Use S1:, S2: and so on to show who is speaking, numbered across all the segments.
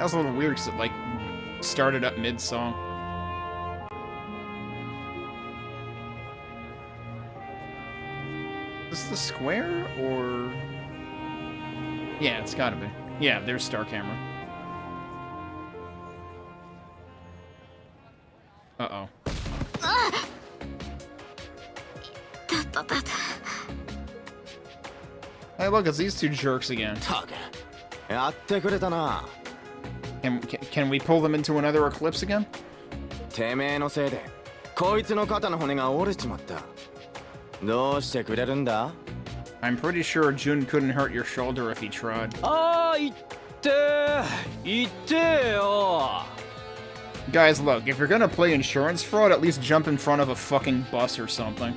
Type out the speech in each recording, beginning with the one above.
S1: That was a little weird because it, like, started up mid-song. Is this the square, or... Yeah, it's gotta be. Yeah, there's Star Camera. Uh-oh. Hey, look, it's these two jerks again. Can we pull them into another eclipse again? I'm pretty sure Jun couldn't hurt your shoulder if he tried. Guys, look, if you're gonna play insurance fraud, at least jump in front of a fucking bus or something.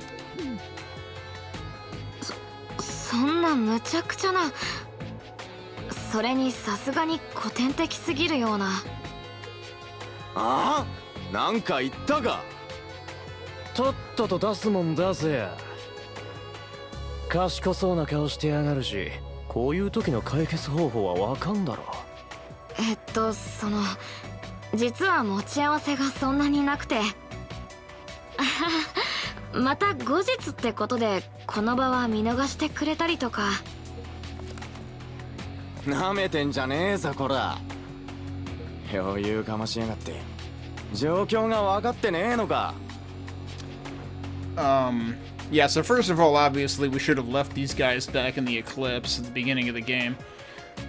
S1: Yeah, so first of all, obviously, we should have left these guys back in the eclipse at the beginning of the game.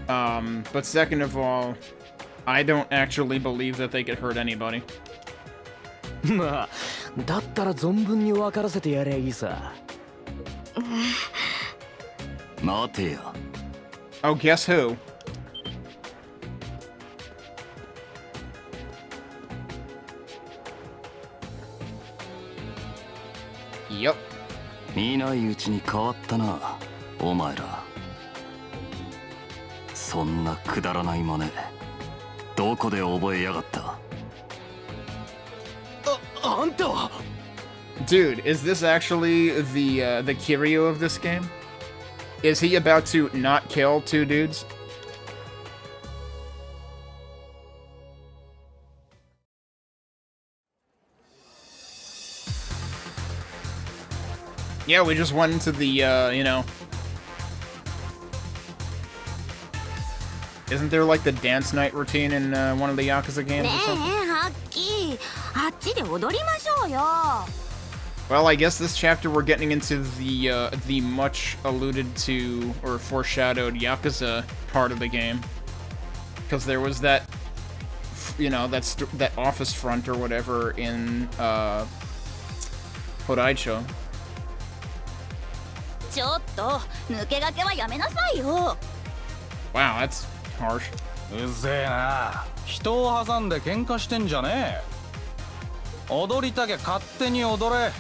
S1: But second of all, I don't actually believe that they could hurt anybody. Oh, guess who? Yep.
S2: 見ないうちに変わったな、お前ら。そんなくだらない真似、どこで覚えやがった？あんた！
S1: Dude, is this actually the Kiryu of this game? Is he about to not kill two dudes? Yeah, we just went into the, you know... Isn't there, like, the dance night routine in one of the Yakuza games or something? Well, I guess this chapter we're getting into the much alluded to or foreshadowed Yakuza part of the game. Because there was that, you know, that office front or whatever in, Hodaicho. Wow, that's harsh.
S3: うぜえな。人を挟んで喧嘩してんじゃねえ。踊りたきゃ勝手に踊れ。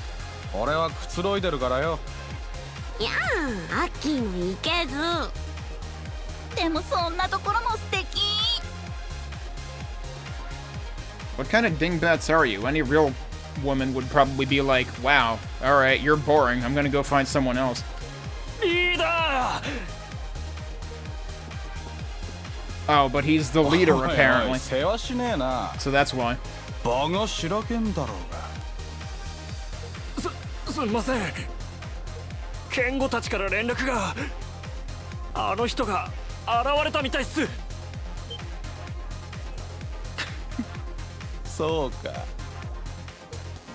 S3: 俺はくつろいでるからよ。
S4: やん、アッキーのいけず。でもそんなところも素敵。
S1: What kind of dingbats are you? Any real woman would probably be like, wow, alright, you're boring. I'm gonna go find someone else. Oh, but he's the leader, apparently. So that's why.
S3: バカしらけんだろうが。
S5: すみません。ケンゴたちから連絡が。あの人が現れたみたいっす。
S3: そうか。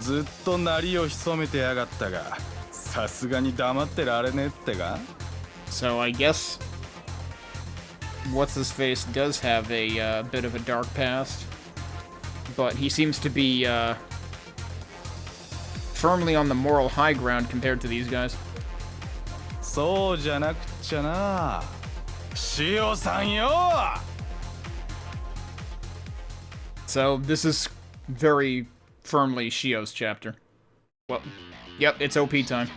S3: ずっと鳴りを潜めてやがったが、さすがに黙ってられねえってか。
S1: So I guess what's-his-face does have a bit of a dark past, but he seems to be firmly on the moral high ground compared to these guys.
S3: そうじゃなくちゃな。塩さんよ。
S1: So this is very firmly Shio's chapter. Well, yep, it's OP time.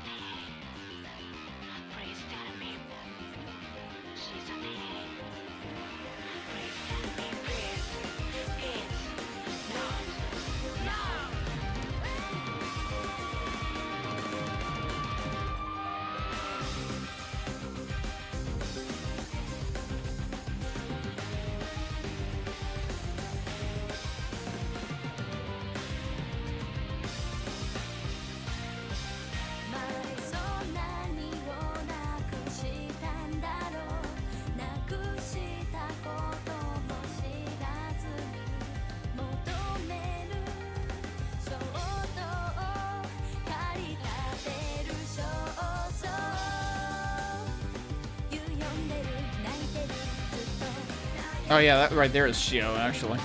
S1: Oh yeah, that right there is Shio, actually.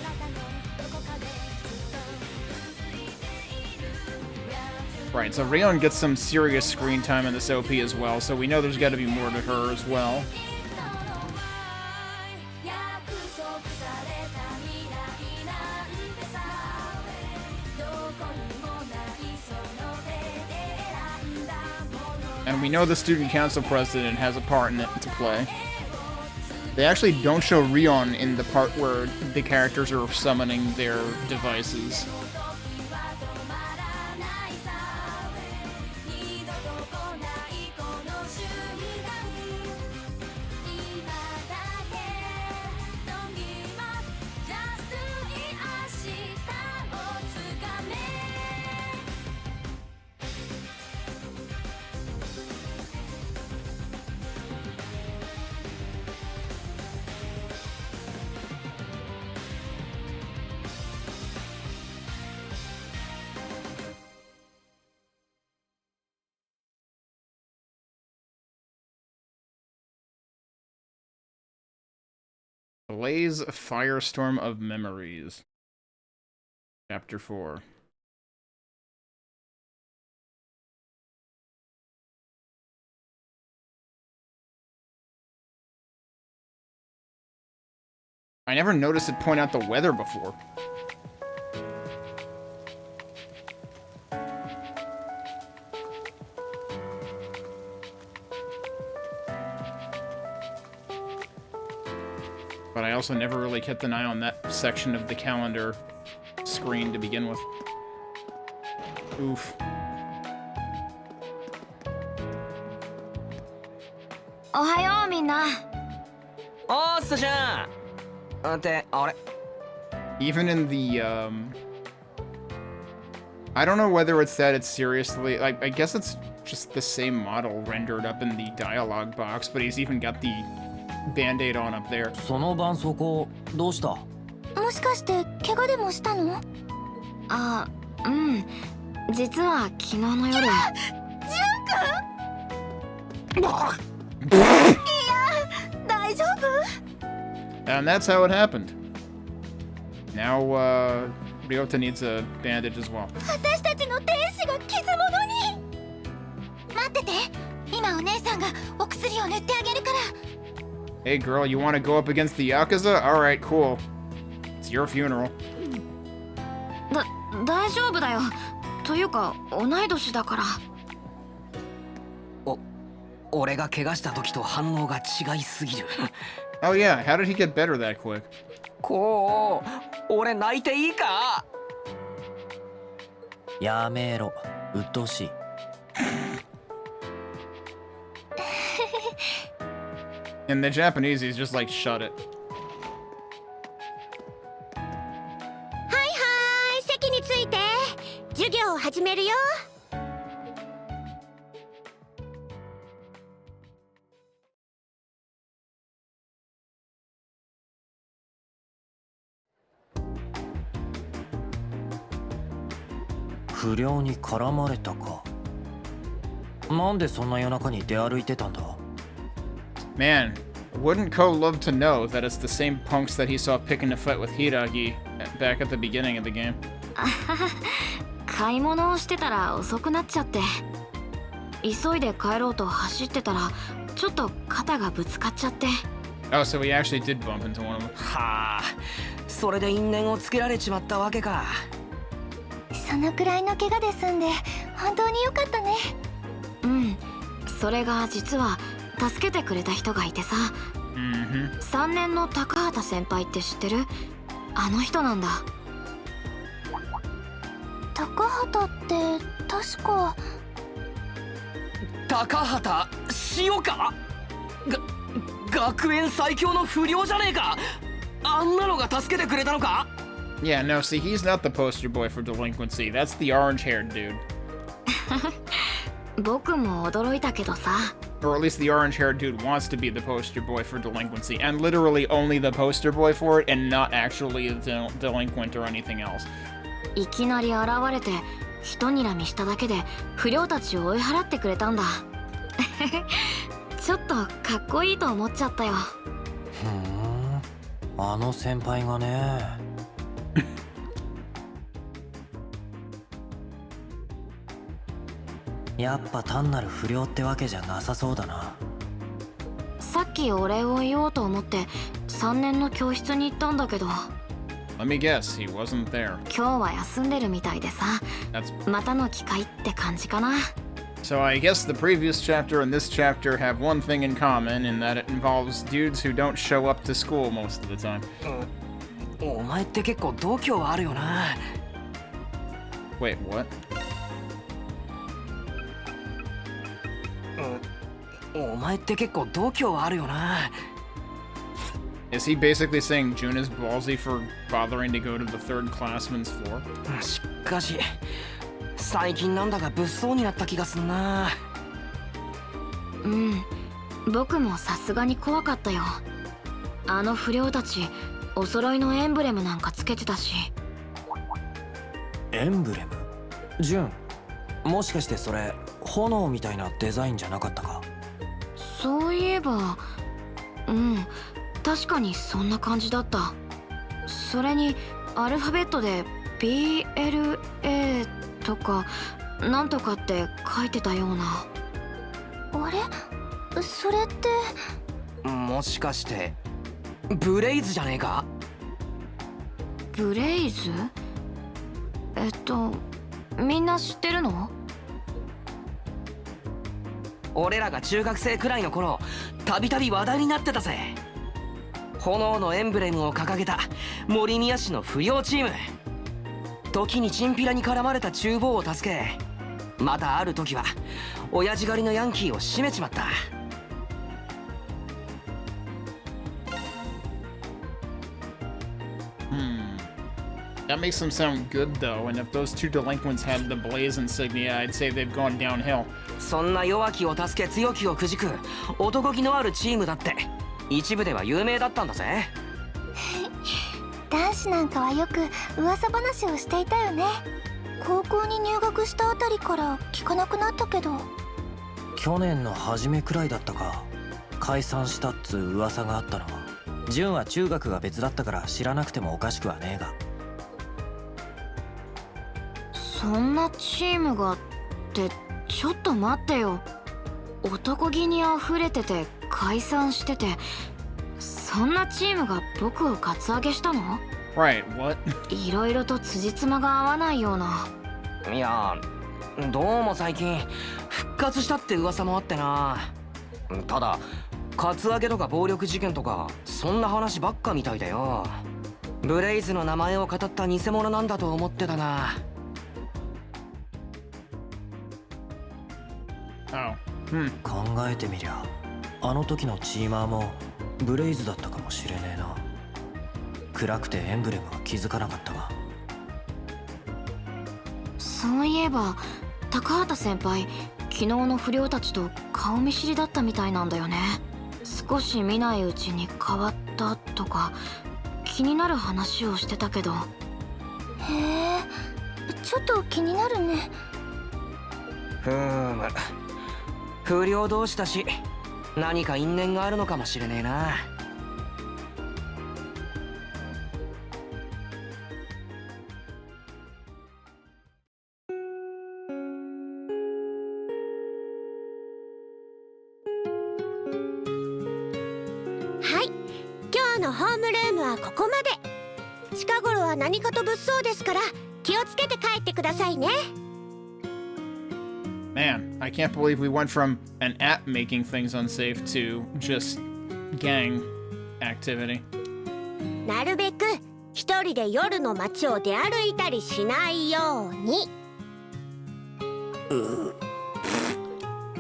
S1: Right, so Rion gets some serious screen time in this OP as well, so we know there's gotta be more to her as well. And we know the student council president has a part in it to play. They actually don't show Rion in the part where the characters are summoning their devices. Blaze Firestorm of Memories. Chapter 4. I never noticed it point out the weather before. But I also never really kept an eye on that section of the calendar screen to begin with. Oof.
S4: Ohayo, minna.
S1: Even in the, I don't know whether it's that it's seriously, I guess it's just the same model rendered up in the dialogue box, but he's even got the Band-Aid on up there.
S6: その絆創膏どうした？
S4: もしかして怪我でもしたの？あ、うん。実は昨日の夜。ジュン君？いや、大丈夫？
S1: And that's how it happened. Now, Ryota needs a bandage as well.
S4: 私たちの天使が傷物に。待ってて。今お姉さんがお薬を塗ってあげるから。
S1: Hey girl, you want to go up against the Yakuza? Alright, cool. It's your funeral.
S4: 大丈夫だよ。というか、同い年だから。
S6: 俺が怪我した時と反応が違いすぎる。
S1: Oh yeah, how did he get better that quick?
S6: こう、俺泣いていいか？やめろ、鬱陶しい。
S1: In the Japanese, he's just like, shut it.
S4: はいはい、席について。授業を始めるよ。
S6: 不良に絡まれたか。なんでそんな夜中に出歩いてたんだ？
S1: Man, wouldn't Ko love to know that it's the same punks that he saw picking a fight with Hiragi back at the beginning of the game?
S4: 買い物をしてたら遅くなっちゃって。急いで帰ろうと走ってたら、ちょっと肩がぶつかっちゃって。
S1: Oh, so he actually did bump into one of them.
S6: はあ、それで因縁をつけられちまったわけか。
S4: そのくらいの怪我で済んで、本当に良かったね。うん、それが実は助けてくれた人がいてさ。3年の高畑先輩って知ってる？あの人なんだ。高畑って確か。
S6: 高畑塩か？学園最強の不良じゃねえか。あんなのが助けてくれたのか？
S1: Yeah, no, see, he's not the poster boy for delinquency. That's the orange-haired dude.
S4: 僕も驚いたけどさ。
S1: Or at least the orange-haired dude wants to be the poster boy for delinquency, and literally only the poster boy for it, and not actually a delinquent or anything else.
S4: いきなり現れて、一睨みしただけで不良たちを追い払ってくれたんだ。ちょっとかっこいいと思っちゃったよ。
S7: あの先輩がね。やっぱ単なる不良ってわけじゃなさそうだな。
S4: さっきお礼を言おうと思って3年の教室に行ったんだけど。
S1: Let me guess, he wasn't there.
S4: 今日は休んでるみたいでさ。
S1: That's...
S4: またの機会って感じかな。
S1: So I guess the previous chapter and this chapter have one thing in common, in that it involves dudes who don't show up to school most of the time.
S6: お前って結構度胸あるよな。
S1: Wait, what?
S6: お前って結構度胸あるよな。
S1: Is he basically saying June is ballsy for bothering to go to the third classman's floor?
S6: しかし最近なんだか物騒になった気がすんな。
S4: うん、僕もさすがに怖かったよ。あの不良たちお揃いのエンブレムなんかつけてたし。
S7: エンブレム？ジュン、もしかしてそれ炎みたいなデザインじゃなかったか？
S4: そういえば、うん、確かにそんな感じだった。それにアルファベットで BLA とかなんとかって書いてたような。あれ？それって。
S6: もしかしてブレイズじゃねえか？
S4: ブレイズ？みんな知ってるの？
S6: 俺らが中学生くらいの頃たびたび話題になってたぜ。炎のエンブレムを掲げた森宮市の不良チーム。時にチンピラに絡まれた厨房を助け、またある時は親父狩りのヤンキーを締めちまった。
S1: That makes them sound good though, and if those two delinquents had the Blaze insignia, I'd say they've gone downhill.
S6: そんな弱きを助け強きをくじく男気のあるチームだって一部では有名だったんだぜ。
S8: 男子なんかはよく噂話をしていたよね。高校に入学したあたりから聞かなくなったけど。
S7: 去年の初めくらいだったか、解散したっつう噂があったのは。ジュンは中学が別だったから知らなくてもおかしくはねえが。
S4: そんなチームがってちょっと待ってよ。男気にあふれてて解散してて、そんなチームが僕をカツアゲしたの？
S1: Right, what?
S4: いろいろと辻褄が合わないような。
S6: いや、どうも最近復活したって噂もあってな。ただカツアゲとか暴力事件とかそんな話ばっかみたいだよ。ブレイズの名前を語った偽物なんだと思ってたが。
S7: 考えてみりゃあの時のチーマーもブレイズだったかもしれねえな。暗くてエンブレムは気づかなかったが。
S4: そういえば高畑先輩、昨日の不良たちと顔見知りだったみたいなんだよね。少し見ないうちに変わったとか気になる話をしてたけど。
S8: へえ、ちょっと気になるね。
S6: 不良同士だし何か因縁があるのかもしれねえな。
S8: はい、今日のホームルームはここまで。近頃は何かと物騒ですから気をつけて帰ってくださいね。
S1: Man, I can't believe we went from an app making things unsafe to just gang activity.
S8: なるべく一人で夜の街を出歩いたりしないように。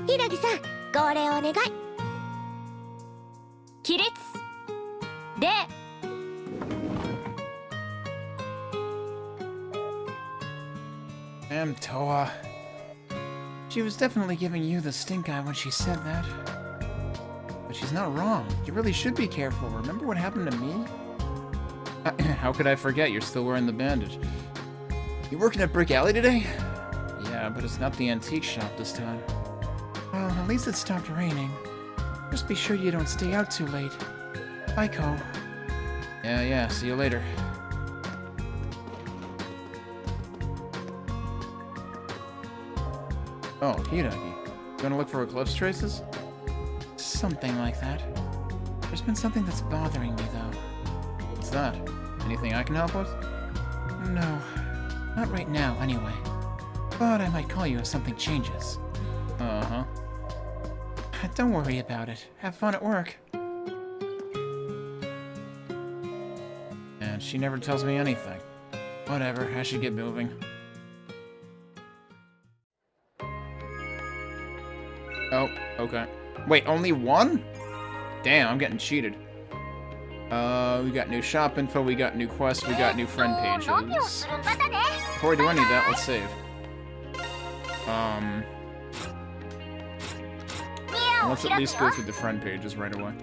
S8: ひらぎさん、号令お願い。
S4: 起立で。
S1: Damn, Toa. She was definitely giving you the stink eye when she said that. But she's not wrong. You really should be careful. Remember what happened to me? How could I forget? You're still wearing the bandage. You working at Brick Alley today? Yeah, but it's not the antique shop this time. Well, at least it stopped raining. Just be sure you don't stay out too late. Bye, Ko. Yeah, see you later. Oh, Hiragi. You wanna look for eclipse traces? Something like that. There's been something that's bothering me, though. What's that? Anything I can help with? No. Not right now, anyway. But I might call you if something changes. Uh-huh. Don't worry about it. Have fun at work. And she never tells me anything. Whatever, I should get moving. Oh, okay. Wait, only one? Damn, I'm getting cheated. We got new shop info, we got new quests, we got new friend pages. Before we do any of that, let's save. Let's at least go through the friend pages right away.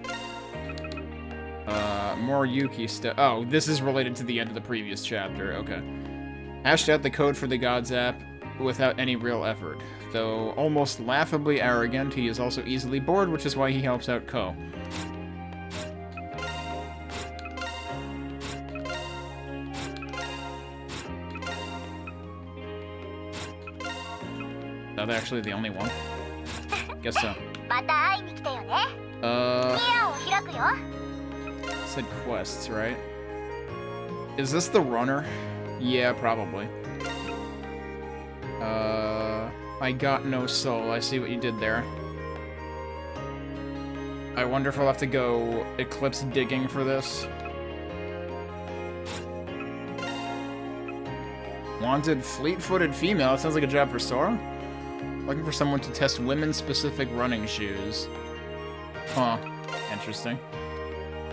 S1: More Yuki stuff. Oh, this is related to the end of the previous chapter, okay. Hashed out the code for the Gods app without any real effort. Though almost laughably arrogant, he is also easily bored, which is why he helps out Ko. Is that actually the only one? Guess so. Said quests, right? Is this the runner? Yeah, probably. I got no soul. I see what you did there. I wonder if I'll have to go eclipse digging for this. Wanted fleet-footed female. That sounds like a job for Sora. Looking for someone to test women-specific running shoes. Huh. Interesting.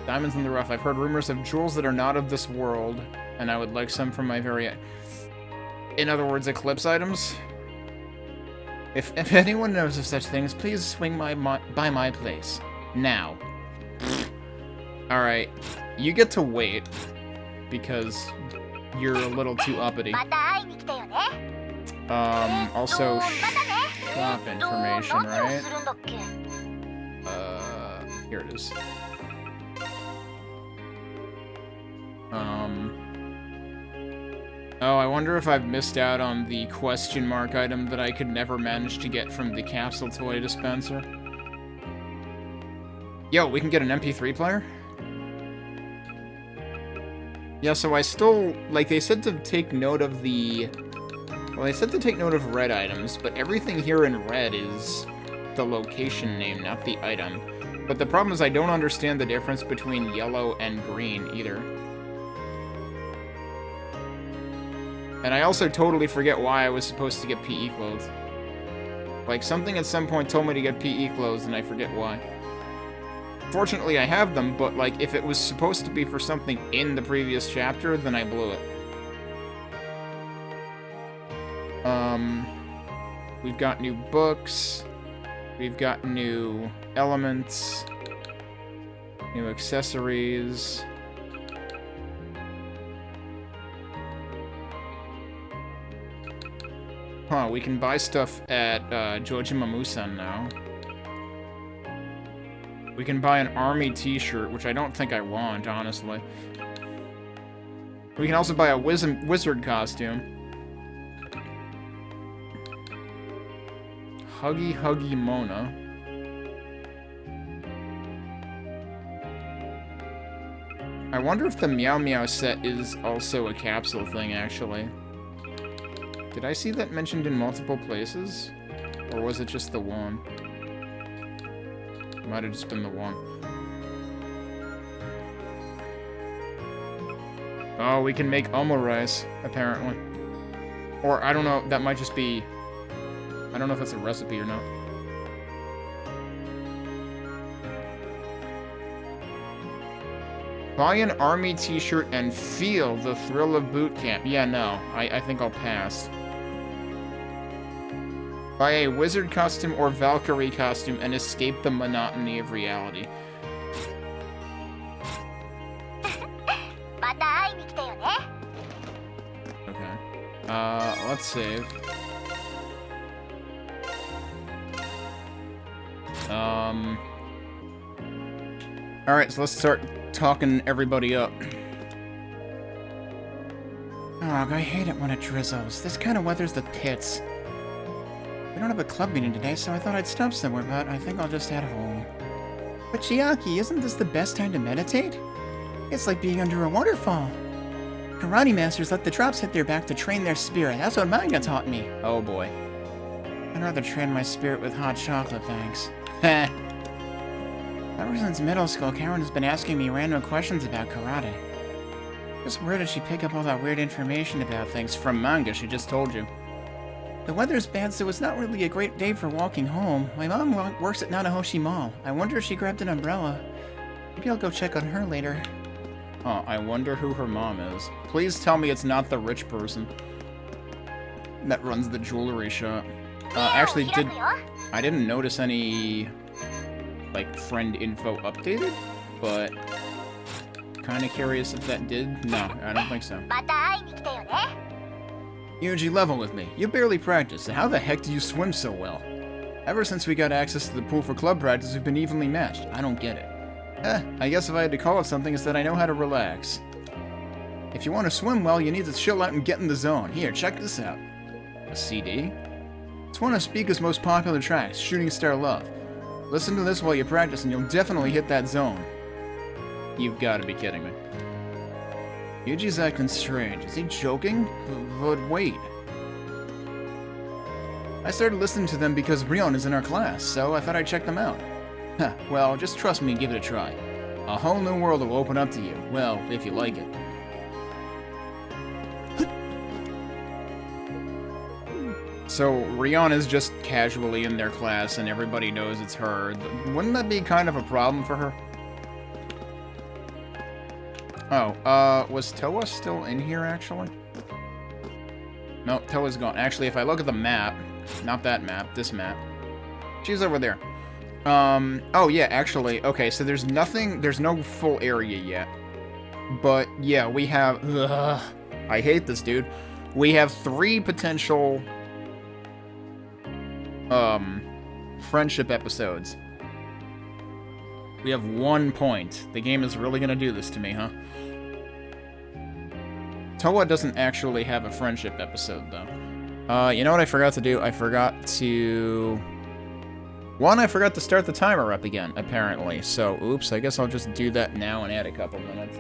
S1: Diamonds in the rough. I've heard rumors of jewels that are not of this world, and I would like some from my very... In other words, eclipse items? If anyone knows of such things, please swing by my place. Now. Alright. You get to wait, because you're a little too uppity. Also, shop information, right? Here it is. Oh, I wonder if I've missed out on the question mark item that I could never manage to get from the capsule toy dispenser. Yo, we can get an MP3 player? Yeah, so I still... Like, they said to take note of the... Well, they said to take note of red items, but everything here in red is the location name, not the item. But the problem is I don't understand the difference between yellow and green, either. And I also totally forget why I was supposed to get PE clothes. Like, something at some point told me to get PE clothes, and I forget why. Fortunately, I have them, but, like, if it was supposed to be for something in the previous chapter, then I blew it. We've got new books. We've got new elements. New accessories. Huh, we can buy stuff at Jojimamusan now. We can buy an army t-shirt, which I don't think I want, honestly. We can also buy a wizard costume. Huggy Mona. I wonder if the Meow Meow set is also a capsule thing, actually. Did I see that mentioned in multiple places? Or was it just the one? It might have just been the one. Oh, we can make omo rice, apparently. Or, I don't know, that might just be... I don't know if that's a recipe or not. Buy an army t-shirt and feel the thrill of boot camp. Yeah, no. I think I'll pass. Buy a wizard costume or Valkyrie costume and escape the monotony of reality. Okay. Let's save. Alright, so let's start talking everybody up. Ugh, I hate it when it drizzles. This kind of weather's the pits. We don't have a club meeting today, so I thought I'd stop somewhere, but I think I'll just head home. But Chiaki, isn't this the best time to meditate? It's like being under a waterfall. Karate masters let the drops hit their back to train their spirit. That's what manga taught me. Oh boy. I'd rather train my spirit with hot chocolate, thanks. Heh. Ever since middle school, Karen has been asking me random questions about karate. Just where did she pick up all that weird information about things? From manga, she just told you. The weather's bad, so it's not really a great day for walking home. My mom works at Nanahoshi Mall. I wonder if she grabbed an umbrella. Maybe I'll go check on her later. Oh, I wonder who her mom is. Please tell me it's not the rich person that runs the jewelry shop. Actually, I didn't notice any, like, friend info updated, but kind of curious if that did. No, I don't think so. Yuji, level with me. You barely practice, so how the heck do you swim so well? Ever since we got access to the pool for club practice, we've been evenly matched. I don't get it. I guess if I had to call it something, it's that I know how to relax. If you want to swim well, you need to chill out and get in the zone. Here, check this out. A CD? It's one of Spica's most popular tracks, Shooting Star Love. Listen to this while you practice and you'll definitely hit that zone. You've got to be kidding me. Yuji's acting strange. Is he joking? But wait. I started listening to them because Rion is in our class, so I thought I'd check them out. Huh, well, just trust me and give it a try. A whole new world will open up to you. Well, if you like it. So, Rion is just casually in their class and everybody knows it's her. Wouldn't that be kind of a problem for her? Oh, was Toa still in here, actually? No, Toa's gone. Actually, if I look at the map, not that map, this map, she's over there. Oh yeah, actually, okay, so there's no full area yet. But, yeah, we have, I hate this, dude. We have 3 potential, friendship episodes. We have 1 point. The game is really gonna do this to me, huh? Toa doesn't actually have a friendship episode, though. You know what I forgot to do? I forgot to start the timer up again, apparently. So, oops, I guess I'll just do that now and add a couple minutes.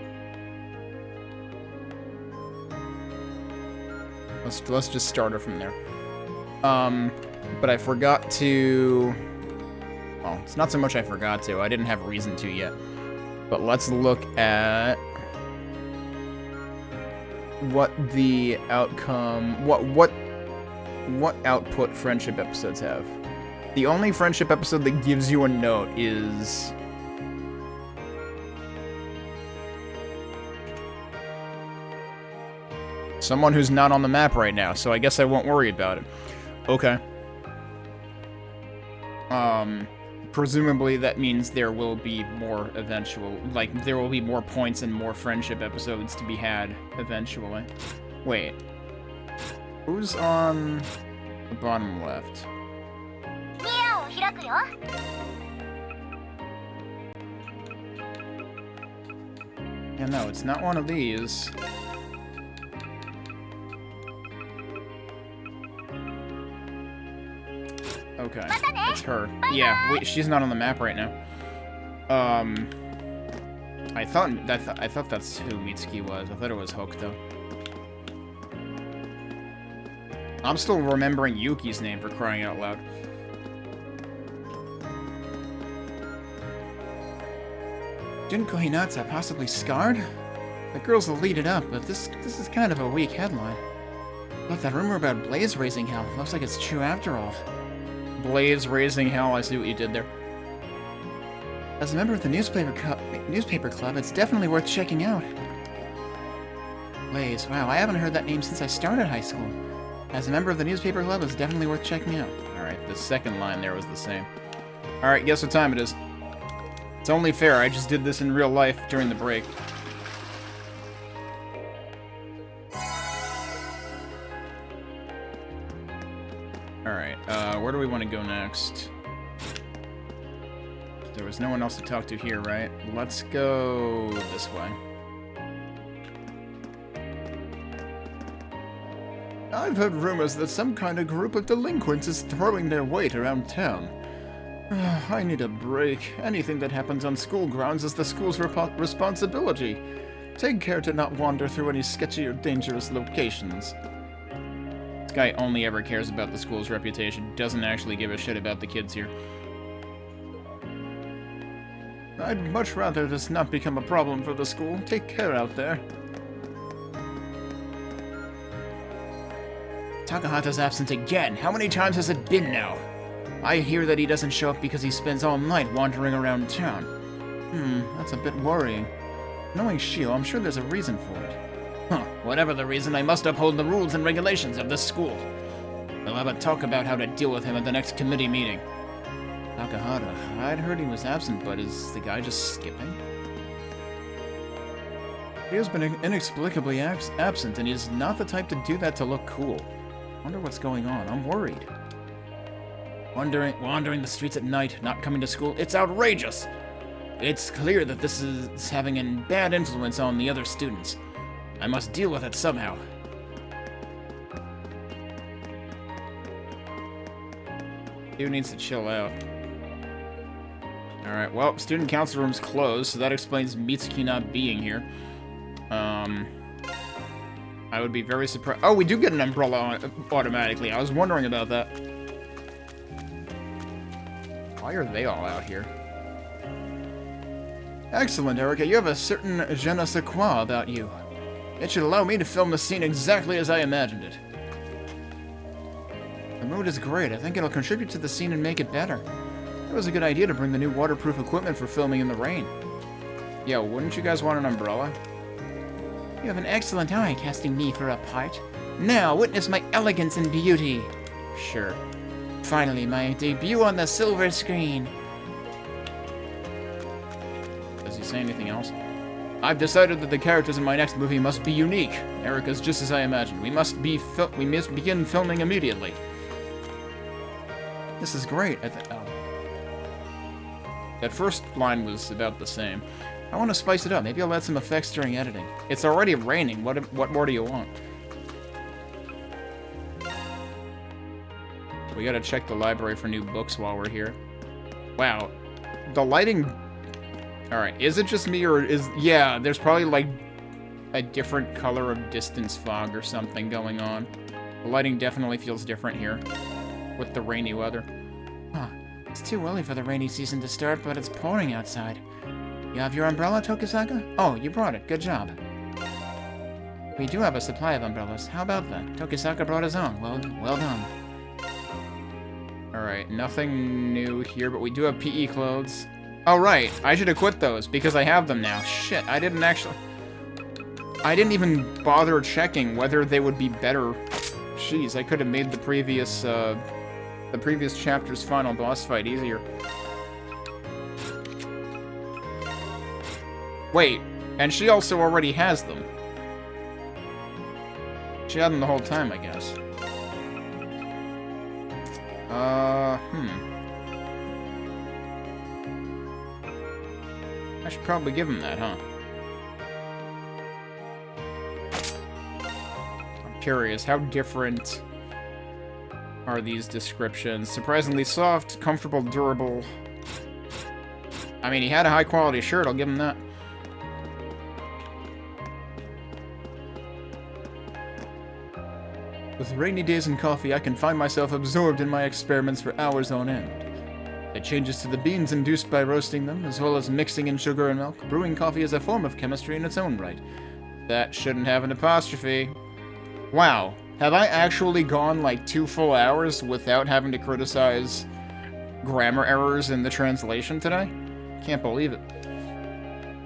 S1: Let's just start her from there. But I forgot to... Well, it's not so much I forgot to. I didn't have reason to yet. But let's look at what the outcome... What output friendship episodes have. The only friendship episode that gives you a note is... someone who's not on the map right now, so I guess I won't worry about it. Okay. Presumably that means there will be more eventual... Like, there will be more points and more friendship episodes to be had eventually. Wait. Who's on the bottom left? Yeah, no, it's not one of these. Okay, it's her. Yeah, wait, she's not on the map right now. I thought that's who Mitsuki was. I thought it was Hook, though. I'm still remembering Yuki's name, for crying out loud. Junko Hinata possibly scarred? The girls will lead it up, but this is kind of a weak headline. But that rumor about Blaze raising hell looks like it's true after all. Blaze raising hell, I see what you did there. As a member of the newspaper club, it's definitely worth checking out. Blaze, wow, I haven't heard that name since I started high school. As a member of the newspaper club, it's definitely worth checking out. Alright, the second line there was the same. Alright, guess what time it is. It's only fair, I just did this in real life during the break. Alright, where do we want to go next? There was no one else to talk to here, right? Let's go this way. I've heard rumors that some kind of group of delinquents is throwing their weight around town. I need a break. Anything that happens on school grounds is the school's responsibility. Take care to not wander through any sketchy or dangerous locations. This guy only ever cares about the school's reputation, doesn't actually give a shit about the kids here. I'd much rather this not become a problem for the school. Take care out there. Takahata's absent again. How many times has it been now? I hear that he doesn't show up because he spends all night wandering around town. That's a bit worrying. Knowing Shio, I'm sure there's a reason for it. Whatever the reason, I must uphold the rules and regulations of this school. We'll have a talk about how to deal with him at the next committee meeting. Takahata, I'd heard he was absent, but is the guy just skipping? He has been inexplicably absent, and he's not the type to do that to look cool. Wonder what's going on. I'm worried. Wandering the streets at night, not coming to school, it's outrageous! It's clear that this is having a bad influence on the other students. I must deal with it somehow. Dude needs to chill out. Alright, well, student council room's closed, so that explains Mitsuki not being here. I would be very surprised. Oh, we do get an umbrella automatically. I was wondering about that. Why are they all out here? Excellent, Erica. You have a certain je ne sais quoi about you. It should allow me to film the scene exactly as I imagined it. The mood is great. I think it'll contribute to the scene and make it better. It was a good idea to bring the new waterproof equipment for filming in the rain. Yo, wouldn't you guys want an umbrella? You have an excellent eye, casting me for a part. Now, witness my elegance and beauty. Sure. Finally, my debut on the silver screen. Does he say anything else? I've decided that the characters in my next movie must be unique. Erica's just as I imagined. We must begin filming immediately. This is great. That first line was about the same. I want to spice it up. Maybe I'll add some effects during editing. It's already raining. What more do you want? We gotta check the library for new books while we're here. Wow. The lighting... Alright, is it just me or is... Yeah, there's probably like a different color of distance fog or something going on. The lighting definitely feels different here with the rainy weather. Huh. It's too early for the rainy season to start, but it's pouring outside. You have your umbrella, Tokisaka? Oh, you brought it. Good job. We do have a supply of umbrellas. How about that? Tokisaka brought his own. Well done. Alright, nothing new here, but we do have PE clothes. Oh, right. I should have quit those, because I have them now. Shit, I didn't even bother checking whether they would be better. Jeez, I could have made the previous chapter's final boss fight easier. Wait, and she also already has them. She had them the whole time, I guess. I should probably give him that, huh? I'm curious, how different are these descriptions? Surprisingly soft, comfortable, durable. I mean, he had a high-quality shirt, I'll give him that. With rainy days and coffee, I can find myself absorbed in my experiments for hours on end. The changes to the beans induced by roasting them, as well as mixing in sugar and milk, brewing coffee is a form of chemistry in its own right. That shouldn't have an apostrophe. Wow, have I actually gone like 2 full hours without having to criticize grammar errors in the translation today? Can't believe it.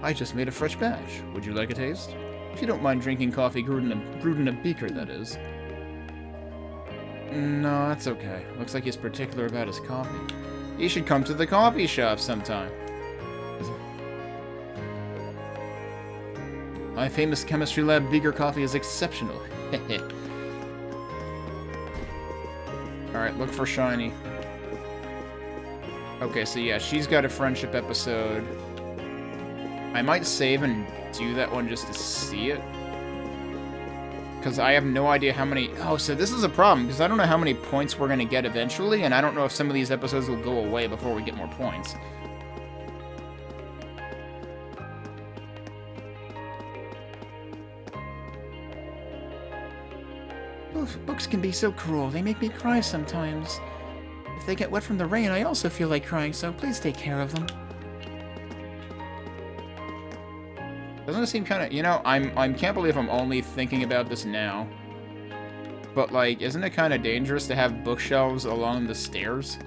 S1: I just made a fresh batch. Would you like a taste? If you don't mind drinking coffee brewed in a beaker, that is. No, that's okay. Looks like he's particular about his coffee. He should come to the coffee shop sometime. My famous chemistry lab beaker coffee is exceptional. Alright, look for Shiny. Okay, so yeah, she's got a friendship episode. I might save and do that one just to see it. Because I have no idea how many... Oh, so this is a problem, because I don't know how many points we're going to get eventually, and I don't know if some of these episodes will go away before we get more points. Books can be so cruel. They make me cry sometimes. If they get wet from the rain, I also feel like crying, so please take care of them. Doesn't it seem kind of... You know, I can't believe I'm only thinking about this now. But, like, isn't it kind of dangerous to have bookshelves along the stairs?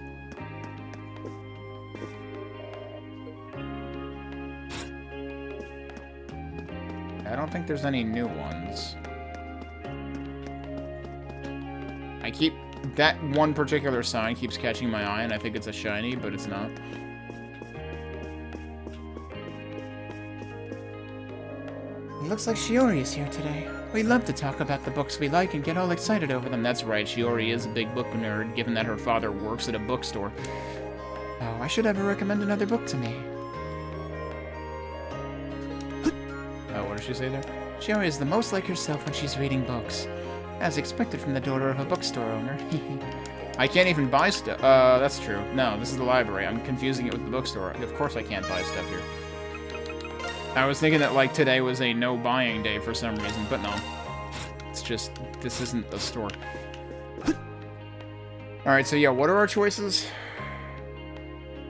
S1: I don't think there's any new ones. I keep... That one particular sign keeps catching my eye, and I think it's a shiny, but it's not. It looks like Shiori is here today. We love to talk about the books we like and get all excited over them. That's right, Shiori is a big book nerd, given that her father works at a bookstore. Oh, I should have her recommend another book to me. Oh, what did she say there? Shiori is the most like herself when she's reading books. As expected from the daughter of a bookstore owner. I can't even buy stuff. That's true. No, this is the library. I'm confusing it with the bookstore. Of course I can't buy stuff here. I was thinking that, like, today was a no-buying day for some reason, but no. It's just, this isn't a store. Alright, so yeah, what are our choices?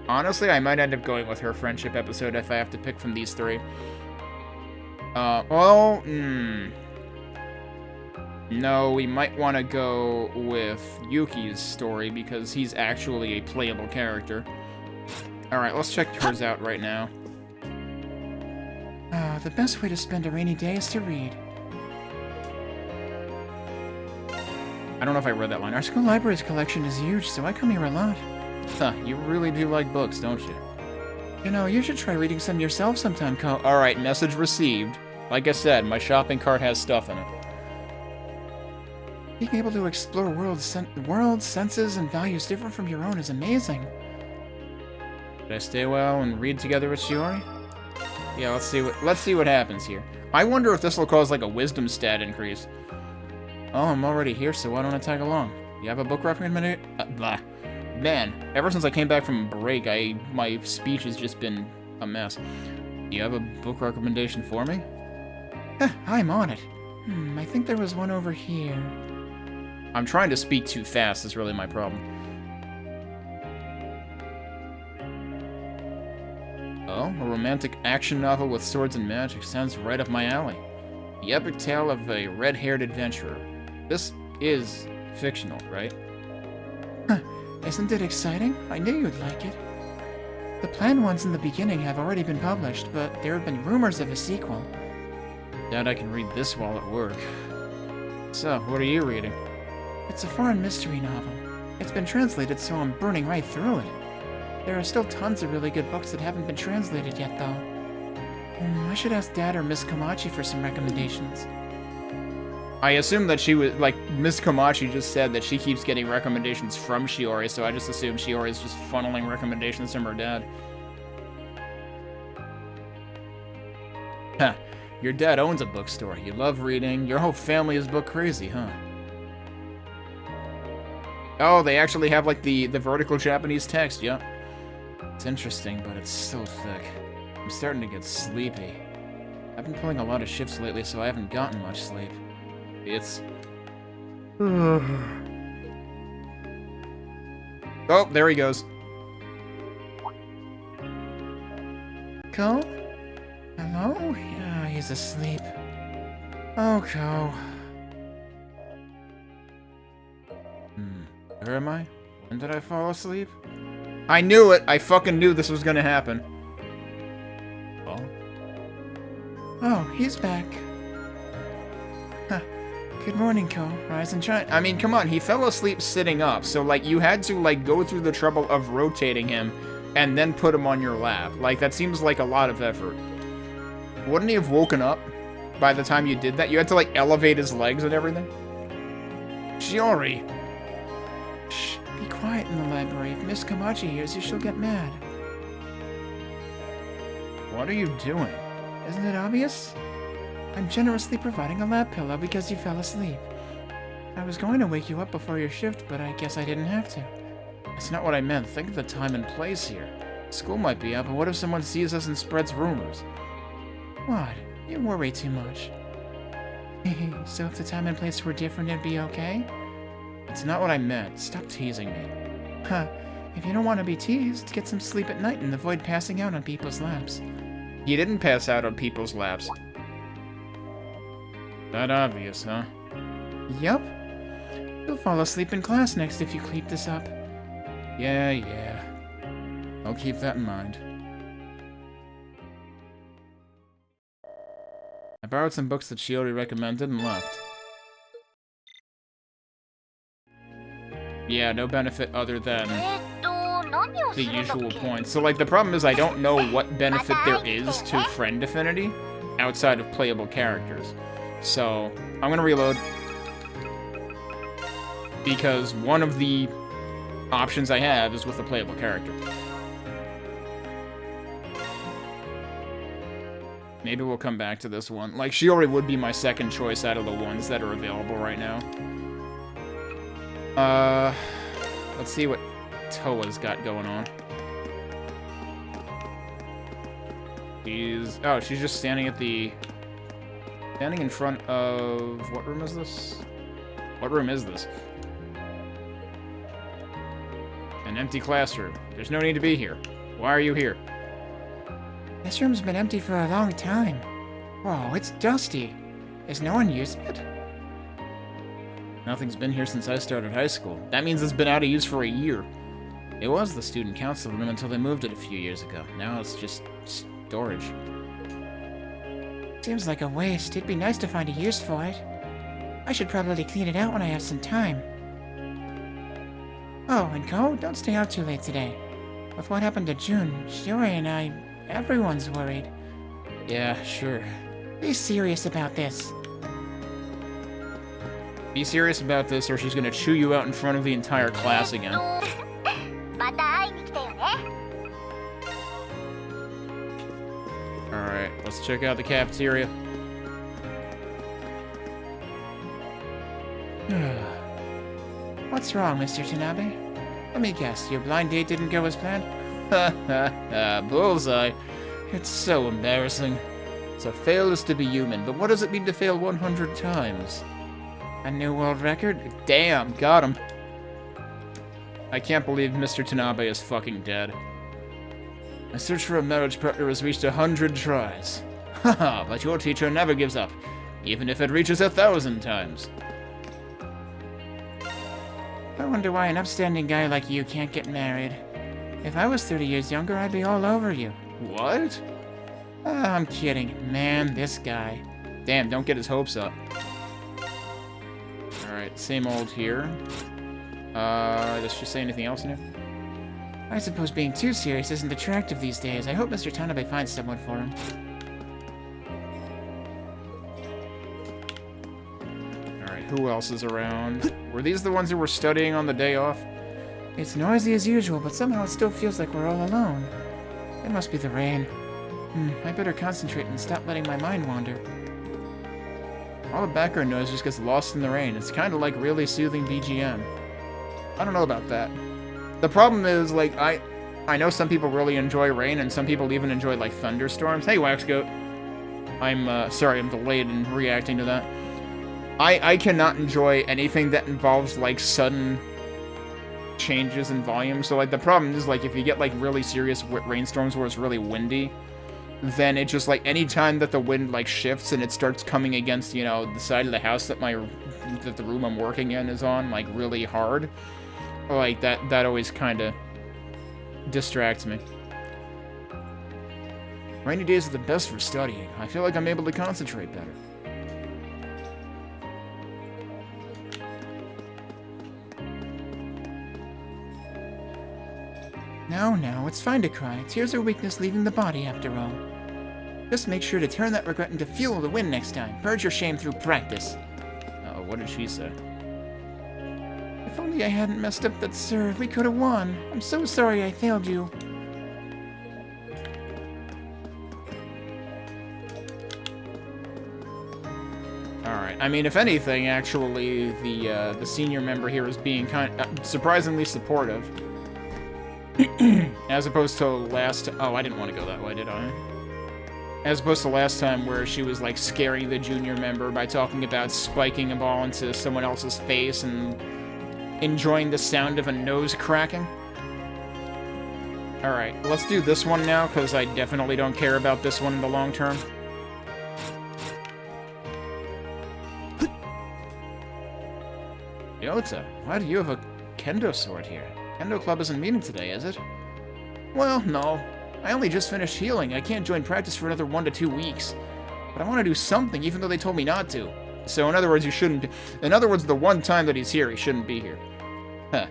S1: Honestly, I might end up going with her friendship episode if I have to pick from these three. No, we might want to go with Yuki's story, because he's actually a playable character. Alright, let's check hers out right now. The best way to spend a rainy day is to read. I don't know if I read that line. Our school library's collection is huge, so I come here a lot. Huh, you really do like books, don't you? You know, you should try reading some yourself sometime, Ko. Alright, message received. Like I said, my shopping cart has stuff in it. Being able to explore worlds, senses, and values different from your own is amazing. Did I stay well and read together with Shiori? Yeah, let's see what happens here. I wonder if this will cause like a wisdom stat increase. Oh, I'm already here, so why don't I tag along? You have a book recommendation? Blah. Man, ever since I came back from break, my speech has just been a mess. You have a book recommendation for me? I'm on it. I think there was one over here. I'm trying to speak too fast, is really my problem. Oh, a romantic action novel with swords and magic sounds right up my alley. The epic tale of a red-haired adventurer. This is fictional, right? Huh, isn't it exciting? I knew you'd like it. The planned ones in the beginning have already been published, but there have been rumors of a sequel. Doubt I can read this while at work. So, what are you reading? It's a foreign mystery novel. It's been translated, so I'm burning right through it. There are still tons of really good books that haven't been translated yet, though. I should ask Dad or Miss Komachi for some recommendations. I assume that she was, like, Miss Komachi just said that she keeps getting recommendations from Shiori, so I just assume Shiori is just funneling recommendations from her dad. Huh. Your dad owns a bookstore. You love reading. Your whole family is book crazy, huh? Oh, they actually have, like, the vertical Japanese text, yeah. It's interesting, but it's so thick. I'm starting to get sleepy. I've been pulling a lot of shifts lately, so I haven't gotten much sleep. It's... Oh, there he goes. Ko? Hello? Yeah, he's asleep. Oh, Ko. Where am I? When did I fall asleep? I knew it! I fucking knew this was gonna happen. Oh? Oh, he's back. Huh. Good morning, Ko. Rise and shine. I mean, come on, he fell asleep sitting up, so, like, you had to, like, go through the trouble of rotating him and then put him on your lap. Like, that seems like a lot of effort. Wouldn't he have woken up by the time you did that? You had to, like, elevate his legs and everything? Shiori! Shh, be quiet in the library. If Miss Komachi hears you, she'll get mad. What are you doing? Isn't it obvious? I'm generously providing a lap pillow because you fell asleep. I was going to wake you up before your shift, but I guess I didn't have to. That's not what I meant. Think of the time and place here. School might be out, but what if someone sees us and spreads rumors? What? You worry too much. So if the time and place were different, it'd be okay? It's not what I meant. Stop teasing me. Huh. If you don't want to be teased, get some sleep at night and avoid passing out on people's laps. You didn't pass out on people's laps. That obvious, huh? Yup. You'll fall asleep in class next if you keep this up. Yeah. I'll keep that in mind. I borrowed some books that she already recommended and left. Yeah, no benefit other than the usual points. So, like, the problem is I don't know what benefit there is to friend affinity outside of playable characters. So, I'm gonna reload. Because one of the options I have is with a playable character. Maybe we'll come back to this one. Like, she already would be my second choice out of the ones that are available right now. Let's see what Toa's got going on. She's just standing at the... Standing in front of... What room is this? What room is this? An empty classroom. There's no need to be here. Why are you here? This room's been empty for a long time. Whoa, it's dusty. Is no one using it? Nothing's been here since I started high school. That means it's been out of use for a year. It was the student council room until they moved it a few years ago. Now it's just storage. Seems like a waste. It'd be nice to find a use for it. I should probably clean it out when I have some time. Oh, and Ko, don't stay out too late today. With what happened to June, Shiori and I, everyone's worried. Yeah, sure. Be serious about this. Be serious about this or she's gonna chew you out in front of the entire class again. Alright, let's check out the cafeteria. What's wrong, Mr. Tanabe? Let me guess, your blind date didn't go as planned? Ha ha ha, bullseye. It's so embarrassing. So fail is to be human, but what does it mean to fail 100 times? A new world record? Damn, got him. I can't believe Mr. Tanabe is fucking dead. My search for a marriage partner has reached 100 tries. Haha, but your teacher never gives up, even if it reaches 1,000 times. I wonder why an upstanding guy like you can't get married. If I was 30 years younger, I'd be all over you. What? I'm kidding. Man, this guy. Damn, don't get his hopes up. Alright, same old here. Does she say anything else new? I suppose being too serious isn't attractive these days. I hope Mr. Tanabe finds someone for him. Alright, who else is around? Were these the ones who were studying on the day off? It's noisy as usual, but somehow it still feels like we're all alone. It must be the rain. I better concentrate and stop letting my mind wander. All the background noise just gets lost in the rain. It's kind of like really soothing BGM. I don't know about that. The problem is, like, I know some people really enjoy rain, and some people even enjoy, like, thunderstorms. Hey, Waxgoat. I'm, sorry, I'm delayed in reacting to that. I cannot enjoy anything that involves, like, sudden changes in volume. So, like, the problem is, like, if you get, like, really serious rainstorms where it's really windy, then it just, like, any time that the wind, like, shifts and it starts coming against, you know, the side of the house that the room I'm working in is on, like, really hard, like, that always kind of distracts me. Rainy days are the best for studying. I feel like I'm able to concentrate better. No, it's fine to cry. Tears are weakness leaving the body after all. Just make sure to turn that regret into fuel to win next time. Purge your shame through practice. Oh, what did she say? If only I hadn't messed up that serve, we could have won. I'm so sorry I failed you. Alright, I mean, if anything, actually, the senior member here is being surprisingly supportive. As opposed to last... Oh, I didn't want to go that way, did I? As opposed to last time where she was, like, scaring the junior member by talking about spiking a ball into someone else's face and enjoying the sound of a nose cracking. Alright, let's do this one now, because I definitely don't care about this one in the long term. Yota, why do you have a kendo sword here? Kendo club isn't meeting today, is it? Well, no. I only just finished healing. I can't join practice for another 1 to 2 weeks. But I want to do something, even though they told me not to. So, in other words, you shouldn't be... In other words, the one time that he's here, he shouldn't be here. Huh.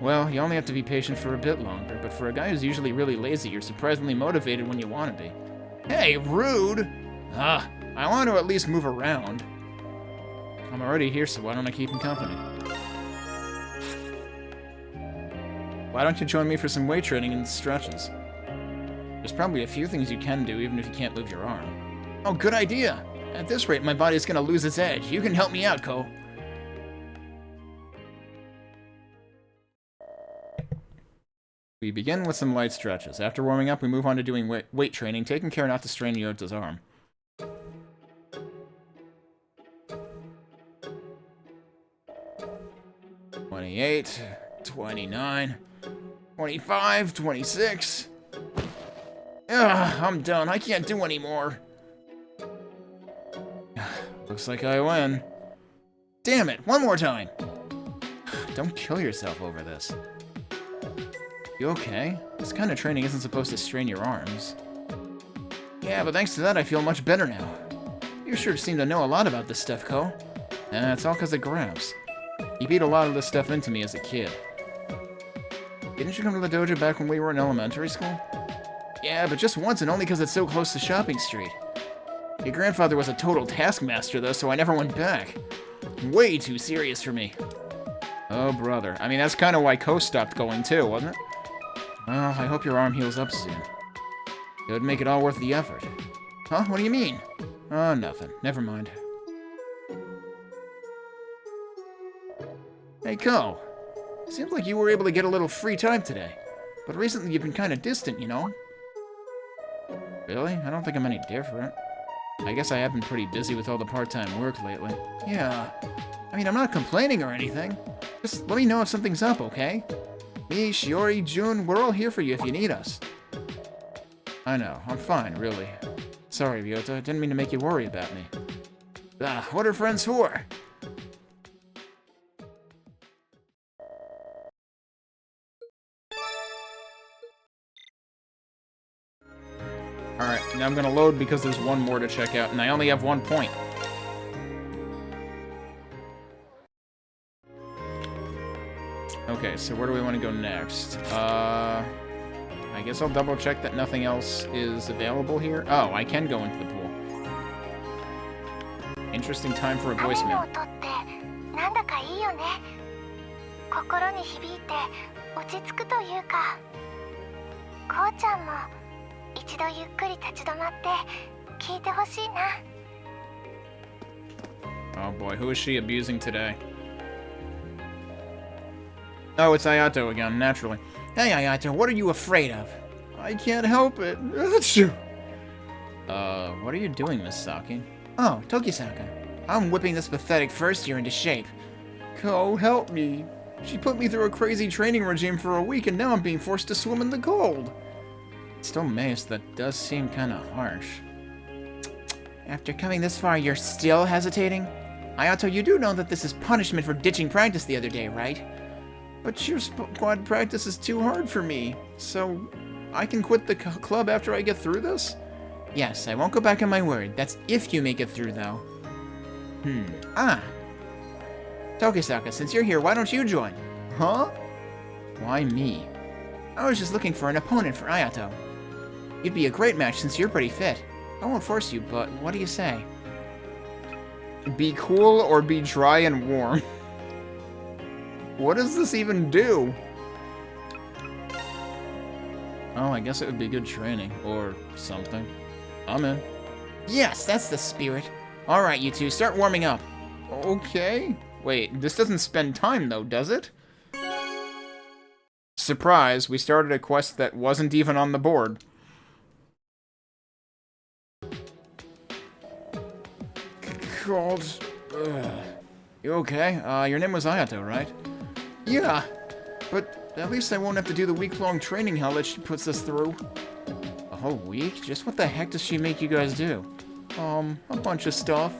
S1: Well, you only have to be patient for a bit longer, but for a guy who's usually really lazy, you're surprisingly motivated when you want to be. Hey, rude! I want to at least move around. I'm already here, so why don't I keep him company? Why don't you join me for some weight training and stretches? There's probably a few things you can do, even if you can't move your arm. Oh, good idea! At this rate, my body's gonna lose its edge. You can help me out, Ko. We begin with some light stretches. After warming up, we move on to doing weight training, taking care not to strain Yota's arm. 28, 29, 25, 26. Ugh, I'm done. I can't do anymore. Looks like I win. Damn it, one more time. Don't kill yourself over this. You okay? This kind of training isn't supposed to strain your arms. Yeah, but thanks to that, I feel much better now. You sure seem to know a lot about this stuff, Ko. It's all because of Gramps. He beat a lot of this stuff into me as a kid. Didn't you come to the dojo back when we were in elementary school? Yeah, but just once and only because it's so close to Shopping Street. Your grandfather was a total taskmaster, though, so I never went back. Way too serious for me. Oh, brother. I mean, that's kind of why Ko stopped going, too, wasn't it? Well, I hope your arm heals up soon. It would make it all worth the effort. Huh? What do you mean? Oh, nothing. Never mind. Hey, Ko. Seems like you were able to get a little free time today. But recently you've been kind of distant, you know? Really? I don't think I'm any different. I guess I have been pretty busy with all the part-time work lately. Yeah. I mean, I'm not complaining or anything. Just let me know if something's up, okay? Me, Shiori, Jun, we're all here for you if you need us. I know. I'm fine, really. Sorry, Ryota. Didn't mean to make you worry about me. What are friends for? Alright, now I'm gonna load because there's one more to check out, and I only have 1 point. Okay, so where do we want to go next? I guess I'll double check that nothing else is available here. Oh, I can go into the pool. Interesting time for a voicemail. Oh boy, who is she abusing today? Oh, it's Ayato again, naturally. Hey, Ayato, what are you afraid of? I can't help it. What are you doing, Miss Saki? Oh, Tokisaka. I'm whipping this pathetic first year into shape. Ko, help me. She put me through a crazy training regime for a week, and now I'm being forced to swim in the cold. Still amazed, that does seem kinda harsh. After coming this far, you're still hesitating? Ayato, you do know that this is punishment for ditching practice the other day, right? But your squad practice is too hard for me, so I can quit the club after I get through this? Yes, I won't go back on my word. That's if you make it through, though. Tokisaka, since you're here, why don't you join? Huh? Why me? I was just looking for an opponent for Ayato. You'd be a great match since you're pretty fit. I won't force you, but what do you say? Be cool or be dry and warm? What does this even do? Oh, I guess it would be good training, or something. I'm in. Yes, that's the spirit. Alright, you two, start warming up. Okay. Wait, this doesn't spend time, though, does it? Surprise, we started a quest that wasn't even on the board. Called... You okay? Your name was Ayato, right? Yeah, but at least I won't have to do the week-long training hell that she puts us through. A whole week? Just what the heck does she make you guys do? A bunch of stuff.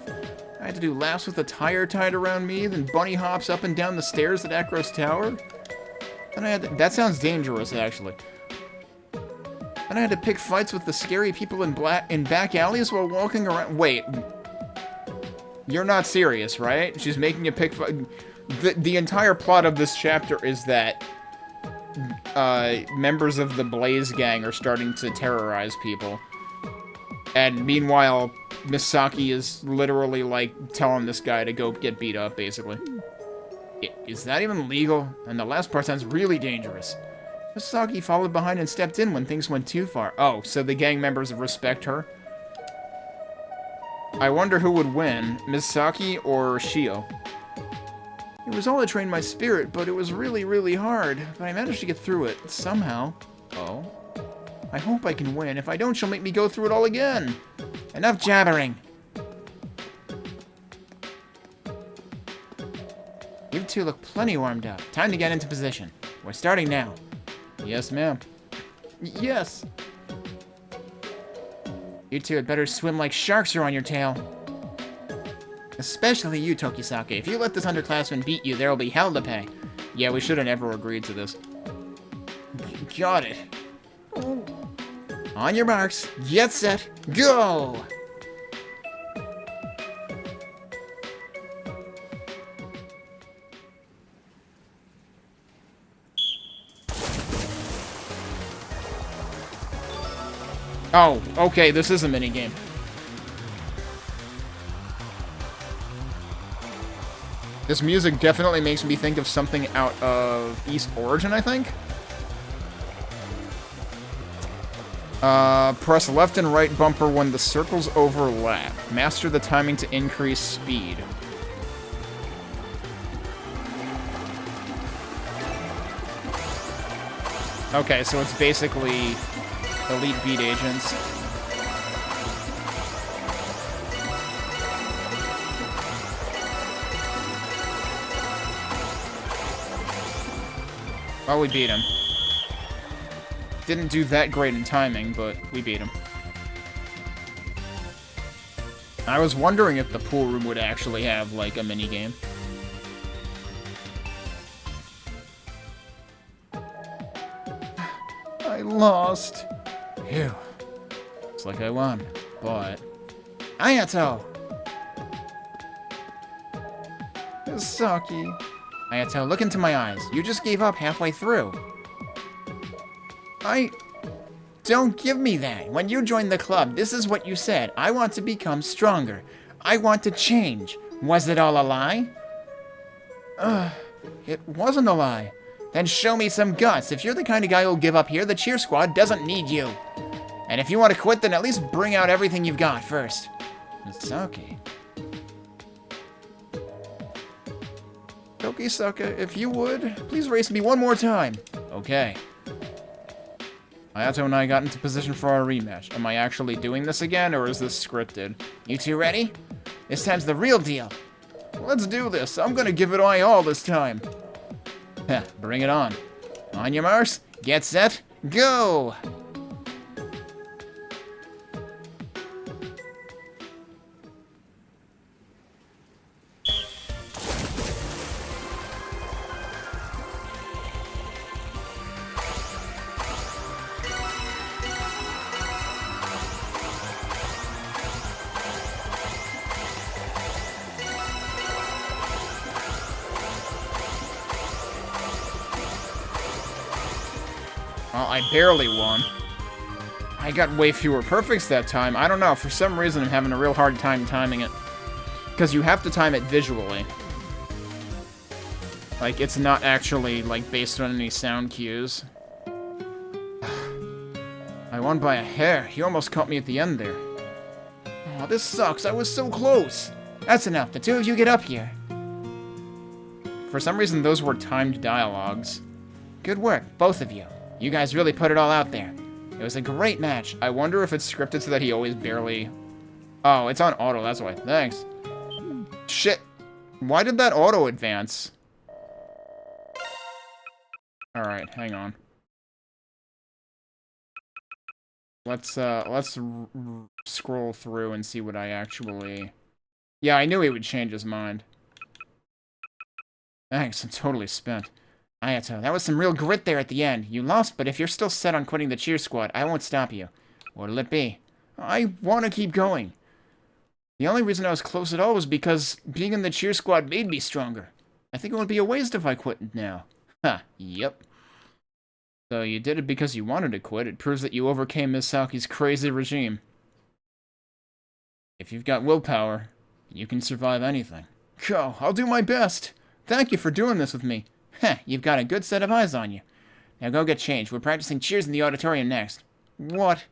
S1: I had to do laps with a tire tied around me, then bunny hops up and down the stairs at Akros Tower. Then I had to, that sounds dangerous, actually. Then I had to pick fights with the scary people in back alleys while walking around. Wait. You're not serious, right? She's making you pick fight. The entire plot of this chapter is that members of the Blaze Gang are starting to terrorize people. And meanwhile, Misaki is literally, like, telling this guy to go get beat up, basically. Is that even legal? And the last part sounds really dangerous. Misaki followed behind and stepped in when things went too far. Oh, so the gang members respect her? I wonder who would win, Misaki or Shio? It was all to train my spirit, but it was really, really hard. But I managed to get through it, somehow. Oh? I hope I can win. If I don't, she'll make me go through it all again. Enough jabbering. You two look plenty warmed up. Time to get into position. We're starting now. Yes, ma'am. Yes. You two had better swim like sharks are on your tail. Especially you, Tokisake. If you let this underclassman beat you, there will be hell to pay. Yeah, we should have never agreed to this. Got it. On your marks, get set, go! Oh, okay, this is a minigame. This music definitely makes me think of something out of East Origin, I think? Press left and right bumper when the circles overlap. Master the timing to increase speed. Okay, so it's basically Elite Beat Agents. Well, we beat him. Didn't do that great in timing, but we beat him. I was wondering if the pool room would actually have, like, a minigame. I lost. Phew. Looks like I won, but... Ayato! Misaki. Ayato, look into my eyes. You just gave up halfway through. Don't give me that. When you joined the club, this is what you said. I want to become stronger. I want to change. Was it all a lie? It wasn't a lie. Then show me some guts. If you're the kind of guy who'll give up here, the cheer squad doesn't need you. And if you want to quit, then at least bring out everything you've got first. Misaki. Tokisaka, if you would, please race me one more time. Okay. Ayato and I got into position for our rematch. Am I actually doing this again, or is this scripted? You two ready? This time's the real deal. Let's do this. I'm gonna give it my all this time. Heh, bring it on. On your marks, get set, go! Well, I barely won. I got way fewer perfects that time. I don't know, for some reason I'm having a real hard time timing it. Because you have to time it visually. Like, it's not actually, like, based on any sound cues. I won by a hair. He almost caught me at the end there. Oh, this sucks. I was so close. That's enough. The two of you get up here. For some reason, those were timed dialogues. Good work, both of you. You guys really put it all out there. It was a great match. I wonder if it's scripted so that he always barely... Oh, it's on auto, that's why. Thanks. Shit. Why did that auto advance? Alright, hang on. Let's scroll through and see what I actually... Yeah, I knew he would change his mind. Thanks, I'm totally spent. Ayato, that was some real grit there at the end. You lost, but if you're still set on quitting the cheer squad, I won't stop you. What'll it be? I want to keep going. The only reason I was close at all was because being in the cheer squad made me stronger. I think it would be a waste if I quit now. Ha, yep. So you did it because you wanted to quit. It proves that you overcame Misaki's crazy regime. If you've got willpower, you can survive anything. Go, I'll do my best. Thank you for doing this with me. Heh, you've got a good set of eyes on you. Now go get changed. We're practicing cheers in the auditorium next. What?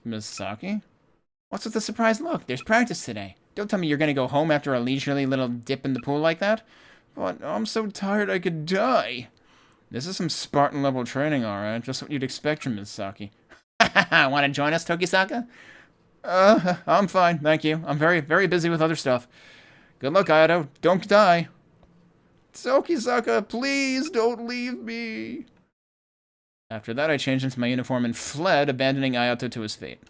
S1: Misaki? What's with the surprised look? There's practice today. Don't tell me you're gonna go home after a leisurely little dip in the pool like that. But I'm so tired I could die. This is some Spartan-level training, alright. Just what you'd expect from Misaki. Want to join us, Tokisaka? I'm fine, thank you. I'm very, very busy with other stuff. Good luck, Ayato. Don't die. Tokisaka, please don't leave me. After that, I changed into my uniform and fled, abandoning Ayato to his fate.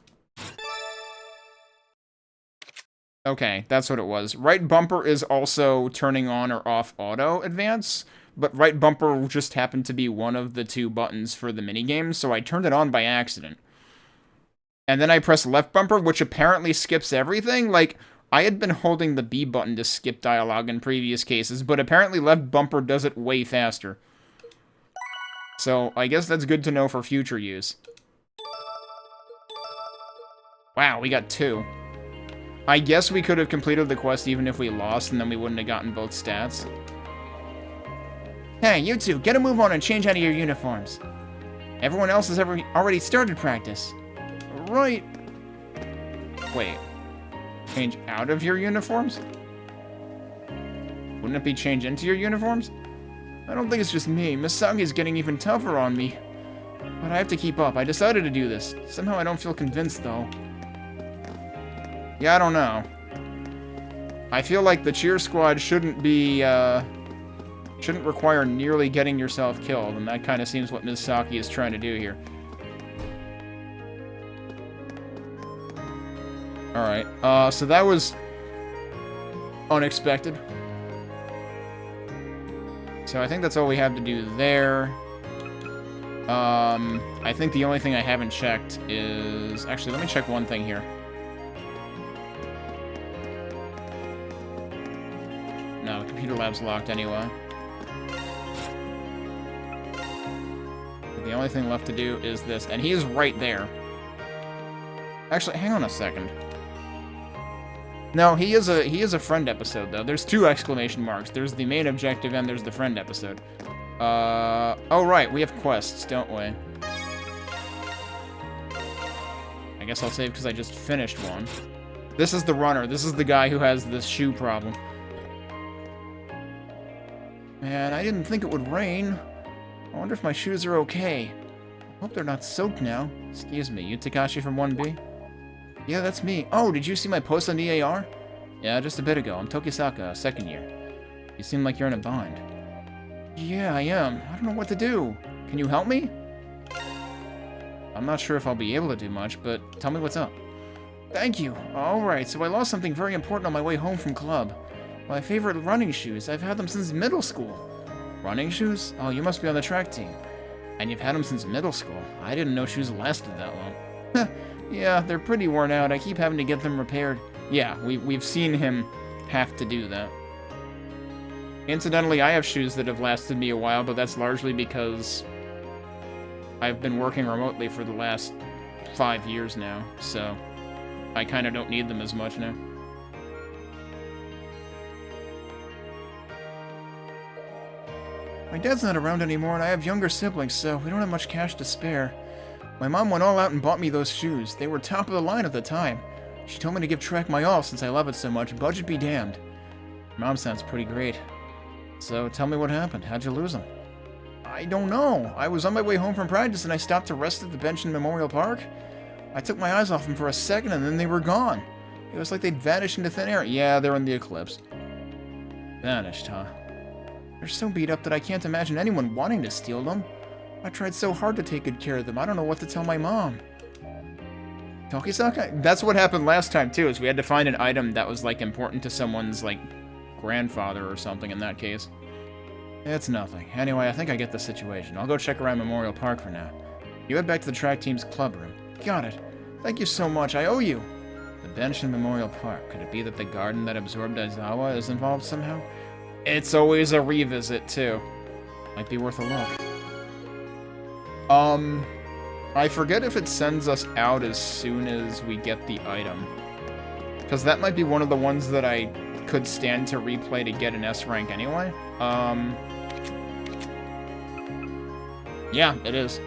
S1: Okay, that's what it was. Right bumper is also turning on or off auto advance, but right bumper just happened to be one of the two buttons for the minigame, so I turned it on by accident. And then I pressed left bumper, which apparently skips everything. Like, I had been holding the B button to skip dialogue in previous cases, but apparently left bumper does it way faster. So, I guess that's good to know for future use. Wow, we got 2. I guess we could have completed the quest even if we lost, and then we wouldn't have gotten both stats. Hey, you two, get a move on and change out of your uniforms. Everyone else has already started practice. Right. Wait. Change out of your uniforms? Wouldn't it be change into your uniforms? I don't think it's just me. Misaki's getting even tougher on me. But I have to keep up. I decided to do this. Somehow I don't feel convinced, though. Yeah, I don't know. I feel like the cheer squad shouldn't be, shouldn't require nearly getting yourself killed, and that kind of seems what Misaki is trying to do here. Alright, so that was unexpected. So I think that's all we have to do there. I think the only thing I haven't checked is... Actually, let me check one thing here. No, the computer lab's locked anyway. The only thing left to do is this, and he is right there. Actually, hang on a second. No, he is a friend episode, though. There's 2 exclamation marks. There's the main objective and there's the friend episode. Oh right, we have quests, don't we? I guess I'll save because I just finished one. This is the runner. This is the guy who has this shoe problem. Man, I didn't think it would rain. I wonder if my shoes are okay. I hope they're not soaked now. Excuse me, you Takashi from 1B? Yeah, that's me. Oh, did you see my post on EAR? Yeah, just a bit ago. I'm Tokisaka, 2nd year. You seem like you're in a bind. Yeah, I am. I don't know what to do. Can you help me? I'm not sure if I'll be able to do much, but tell me what's up. Thank you. Alright, so I lost something very important on my way home from club. My favorite running shoes. I've had them since middle school. Running shoes? Oh, you must be on the track team. And you've had them since middle school. I didn't know shoes lasted that long. Yeah, they're pretty worn out. I keep having to get them repaired. Yeah, we've seen him have to do that. Incidentally, I have shoes that have lasted me a while, but that's largely because I've been working remotely for the last 5 years now, so I kind of don't need them as much now. My dad's not around anymore, and I have younger siblings, so we don't have much cash to spare. My mom went all out and bought me those shoes. They were top of the line at the time. She told me to give track my all since I love it so much. Budget be damned. Mom sounds pretty great. So tell me what happened. How'd you lose them? I don't know. I was on my way home from practice and I stopped to rest at the bench in Memorial Park. I took my eyes off them for a second and then they were gone. It was like they'd vanished into thin air. Yeah, they're in the eclipse. Vanished, huh? They're so beat up that I can't imagine anyone wanting to steal them. I tried so hard to take good care of them. I don't know what to tell my mom. Tokisaka? That's what happened last time, too, is we had to find an item that was, like, important to someone's, like, grandfather or something in that case. It's nothing. Anyway, I think I get the situation. I'll go check around Memorial Park for now. You head back to the track team's club room. Got it. Thank you so much. I owe you. The bench in Memorial Park. Could it be that the garden that absorbed Aizawa is involved somehow? It's always a revisit, too. Might be worth a look. I forget if it sends us out as soon as we get the item. Because that might be one of the ones that I could stand to replay to get an S rank anyway. Yeah, it is.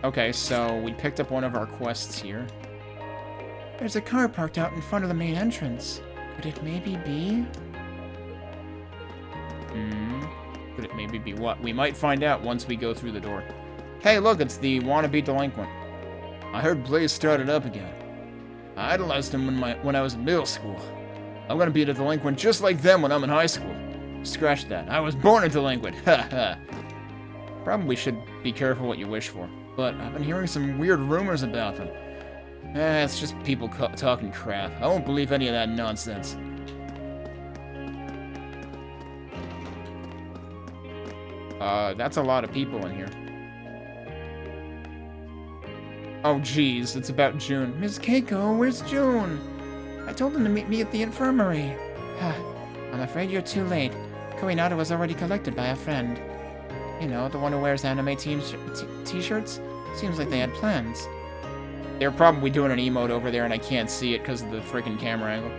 S1: Okay, so we picked up one of our quests here. There's a car parked out in front of the main entrance. Could it maybe be? Could it maybe be what? We might find out once we go through the door. Hey, look, it's the wannabe delinquent. I heard Blaze started up again. I idolized him when I was in middle school. I'm gonna be a delinquent just like them when I'm in high school. Scratch that. I was born a delinquent. Ha ha. Probably should be careful what you wish for. But I've been hearing some weird rumors about them. It's just people talking crap. I won't believe any of that nonsense. That's a lot of people in here. Oh, geez, it's about June. Miss Keiko, where's June? I told him to meet me at the infirmary. I'm afraid you're too late. Koinata was already collected by a friend. You know, the one who wears anime t-shirts? Seems like they had plans. They're probably doing an emote over there and I can't see it because of the freaking camera angle.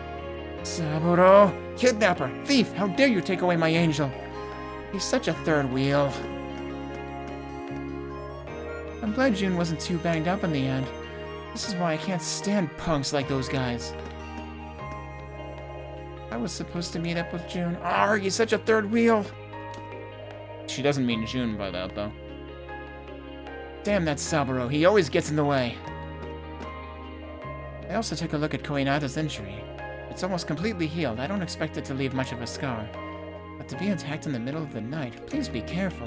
S1: Saburo! Kidnapper! Thief! How dare you take away my angel! He's such a third wheel. I'm glad June wasn't too banged up in the end. This is why I can't stand punks like those guys. I was supposed to meet up with June. Arrgh, he's such a third wheel! She doesn't mean June by that, though. Damn that Saburo, he always gets in the way. I also took a look at Koinata's injury. It's almost completely healed. I don't expect it to leave much of a scar. But to be attacked in the middle of the night, please be careful.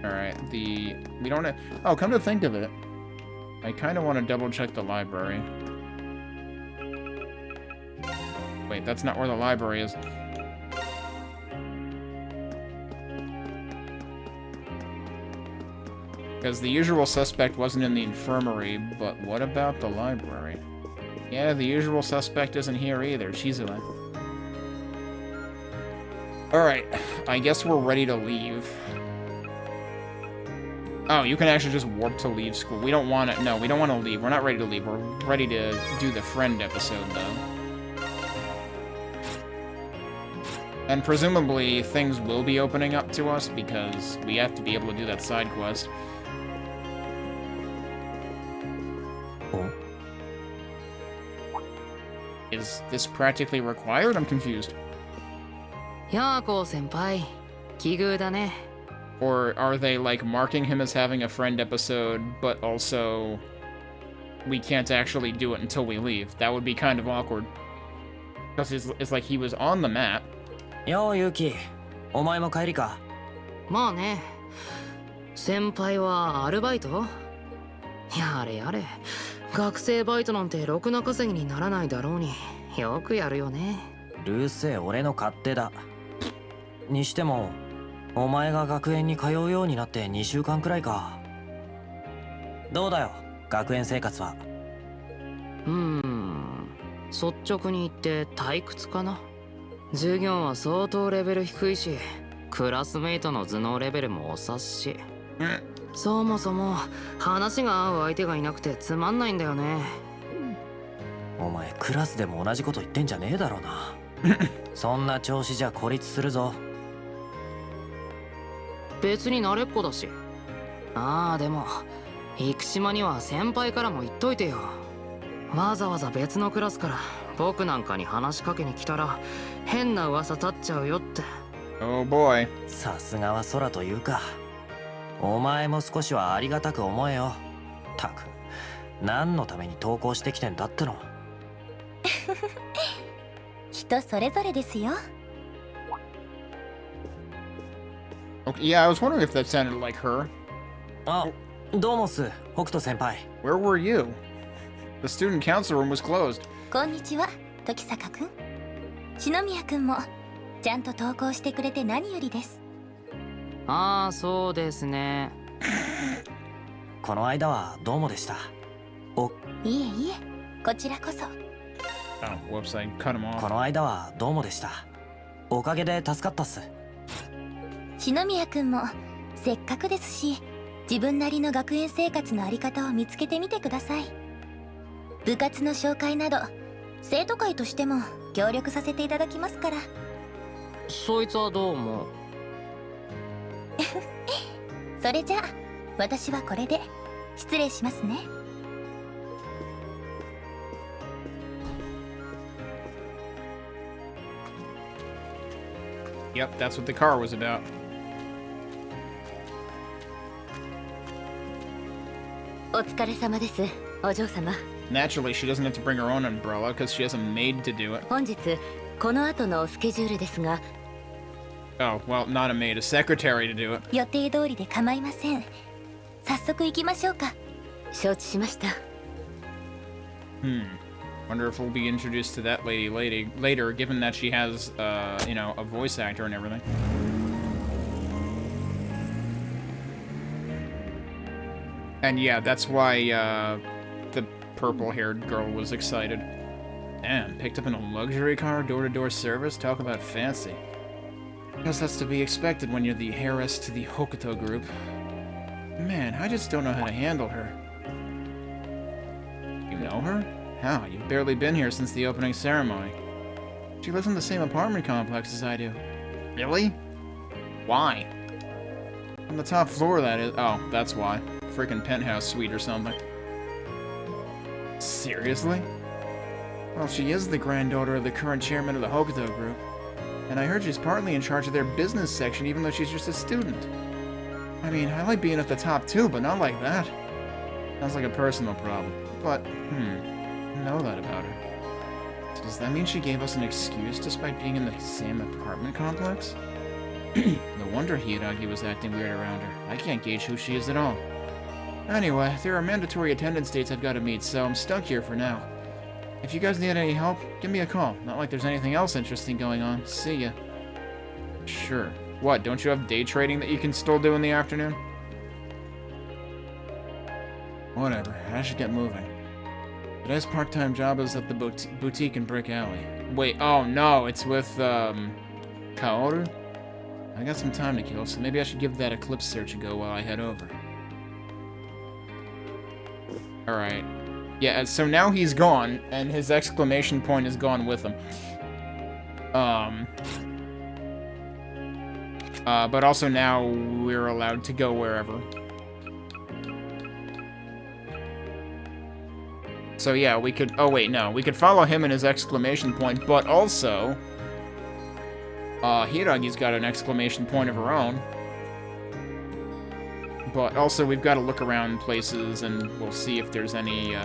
S1: Alright, we don't have... Oh, come to think of it. I kind of want to double check the library. Wait, that's not where the library is. Because the usual suspect wasn't in the infirmary, but what about the library? Yeah, the usual suspect isn't here either. Chizue. Alright, I guess we're ready to leave. Oh, you can actually just warp to leave school. We don't want to... No, we don't want to leave. We're not ready to leave. We're ready to do the friend episode, though. And presumably, things will be opening up to us, because we have to be able to do that side quest. Is this practically required? I'm confused.
S9: Yako-senpai, kigu da ne.
S1: Or are they, like, marking him as having a friend episode, but also we can't actually do it until we leave? That would be kind of awkward. Because it's like he was on the map.
S7: Yo, Yuki. Omae mo kaeri ka?
S9: まあね。先輩はアルバイト？やれやれ。学生バイトなんてろくな稼ぎにならないだろうによくやるよね。
S7: うるせえ、俺の勝手だ。にしても、お前が学園に通うようになって2週間くらいか。どうだよ、学園生活は。
S9: 率直に言って退屈かな。授業は相当レベル低いし、クラスメイトの頭脳レベルもお察し。そもそも話が合う相手がいなくてつまんないんだよね。
S7: お前クラスでも同じこと言ってんじゃねえだろうな。そんな調子じゃ孤立するぞ。
S9: 別に慣れっこだし。ああ、でも生島には先輩からも言っといてよ。わざわざ別のクラスから僕なんかに話しかけに来たら変な噂立っちゃうよって。
S1: Oh boy。
S7: さすがは空というか。お前も少しはありがたく思えよ。たく、何のために投稿してきてんだっての。
S8: 人それぞれですよ。
S1: Okay, yeah, I was wondering if that sounded like her.
S7: あ、どうもっす、北斗先輩。
S1: Where were you? The student council room was closed.
S8: こんにちは、時坂くん。篠宮くんもちゃんと投稿してくれて何よりです。
S9: ああ、そうですね。
S7: この間はどうもでした。
S8: いえいえ、こちらこそ。
S1: Oh, whoops, I cut him off.
S7: この間はどうもでした。おかげで助かったっす。
S8: 篠宮くんもせっかくですし、自分なりの学園生活のあり方を見つけてみてください。部活の紹介など生徒会としても協力させていただきますから。
S9: そいつはどうも。
S8: それじゃあ私はこれで失礼しますね。
S1: Yep, that's what the car was about.
S8: お疲れ様です、お嬢様。
S1: Naturally, she doesn't have to bring her own umbrella because she has a maid to do it.
S8: 本日この後のスケジュールですが。
S1: Oh, well, not a maid, a secretary to do it.
S8: 予定通りで構いません。早速行きましょうか。承知しました。
S1: Wonder if we'll be introduced to that lady later, given that she has, you know, a voice actor and everything. And yeah, that's why, the purple-haired girl was excited. Damn, picked up in a luxury car, door-to-door service? Talk about fancy. Guess that's to be expected when you're the heiress to the Hokuto group. Man, I just don't know how to handle her. You know her? How? You've barely been here since the opening ceremony. She lives in the same apartment complex as I do. Really? Why? On the top floor, that is. Oh, that's why. Freaking penthouse suite or something. Seriously? Well, she is the granddaughter of the current chairman of the Hokuto group. And I heard she's partly in charge of their business section even though she's just a student. I mean, I like being at the top too, but not like that. Sounds like a personal problem. But, I know that about her. So does that mean she gave us an excuse despite being in the same apartment complex? No wonder Hiiragi was acting weird around her. I can't gauge who she is at all. Anyway, there are mandatory attendance dates I've got to meet, so I'm stuck here for now. If you guys need any help, give me a call. Not like there's anything else interesting going on. See ya. Sure. What, don't you have day trading that you can still do in the afternoon? Whatever, I should get moving. Today's part-time job is at the boutique in Brick Alley. Wait, oh no, it's with, Kaoru? I got some time to kill, so maybe I should give that Eclipse search a go while I head over. Alright. Yeah, so now he's gone, and his exclamation point is gone with him. But also now we're allowed to go wherever. So yeah, we could... Oh wait, no. We could follow him and his exclamation point, but also... Hiiragi's got an exclamation point of her own. But also we've got to look around places and we'll see if there's any,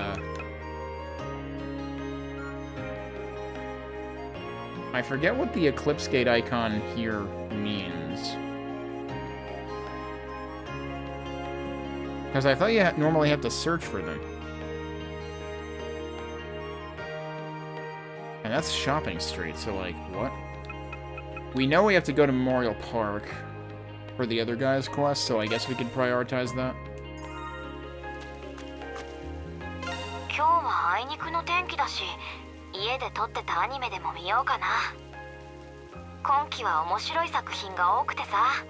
S1: I forget what the Eclipse Gate icon here means. Because I thought you normally have to search for them. And that's Shopping Street, so like, what? We know we have to go to Memorial Park for the other guy's quest, so I guess we could prioritize that.
S4: 今日はあいにくの天気だし、家で撮ってたアニメでも見ようかな。今期は面白い作品が多くてさ、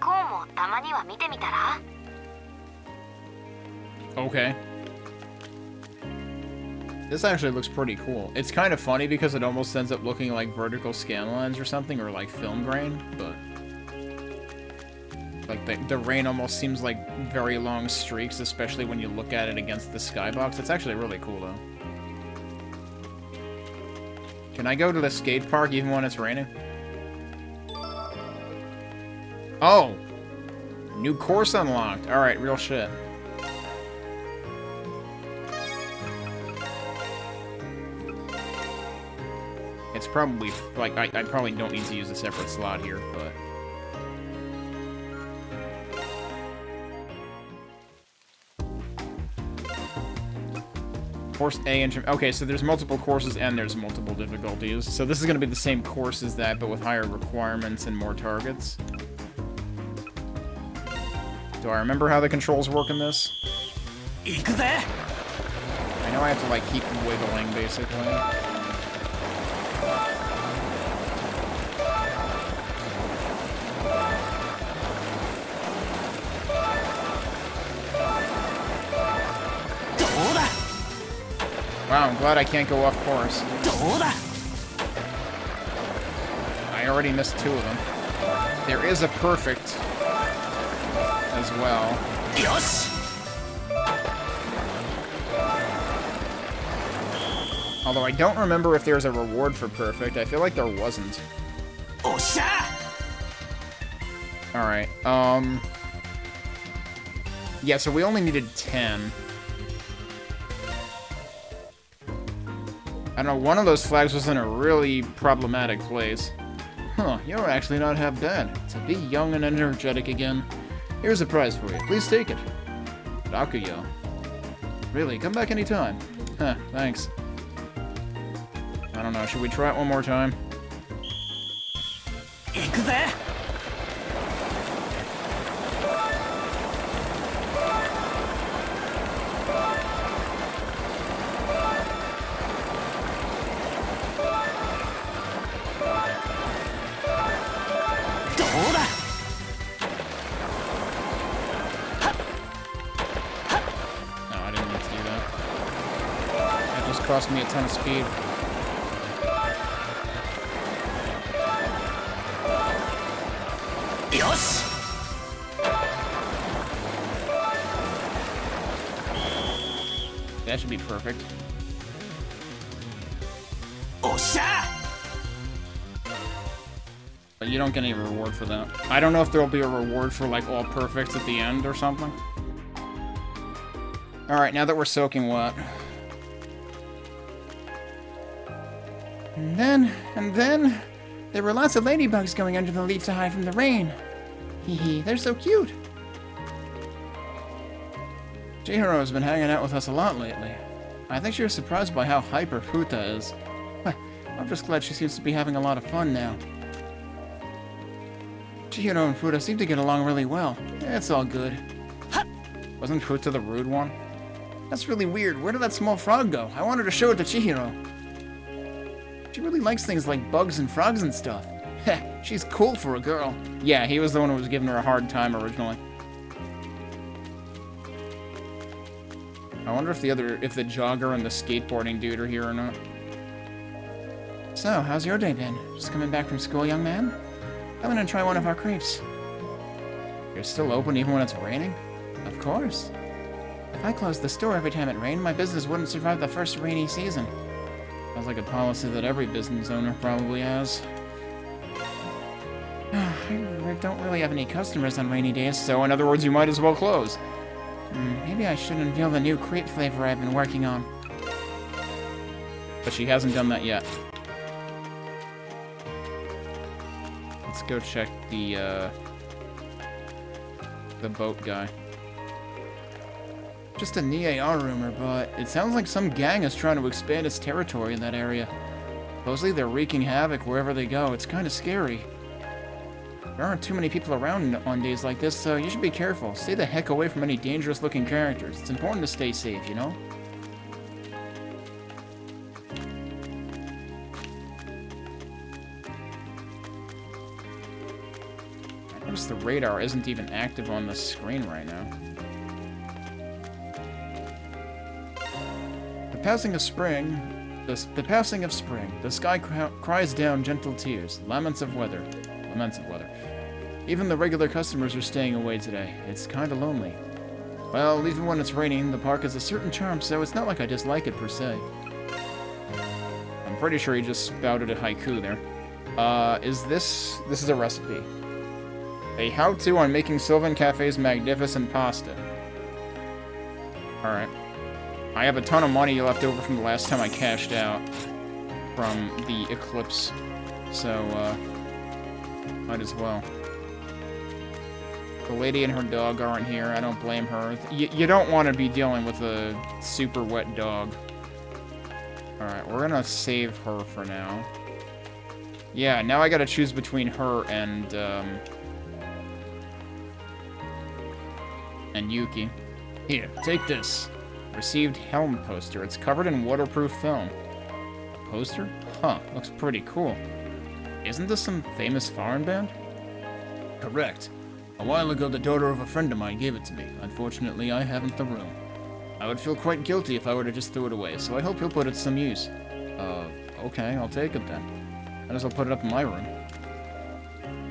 S4: こうもたまには見てみたら？
S1: Okay. This actually looks pretty cool. It's kind of funny because it almost ends up looking like vertical scan lines or something, or like film grain, but... Like, the rain almost seems like very long streaks, especially when you look at it against the skybox. It's actually really cool, though. Can I go to the skate park even when it's raining? Oh! New course unlocked. Alright, real shit. It's probably, like, I probably don't need to use a separate slot here, but... Course A and... Okay, so there's multiple courses and there's multiple difficulties. So this is going to be the same course as that, but with higher requirements and more targets. Do I remember how the controls work in this? I know I have to, like, keep wiggling, basically. Wow, I'm glad I can't go off course. I already missed 2 of them. There is a perfect as well. Although I don't remember if there's a reward for perfect. I feel like there wasn't. Alright, yeah, so we only needed 10. I don't know, one of those flags was in a really problematic place. Huh, you're actually not half bad. To be young and energetic again. Here's a prize for you. Please take it. Rakuyo. Really, come back anytime. Huh, thanks. I don't know, should we try it one more time? Cost me a ton of speed. That should be perfect. But you don't get any reward for that. I don't know if there'll be a reward for, like, all perfects at the end or something. Alright, now that we're soaking wet. And then, there were lots of ladybugs going under the leaf to hide from the rain. Hee hee, they're so cute. Chihiro's been hanging out with us a lot lately. I think she was surprised by how hyper Futa is. I'm just glad she seems to be having a lot of fun now. Chihiro and Futa seem to get along really well. It's all good. Wasn't Futa the rude one? That's really weird. Where did that small frog go? I wanted to show it to Chihiro. She really likes things like bugs and frogs and stuff. Heh, she's cool for a girl. Yeah, he was the one who was giving her a hard time originally. I wonder if the jogger and the skateboarding dude are here or not. So, how's your day been? Just coming back from school, young man? I'm gonna try one of our crepes. You're still open even when it's raining? Of course. If I closed the store every time it rained, my business wouldn't survive the first rainy season. Sounds like a policy that every business owner probably has. I don't really have any customers on rainy days, so in other words, you might as well close. Maybe I should unveil the new crepe flavor I've been working on. But she hasn't done that yet. Let's go check the boat guy. Just a NIAR rumor, but it sounds like some gang is trying to expand its territory in that area. Supposedly they're wreaking havoc wherever they go. It's kind of scary. There aren't too many people around on days like this, so you should be careful. Stay the heck away from any dangerous-looking characters. It's important to stay safe, you know? I notice the radar isn't even active on the screen right now. passing of spring, the passing of spring. The sky cries down gentle tears, laments of weather. Even the regular customers are staying away today. It's kinda lonely. Well, even when it's raining, the park has a certain charm, so it's not like I dislike it per se. I'm pretty sure he just spouted a haiku there. This is a recipe. A how-to on making Sylvan Cafe's magnificent pasta. Alright. I have a ton of money left over from the last time I cashed out from the eclipse, so, might as well. The lady and her dog aren't here. I don't blame her. You don't want to be dealing with a super wet dog. Alright, we're gonna save her for now. Yeah, now I gotta choose between her and Yuki. Here, take this. Received Helm poster. It's covered in waterproof film. A poster? Huh, looks pretty cool. Isn't this some famous foreign band? Correct. A while ago, the daughter of a friend of mine gave it to me. Unfortunately, I haven't the room. I would feel quite guilty if I were to just throw it away, so I hope you'll put it to some use. Okay, I'll take it then. Might as well put it up in my room.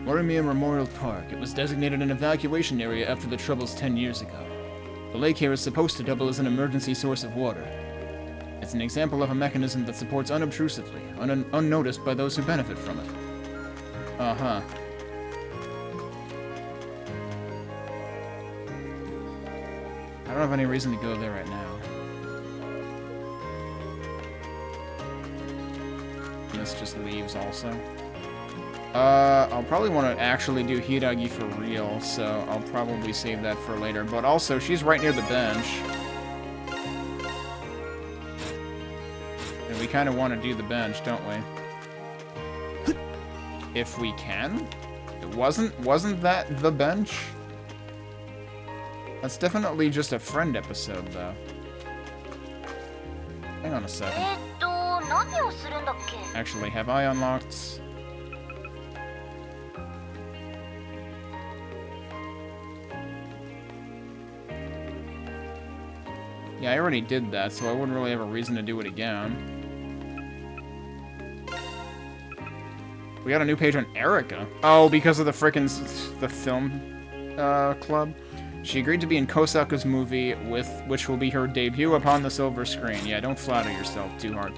S1: Morimiya Memorial Park. It was designated an evacuation area after the Troubles 10 years ago. The lake here is supposed to double as an emergency source of water. It's an example of a mechanism that supports unobtrusively, unnoticed by those who benefit from it. Uh-huh. I don't have any reason to go there right now. And this just leaves also. I'll probably want to actually do Hiragi for real, so I'll probably save that for later. But also, she's right near the bench. And we kind of want to do the bench, don't we? If we can? Wasn't that the bench? That's definitely just a friend episode, though. Hang on a second. Actually, have I unlocked... Yeah, I already did that, so I wouldn't really have a reason to do it again. We got a new page on Erica. Oh, because of the frickin' the film club. She agreed to be in Kosaka's movie, which will be her debut upon the silver screen. Yeah, don't flatter yourself too hard.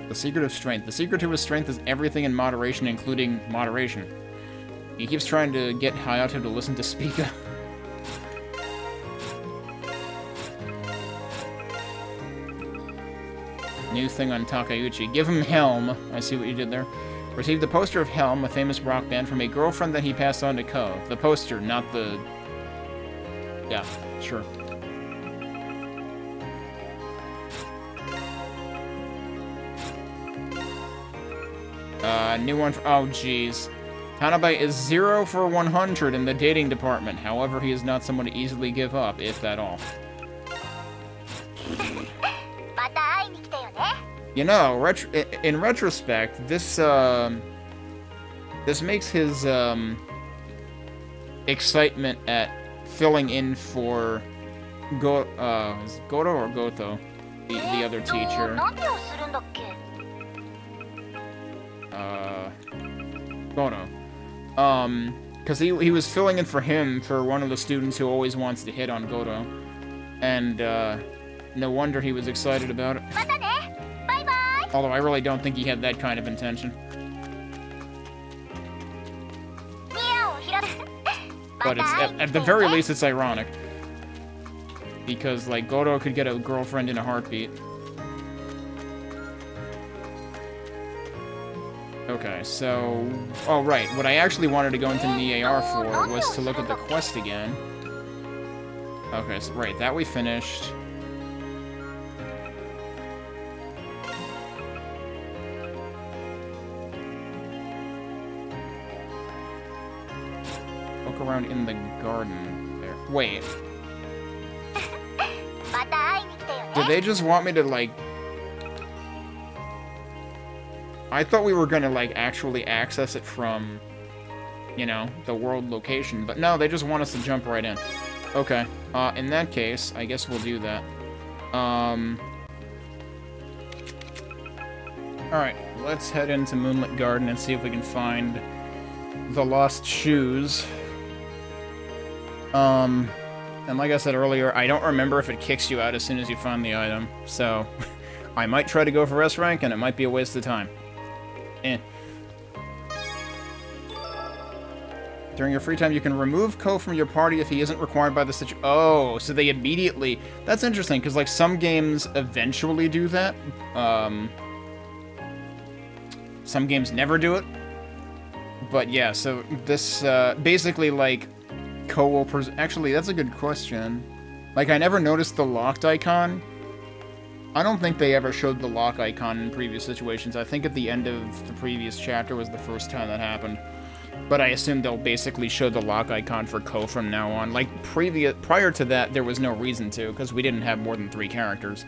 S1: The secret of strength. The secret to his strength is everything in moderation, including moderation. He keeps trying to get Hayato to listen to Spica. New thing on Takeuchi. Give him Helm. I see what you did there. Received the poster of Helm, a famous rock band, from a girlfriend that he passed on to Ko. The poster, not the... Yeah, sure. New one for... Oh, jeez. Tanabe is 0 for 100 in the dating department. However, he is not someone to easily give up, if at all. You know, in retrospect, this makes his excitement at filling in for is it Goto or Goto, the other teacher. Goto. Because he was filling in for him for one of the students who always wants to hit on Goto, and no wonder he was excited about it. Although I really don't think he had that kind of intention. But it's, at the very least, it's ironic. Because, like, Goto could get a girlfriend in a heartbeat. Okay, so... Oh, right. What I actually wanted to go into the AR for was to look at the quest again. Okay, so, right, that we finished. Look around in the garden there. Wait. Did they just want me to, like... I thought we were gonna, like, actually access it from, you know, the world location. But no, they just want us to jump right in. Okay. In that case, I guess we'll do that. Alright, let's head into Moonlit Garden and see if we can find the lost shoes. And like I said earlier, I don't remember if it kicks you out as soon as you find the item, so I might try to go for S rank, and it might be a waste of time. During your free time, you can remove Ko from your party if he isn't required by the situation. Oh, so they immediately... That's interesting, because, like, some games eventually do that. Some games never do it. But, yeah, so this, basically, like, Ko will... Actually, that's a good question. Like, I never noticed the locked icon. I don't think they ever showed the lock icon in previous situations. I think at the end of the previous chapter was the first time that happened. But I assume they'll basically show the lock icon for Ko from now on. Like, prior to that, there was no reason to, because we didn't have more than 3 characters.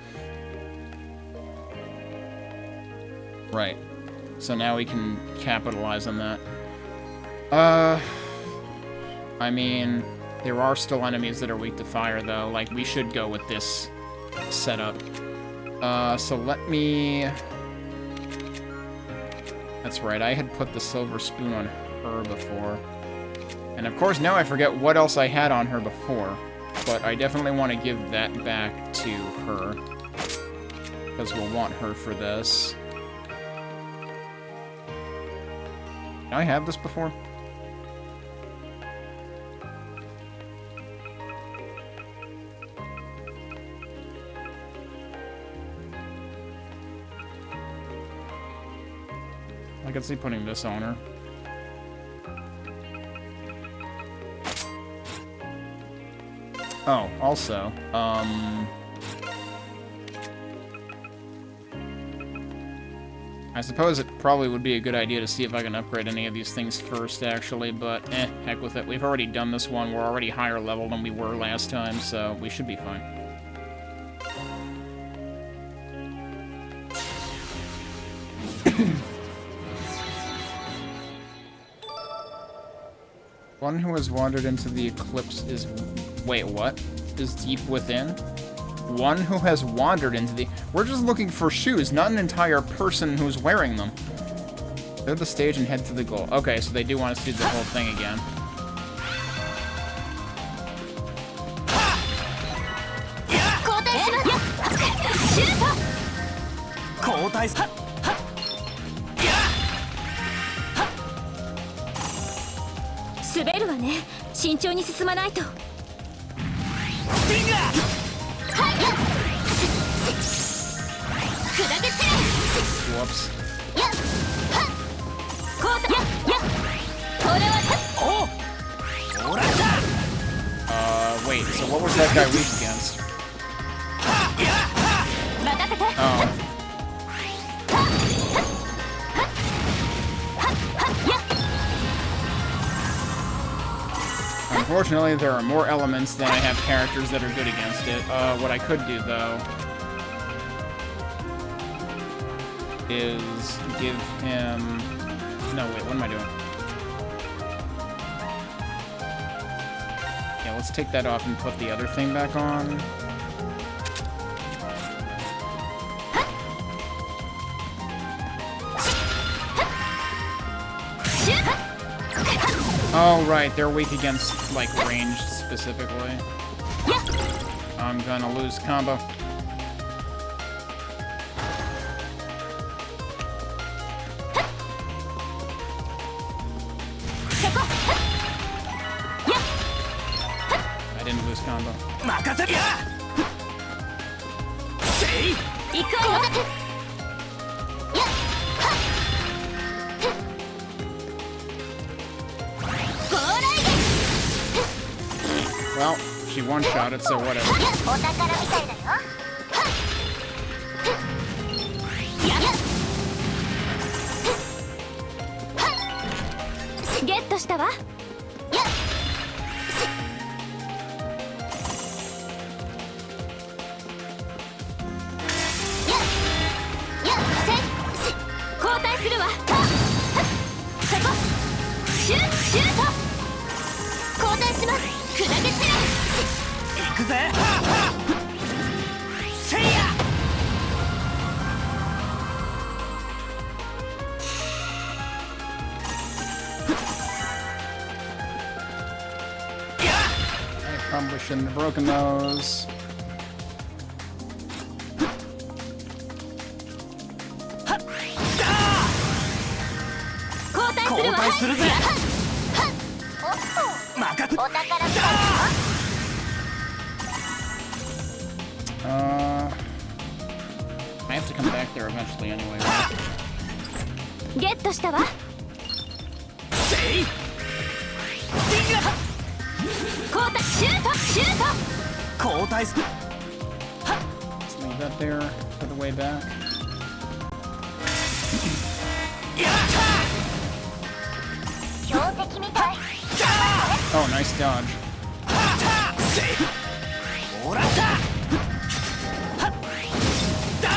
S1: Right. So now we can capitalize on that. I mean, there are still enemies that are weak to fire, though. Like, we should go with this setup. So let me... That's right, I had put the silver spoon on her before. And of course, now I forget what else I had on her before. But I definitely want to give that back to her. Because we'll want her for this. Did I have this before? I can see putting this on her. Oh, also, I suppose it probably would be a good idea to see if I can upgrade any of these things first, actually, but heck with it. We've already done this one. We're already higher level than we were last time, so we should be fine. One who has wandered into the eclipse is... Wait, what? Is deep within? One who has wandered into the... We're just looking for shoes, not an entire person who's wearing them. Clear the stage and head to the goal. Okay, so they do want us to do the whole thing again. Whoops. Wait, so what was that guy weak against? Oh. Unfortunately, there are more elements than I have characters that are good against it. What I could do, though, is give him... No, wait, what am I doing? Yeah, let's take that off and put the other thing back on. Oh, right, they're weak against, like, ranged specifically. I'm gonna lose combo. I didn't lose combo. Well, she one-shotted, so whatever.
S6: くぜせいや
S1: Probably shouldn't have broken those. I have to come back there eventually anyway.
S8: Get したわ。
S6: せい
S8: 交代シュートシュート。
S6: 交代す
S1: Let's leave that there for the way back.
S6: やった
S8: 標的みたい。
S1: Oh, nice dodge.
S6: せいもらったはっだは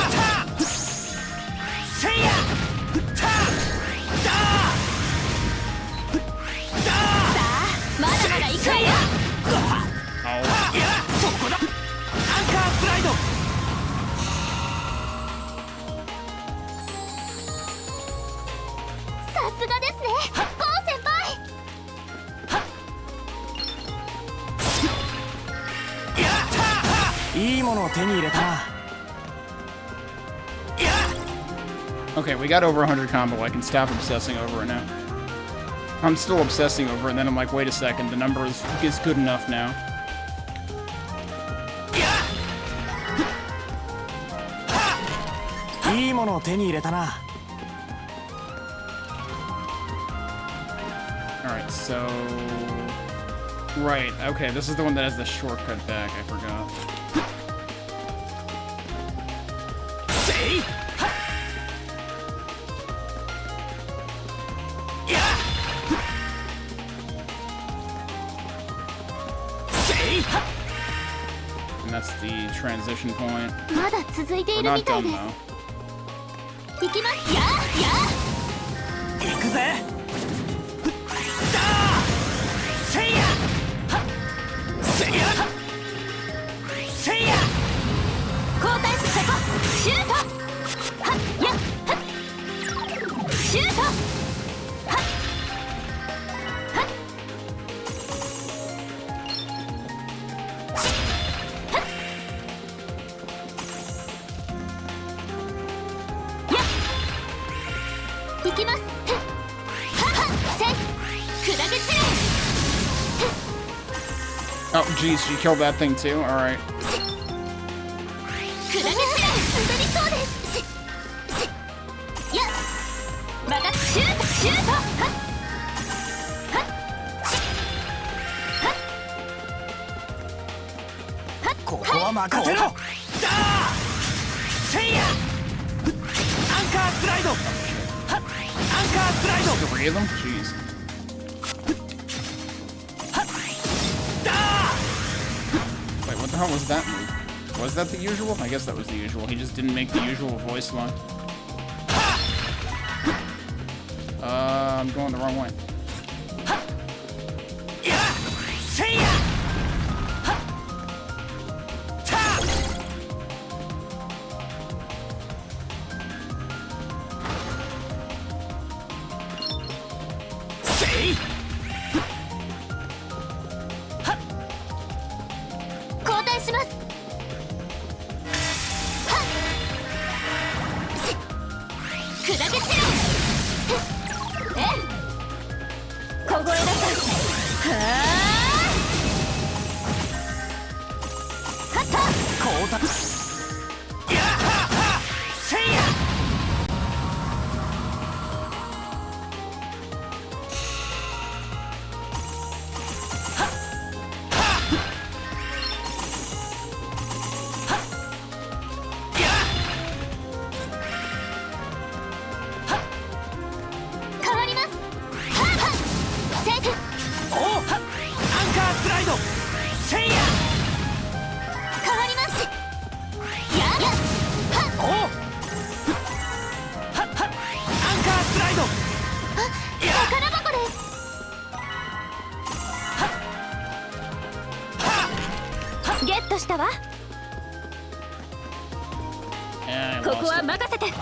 S6: ったせいやただ
S8: まだまだ行くわよ。
S6: いやそこだアンカースライド
S8: さすがですねゴー先輩。
S6: やった
S7: いいものを手に入れたな。
S1: Okay, we got over 100 combo. I can stop obsessing over it now. I'm still obsessing over it, and then I'm like, wait a second, the number is good enough now. Alright, so... Right, okay, this is the one that has the shortcut back, I forgot. And that's the transition point.
S8: まだ続いて
S1: We're
S8: いる
S1: not
S8: みたい
S1: done
S8: です。
S1: though.
S8: 行きますや
S6: 行くぜだせいやせいやせいや
S8: 交代そこシュートはっやっはっシュートはっはっ行きます。はっせい砕け散れ。
S1: Oh, geez, she killed that thing too? Alright.
S8: 砕け散れ滑りそうです。やっまたシュートシュートはっはっはっ
S6: ここは任せろだせいやアンカースライドはっアンカースライド
S1: Three of them? Jeez. Wait, what the hell was that move? Was that the usual? I guess that was the usual. He just didn't make the usual voice line. I'm going the wrong way.
S8: トしたわ。
S1: Yeah, I
S8: ここ
S1: lost
S8: は
S1: it.
S8: 任せて。交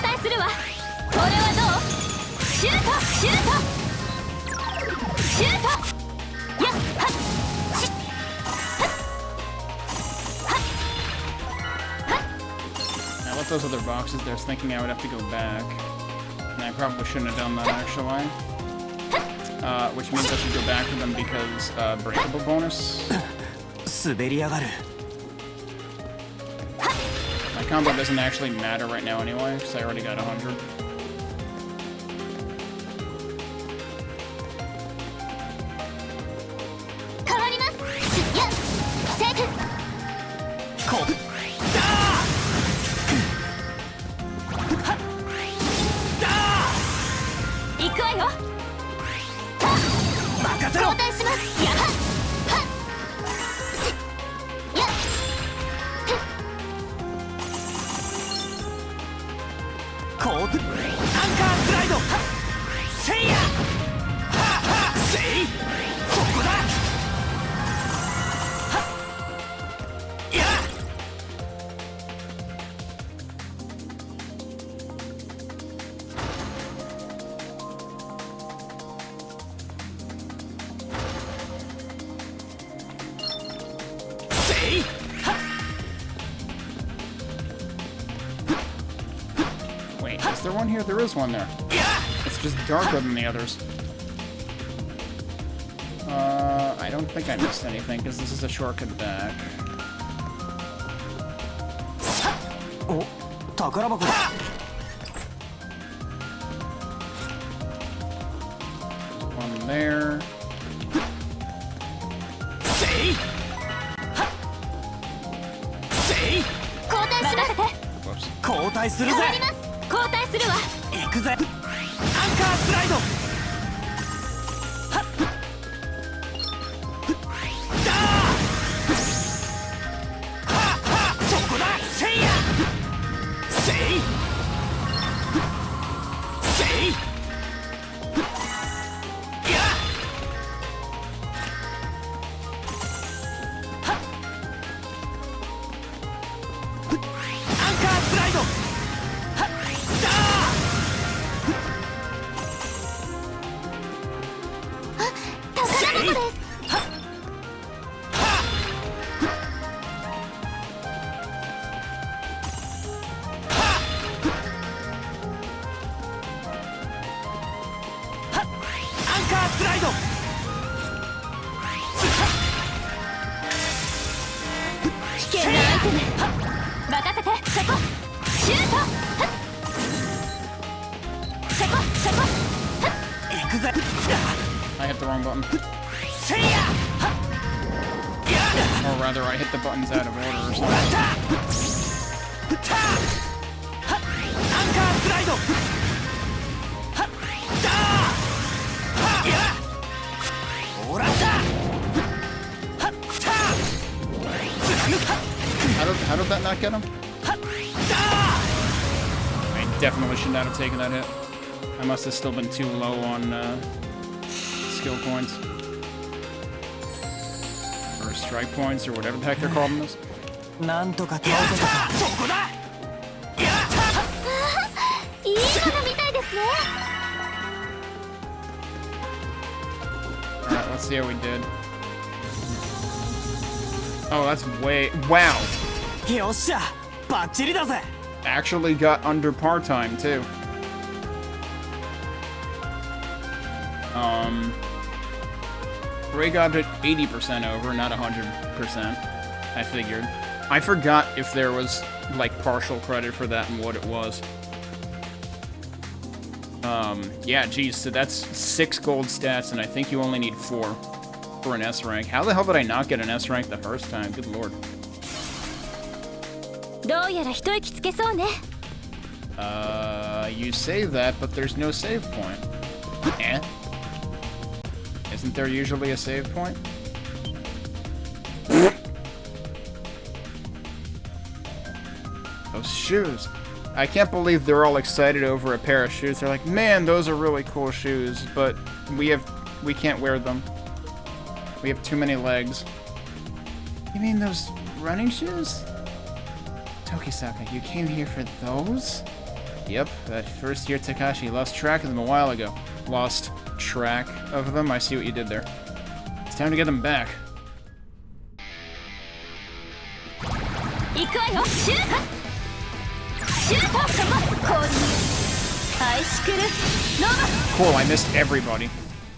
S8: 代するわ。これはどう？シュートシュートシュート。やっはっしっはっはっ。
S1: I left those other boxes there, thinking I would have to go back. And I probably shouldn't have done that, actually. Which means I should go back to them because, breakable bonus.
S7: 滑りやがる。
S1: My combo doesn't actually matter right now anyway, because I already got 100.
S8: 変わります。やっセーフ。
S7: こ
S8: 行くわよ。
S7: 任せろ。
S8: 交代します。やはっはっしやっ
S7: こうアンカースライド。せいや。ははせい。そこだ。はっや。せい。はっ
S1: Wait, is there one here? There is one there. It's just darker than the others. I don't think I missed anything, because this is a shortcut back.
S7: お、宝箱だ。
S1: One there.
S7: せい。はっせい。
S8: 交代します。
S1: Whoops.
S7: 交代するぜ。
S8: 変わります。交代するわ。
S7: 行くぜ。アンカースライド。はっだーはっはっそこだ。せいや。せいせいやはっアンカースライド。はっだー
S8: 宝箱です。
S7: はっはっアンカースライド。
S8: 危険なアイテム。任せて。そこシュート。はっそこそこ。
S7: 行くぜ。
S1: I hit the wrong button.
S7: せいや。はっや
S1: Or rather, I hit the buttons out of order or
S7: も
S1: something.
S7: らったたはっアンカースライド。はっだーはっやもらったはった
S1: How did that not get him?
S7: はっだ
S1: I definitely should not have taken that hit. I must have still been too low on skill points. Or strike points, or whatever the heck they're calling this.
S7: なんとか倒せたか。そこだ。やった
S8: いいものみたいですね。
S1: Alright, let's see how we did. Oh, that's way... Wow!
S7: よっしゃバッチリだぜ。
S1: Actually got under par time, too. Ray got it 80% over, not 100%. I figured. I forgot if there was, like, partial credit for that and what it was. Yeah, geez, so that's 6 gold stats, and I think you only need 4 for an S rank. How the hell did I not get an S rank the first time? Good lord.
S8: どうやら一息つけそうね。
S1: You say that, but there's no save point. Eh? Isn't there usually a save point? Those shoes. I can't believe they're all excited over a pair of shoes. They're like, man, those are really cool shoes, but we can't wear them. We have too many legs. You mean those running shoes? Tokisaka, you came here for those? Yep, that first year Takashi lost track of them a while ago. Lost track of them? I see what you did there. It's time to get them back. Cool, I missed everybody.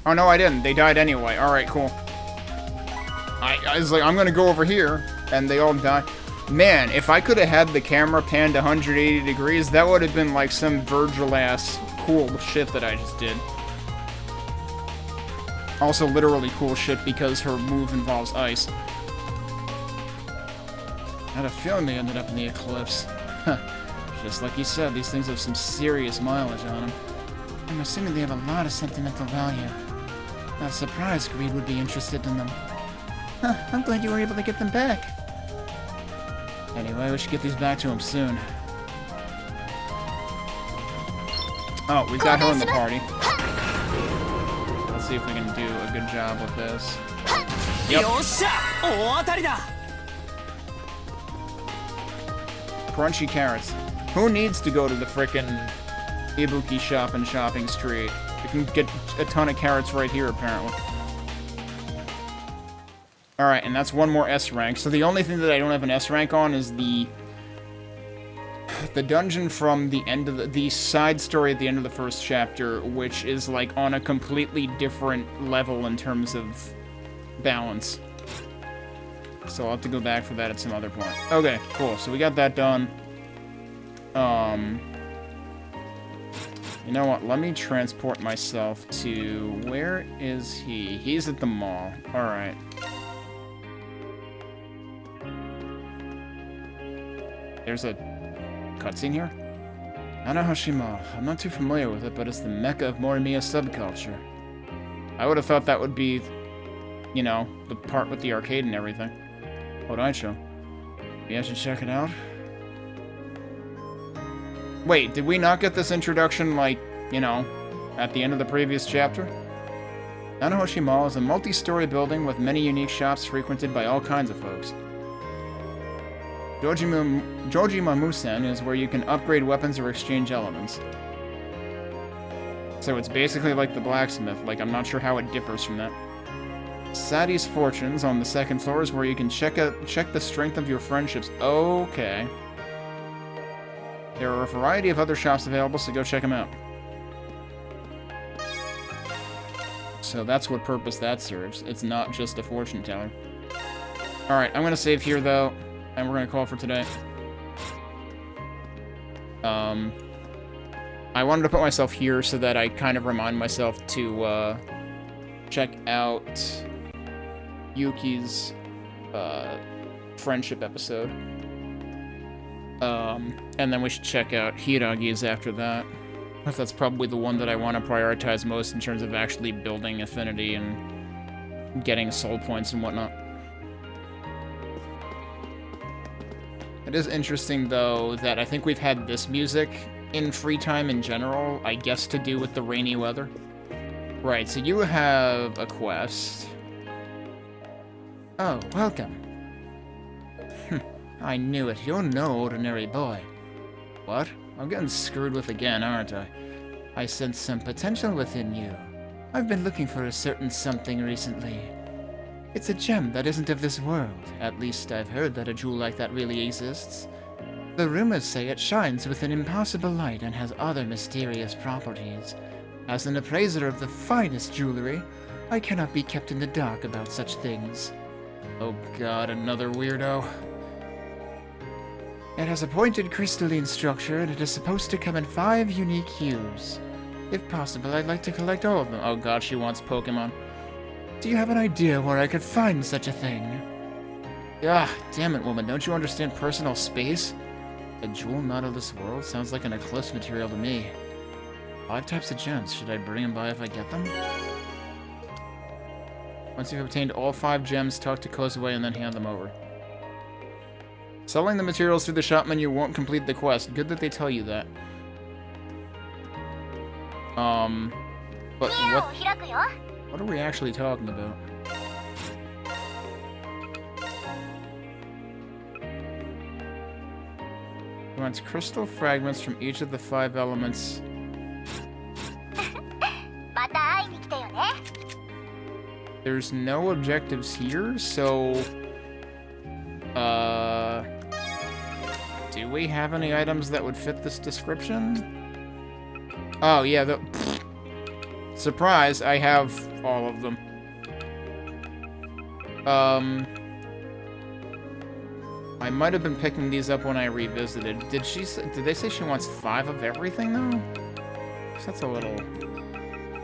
S1: Oh no, I didn't. They died anyway. Alright, cool. I was like, I'm gonna go over here, and they all died. Man, if I could have had the camera panned 180 degrees, that would have been like some Virgil-ass cool shit that I just did. Also literally cool shit because her move involves ice. I had a feeling they ended up in the eclipse. Just like you said, these things have some serious mileage on them. I'm assuming they have a lot of sentimental value. Not surprised Greed would be interested in them. Huh, I'm glad you were able to get them back. Anyway, we should get these back to him soon. Oh, we've got her in the party. Let's see if we can do a good job with this. Yep. Crunchy carrots. Who needs to go to the frickin' Ibuki shop and shopping street? You can get a ton of carrots right here, apparently. Alright, and that's one more S rank. So the only thing that I don't have an S rank on is the dungeon from the end of the side story at the end of the first chapter, which is like on a completely different level in terms of balance. So I'll have to go back for that at some other point. Okay, cool. So we got that done. You know what? Let me transport myself to... Where is he? He's at the mall. Alright. There's a cutscene here? Anahoshi Mall. I'm not too familiar with it, but it's the mecca of Morimiya subculture. I would have thought that would be, you know, the part with the arcade and everything. What I show? Maybe I should check it out? Wait, did we not get this introduction, like, you know, at the end of the previous chapter? Anahoshi Mall is a multi-story building with many unique shops frequented by all kinds of folks. Jojima Musen is where you can upgrade weapons or exchange elements. So it's basically like the blacksmith, like I'm not sure how it differs from that. Sadie's Fortunes on the second floor is where you can check the strength of your friendships. Okay. There are a variety of other shops available, so go check them out. So that's what purpose that serves. It's not just a fortune teller. Alright, I'm gonna save here though. And we're gonna call for today. I wanted to put myself here so that I kind of remind myself to check out Yuki's friendship episode. And then we should check out Hiragi's after that. That's probably the one that I want to prioritize most in terms of actually building affinity and getting soul points and whatnot. It is interesting, though, that I think we've had this music in free time in general, I guess to do with the rainy weather. Right, so you have a quest. Oh, welcome. I knew it. You're no ordinary boy. What? I'm getting screwed with again, aren't I? I sense some potential within you. I've been looking for a certain something recently. It's a gem that isn't of this world. At least I've heard that a jewel like that really exists. The rumors say it shines with an impossible light and has other mysterious properties. As an appraiser of the finest jewelry, I cannot be kept in the dark about such things. Oh god, another weirdo. It has a pointed crystalline structure and it is supposed to come in 5 unique hues. If possible, I'd like to collect all of them. Oh god, she wants Pokemon. Do you have an idea where I could find such a thing? Ah, damn it, woman. Don't you understand personal space? A jewel not of this world? Sounds like an eclipse material to me. 5 types of gems. Should I bring them by if I get them? Once you've obtained all 5 gems, talk to Kozue and then hand them over. Selling the materials through the shop menu won't complete the quest. Good that they tell you that. But what are we actually talking about? wants crystal fragments from each of the 5 elements. There's no objectives here, so... do we have any items that would fit this description? Oh, yeah, surprise, I have all of them. I might have been picking these up when I revisited. Did they say she wants 5 of everything, though? 'Cause that's a little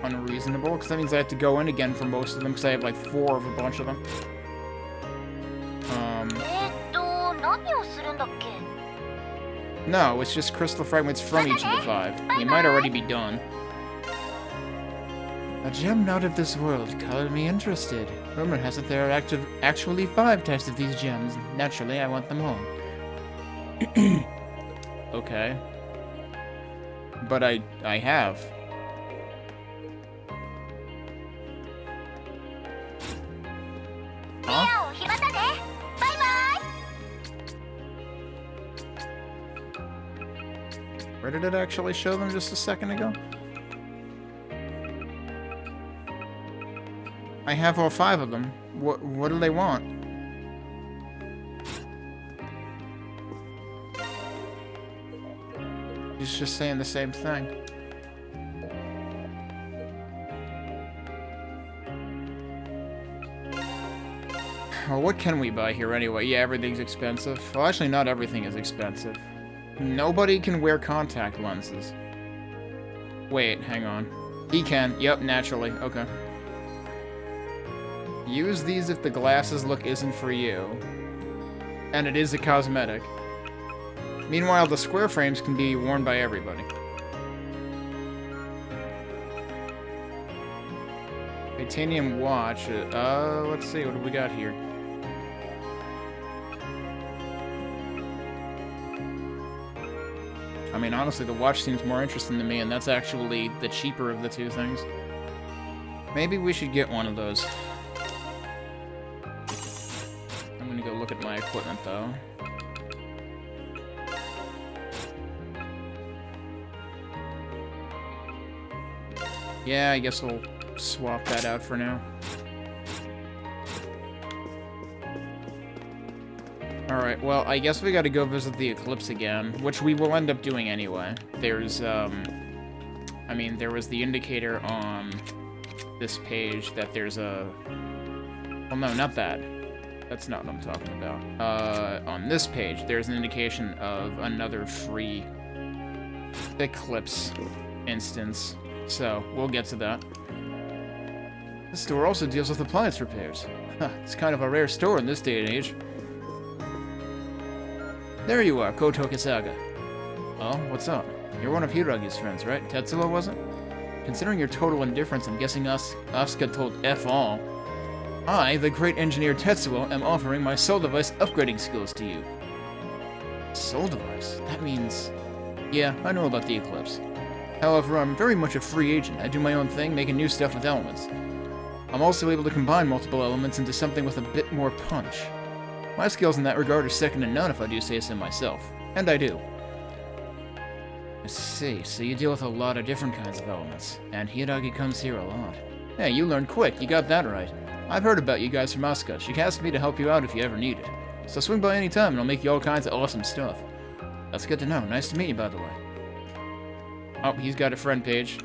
S1: unreasonable, because that means I have to go in again for most of them, because I have like 4 of a bunch of them. No, it's just crystal fragments from each of the 5. We might already be done. A gem not of this world colored me interested. Rumor has it there are actually 5 types of these gems. Naturally, I want them all. Okay. But I have. Huh? Where did it actually show them just a second ago? I have all 5 of them. What do they want? He's just saying the same thing. Well, what can we buy here anyway? Yeah, everything's expensive. Well, actually, not everything is expensive. Nobody can wear contact lenses. Wait, hang on. He can. Yep, naturally. Okay. Use these if the glasses look isn't for you. And it is a cosmetic. Meanwhile, the square frames can be worn by everybody. Titanium watch. Let's see, what do we got here? I mean, honestly, the watch seems more interesting to me, and that's actually the cheaper of the 2 things. Maybe we should get one of those. I'm gonna go look at my equipment, though. Yeah, I guess we'll swap that out for now. Alright, well, I guess we gotta go visit the Eclipse again, which we will end up doing anyway. There's, I mean, there was the indicator on this page that there's a... Well, no, not that. That's not what I'm talking about. On this page, there's an indication of another free Eclipse instance. So, we'll get to that. This store also deals with appliance repairs. Huh, it's kind of a rare store in this day and age. There you are, Koto Kisaga. Oh, what's up? You're one of Hiragi's friends, right? Tetsuo wasn't? Considering your total indifference, I'm guessing Asuka told F all. I, the great engineer Tetsuo, am offering my soul device upgrading skills to you. Soul device? That means... Yeah, I know about the Eclipse. However, I'm very much a free agent. I do my own thing, making new stuff with elements. I'm also able to combine multiple elements into something with a bit more punch. My skills in that regard are second to none if I do say so myself. And I do. I see, so you deal with a lot of different kinds of elements. And Hiragi comes here a lot. Hey, you learned quick, you got that right. I've heard about you guys from Asuka. She asked me to help you out if you ever need it. So swing by any time and I'll make you all kinds of awesome stuff. That's good to know. Nice to meet you, by the way. Oh, he's got a friend page.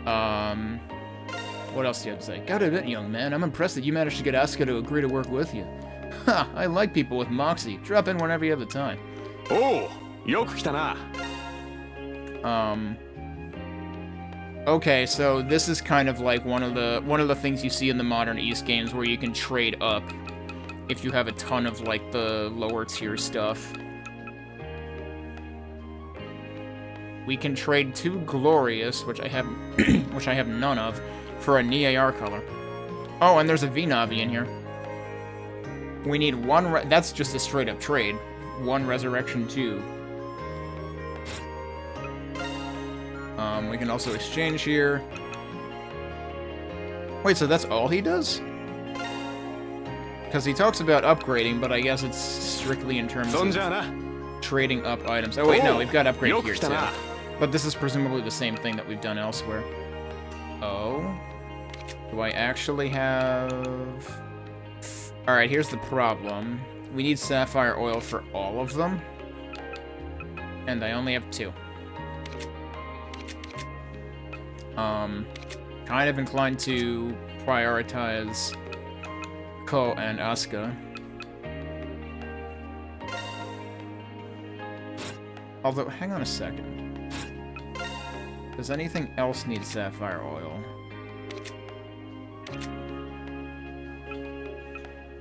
S1: What else do you have to say? Gotta admit, young man, I'm impressed that you managed to get Asuka to agree to work with you. Ha! I like people with moxie. Drop in whenever you have the time.
S5: Oh, yoku kita na.
S1: Okay, so this is kind of like one of the things you see in the modern East games where you can trade up if you have a ton of like the lower tier stuff. We can trade 2 Glorious, which I have none of, for a Niar color. Oh, and there's a V-Navi in here. We need 1 that's just a straight up trade. 1 Resurrection 2. We can also exchange here. Wait, so that's all he does? Because he talks about upgrading, but I guess it's strictly in terms of... trading up items. Oh wait, no, we've got upgrade here too.
S5: な
S1: But this is presumably the same thing that we've done elsewhere. Oh. Do I actually have... Alright, here's the problem. We need sapphire oil for all of them. And I only have 2. Kind of inclined to prioritize Ko and Asuka. Although, hang on a second. Does anything else need sapphire oil?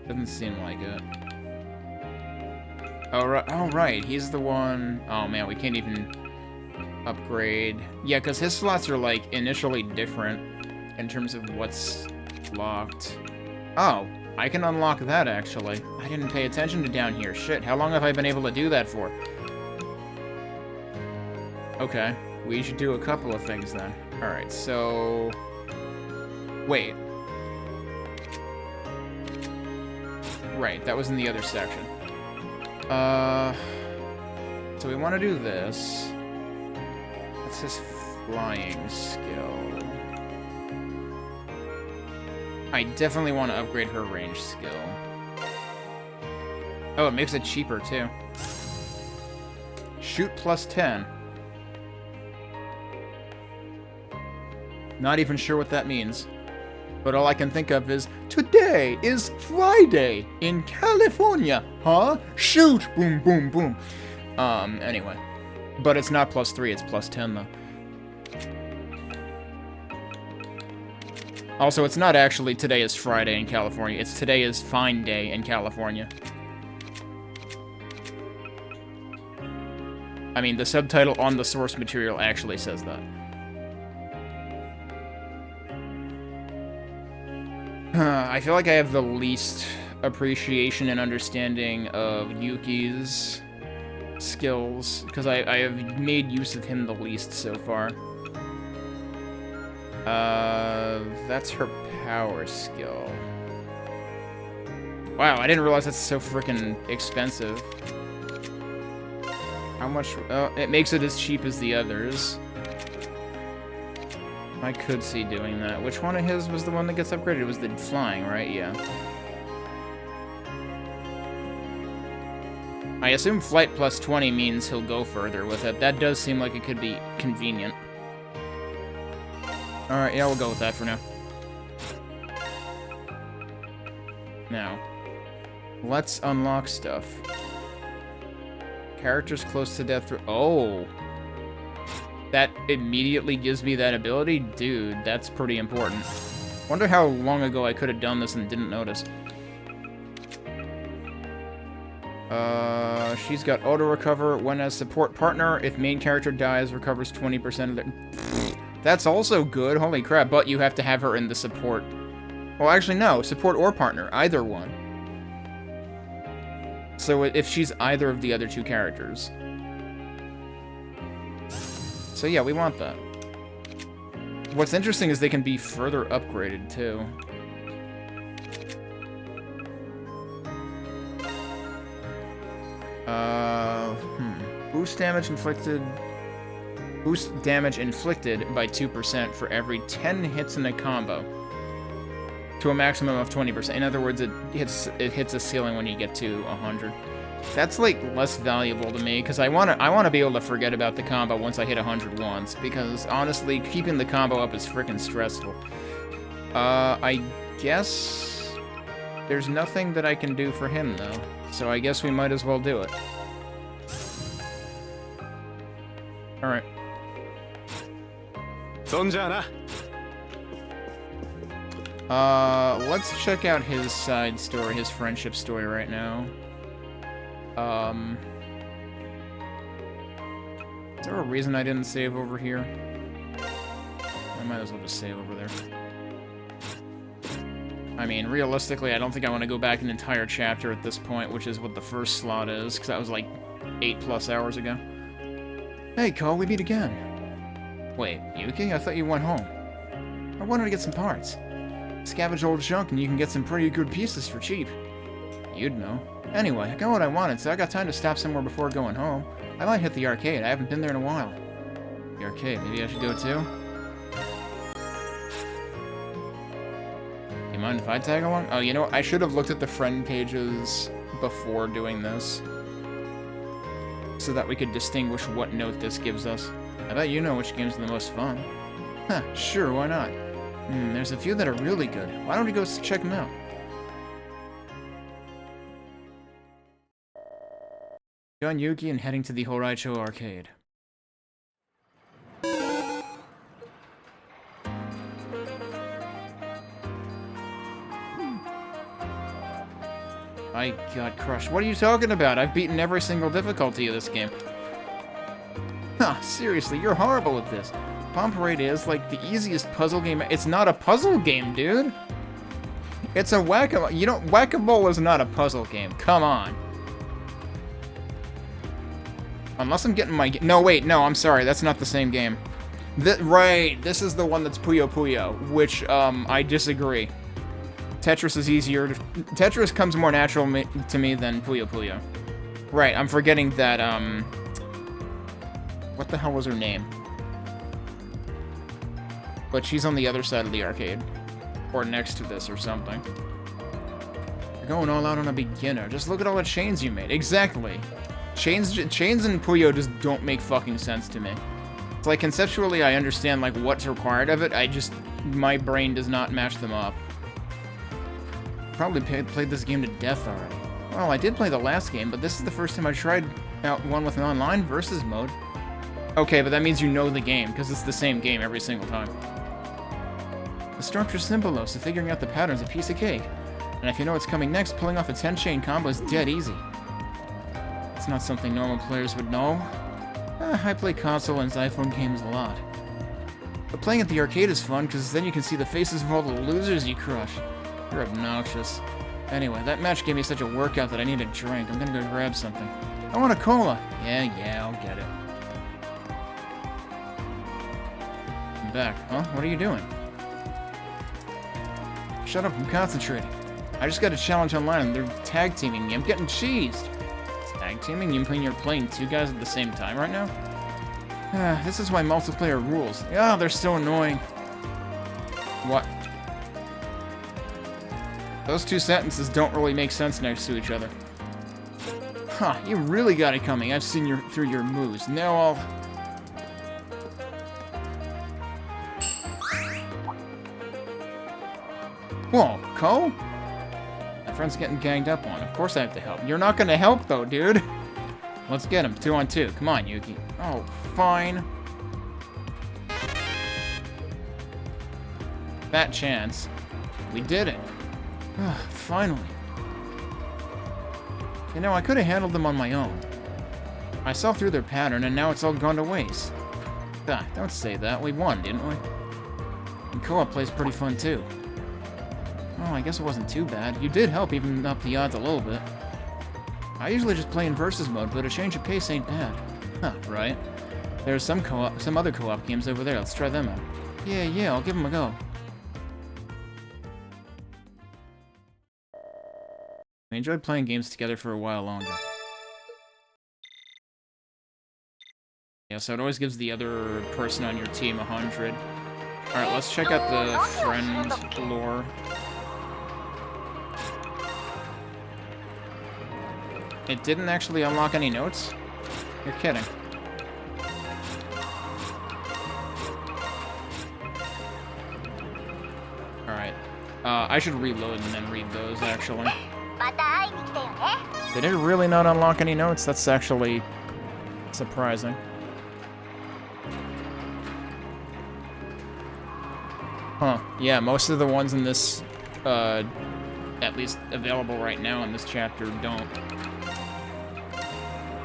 S1: Doesn't seem like it. Oh, right. He's the one... Oh, man, we can't even upgrade. Yeah, because his slots are, like, initially different in terms of what's locked. Oh, I can unlock that, actually. I didn't pay attention to down here. Shit, how long have I been able to do that for? Okay, we should do a couple of things then. Alright, so... Wait. Right, that was in the other section. So we want to do this. That's his flying skill. I definitely want to upgrade her range skill. Oh, it makes it cheaper, too. Shoot plus 10. Not even sure what that means. But all I can think of is, today is Friday in California, huh? Shoot! Boom, boom, boom. Anyway. But it's not plus 3, it's plus 10, though. Also, it's not actually today is Friday in California. It's today is fine day in California. I mean, the subtitle on the source material actually says that. I feel like I have the least appreciation and understanding of Yuki's skills, because I have made use of him the least so far. That's her power skill. Wow, I didn't realize that's so freaking expensive. How much? It makes it as cheap as the others. I could see doing that. Which one of his was the one that gets upgraded? It was the flying, right? Yeah. I assume flight plus 20 means he'll go further with it. That does seem like it could be convenient. Alright, yeah, we'll go with that for now. Now, let's unlock stuff. Characters close to death through... Oh! That immediately gives me that ability? Dude, that's pretty important. Wonder how long ago I could have done this and didn't notice. She's got auto-recover when as support partner. If main character dies, recovers 20% of their... That's also good, holy crap, but you have to have her in the support. Well, actually, no, support or partner, either one. So if she's either of the other two characters. So yeah, we want that. What's interesting is they can be further upgraded, too. Boost damage inflicted... Boost damage inflicted by 2% for every 10 hits in a combo. To a maximum of 20%. In other words, it hits a ceiling when you get to 100. That's, like, less valuable to me, because I wanna be able to forget about the combo once I hit 100 once, because, honestly, keeping the combo up is freaking stressful. I guess there's nothing that I can do for him, though, so I guess we might as well do it. Alright. Let's check out his side story, his friendship story right now. Is there a reason I didn't save over here? I might as well just save over there. I mean, realistically, I don't think I want to go back an entire chapter at this point, which is what the first slot is, because that was like 8+ hours ago. Hey, Cole, we meet again. Wait, Yuki? I thought you went home. I wanted to get some parts. Scavenge old junk and you can get some pretty good pieces for cheap. You'd know. Anyway, I got what I wanted, so I got time to stop somewhere before going home. I might hit the arcade. I haven't been there in a while. The arcade. Maybe I should go too? You mind if I tag along? Oh, you know what? I should have looked at the friend pages before doing this, so that we could distinguish what note this gives us. I bet you know which games are the most fun. Huh, sure, why not? There's a few that are really good. Why don't we go check them out? Join Yuki and heading to the Horaicho arcade. I got crushed. What are you talking about? I've beaten every single difficulty of this game. Huh, seriously, you're horrible at this. Bomb Parade is, like, the easiest puzzle game. It's not a puzzle game, dude. It's a whack-a-mole. You know, whack-a-mole is not a puzzle game. Come on. Unless I'm getting my... No, wait, no, I'm sorry. That's not the same game. Right, this is the one that's Puyo Puyo, which, I disagree. Tetris is easier. Tetris comes more natural to me than Puyo Puyo. Right, I'm forgetting that, what the hell was her name? But she's on the other side of the arcade. Or next to this or something. You're going all out on a beginner. Just look at all the chains you made. Exactly. Chains and Puyo just don't make fucking sense to me. It's like, conceptually, I understand, like, what's required of it. My brain does not match them up. Probably played this game to death already. Well, I did play the last game, but this is the first time I tried out one with an online versus mode. Okay, but that means you know the game, because it's the same game every single time. The structure's simple, though, so figuring out the pattern's a piece of cake. And if you know what's coming next, pulling off a 10-chain combo is dead easy. It's not something normal players would know. I play console and iPhone games a lot. But playing at the arcade is fun, because then you can see the faces of all the losers you crush. You're obnoxious. Anyway, that match gave me such a workout that I need a drink. I'm gonna go grab something. I want a cola. Yeah, I'll get it. I'm back. Huh? What are you doing? Shut up, I'm concentrating. I just got a challenge online and they're tag teaming me. I'm getting cheesed. Tag teaming? You mean you're playing two guys at the same time right now? This is why multiplayer rules. Yeah, they're so annoying. What? Those two sentences don't really make sense next to each other. Huh, you really got it coming. I've seen through your moves. Now I'll... Whoa, Ko? My friend's getting ganged up on. Of course I have to help. You're not gonna help though, dude. Let's get him. 2 on 2. Come on, Yuki. Oh, fine. Fat chance. We did it. Finally. You know, I could have handled them on my own. I saw through their pattern, and now it's all gone to waste. Don't say that. We won, didn't we? And co-op play's pretty fun, too. Oh, I guess it wasn't too bad. You did help even up the odds a little bit. I usually just play in versus mode, but a change of pace ain't bad. Huh, right. There's some other co-op games over there. Let's try them out. Yeah, I'll give them a go. We enjoyed playing games together for a while longer. Yeah, so it always gives the other person on your team 100. Alright, let's check out the friend lore. It didn't actually unlock any notes? You're kidding. Alright. I should reload and then read those, actually. Did it really not unlock any notes? That's actually surprising. Huh. Yeah, most of the ones in this, at least available right now in this chapter, don't.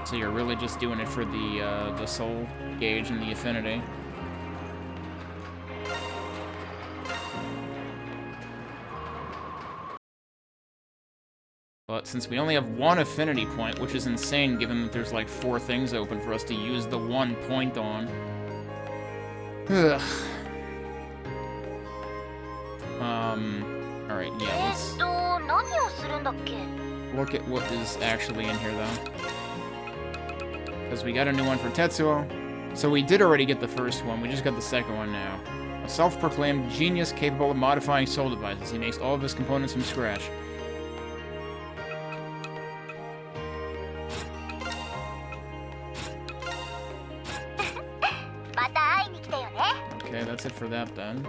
S1: So you're really just doing it for the soul gauge and the affinity. But since we only have one affinity point, which is insane given that there's like 4 things open for us to use the 1 point on. Ugh. Alright, yeah, let's... look at what is actually in here, though. Because we got a new one for Tetsuo. So we did already get the first one. We just got the second one now. A self-proclaimed genius capable of modifying soul devices. He makes all of his components from scratch. Okay, that's it for that then.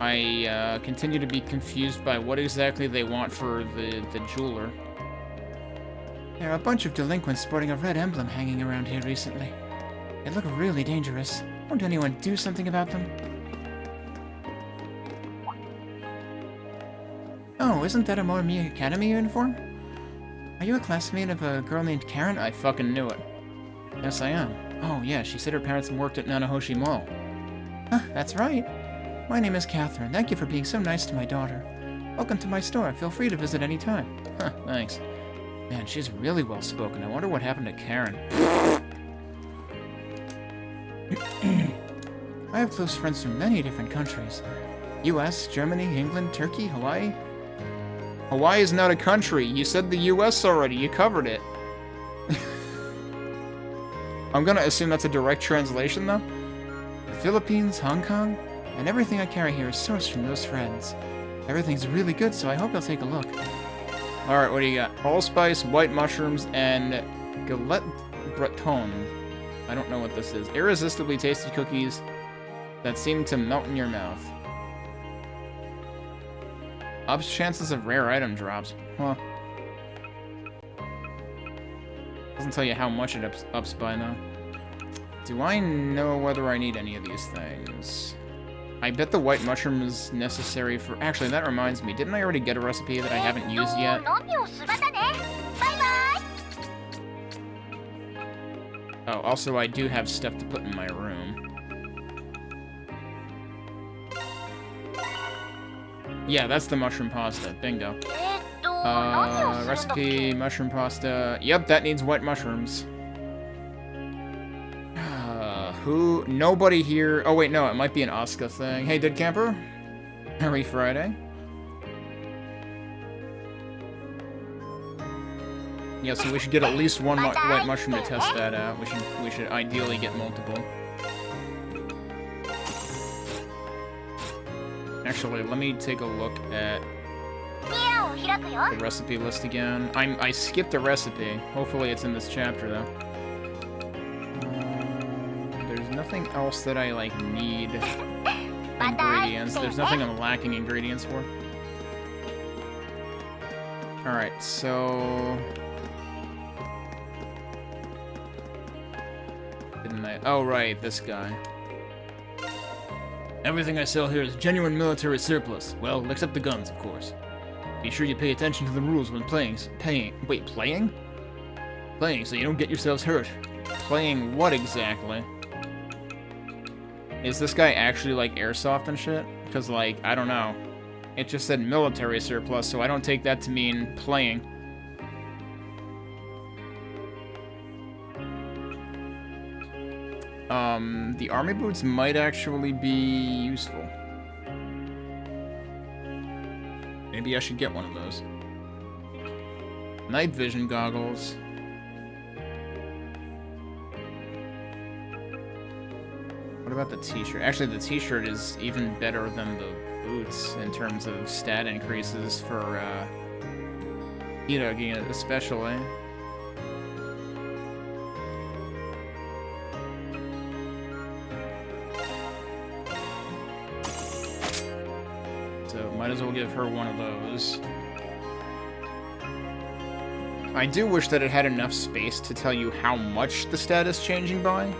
S1: I continue to be confused by what exactly they want for the jeweler. There are a bunch of delinquents sporting a red emblem hanging around here recently. They look really dangerous. Won't anyone do something about them? Oh, isn't that a Morimi Academy uniform? Are you a classmate of a girl named Karen? I fucking knew it. Yes, I am. Oh, yeah, she said her parents worked at Nanahoshi Mall. Huh, that's right. My name is Catherine. Thank you for being so nice to my daughter. Welcome to my store. Feel free to visit any time. Huh, thanks. Man, she's really well-spoken. I wonder what happened to Karen. I have close friends from many different countries. US, Germany, England, Turkey, Hawaii. Hawaii is not a country. You said the US already. You covered it. I'm gonna assume that's a direct translation, though. The Philippines, Hong Kong, and everything I carry here is sourced from those friends. Everything's really good, so I hope you'll take a look. Alright, what do you got? Allspice, white mushrooms, and galette breton. I don't know what this is. Irresistibly tasty cookies that seem to melt in your mouth. Ups chances of rare item drops. Huh. Doesn't tell you how much it ups by, though. Do I know whether I need any of these things? I bet the white mushroom is necessary for... Actually, that reminds me. Didn't I already get a recipe that I haven't used yet? Oh, also, I do have stuff to put in my room. Yeah, that's the mushroom pasta. Bingo. Recipe, mushroom pasta. Yep, that needs white mushrooms. Who? Nobody here. Oh, wait, no, it might be an Asuka thing. Hey, Dead Camper. Happy Friday. Yeah, so we should get at least one white mushroom to test that out. We should ideally get multiple. Actually, let me take a look at the recipe list again. I skipped a recipe. Hopefully it's in this chapter, though. There's nothing else that I, like, need ingredients. There's nothing I'm lacking ingredients for. Alright, so... Didn't I... Oh, right, this guy. Everything I sell here is genuine military surplus. Well, except the guns, of course. Be sure you pay attention to the rules when playing? Playing so you don't get yourselves hurt. Playing what exactly? Is this guy actually like airsoft and shit? Because, like, I don't know. It just said military surplus, so I don't take that to mean playing. The army boots might actually be useful. Maybe I should get one of those. Night vision goggles. What about the t-shirt? Actually, the t-shirt is even better than the boots in terms of stat increases for, Hirogi especially. So, might as well give her one of those. I do wish that it had enough space to tell you how much the stat is changing by.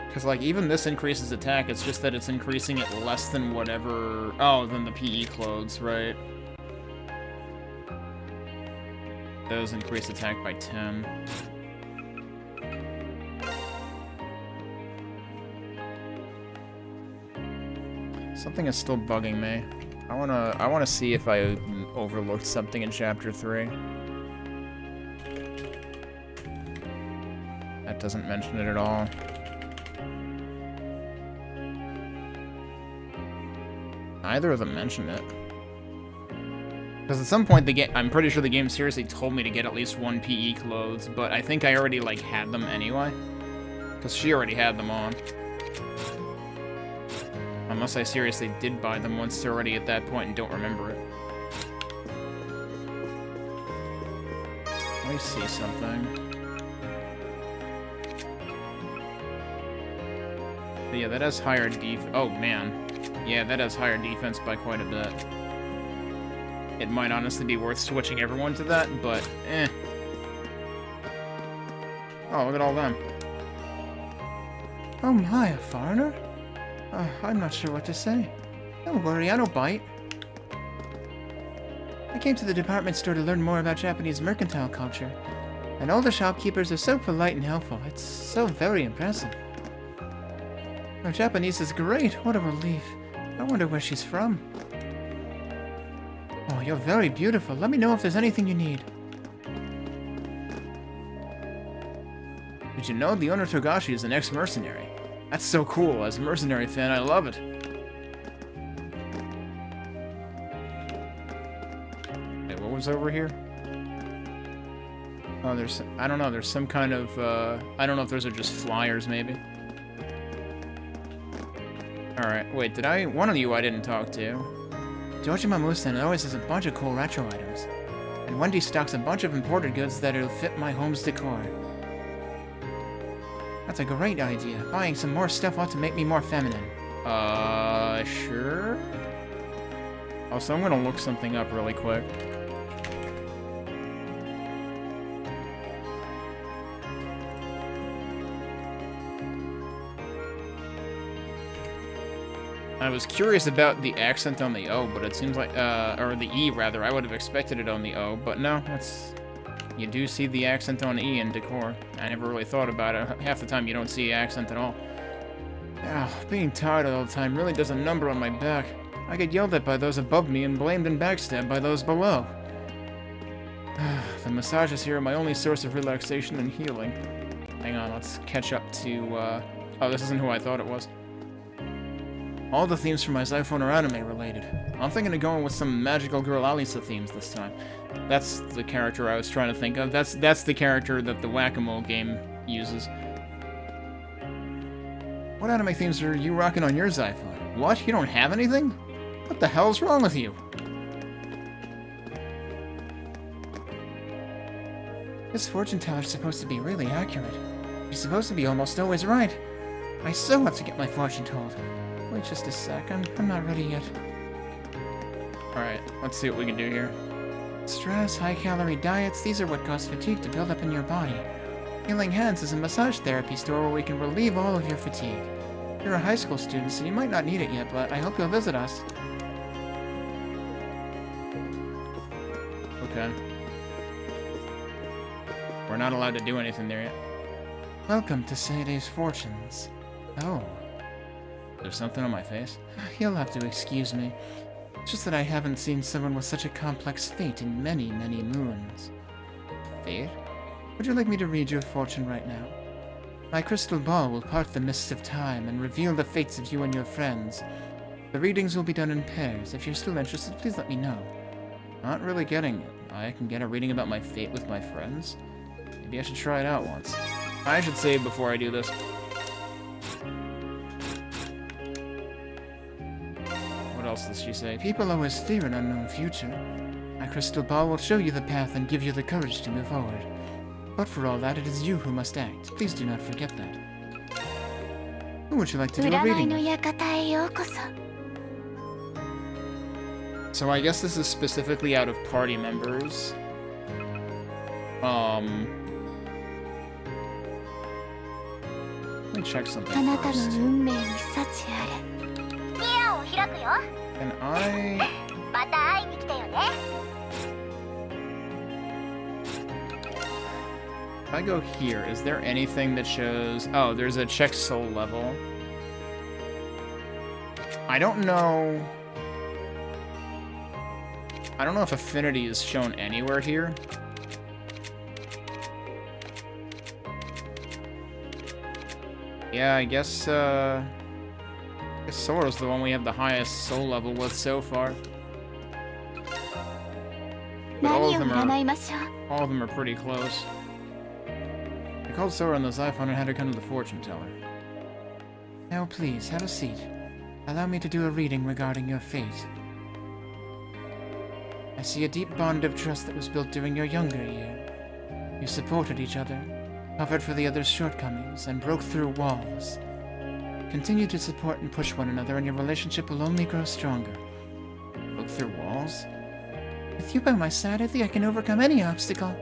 S1: Because, like, even this increases attack, it's just that it's increasing it less than whatever... Oh, than the PE clothes, right? Those increase attack by 10. Something is still bugging me. I wanna see if I overlooked something in chapter 3. I doesn't mention it at all. Neither of them mention it. Because at some point, I'm pretty sure the game seriously told me to get at least 1 PE clothes, but I think I already, like, had them anyway. Because she already had them on. Unless I seriously did buy them once already at that point and don't remember it. Let me see something. But yeah, that has higher oh man. Yeah, that has higher defense by quite a bit. It might honestly be worth switching everyone to that, but eh. Oh, look at all them. Oh my, a foreigner? I'm not sure what to say. Don't worry, I don't bite. I came to the department store to learn more about Japanese mercantile culture. And all the shopkeepers are so polite and helpful. It's so very impressive. Her Japanese is great. What a relief. I wonder where she's from. Oh, you're very beautiful. Let me know if there's anything you need. Did you know the owner Togashi is an ex-mercenary? That's so cool. As a mercenary fan, I love it. Wait, what was over here? Oh, I don't know, there's some kind of, I don't know if those are just flyers, maybe. Alright, wait, one of you I didn't talk to. Dojima Musen always has a bunch of cool retro items. And Wendy stocks a bunch of imported goods that'll fit my home's decor. That's a great idea. Buying some more stuff ought to make me more feminine. Sure? Also, I'm gonna look something up really quick. I was curious about the accent on the O, but it seems like, or the E rather, I would have expected it on the O, but no, you do see the accent on E in decor. I never really thought about it. Half the time you don't see accent at all. Being tired all the time really does a number on my back. I get yelled at by those above me and blamed and backstabbed by those below. The massages here are my only source of relaxation and healing. Hang on, let's catch up to, oh, this isn't who I thought it was. All the themes from my Xiphone are anime related. I'm thinking of going with some magical girl Alisa themes this time. That's the character I was trying to think of. That's the character that the Whack-A-Mole game uses. What anime themes are you rocking on your Xiphone? What? You don't have anything? What the hell's wrong with you? This fortune teller's supposed to be really accurate. She's supposed to be almost always right. I so have to get my fortune told. Wait just a sec, I'm not ready yet. Alright, let's see what we can do here. Stress, high-calorie diets, these are what cause fatigue to build up in your body. Healing Hands is a massage therapy store where we can relieve all of your fatigue. You're a high school student, so you might not need it yet, but I hope you'll visit us. Okay. We're not allowed to do anything there yet. Welcome to Seidei's Fortunes. Oh. There's something on my face? You'll have to excuse me. It's just that I haven't seen someone with such a complex fate in many, many moons. Fate? Would you like me to read your fortune right now? My crystal ball will part the mists of time and reveal the fates of you and your friends. The readings will be done in pairs. If you're still interested, please let me know. Not really getting it. I can get a reading about my fate with my friends? Maybe I should try it out once. I should save before I do this. What else does she say? People always fear an unknown future. My crystal ball will show you the path and give you the courage to move forward. But for all that, it is you who must act. Please do not forget that. Who would you like to do a reading with? So I guess this is specifically out of party members. Let me check something first. Can I... If I go here, is there anything that shows... Oh, there's a check soul level. I don't know if affinity is shown anywhere here. Yeah, I guess Sora's the one we have the highest soul level with so far. But all of them are pretty close. I called Sora on the Xiphon and had her come to the fortune teller. Now please, have a seat. Allow me to do a reading regarding your fate. I see a deep bond of trust that was built during your younger year. You supported each other, covered for the other's shortcomings, and broke through walls. Continue to support and push one another, and your relationship will only grow stronger. Broke through walls? With you by my side, I think I can overcome any obstacle.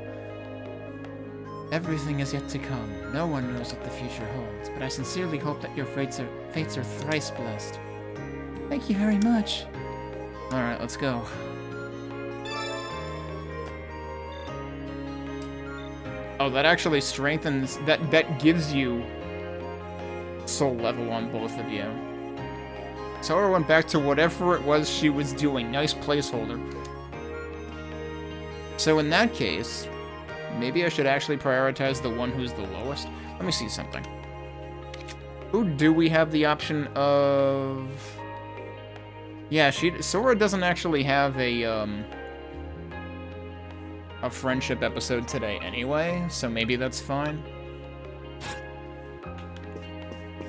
S1: Everything is yet to come. No one knows what the future holds, but I sincerely hope that your fates are thrice blessed. Thank you very much. Alright, let's go. Oh, that actually strengthens... That gives you soul level on both of you. Sora went back to whatever it was she was doing. Nice placeholder. So in that case, maybe I should actually prioritize the one who's the lowest. Let me see something. Who do we have the option of... Yeah, Sora doesn't actually have a friendship episode today anyway, so maybe that's fine.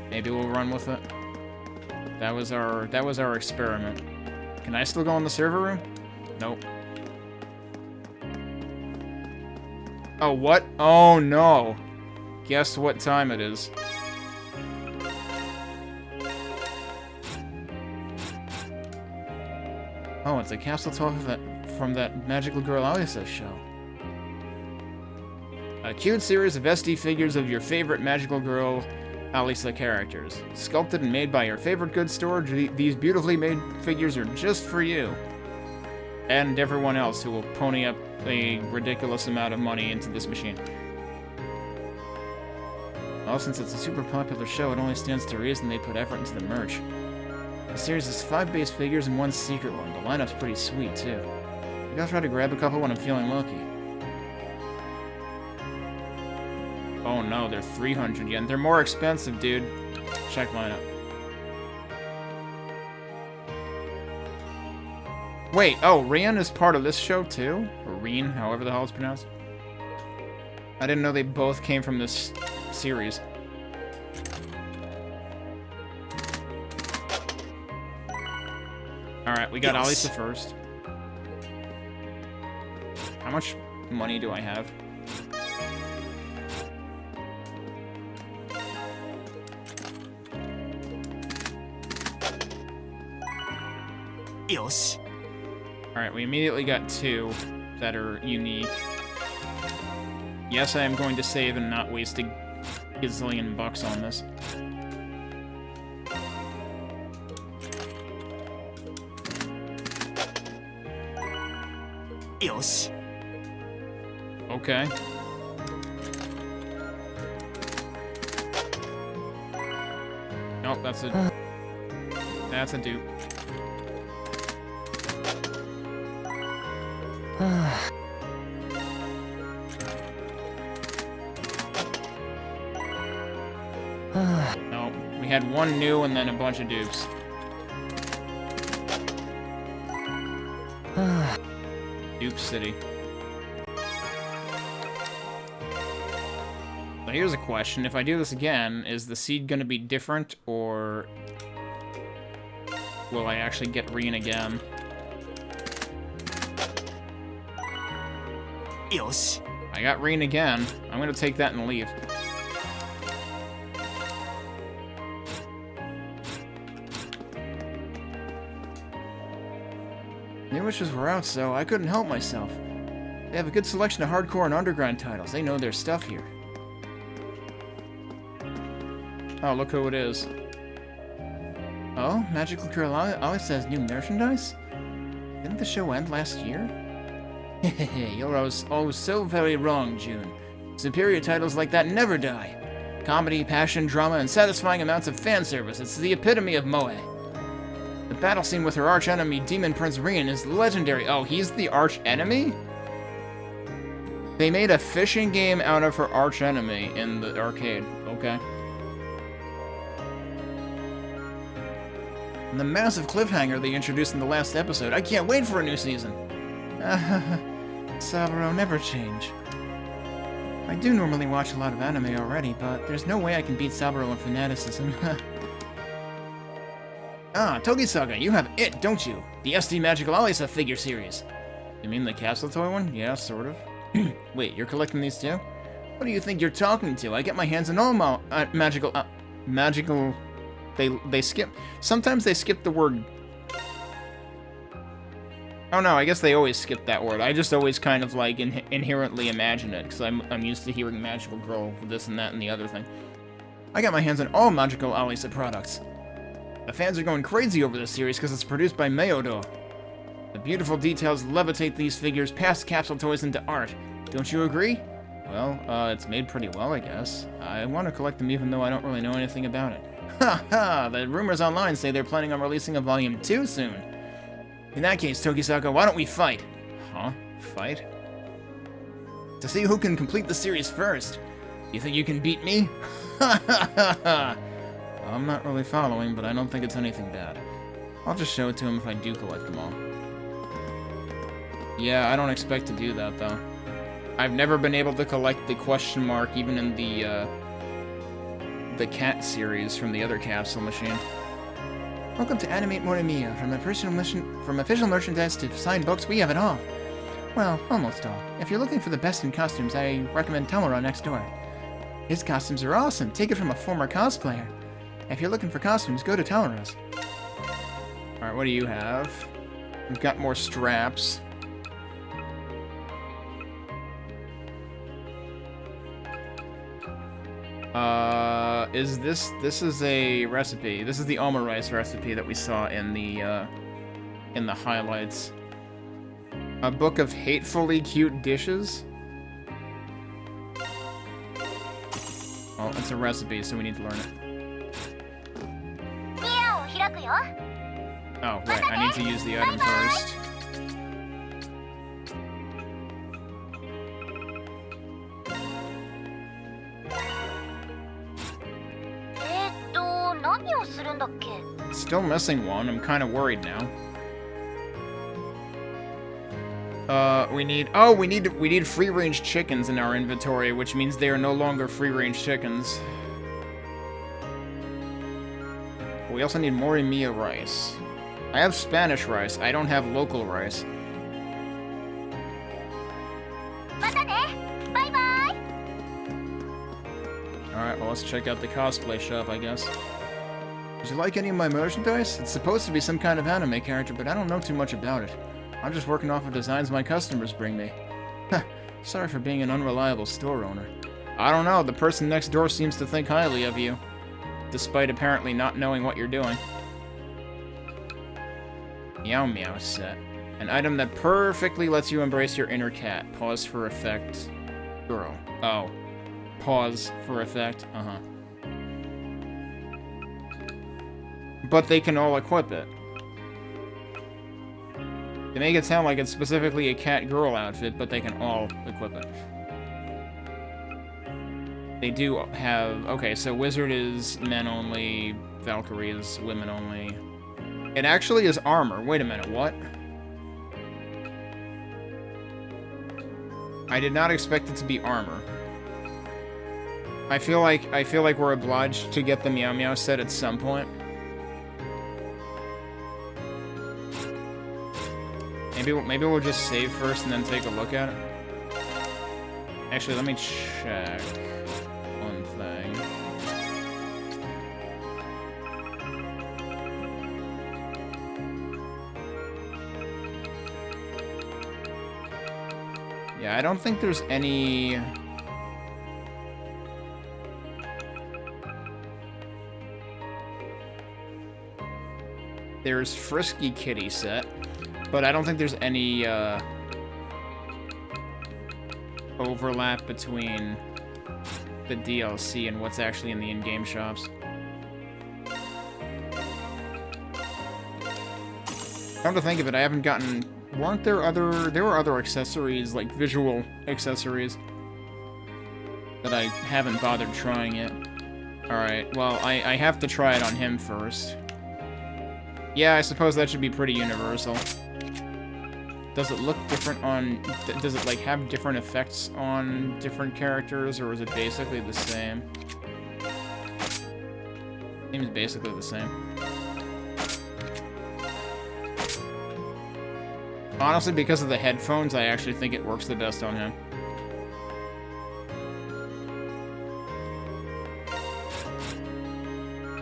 S1: Maybe we'll run with it. That was our experiment. Can I still go in the server room? Nope. Oh, what? Oh, no. Guess what time it is. Oh, it's a capsule talk from that Magical Girl Alisa show. A cute series of SD figures of your favorite Magical Girl Alisa characters. Sculpted and made by your favorite goods store, these beautifully made figures are just for you. And everyone else who will pony up a ridiculous amount of money into this machine. Well, since it's a super popular show, it only stands to reason they put effort into the merch. The series has 5 base figures and 1 secret one. The lineup's pretty sweet, too. Maybe I'll try to grab a couple when I'm feeling lucky. Oh no, they're 300 yen. They're more expensive, dude. Check lineup. Wait, oh, Rian is part of this show too? Or Reen, however the hell it's pronounced. I didn't know they both came from this series. Alright, we got Alisa first. How much money do I have?
S7: Yosh.
S1: Alright, we immediately got 2 that are unique. Yes, I am going to save and not waste a gazillion bucks on this.
S7: Yosh.
S1: Okay. Nope, that's a dupe. No, we had 1 new and then a bunch of dupes. Dupe City. So here's a question. If I do this again, is the seed gonna be different, or will I actually get Reen again?
S7: Yosh.
S1: I got Reen again. I'm gonna take that and leave. New wishes were out, so I couldn't help myself. They have a good selection of hardcore and underground titles. They know their stuff here. Oh, look who it is. Oh, Magical Girl Alice has new merchandise? Didn't the show end last year? Hehehe, you're always so very wrong, June. Superior titles like that never die. Comedy, passion, drama, and satisfying amounts of fan service. It's the epitome of moe. The battle scene with her arch-enemy, Demon Prince Rian, is legendary. Oh, he's the arch-enemy? They made a fishing game out of her arch-enemy in the arcade. Okay. And the massive cliffhanger they introduced in the last episode. I can't wait for a new season. Saburo never change. I do normally watch a lot of anime already, but there's no way I can beat Saburo in fanaticism. Ah, Togisaga, you have it, don't you? The SD Magical Alisa figure series. You mean the capsule toy one? Yeah, sort of. Wait, you're collecting these too? What do you think you're talking to? I get my hands on all magical... magical... They skip... Sometimes they skip the word... Oh no, I guess they always skip that word. I just always kind of, like, inherently imagine it, because I'm used to hearing magical girl, this and that and the other thing. I got my hands on all magical Alisa products. The fans are going crazy over this series because it's produced by Meodo. The beautiful details levitate these figures past capsule toys into art. Don't you agree? Well, it's made pretty well, I guess. I want to collect them even though I don't really know anything about it. Ha ha! The rumors online say they're planning on releasing a Volume 2 soon. In that case, Togisaga, why don't we fight? Huh? Fight? To see who can complete the series first. You think you can beat me? Ha ha ha ha! I'm not really following, but I don't think it's anything bad. I'll just show it to him if I do collect them all. Yeah, I don't expect to do that, though. I've never been able to collect the question mark, even in the cat series from the other capsule machine. Welcome to Animate Morimiya. From official merchandise to signed books, we have it all. Well, almost all. If you're looking for the best in costumes, I recommend Tamura next door. His costumes are awesome. Take it from a former cosplayer. If you're looking for costumes, go to Tamura's. Alright, what do you have? We've got more straps. This is a recipe. This is the alma rice recipe that we saw in the highlights. A book of hatefully cute dishes? Well, it's a recipe, so we need to learn it. Oh, right, I need to use the item first. Still missing one. I'm kind of worried now. We need free-range chickens in our inventory, which means they are no longer free-range chickens. We also need Morimiya rice. I have Spanish rice. I don't have local rice. Alright, well, let's check out the cosplay shop, I guess. Did you like any of my merchandise? It's supposed to be some kind of anime character, but I don't know too much about it. I'm just working off of designs my customers bring me. Sorry for being an unreliable store owner. I don't know, the person next door seems to think highly of you, despite apparently not knowing what you're doing. Meow Meow set. An item that perfectly lets you embrace your inner cat. Pause for effect. Girl. Oh. Pause for effect. Uh-huh. But they can all equip it. They make it sound like it's specifically a cat-girl outfit, but they can all equip it. They do have... Okay, so Wizard is men only, Valkyrie is women only. It actually is armor. Wait a minute, what? I did not expect it to be armor. I feel like we're obliged to get the Meow Meow set at some point. Maybe we'll just save first and then take a look at it. Actually, let me check one thing. Yeah, I don't think there's any... There's Frisky Kitty set, but I don't think there's any overlap between the DLC and what's actually in the in-game shops. Come to think of it, I haven't gotten... Weren't there other... There were other accessories, like visual accessories, that I haven't bothered trying yet. Alright, well, I have to try it on him first. Yeah, I suppose that should be pretty universal. Does it look different on... Does it, like, have different effects on different characters, or is it basically the same? Seems basically the same. Honestly, because of the headphones, I actually think it works the best on him.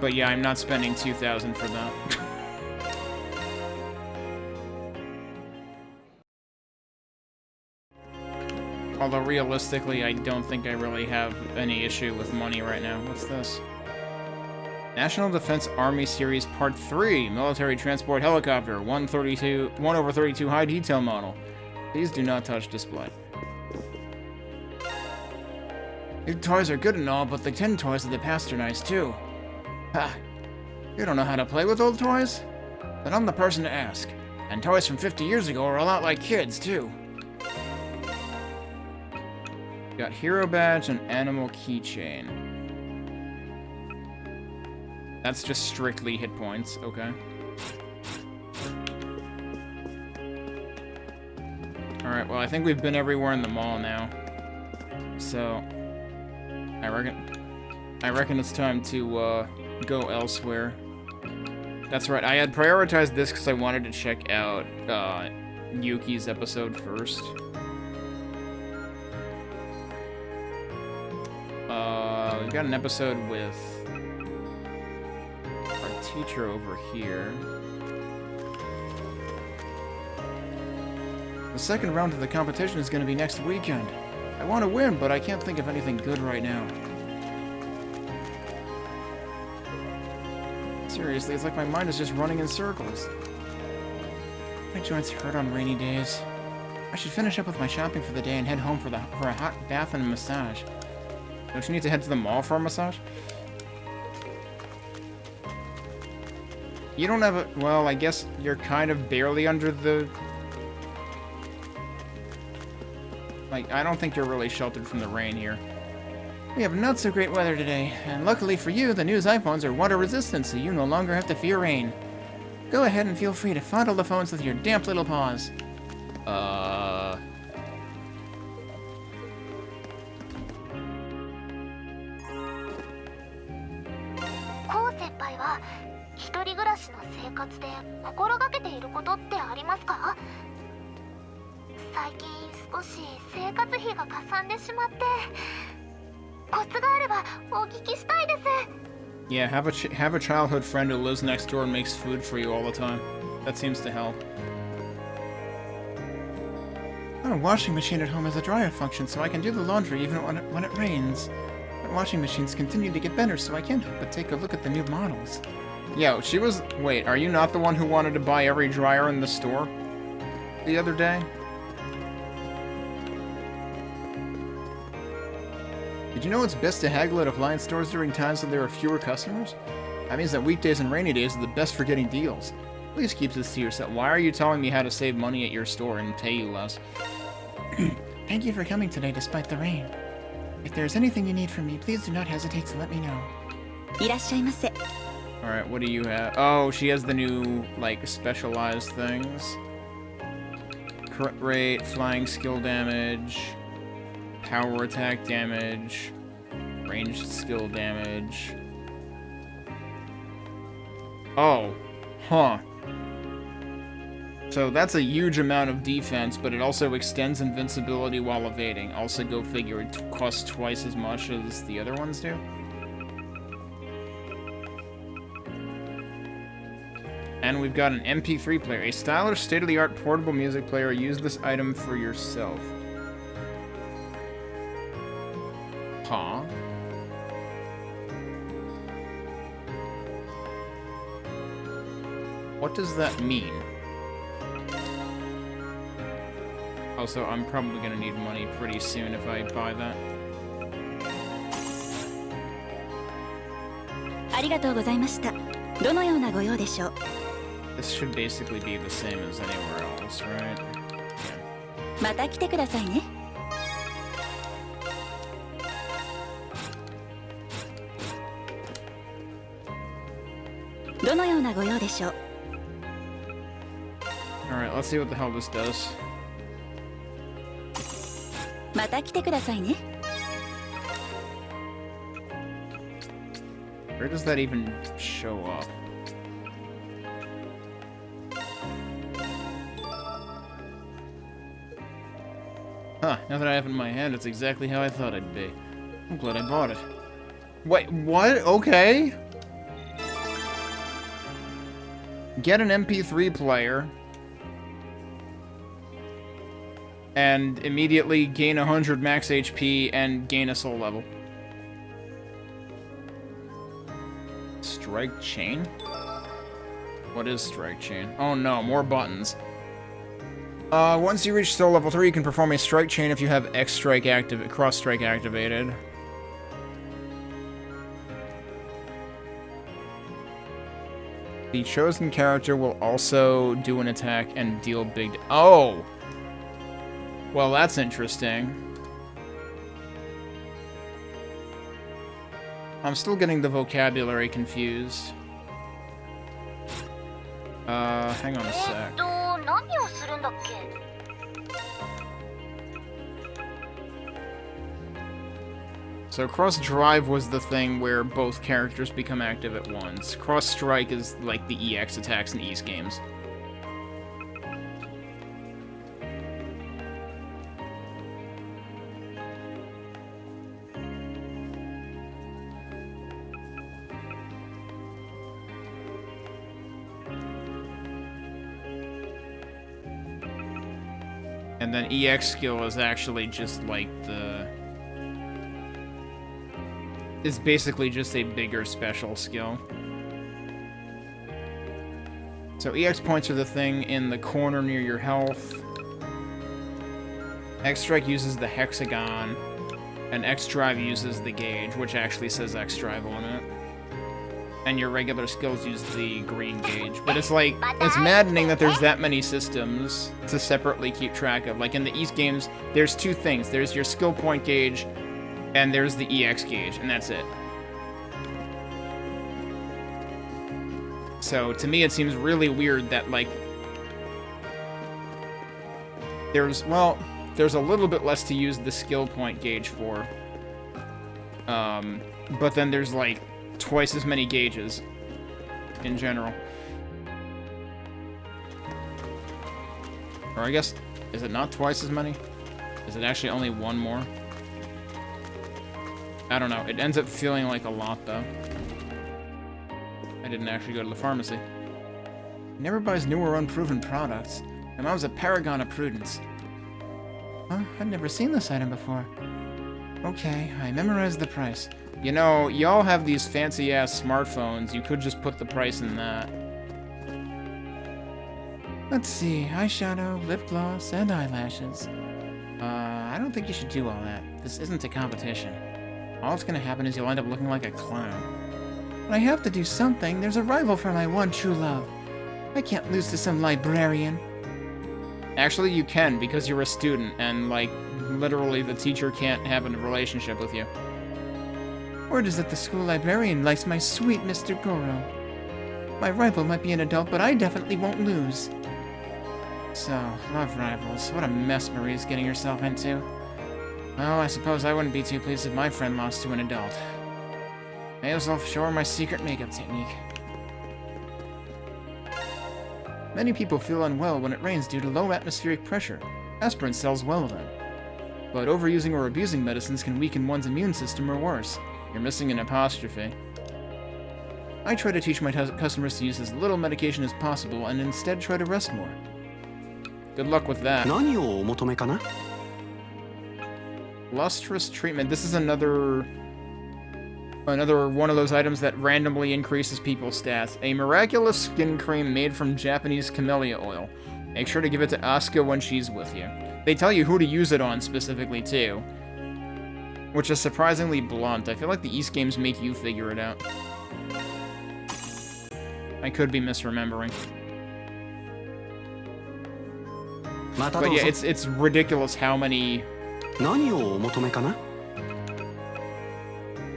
S1: But yeah, I'm not spending 2,000 for that. Although realistically, I don't think I really have any issue with money right now. What's this? National Defense Army Series Part 3, Military Transport Helicopter, 1/32 high detail model. Please do not touch display. These toys are good and all, but the tin toys of the past are nice too. Ha! You don't know how to play with old toys? Then I'm the person to ask. And toys from 50 years ago are a lot like kids, too. Got Hero Badge and Animal Keychain. That's just strictly hit points, okay. Alright, well, I think we've been everywhere in the mall now. So, I reckon it's time to, go elsewhere. That's right, I had prioritized this because I wanted to check out Yuki's episode first. We've got an episode with our teacher over here. The second round of the competition is going to be next weekend. I want to win, but I can't think of anything good right now. Seriously, it's like my mind is just running in circles. My joints hurt on rainy days. I should finish up with my shopping for the day and head home for a hot bath and a massage. Don't you need to head to the mall for a massage? You don't have a... Well, I guess you're kind of barely under the... Like, I don't think you're really sheltered from the rain here. We have not so great weather today, and luckily for you, the newest iPhones are water resistant, so you no longer have to fear rain. Go ahead and feel free to fondle the phones with your damp little paws. Yeah, have a childhood friend who lives next door and makes food for you all the time. That seems to help. Our washing machine at home has a dryer function, so I can do the laundry even when it rains. But washing machines continue to get better, so I can't help but take a look at the new models. Yo, she was... Wait, are you not the one who wanted to buy every dryer in the store the other day? Did you know it's best to haggle at appliance stores during times when there are fewer customers? That means that weekdays and rainy days are the best for getting deals. Please keep this to yourself. Why are you telling me how to save money at your store and pay you less? Thank you for coming today despite the rain. If there's anything you need from me, please do not hesitate to let me know. Alright, what do you have? Oh, she has the new, like, specialized things. Crit rate, flying skill damage... Power attack damage, ranged skill damage. Oh, huh. So that's a huge amount of defense, but it also extends invincibility while evading. Also, go figure, it costs twice as much as the other ones do. And we've got an MP3 player. A stylish, state-of-the-art portable music player. Use this item for yourself. Huh? What does that mean? Also, I'm probably gonna need money pretty soon if I buy that. This should basically be the same as anywhere else, right? Yeah.
S8: どのようなご用でしょう。
S1: Alright, let's see what the hell this does.
S8: また来てくださいね。
S1: Where does that even show up? Huh, now that I have it in my hand, it's exactly how I thought it'd be. I'm glad I bought it. Wait, what? Okay. Get an MP3 player. And immediately gain 100 max HP and gain a soul level. Strike chain? What is strike chain? Oh no, more buttons. Once you reach soul level 3, you can perform a strike chain if you have X strike cross strike activated. The chosen character will also do an attack and deal big. Oh! Well, that's interesting. I'm still getting the vocabulary confused. Hang on a sec. So cross drive was the thing where both characters become active at once. Cross strike is like the EX attacks in East games. And then EX skill is actually just like the... It's basically just a bigger special skill. So EX points are the thing in the corner near your health. X Strike uses the hexagon, and X Drive uses the gauge, which actually says X Drive on it. And your regular skills use the green gauge. But it's like, it's maddening that there's that many systems to separately keep track of. Like in the East games, there's two things. There's your skill point gauge, and there's the EX gauge, and that's it. So, to me, it seems really weird that, like, there's a little bit less to use the skill point gauge for. But then there's, like, twice as many gauges in general. Or I guess, is it not twice as many? Is it actually only one more? I don't know. It ends up feeling like a lot, though. I didn't actually go to the pharmacy. He never buys new or unproven products. My mom's a paragon of prudence. Huh? I've never seen this item before. Okay, I memorized the price. You know, y'all have these fancy-ass smartphones. You could just put the price in that. Let's see. Eyeshadow, lip gloss, and eyelashes. I don't think you should do all that. This isn't a competition. All that's gonna happen is you'll end up looking like a clown. But I have to do something. There's a rival for my one true love. I can't lose to some librarian. Actually, you can, because you're a student, and, like, literally the teacher can't have a relationship with you. Word is that the school librarian likes my sweet Mr. Goro. My rival might be an adult, but I definitely won't lose. So, love rivals. What a mess Marie's getting herself into. Well, I suppose I wouldn't be too pleased if my friend lost to an adult. May as well show her my secret makeup technique. Many people feel unwell when it rains due to low atmospheric pressure. Aspirin sells well then. But overusing or abusing medicines can weaken one's immune system or worse. You're missing an apostrophe. I try to teach my customers to use as little medication as possible and instead try to rest more. Good luck with that. Lustrous treatment. This is another one of those items that randomly increases people's stats. A miraculous skin cream made from Japanese camellia oil. Make sure to give it to Asuka when she's with you. They tell you who to use it on specifically too, which is surprisingly blunt. I feel like the East games make you figure it out. I could be misremembering. But yeah, it's ridiculous how many...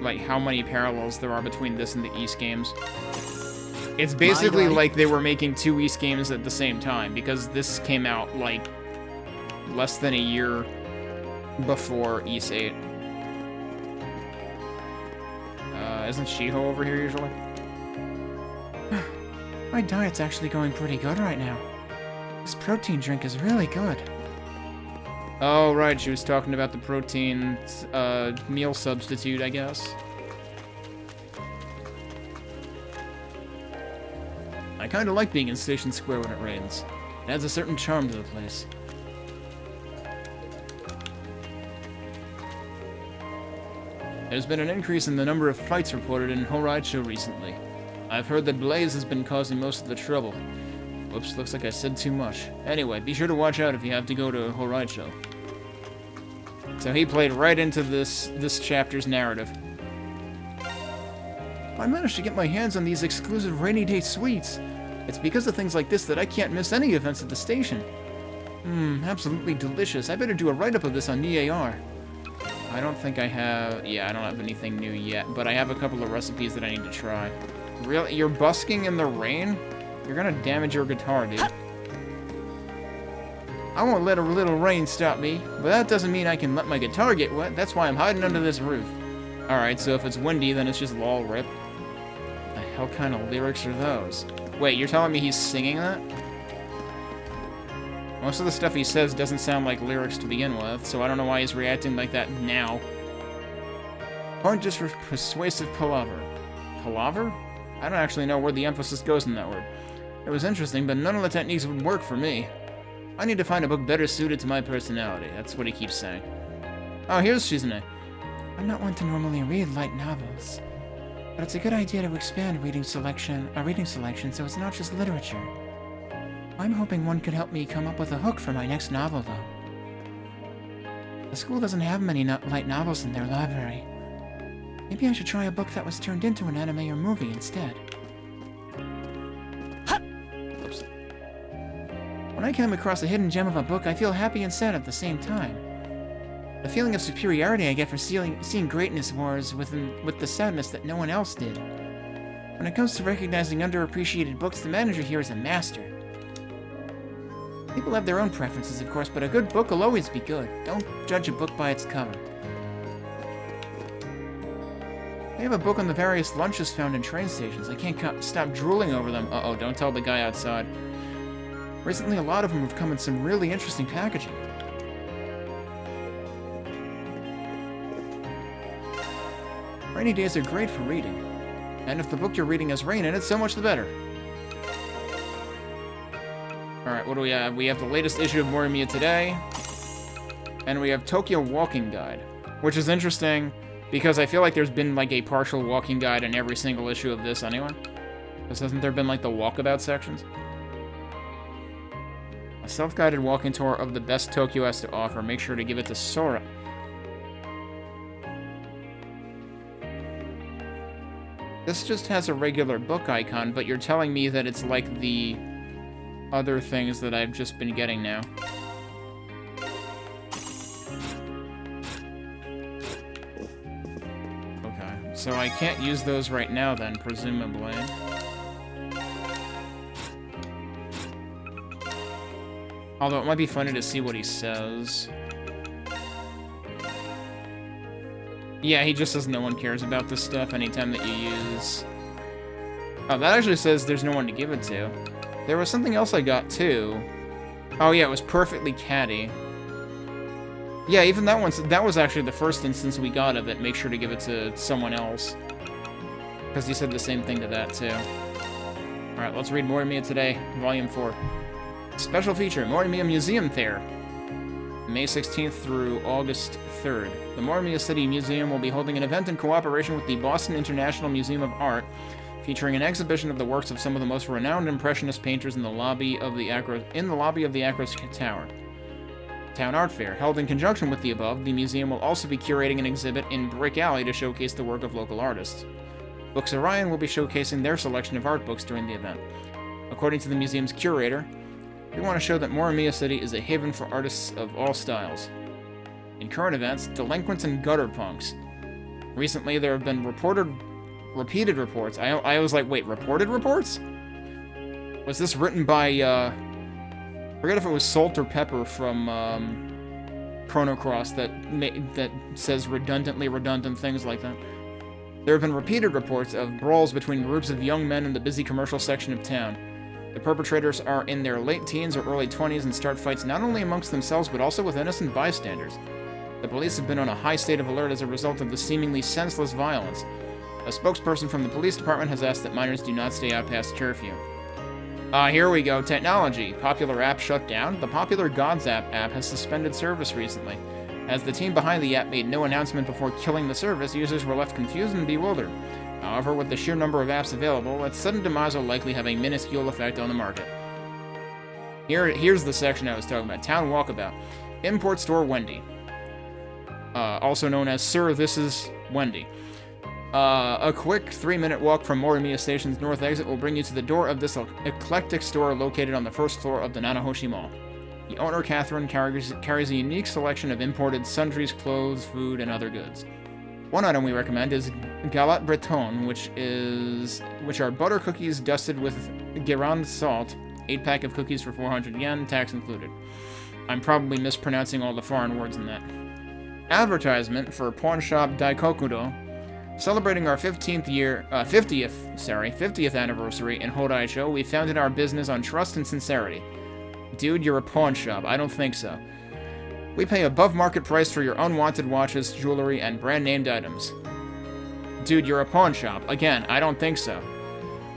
S1: Like, how many parallels there are between this and the East games. It's basically like they were making 2 Ys games at the same time, because this came out, like, less than a year before Ys 8. Isn't Shiho over here usually? My diet's actually going pretty good right now. This protein drink is really good. Oh, right, she was talking about the protein meal substitute, I guess. I kinda like being in Station Square when it rains. It adds a certain charm to the place. There's been an increase in the number of fights reported in Horaisho recently. I've heard that Blaze has been causing most of the trouble. Whoops, looks like I said too much. Anyway, be sure to watch out if you have to go to Horaisho. So he played right into this chapter's narrative. I managed to get my hands on these exclusive rainy day sweets. It's because of things like this that I can't miss any events at the station. Absolutely delicious. I better do a write-up of this on EAR. I don't think I have... Yeah, I don't have anything new yet, but I have a couple of recipes that I need to try. Really? You're busking in the rain? You're gonna damage your guitar, dude. I won't let a little rain stop me, but that doesn't mean I can let my guitar get wet. That's why I'm hiding under this roof. Alright, so if it's windy, then it's just lol rip. The hell kind of lyrics are those? Wait, you're telling me he's singing that? Most of the stuff he says doesn't sound like lyrics to begin with, so I don't know why he's reacting like that now. Point just for persuasive palaver. Palaver? I don't actually know where the emphasis goes in that word. It was interesting, but none of the techniques would work for me. I need to find a book better suited to my personality. That's what he keeps saying. Oh, here's Shizune. I'm not one to normally read light novels, but it's a good idea to expand reading selection so it's not just literature. I'm hoping one could help me come up with a hook for my next novel, though. The school doesn't have many light novels in their library. Maybe I should try a book that was turned into an anime or movie instead. Oops. When I come across a hidden gem of a book, I feel happy and sad at the same time. The feeling of superiority I get from seeing greatness wars with the sadness that no one else did. When it comes to recognizing underappreciated books, the manager here is a master. People have their own preferences, of course, but a good book will always be good. Don't judge a book by its cover. They have a book on the various lunches found in train stations. I can't stop drooling over them. Uh-oh, don't tell the guy outside. Recently, a lot of them have come in some really interesting packaging. Rainy days are great for reading. And if the book you're reading has rain in it, so much the better. Alright, what do we have? We have the latest issue of Morimiya Today. And we have Tokyo Walking Guide. Which is interesting, because I feel like there's been, like, a partial walking guide in every single issue of this anyway. Because hasn't there been, like, the walkabout sections? A self-guided walking tour of the best Tokyo has to offer. Make sure to give it to Sora. This just has a regular book icon, but you're telling me that it's like the other things that I've just been getting now. Okay, so I can't use those right now then, presumably. Although it might be funny to see what he says. Yeah, he just says no one cares about this stuff anytime that you use... Oh, that actually says there's no one to give it to. There was something else I got, too. Oh, yeah, it was Perfectly Catty. Yeah, even that was actually the first instance we got of it. Make sure to give it to someone else. Because he said the same thing to that, too. Alright, let's read Morimiya Today, Volume 4. Special feature, Morimiya Museum Fair. May 16th through August 3rd. The Morimiya City Museum will be holding an event in cooperation with the Boston International Museum of Art, featuring an exhibition of the works of some of the most renowned Impressionist painters in the lobby of the Acros Tower. Town Art Fair. Held in conjunction with the above, the museum will also be curating an exhibit in Brick Alley to showcase the work of local artists. Books Orion will be showcasing their selection of art books during the event. According to the museum's curator, we want to show that Morimiya City is a haven for artists of all styles. In current events, delinquents and gutter punks. Recently, there have been reported Repeated reports. I was like, wait, reported reports? Was this written by, I forget if it was Salt or Pepper from, Chrono Cross that says redundantly redundant things like that. There have been repeated reports of brawls between groups of young men in the busy commercial section of town. The perpetrators are in their late teens or early 20s and start fights not only amongst themselves but also with innocent bystanders. The police have been on a high state of alert as a result of the seemingly senseless violence. A spokesperson from the police department has asked that minors do not stay out past curfew. Here we go. Technology. Popular app shut down. The popular Gods app has suspended service recently. As the team behind the app made no announcement before killing the service, users were left confused and bewildered. However, with the sheer number of apps available, its sudden demise will likely have a minuscule effect on the market. Here's the section I was talking about. Town Walkabout. Import Store Wendy. Also known as Sir, This is Wendy. A quick 3-minute walk from Morimiya Station's north exit will bring you to the door of this eclectic store located on the first floor of the Nanahoshi Mall. The owner, Catherine, carries a unique selection of imported sundries, clothes, food, and other goods. One item we recommend is Galette Breton, which are butter cookies dusted with Guérande salt, 8-pack of cookies for 400 yen, tax included. I'm probably mispronouncing all the foreign words in that. Advertisement for pawn shop Daikokudo. Celebrating our 50th anniversary in Hodaicho, we founded our business on trust and sincerity. Dude, you're a pawn shop. I don't think so. We pay above market price for your unwanted watches, jewelry, and brand-named items. Dude, you're a pawn shop. Again, I don't think so.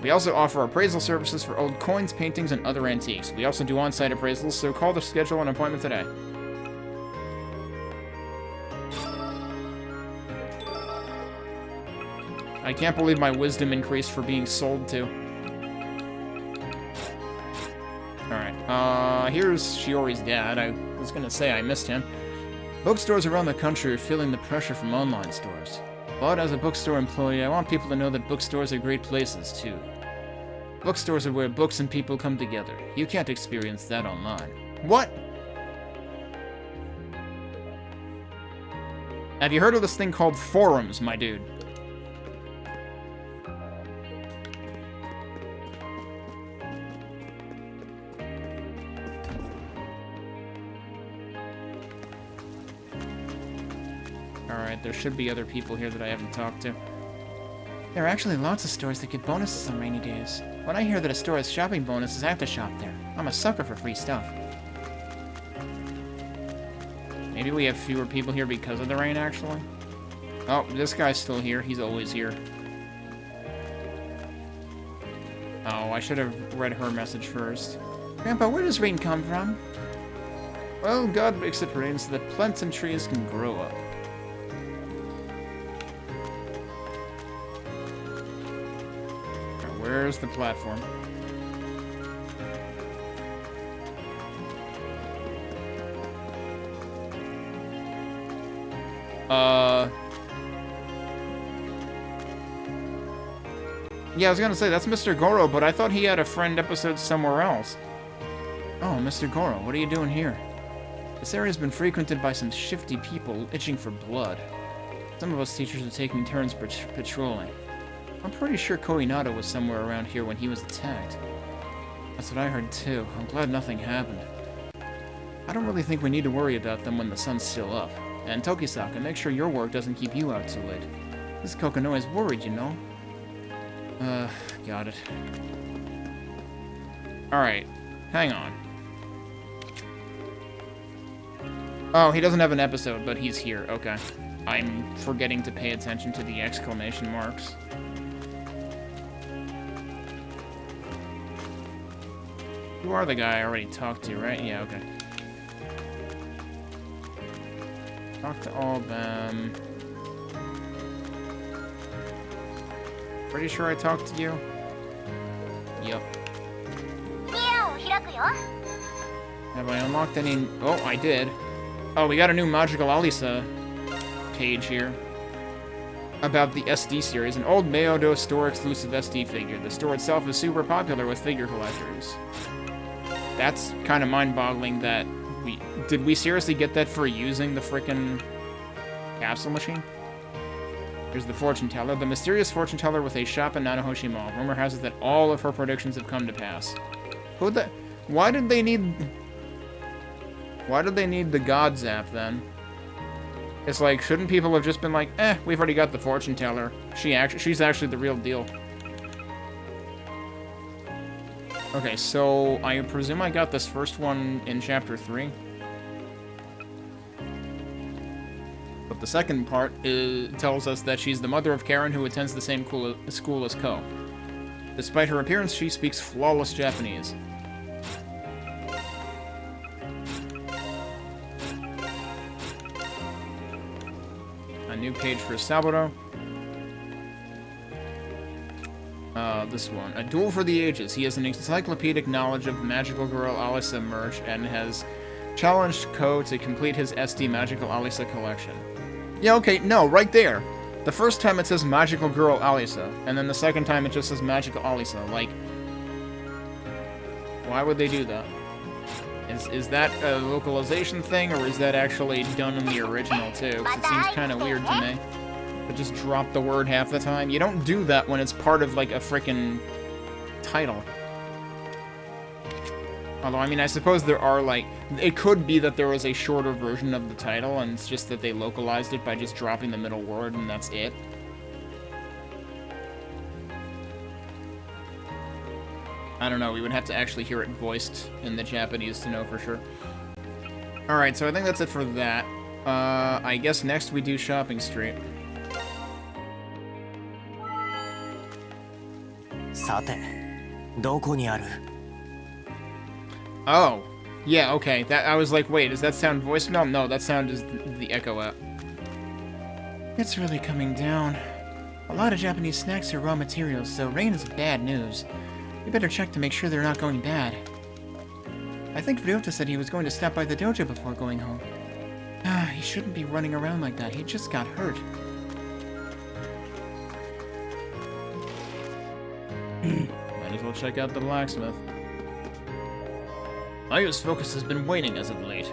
S1: We also offer appraisal services for old coins, paintings, and other antiques. We also do on-site appraisals, so call to schedule an appointment today. I can't believe my wisdom increased for being sold to. Alright, here's Shiori's dad. I was gonna say I missed him. Bookstores around the country are feeling the pressure from online stores. But as a bookstore employee, I want people to know that bookstores are great places, too. Bookstores are where books and people come together. You can't experience that online. What? Have you heard of this thing called forums, my dude? Alright, there should be other people here that I haven't talked to. There are actually lots of stores that give bonuses on rainy days. When I hear that a store has shopping bonuses, I have to shop there. I'm a sucker for free stuff. Maybe we have fewer people here because of the rain, actually? Oh, this guy's still here. He's always here. Oh, I should have read her message first. Grandpa, where does rain come from? Well, God makes it rain so that plants and trees can grow up. Where's the platform? Yeah, I was gonna say, that's Mr. Goro, but I thought he had a friend episode somewhere else. Oh, Mr. Goro, what are you doing here? This area's been frequented by some shifty people itching for blood. Some of us teachers are taking turns patrolling. I'm pretty sure Koinada was somewhere around here when he was attacked. That's what I heard too. I'm glad nothing happened. I don't really think we need to worry about them when the sun's still up. And Tokisaka, make sure your work doesn't keep you out too late. This Kokonoe's worried, you know. Got it. Alright, hang on. Oh, he doesn't have an episode, but he's here. Okay. I'm forgetting to pay attention to the exclamation marks. You are the guy I already talked to, right? Yeah, okay. Talk to all of them. Pretty sure I talked to you? Yep. Have I unlocked any... Oh, I did. Oh, we got a new Magical Alisa page here. About the SD series, an old Mayodo store exclusive SD figure. The store itself is super popular with figure collectors. That's kind of mind-boggling that we... Did we seriously get that for using the frickin' capsule machine? Here's the fortune teller. The mysterious fortune teller with a shop in Nanahoshi Mall. Rumor has it that all of her predictions have come to pass. Who the... Why did they need the God Zap, then? It's like, shouldn't people have just been like, we've already got the fortune teller. She's actually the real deal. Okay, so I presume I got this first one in Chapter 3. But the second part tells us that she's the mother of Karen who attends the same school as Ko. Despite her appearance, she speaks flawless Japanese. A new page for Saburo. This one. A Duel for the Ages. He has an encyclopedic knowledge of Magical Girl Alisa merch and has challenged Ko to complete his SD Magical Alisa collection. Yeah, okay, no, right there. The first time it says Magical Girl Alisa, and then the second time it just says Magical Alisa. Like, why would they do that? Is that a localization thing, or is that actually done in the original, too? Because it seems kind of weird to me. But just drop the word half the time. You don't do that when it's part of, like, a frickin' title. Although, I mean, I suppose there are, like... It could be that there was a shorter version of the title, and it's just that they localized it by just dropping the middle word, and that's it. I don't know, we would have to actually hear it voiced in the Japanese to know for sure. Alright, so I think that's it for that. I guess next we do Shopping Street.
S7: さて、どこにある?
S1: Oh, yeah, okay. That I was like, wait, does that sound voicemail? No, that sound is the Echo app. It's really coming down. A lot of Japanese snacks are raw materials, so rain is bad news. You better check to make sure they're not going bad. I think Ryota said he was going to stop by the dojo before going home. Ah, he shouldn't be running around like that. He just got hurt. Might as well check out the blacksmith. Ayu's focus has been waning as of late.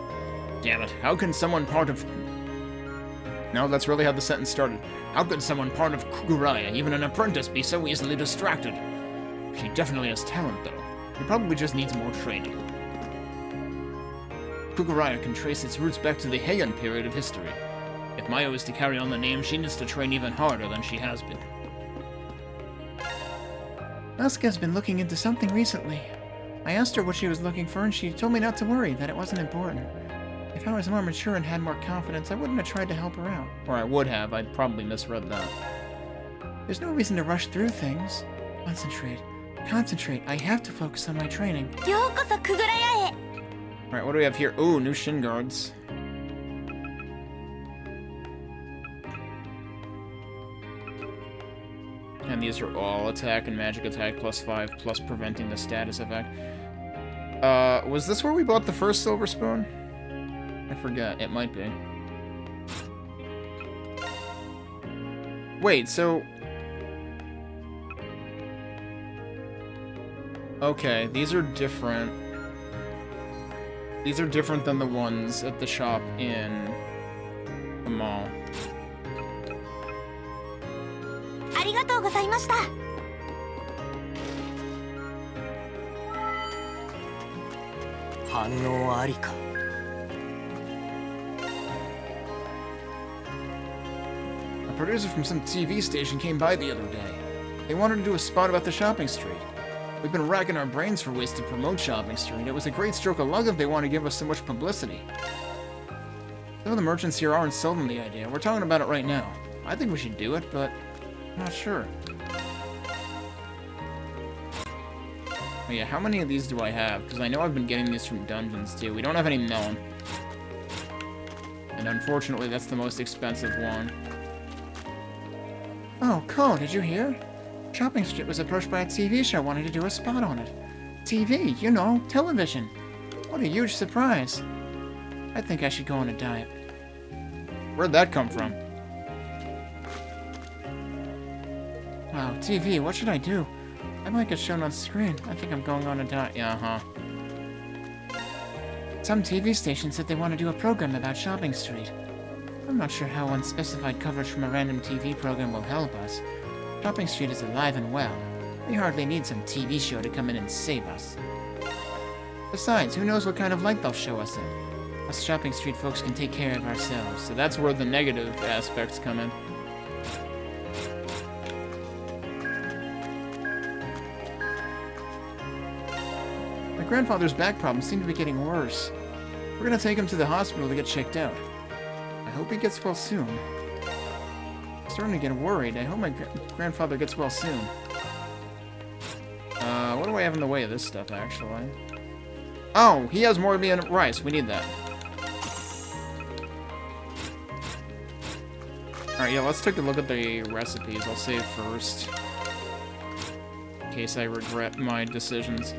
S1: Damn it, how can someone part of... No, that's really how the sentence started. How could someone part of Kuguraya, even an apprentice, be so easily distracted? She definitely has talent, though. She probably just needs more training. Kuguraya can trace its roots back to the Heian period of history. If Mayo is to carry on the name, she needs to train even harder than she has been. Asuka's been looking into something recently. I asked her what she was looking for, and she told me not to worry, that it wasn't important. If I was more mature and had more confidence, I wouldn't have tried to help her out. Or I would have, I'd probably misread that. There's no reason to rush through things. Concentrate. Concentrate. I have to focus on my training. Alright, what do we have here? Ooh, new shin guards. And these are all attack and magic attack +5, plus preventing the status effect. Was this where we bought the first silver spoon? I forget. It might be. Wait, so... Okay, these are different. These are different than the ones at the shop in the mall.
S8: ありがとうございました。
S7: 反応ありか。
S1: A producer from some TV station came by the other day. They wanted to do a spot about the shopping street. We've been racking our brains for ways to promote Shopping Street. It was a great stroke of luck if they want to give us so much publicity. Some of the merchants here aren't sold on the idea. We're talking about it right now. I think we should do it, but I'm not sure. Oh yeah, how many of these do I have? Because I know I've been getting these from dungeons too. We don't have any melon. And unfortunately, that's the most expensive one. Oh, Ko, did you hear? Shopping Street was approached by a TV show wanting to do a spot on it. TV, you know, television. What a huge surprise. I think I should go on a diet. Where'd that come from? Wow, TV, what should I do? I might get shown on screen. I think I'm going on a diet. Yeah, huh. Some TV station said they want to do a program about Shopping Street. I'm not sure how unspecified coverage from a random TV program will help us. Shopping Street is alive and well. We hardly need some TV show to come in and save us. Besides, who knows what kind of light they'll show us in? Us Shopping Street folks can take care of ourselves, so that's where the negative aspects come in. My grandfather's back problems seem to be getting worse. We're gonna take him to the hospital to get checked out. I hope he gets well soon. I'm starting to get worried. I hope my grandfather gets well soon. What do I have in the way of this stuff, actually? Oh, he has more meat and rice. We need that. Alright, yeah, let's take a look at the recipes. I'll save first. In case I regret my decisions.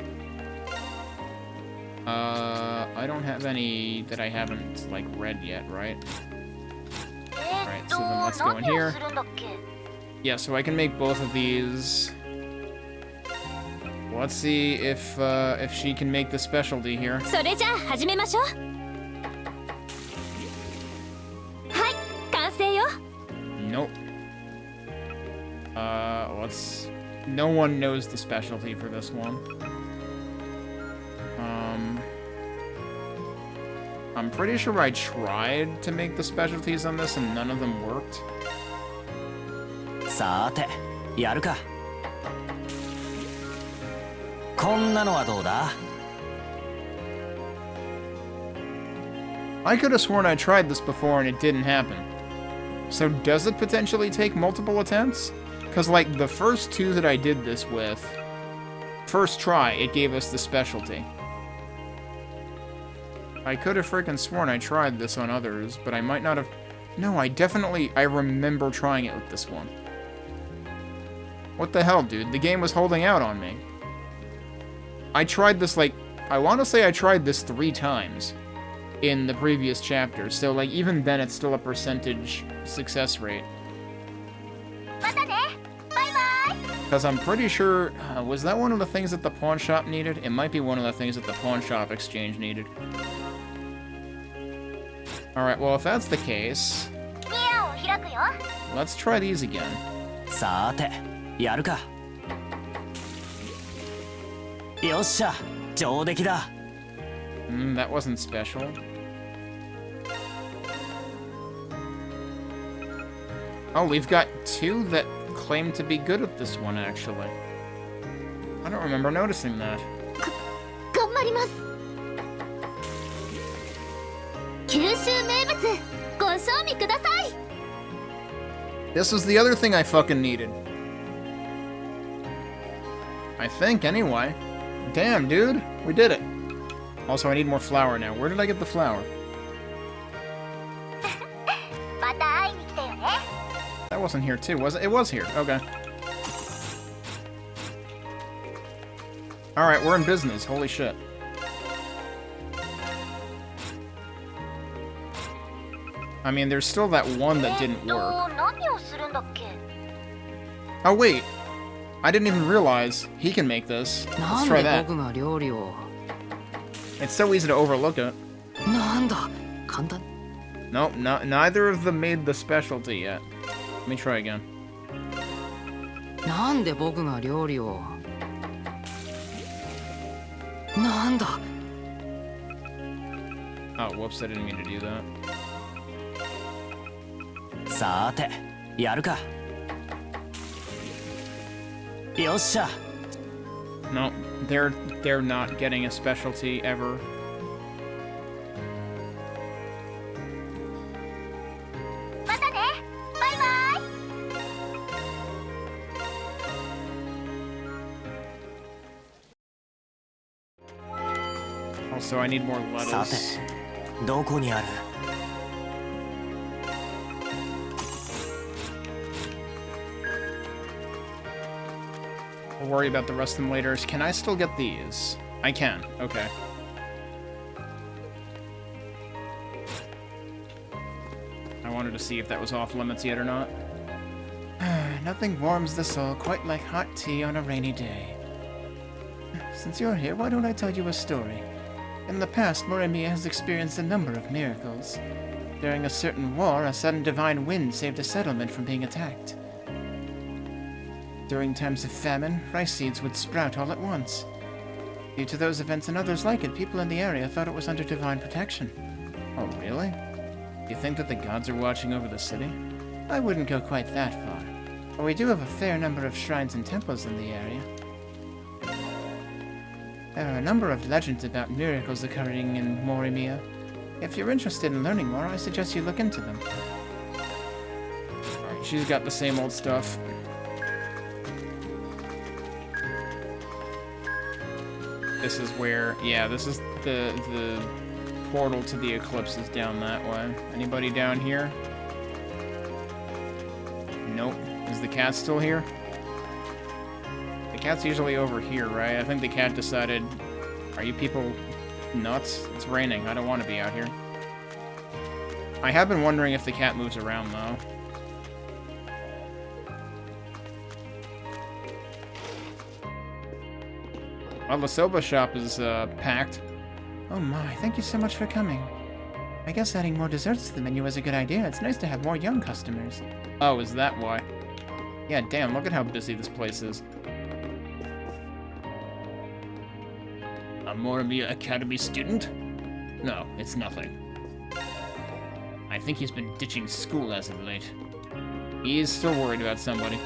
S1: I don't have any that I haven't, like, read yet, right? Alright, so then let's go in here. Yeah, so I can make both of these. Let's see if she can make the specialty here. Nope. Let's... No one knows the specialty for this one. I'm pretty sure I tried to make the specialties on this and none of them worked.
S7: さて、やるか。こんなのはどうだ?
S1: I could have sworn I tried this before and it didn't happen. So does it potentially take multiple attempts? Because, like, the first two that I did this with, first try, it gave us the specialty. I could have freaking sworn I tried this on others, but I might not have... No, I remember trying it with this one. What the hell, dude? The game was holding out on me. I tried this, like... I want to say I tried this 3 times in the previous chapter, so, like, even then it's still a percentage success rate. Because I'm pretty sure... was that one of the things that the pawn shop needed? It might be one of the things that the pawn shop exchange needed. Alright, well, if that's the case... Let's try these again.
S7: さて、やるか。よっしゃ、上出来だ。
S1: That wasn't special. Oh, we've got 2 that claim to be good at this one, actually. I don't remember noticing that. This was the other thing I fucking needed. I think, anyway. Damn, dude. We did it. Also, I need more flour now. Where did I get the flour? That wasn't here, too, was it? It was here. Okay. Alright, we're in business. Holy shit. I mean, there's still that one that didn't work. Oh, wait. I didn't even realize he can make this. Let's try that. It's so easy to overlook it. Nope, neither of them made the specialty yet. Let me try again. Oh, whoops, I didn't mean to do that.
S7: さて、やるか。よっしゃ。
S1: No, they're not getting a specialty ever. Also, I need more lettuce.
S7: さて、どこにある?
S1: We'll worry about the rest of them later. Can I still get these? I can. Okay. I wanted to see if that was off limits yet or not. Nothing warms the soul quite like hot tea on a rainy day. Since you're here, why don't I tell you a story? In the past, Moremia has experienced a number of miracles. During a certain war, a sudden divine wind saved a settlement from being attacked. During times of famine, rice seeds would sprout all at once. Due to those events and others like it, people in the area thought it was under divine protection. Oh, really? You think that the gods are watching over the city? I wouldn't go quite that far. But we do have a fair number of shrines and temples in the area. There are a number of legends about miracles occurring in Morimiya. If you're interested in learning more, I suggest you look into them. Alright, she's got the same old stuff. This is where, yeah, this is the portal to the eclipse is down that way. Anybody down here? Nope. Is the cat still here? The cat's usually over here, right? I think the cat decided, are you people nuts? It's raining. I don't want to be out here. I have been wondering if the cat moves around, though. Well, the soba shop is packed. Oh my, thank you so much for coming. I guess adding more desserts to the menu is a good idea. It's nice to have more young customers. Oh, is that why? Yeah, damn, look at how busy this place is. A Morimiya Academy student? No, it's nothing. I think he's been ditching school as of late. He is still worried about somebody.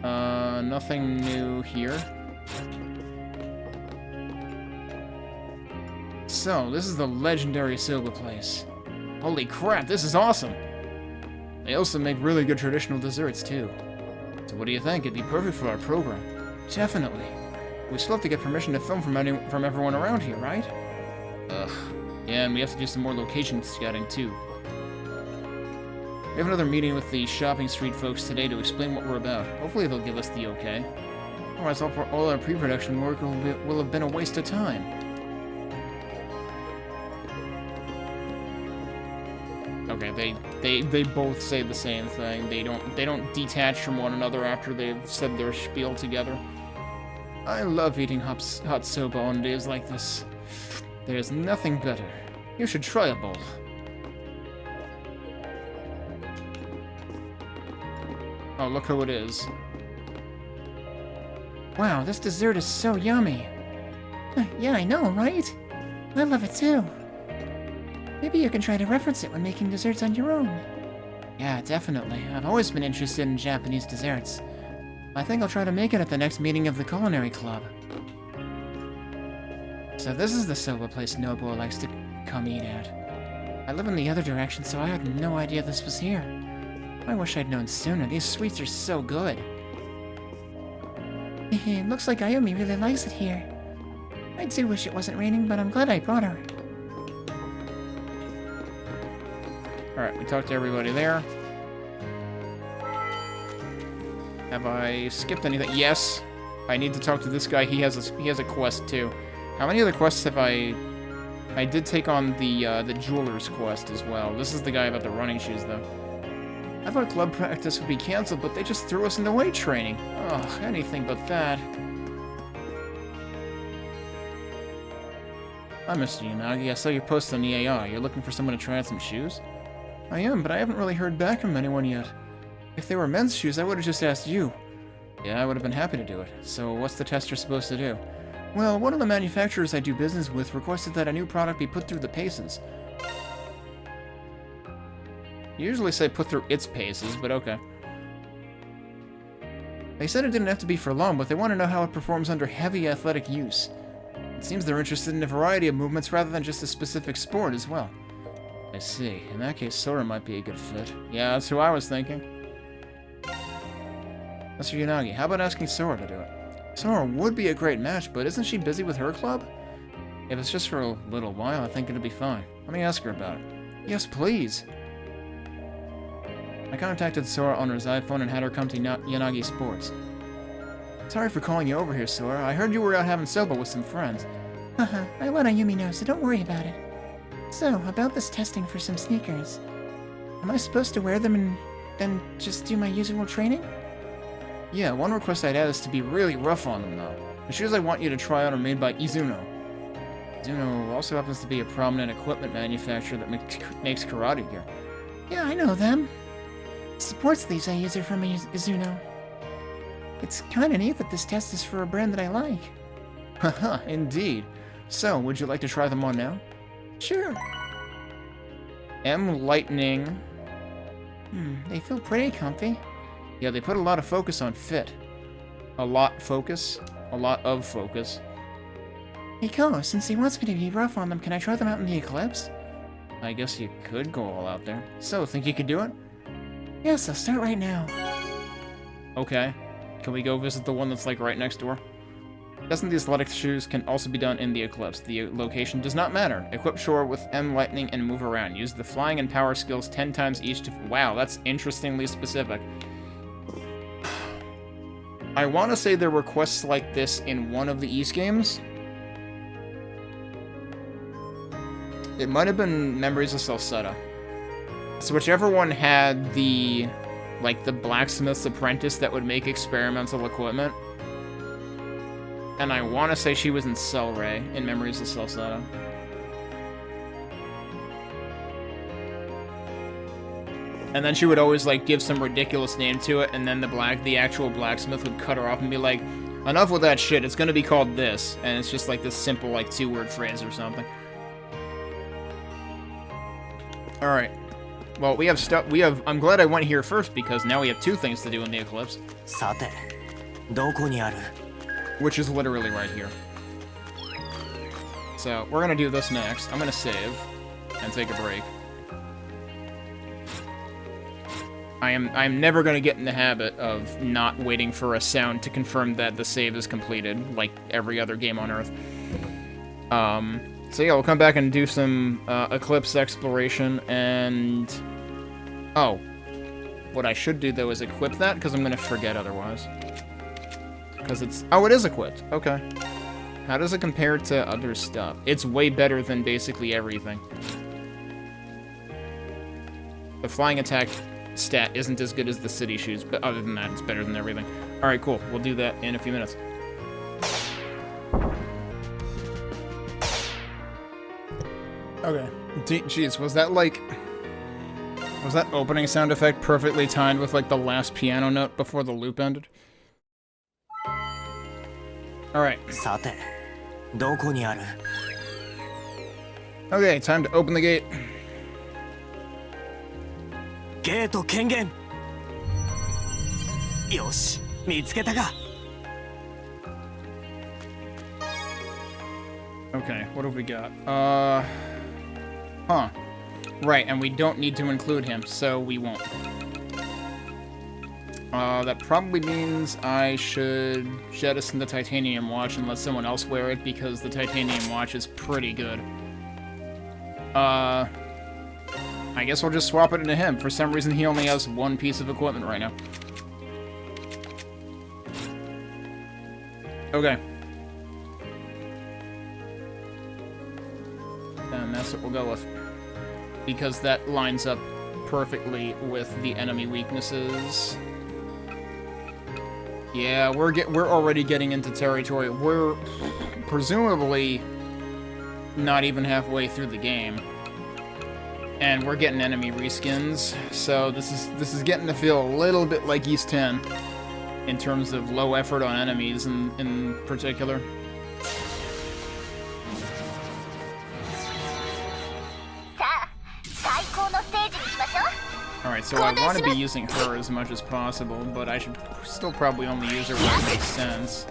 S1: Nothing new here. So, this is the legendary soba place. Holy crap, this is awesome! They also make really good traditional desserts, too. So what do you think? It'd be perfect for our program. Definitely. We still have to get permission to film from everyone around here, right? Ugh. Yeah, and we have to do some more location scouting, too. We have another meeting with the shopping street folks today to explain what we're about. Hopefully they'll give us the okay. Otherwise, all our pre-production work will have been a waste of time. Okay, they both say the same thing. They don't detach from one another after they've said their spiel together. I love eating hot soba on days like this. There's nothing better. You should try a bowl. Oh, look who it is. Wow, this dessert is so yummy. Yeah, I know, right? I love it too. Maybe you can try to reference it when making desserts on your own. Yeah, definitely. I've always been interested in Japanese desserts. I think I'll try to make it at the next meeting of the culinary club. So this is the soba place Nobuo likes to come eat at. I live in the other direction, so I had no idea this was here. I wish I'd known sooner. These sweets are so good. It looks like Ayumi really likes it here. I do wish it wasn't raining, but I'm glad I brought her. Alright, we talked to everybody there. Have I skipped anything? Yes. I need to talk to this guy. He has a quest too. How many other quests have I did take on the jeweler's quest as well. This is the guy about the running shoes though. I thought club practice would be cancelled, but they just threw us into weight training. Ugh, anything but that. Hi, Mr. Yanagi. I saw your post on the AI. You're looking for someone to try out some shoes? I am, but I haven't really heard back from anyone yet. If they were men's shoes, I would have just asked you. Yeah, I would have been happy to do it. So what's the tester supposed to do? Well, one of the manufacturers I do business with requested that a new product be put through the paces. You usually say put through its paces, but okay. They said it didn't have to be for long, but they want to know how it performs under heavy athletic use. It seems they're interested in a variety of movements rather than just a specific sport as well. I see. In that case, Sora might be a good fit. Yeah, that's who I was thinking. Mr. Yanagi, how about asking Sora to do it? Sora would be a great match, but isn't she busy with her club? If it's just for a little while, I think it'll be fine. Let me ask her about it. Yes, please. I contacted Sora on her iPhone and had her come to Yanagi Sports. Sorry for calling you over here, Sora. I heard you were out having soba with some friends. Haha, I let Ayumi know, so don't worry about it. So, about this testing for some sneakers. Am I supposed to wear them and then just do my usual training? Yeah, one request I'd add is to be really rough on them, though. The shoes I want you to try out are made by Izuno. Mizuno also happens to be a prominent equipment manufacturer that makes karate gear.
S10: Yeah, I know them. Supports these I use it from Mizuno. It's kinda neat that this test is for a brand that I like.
S1: Haha, indeed. So, would you like to try them on now?
S10: Sure.
S1: M Lightning.
S10: They feel pretty comfy.
S1: Yeah, they put a lot of focus on fit. A lot of focus.
S10: Hey Ko, since he wants me to be rough on them, can I try them out in the Eclipse?
S1: I guess you could go all out there. So, think you could do it?
S10: Yes, I'll start right now.
S1: Okay. Can we go visit the one that's like right next door? Testing the athletic shoes can also be done in the Eclipse. The location does not matter. Equip Shore with M Lightning and move around. Use the flying and power skills 10 times each to... Wow, that's interestingly specific. I want to say there were quests like this in one of the East games. It might have been Memories of Salsetta. So whichever one had the... like, the blacksmith's apprentice that would make experimental equipment. And I want to say she was in Cellray in Memories of Salsetta. And then she would always, like, give some ridiculous name to it, and then the actual blacksmith would cut her off and be like, enough with that shit, it's gonna be called this. And it's just like this simple, like, 2-word phrase or something. Alright. Well, we have stuff. I'm glad I went here first because now we have 2 things to do in the Eclipse.
S7: さて、どこにある?
S1: Which is literally right here. So, we're gonna do this next. I'm gonna save and take a break. I'm never gonna get in the habit of not waiting for a sound to confirm that the save is completed, like every other game on Earth. So yeah, we'll come back and do some Eclipse exploration, and... Oh. What I should do, though, is equip that, because I'm going to forget otherwise. Because it's... Oh, it is equipped. Okay. How does it compare to other stuff? It's way better than basically everything. The flying attack stat isn't as good as the city shoes, but other than that, it's better than everything. Alright, cool. We'll do that in a few minutes. Okay. Jeez, was that like... Was that opening sound effect perfectly timed with like the last piano note before the loop ended? Alright.
S7: さて、どこにある?
S1: Okay, time to open the gate.
S7: ゲート権限. よし、見つけたか.
S1: Okay, what have we got? Huh. Right, and we don't need to include him, so we won't. That probably means I should jettison the titanium watch and let someone else wear it, because the titanium watch is pretty good. I guess we'll just swap it into him. For some reason, he only has 1 piece of equipment right now. Okay. And that's what we'll go with. Because that lines up perfectly with the enemy weaknesses. Yeah, we're already getting into territory. We're presumably not even halfway through the game. And we're getting enemy reskins. So this is getting to feel a little bit like East 10 in terms of low effort on enemies in particular. Alright, so I want to be using her as much as possible, but I should still probably only use her when it makes sense.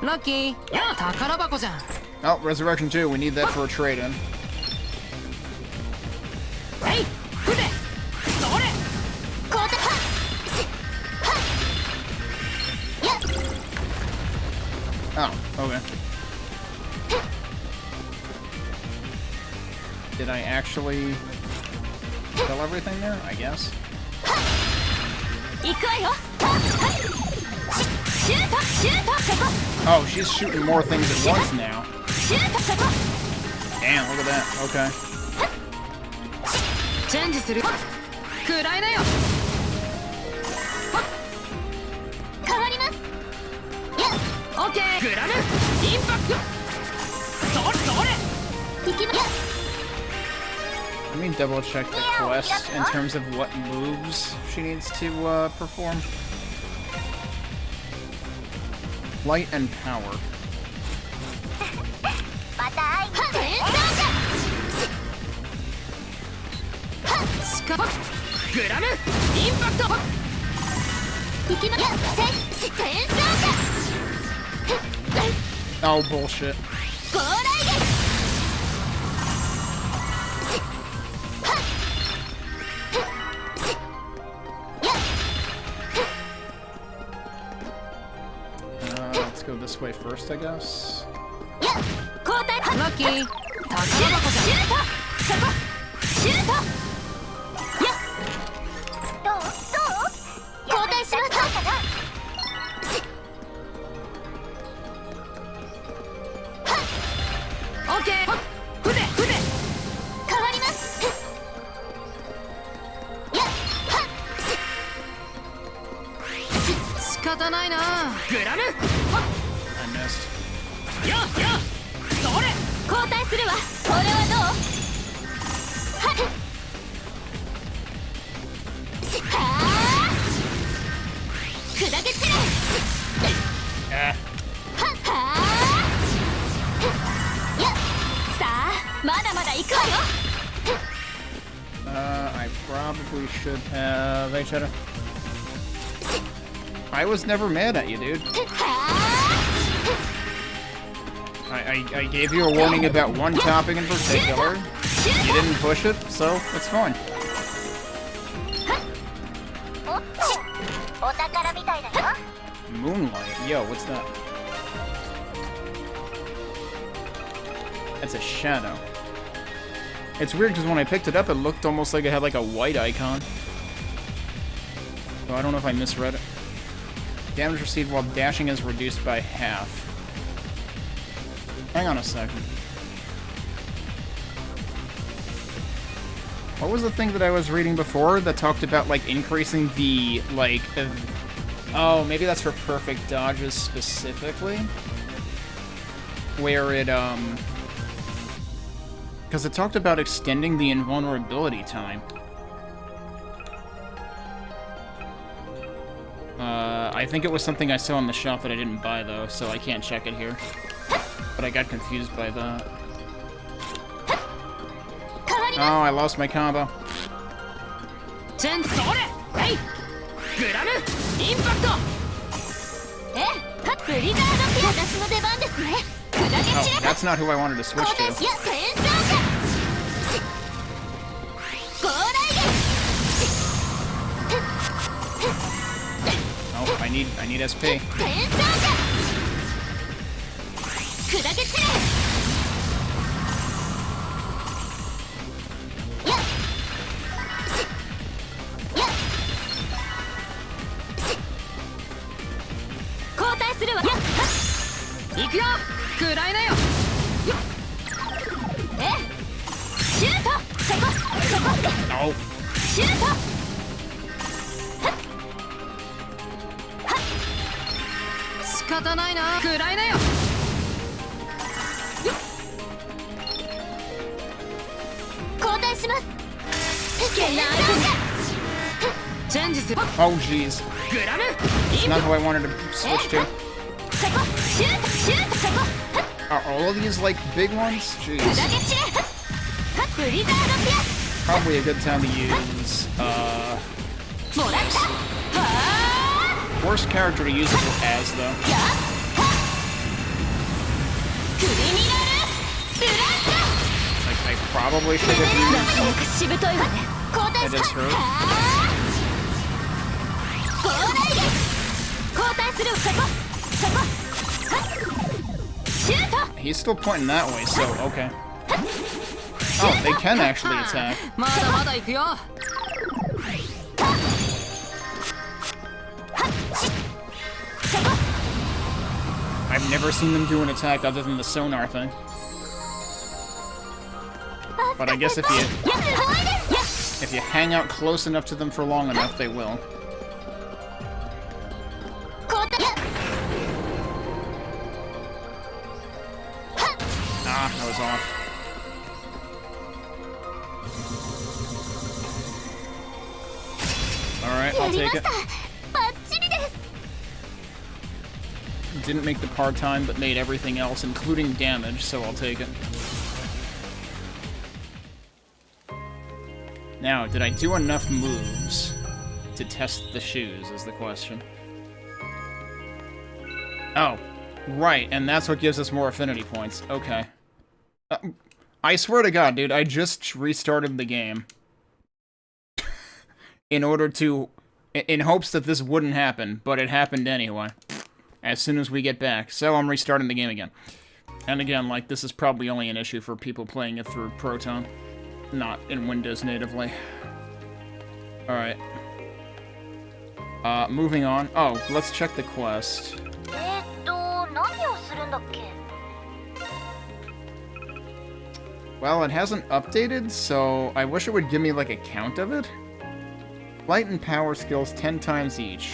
S9: Lucky.
S1: Oh, Resurrection 2, we need that for a trade-in. Oh, okay. Did I actually... kill everything there, I guess. Oh, she's shooting more things at once now. Damn, look at that. Okay. Let me double check the quest in terms of what moves she needs to perform. Light and power. Oh, bullshit. Let's go this way first, I guess.
S9: Lucky.
S1: I missed. I probably should have... Hey, Cheddar. I was never mad at you, dude. I gave you a warning about one topic in particular. You didn't push it, so it's fine. Moonlight? Yo, what's that? That's a shadow. It's weird because when I picked it up, it looked almost like it had like a white icon. So I don't know if I misread it. Damage received while dashing is reduced by half. Hang on a second. What was the thing that I was reading before that talked about, like, increasing the, like... Oh, maybe that's for perfect dodges specifically? Where it, because it talked about extending the invulnerability time. I think it was something I saw in the shop that I didn't buy, though, so I can't check it here. But I got confused by that. Oh, I lost my combo. Oh, that's not who I wanted to switch to. Oh, I need SP. No. Oh, jeez. It's not who I wanted to switch to. Are all of these, like, big ones? Jeez. Probably a good time to use, worst character to use it as, though. Like, I probably should have used... It is her. He's still pointing that way, so, okay. Oh, they can actually attack. I've never seen them do an attack other than the sonar thing. But I guess if you hang out close enough to them for long enough, they will. Ah, that was off. Alright, I'll take it. Didn't make the par time, but made everything else, including damage, so I'll take it. Now, did I do enough moves to test the shoes, is the question. Oh, right, and that's what gives us more affinity points. Okay. I swear to God, dude, I just restarted the game. in hopes that this wouldn't happen, but it happened anyway. As soon as we get back. So I'm restarting the game again. And again, like, this is probably only an issue for people playing it through Proton, not in Windows natively. Alright. Moving on. Oh, let's check the quest. Well, it hasn't updated, so I wish it would give me, like, a count of it. Light and power skills 10 times each.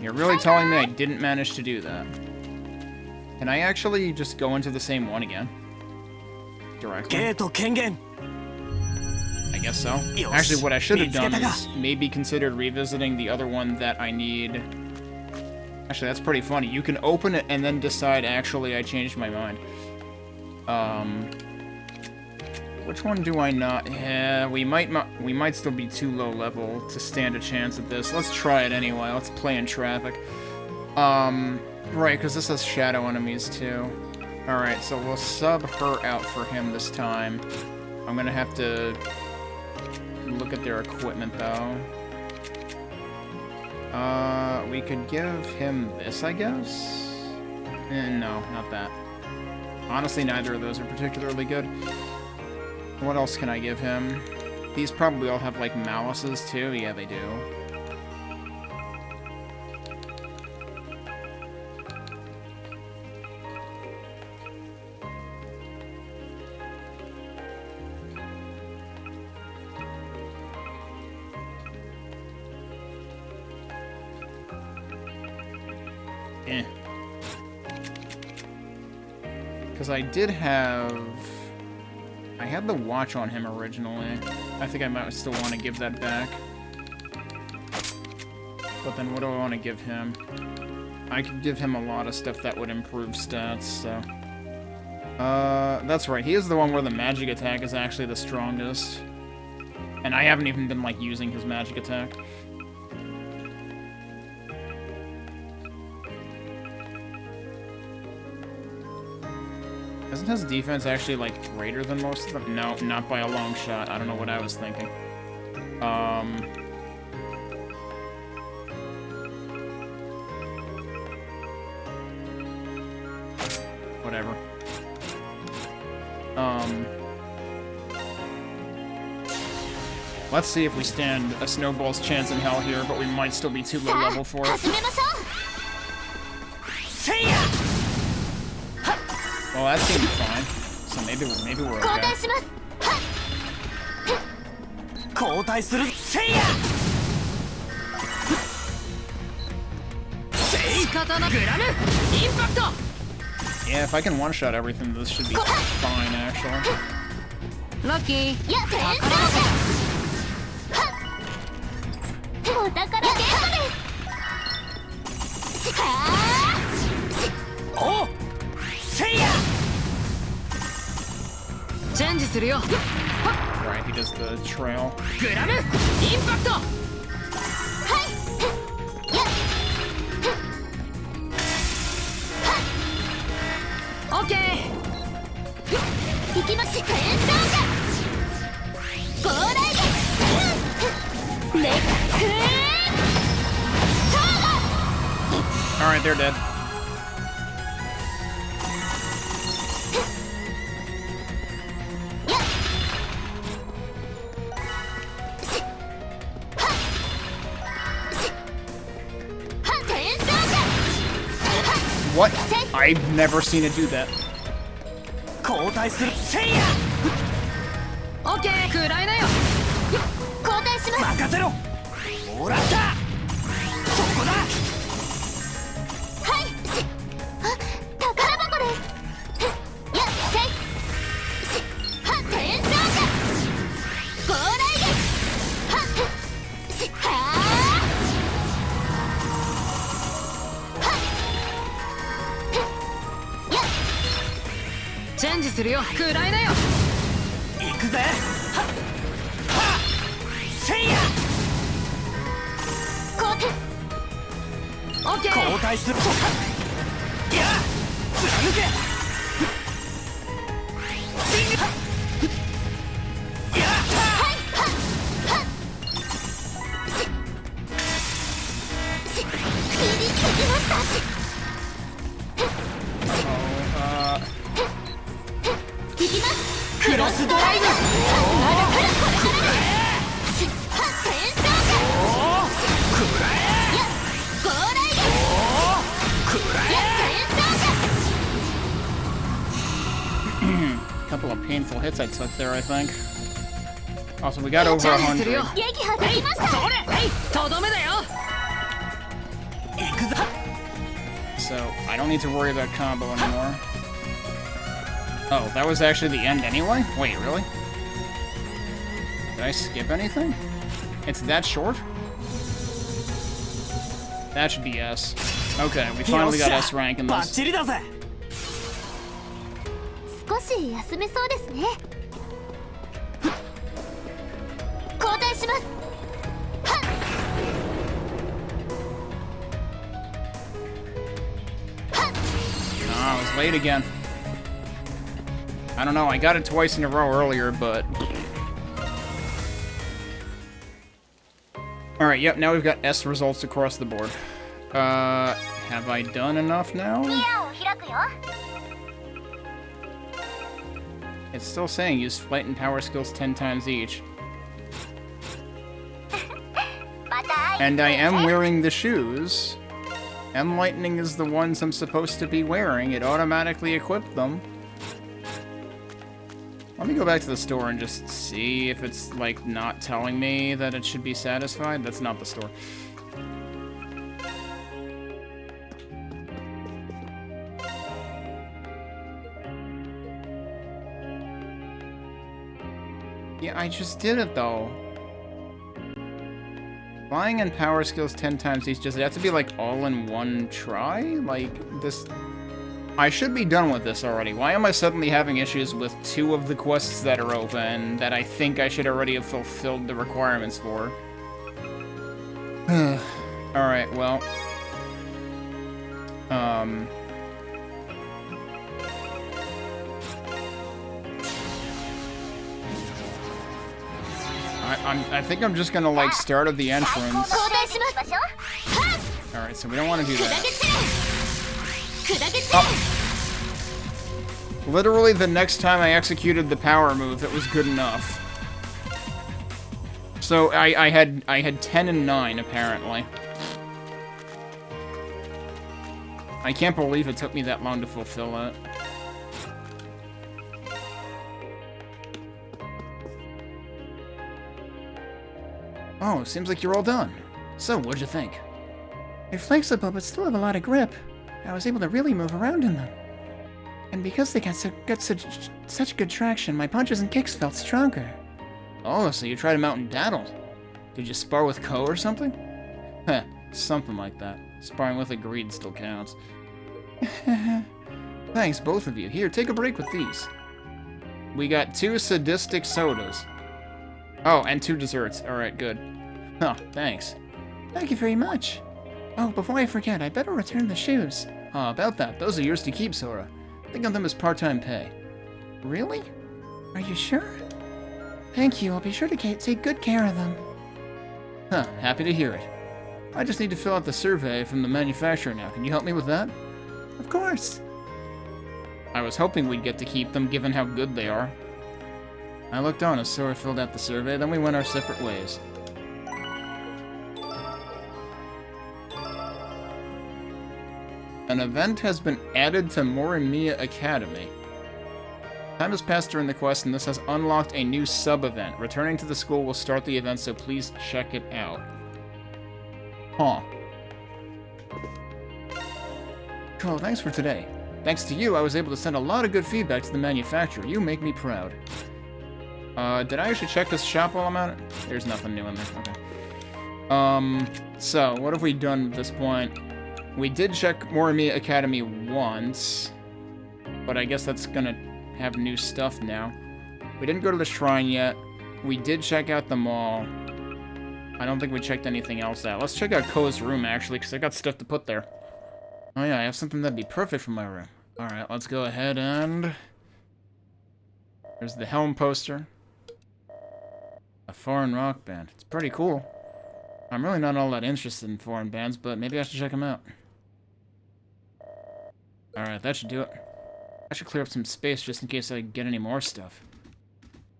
S1: You're really telling me I didn't manage to do that. Can I actually just go into the same one again? Directly? I guess so. Actually, what I should have done is maybe considered revisiting the other one that I need. Actually, that's pretty funny. You can open it and then decide, actually, I changed my mind. Which one do I not? Yeah, we might still be too low level to stand a chance at this. Let's try it anyway. Let's play in traffic. Right, because this has shadow enemies too. Alright, so we'll sub her out for him this time. I'm gonna have to look at their equipment though. We could give him this, I guess? No, not that. Honestly, neither of those are particularly good. What else can I give him? These probably all have, like, malices, too. Yeah, they do. Eh. Because I did have... I had the watch on him originally. I think I might still want to give that back. But then what do I want to give him? I could give him a lot of stuff that would improve stats, so... that's right. He is the one where the magic attack is actually the strongest. And I haven't even been, like, using his magic attack. Isn't his defense actually, like, greater than most of them? No, not by a long shot. I don't know what I was thinking. Whatever. Let's see if we stand a snowball's chance in hell here, but we might still be too low level for it. Well, that seemed fine. So maybe we're okay. Yeah, if I can one-shot everything, this should be fine, actually.
S9: Lucky.
S7: Oh!
S1: Right, he does the trail.
S9: Okay.
S1: Alright, they're dead. What? I've never seen it do that.
S7: 交代するせいや
S9: オッケー食らいなよ
S8: 交代します
S7: 任せろもらったそこだ
S8: はいしあ宝箱ですやっせいしは転送者ゴーライですはしはーやっ
S9: チェンジするよ食らいなよ
S7: 行くぜはっはっせいや
S9: オッケー
S7: 交代するそっかいや貫けスイングはっいや
S8: はいはっはっし切りつけましたしいきますクロスドライブまだからこれからですはっ転送者
S7: くらえ
S8: やゴーライです
S7: くら
S8: や転送者
S1: Couple of painful hits I took there, I think. Also, we got over
S9: チェンジするよ
S1: 100.
S8: 撃破できました
S9: それはいとどめだよ
S7: 行くぞ
S1: So, I don't need to worry about combo anymore. Oh, that was actually the end anyway? Wait, really? Did I skip anything? It's that short? That should be S. Okay, we finally got S rank in
S7: バッ
S1: this.
S7: チリだぜ
S8: 少し休めそうですね交代しますはっ
S1: Oh, I was late again. I don't know, I got it twice in a row earlier, but... Alright, yep, now we've got S results across the board. Have I done enough now?
S8: ギアを開くよ
S1: It's still saying use flight and power skills 10 times each.
S8: また会い
S1: And I am wearing the shoes. M Lightning is the ones I'm supposed to be wearing. It automatically equipped them. Let me go back to the store and just see if it's, like, not telling me that it should be satisfied. That's not the store. Yeah, I just did it, though. Flying and power skills 10 times each. Does it have to be, like, all in one try? Like, this... I should be done with this already. Why am I suddenly having issues with 2 of the quests that are open that I think I should already have fulfilled the requirements for? Alright, well... I think I'm just gonna, like, start at the entrance.
S8: 交代しますはっ
S1: Alright, so we don't want to do
S8: 砕
S1: that.
S8: け散れ砕け散れ
S1: Literally, the next time I executed the power move, it was good enough. So I had 10 and 9 apparently. I can't believe it took me that long to fulfill it. Oh, seems like you're all done. So, what'd you think?
S10: They're flexible, but still have a lot of grip. I was able to really move around in them. And because they got such good traction, my punches and kicks felt stronger.
S1: Oh, so you tried them out in battle. Did you spar with Ko or something? Heh, something like that. Sparring with a greed still counts. Thanks, both of you. Here, take a break with these. We got 2 sadistic sodas. Oh, and 2 desserts. Alright, good. Huh, thanks.
S10: Thank you very much. Oh, before I forget, I better return the shoes.
S1: About that, those are yours to keep, Sora. Think of them as part-time pay.
S10: Really? Are you sure? Thank you, I'll be sure to take good care of them.
S1: Huh, happy to hear it. I just need to fill out the survey from the manufacturer now. Can you help me with that?
S10: Of course.
S1: I was hoping we'd get to keep them, given how good they are. I looked on as Sora filled out the survey, then we went our separate ways. An event has been added to Morimiya Academy. Time has passed during the quest, and this has unlocked a new sub-event. Returning to the school will start the event, so please check it out. Huh. Cool, thanks for today. Thanks to you, I was able to send a lot of good feedback to the manufacturer. You make me proud. Did I actually check this shop while I'm at it? There's nothing new in there. Okay. So, what have we done at this point? We did check Morimiya Academy once, but I guess that's gonna have new stuff now. We didn't go to the shrine yet. We did check out the mall. I don't think we checked anything else out. Let's check out Ko's room, actually, because I got stuff to put there. Oh yeah, I have something that'd be perfect for my room. Alright, let's go ahead and... There's the Helm poster. A foreign rock band. It's pretty cool. I'm really not all that interested in foreign bands, but maybe I should check them out. Alright, that should do it. I should clear up some space just in case I get any more stuff.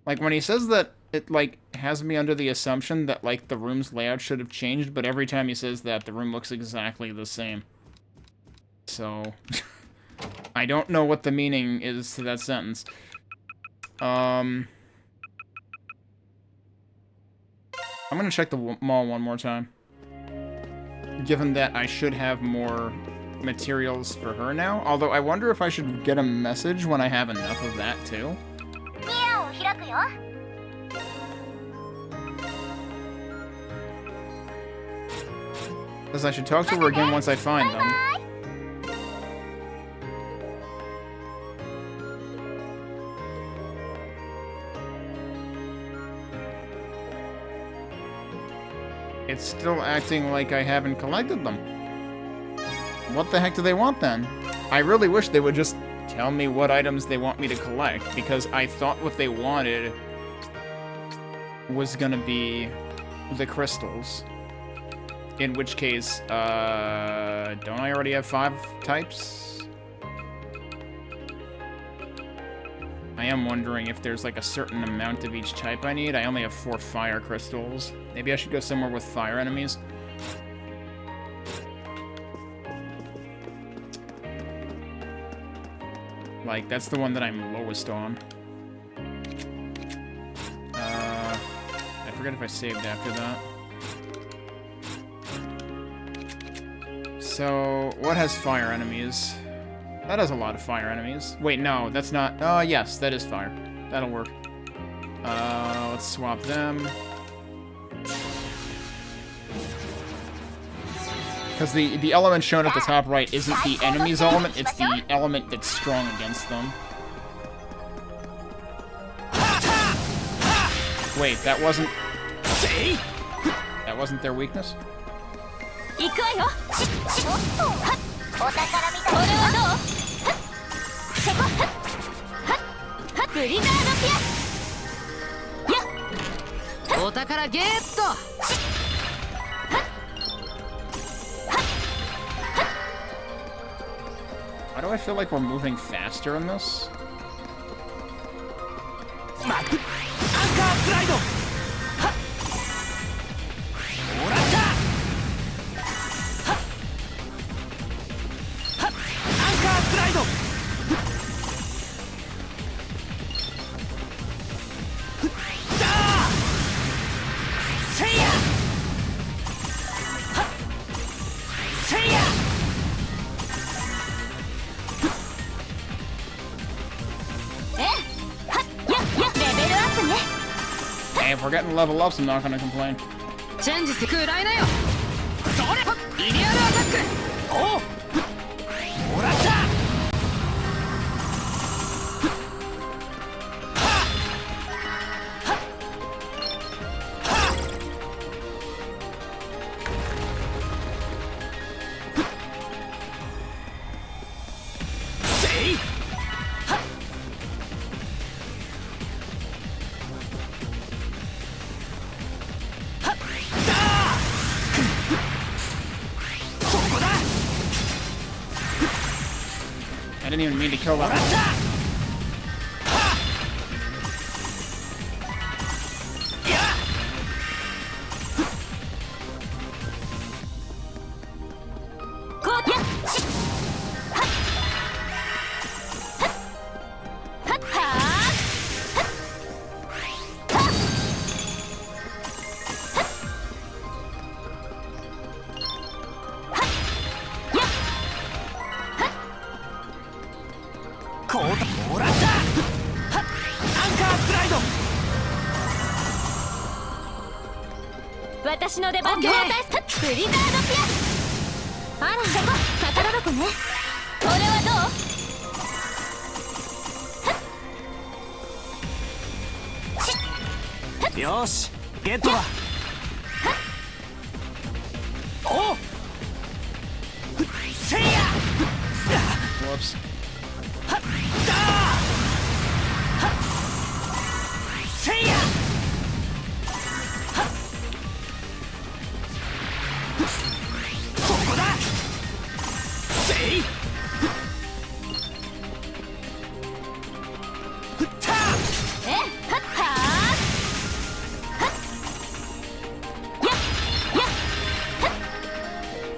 S1: Like, when he says that, it, like, has me under the assumption that, like, the room's layout should have changed, but every time he says that, the room looks exactly the same. So, I don't know what the meaning is to that sentence. I'm gonna check the mall one more time. Given that I should have more materials for her now. Although, I wonder if I should get a message when I have enough of that, too. Because I should talk to her again once I find them. It's still acting like I haven't collected them. What the heck do they want then? I really wish they would just tell me what items they want me to collect, because I thought what they wanted was gonna be the crystals. In which case, don't I already have 5 types? I am wondering if there's like a certain amount of each type I need. I only have 4 fire crystals. Maybe I should go somewhere with fire enemies. Like, that's the one that I'm lowest on. I forget if I saved after that. So, what has fire enemies? That has a lot of fire enemies. Wait, no, that's not... Oh, yes, that is fire. That'll work. Let's swap them. Because the element shown at the top right isn't the enemy's element, it's the element that's strong against them. Wait, that wasn't... That wasn't their weakness? Why do I feel like we're moving faster in this? Hey, if we're getting level ups, I'm not gonna complain. I didn't even mean to kill that one.
S8: 私の出番。胴体スプリザードピア。あら、そこ宝箱ね。これはどう？
S7: よし、ゲットだ。おっ、せいや。
S1: Whoops.
S7: はっ、だー。はっ、せいや。はっ、ここだ。せい。ふった。
S8: え、はっはー。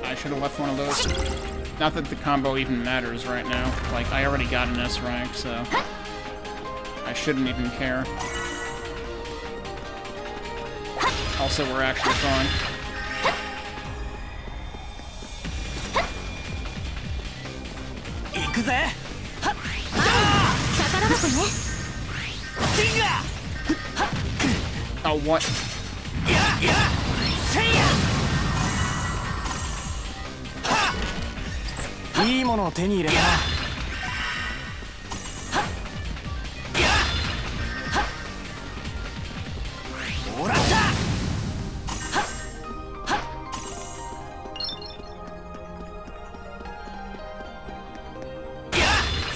S1: I should have left one of those. Not that the combo even matters right now. Like, I already got an S rank, so I shouldn't even care. Also, we're actually fine.
S7: 行くぜ。はっ、
S8: 宝箱ね。
S7: ディンガー。
S1: Oh, what?
S7: いや、せいや。いいものを手に入れたな。もらった。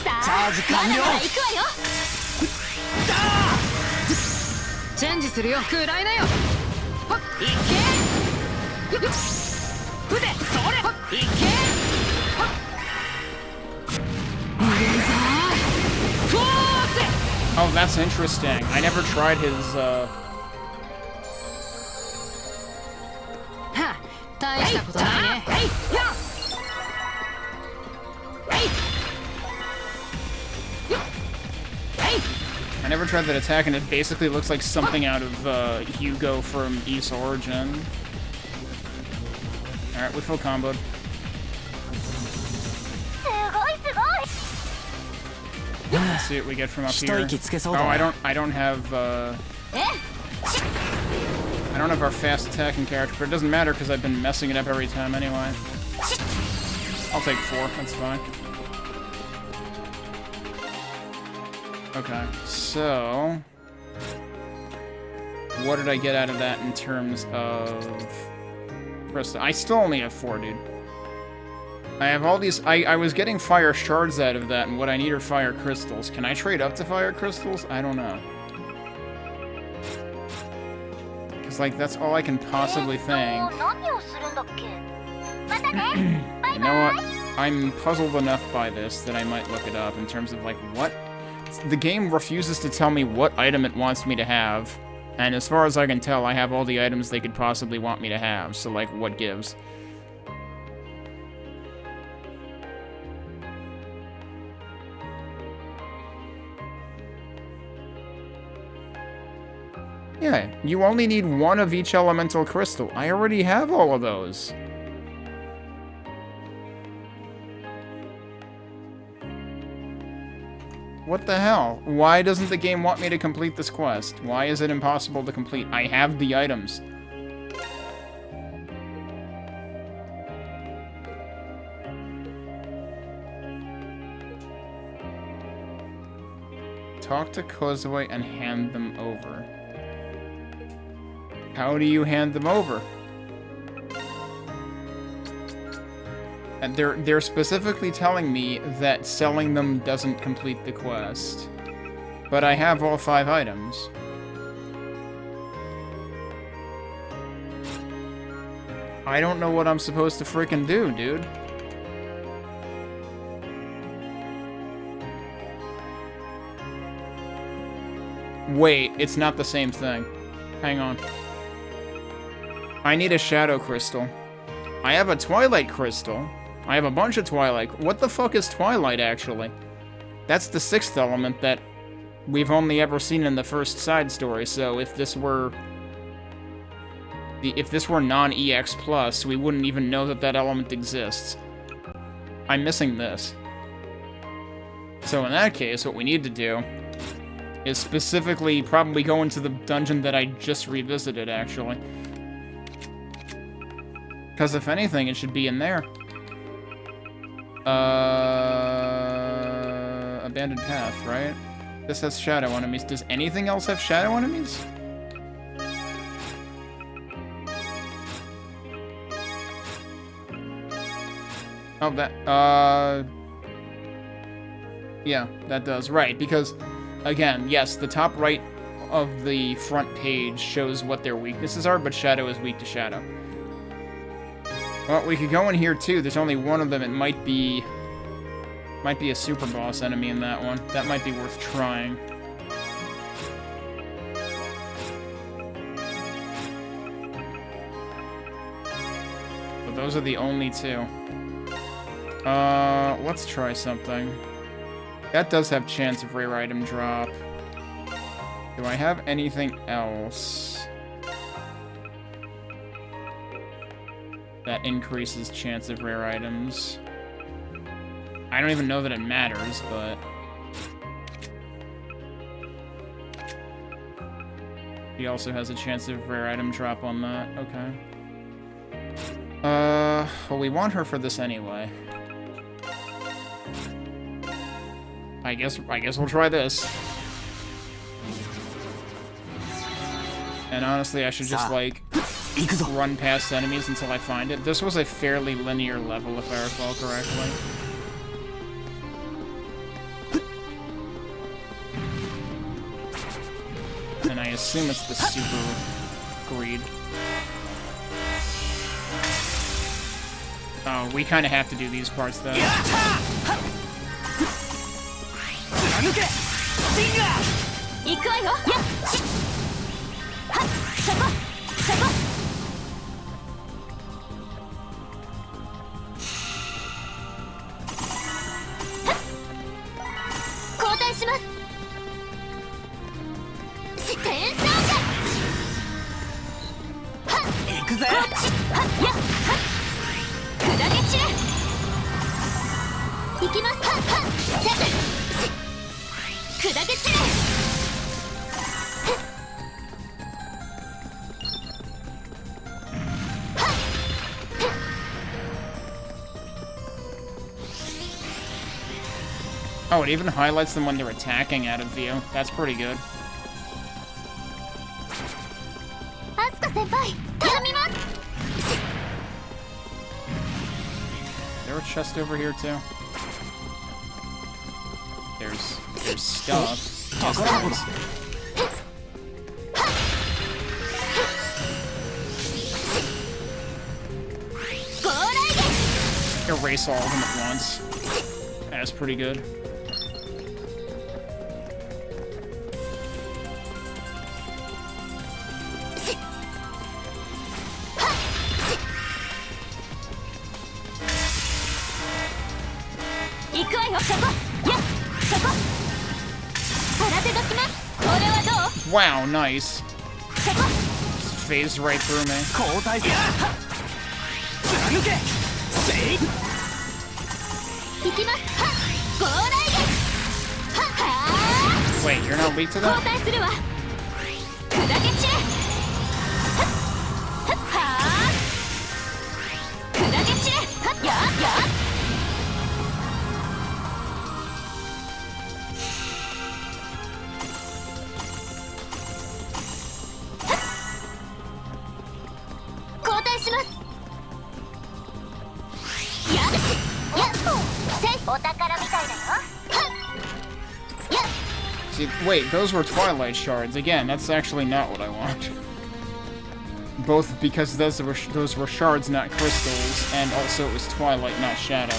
S8: さあ、
S7: チャージ完了。
S8: まだまだ行くわよ。
S9: チェンジするよ。食らいなよ。ほっ、いけ。腕、それ。ほっ、いけ。
S1: Oh, that's interesting. I never tried his,
S9: は、大したことないね。
S1: I never tried that attack, and it basically looks like something out of, Hugo from East Origin. Alright, we full comboed. Let's see what we get from up here. Oh, I don't have, I don't have our fast attacking character, but it doesn't matter because I've been messing it up every time anyway. I'll take 4, that's fine. Okay, so what did I get out of that in terms of crystal? I still only have 4, dude. I have all these. I was getting fire shards out of that, and what I need are fire crystals. Can I trade up to fire crystals? I don't know. Because, like, that's all I can possibly think. You know what? I'm puzzled enough by this that I might look it up in terms of, like, what? The game refuses to tell me what item it wants me to have, and as far as I can tell, I have all the items they could possibly want me to have, so, like, what gives? Yeah, you only need 1 of each elemental crystal. I already have all of those. What the hell? Why doesn't the game want me to complete this quest? Why is it impossible to complete? I have the items. Talk to Kozue and hand them over. How do you hand them over? And they're specifically telling me that selling them doesn't complete the quest. But I have all 5 items. I don't know what I'm supposed to frickin' do, dude. Wait, it's not the same thing. Hang on. I need a shadow crystal. I have a twilight crystal. I have a bunch of twilight. What the fuck is twilight, actually? That's the 6th element that we've only ever seen in the first side story, so if this were... If this were non-EX+, we wouldn't even know that that element exists. I'm missing this. So in that case, what we need to do is specifically probably go into the dungeon that I just revisited, actually. Because if anything, it should be in there. Abandoned path, right? This has shadow enemies. Does anything else have shadow enemies? Oh, that, yeah, that does. Right, because, again, yes, the top right of the front page shows what their weaknesses are, but shadow is weak to shadow. Well, we could go in here, too. There's only one of them. It might be a super boss enemy in that one. That might be worth trying. But those are the only two. Let's try something. That does have chance of rare item drop. Do I have anything else that increases chance of rare items? I don't even know that it matters, but... he also has a chance of rare item drop on that. Okay. Well, we want her for this anyway. I guess we'll try this. And honestly, I should just, like, run past enemies until I find it. This was a fairly linear level, if I recall correctly. And I assume it's the super greed. Oh, we kind of have to do these parts, though. Oh, it even highlights them when they're attacking out of view. That's pretty good. Is there a chest over here too? There's stuff. Yes, there is. Erase all of them at once. That's pretty good. Wow, nice. Phased right through me. Wait, you're not weak to that? See, wait, those were Twilight Shards. Again, that's actually not what I want. Both because those were shards, not crystals, and also it was Twilight, not Shadow.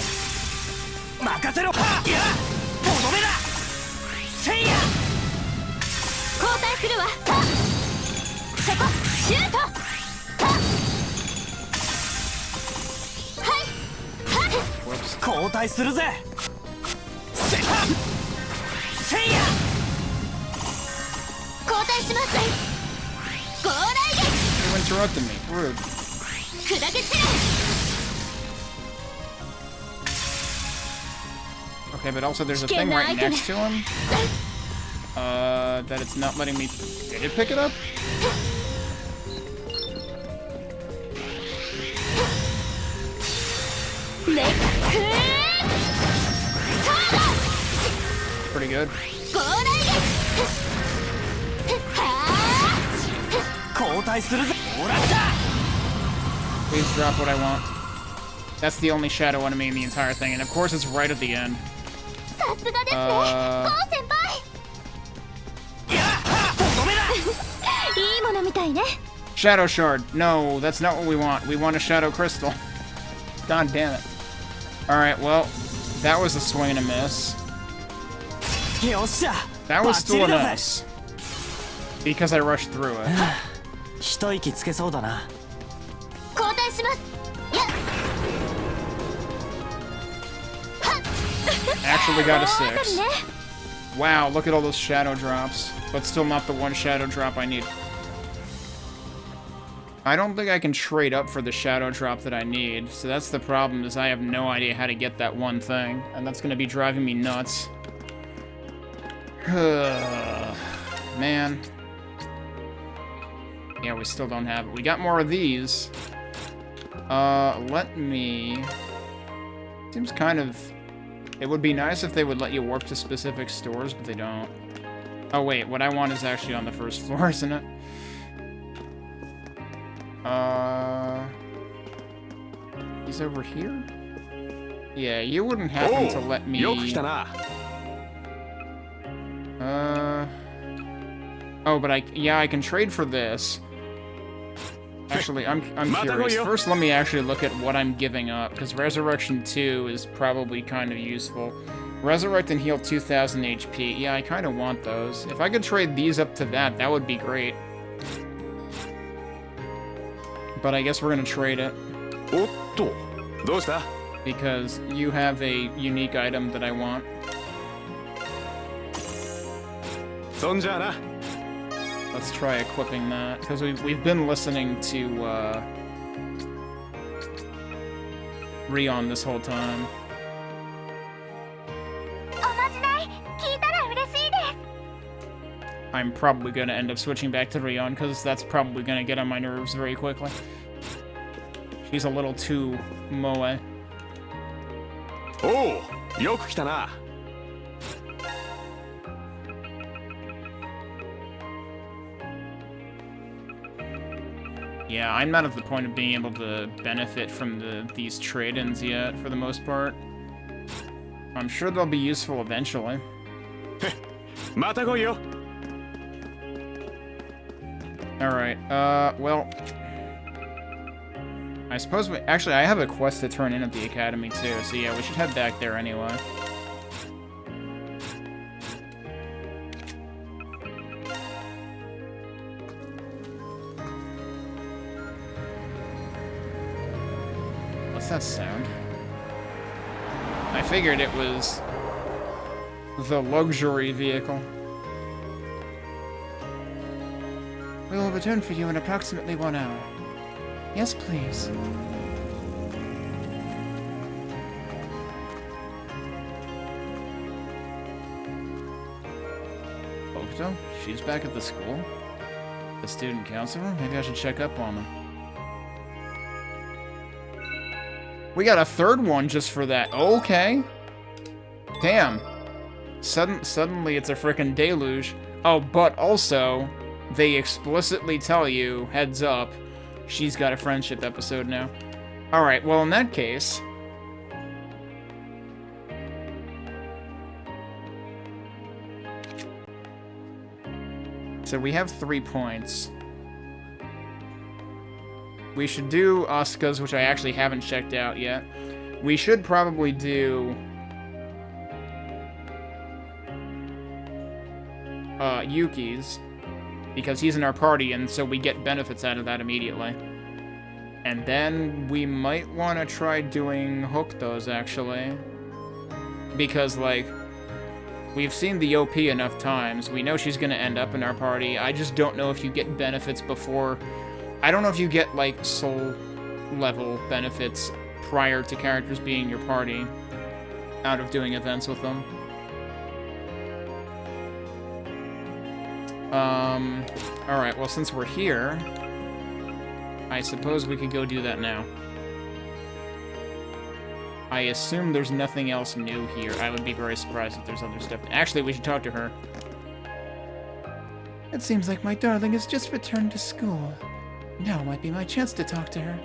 S1: You interrupted me. Rude. Okay, but also there's a thing right next to him. That it's not letting me... Did it pick it up? Pretty good. Please drop what I want. That's the only shadow enemy in the entire thing, and of course it's right at the end. Shadow Shard. No, that's not what we want. We want a Shadow Crystal. God damn it. Alright, well, that was a swing and a miss. That was still a miss. Because I rushed through it. Actually got a 6. Wow, look at all those shadow drops. But still not the one shadow drop I need. I don't think I can trade up for the shadow drop that I need. So that's the problem, is I have no idea how to get that one thing. And that's going to be driving me nuts. Man. Yeah, we still don't have it. We got more of these. Let me... Seems kind of... It would be nice if they would let you warp to specific stores, but they don't. Oh, wait. What I want is actually on the first floor, isn't it? He's over here? Yeah, you wouldn't happen to let me... Oh, but I can trade for this. Actually, I'm curious. First, let me actually look at what I'm giving up, because Resurrection 2 is probably kind of useful. Resurrect and heal 2,000 HP. Yeah, I kind of want those. If I could trade these up to that, that would be great. But I guess we're gonna trade it. Because you have a unique item that I want. Let's try equipping that, because we've been listening to Rion this whole time. I'm probably going to end up switching back to Rion, because that's probably going to get on my nerves very quickly. She's a little too moe.
S5: Oh, yoku kita na.
S1: Yeah, I'm not at the point of being able to benefit from these trade-ins yet, for the most part. I'm sure they'll be useful eventually. Alright, well... I suppose we... Actually, I have a quest to turn in at the academy, too, so yeah, we should head back there anyway. What's that sound? I figured it was the luxury vehicle.
S10: We will return for you in approximately 1 hour. Yes, please.
S1: Hokuto? She's back at the school? The student counselor? Maybe I should check up on them. We got a third one just for that. Okay. Damn. Suddenly it's a frickin' deluge. Oh, but also, they explicitly tell you, heads up, she's got a friendship episode now. Alright, well in that case... So we have 3 points. We should do Asuka's, which I actually haven't checked out yet. We should probably do... Yuki's, because he's in our party, and so we get benefits out of that immediately. And then we might want to try doing Hokuto's, actually. Because, like, we've seen the OP enough times. We know she's going to end up in our party. I just don't know if you get benefits before... I don't know if you get, like, soul-level benefits prior to characters being your party out of doing events with them. Alright, well, since we're here, I suppose we could go do that now. I assume there's nothing else new here. I would be very surprised if there's other stuff. Actually, we should talk to her.
S10: It seems like my darling has just returned to school. Now might be my chance to talk to her.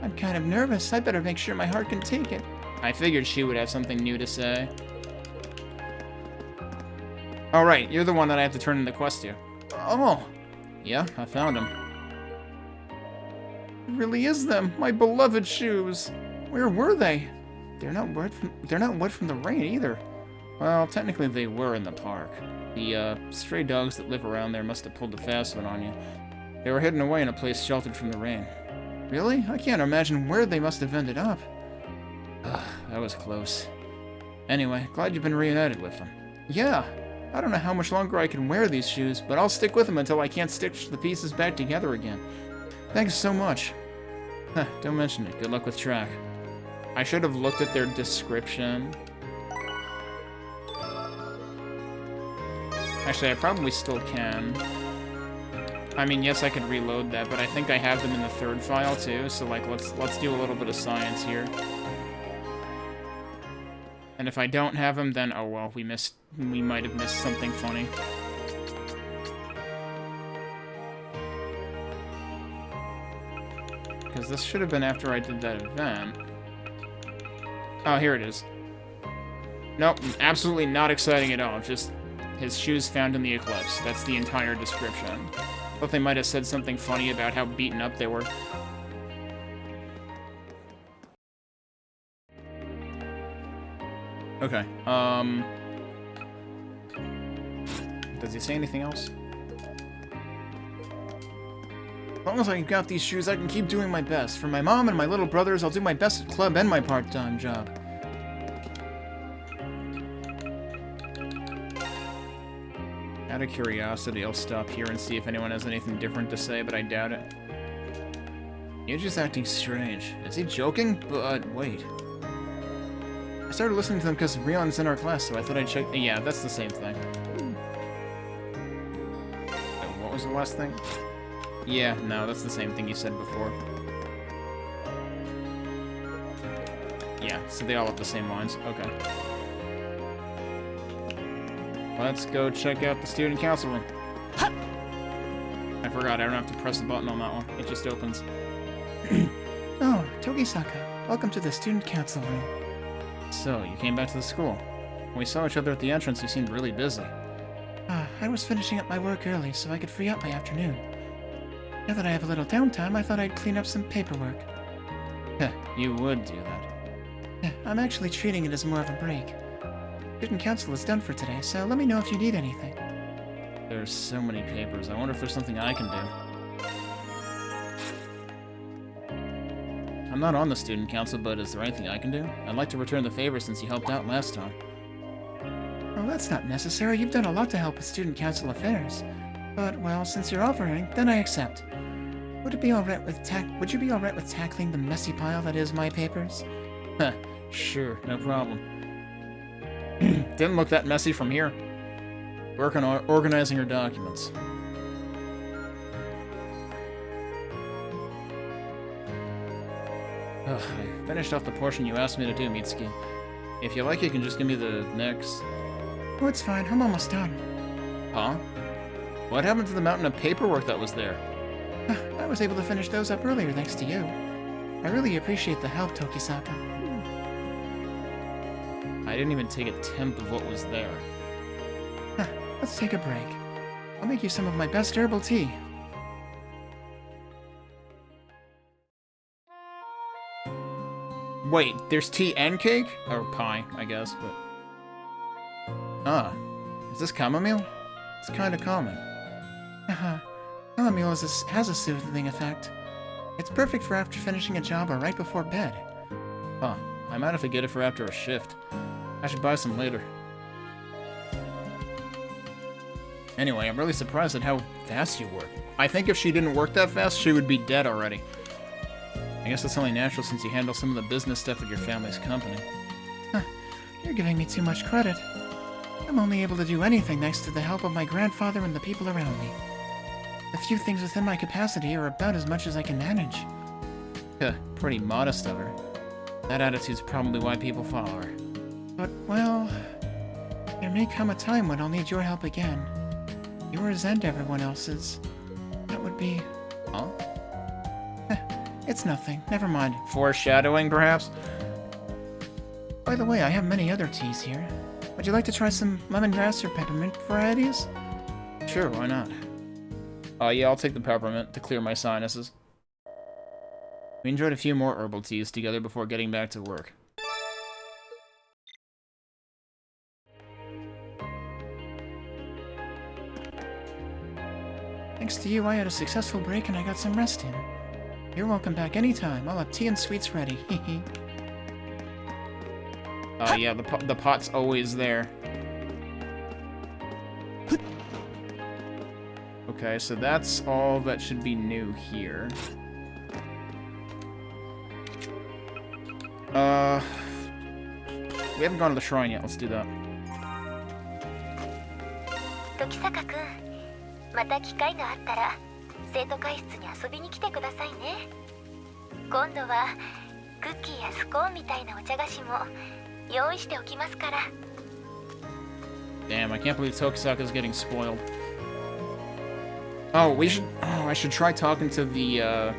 S10: I'm kind of nervous. I better make sure my heart can take it.
S1: I figured she would have something new to say. Oh, right. You're the one that I have to turn in the quest to.
S10: Oh,
S1: Yeah, I found him.
S10: it really is them. My beloved shoes. Where were they? They're not wet from the rain either.
S1: Well, technically they were in the park. The stray dogs that live around there must have pulled a fast one on you. They were hidden away in a place sheltered from the rain.
S10: Really? I can't imagine where they must have ended up.
S1: That was close. Anyway, glad you've been reunited with them.
S10: Yeah. I don't know how much longer I can wear these shoes, but I'll stick with them until I can't stitch the pieces back together again. Thanks so much.
S1: Don't mention it. Good luck with track. I should have looked at their description. Actually, I probably still can. I mean, yes, I could reload that, but I think I have them in the third file too, so like let's do a little bit of science here. And if I don't have them, then oh well, we might have missed something funny. Because this should have been after I did that event. Oh, here it is. Nope, absolutely not exciting at all. Just his shoes found in the eclipse. That's the entire description. Thought they might have said something funny about how beaten up they were. Okay, does he say anything else?
S10: As long as I got these shoes, I can keep doing my best. For my mom and my little brothers, I'll do my best at club and my part-time job.
S1: Out of curiosity, I'll stop here and see if anyone has anything different to say, but I doubt it.
S10: Yuji's acting strange. Is he joking? But wait. I started listening to them because Rion's in our class, so I thought I'd check.
S1: Yeah, that's the same thing. What was the last thing? Yeah, no, that's the same thing you said before. Yeah, so they all have the same lines. Okay. Let's go check out the student council room. I forgot, I don't have to press the button on that one. It just opens.
S10: Oh, Togisaka. Welcome to the student council room.
S1: So, you came back to the school. When we saw each other at the entrance, you seemed really busy.
S10: I was finishing up my work early so I could free up my afternoon. Now that I have a little downtime, I thought I'd clean up some paperwork.
S1: You would do that.
S10: I'm actually treating it as more of a break. Student council is done for today, so let me know if you need anything.
S1: There's so many papers. I wonder if there's something I can do. I'm not on the student council, but is there anything I can do? I'd like to return the favor since you helped out last time.
S10: Well, that's not necessary. You've done a lot to help with student council affairs. But, well, since you're offering, then I accept. Would you be alright with tackling the messy pile that is my papers?
S1: Sure, no problem. Didn't look that messy from here. Work on organizing her documents. Ugh, I finished off the portion you asked me to do, Mitsuki. If you like, you can just give me the next...
S10: Oh, it's fine. I'm almost done.
S1: Huh? What happened to the mountain of paperwork that was there?
S10: I was able to finish those up earlier thanks to you. I really appreciate the help, Togisaka.
S1: I didn't even take a tenth of what was there.
S10: Let's take a break. I'll make you some of my best herbal tea.
S1: Wait, there's tea and cake? Or pie, I guess, but... Is this chamomile? It's kinda calming.
S10: Chamomile has a soothing effect. It's perfect for after finishing a job or right before bed.
S1: Huh, I might have to get it for after a shift. I should buy some later. Anyway, I'm really surprised at how fast you work. I think if she didn't work that fast, she would be dead already. I guess that's only natural since you handle some of the business stuff at your family's company.
S10: You're giving me too much credit. I'm only able to do anything thanks to the help of my grandfather and the people around me. The few things within my capacity are about as much as I can manage.
S1: Pretty modest of her. That attitude's probably why people follow her.
S10: But, well, there may come a time when I'll need your help again. Yours and everyone else's. That would be...
S1: Huh?
S10: It's nothing. Never mind.
S1: Foreshadowing, perhaps?
S10: By the way, I have many other teas here. Would you like to try some lemongrass or peppermint varieties?
S1: Sure, why not? Yeah, I'll take the peppermint to clear my sinuses. We enjoyed a few more herbal teas together before getting back to work.
S10: Thanks to you, I had a successful break and I got some rest in. You're welcome back anytime. I'll have tea and sweets ready.
S1: Yeah, the pot's always there. Okay, so that's all that should be new here. We haven't gone to the shrine yet. Let's do that.
S8: 時坂くん、また機会があったら生徒会室に遊びに来てくださいね。今度はクッキーやスコーンみたいなお茶菓子も用意しておきますから。
S1: Damn, I can't believe Tokisaka's getting spoiled. Oh, we should... Oh, I should try talking to the,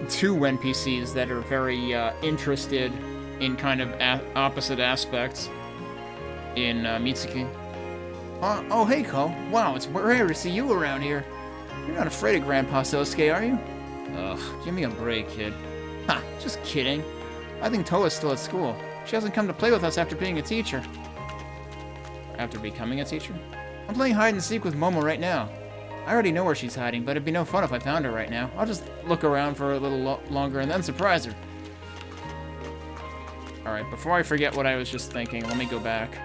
S1: two NPCs that are very, interested in kind of opposite aspects in, Mitsuki.
S10: Oh, hey, Ko. Wow, it's rare to see you around here. You're not afraid of Grandpa Sosuke, are you?
S1: Ugh, give me a break, kid.
S10: Ha, just kidding. I think Toa's still at school. She hasn't come to play with us after being a teacher.
S1: After becoming a teacher?
S10: I'm playing hide and seek with Momo right now. I already know where she's hiding, but it'd be no fun if I found her right now. I'll just look around for a little longer and then surprise her.
S1: Alright, before I forget what I was just thinking, let me go back.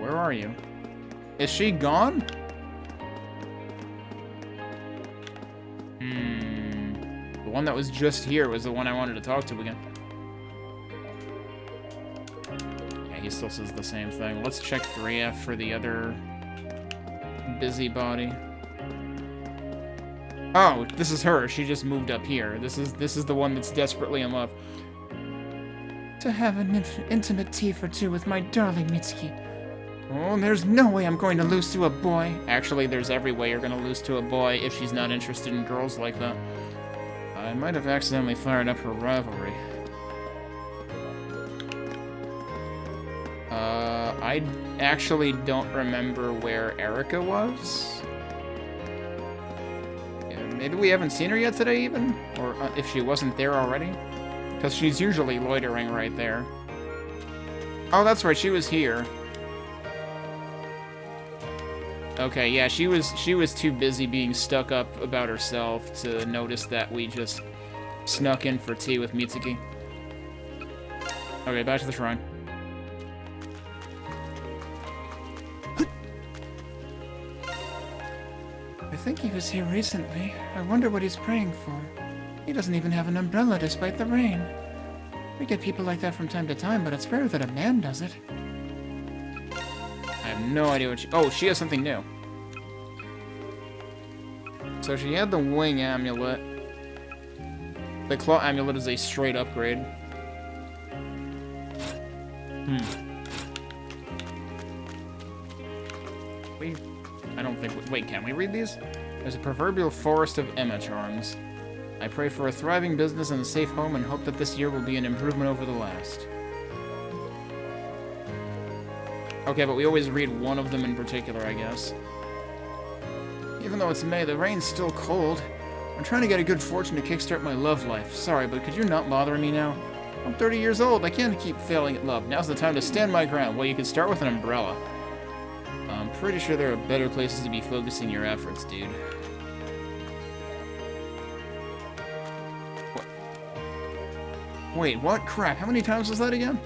S1: Where are you?
S10: Is she gone?
S1: The one that was just here was the one I wanted to talk to again. Yeah, he still says the same thing. Let's check 3F for the other busybody. Oh, this is her. She just moved up here. This is the one that's desperately in love.
S10: To have an intimate tea for two with my darling Mitsuki. Oh, there's no way I'm going to lose to a boy.
S1: Actually, there's every way you're gonna lose to a boy if she's not interested in girls like that. I might have accidentally fired up her rivalry. I actually don't remember where Erica was. Yeah, maybe we haven't seen her yet today, even? Or if she wasn't there already? Because she's usually loitering right there. Oh, that's right, she was here. Okay, yeah, she was too busy being stuck up about herself to notice that we just snuck in for tea with Mitsuki. Okay, back to the shrine.
S10: I think he was here recently. I wonder what he's praying for. He doesn't even have an umbrella despite the rain. We get people like that from time to time, but it's rare that a man does it.
S1: I have no idea what she... Oh, she has something new. So she had the wing amulet. The claw amulet is a straight upgrade. I don't think... Wait, can we read these? There's a proverbial forest of Emma charms. I pray for a thriving business and a safe home and hope that this year will be an improvement over the last. Okay, but we always read one of them in particular, I guess. Even though it's May, the rain's still cold. I'm trying to get a good fortune to kickstart my love life. Sorry, but could you not bother me now? I'm 30 years old. I can't keep failing at love. Now's the time to stand my ground. Well, you could start with an umbrella. I'm pretty sure there are better places to be focusing your efforts, dude. What? Wait, what? Crap, how many times was that again?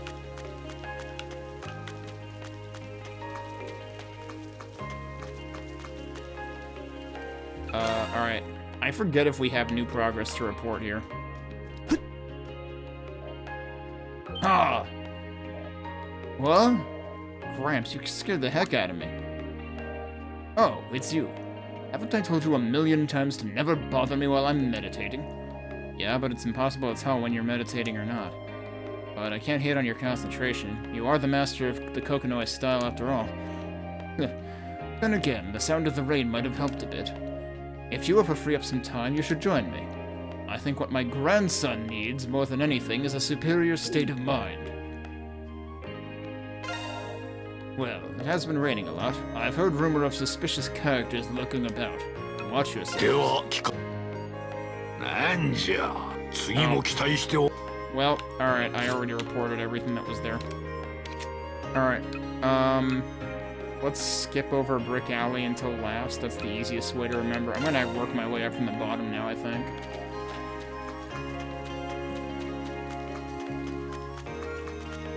S1: Alright. I forget if we have new progress to report here. Ah! What? Gramps, you scared the heck out of me. Oh, it's you. Haven't I told you 1,000,000 times to never bother me while I'm meditating? Yeah, but it's impossible to tell when you're meditating or not. But I can't hate on your concentration. You are the master of the Kokonoi style after all. Then again, the sound of the rain might have helped a bit. If you ever free up some time, you should join me. I think what my grandson needs more than anything is a superior state of mind. Well, it has been raining a lot. I've heard rumor of suspicious characters lurking about. Watch yourselves. Well, alright, I already reported everything that was there. Alright, let's skip over Brick Alley until last. That's the easiest way to remember. I'm gonna work my way up from the bottom now, I think.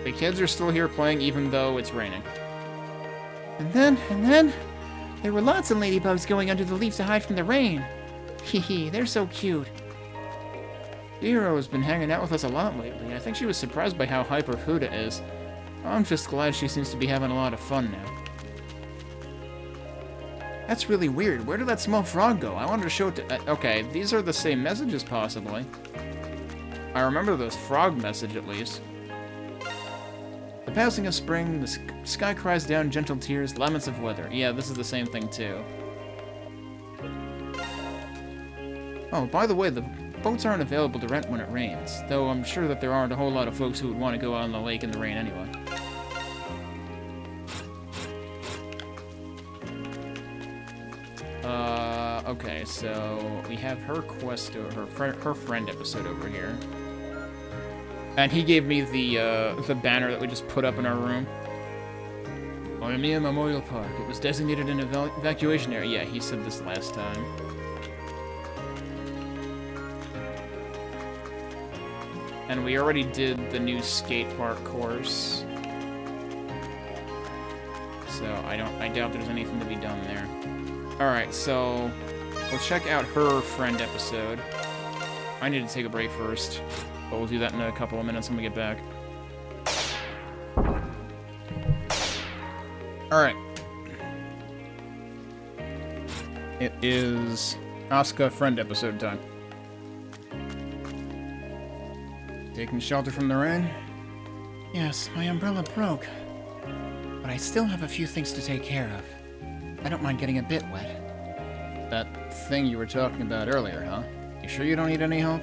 S1: The kids are still here playing even though it's raining.
S10: And then, there were lots of ladybugs going under the leaves to hide from the rain. Hehe, they're so cute.
S1: Hero has been hanging out with us a lot lately. I think she was surprised by how hyper Huda is. I'm just glad she seems to be having a lot of fun now. That's really weird. Where did that small frog go? I wanted to show it to... okay, these are the same messages, possibly. I remember this frog message, at least. The passing of spring, the sky cries down gentle tears, laments of weather. Yeah, this is the same thing, too. Oh, by the way, the boats aren't available to rent when it rains, though I'm sure that there aren't a whole lot of folks who would want to go out on the lake in the rain anyway. Okay, so we have her quest, her friend episode over here. And he gave me the banner that we just put up in our room. Onomiya Memorial Park. It was designated an evacuation area. Yeah, he said this last time. And we already did the new skate park course. So I doubt there's anything to be done there. Alright, so we'll check out her friend episode. I need to take a break first, but we'll do that in a couple of minutes when we get back. Alright. It is Asuka friend episode time. Taking shelter from the rain?
S10: Yes, my umbrella broke. But I still have a few things to take care of. I don't mind getting a bit wet.
S1: That thing you were talking about earlier, huh? You sure you don't need any help?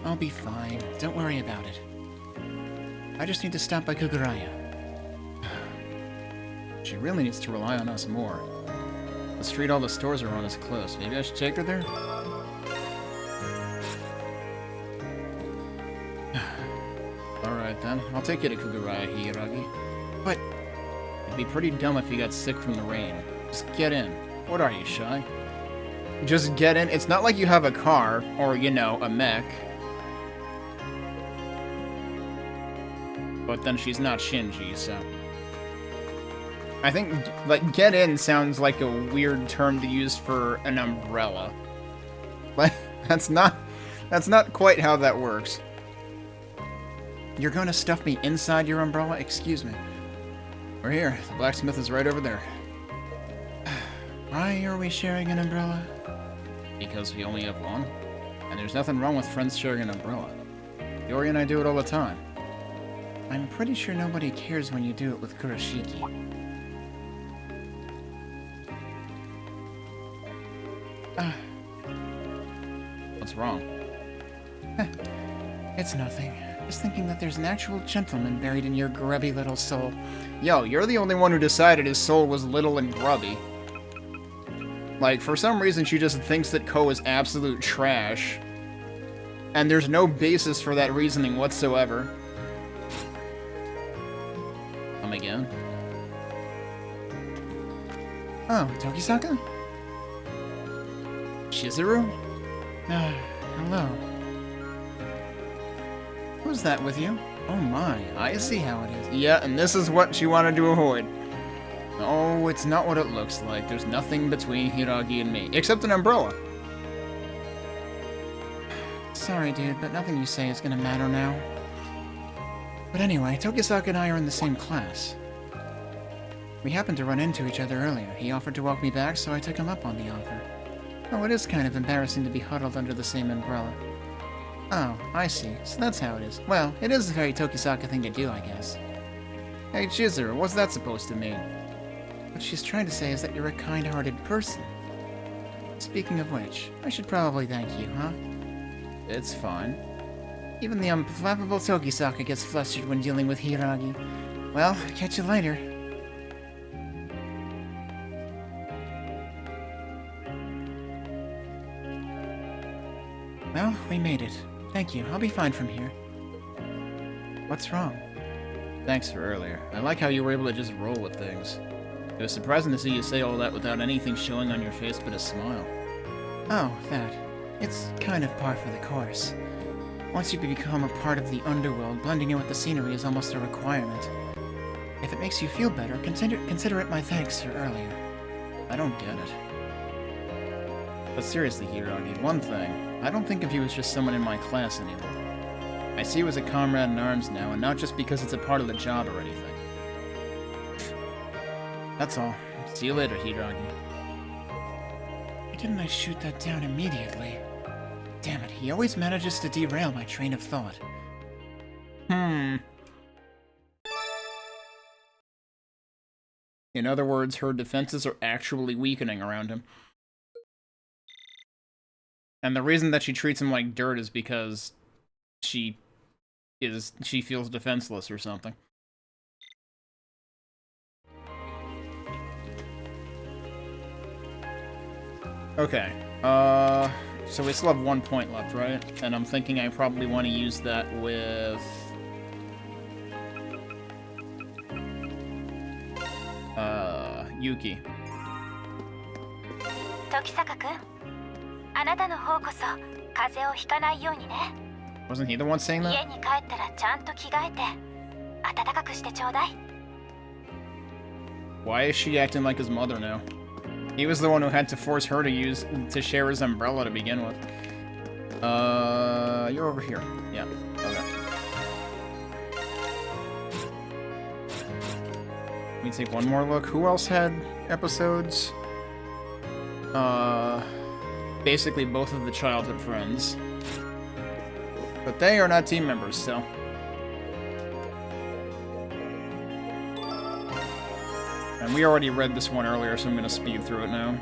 S10: I'll be fine. Don't worry about it. I just need to stop by Kuguraya.
S1: She really needs to rely on us more. The street all the stores are on is closed. Maybe I should take her there? Alright then, I'll take you to Kuguraya, Hiyaragi. But it'd be pretty dumb if you got sick from the rain. Just get in. What are you, shy? Just get in. It's not like you have a car, or, you know, a mech. But then she's not Shinji, so... I think, like, get in sounds like a weird term to use for an umbrella. Like, that's not quite how that works.
S10: You're going to stuff me inside your umbrella? Excuse me.
S1: We're here. The blacksmith is right over there.
S10: Why are we sharing an umbrella?
S1: Because we only have one. And there's nothing wrong with friends sharing an umbrella. Yori and I do it all the time.
S10: I'm pretty sure nobody cares when you do it with Kurashiki.
S1: What's wrong?
S10: It's nothing. Just thinking that there's an actual gentleman buried in your grubby little soul.
S1: Yo, you're the only one who decided his soul was little and grubby. Like, for some reason, she just thinks that Ko is absolute trash. And there's no basis for that reasoning whatsoever. Come again?
S10: Oh, Tokisaka?
S1: Chizuru?
S10: Hello. Who's that with you? Oh my, I see how it is.
S1: Yeah, and this is what she wanted to avoid. Oh, it's not what it looks like. There's nothing between Hiragi and me, except an umbrella.
S10: Sorry, dude, but nothing you say is gonna matter now. But anyway, Tokisaka and I are in the same class. We happened to run into each other earlier. He offered to walk me back, so I took him up on the offer. Oh, it is kind of embarrassing to be huddled under the same umbrella. Oh, I see. So that's how it is. Well, it is a very Tokisaka thing to do, I guess. Hey, Chizuru, what's that supposed to mean? What she's trying to say is that you're a kind-hearted person. Speaking of which, I should probably thank you, huh? It's fine. Even the unflappable Tokisaka gets flustered when dealing with Hiragi. Well, catch you later. Well, we made it. Thank you. I'll be fine from here. What's wrong?
S1: Thanks for earlier. I like how you were able to just roll with things. It was surprising to see you say all that without anything showing on your face but a smile.
S10: Oh, that. It's kind of par for the course. Once you become a part of the underworld, blending in with the scenery is almost a requirement. If it makes you feel better, consider it my thanks for earlier.
S1: I don't get it. But seriously, Hiragi, one thing. I don't think of you as just someone in my class anymore. I see you as a comrade in arms now, and not just because it's a part of the job or anything. That's all. See you later, Hiragi.
S10: Why didn't I shoot that down immediately? Damn it, he always manages to derail my train of thought.
S1: In other words, her defenses are actually weakening around him. And the reason that she treats him like dirt is because she feels defenseless or something. Okay, so we still have 1 point left, right? And I'm thinking I probably want to use that with... Yuki.
S8: Tokisaka-kun, あなたの方こそ風邪をひかないようにね。
S1: Wasn't he the one saying that?
S8: 家に帰ったらちゃんと着替えて暖かくしてちょうだい。
S1: Why is she acting like his mother now? He was the one who had to force her to share his umbrella to begin with. You're over here. Yeah, okay. Let me take one more look. Who else had episodes? Basically both of the childhood friends. But they are not team members, so... And we already read this one earlier, so I'm gonna speed through it now.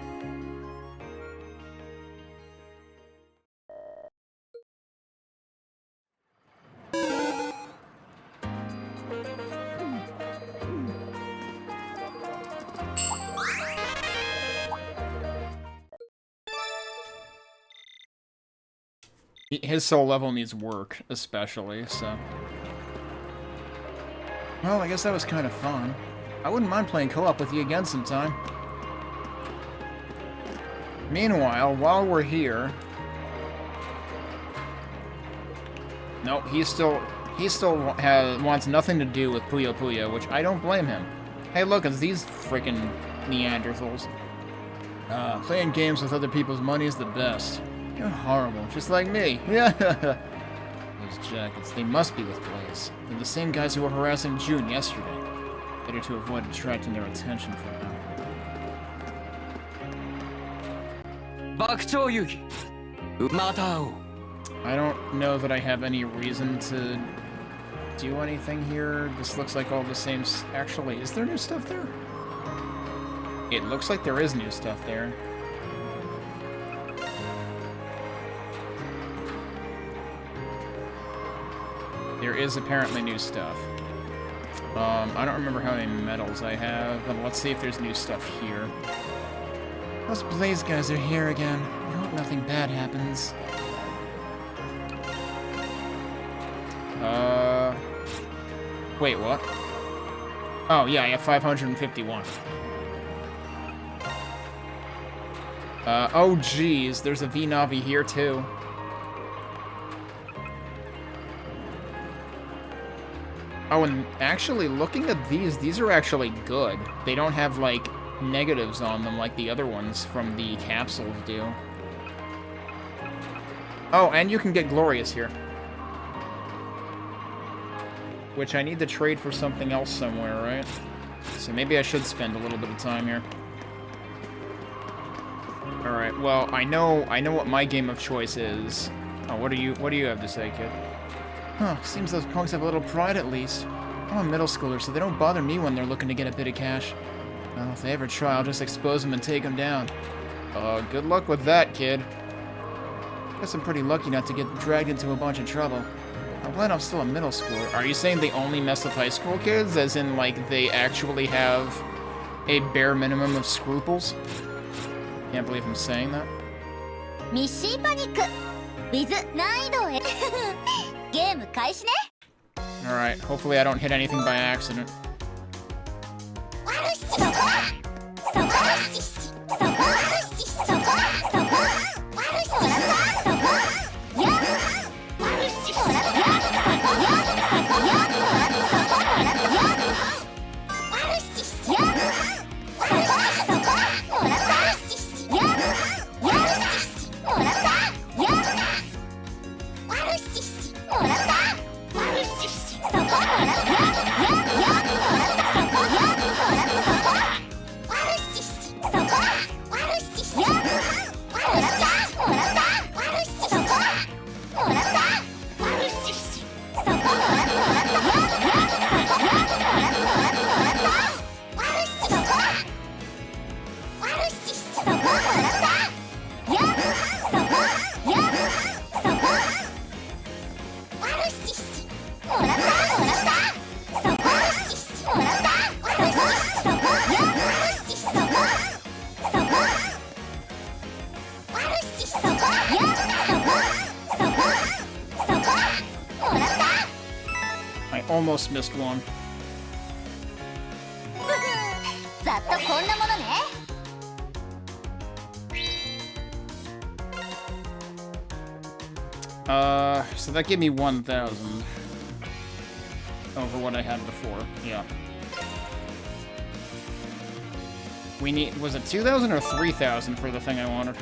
S1: His soul level needs work, especially, so...
S10: Well, I guess that was kind of fun. I wouldn't mind playing co-op with you again sometime.
S1: Meanwhile, while we're here... Nope, he still wants nothing to do with Puyo Puyo, which I don't blame him. Hey look, it's these frickin' Neanderthals. Playing games with other people's money is the best. You're horrible, just like me. Yeah. Those jackets, they must be with Blaze. They're the same guys who were harassing June yesterday. Better to avoid attracting their attention for now. I don't know that I have any reason to do anything here. This looks like all the same... Actually, is there new stuff there? It looks like there is new stuff there. There is apparently new stuff. I don't remember how many medals I have, but let's see if there's new stuff here.
S10: Those Blaze guys are here again. I hope nothing bad happens.
S1: Wait, what? Oh, yeah, I have 551. Oh geez, there's a V-Navi here too. Oh, and actually, looking at these are actually good. They don't have, like, negatives on them like the other ones from the capsules do. Oh, and you can get Glorious here. Which I need to trade for something else somewhere, right? So maybe I should spend a little bit of time here. Alright, well, I know what my game of choice is. Oh, what do you have to say, kid?
S10: Huh, seems those punks have a little pride at least. I'm a middle schooler, so they don't bother me when they're looking to get a bit of cash. Well, if they ever try, I'll just expose them and take them down.
S1: Good luck with that, kid.
S10: Guess I'm pretty lucky not to get dragged into a bunch of trouble. I'm glad I'm still a middle schooler.
S1: Are you saying they only mess with high school kids? As in, like, they actually have a bare minimum of scruples? Can't believe I'm saying that.
S8: ミッシーパニック with 難易度へゲーム開始ね
S1: Alright, hopefully I don't hit anything by accident. I almost missed one.
S8: ざっとこんなものね
S1: So that gave me 1,000 over what I had before. Yeah. We need, was it 2,000 or 3,000 for the thing I wanted?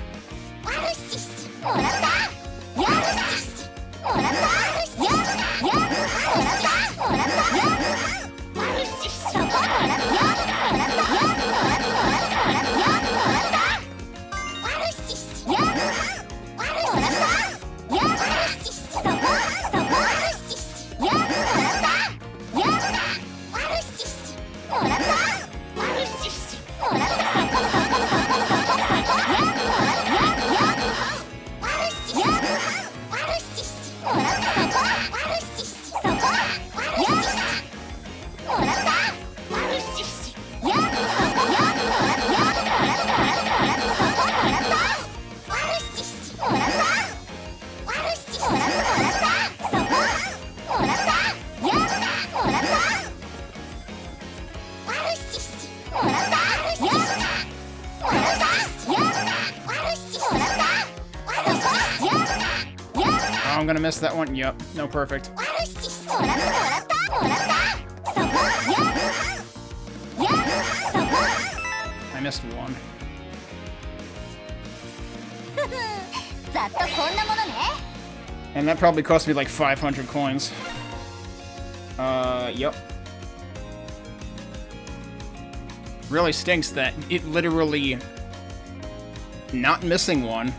S1: I'm gonna miss that one. Yep. No, perfect. I missed one.
S8: ざっとこんなものね
S1: And that probably cost me like 500 coins. Yep. Really stinks that it literally, not missing one,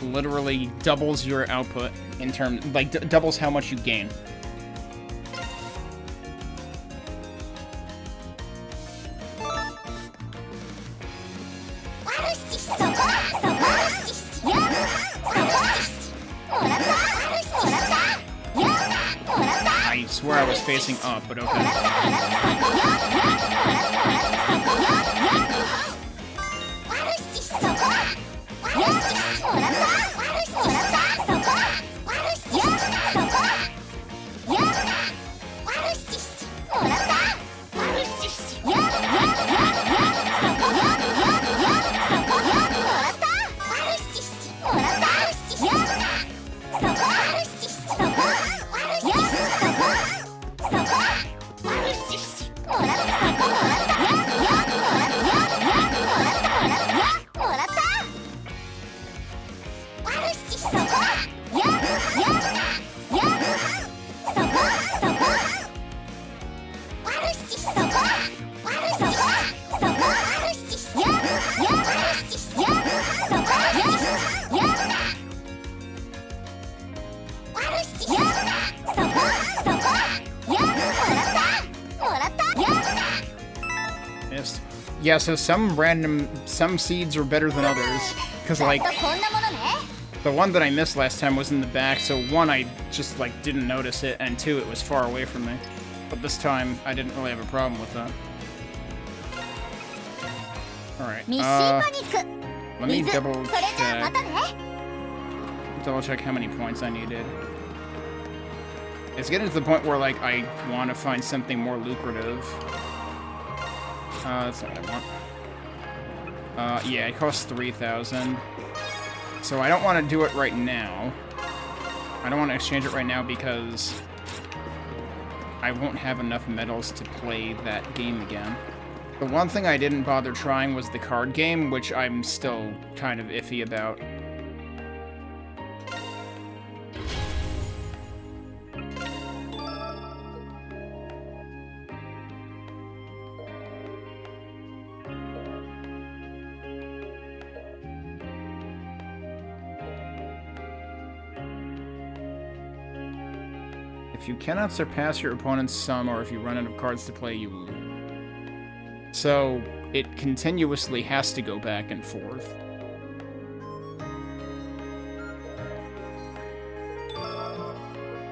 S1: literally doubles your output in terms, like, doubles how much you gain. I swear I was facing up, but okay. Yeah, so some seeds are better than others. Because, like, the one that I missed last time was in the back, so one, I just, like, didn't notice it, and two, it was far away from me. But this time, I didn't really have a problem with that. Alright, let me double check how many points I needed. It's getting to the point where, like, I want to find something more lucrative. That's not what I want. Yeah, it costs 3,000. So I don't want to do it right now. I don't want to exchange it right now because I won't have enough medals to play that game again. The one thing I didn't bother trying was the card game, which I'm still kind of iffy about. If you cannot surpass your opponent's sum, or if you run out of cards to play, you lose. So, it continuously has to go back and forth.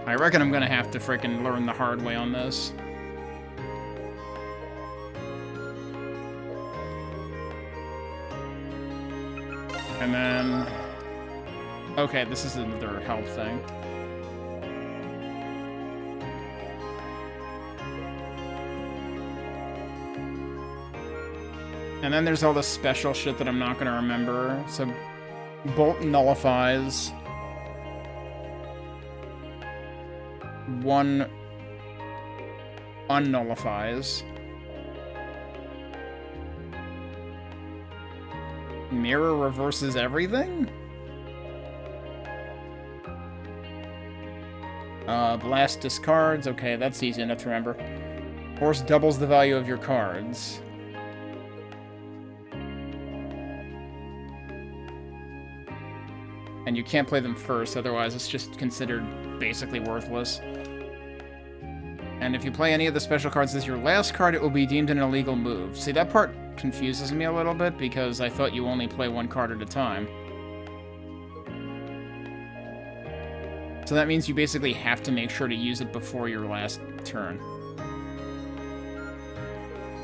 S1: I reckon I'm gonna have to frickin' learn the hard way on this. And then... Okay, this is another help thing. And then there's all the special shit that I'm not gonna remember. So, Bolt nullifies. One unnullifies. Mirror reverses everything? Blast discards. Okay, that's easy enough to remember. Force doubles the value of your cards. And you can't play them first, otherwise it's just considered basically worthless. And if you play any of the special cards as your last card, it will be deemed an illegal move. See, that part confuses me a little bit, because I thought you only play one card at a time. So that means you basically have to make sure to use it before your last turn.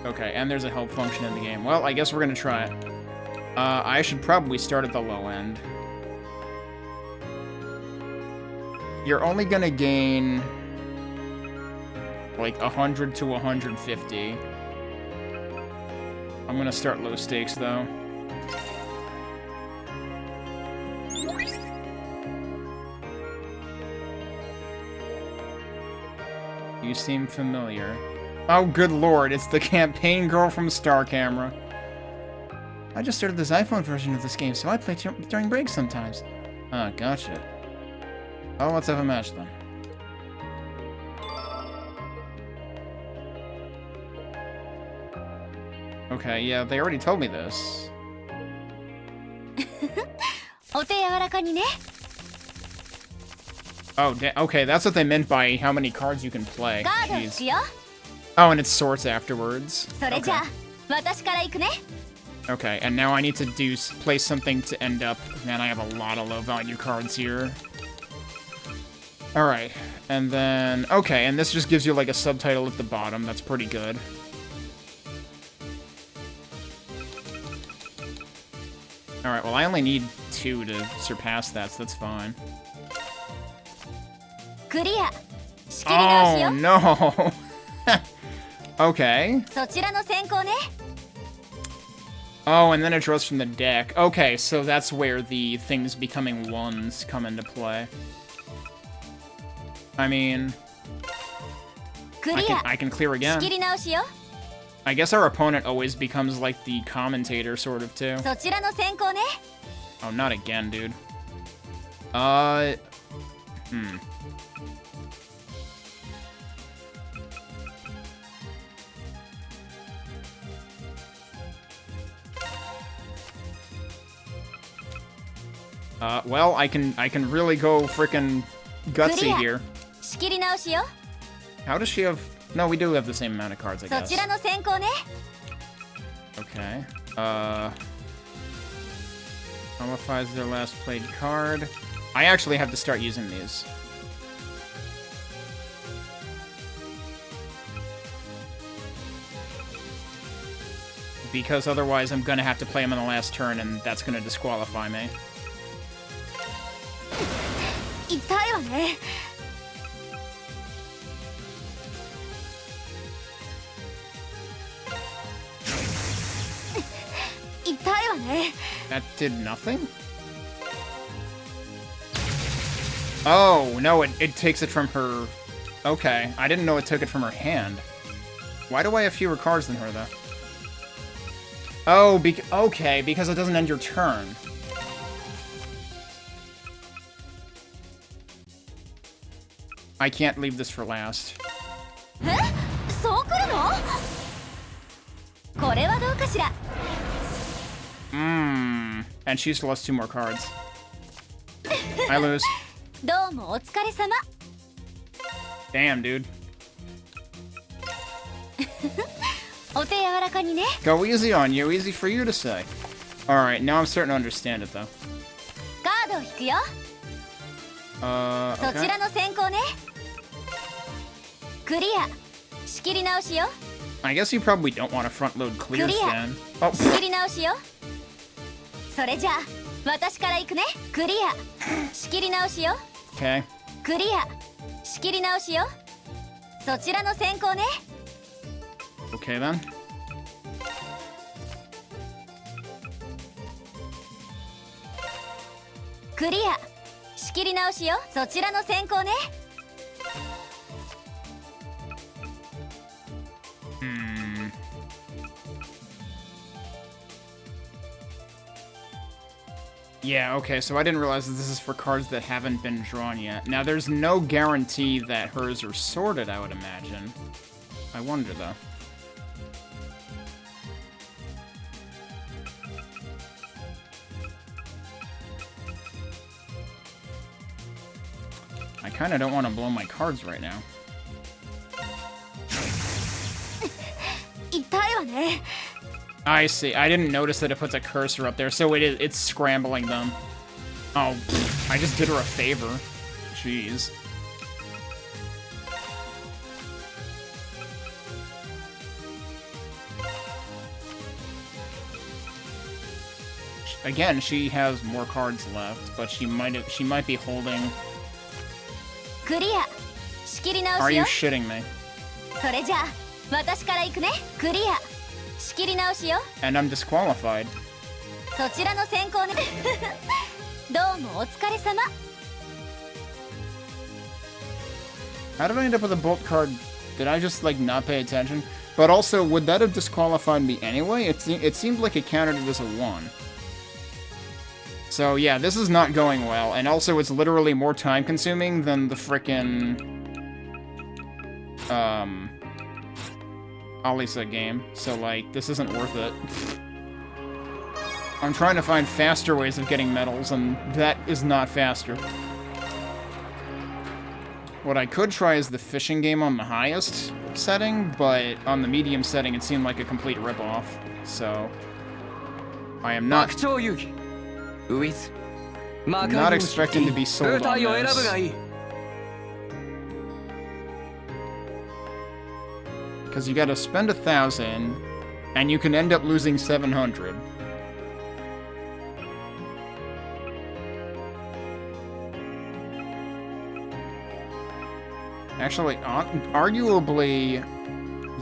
S1: Okay, and there's a help function in the game. Well, I guess we're gonna try it. I should probably start at the low end. You're only gonna gain like 100 to 150. I'm gonna start low stakes though. You seem familiar. Oh, good lord, it's the campaign girl from Star Camera. I just started this iPhone version of this game, so I play during breaks sometimes. Ah, gotcha. Oh, let's have a match then. Okay, yeah, they already told me this. Oh, okay, that's what they meant by how many cards you can play. Jeez. Oh, and it sorts afterwards. Okay. Okay, and now I need to play something to end up. Man, I have a lot of low value cards here. Alright, and then... Okay, and this just gives you like a subtitle at the bottom. That's pretty good. Alright, well I only need 2 to surpass that, so that's fine. Oh, no! Okay. Oh, and then it draws from the deck. Okay, so that's where the things becoming ones come into play. I mean... I can clear again. I guess our opponent always becomes like the commentator, sort of, too. Oh, not again, dude. Well, I can really go frickin' gutsy here. How does she have... No, we do have the same amount of cards, I guess. Okay. Nullifies their last played card. I actually have to start using these. Because otherwise I'm gonna have to play them on the last turn, and that's gonna disqualify me.
S8: 痛いわね。痛いわね。
S1: That did nothing? Oh, no, it takes it from her... Okay, I didn't know it took it from her hand. Why do I have fewer cards than her, though? Oh, okay, because it doesn't end your turn. I can't leave this for last.
S8: え、そう来るの？これはどうかしら。
S1: And she's lost 2 more cards. I lose.
S8: どうもお疲れ様。
S1: Damn, dude.
S8: お手柔らかにね。
S1: Go easy on you, easy for you to say. Alright, now I'm starting to understand it, though.
S8: カードを引くよ。そち
S1: Okay.
S8: らの先行ね。クリア。仕切り直しよ。
S1: I guess you probably don't want to front load clears
S8: Clear.
S1: then. Oh,
S8: 仕切り直しよ。それじゃあ私から行くね。クリア。仕切り直しよ。
S1: okay.
S8: クリア。仕切り直しよ。そちらの先行ね。
S1: Okay then.
S8: クリア。仕切り直しよ。そちらの先行ね。
S1: Yeah, okay, so I didn't realize that this is for cards that haven't been drawn yet. Now, there's no guarantee that hers are sorted, I would imagine. I wonder, though. I kinda don't want to blow my cards right now.
S8: 痛いわね。
S1: I see. I didn't notice that it puts a cursor up there, so it's scrambling them. Oh, I just did her a favor. Jeez. Again, she has more cards left, but she might be holding.
S8: クリア。仕切り直
S1: Are
S8: し
S1: you
S8: よ。
S1: shitting me?
S8: それじゃあ私から行くね。クリア。仕切り直しよ。
S1: And I'm disqualified.
S8: そちらの先行ね。どうもお疲れ様。
S1: How did I end up with a bolt card? Did I just, like, not pay attention? But also, would that have disqualified me anyway? It seemed like it counted it as a 1. So, yeah, this is not going well. And also, it's literally more time-consuming than the frickin'... Alisa game. So, like, this isn't worth it. I'm trying to find faster ways of getting medals, and that is not faster. What I could try is the fishing game on the highest setting, but on the medium setting it seemed like a complete ripoff. So I am not expecting to be sold on this. Because you gotta spend 1,000, and you can end up losing 700. Actually, arguably,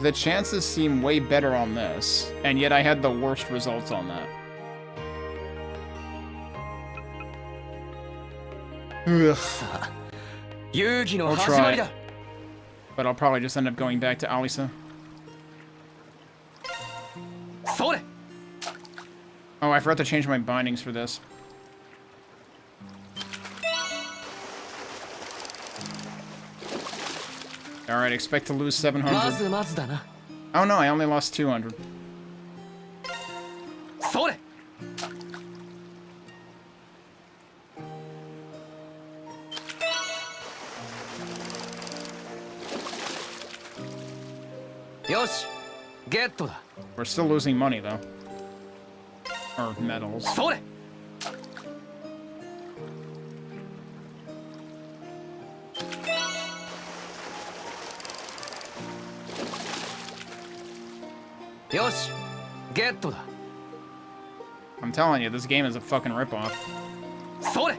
S1: the chances seem way better on this, and yet I had the worst results on that. Ugh. I'll try it. But I'll probably just end up going back to Alisa. Oh, I forgot to change my bindings for this. Alright, expect to lose 700. Oh no, I only lost 200. We're still losing money, though. Or metals.
S6: それ よし、ゲットだ。
S1: I'm telling you, this game is a fucking ripoff.
S6: それ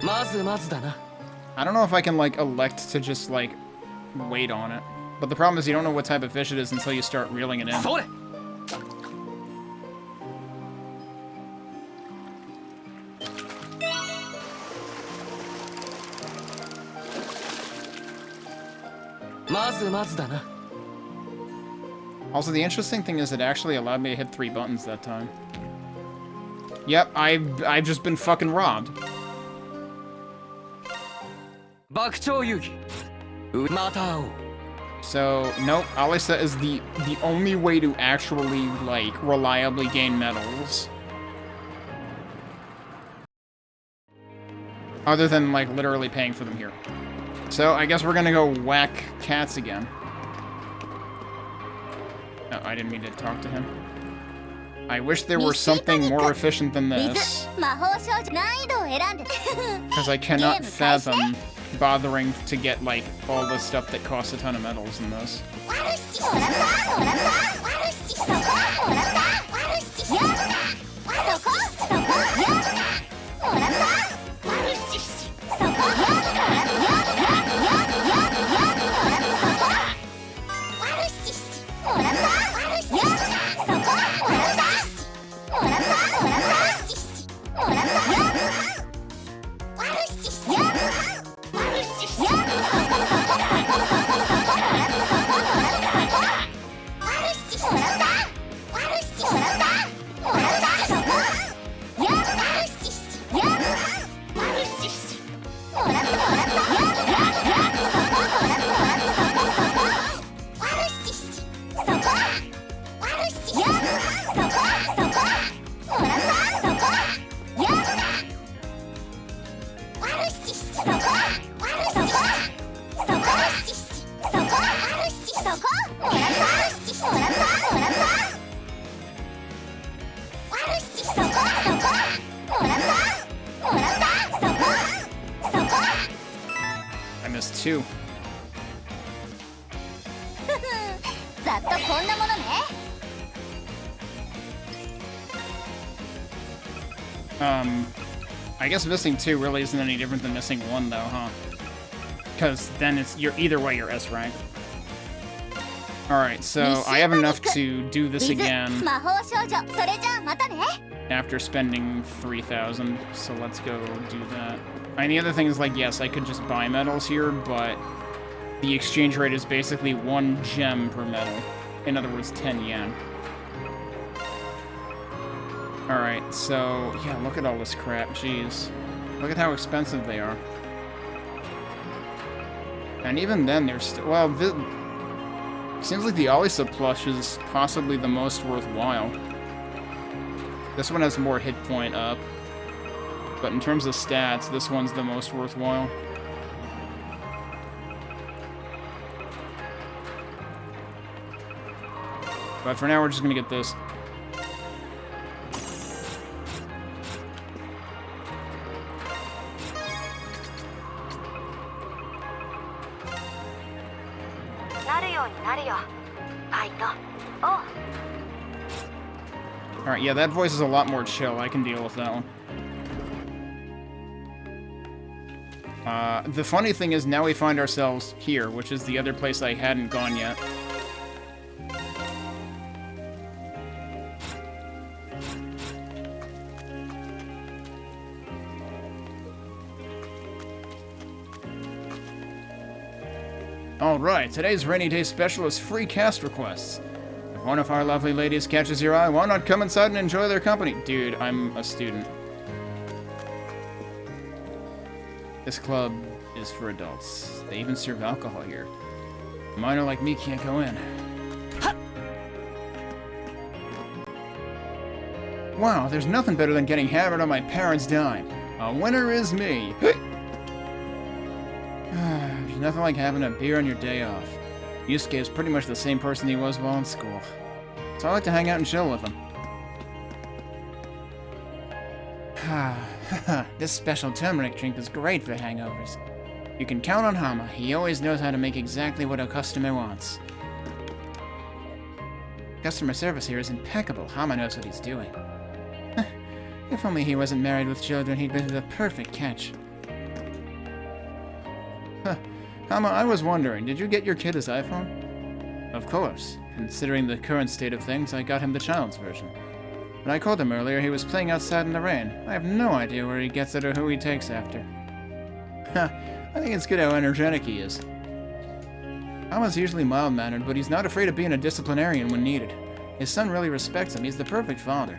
S6: まずまずだな。
S1: I don't know if I can, like, elect to just, like, wait on it. But the problem is you don't know what type of fish it is until you start reeling it in.
S6: それ まずまずだな。
S1: Also, the interesting thing is it actually allowed me to hit 3 buttons that time. Yep, I've just been fucking robbed.
S6: 爆鳥遊戯。また会おう。
S1: So, nope, Alisa is the only way to actually, like, reliably gain medals. Other than, like, literally paying for them here. So, I guess we're gonna go whack cats again. Oh, I didn't mean to talk to him. I wish there were something more efficient than this. Because I cannot fathom bothering to get, like, all the stuff that costs a ton of medals in this. I missed 2. I guess missing 2 really isn't any different than missing 1 though, huh? Because then you're either way you're S rank. Alright, so I have enough to do this again after spending 3,000, so let's go do that. And the other thing is, like, yes, I could just buy medals here, but the exchange rate is basically 1 gem per medal. In other words, 10 yen. Alright, so, yeah, look at all this crap, jeez. Look at how expensive they are. And even then, they're still, well, seems like the Alisa plush is possibly the most worthwhile. This one has more hit point up. But in terms of stats, this one's the most worthwhile. But for now, we're just gonna get this. Alright, yeah, that voice is a lot more chill. I can deal with that one. The funny thing is, now we find ourselves here, which is the other place I hadn't gone yet. Alright, today's rainy day special is free cast requests. If one of our lovely ladies catches your eye, why not come inside and enjoy their company? Dude, I'm a student. This club is for adults. They even serve alcohol here. A minor like me can't go in. Wow, there's nothing better than getting hammered on my parents' dime. A winner is me.
S10: nothing like having a beer on your day off. Yusuke is pretty much the same person he was while in school. So I like to hang out and chill with him. This special turmeric drink is great for hangovers. You can count on Hama. He always knows how to make exactly what a customer wants. Customer service here is impeccable. Hama knows what he's doing. If only he wasn't married with children, he'd be the perfect catch. Hama, I was wondering, did you get your kid his iPhone? Of course. Considering the current state of things, I got him the child's version. When I called him earlier, he was playing outside in the rain. I have no idea where he gets it or who he takes after. I think it's good how energetic he is. Hama's usually mild-mannered, but he's not afraid of being a disciplinarian when needed. His son really respects him. He's the perfect father.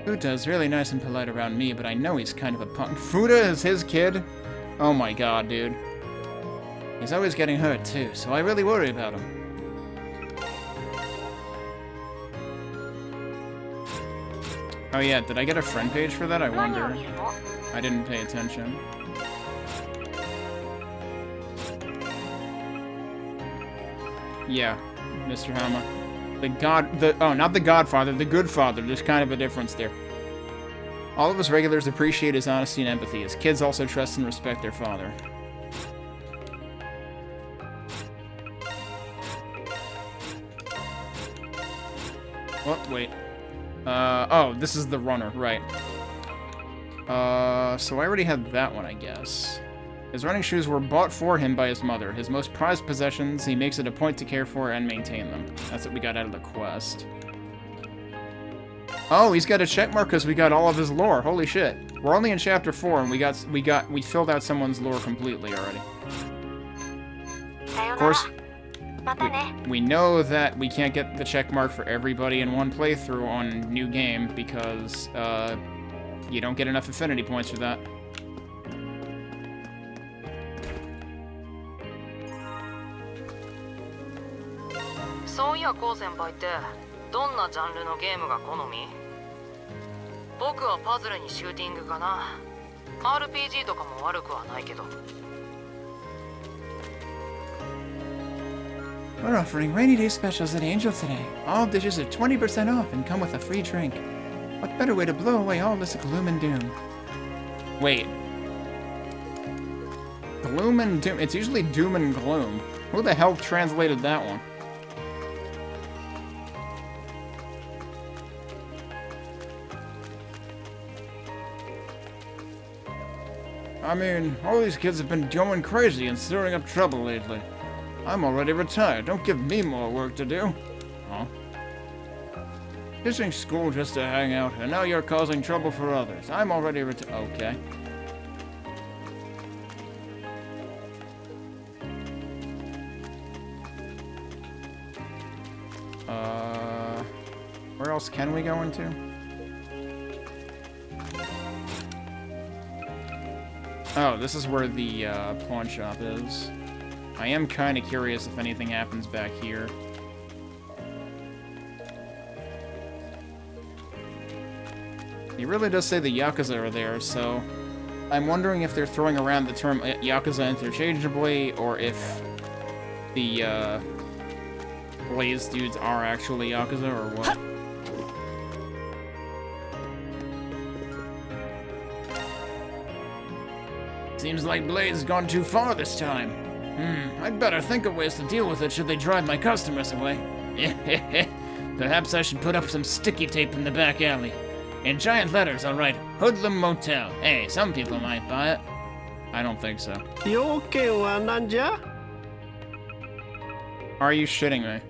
S10: Futa's really nice and polite around me, but I know he's kind of a punk. Futa is his kid? Oh my god, dude. He's always getting hurt, too, so I really worry about him. Oh yeah, did I get a friend page for that? I wonder. I didn't pay attention. Yeah, Mr. Hama. Not the Godfather, the Good Father. There's kind of a difference there. All of his regulars appreciate his honesty and empathy. His kids also trust and respect their father. Oh, wait. Oh, this is the runner, right. So I already had that one, I guess. His running shoes were bought for him by his mother. His most prized possessions, he makes it a point to care for and maintain them. That's what we got out of the quest. Oh, he's got a checkmark because we got all of his lore. Holy shit. We're only in chapter 4 and we filled out someone's lore completely already. Of course, we know that we can't get the checkmark for everybody in one playthrough on New Game because you don't get enough affinity points for that.
S9: So, yeah, Ko senpaiってどんなジャンルのゲームが好み？僕はパズルにシューティングかな。RPG とかも悪くはないけど。
S10: We're offering rainy day specials at Angel today. All dishes are 20% off and come with a free drink. What better way to blow away all this gloom and doom?
S1: Wait. Gloom and doom? It's usually doom and gloom. Who the hell translated that one?
S10: I mean, all these kids have been going crazy and stirring up trouble lately. I'm already retired. Don't give me more work to do.
S1: Huh?
S10: Ditching school just to hang out, and now you're causing trouble for others. I'm already retired.
S1: Okay. Where else can we go into? Oh, this is where the pawn shop is. I am kind of curious if anything happens back here. He really does say the Yakuza are there, so I'm wondering if they're throwing around the term Yakuza interchangeably, or if the Blaze dudes are actually Yakuza, or what.
S10: Seems like Blaze has gone too far this time. I'd better think of ways to deal with it should they drive my customers away. Perhaps I should put up some sticky tape in the back alley. In giant letters, I'll write, Hoodlum Motel. Hey, some people might buy it.
S1: I don't think so.
S5: Nanja?
S1: Are you shitting me?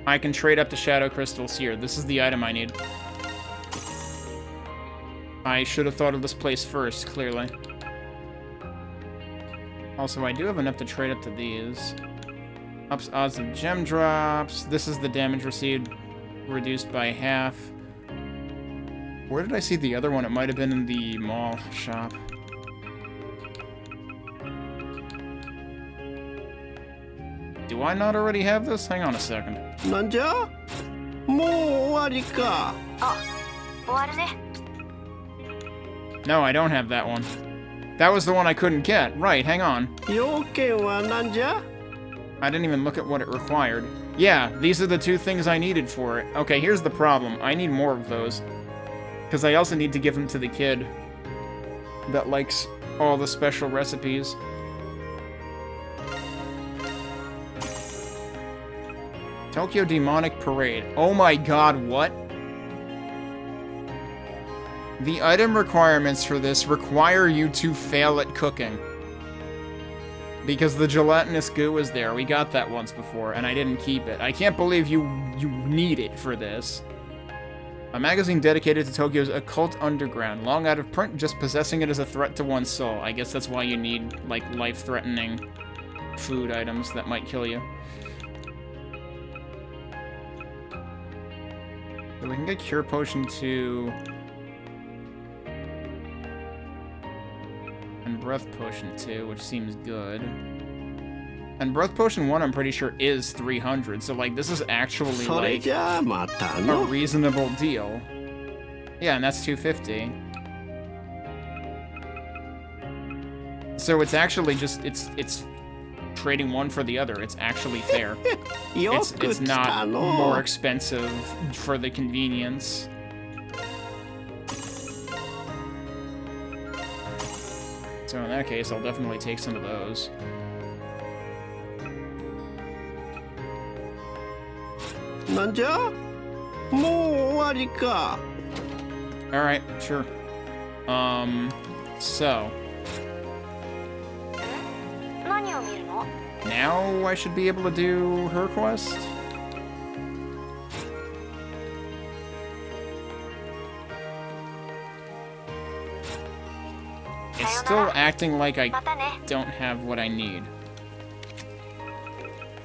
S1: I can trade up to Shadow Crystals here. This is the item I need. I should have thought of this place first, clearly. Also, I do have enough to trade up to these. Ups odds of gem drops. This is the damage received reduced by half. Where did I see the other one? It might have been in the mall shop. Do I not already have this? Hang on a second.
S5: Nanja?
S1: No, I don't have that one. That was the one I couldn't get. Right, hang on.
S5: 要件は何じゃ?
S1: I didn't even look at what it required. Yeah, these are the two things I needed for it. Okay, here's the problem. I need more of those. Because I also need to give them to the kid that likes all the special recipes. Tokyo Demonic Parade. Oh my god, what? The item requirements for this require you to fail at cooking. Because the gelatinous goo is there. We got that once before, and I didn't keep it. I can't believe you need it for this. A magazine dedicated to Tokyo's occult underground. Long out of print, just possessing it is a threat to one's soul. I guess that's why you need, like, life-threatening food items that might kill you. So we can get Cure Potion 2... and Breath Potion 2, which seems good. And Breath Potion 1, I'm pretty sure, is 300, so, like, this is actually, like, a reasonable deal. Yeah, and that's 250. So it's actually just, it's trading one for the other. It's actually fair. It's not more expensive for the convenience. So in that case, I'll definitely take some of those. Alright, sure. So. Now I should be able to do her quest? It's still acting like I don't have what I need.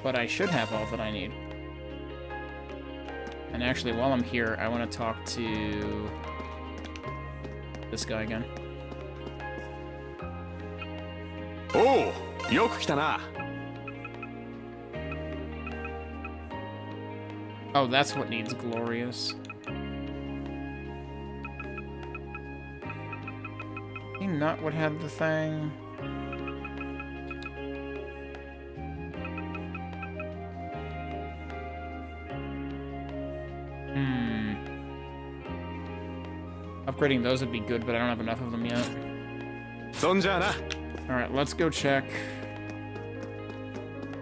S1: But I should have all that I need. And actually, while I'm here, I want to talk to this guy again.
S5: Oh, よく来たな.
S1: Oh, that's what needs Glorious. Not what had the thing. Upgrading those would be good, but I don't have enough of them yet. Alright, let's go check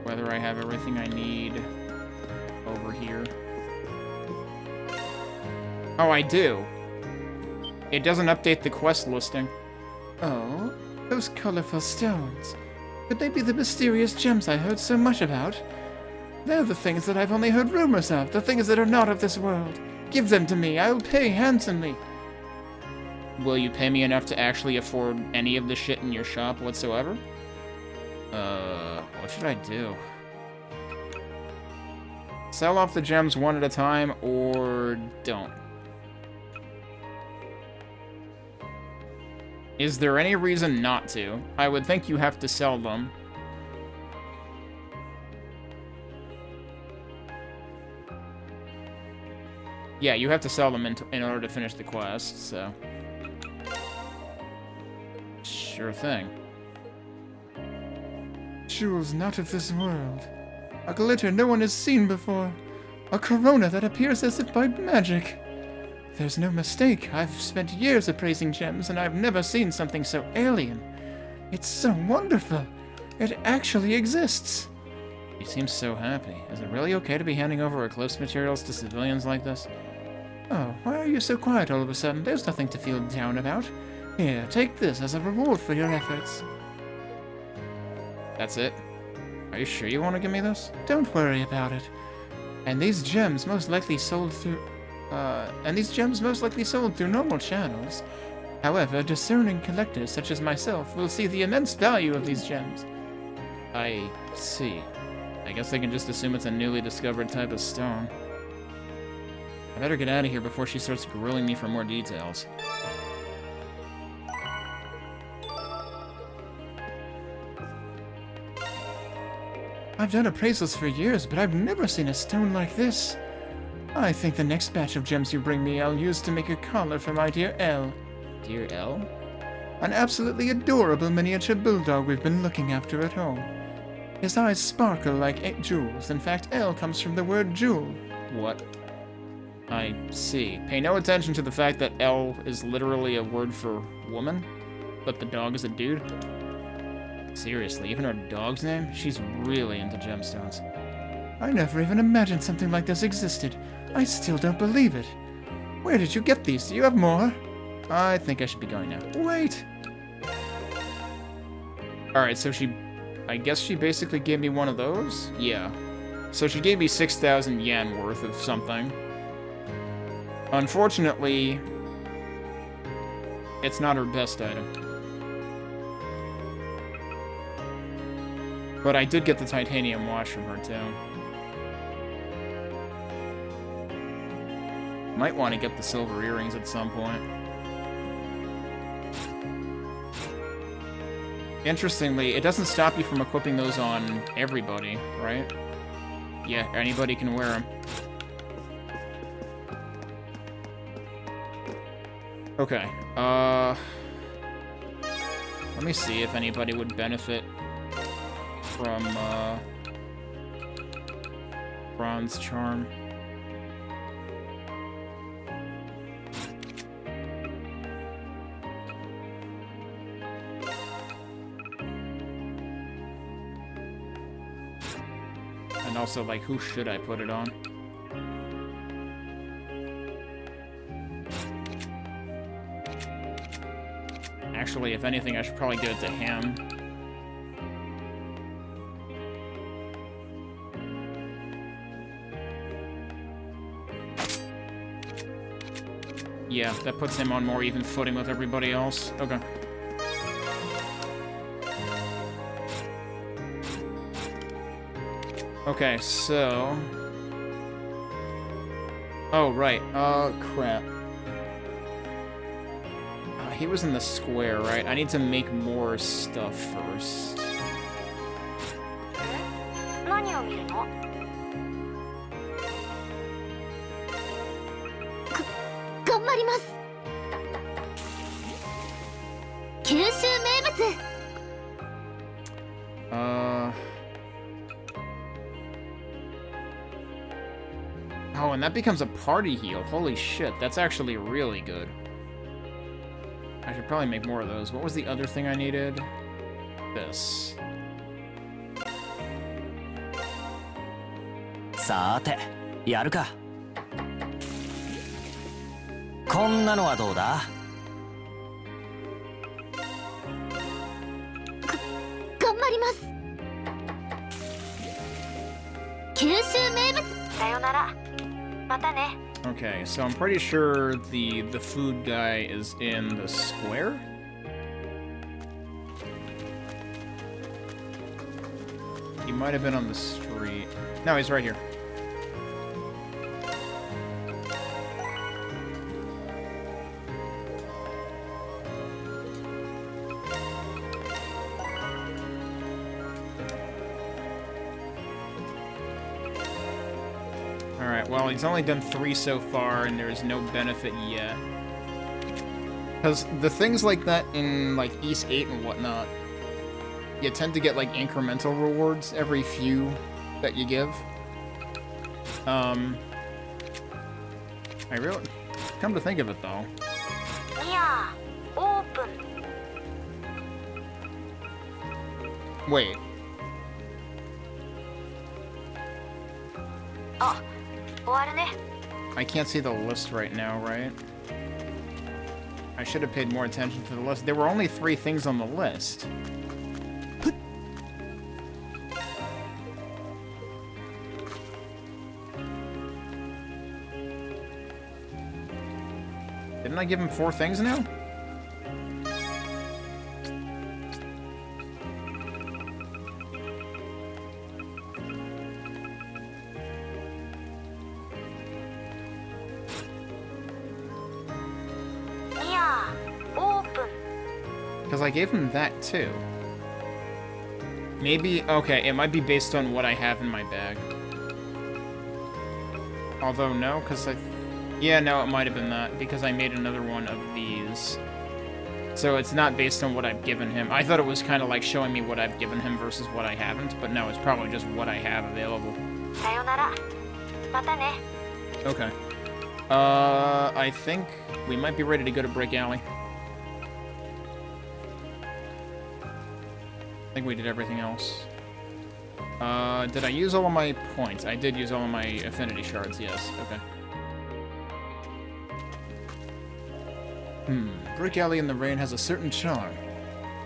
S1: whether I have everything I need over here. Oh, I do. It doesn't update the quest listing.
S10: Oh, those colorful stones. Could they be the mysterious gems I heard so much about? They're the things that I've only heard rumors of, the things that are not of this world. Give them to me, I'll pay handsomely.
S1: Will you pay me enough to actually afford any of the shit in your shop whatsoever? What should I do? Sell off the gems one at a time, or don't? Is there any reason not to? I would think you have to sell them. Yeah, you have to sell them in order to finish the quest, so... Sure thing.
S10: Jewels not of this world. A glitter no one has seen before. A corona that appears as if by magic. There's no mistake. I've spent years appraising gems, and I've never seen something so alien. It's so wonderful. It actually exists.
S1: You seem so happy. Is it really okay to be handing over Eclipse materials to civilians like this?
S10: Oh, why are you so quiet all of a sudden? There's nothing to feel down about. Here, take this as a reward for your efforts.
S1: That's it? Are you sure you want to give me this?
S10: Don't worry about it. And these gems most likely sold through normal channels. However, discerning collectors such as myself will see the immense value of these gems.
S1: I see. I guess they can just assume it's a newly discovered type of stone. I better get out of here before she starts grilling me for more details.
S10: I've done appraisals for years, but I've never seen a stone like this. I think the next batch of gems you bring me I'll use to make a collar for my dear Elle.
S1: Dear Elle?
S10: An absolutely adorable miniature bulldog we've been looking after at home. His eyes sparkle like 8 jewels. In fact, L comes from the word jewel.
S1: What? I see. Pay no attention to the fact that L is literally a word for woman, but the dog is a dude. Seriously, even her dog's name? She's really into gemstones.
S10: I never even imagined something like this existed. I still don't believe it. Where did you get these? Do you have more?
S1: I think I should be going now.
S10: Wait.
S1: Alright, so I guess she basically gave me one of those? Yeah. So she gave me 6,000 yen worth of something. Unfortunately, it's not her best item. But I did get the titanium watch from her, too. Might want to get the silver earrings at some point. Interestingly, it doesn't stop you from equipping those on everybody, right? Yeah, anybody can wear them. Okay, let me see if anybody would benefit from, Bronze Charm. And also, like, who should I put it on? Actually, if anything, I should probably give it to him. Yeah, that puts him on more even footing with everybody else. Okay. Okay, so... Oh, right. Crap. He was in the square, right? I need to make more stuff first. Oh, and that becomes a party heal. Holy shit, that's actually really good. I should probably make more of those. What was the other thing I needed? This.
S7: さーて、やるか。こんなのはどうだ？
S8: 頑張ります。九州名物。さよなら。またね。
S1: Okay, so I'm pretty sure the food guy is in the square? He might have been on the street. No, he's right here. Well, he's only done 3 so far, and there's no benefit yet. Because the things like that in, like, East 8 and whatnot, you tend to get, like, incremental rewards every few that you give. I really... Come to think of it, though.
S8: Yeah, open.
S1: Wait.
S8: Oh.
S1: I can't see the list right now, right? I should have paid more attention to the list. There were only 3 things on the list. Didn't I give him 4 things now? Because I gave him that, too. Maybe... Okay, it might be based on what I have in my bag. Although, no, because I... Yeah, no, it might have been that, because I made another one of these So it's not based on what I've given him. I thought it was kind of like showing me what I've given him versus what I haven't, but no, it's probably just what I have available. Okay. I think we might be ready to go to Brick Alley. I think we did everything else. Did I use all of my points? I did use all of my affinity shards, yes. Okay. Brick Alley in the rain has a certain charm.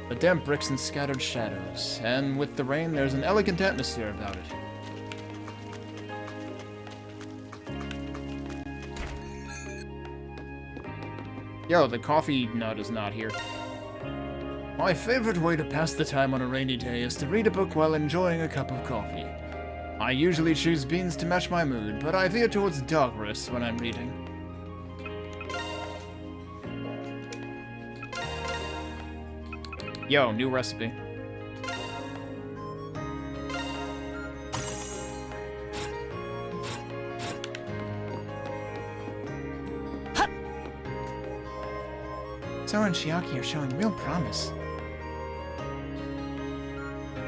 S1: The damp bricks and scattered shadows. And with the rain, there's an elegant atmosphere about it. Yo, the coffee nut is not here. My favorite way to pass the time on a rainy day is to read a book while enjoying a cup of coffee. I usually choose beans to match my mood, but I veer towards dark roasts when I'm reading. Yo, new recipe.
S10: Sora and Chiaki are showing real promise.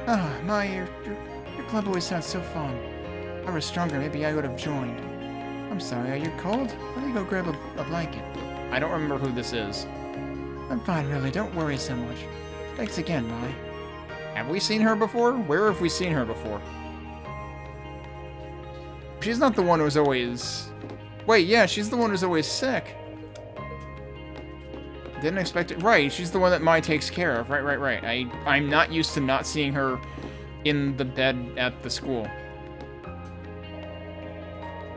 S10: Ah, your club always sounds so fun. If I were stronger, maybe I would have joined. I'm sorry, are you cold? Let me go grab a blanket.
S1: I don't remember who this is.
S10: I'm fine, really. Don't worry so much. Thanks again, Mai.
S1: Have we seen her before? Where have we seen her before? She's not the one who's always... Wait, yeah, she's the one who's always sick. Didn't expect it. Right, she's the one that Mai takes care of. Right. I'm not used to not seeing her in the bed at the school.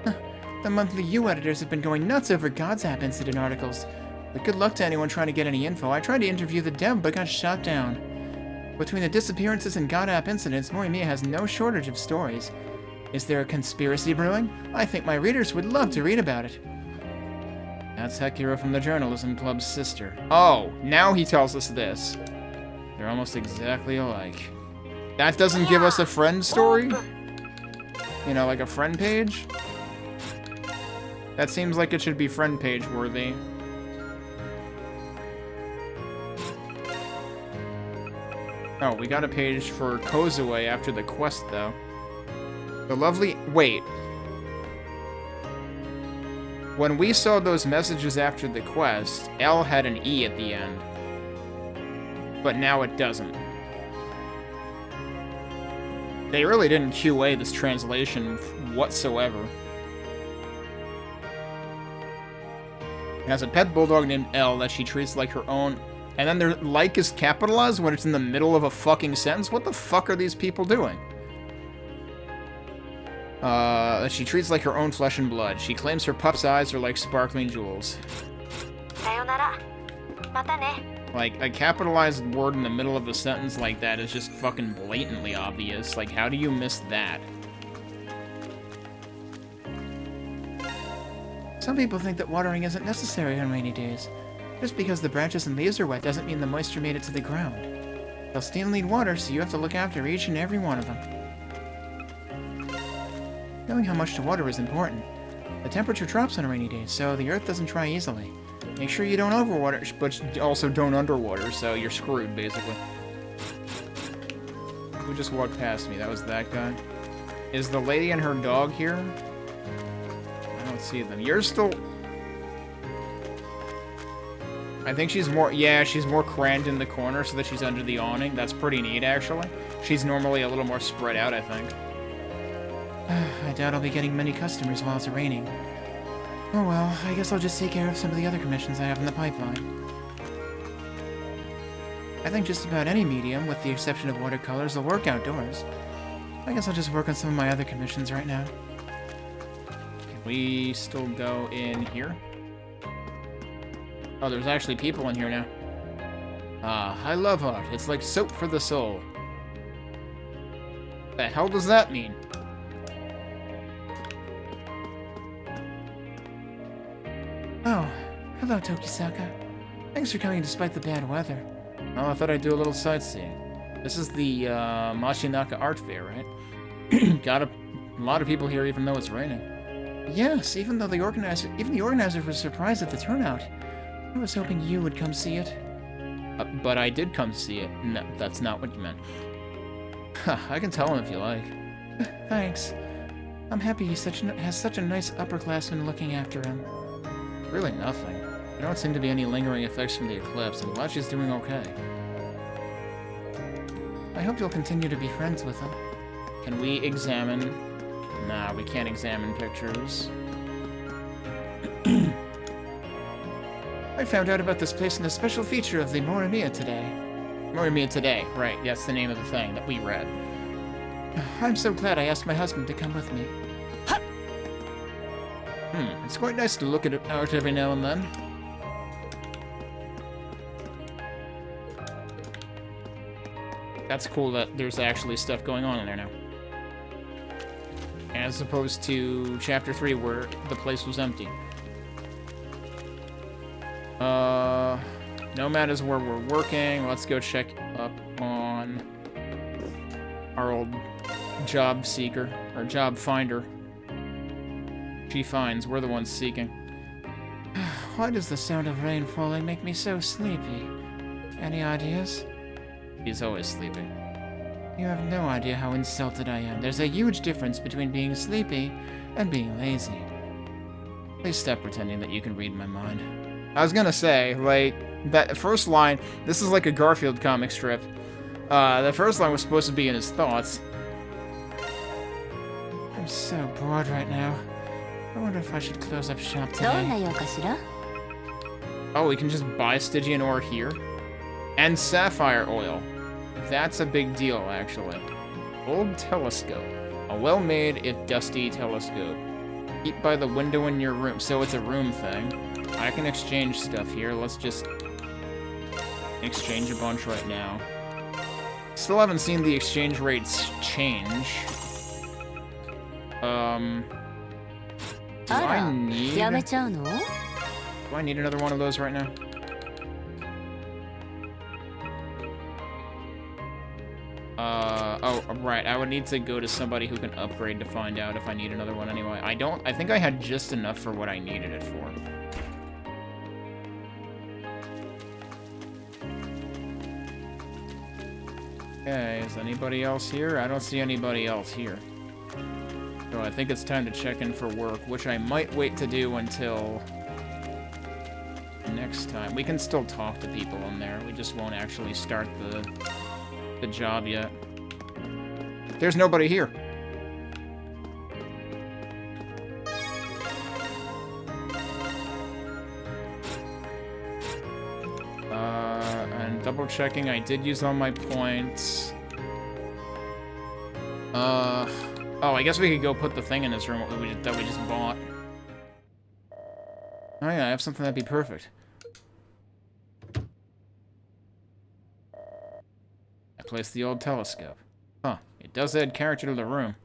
S10: The monthly U editors have been going nuts over God's App incident articles. But good luck to anyone trying to get any info. I tried to interview the dev, but got shot down. Between the disappearances and God App incidents, Morimiya has no shortage of stories. Is there a conspiracy brewing? I think my readers would love to read about it. That's Hekiro from the Journalism Club's sister. Oh, now he tells us this. They're almost exactly alike. That doesn't give us a friend story? You know, like a friend page? That seems like it should be friend page worthy. Oh, we got a page for Kozue after the quest, though. The lovely... Wait. When we saw those messages after the quest, L had an E at the end. But now it doesn't. They really didn't QA this translation whatsoever. It has a pet bulldog named L that she treats like her own... And then their like is capitalized when it's in the middle of a fucking sentence? What the fuck are these people doing? She treats like her own flesh and blood. She claims her pup's eyes are like sparkling jewels. Like, a capitalized word in the middle of a sentence like that is just fucking blatantly obvious. Like, how do you miss that? Some people think that watering isn't necessary on rainy days. Just because the branches and leaves are wet doesn't mean the moisture made it to the ground. They'll still need water, so you have to look after each and every one of them. Knowing how much to water is important. The temperature drops on a rainy day, so the earth doesn't dry easily. Make sure you don't overwater, but also don't underwater, so you're screwed, basically. Who just walked past me? That was that guy. Is the lady and her dog here? I don't see them. You're still... I think she's more... Yeah, she's more crammed in the corner so that she's under the awning. That's pretty neat, actually. She's normally a little more spread out, I think. I doubt I'll be getting many customers while it's raining. Oh well, I guess I'll just take care of some of the other commissions I have in the pipeline. I think just about any medium, with the exception of watercolors, will work outdoors. I guess I'll just work on some of my other commissions right now.
S1: Can we still go in here? Oh, there's actually people in here now. Ah, I love art. It's like soap for the soul. The hell does that mean?
S10: Oh, hello, Tokisaka. Thanks for coming despite the bad weather.
S1: Oh, I thought I'd do a little sightseeing. This is the Mashinaka Art Fair, right? Got a lot of people here even though it's raining.
S10: Yes, even the organizer was surprised at the turnout. I was hoping you would come see it.
S1: But I did come see it. No, that's not what you meant. I can tell him if you like.
S10: Thanks. I'm happy he has such a nice upperclassman looking after him.
S1: Really nothing. There don't seem to be any lingering effects from the eclipse. I'm glad she's doing okay.
S10: I hope you'll continue to be friends with him.
S1: Can we examine? Nah, we can't examine pictures.
S10: I found out about this place in a special feature of the Morimiya today.
S1: Morimiya Today, right, that's the name of the thing that we read.
S10: I'm so glad I asked my husband to come with me.
S1: It's quite nice to look at it out every now and then. That's cool that there's actually stuff going on in there now. As opposed to Chapter 3 where the place was empty. Nomad is where we're working. Let's go check up on our old job seeker, or job finder. She finds, we're the ones seeking.
S10: Why does the sound of rain falling make me so sleepy? Any ideas?
S1: He's always sleeping.
S10: You have no idea how insulted I am. There's a huge difference between being sleepy and being lazy.
S1: Please stop pretending that you can read my mind. I was gonna say, like, that first line, this is like a Garfield comic strip. The first line was supposed to be in his thoughts.
S10: I'm so bored right now. I wonder if I should close up shop today.
S1: Oh, we can just buy Stygian ore here? And sapphire oil. That's a big deal, actually. Old telescope. A well-made, if dusty telescope. Keep by the window in your room. So it's a room thing. I can exchange stuff here. Let's just exchange a bunch right now. Still haven't seen the exchange rates change. Do I need another one of those right now? Oh, right. I would need to go to somebody who can upgrade to find out if I need another one anyway. I think I had just enough for what I needed it for. Okay, is anybody else here? I don't see anybody else here. So I think it's time to check in for work, which I might wait to do until next time. We can still talk to people in there. We just won't actually start the job yet. There's nobody here. And double checking, I did use all my points. Oh, I guess we could go put the thing in his room that we just bought. Oh yeah, I have something that'd be perfect. I placed the old telescope. Huh, it does add character to the room.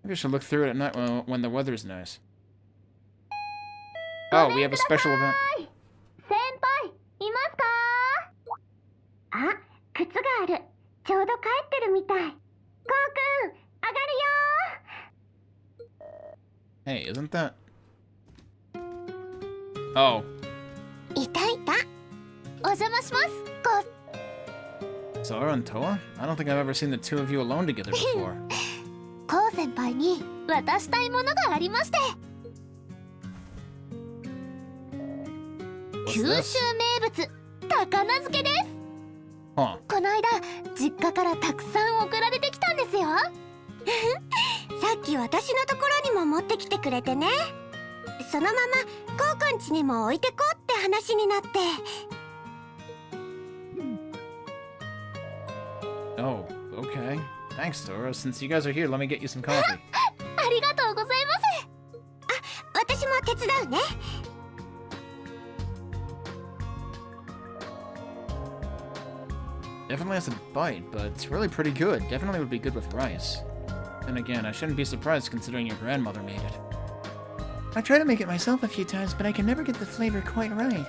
S1: Maybe I should look through it at night when the weather's nice. Oh, we have a special event. Hey, isn't that... Oh. Zara and Toa? I don't think I've ever seen the two of you alone together before. What's this? Huh.
S8: この間実家からたくさん送られてきたんですよ。さっき私のところにも持ってきてくれてね。そのままコウ君家にも置いてこうって話になって。
S1: Oh, okay. Thanks, Dora. Since you guys are here, let me get you some coffee.
S8: ありがとうございます。あ、私も手伝うね。
S1: Definitely has a bite, but it's really pretty good. Definitely would be good with rice. Then again, I shouldn't be surprised considering your grandmother made it.
S10: I try to make it myself a few times, but I can never get the flavor quite right.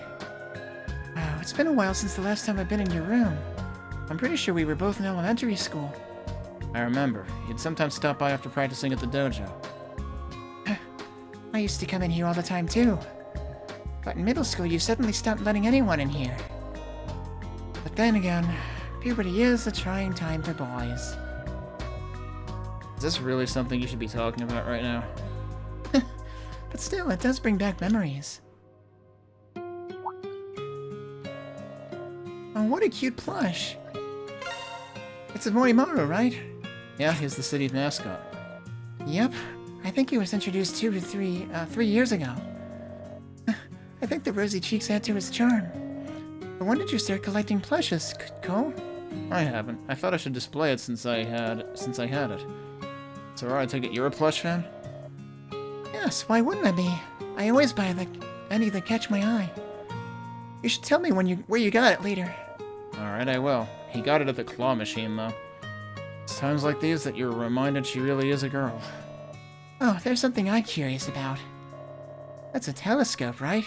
S10: Wow, it's been a while since the last time I've been in your room. I'm pretty sure we were both in elementary school.
S1: I remember. You'd sometimes stop by after practicing at the dojo.
S10: I used to come in here all the time too. But in middle school, you suddenly stopped letting anyone in here. But then again, puberty is a trying time for boys.
S1: Is this really something you should be talking about right now?
S10: But still, it does bring back memories. Oh, what a cute plush. It's a Morimaru, right?
S1: Yeah, he's the city's mascot.
S10: Yep. I think he was introduced 3 years ago. I think the rosy cheeks add to his charm. But when did you start collecting plushes, Cole?
S1: I haven't. I thought I should display it since I had it. So I take it you're a plush fan?
S10: Yes, why wouldn't I be? I always buy any that catch my eye. You should tell me where you got it later.
S1: Alright, I will. He got it at the claw machine, though. It's times like these that you're reminded she really is a girl.
S10: Oh, there's something I'm curious about. That's a telescope, right?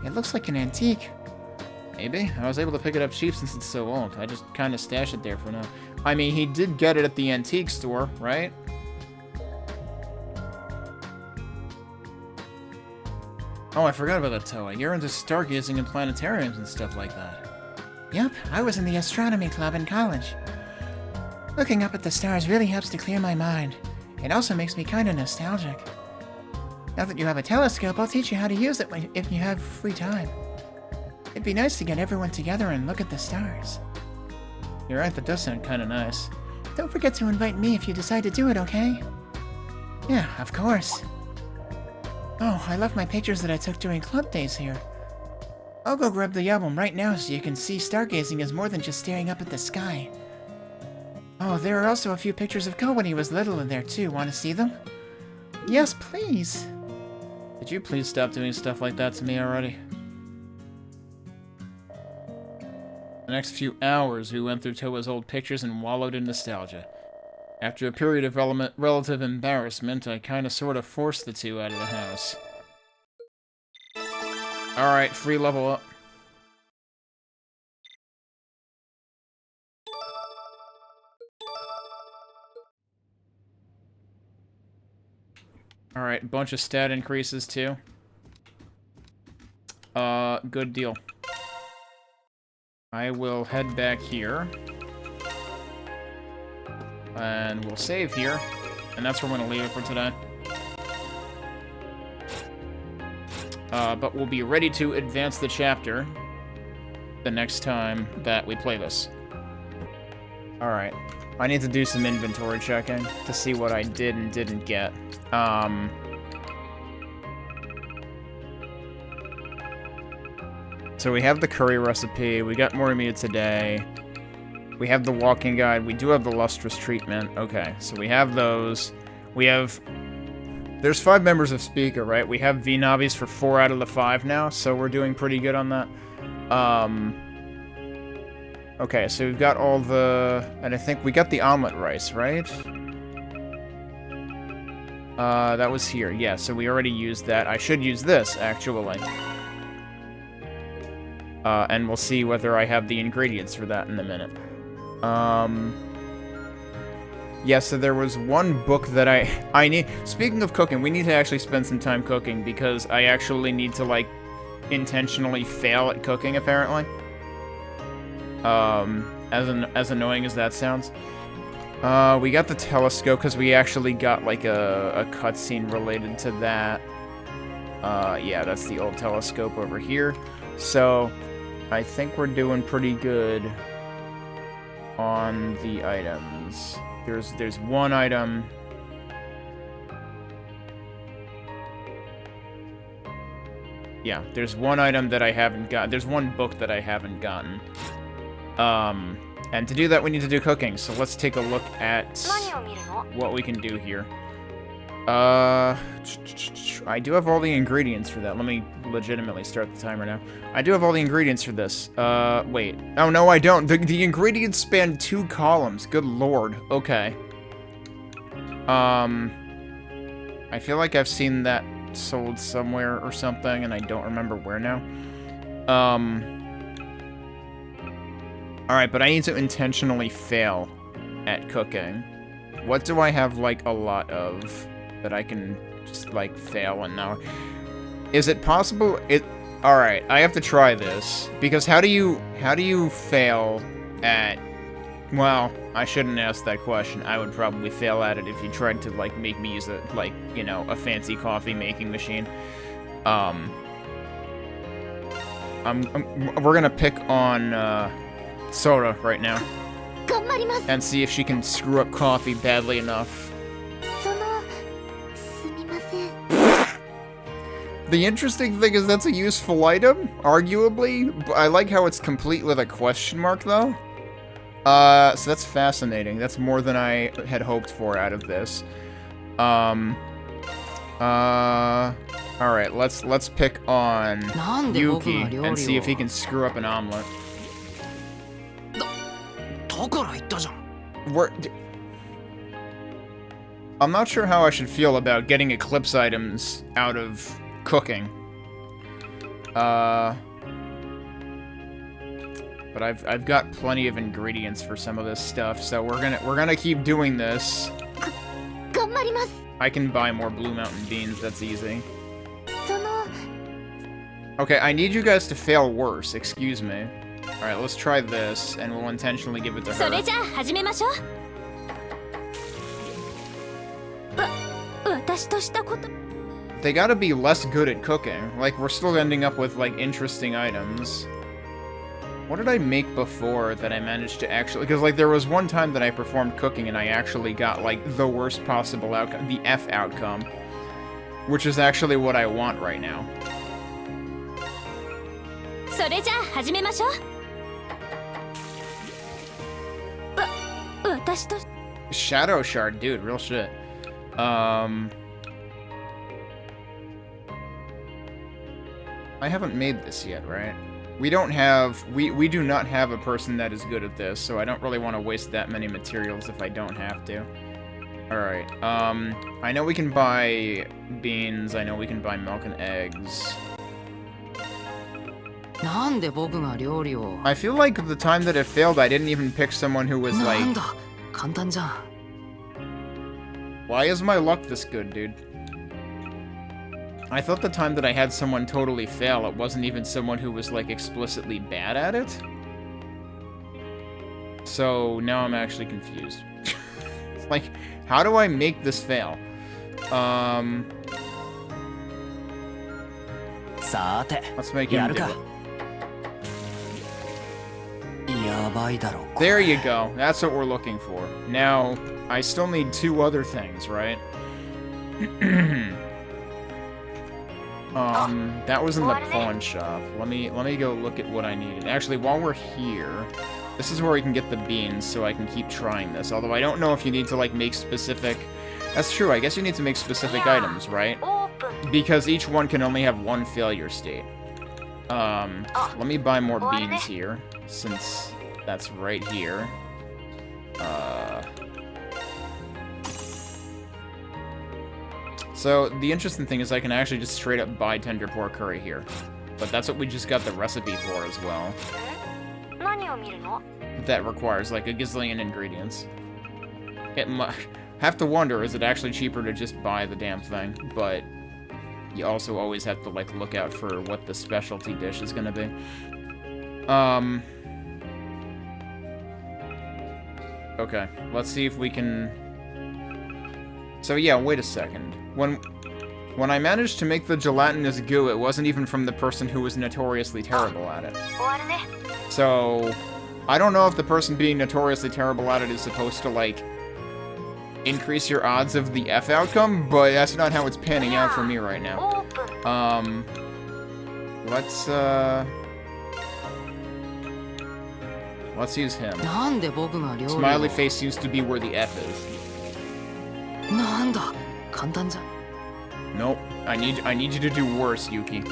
S10: It looks like an antique.
S1: Maybe. I was able to pick it up cheap since it's so old. I just kind of stashed it there for now. I mean, he did get it at the antique store, right? Oh, I forgot about that, Toa. You're into stargazing and planetariums and stuff like that.
S10: Yep, I was in the astronomy club in college. Looking up at the stars really helps to clear my mind. It also makes me kinda nostalgic. Now that you have a telescope, I'll teach you how to use it if you have free time. It'd be nice to get everyone together and look at the stars.
S1: You're right, that does sound kinda nice.
S10: Don't forget to invite me if you decide to do it, okay? Yeah, of course. Oh, I left my pictures that I took during club days here. I'll go grab the album right now so you can see stargazing is more than just staring up at the sky. Oh, there are also a few pictures of Ko when he was little in there too. Want to see them? Yes, please.
S1: Could you please stop doing stuff like that to me already? The next few hours, we went through Toa's old pictures and wallowed in nostalgia. After a period of relative embarrassment, I kinda sorta forced the two out of the house. Alright, free level up. Alright, bunch of stat increases too. Good deal. I will head back here. And we'll save here. And that's where we're gonna leave it for today. But we'll be ready to advance the chapter the next time that we play this. Alright. I need to do some inventory checking to see what I did and didn't get. So we have the curry recipe, we got Morimiya today, we have the walking guide, we do have the lustrous treatment. Okay, so we have those. We have... There's 5 members of Speaker, right? We have V-Nobbies for 4 out of the 5 now, so we're doing pretty good on that. Okay, so we've got all the... And I think we got the omelet rice, right? That was here. Yeah, so we already used that. I should use this, actually. And we'll see whether I have the ingredients for that in a minute. Yeah, so there was one book that I need... Speaking of cooking, we need to actually spend some time cooking, because I actually need to, like, intentionally fail at cooking, apparently. As annoying as that sounds. We got the telescope, because we actually got, like, a cutscene related to that. Yeah, that's the old telescope over here. So, I think we're doing pretty good on the items. There's one item. Yeah, there's one item that I haven't got. There's one book that I haven't gotten. And to do that, we need to do cooking. So let's take a look at what we can do here. I do have all the ingredients for that. Let me legitimately start the timer now. I do have all the ingredients for this. Wait. Oh, no, I don't. The ingredients span 2 columns. Good lord. Okay. I feel like I've seen that sold somewhere or something, and I don't remember where now. Alright, but I need to intentionally fail at cooking. What do I have, like, a lot of that I can just, like, fail and now? Is it possible? Alright, I have to try this. Because how do you fail at... Well, I shouldn't ask that question. I would probably fail at it if you tried to, like, make me use a, like, you know, a fancy coffee making machine. We're gonna pick on, Sora right now. And see if she can screw up coffee badly enough. The interesting thing is that's a useful item, arguably. But I like how it's complete with a question mark, though. So that's fascinating. That's more than I had hoped for out of this. Alright, let's pick on Yuki and see if he can screw up an omelet. I'm not sure how I should feel about getting Eclipse items out of cooking. But I've got plenty of ingredients for some of this stuff, so we're gonna keep doing this. I can buy more Blue Mountain beans, that's easy. Okay, I need you guys to fail worse, excuse me. Alright, let's try this, and we'll intentionally give it to her. They gotta be less good at cooking. Like, we're still ending up with, like, interesting items. What did I make before that I managed to actually... Because, like, there was one time that I performed cooking and I actually got, like, the worst possible outcome. The F outcome. Which is actually what I want right now. Shadow Shard, dude, real shit. I haven't made this yet, right? We don't have... We do not have a person that is good at this, so I don't really want to waste that many materials if I don't have to. Alright, I know we can buy beans, I know we can buy milk and eggs. I feel like the time that it failed, I didn't even pick someone who was like... Why is my luck this good, dude? I thought the time that I had someone totally fail, it wasn't even someone who was, like, explicitly bad at it. So, now I'm actually confused. It's like, how do I make this fail? Let's make him do it. There you go. That's what we're looking for. Now, I still need 2 other things, right? That was in the pawn shop. Let me go look at what I needed. Actually, while we're here, this is where we can get the beans, so I can keep trying this. Although I don't know if you need to, like, make specific... That's true, I guess you need to make specific items, right? Because each one can only have 1 failure state. Let me buy more beans here, since that's right here. So, the interesting thing is I can actually just straight up buy tender pork curry here. But that's what we just got the recipe for as well. That requires, like, a gazillion ingredients. It have to wonder, is it actually cheaper to just buy the damn thing? But you also always have to, like, look out for what the specialty dish is gonna be. Okay, let's see if we can... So yeah, wait a second. When I managed to make the gelatinous goo, it wasn't even from the person who was notoriously terrible at it. So, I don't know if the person being notoriously terrible at it is supposed to, like, increase your odds of the F outcome, but that's not how it's panning out for me right now. Let's use him. Smiley face seems to be where the F is. Nope. I need you to do worse, Yuki.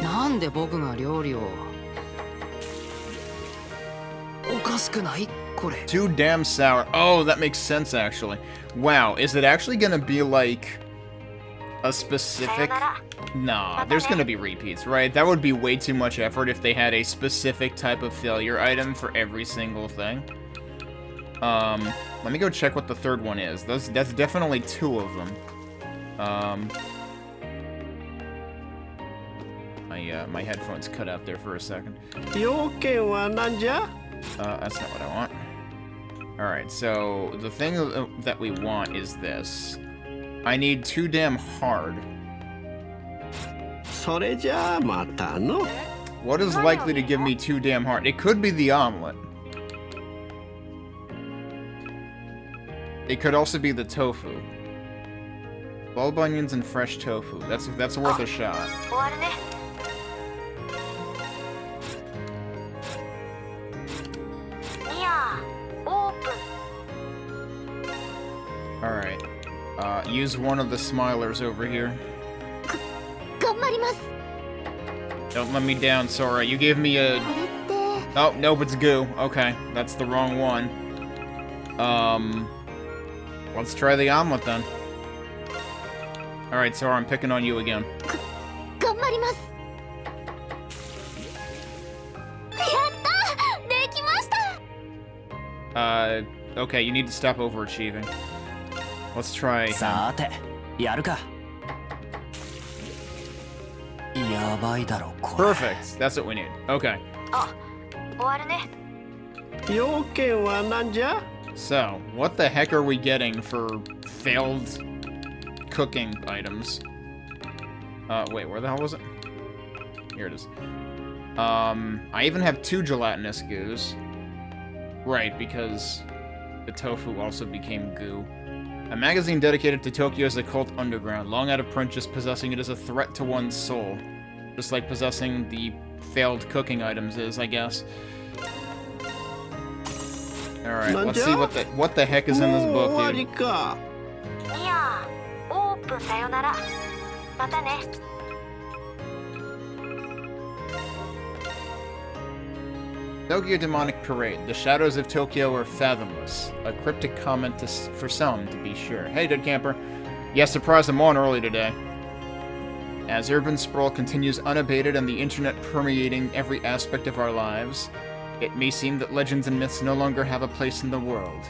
S1: Too damn sour. Oh, that makes sense, actually. Wow, is it actually gonna be, like, a specific... Nah, there's gonna be repeats, right? That would be way too much effort if they had a specific type of failure item for every single thing. Let me go check what the third one is. That's definitely 2 of them. My headphones cut out there for a second. That's not what I want. Alright, so the thing that we want is this. I need too damn hard. What is likely to give me too damn hard? It could be the omelet. It could also be the tofu. Bulb onions and fresh tofu. That's worth a shot. Alright. Use one of the smilers over here. Don't let me down, Sora. You gave me a... Oh, nope, it's goo. Okay, that's the wrong one. Let's try the omelet then. Alright, Sora, I'm picking on you again. Okay, you need to stop overachieving. Let's try him. Perfect. That's what we need. Okay. So, what the heck are we getting for failed cooking items? Wait, where the hell was it? Here it is. I even have 2 gelatinous goos. Right, because the tofu also became goo. A magazine dedicated to Tokyo's occult underground, long out of print, just possessing it is a threat to one's soul. Just like possessing the failed cooking items is, I guess. Alright, let's see what the heck is in this book, dude. Tokyo Demonic Parade. The shadows of Tokyo are fathomless. A cryptic comment for some, to be sure. Hey, Dead Camper. Yeah, surprise, I'm on early today. As urban sprawl continues unabated and the internet permeating every aspect of our lives, it may seem that legends and myths no longer have a place in the world.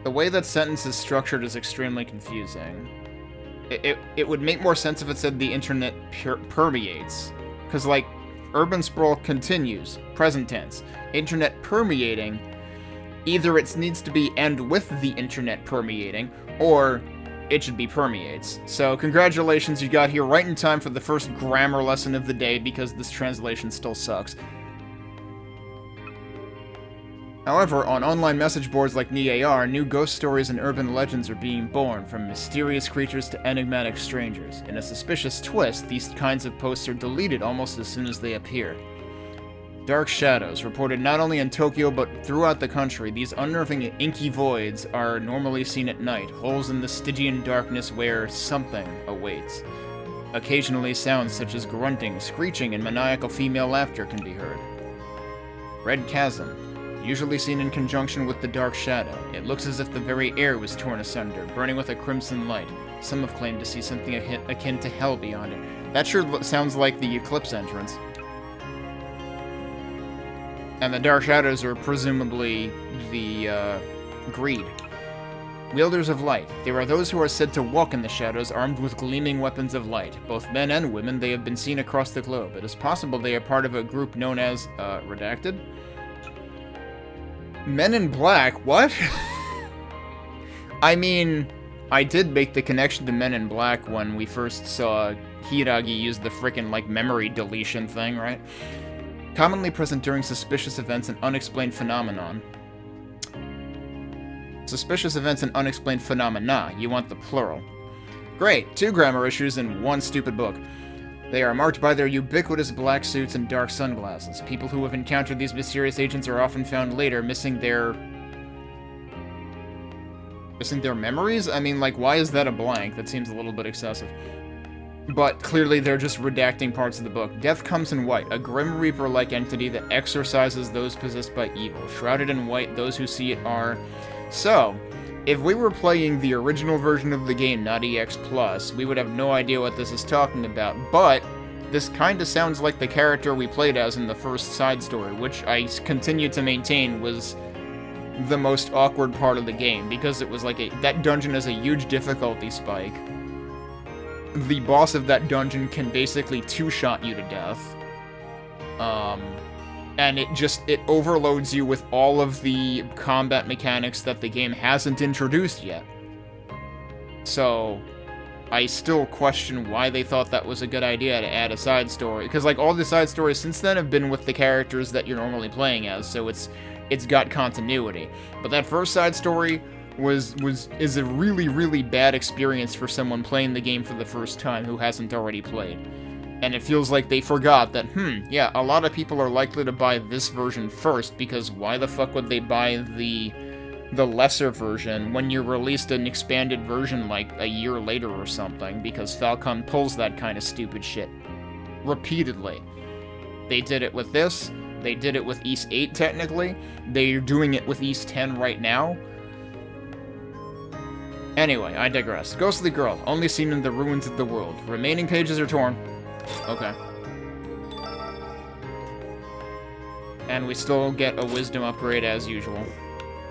S1: The way that sentence is structured is extremely confusing. It would make more sense if it said the internet permeates. Because, like, urban sprawl continues, present tense. Internet permeating, either it needs to be and with the internet permeating, or it should be permeates. So, congratulations, you got here right in time for the first grammar lesson of the day, because this translation still sucks. However, on online message boards like NeAR, new ghost stories and urban legends are being born, from mysterious creatures to enigmatic strangers. In a suspicious twist, these kinds of posts are deleted almost as soon as they appear. Dark shadows, reported not only in Tokyo but throughout the country, these unnerving inky voids are normally seen at night, holes in the Stygian darkness where something awaits. Occasionally, sounds such as grunting, screeching, and maniacal female laughter can be heard. Red Chasm. Usually seen in conjunction with the dark shadow. It looks as if the very air was torn asunder, burning with a crimson light. Some have claimed to see something akin to hell beyond it. That sure sounds like the Eclipse entrance. And the dark shadows are presumably the, greed. Wielders of light. There are those who are said to walk in the shadows armed with gleaming weapons of light. Both men and women, they have been seen across the globe. It is possible they are part of a group known as, Redacted? Men in Black? What? I mean, I did make the connection to Men in Black when we first saw Hiragi use the frickin', like, memory deletion thing, right? Commonly present during suspicious events and unexplained phenomenon. Suspicious events and unexplained phenomena. You want the plural. Great! 2 grammar issues in 1 stupid book. They are marked by their ubiquitous black suits and dark sunglasses. People who have encountered these mysterious agents are often found later missing their memories? I mean, like, why is that a blank? That seems a little bit excessive. But clearly they're just redacting parts of the book. Death comes in white, a grim reaper-like entity that exorcises those possessed by evil. Shrouded in white, those who see it are... So, if we were playing the original version of the game, not EX+, we would have no idea what this is talking about, but this kinda sounds like the character we played as in the first side story, which I continue to maintain was the most awkward part of the game, because it was like that dungeon has a huge difficulty spike. The boss of that dungeon can basically 2-shot you to death. And it overloads you with all of the combat mechanics that the game hasn't introduced yet. So, I still question why they thought that was a good idea to add a side story. Because, like, all the side stories since then have been with the characters that you're normally playing as, so it's got continuity. But that first side story is a really, really bad experience for someone playing the game for the first time who hasn't already played. And it feels like they forgot that, yeah, a lot of people are likely to buy this version first, because why the fuck would they buy the lesser version when you released an expanded version like a year later or something? Because Falcon pulls that kind of stupid shit repeatedly. They did it with this, they did it with East 8 technically, they're doing it with East 10 right now. Anyway, I digress. Ghostly Girl, only seen in the ruins of the world. Remaining pages are torn. Okay. And we still get a wisdom upgrade as usual.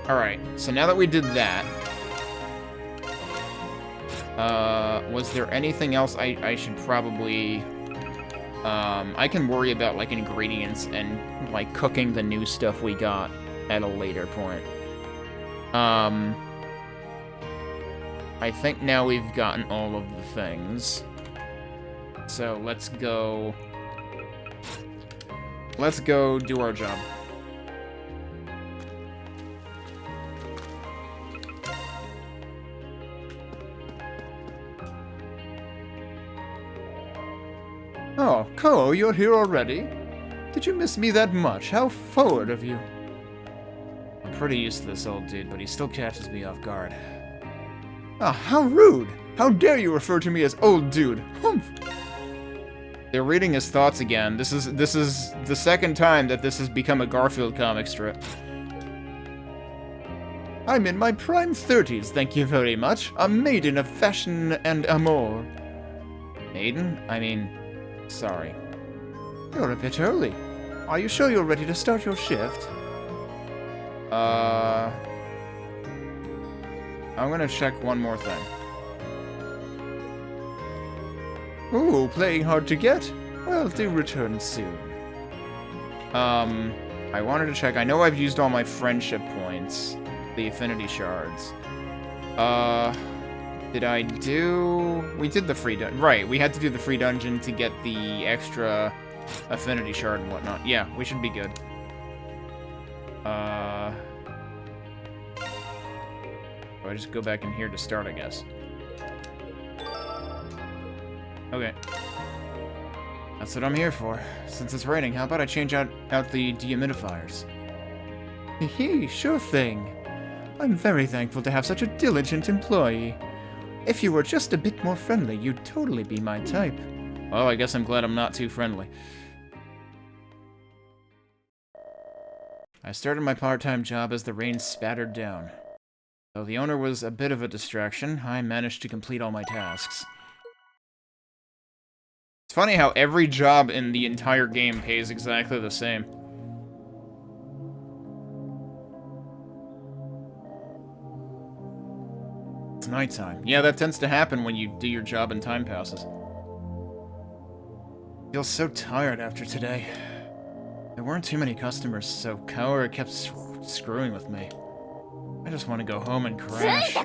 S1: Alright, so now that we did that... was there anything else I should probably... I can worry about, like, ingredients and, like, cooking the new stuff we got at a later point. I think now we've gotten all of the things. So, let's go do our job.
S10: Oh, Ko, you're here already? Did you miss me that much? How forward of you.
S1: I'm pretty used to this old dude, but he still catches me off guard.
S10: Ah, how rude! How dare you refer to me as old dude? Humph!
S1: They're reading his thoughts again. This is the second time that this has become a Garfield comic strip.
S10: I'm in my prime 30s, thank you very much. A maiden of fashion and amour.
S1: Maiden? I mean, sorry.
S10: You're a bit early. Are you sure you're ready to start your shift?
S1: I'm gonna check one more thing.
S10: Ooh, playing hard to get? Well, do return soon.
S1: I wanted to check. I know I've used all my friendship points. The affinity shards. Did I do... We did the free dungeon. Right, we had to do the free dungeon to get the extra affinity shard and whatnot. Yeah, we should be good. I just go back in here to start, I guess. Okay. That's what I'm here for. Since it's raining, how about I change out the dehumidifiers?
S10: Hee, sure thing. I'm very thankful to have such a diligent employee. If you were just a bit more friendly, you'd totally be my type.
S1: Well, I guess I'm glad I'm not too friendly. I started my part-time job as the rain spattered down. Though the owner was a bit of a distraction, I managed to complete all my tasks. It's funny how every job in the entire game pays exactly the same. It's nighttime. Yeah, that tends to happen when you do your job and time passes. I feel so tired after today. There weren't too many customers, so Kaoru kept screwing with me. I just want to go home and crash.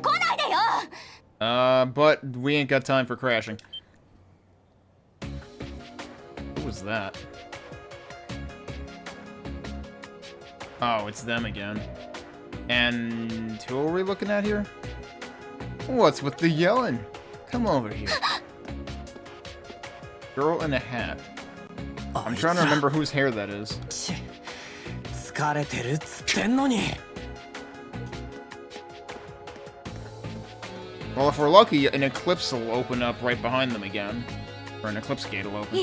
S1: But we ain't got time for crashing. Who was that? Oh, it's them again. And who are we looking at here?
S10: What's with the yelling? Come over here.
S1: Girl in a hat. I'm trying to remember whose hair that is. Well, if we're lucky, an eclipse will open up right behind them again. Or an eclipse gate will open.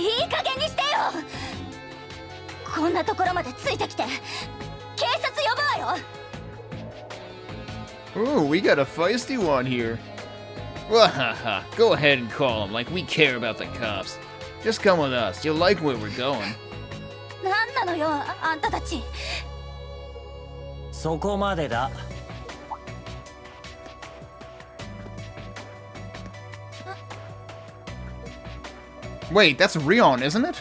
S1: Ooh, we got a feisty one here. Wahaha, go ahead and call him like we care about the cops. Just come with us, you'll like where we're going. Wait, that's Rion, isn't it?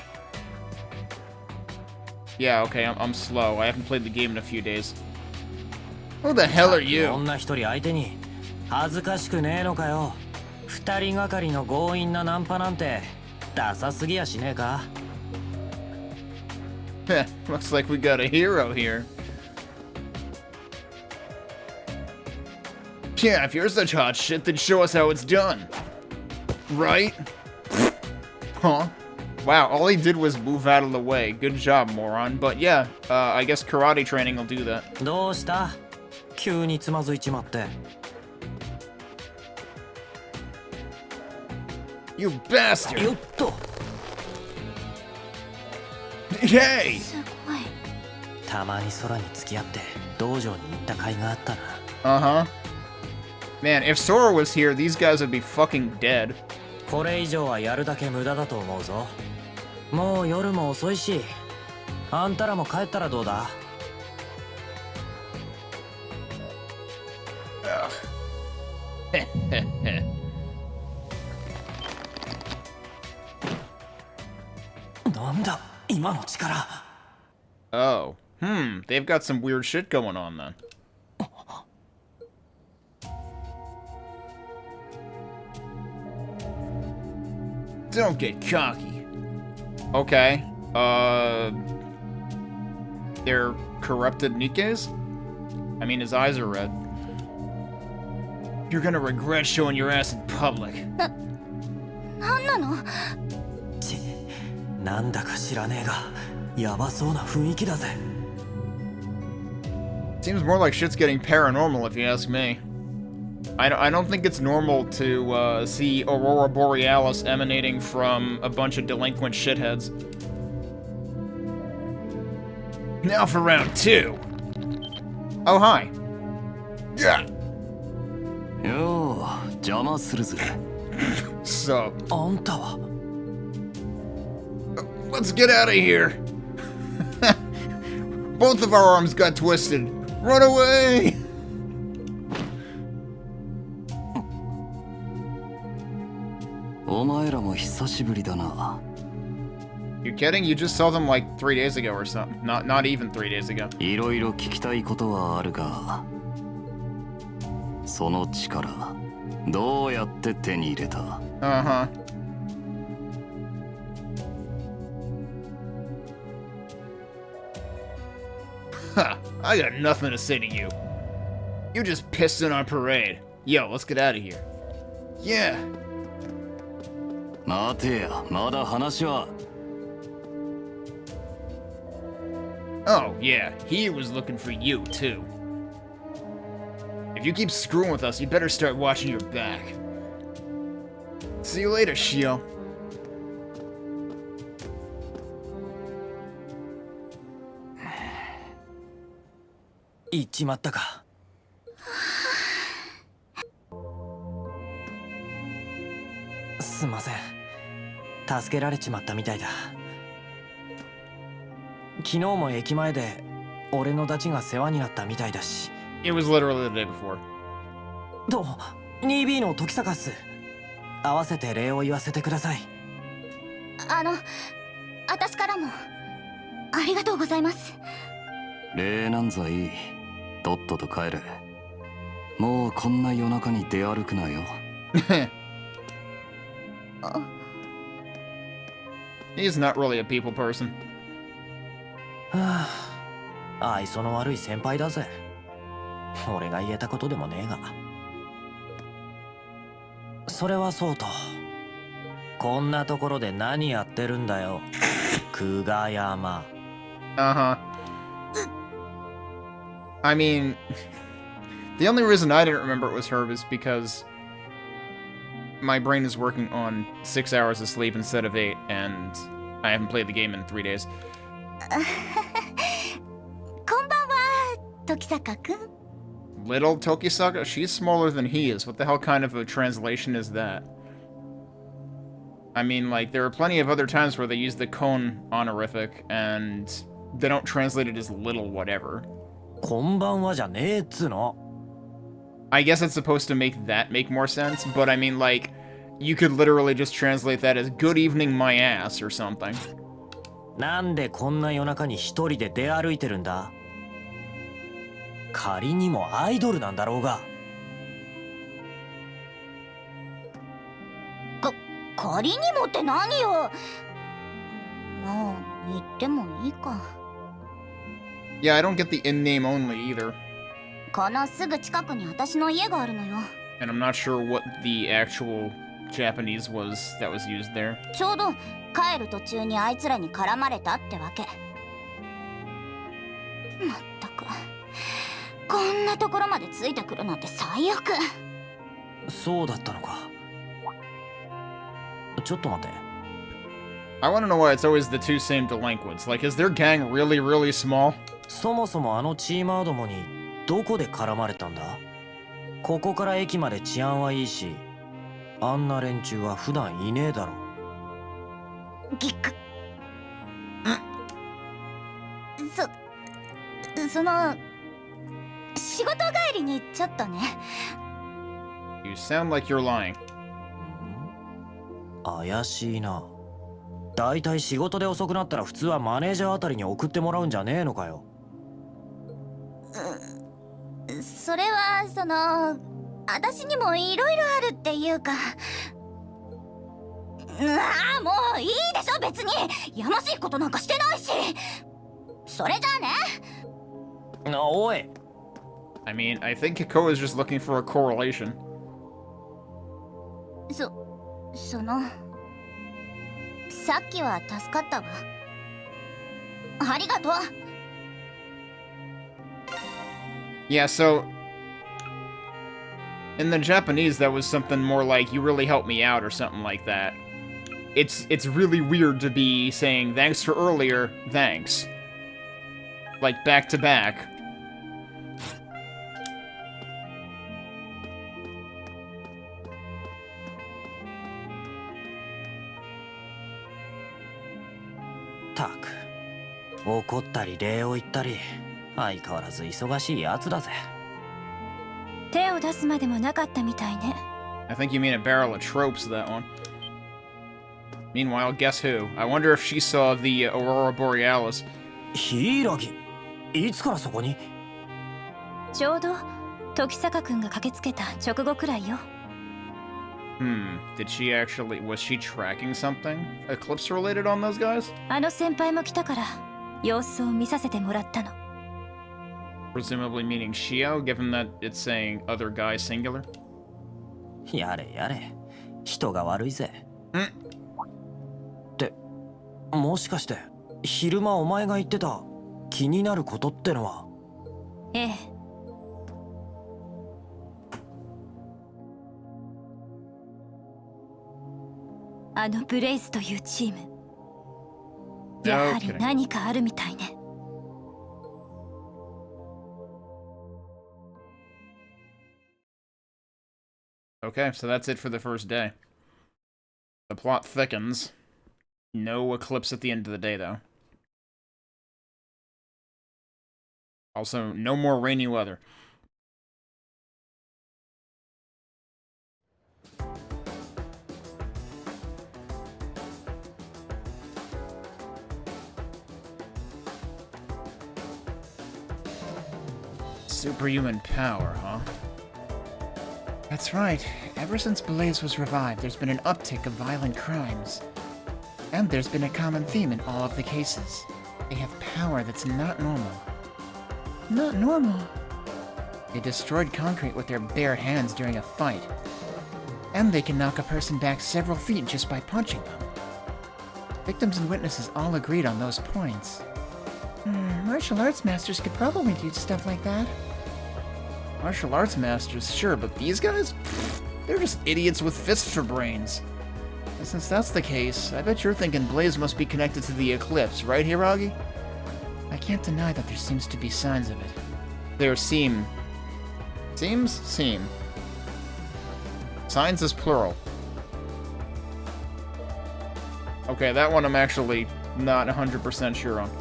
S1: Yeah, okay, I'm slow. I haven't played the game in a few days. Who the hell are you?
S7: 女一人相手に恥ずかしくねえのかよ。二人がかりの強引なナンパなんてダサすぎやしねえか。
S1: Looks like we got a hero here. Yeah, if you're such hot shit, then show us how it's done. Right? Huh? Wow, all he did was move out of the way. Good job, moron. But yeah, I guess karate training will do that.
S7: どうした？急につまずいちまって。
S1: You bastard!
S7: よっと。
S1: Hey!
S8: すごい。
S7: たまに空に付き合って道場に行った甲斐があったな。
S1: Uh-huh. Man, if Sora was here, these guys would be fucking dead.
S7: これ以上はやるだけ無駄だと思うぞ。もう夜も遅いし、あんたらも帰ったらどうだ？なんだ今の力。
S1: Oh. They've got some weird shit going on then. Don't get cocky. Okay. They're corrupted Nikkes? I mean, his eyes are red. You're gonna regret showing your ass in public.
S8: なんなの？
S7: ち、なんだか知らねえが、やばそうな雰囲気だぜ。
S1: Seems more like shit's getting paranormal, if you ask me. I don't think it's normal to see Aurora Borealis emanating from a bunch of delinquent shitheads. Now for round 2. Oh, hi. Yeah.
S2: よう邪魔するぜ。
S1: So.
S7: あんたは。
S1: Let's get out of here. Both of our arms got twisted. Run away. You kidding? You just saw them like 3 days ago or something. Not even 3 days ago.
S2: いろいろ聞きたいことはあるが、その力どうやって手に入れた？
S1: Uh-huh. Huh, I got nothing to say to you. You just pissed in on parade. Yo, let's get out of here. Yeah.
S2: 待てや、まだ話は。
S1: Oh, yeah, he was looking for you, too. If you keep screwing with us, you better start watching your back. See you later, Shio.
S7: 行っちまったか。すんません。助けられちまったみたいだ。昨日も駅前で俺のダチが世話になったみたいだし。
S1: It was literally the day before.
S7: どう 2B の時坂っす。合わせて礼を言わせてください。
S8: 私からもありがとうございます。
S2: 礼なんざいい。とっとと帰れ。もうこんな夜中に出歩くなよ。
S1: He's not really a people person.
S7: はあ、愛想の悪い先輩だぜ。俺が言えたことでもねえが。それはそうと。こんなところで何やってるんだよ。久我山。
S1: Uh-huh. I mean, the only reason I didn't remember it was her was because my brain is working on 6 hours of sleep instead of 8, and I haven't played the game in 3 days.
S8: こんばんは、時坂くん。
S1: Little Tokisaka? She's smaller than he is. What the hell kind of a translation is that? I mean, like, there are plenty of other times where they use the cone honorific, and they don't translate it as little whatever.
S7: こんばんはじゃねえっつの。
S1: I guess it's supposed to make that make more sense, but I mean, like, you could literally just translate that as good evening my ass or something.
S7: なんでこんな夜中に一人で出歩いてるんだ？仮にもアイドルなんだろうが。
S8: 仮にもって何よ。もう言ってもいいか。
S1: Yeah, I don't get the in-name only either.
S8: このすぐ近くに私の家があるのよ。
S1: And I'm not sure what the actual Japanese was that was used there.
S8: ちょうど帰る途中にあいつらに絡まれたってわけ。まったく、こんなところまでついてくるなんて最悪。
S7: そうだったのか。ちょっと待って。
S1: I want to know why it's always the two same delinquents. Like, is their gang really, really small?
S7: そもそもあのチーマーどもにどこで絡まれたんだ？ここから駅まで治安はいいし、あんな連中は普段いねえだろ。
S8: ぎっく。その仕事帰りにちょっとね。
S1: You sound like you're lying.
S7: 怪しいな。だいたい仕事で遅くなったら普通はマネージャーあたりに送ってもらうんじゃねえのかよ。
S8: それはその私にもいろいろあるっていうか。ああ、もういいでしょ別に。やましいことなんかしてないし。それじゃあね。
S7: おい。
S1: I mean, I think Hiko is just looking for a correlation.
S8: そのさっきは助かったわ。ありがとう。
S1: Yeah, so in the Japanese that was something more like you really helped me out or something like that. It's really weird to be saying thanks for earlier, thanks. Like back to back.
S7: Tak. 怒ったり礼を言ったり相変わらず忙しいやつだぜ。
S8: 手を出すまでもなかったみたいね。
S1: I think you mean a barrel of tropes, that one. Meanwhile, guess who? I wonder if she saw the Aurora Borealis.
S7: ヒイラギ、いつからそこに？
S8: ちょうど時坂くんが駆けつけた直後くらいよ。
S1: Did she actually... was she tracking something? Eclipse related on those guys?
S8: あの先輩も来たから様子を見させてもらったの。
S1: Presumably meaning Shio, given that it's saying other guy singular?
S7: やれやれ、人が悪いぜ。って、もしかして昼間お前が言ってた気になることってのは？
S8: ええ。あのブレイズというチーム、やはり何かあるみたいね。
S1: Okay, so that's it for the first day. The plot thickens. No eclipse at the end of the day, though. Also, no more rainy weather. Superhuman power, huh?
S10: That's right. Ever since Blaze was revived, there's been an uptick of violent crimes. And there's been a common theme in all of the cases. They have power that's not normal. Not normal? They destroyed concrete with their bare hands during a fight. And they can knock a person back several feet just by punching them. Victims and witnesses all agreed on those points. Martial arts masters could probably do stuff like that.
S1: Martial arts masters, sure, but these guys? Pfft, they're just idiots with fists for brains. And since that's the case, I bet you're thinking Blaze must be connected to the eclipse, right, Hiragi?
S10: I can't deny that there seems to be signs of it.
S1: There seem. Seems? Seem. Signs is plural. Okay, that one I'm actually not 100% sure on.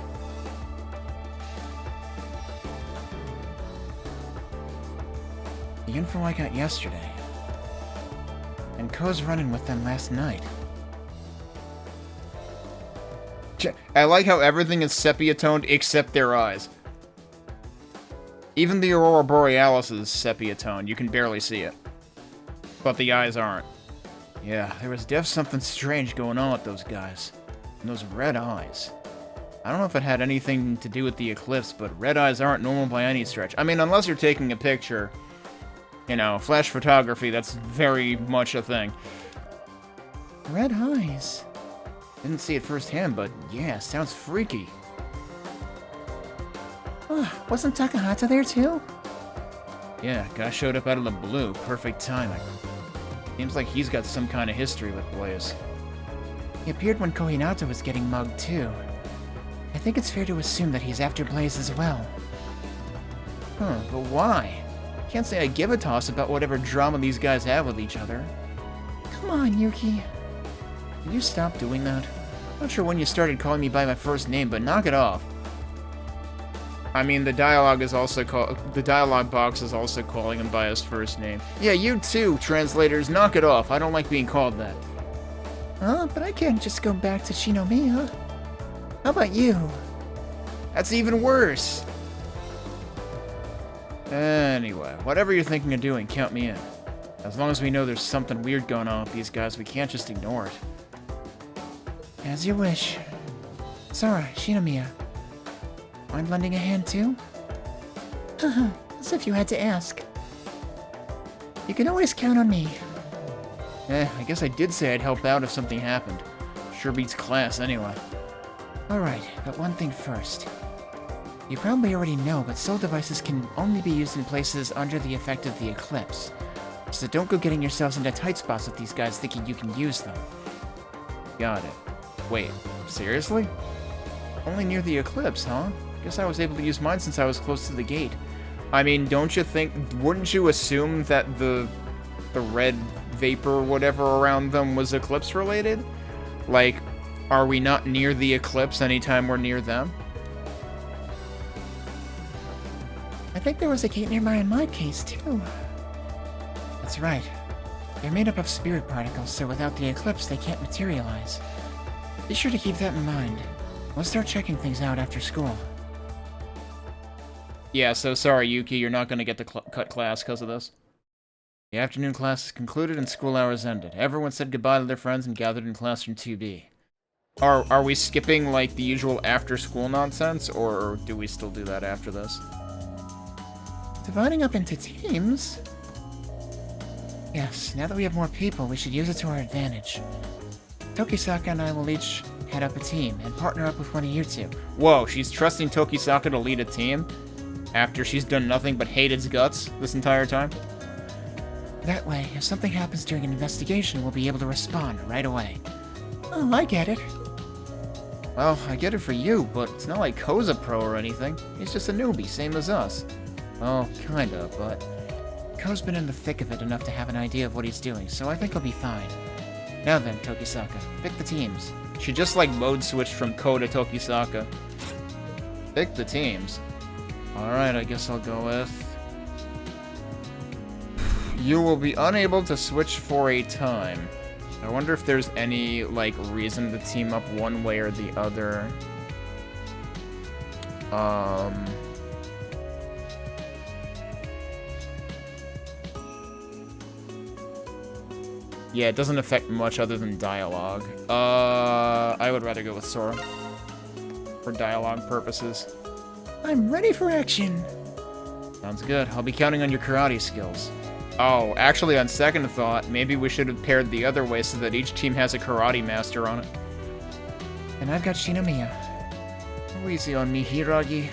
S10: The info I got yesterday. And Ko's running with them last night.
S1: I like how everything is sepia-toned except their eyes. Even the Aurora Borealis is sepia-toned. You can barely see it. But the eyes aren't. Yeah, there was def something strange going on with those guys. And those red eyes. I don't know if it had anything to do with the eclipse, but red eyes aren't normal by any stretch. I mean, unless you're taking a picture. You know, flash photography, that's very much a thing.
S10: Red eyes.
S1: Didn't see it firsthand, but yeah, sounds freaky.
S10: Wasn't Takahata there too?
S1: Yeah, guy showed up out of the blue. Perfect timing. Seems like he's got some kind of history with Blaze.
S10: He appeared when Kohinata was getting mugged too. I think it's fair to assume that he's after Blaze as well.
S1: Huh, but why? Can't say I give a toss about whatever drama these guys have with each other.
S10: Come on, Yuki.
S1: Can you stop doing that? Not sure when you started calling me by my first name, but knock it off. I mean, the dialogue box is also calling him by his first name. Yeah, you too, translators, knock it off. I don't like being called that.
S10: But I can't just go back to Shinomiya. How about you?
S1: That's even worse. Anyway, whatever you're thinking of doing, count me in. As long as we know there's something weird going on with these guys, we can't just ignore it.
S10: As you wish. Sora, Shinomiya. Mind lending a hand too? As if you had to ask. You can always count on me.
S1: I guess I did say I'd help out if something happened. Sure beats class anyway.
S10: Alright, but one thing first. You probably already know, but soul devices can only be used in places under the effect of the eclipse. So don't go getting yourselves into tight spots with these guys thinking you can use them.
S1: Got it. Wait, seriously? Only near the eclipse, huh? Guess I was able to use mine since I was close to the gate. I mean, wouldn't you assume that the red vapor or whatever around them was eclipse related? Like, are we not near the eclipse anytime we're near them?
S10: I think there was a gate nearby in my case, too. That's right. They're made up of spirit particles, so without the eclipse, they can't materialize. Be sure to keep that in mind. We'll start checking things out after school.
S1: Yeah, so sorry, Yuki, you're not going to get to cut class because of this. The afternoon class is concluded and school hours ended. Everyone said goodbye to their friends and gathered in classroom 2B. Are we skipping, like, the usual after-school nonsense, or do we still do that after this?
S10: Dividing up into teams? Yes, now that we have more people, we should use it to our advantage. Tokisaka and I will each head up a team and partner up with one of you two.
S1: Whoa, she's trusting Tokisaka to lead a team? After she's done nothing but hate its guts this entire time?
S10: That way, if something happens during an investigation, we'll be able to respond right away. Oh, I get it.
S1: Well, I get it for you, but it's not like Ko's a pro or anything. He's just a newbie, same as us. Well, kinda, but
S10: Ko's been in the thick of it enough to have an idea of what he's doing, so I think he'll be fine. Now then, Tokisaka, pick the teams.
S1: She just, like, mode switched from Ko to Tokisaka. Pick the teams. Alright, I guess I'll go with... You will be unable to switch for a time. I wonder if there's any, like, reason to team up one way or the other. Yeah, it doesn't affect much other than dialogue. I would rather go with Sora. For dialogue purposes.
S10: I'm ready for action!
S1: Sounds good. I'll be counting on your karate skills. Oh, actually, on second thought, maybe we should have paired the other way so that each team has a karate master on it.
S10: And I've got Shinomiya.
S1: Oh, easy on me, Hiragi.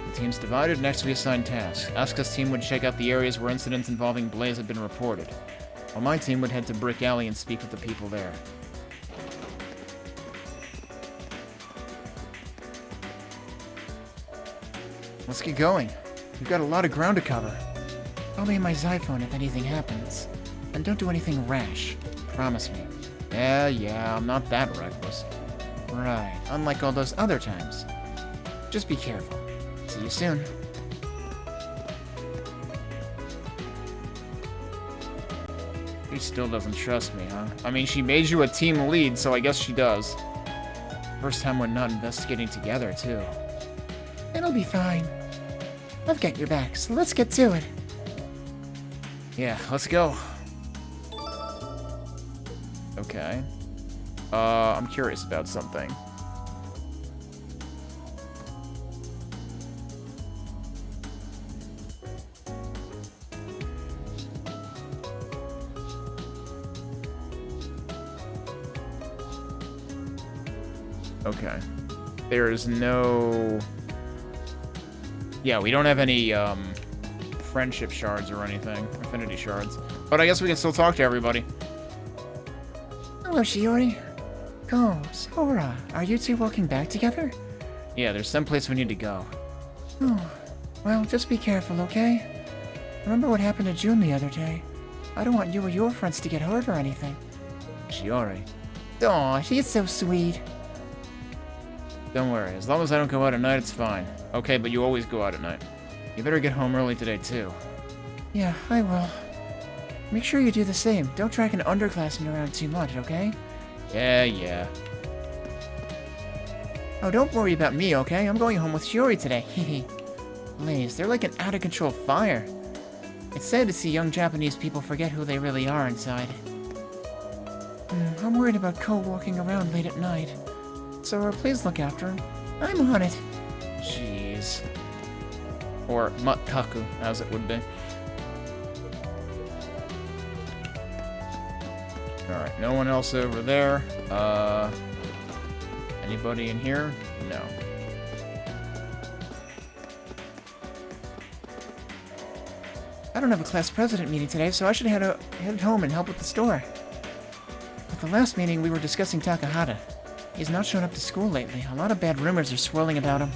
S1: The team's divided, next we assign tasks. Asuka's team would check out the areas where incidents involving Blaze had been reported, while my team would head to Brick Alley and speak with the people there.
S10: Let's get going. We've got a lot of ground to cover. Call me in my Xiphone if anything happens. And don't do anything rash. Promise me.
S1: Yeah, I'm not that reckless.
S10: Right, unlike all those other times. Just be careful. See you soon.
S1: She still doesn't trust me, huh? I mean, she made you a team lead, so I guess she does.
S10: First time we're not investigating together, too. It'll be fine. I've got your back, so let's get to it.
S1: Yeah, let's go. Okay. I'm curious about something. Okay. There is no... Yeah, we don't have any, friendship shards or anything. Affinity shards. But I guess we can still talk to everybody.
S10: Hello, Shiori. Go, Sora. Are you two walking back together?
S1: Yeah, there's someplace we need to go.
S10: Oh, well, just be careful, okay? Remember what happened to June the other day? I don't want you or your friends to get hurt or anything.
S1: Shiori.
S10: Aw, she's so sweet.
S1: Don't worry, as long as I don't go out at night, it's fine. Okay, but you always go out at night. You better get home early today, too.
S10: Yeah, I will. Make sure you do the same. Don't drag an underclassman around too much, okay?
S1: Yeah.
S10: Oh, don't worry about me, okay? I'm going home with Shiori today. Hehe. Blaze, they're like an out-of-control fire. It's sad to see young Japanese people forget who they really are inside. I'm worried about Ko walking around late at night. Sora, please look after him. I'm on it.
S1: Jeez. Or Mataku, as it would be. Alright, no one else over there. Anybody in here? No.
S10: I don't have a class president meeting today, so I should head home and help with the store. At the last meeting, we were discussing Takahata. He's not shown up to school lately. A lot of bad rumors are swirling about him.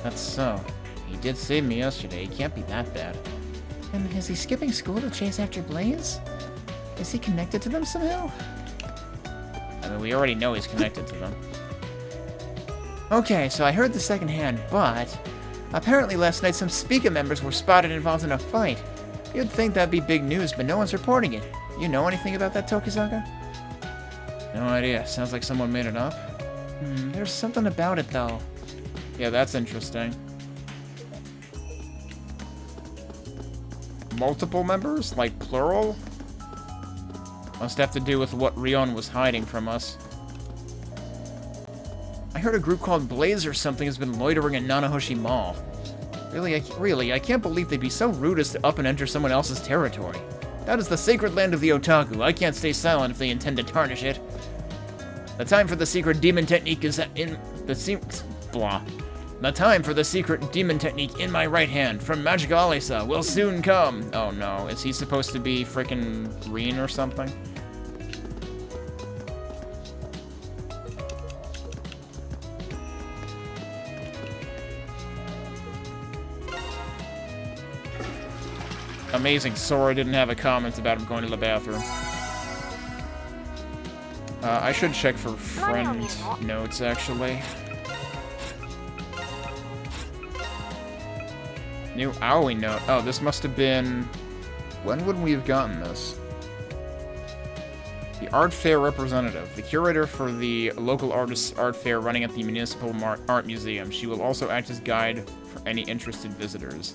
S1: That's so. He did save me yesterday. He can't be that bad.
S10: And is he skipping school to chase after Blaze? Is he connected to them somehow?
S1: I mean, we already know he's connected to them.
S10: Okay, so I heard the second hand, but... apparently last night some Speaker members were spotted involved in a fight. You'd think that'd be big news, but no one's reporting it. You know anything about that, Tokizaka?
S1: No idea. Sounds like someone made it up.
S10: There's something about it, though.
S1: Yeah, that's interesting. Multiple members? Like plural? Must have to do with what Rion was hiding from us. I heard a group called Blaze or something has been loitering in Nanahoshi Mall. Really, I can't believe they'd be so rude as to up and enter someone else's territory. That is the sacred land of the otaku. I can't stay silent if they intend to tarnish it. The time for the secret demon technique is in The time for the secret demon technique in my right hand from Magical Alisa will soon come. Oh no, is he supposed to be frickin' Reen or something? Amazing, Sora didn't have a comment about him going to the bathroom. I should check for friend notes, actually. New Aoi note. Oh, this must have been... When would we have gotten this? The art fair representative. The curator for the local artists' art fair running at the Municipal Art Museum. She will also act as guide for any interested visitors.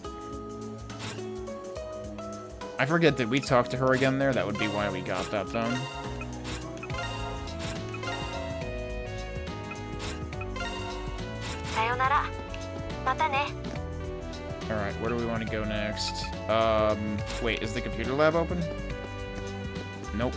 S1: I forget, did we talk to her again there? That would be why we got that done. Alright, where do we want to go next? Wait, is the computer lab open? Nope.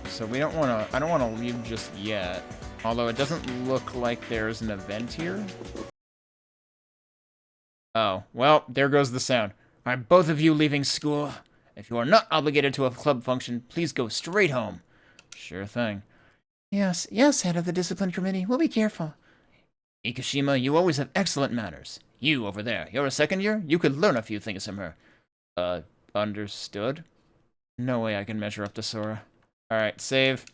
S1: So we don't want to, I don't want to leave just yet. Although it doesn't look like there's an event here. Oh, well, there goes the sound. Are both of you leaving school? If you are not obligated to a club function, please go straight home. Sure thing.
S10: Yes, head of the discipline committee. We'll be careful.
S1: Ikushima, you always have excellent manners. You, over there, you're a second year? You could learn a few things from her. Understood? No way I can measure up to Sora. Alright, save.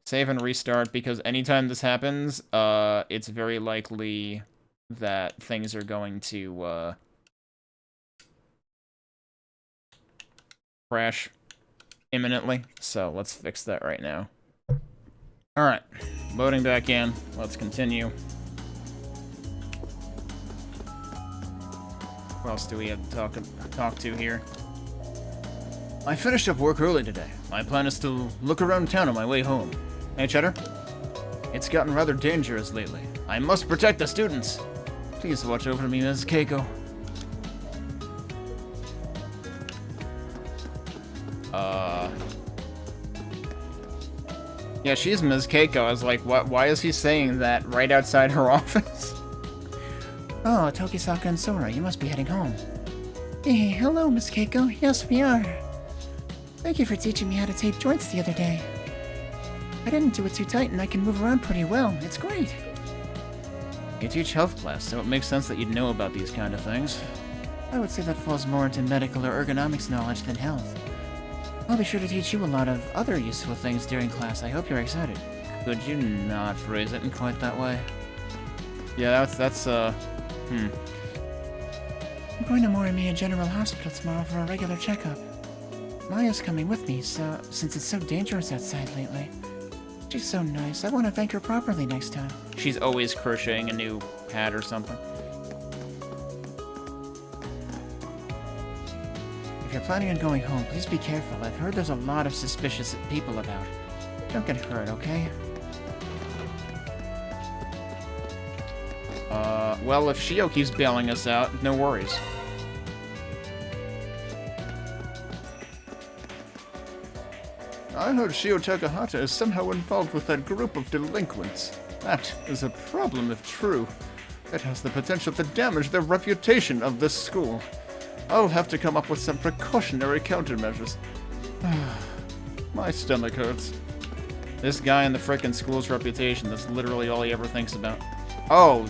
S1: Save and restart, because anytime this happens, it's very likely that things are going to, crash imminently. So let's fix that right now. Alright, loading back in. Let's continue. What else do we have to talk to here? I finished up work early today. My plan is to look around town on my way home. Hey, Cheddar? It's gotten rather dangerous lately. I must protect the students. Please watch over me, Ms. Keiko. Yeah, she's Ms. Keiko. I was like, what? Why is he saying that right outside her office?
S10: Oh, Tokisaka and Sora, you must be heading home. Hey, hello, Miss Keiko. Yes, we are. Thank you for teaching me how to tape joints the other day. I didn't do it too tight and I can move around pretty well. It's great.
S1: You teach health class, so it makes sense that you'd know about these kind of things.
S10: I would say that falls more into medical or ergonomics knowledge than health. I'll be sure to teach you a lot of other useful things during class. I hope you're excited.
S1: Could you not phrase it in quite that way? Yeah, that's
S10: I'm going to Morimiya General Hospital tomorrow for a regular checkup. Maya's coming with me, so since it's so dangerous outside lately. She's so nice. I want to thank her properly next time.
S1: She's always crocheting a new hat or something.
S10: If you're planning on going home, please be careful. I've heard there's a lot of suspicious people about. Don't get hurt, okay?
S1: Well, if Shio keeps bailing us out, no worries. I heard Shio Takahata is somehow involved with that group of delinquents. That is a problem if true. It has the potential to damage the reputation of this school. I'll have to come up with some precautionary countermeasures. My stomach hurts. This guy in the frickin' school's reputation, that's literally all he ever thinks about. Oh,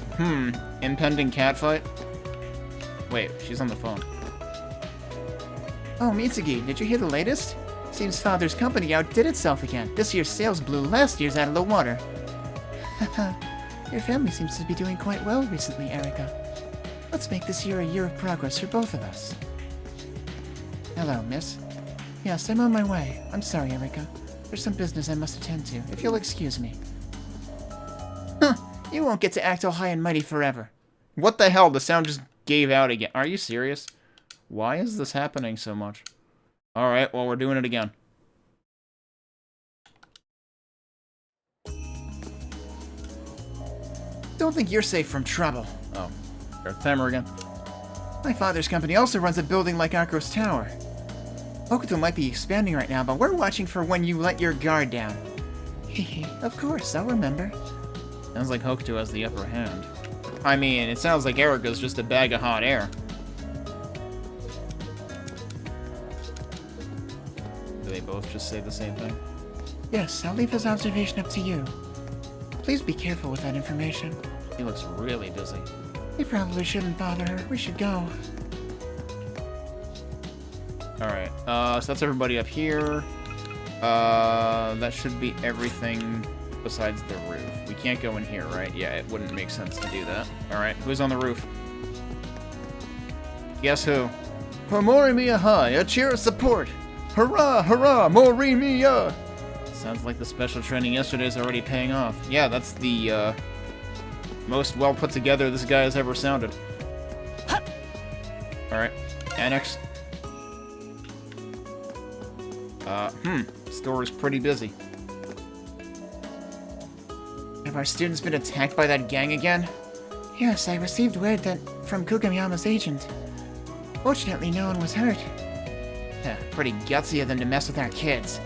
S1: impending catfight? Wait, she's on the phone.
S10: Oh, Mitsugi, did you hear the latest? Seems Father's company outdid itself again. This year's sales blew last year's out of the water. Your family seems to be doing quite well recently, Erika. Let's make this year a year of progress for both of us. Hello, miss. Yes, I'm on my way. I'm sorry, Erika. There's some business I must attend to, if you'll excuse me. Huh, you won't get to act all high and mighty forever.
S1: What the hell? The sound just gave out again. Are you serious? Why is this happening so much? Alright, well, we're doing it again.
S10: Don't think you're safe from trouble.
S1: Oh, there's timer again.
S10: My father's company also runs a building like Akro's Tower. Hokuto might be expanding right now, but we're watching for when you let your guard down. Of course, I'll remember.
S1: Sounds like Hokuto has the upper hand. I mean, it sounds like Erika's just a bag of hot air. Do they both just say the same thing?
S10: Yes, I'll leave his observation up to you. Please be careful with that information.
S1: He looks really busy.
S10: We probably shouldn't bother her. We should go.
S1: Alright, so that's everybody up here. That should be everything besides the roof. We can't go in here, right? Yeah, it wouldn't make sense to do that. Alright, who's on the roof? Guess who? Morimiya High, a cheer of support! Hurrah, hurrah, Morimiya! Sounds like the special training yesterday is already paying off. Yeah, that's the, most well put together this guy has ever sounded. Alright, Annex. Store is pretty busy.
S10: Have our students been attacked by that gang again? Yes, I received word that from Kugami-yama's agent. Fortunately, no one was hurt.
S1: Pretty gutsy of them to mess with our kids.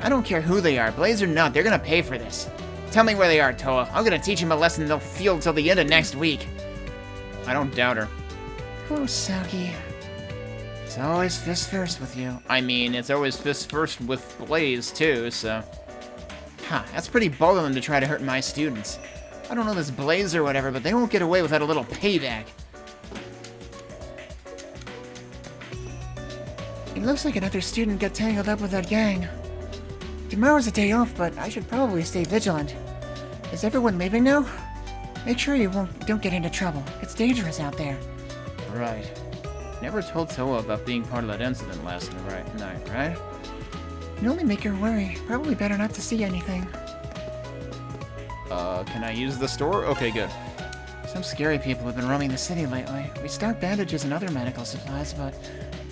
S10: I don't care who they are, Blaze or not, they're gonna pay for this. Tell me where they are, Toa. I'm gonna teach them a lesson they'll feel till the end of next week.
S1: I don't doubt her.
S10: Oh, Saki. It's always fist first with you.
S1: I mean, it's always fist first with Blaze, too, so...
S10: That's pretty bold of them to try to hurt my students. I don't know this Blaze or whatever, but they won't get away without a little payback. It looks like another student got tangled up with that gang. Tomorrow's a day off, but I should probably stay vigilant. Is everyone leaving now? Make sure you don't get into trouble. It's dangerous out there.
S1: Right. never told Toa about being part of that incident last night, right?
S10: You only make her worry. Probably better not to see anything.
S1: Can I use the store? Okay, good.
S10: Some scary people have been roaming the city lately. We stock bandages and other medical supplies, but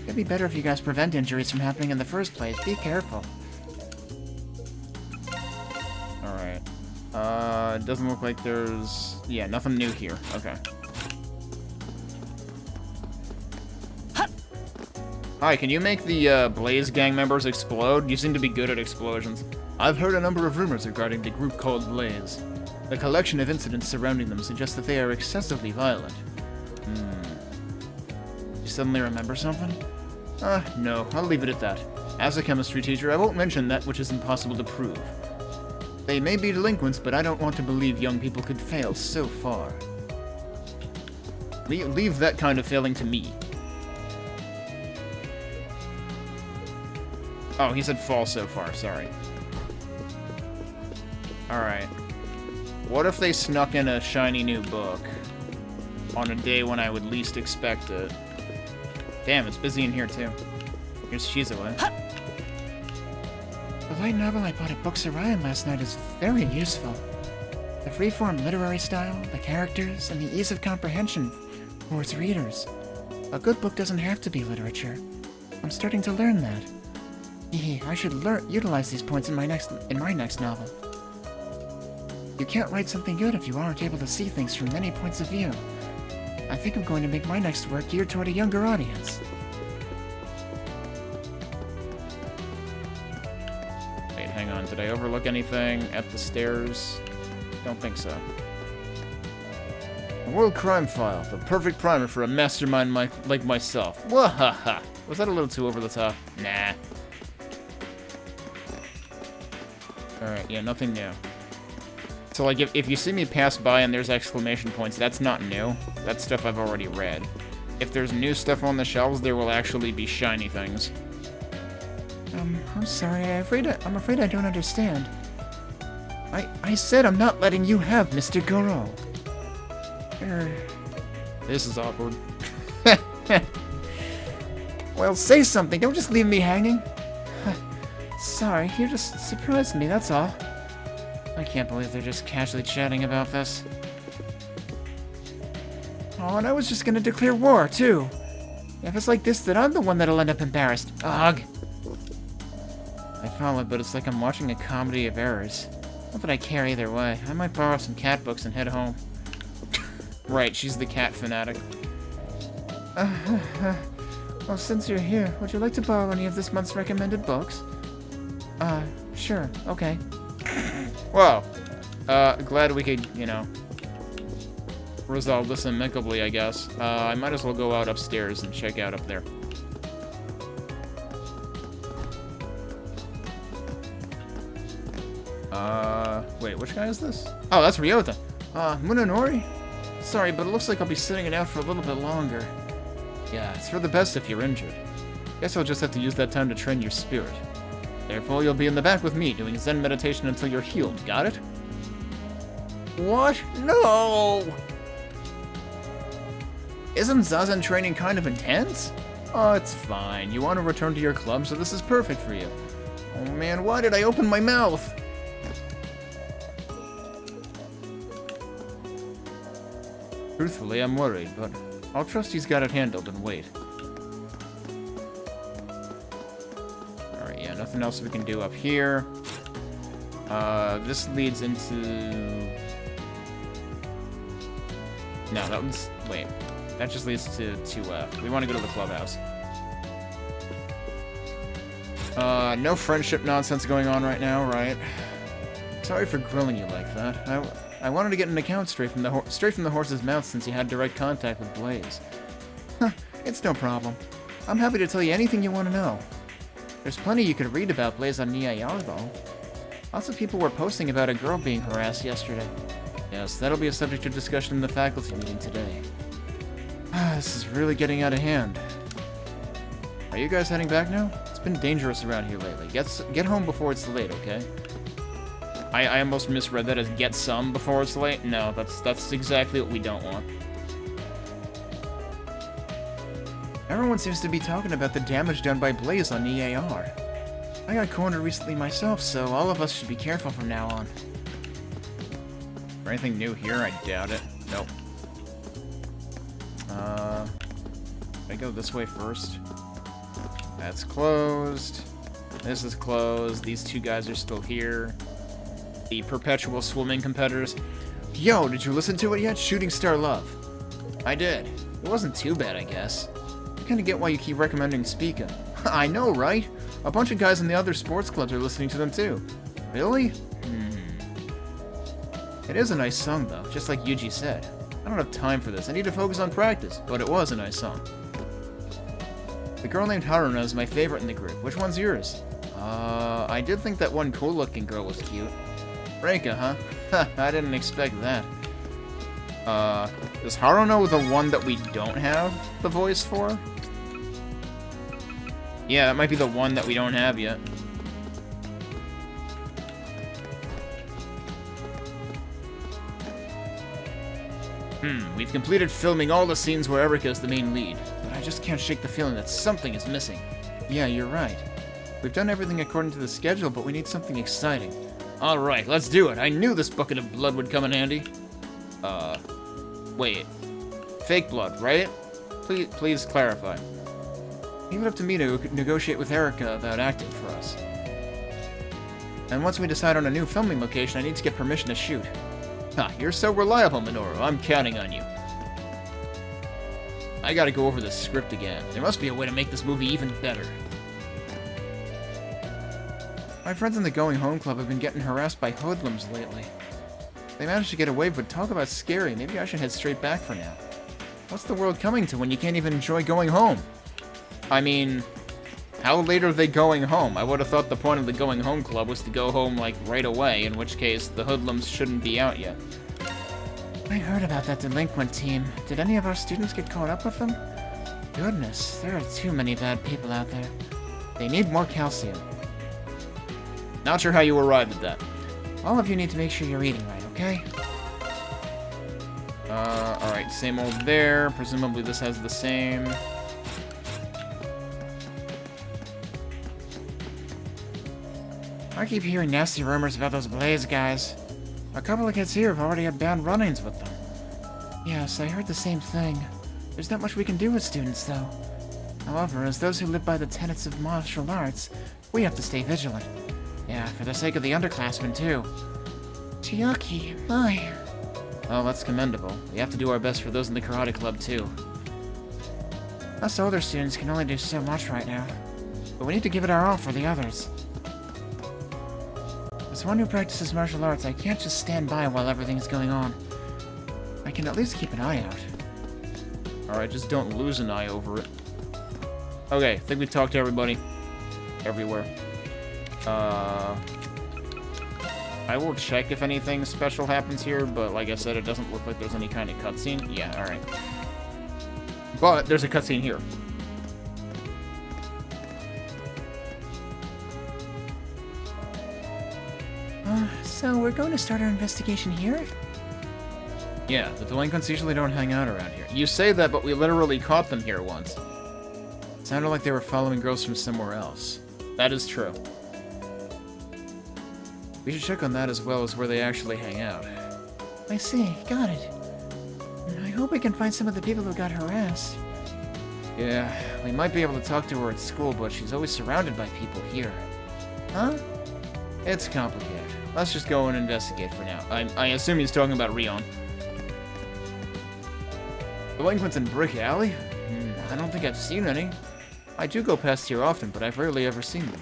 S10: it'd be better if you guys prevent injuries from happening in the first place. Be careful.
S1: Alright. It doesn't look like there's... Yeah, nothing new here. Okay. Hi, can you make the Blaze gang members explode? You seem to be good at explosions. I've heard a number of rumors regarding the group called Blaze. The collection of incidents surrounding them suggests that they are excessively violent. You suddenly remember something? No, I'll leave it at that. As a chemistry teacher, I won't mention that which is impossible to prove. They may be delinquents, but I don't want to believe young people could fail so far. Leave that kind of failing to me. Oh, he said fall so far, sorry. Alright. What if they snuck in a shiny new book on a day when I would least expect it? Damn, it's busy in here too. Here's Shizuo.
S10: The light novel I bought at Books Orion last night is very useful. The freeform literary style, the characters, and the ease of comprehension for its readers. A good book doesn't have to be literature. I'm starting to learn that. I should utilize these points in my next novel. You can't write something good if you aren't able to see things from many points of view. I think I'm going to make my next work geared toward a younger audience.
S1: Wait, hang on. Did I overlook anything at the stairs? Don't think so. A World Crime File, the perfect primer for a mastermind like myself. Wahaha! Was that a little too over the top? Nah. Alright, yeah, nothing new. So, like, if you see me pass by and there's exclamation points, that's not new. That's stuff I've already read. If there's new stuff on the shelves, there will actually be shiny things.
S10: I'm sorry, I'm afraid I don't understand. I said I'm not letting you have Mr. Goro.
S1: This is awkward.
S10: Well, say something, don't just leave me hanging. Sorry, you just surprised me, that's all.
S1: I can't believe they're just casually chatting about this.
S10: Oh, and I was just gonna declare war, too. If it's like this, then I'm the one that'll end up embarrassed. Ugh.
S1: I follow, but it's like I'm watching a comedy of errors. Not that I care either way. I might borrow some cat books and head home. Right, she's the cat fanatic.
S10: Well, since you're here, would you like to borrow any of this month's recommended books? Sure, okay.
S1: Whoa. Glad we could, you know, resolve this amicably, I guess. I might as well go out upstairs and check out up there. Wait, which guy is this? Oh, that's Ryota.
S10: Munenori? Sorry, but it looks like I'll be sitting it out for a little bit longer.
S1: Yeah, it's for the best if you're injured. Guess I'll just have to use that time to train your spirit. Therefore, you'll be in the back with me, doing Zen meditation until you're healed. Got it?
S10: What? No!
S1: Isn't Zazen training kind of intense? Oh, it's fine. You want to return to your club, so this is perfect for you. Oh man, why did I open my mouth? Truthfully, I'm worried, but I'll trust he's got it handled and wait. Alright, yeah, nothing else we can do up here. This leads into... No, that one's... Wait. That just leads to 2F. We want to go to the clubhouse. No friendship nonsense going on right now, right? Sorry for grilling you like that. I wanted to get an account straight from the horse's mouth since he had direct contact with Blaze. It's no problem. I'm happy to tell you anything you want to know. There's plenty you could read about Blaze on Nia Yarbo. Lots of people were posting about a girl being harassed yesterday. Yes, that'll be a subject of discussion in the faculty meeting today. This is really getting out of hand. Are you guys heading back now? It's been dangerous around here lately. Get home before it's late, okay? I almost misread that as get some before it's late. No, that's exactly what we don't want.
S10: Everyone seems to be talking about the damage done by Blaze on EAR. I got cornered recently myself, so all of us should be careful from now on.
S1: Or anything new here? I doubt it. Nope. I go this way first. That's closed. This is closed. These two guys are still here. The perpetual swimming competitors.
S10: Yo, did you listen to it yet? Shooting Star Love.
S1: I did. It wasn't too bad, I guess.
S10: I kinda get why you keep recommending Speakin'. I know, right? A bunch of guys in the other sports clubs are listening to them too. Really? It is a nice song though, just like Yuji said. I don't have time for this. I need to focus on practice, but it was a nice song. The girl named Haruna is my favorite in the group. Which one's yours? I did think that one cool-looking girl was cute. Reika, huh? I didn't expect that. Is Haruna the one that we don't have the voice for? Yeah, that might be the one that we don't have yet. We've completed filming all the scenes where Erika is the main lead, but I just can't shake the feeling that something is missing. Yeah, you're right. We've done everything according to the schedule, but we need something exciting.
S1: Alright, let's do it. I knew this bucket of blood would come in handy. Wait. Fake blood, right? Please clarify.
S10: Leave it up to me to negotiate with Erika about acting for us. And once we decide on a new filming location, I need to get permission to shoot.
S1: You're so reliable, Minoru. I'm counting on you. I gotta go over the script again. There must be a way to make this movie even better.
S10: My friends in the Going Home Club have been getting harassed by hoodlums lately. They managed to get away, but talk about scary. Maybe I should head straight back for now. What's the world coming to when you can't even enjoy going home?
S1: I mean, how late are they going home? I would have thought the point of the Going Home Club was to go home, like, right away, in which case the hoodlums shouldn't be out yet.
S10: I heard about that delinquent team. Did any of our students get caught up with them? Goodness, there are too many bad people out there. They need more calcium.
S1: Not sure how you arrived at that.
S10: All of you need to make sure you're eating right, okay?
S1: Alright, same old there. Presumably this has the same.
S10: I keep hearing nasty rumors about those Blaze guys. A couple of kids here have already had bad run-ins with them. Yes, I heard the same thing. There's not much we can do with students, though. However, as those who live by the tenets of martial arts, we have to stay vigilant. Yeah, for the sake of the underclassmen, too. Chiaki, my.
S1: Oh, that's commendable. We have to do our best for those in the karate club, too.
S10: Us older students can only do so much right now. But we need to give it our all for the others. As one who practices martial arts, I can't just stand by while everything's going on. I can at least keep an eye out.
S1: Alright, just don't lose an eye over it. Okay, I think we talked to everybody. Everywhere. I will check if anything special happens here, but like I said, it doesn't look like there's any kind of cutscene. Yeah, alright. But there's a cutscene here.
S10: So we're going to start our investigation here?
S1: Yeah, the delinquents usually don't hang out around here. You say that, but we literally caught them here once.
S10: It sounded like they were following girls from somewhere else.
S1: That is true.
S10: We should check on that as well as where they actually hang out. I see, got it. I hope we can find some of the people who got harassed.
S1: Yeah, we might be able to talk to her at school, but she's always surrounded by people here.
S10: Huh?
S1: It's complicated. Let's just go and investigate for now. I assume he's talking about Rion.
S10: Delinquents in Brick Alley? I don't think I've seen any. I do go past here often, but I've rarely ever seen them.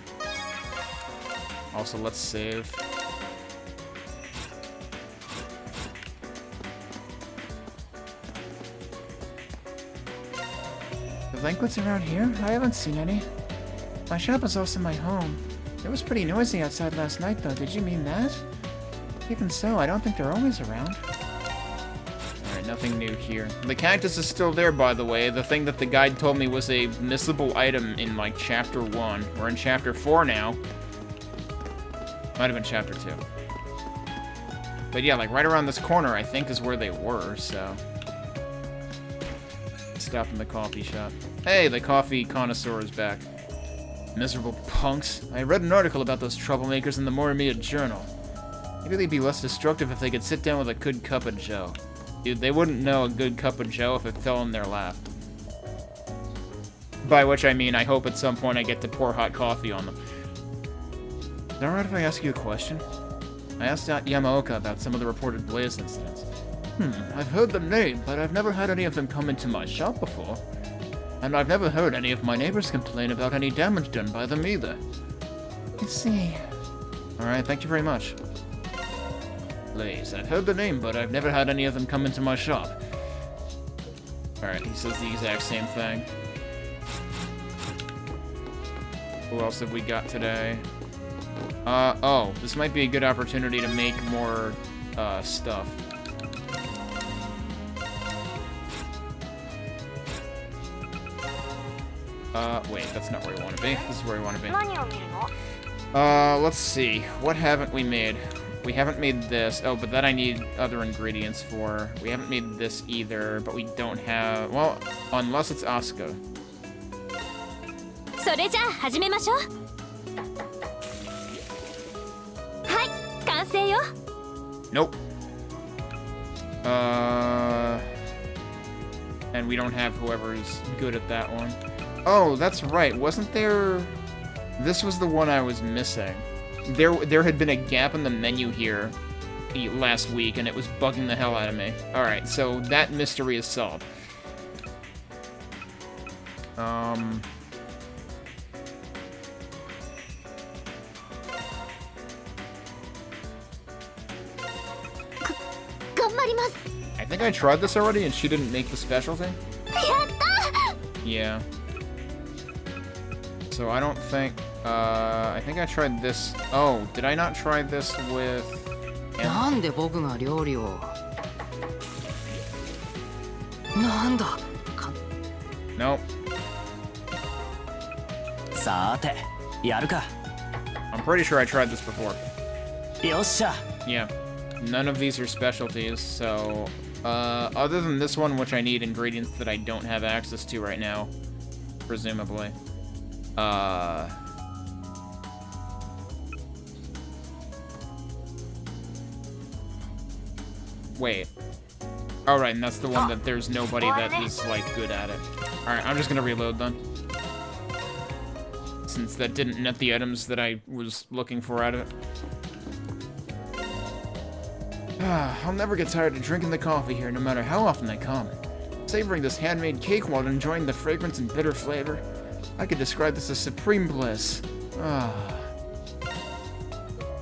S1: Also, let's save.
S10: Delinquents around here? I haven't seen any. My shop is also my home. It was pretty noisy outside last night, though. Did you mean that? Even so, I don't think they're always around.
S1: Alright, nothing new here. The cactus is still there, by the way. The thing that the guide told me was a missable item in, like, Chapter 1. We're in Chapter 4 now. Might have been Chapter 2. But yeah, like, right around this corner, I think, is where they were, so... Stop in the coffee shop. Hey, the coffee connoisseur is back. Miserable punks. I read an article about those troublemakers in the Morimiya Journal. Maybe they'd be less destructive if they could sit down with a good cup of joe. Dude, they wouldn't know a good cup of joe if it fell in their lap. By which I mean, I hope at some point I get to pour hot coffee on them. Is it alright if I ask you a question? I asked Yamaoka about some of the reported blaze incidents. I've heard them named, but I've never had any of them come into my shop before. And I've never heard any of my neighbors complain about any damage done by them either.
S10: I see.
S1: Alright, thank you very much. Blaze, I've heard the name, but I've never had any of them come into my shop. Alright, he says the exact same thing. Who else have we got today? Oh, this might be a good opportunity to make more, stuff. Wait, that's not where we want to be. This is where we want to be. Let's see. What haven't we made? We haven't made this. Oh, but that I need other ingredients for. We haven't made this either, but we don't have... Well, unless it's Asuka.
S8: それじゃあ始めましょう。はい、完成よ。
S1: Nope. And we don't have whoever's good at that one. Oh, that's right. Wasn't there... This was the one I was missing. There had been a gap in the menu here last week, and it was bugging the hell out of me. Alright, so that mystery is solved. I think I tried this already, and she didn't make the specialty? Yeah. So I don't think... I think I tried this... Oh, did I not try this with...
S9: なんで僕が料理をなんだ
S1: Nope.
S7: さてやるか
S1: I'm pretty sure I tried this before.
S7: よっしゃ
S1: Yeah. None of these are specialties, so... other than this one, which I need ingredients that I don't have access to right now. Presumably. Wait. Alright, and that's the one that there's nobody that is, like, good at it. Alright, I'm just gonna reload then. Since that didn't net the items that I was looking for out of it. I'll never get tired of drinking the coffee here, no matter how often I come. Savoring this handmade cake while enjoying the fragrance and bitter flavor. I could describe this as supreme bliss.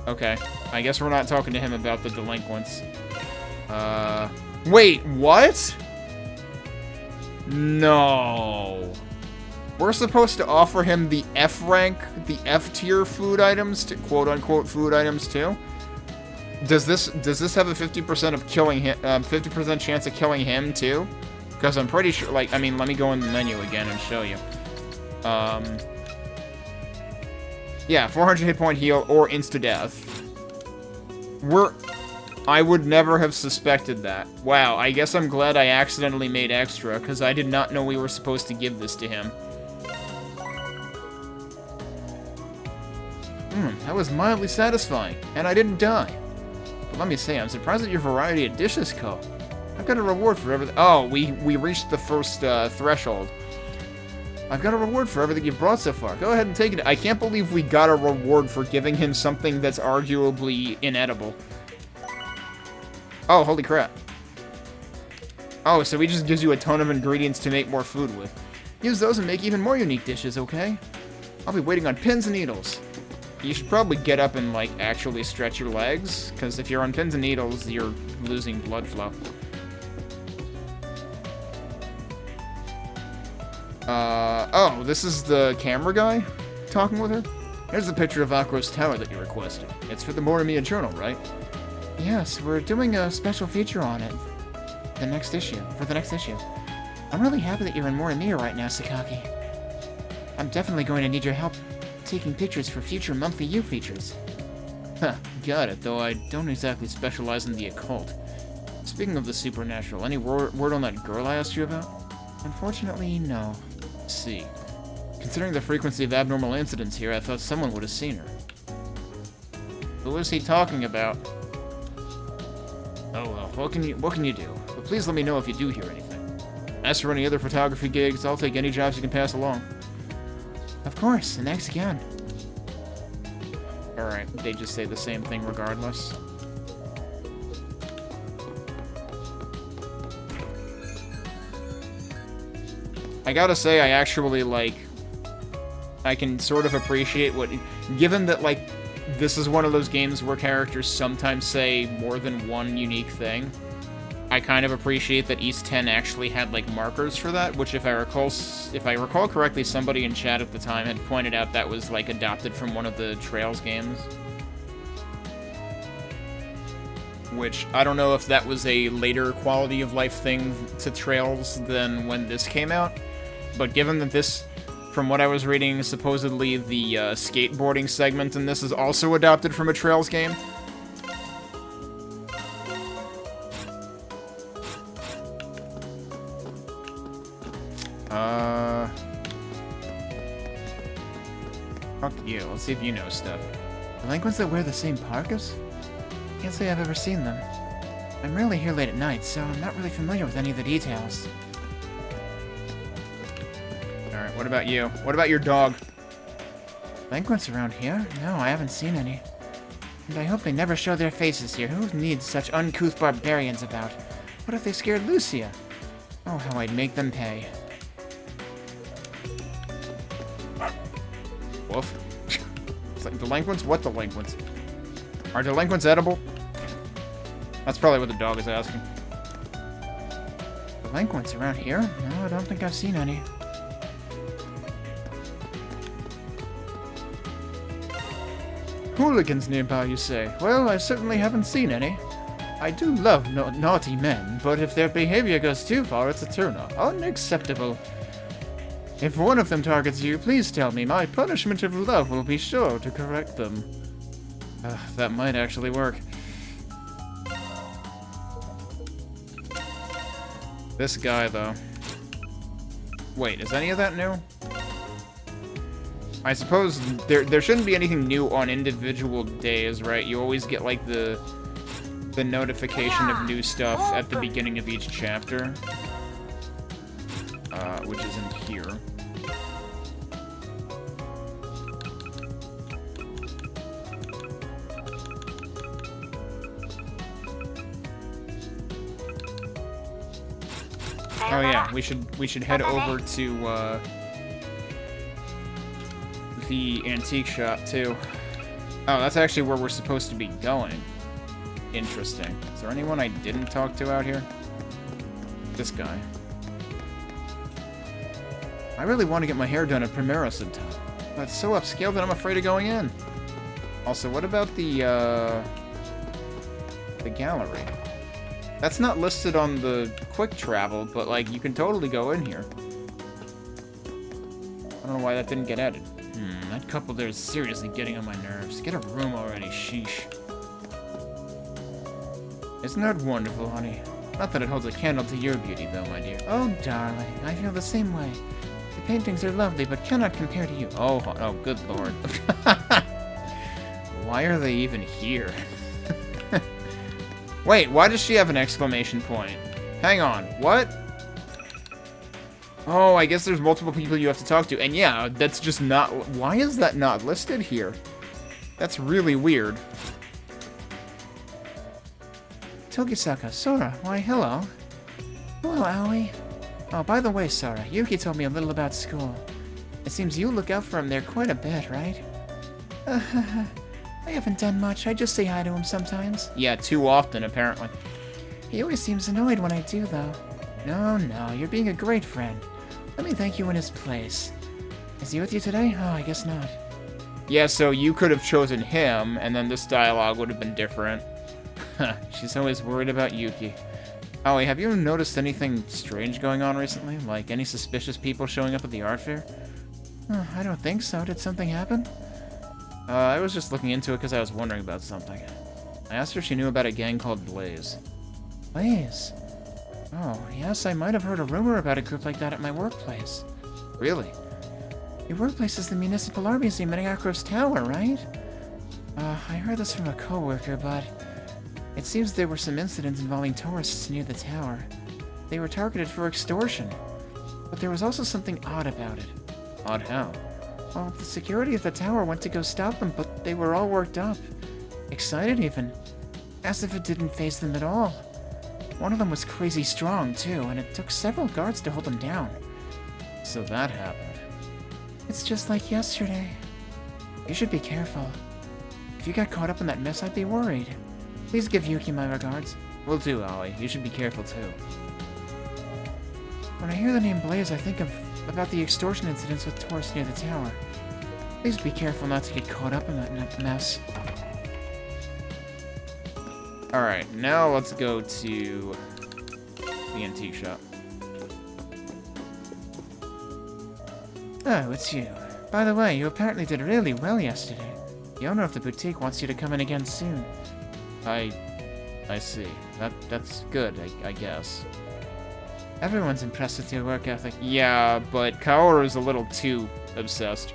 S1: Okay, I guess we're not talking to him about the delinquents. Wait, what? No. We're supposed to offer him the F rank, the F tier food items, quote unquote food items too? Does this have a 50% of killing him, 50% chance of killing him too? Because I'm pretty sure, like, I mean, let me go in the menu again and show you. Yeah, 400 hit point heal or insta-death. I would never have suspected that. Wow, I guess I'm glad I accidentally made extra, because I did not know we were supposed to give this to him. That was mildly satisfying, and I didn't die. But let me say, I'm surprised at your variety of dishes, Ko. I've got a reward for everything. Oh, we reached the first threshold. I've got a reward for everything you've brought so far. Go ahead and take it. I can't believe we got a reward for giving him something that's arguably inedible. Oh, holy crap. Oh, so he just gives you a ton of ingredients to make more food with. Use those and make even more unique dishes, okay? I'll be waiting on pins and needles. You should probably get up and, like, actually stretch your legs, because if you're on pins and needles, you're losing blood flow. Oh, this is the camera guy talking with her? Here's the picture of Akro's tower that you requested. It's for the Morimiya Journal, right? Yes, we're doing a special feature on it. For the next issue. I'm really happy that you're in Morimiya right now, Sakaki. I'm definitely going to need your help taking pictures for future monthly U features. Huh, got it, though I don't exactly specialize in the occult. Speaking of the supernatural, any word on that girl I asked you about? Unfortunately, no. Let's see. Considering the frequency of abnormal incidents here, I thought someone would have seen her. Who is he talking about? Oh well, what can you do? But please let me know if you do hear anything. As for any other photography gigs, I'll take any jobs you can pass along.
S10: Of course, and thanks again.
S1: Alright, they just say the same thing regardless. I gotta say, I actually, like, I can sort of appreciate what... Given that, like, this is one of those games where characters sometimes say more than one unique thing, I kind of appreciate that East 10 actually had, like, markers for that, which if I recall correctly, somebody in chat at the time had pointed out that was, like, adopted from one of the Trails games. Which, I don't know if that was a later quality of life thing to Trails than when this came out, but given that this, from what I was reading, supposedly the skateboarding segment in this is also adopted from a Trails game. Fuck you, let's see if you know stuff.
S10: Delinquents that wear the same parkas? Can't say I've ever seen them. I'm rarely here late at night, so I'm not really familiar with any of the details.
S1: Alright, what about you? What about your dog?
S10: Delinquents around here? No, I haven't seen any. And I hope they never show their faces here. Who needs such uncouth barbarians about? What if they scared Lucia? Oh, how I'd make them pay.
S1: Woof. It's like delinquents? What delinquents? Are delinquents edible? That's probably what the dog is asking.
S10: Delinquents around here? No, I don't think I've seen any.
S1: Hooligans nearby, you say? Well, I certainly haven't seen any. I do love naughty men, but if their behavior goes too far, it's a turn-off. Unacceptable. If one of them targets you, please tell me. My punishment of love will be sure to correct them. That might actually work. This guy, though. Wait, is any of that new? I suppose there shouldn't be anything new on individual days, right? You always get, like, the notification of new stuff at the beginning of each chapter. Which isn't here. Oh yeah, we should head over to the antique shop too. Oh, that's actually where we're supposed to be going. Interesting. Is there anyone I didn't talk to out here? This guy. I really want to get my hair done at Primera sometime, but it's so upscale that I'm afraid of going in. Also, what about the gallery? That's not listed on the quick travel, but, like, you can totally go in here. I don't know why that didn't get added. That couple there is seriously getting on my nerves. Get a room already, sheesh. Isn't that wonderful, honey? Not that it holds a candle to your beauty, though, my dear.
S10: Oh, darling, I feel the same way. The paintings are lovely, but cannot compare to you.
S1: Oh, good lord. Why are they even here? Wait, why does she have an exclamation point? Hang on, what? Oh, I guess there's multiple people you have to talk to. And yeah, that's just not... Why is that not listed here? That's really weird.
S10: Togisaka, Sora, why hello. Hello, Aoi. Oh, by the way, Sora, Yuki told me a little about school. It seems you look out for him there quite a bit, right? I haven't done much. I just say hi to him sometimes.
S1: Yeah, too often, apparently.
S10: He always seems annoyed when I do, though. No, you're being a great friend. Let me thank you in his place. Is he with you today? Oh, I guess not.
S1: Yeah, so you could have chosen him, and then this dialogue would have been different. She's always worried about Yuki. Aoi, have you noticed anything strange going on recently? Like, any suspicious people showing up at the art fair?
S10: I don't think so. Did something happen?
S1: I was just looking into it because I was wondering about something. I asked her if she knew about a gang called Blaze.
S10: Blaze? Oh, yes, I might have heard a rumor about a group like that at my workplace. Really? Your workplace is the Municipal Art Museum at Acros Tower, right? I heard this from a coworker, but it seems there were some incidents involving tourists near the tower. They were targeted for extortion. But there was also something odd about it. Odd how? Well, the security of the tower went to go stop them, but they were all worked up. Excited even. As if it didn't faze them at all. One of them was crazy strong, too, and it took several guards to hold them down. So that happened. It's just like yesterday. You should be careful. If you got caught up in that mess, I'd be worried. Please give Yuki my regards.
S1: Will do, Ollie. You should be careful, too.
S10: When I hear the name Blaze, I think about the extortion incidents with tourists near the tower. Please be careful not to get caught up in that mess.
S1: Alright, now let's go to the antique shop.
S10: Oh, it's you. By the way, you apparently did really well yesterday. The owner of the boutique wants you to come in again soon.
S1: I see. That's good, I guess.
S10: Everyone's impressed with your work ethic.
S1: Yeah, but Kaoru is a little too obsessed.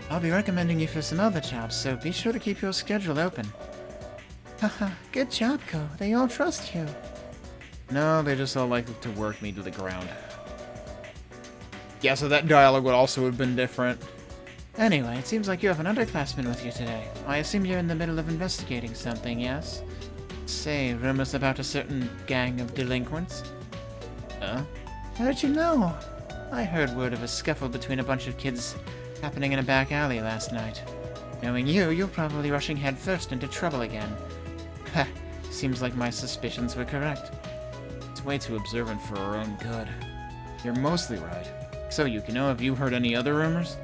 S10: I'll be recommending you for some other jobs, so be sure to keep your schedule open. Haha, good job, Ko. They all trust you.
S1: No, they just all like to work me to the ground. Yeah, so that dialogue would also have been different.
S10: Anyway, it seems like you have an underclassman with you today. I assume you're in the middle of investigating something, yes? Say, rumors about a certain gang of delinquents?
S1: Huh?
S10: How did you know? I heard word of a scuffle between a bunch of kids happening in a back alley last night. Knowing you, you're probably rushing headfirst into trouble again. Ha! Seems like my suspicions were correct.
S1: It's way too observant for our own good. You're mostly right. So, Yukino, have you heard any other rumors?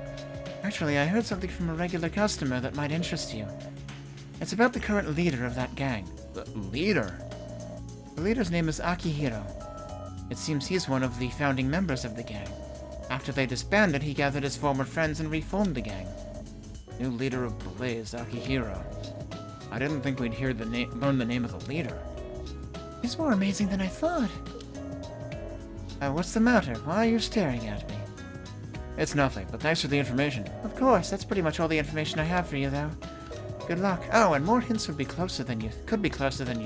S10: Actually, I heard something from a regular customer that might interest you. It's about the current leader of that gang.
S1: The leader?
S10: The leader's name is Akihiro. It seems he's one of the founding members of the gang. After they disbanded, he gathered his former friends and reformed the gang.
S1: New leader of Blaze, Akihiro. I didn't think we'd hear learn the name of the leader.
S10: He's more amazing than I thought. What's the matter? Why are you staring at me?
S1: It's nothing, but thanks for the information.
S10: Of course, that's pretty much all the information I have for you, though. Good luck. Oh, and more hints could be closer than you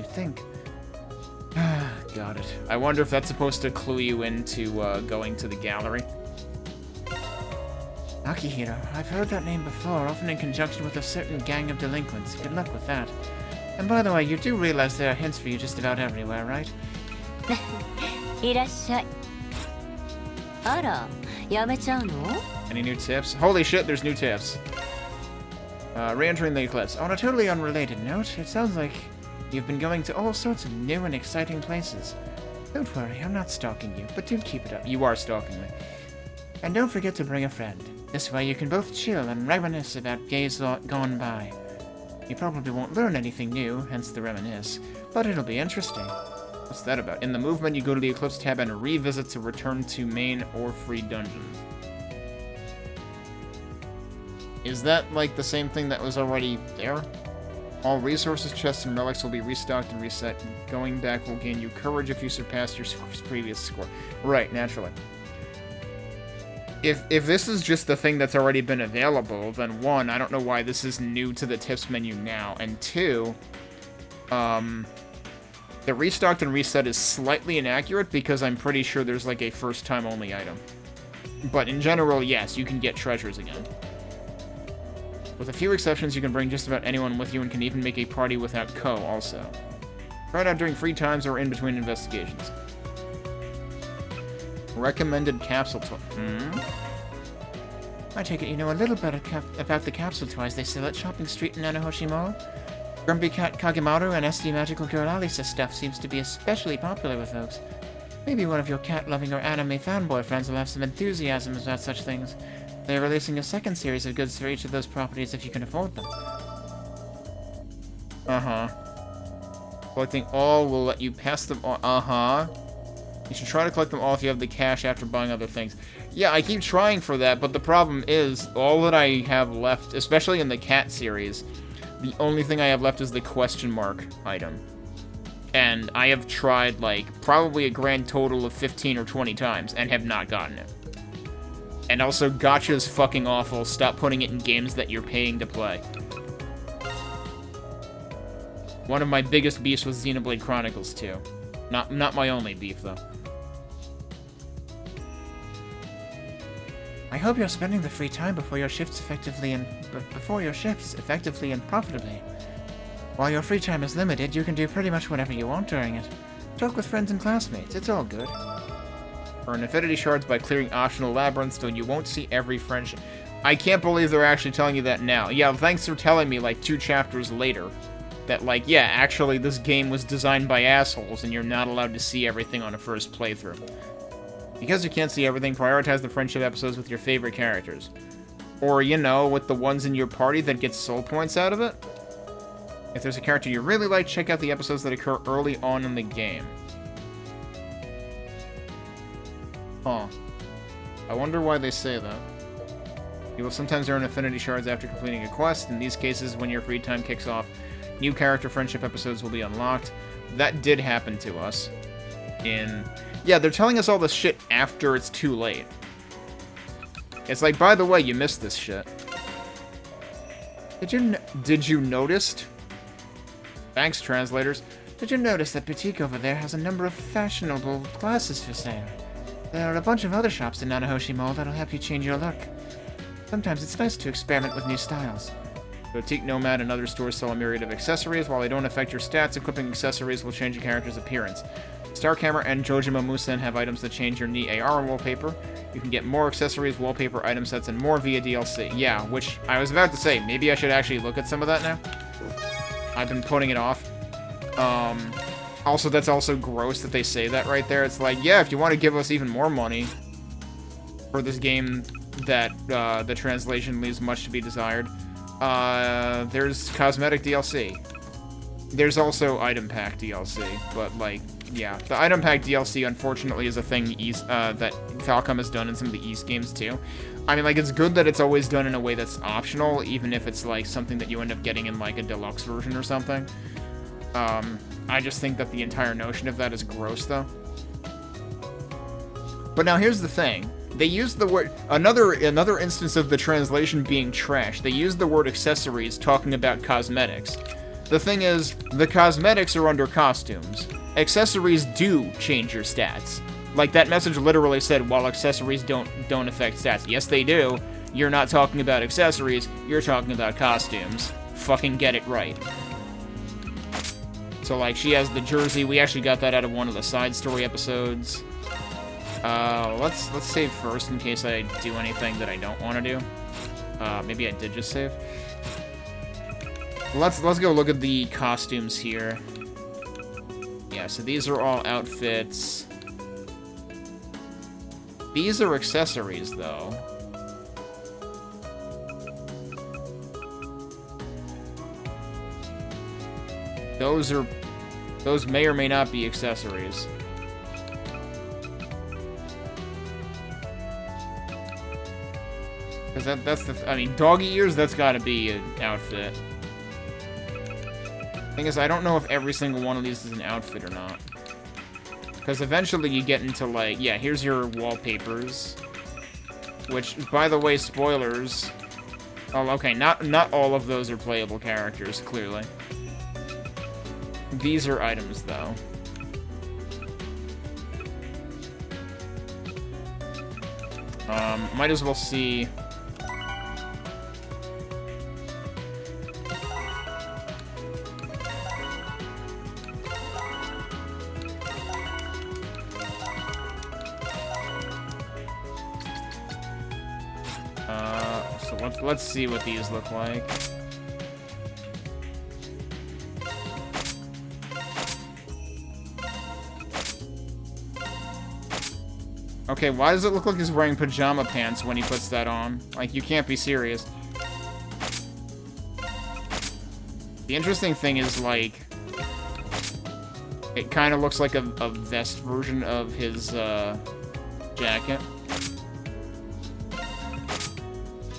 S10: think.
S1: Got it. I wonder if that's supposed to clue you into going to the gallery.
S10: Akihiro, I've heard that name before, often in conjunction with a certain gang of delinquents. Good luck with that. And by the way, you do realize there are hints for you just about everywhere, right?
S8: いらっしゃい。あら、やめちゃうの?
S1: Any new tips? Holy shit, there's new tips. Re-entering the eclipse.
S10: On a totally unrelated note, it sounds like you've been going to all sorts of new and exciting places. Don't worry, I'm not stalking you, but do keep it up.
S1: You are stalking me.
S10: And don't forget to bring a friend. This way you can both chill and reminisce about days gone by. You probably won't learn anything new, hence the reminisce, but it'll be interesting.
S1: What's that about? In the movement, you go to the Eclipse tab and revisit to return to main or free dungeons. Is that, like, the same thing that was already there? All resources, chests, and relics will be restocked and reset. Going back will gain you courage if you surpass your previous score. Right, naturally. If this is just the thing that's already been available, then one, I don't know why this is new to the tips menu now, and two, the restocked and reset is slightly inaccurate because I'm pretty sure there's like a first-time only item. But in general, yes, you can get treasures again. With a few exceptions, you can bring just about anyone with you and can even make a party without Ko also. Try it out during free times or in between investigations. Recommended capsule toy.
S10: I take it you know a little bit about the capsule toys they sell at Shopping Street in Nanahoshi Mall? Grumpy Cat Kagemaru and SD Magical Girl Alisa stuff seems to be especially popular with folks. Maybe one of your cat-loving or anime fanboy friends will have some enthusiasm about such things. They're releasing a second series of goods for each of those properties if you can afford them.
S1: Collecting all will let you pass them on. You should try to collect them all if you have the cash after buying other things. Yeah, I keep trying for that, but the problem is, all that I have left, especially in the cat series, the only thing I have left is the question mark item. And I have tried, like, probably a grand total of 15 or 20 times and have not gotten it. And also, gacha's fucking awful. Stop putting it in games that you're paying to play. One of my biggest beefs was Xenoblade Chronicles 2. Not my only beef, though.
S10: I hope you're spending the free time before your shifts effectively and profitably. While your free time is limited, you can do pretty much whatever you want during it. Talk with friends and classmates, it's all good.
S1: Earn affinity shards by clearing optional labyrinths, though you won't see every friendship. I can't believe they're actually telling you that now. Yeah, thanks for telling me, like, 2 chapters later. That, like, yeah, actually this game was designed by assholes and you're not allowed to see everything on a first playthrough. Because you can't see everything, prioritize the friendship episodes with your favorite characters. Or, you know, with the ones in your party that get soul points out of it. If there's a character you really like, check out the episodes that occur early on in the game. Huh. I wonder why they say that. You will sometimes earn affinity shards after completing a quest. In these cases, when your free time kicks off, new character friendship episodes will be unlocked. That did happen to us. Yeah, they're telling us all this shit after it's too late. It's like, by the way, you missed this shit. Did you notice? Thanks, translators.
S10: Did you notice that boutique over there has a number of fashionable glasses for sale? There are a bunch of other shops in Nanahoshi Mall that'll help you change your look. Sometimes it's nice to experiment with new styles.
S1: Boutique Nomad and other stores sell a myriad of accessories. While they don't affect your stats, equipping accessories will change your character's appearance. Star Camera and Jojima Musen have items that change your knee AR wallpaper. You can get more accessories, wallpaper, item sets, and more via DLC. Yeah, which I was about to say, maybe I should actually look at some of that now. I've been putting it off. Also, that's also gross that they say that right there. It's like, yeah, if you want to give us even more money for this game that the translation leaves much to be desired, there's cosmetic DLC. There's also item pack DLC, but, like, yeah. The item pack DLC, unfortunately, is a thing that Falcom has done in some of the East games, too. I mean, like, it's good that it's always done in a way that's optional, even if it's, like, something that you end up getting in, like, a deluxe version or something. I just think that the entire notion of that is gross, though. But now, here's the thing. They used the word... Another instance of the translation being trash. They used the word accessories talking about cosmetics. The thing is, the cosmetics are under costumes. Accessories do change your stats. Like, that message literally said, while accessories don't affect stats. Yes, they do. You're not talking about accessories, you're talking about costumes. Fucking get it right. So, like, she has the jersey. We actually got that out of one of the side story episodes. Let's save first in case I do anything that I don't want to do. Maybe I did just save. Let's go look at the costumes here. Yeah, so these are all outfits. These are accessories, though. Those may or may not be accessories. Because that's the... I mean, doggy ears, that's gotta be an outfit. Thing is, I don't know if every single one of these is an outfit or not. Because eventually you get into, like... Yeah, here's your wallpapers. Which, by the way, spoilers... Oh, okay, not all of those are playable characters, clearly. These are items, though. Might as well see... So let's see what these look like. Okay, why does it look like he's wearing pajama pants when he puts that on? Like, you can't be serious. The interesting thing is, like... It kind of looks like a vest version of his, jacket.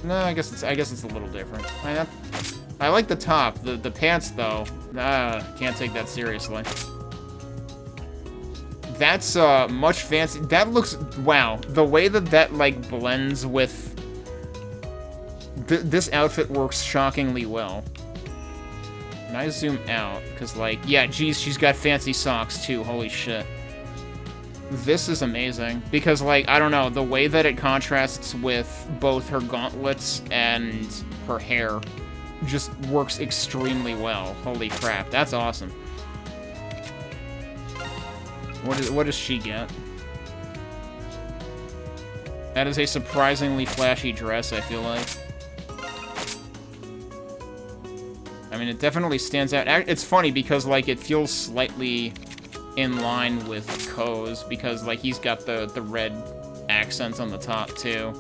S1: No, I guess it's a little different. I like the top. The pants, though, can't take that seriously. That's much fancy. That looks, wow, the way that like blends with this outfit works shockingly well. Can I zoom out? Because like, yeah, geez, she's got fancy socks too. Holy shit. This is amazing because like, I don't know, the way that it contrasts with both her gauntlets and her hair just works extremely well. Holy crap, that's awesome. What does she get? That is a surprisingly flashy dress, I feel like. I mean, it definitely stands out. It's funny because, like, it feels slightly in line with Ko's because, like, he's got the red accents on the top, too.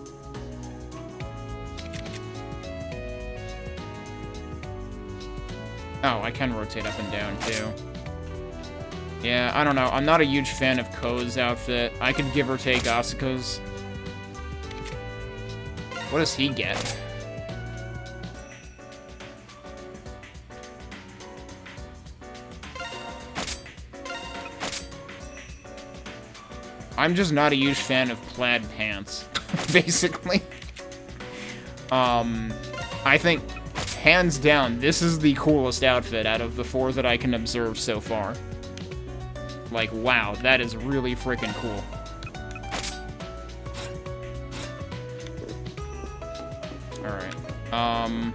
S1: Oh, I can rotate up and down, too. Yeah, I don't know. I'm not a huge fan of Ko's outfit. I could give or take Asuka's. What does he get? I'm just not a huge fan of plaid pants, basically. I think, hands down, this is the coolest outfit out of the 4 that I can observe so far. Like, wow, that is really freaking cool. Alright. I'm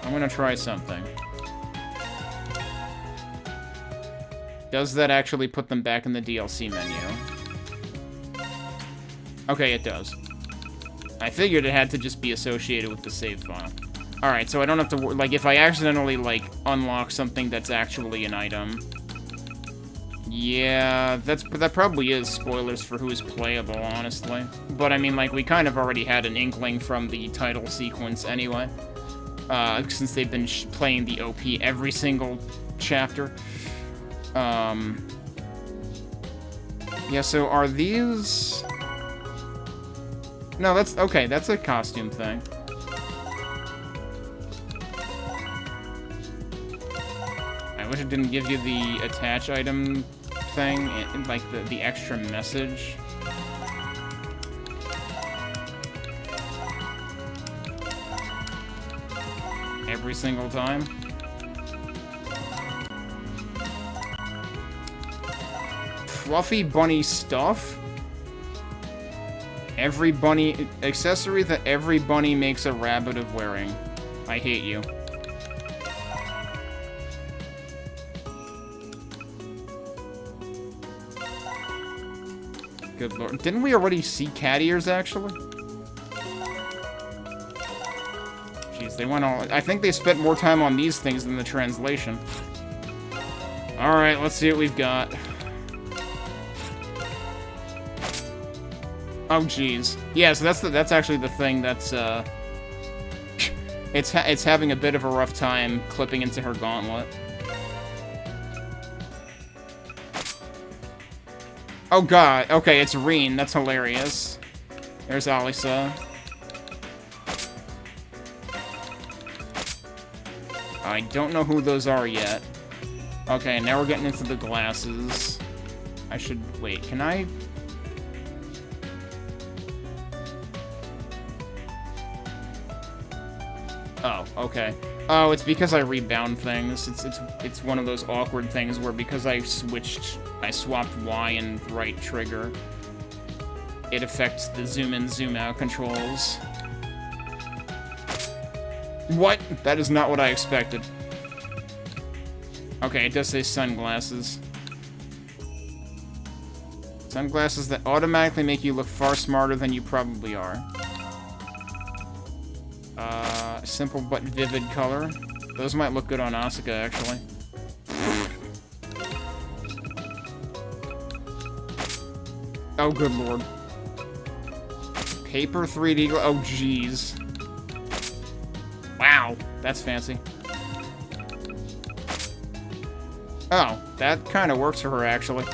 S1: gonna try something. Does that actually put them back in the DLC menu? Okay, it does. I figured it had to just be associated with the save file. Alright, so I don't have to like, if I accidentally, like, unlock something that's actually an item. Yeah, that probably is spoilers for who is playable, honestly. But, I mean, like, we kind of already had an inkling from the title sequence anyway. Since they've been playing the OP every single chapter. Yeah, so are these... No, that's... Okay, that's a costume thing. I wish it didn't give you the attach item thing, like the extra message. Every single time. Fluffy bunny stuff? Every bunny... Accessory that every bunny makes a rabbit of wearing. I hate you. Good lord. Didn't we already see cat ears, actually? Jeez, they went all... I think they spent more time on these things than the translation. Alright, let's see what we've got. Oh, jeez. Yeah, so that's actually the thing that's, it's having a bit of a rough time clipping into her gauntlet. Oh god, okay, it's Reen. That's hilarious. There's Alisa. I don't know who those are yet. Okay, now we're getting into the glasses. I should... Wait, can I... Oh, okay. Oh, it's because I rebound things. It's one of those awkward things where because I swapped Y and right trigger, it affects the zoom in, zoom out controls. What? That is not what I expected. Okay, it does say sunglasses. Sunglasses that automatically make you look far smarter than you probably are. Simple but vivid color. Those might look good on Asuka, actually. Oh, good lord. Paper 3D... Oh, jeez. Wow, that's fancy. Oh, that kind of works for her, actually.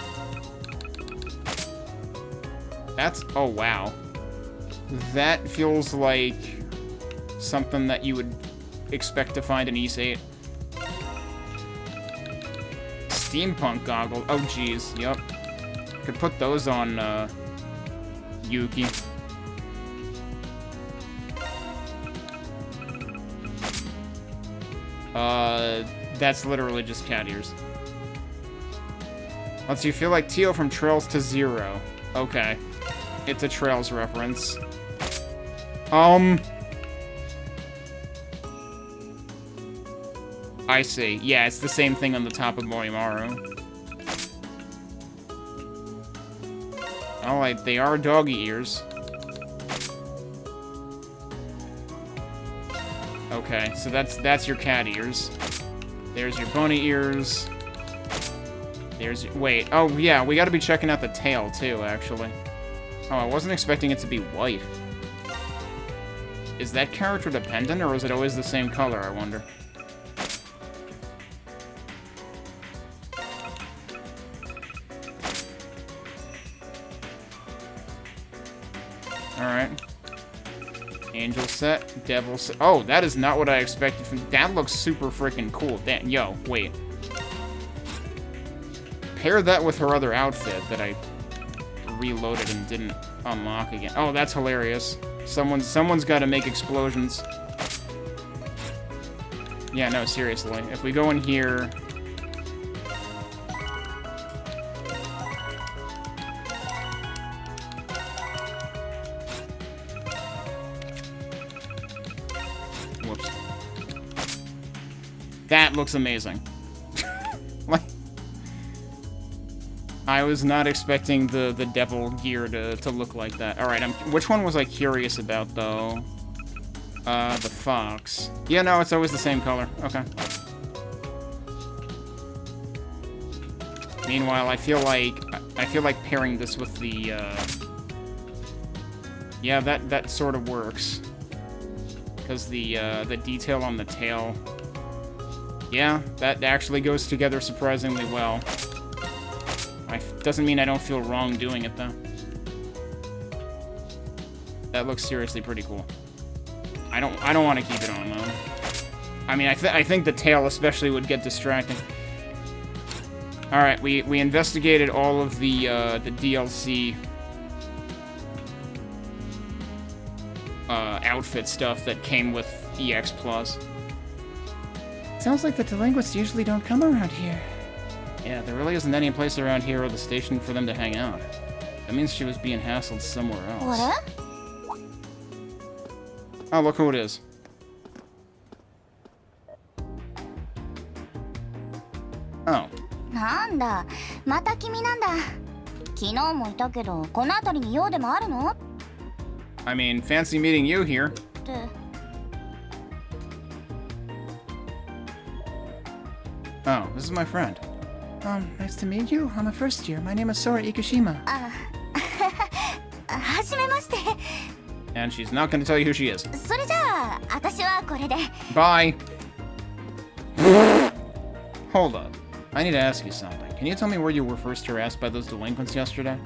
S1: That's... Oh, wow. That feels like something that you would expect to find in Ys 8. Steampunk goggles. Oh, geez. Yep. Could put those on, Yuki. That's literally just cat ears. Let's see, you feel like Tio from Trails to Zero. Okay. It's a Trails reference. I see. Yeah, it's the same thing on the top of Morimaru. Alright, they are doggy ears. Okay, so that's your cat ears. There's your bunny ears. There's your, wait, oh yeah, we gotta be checking out the tail too, actually. Oh, I wasn't expecting it to be white. Is that character dependent, or is it always the same color, I wonder? Alright. Angel set, devil set. Oh, that is not what I expected from... That looks super freaking cool. Damn, yo, wait. Pair that with her other outfit that I reloaded and didn't unlock again. Oh, that's hilarious. Someone's got to make explosions. Yeah, no, seriously. If we go in here... Whoops. That looks amazing. Like, I was not expecting the devil gear to look like that. Alright, which one was I curious about, though? The fox. Yeah, no, it's always the same color. Okay. Meanwhile, I feel like pairing this with the, yeah, that sort of works. Because the detail on the tail... Yeah, that actually goes together surprisingly well. Doesn't mean I don't feel wrong doing it, though. That looks seriously pretty cool. I don't want to keep it on, though. I mean, I think the tail especially would get distracting. Alright, we investigated all of the DLC... outfit stuff that came with EX Plus.
S10: Sounds like the delinquents usually don't come around here.
S1: Yeah, there really isn't any place around here or the station for them to hang out. That means she was being hassled somewhere else.
S8: What?
S1: Oh, look who it is. Oh.
S8: なんだ、また君なんだ。昨日もいたけど、この辺りに用でもあるの?
S1: I mean, fancy meeting you here. Oh, this is my friend.
S10: Nice to meet you. I'm a first year. My name is Sora Ikushima.
S8: はじめまして。
S1: And she's not going to tell you who she is.
S8: それじゃあ、私はこれで。
S1: Bye. Hold up. I need to ask you something. Can you tell me where you were first harassed by those delinquents yesterday?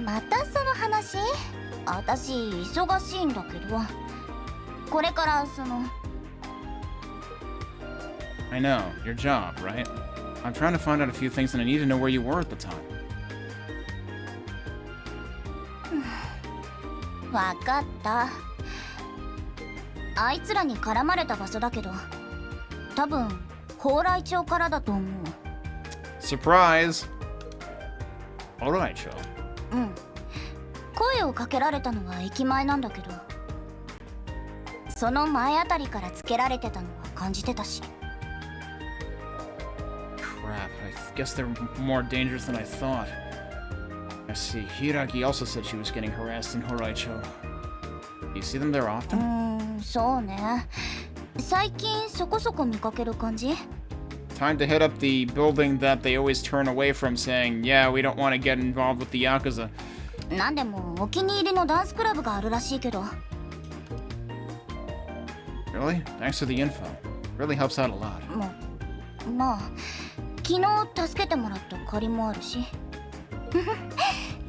S8: またその話? 私、忙しいんだけど。これからその...
S1: I know, your job, right? I'm trying to find out a few things and I need to know where you were at the time.
S8: わかった。あいつらに絡まれた場所だけど、多分、蓬莱町からだと思う。
S1: Surprise! Alright, Cho.
S8: うん。声をかけられたのは駅前なんだけど、その前あたりからつけられてたのは感じてたし。
S1: Crap, I guess they're more dangerous than I thought. I see. Hiragi also said she was getting harassed in Horaicho. Do you see them there often?
S8: そうね。最近そこそこ見かける感じ。
S1: Time to hit up the building that they always turn away from, saying, "Yeah, we don't want to get involved with the Yakuza."
S8: なんでもお気に入りのダンスクラブがあるらしいけど。
S1: Really? Thanks for the info. Really helps out a lot.
S8: まあ、昨日助けてもらった借りもあるし。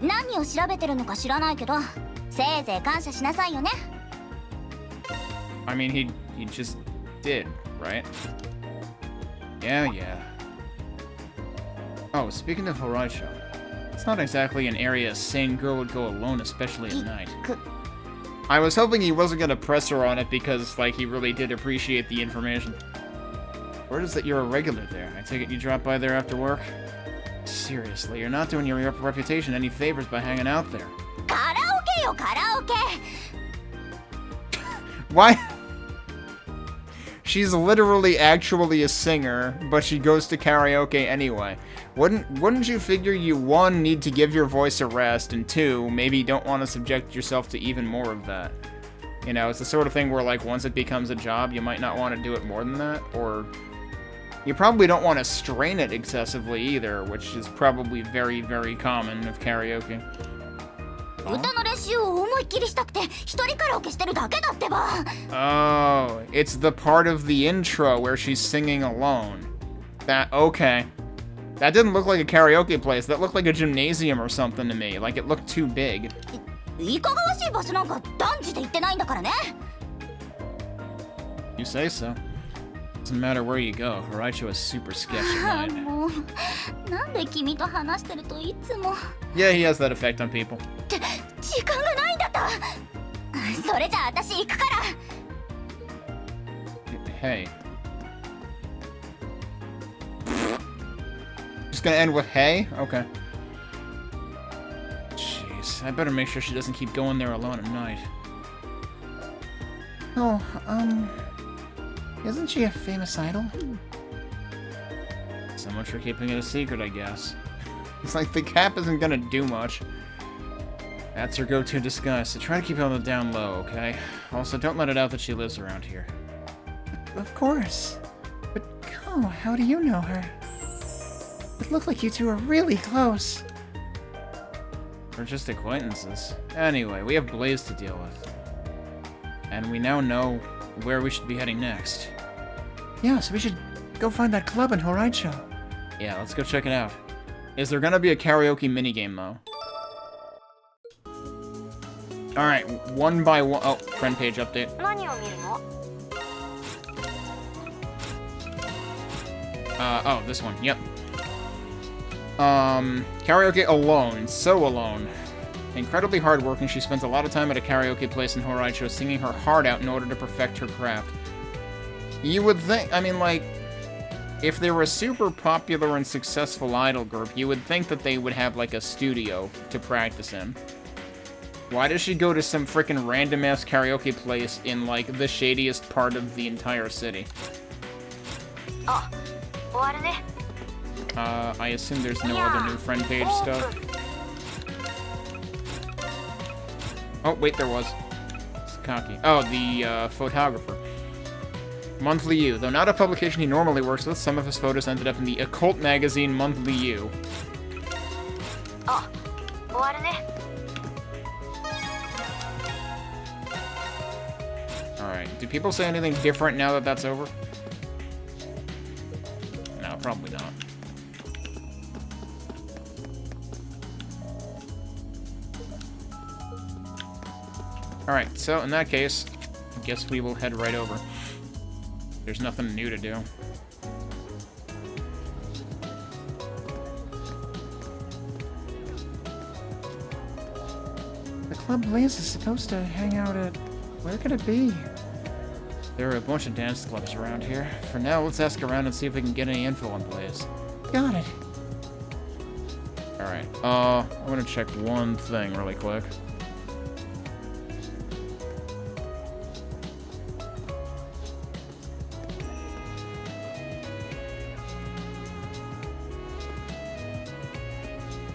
S8: 何を調べてるのか知らないけど、せいぜい感謝しなさいよね。
S1: I mean, he just did, right? Yeah. Oh, speaking of Horaisho, it's not exactly an area a sane girl would go alone, especially at night. I was hoping he wasn't gonna press her on it because, like, he really did appreciate the information. Word is that you're a regular there. I take it you drop by there after work? Seriously, you're not doing your reputation any favors by hanging out there.
S8: Karaoke yo, karaoke!
S1: Why? She's literally actually a singer, but she goes to karaoke anyway. Wouldn't you figure you, 1, need to give your voice a rest, and 2, maybe you don't want to subject yourself to even more of that? You know, it's the sort of thing where, like, once it becomes a job, you might not want to do it more than that, or you probably don't want to strain it excessively either, which is probably very, very common with karaoke.
S8: 歌の練習を思いっきりしたくて一人カラオケしてるだけだってば。
S1: Oh, it's the part of the intro where she's singing alone. Okay. That didn't look like a karaoke place. That looked like a gymnasium or something to me. Like, it looked too big.
S8: いかがわしい場所なんか断じて言ってないんだからね。
S1: You say so. Doesn't matter where you go. Horaisho is super sketchy at night.
S8: もうなんで君と話してるといつも。
S1: Yeah, he has that effect on people.
S8: 時間がないんだった。それじゃあ私行くから。
S1: Hey. Just gonna end with hey? Okay. Jeez, I better make sure she doesn't keep going there alone at night.
S10: Oh, isn't she a famous idol?
S1: So much for keeping it a secret, I guess. It's like the cap isn't gonna do much. That's her go-to disguise, so try to keep it on the down low, okay? Also, don't let it out that she lives around here.
S10: Of course. But, Ko, how do you know her? It looked like you two are really close.
S1: We're just acquaintances. Anyway, we have Blaze to deal with. And we now know where we should be heading next.
S10: Yeah, so we should go find that club in Horaisho.
S1: Yeah, let's go check it out. Is there gonna be a karaoke minigame, though? Alright, 1 by 1. Oh, friend page update.
S8: 何を見るの？
S1: Oh, this one, yep. Karaoke alone, so alone. Incredibly hardworking, she spent a lot of time at a karaoke place in Horaisho singing her heart out in order to perfect her craft. You would think, I mean, like, if they were a super popular and successful idol group, you would think that they would have, like, a studio to practice in. Why does she go to some frickin' random-ass karaoke place in, like, the shadiest part of the entire city?
S8: Ah, 終わるね。
S1: I assume there's no other new friend page stuff. Oh, wait, there was. It's cocky. Oh, the, photographer. Monthly You. Though not a publication he normally works with, some of his photos ended up in the occult magazine Monthly You.
S8: Ah, 終わるね。
S1: Alright, do people say anything different now that that's over? No, probably not. Alright, so in that case, I guess we will head right over. There's nothing new to do.
S10: The club Blaze is supposed to hang out at... Where could it be?
S1: There are a bunch of dance clubs around here. For now, let's ask around and see if we can get any info on Blaze.
S10: Got it.
S1: Alright, I'm gonna check one thing really quick.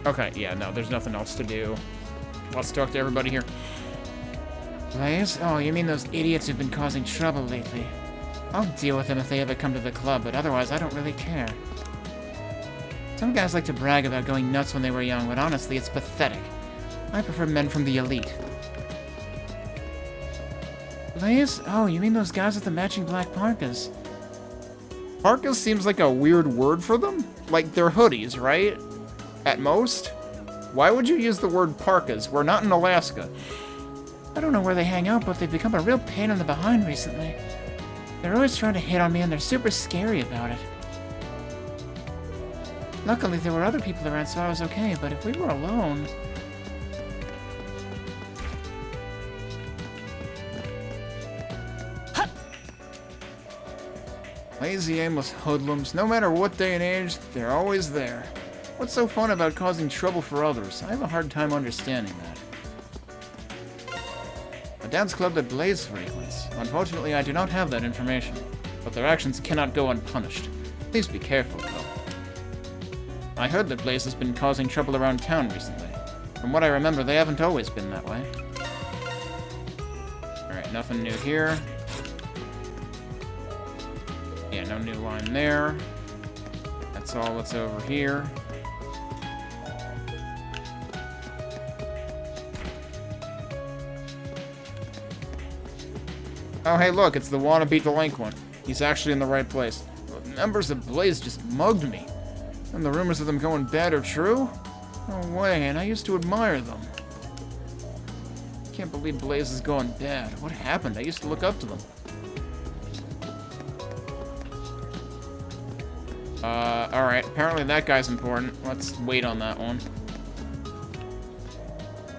S1: Okay, yeah, no, there's nothing else to do. Let's talk to everybody here.
S10: Blaze? Oh, you mean those idiots who've been causing trouble lately? I'll deal with them if they ever come to the club, but otherwise I don't really care. Some guys like to brag about going nuts when they were young, but honestly, it's pathetic. I prefer men from the elite. Blaze? Oh, you mean those guys with the matching black parkas?
S1: Parkas seems like a weird word for them? Like, they're hoodies, right? At most? Why would you use the word parkas? We're not in Alaska.
S10: I don't know where they hang out, but they've become a real pain in the behind recently. They're always trying to hit on me, and they're super scary about it. Luckily, there were other people around, so I was okay, but if we were alone... Lazy, aimless hoodlums. No matter what day and age, they're always there. What's so fun about causing trouble for others? I have a hard time understanding that. A dance club that Blaze frequents. Unfortunately, I do not have that information. But their actions cannot go unpunished. Please be careful, though. I heard that Blaze has been causing trouble around town recently. From what I remember, they haven't always been that way. Alright, nothing new here. Yeah, no new line there. That's all that's over here. Oh, hey, look, it's the wannabe delinquent. He's actually in the right place. The members of Blaze just mugged me. And the rumors of them going bad are true? No way, and I used to admire them. Can't believe Blaze is going bad. What happened? I used to look up to them. Alright, apparently that guy's important. Let's wait on that one.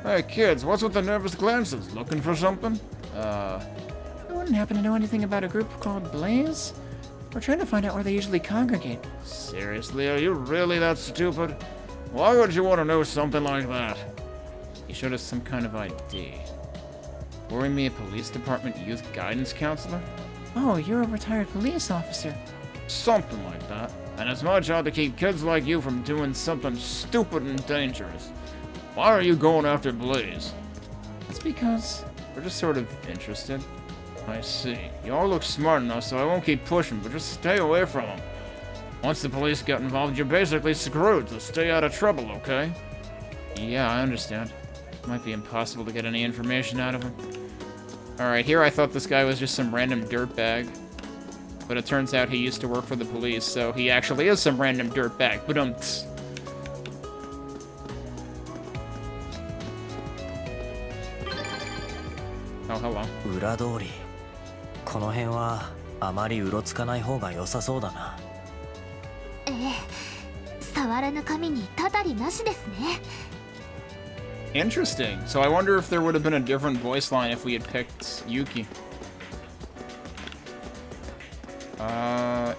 S10: Hey, kids, what's with the nervous glances? Looking for something? I wouldn't happen to know anything about a group called Blaze? We're trying to find out where they usually congregate.
S5: Seriously, are you really that stupid? Why would you want to know something like that?
S1: He showed us some kind of ID. Worry me a police department youth guidance counselor?
S10: Oh, you're a retired police officer.
S5: Something like that. And it's my job to keep kids like you from doing something stupid and dangerous. Why are you going after Blaze?
S10: That's because...
S1: We're just sort of interested.
S5: I see. You all look smart enough, so I won't keep pushing, but just stay away from them. Once the police get involved, you're basically screwed, so stay out of trouble, okay?
S1: Yeah, I understand. Might be impossible to get any information out of him. Alright, here I thought this guy was just some random dirtbag. But it turns out he used to work for the police, so he actually is some random dirtbag. Ba-dum-ts. Oh, hello.
S7: 裏通り。この辺はあまりうろつかない方が良さそうだな。
S8: ええ、触らぬ神にたたりなしですね。
S1: Interesting. So I wonder if there would have been a different voice line if we had picked Yuki.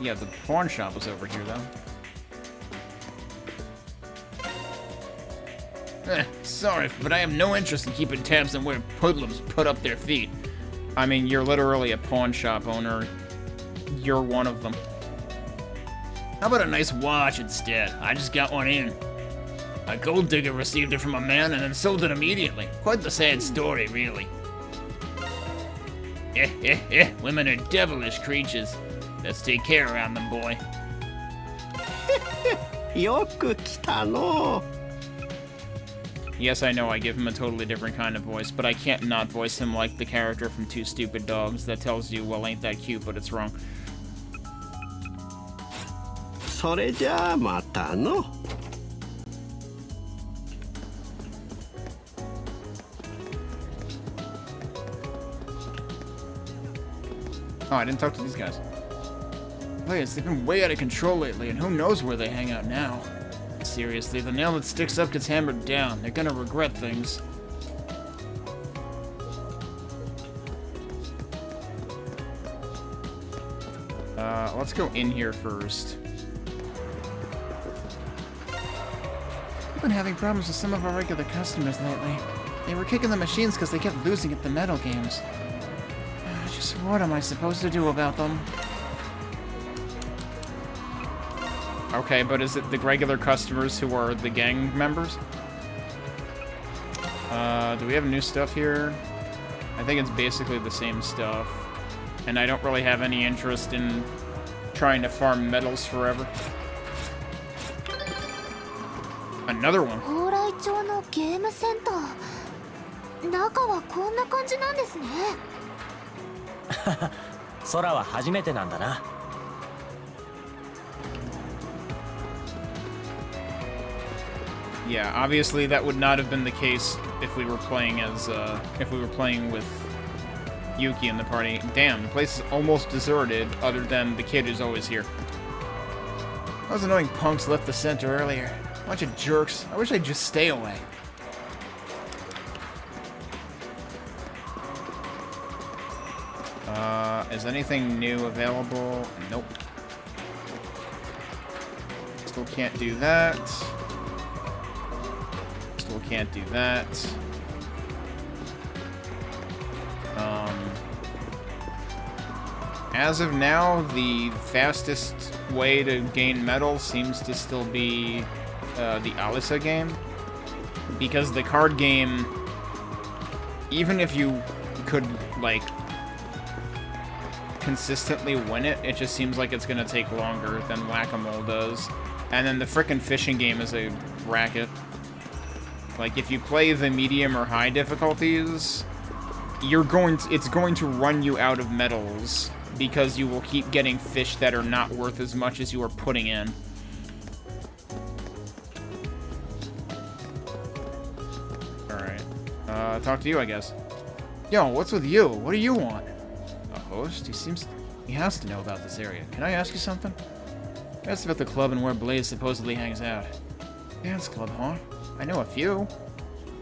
S1: Yeah, the pawn shop was over here, though.
S5: Sorry, but I have no interest in keeping tabs on where hoodlums put up their feet.
S1: I mean, you're literally a pawn shop owner. You're one of them.
S5: How about a nice watch instead? I just got one in. A gold digger received it from a man and then sold it immediately. Quite the sad story, really. Women are devilish creatures. Let's take care around them, boy.
S7: よく来たの。
S1: Yes, I know I give him a totally different kind of voice, but I can't not voice him like the character from Two Stupid Dogs that tells you, well, ain't that cute, but it's wrong.
S7: それじゃあまたの。
S1: Oh, I didn't talk to these guys. Players, they've been way out of control lately, and who knows where they hang out now.
S5: Seriously, the nail that sticks up gets hammered down. They're gonna regret things.
S1: Let's go in here first.
S10: We've been having problems with some of our regular customers lately. They were kicking the machines because they kept losing at the metal games. Just what am I supposed to do about them?
S1: Okay, but is it the regular customers who are the gang members? Do we have new stuff here? I think it's basically the same stuff. And I don't really have any interest in trying to farm metals forever. Another one.
S8: 蓬莱町のゲームセンター。中はこんな感じなんですね。
S7: 空は初めてなんだな。
S1: Yeah, obviously that would not have been the case if we were playing as, with Yuki in the party. Damn, the place is almost deserted, other than the kid who's always here. Those annoying punks left the center earlier. Bunch of jerks. I wish I'd just stay away. Is anything new available? Nope. Still can't do that. Still can't do that. As of now, the fastest way to gain metal seems to still be the Alisa game. Because the card game, even if you could, like, consistently win it, it just seems like it's gonna take longer than Whack-A-Mole does. And then the frickin' fishing game is a racket. Like, if you play the medium or high difficulties, it's going to run you out of medals, because you will keep getting fish that are not worth as much as you are putting in. Alright. Talk to you, I guess. Yo, what's with you? What do you want? A host? He has to know about this area. Can I ask you something? Asked about the club and where Blaze supposedly hangs out. Dance club, huh? I know a few,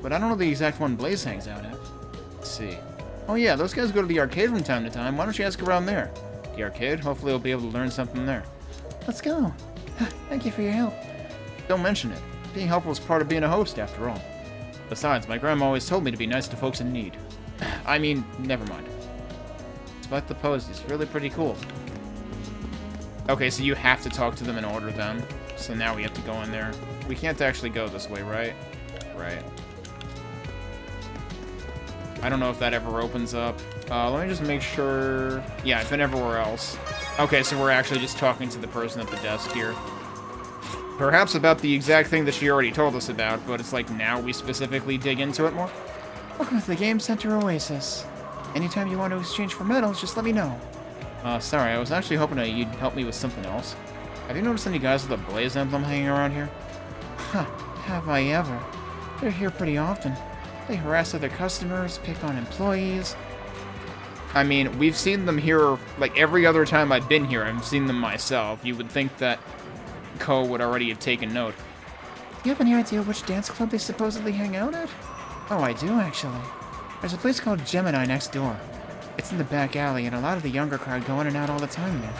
S1: but I don't know the exact one Blaze hangs out at. Let's see. Oh yeah, those guys go to the arcade from time to time. Why don't you ask around there? The arcade? Hopefully we'll be able to learn something there.
S10: Let's go. Thank you for your help.
S1: Don't mention it. Being helpful is part of being a host, after all. Besides, my grandma always told me to be nice to folks in need. I mean, never mind. Despite the pose, he's really pretty cool. Okay, so you have to talk to them in order then. So now we have to go in there. We can't actually go this way, right? Right. I don't know if that ever opens up. Let me just make sure... Yeah, I've been everywhere else. Okay, so we're actually just talking to the person at the desk here. Perhaps about the exact thing that she already told us about, but it's like now we specifically dig into it more.
S10: Welcome to the Game Center Oasis. Anytime you want to exchange for medals, just let me know.
S1: Sorry, I was actually hoping that you'd help me with something else. Have you noticed any guys with a Blaze emblem hanging around here?
S10: Huh, have I ever. They're here pretty often. They harass other customers, pick on employees.
S1: I mean, we've seen them here, like, every other time I've been here, I've seen them myself. You would think that Ko would already have taken note.
S10: Do you have any idea which dance club they supposedly hang out at? Oh, I do, actually. There's a place called Gemini next door. It's in the back alley, and a lot of the younger crowd go in and out all the time there.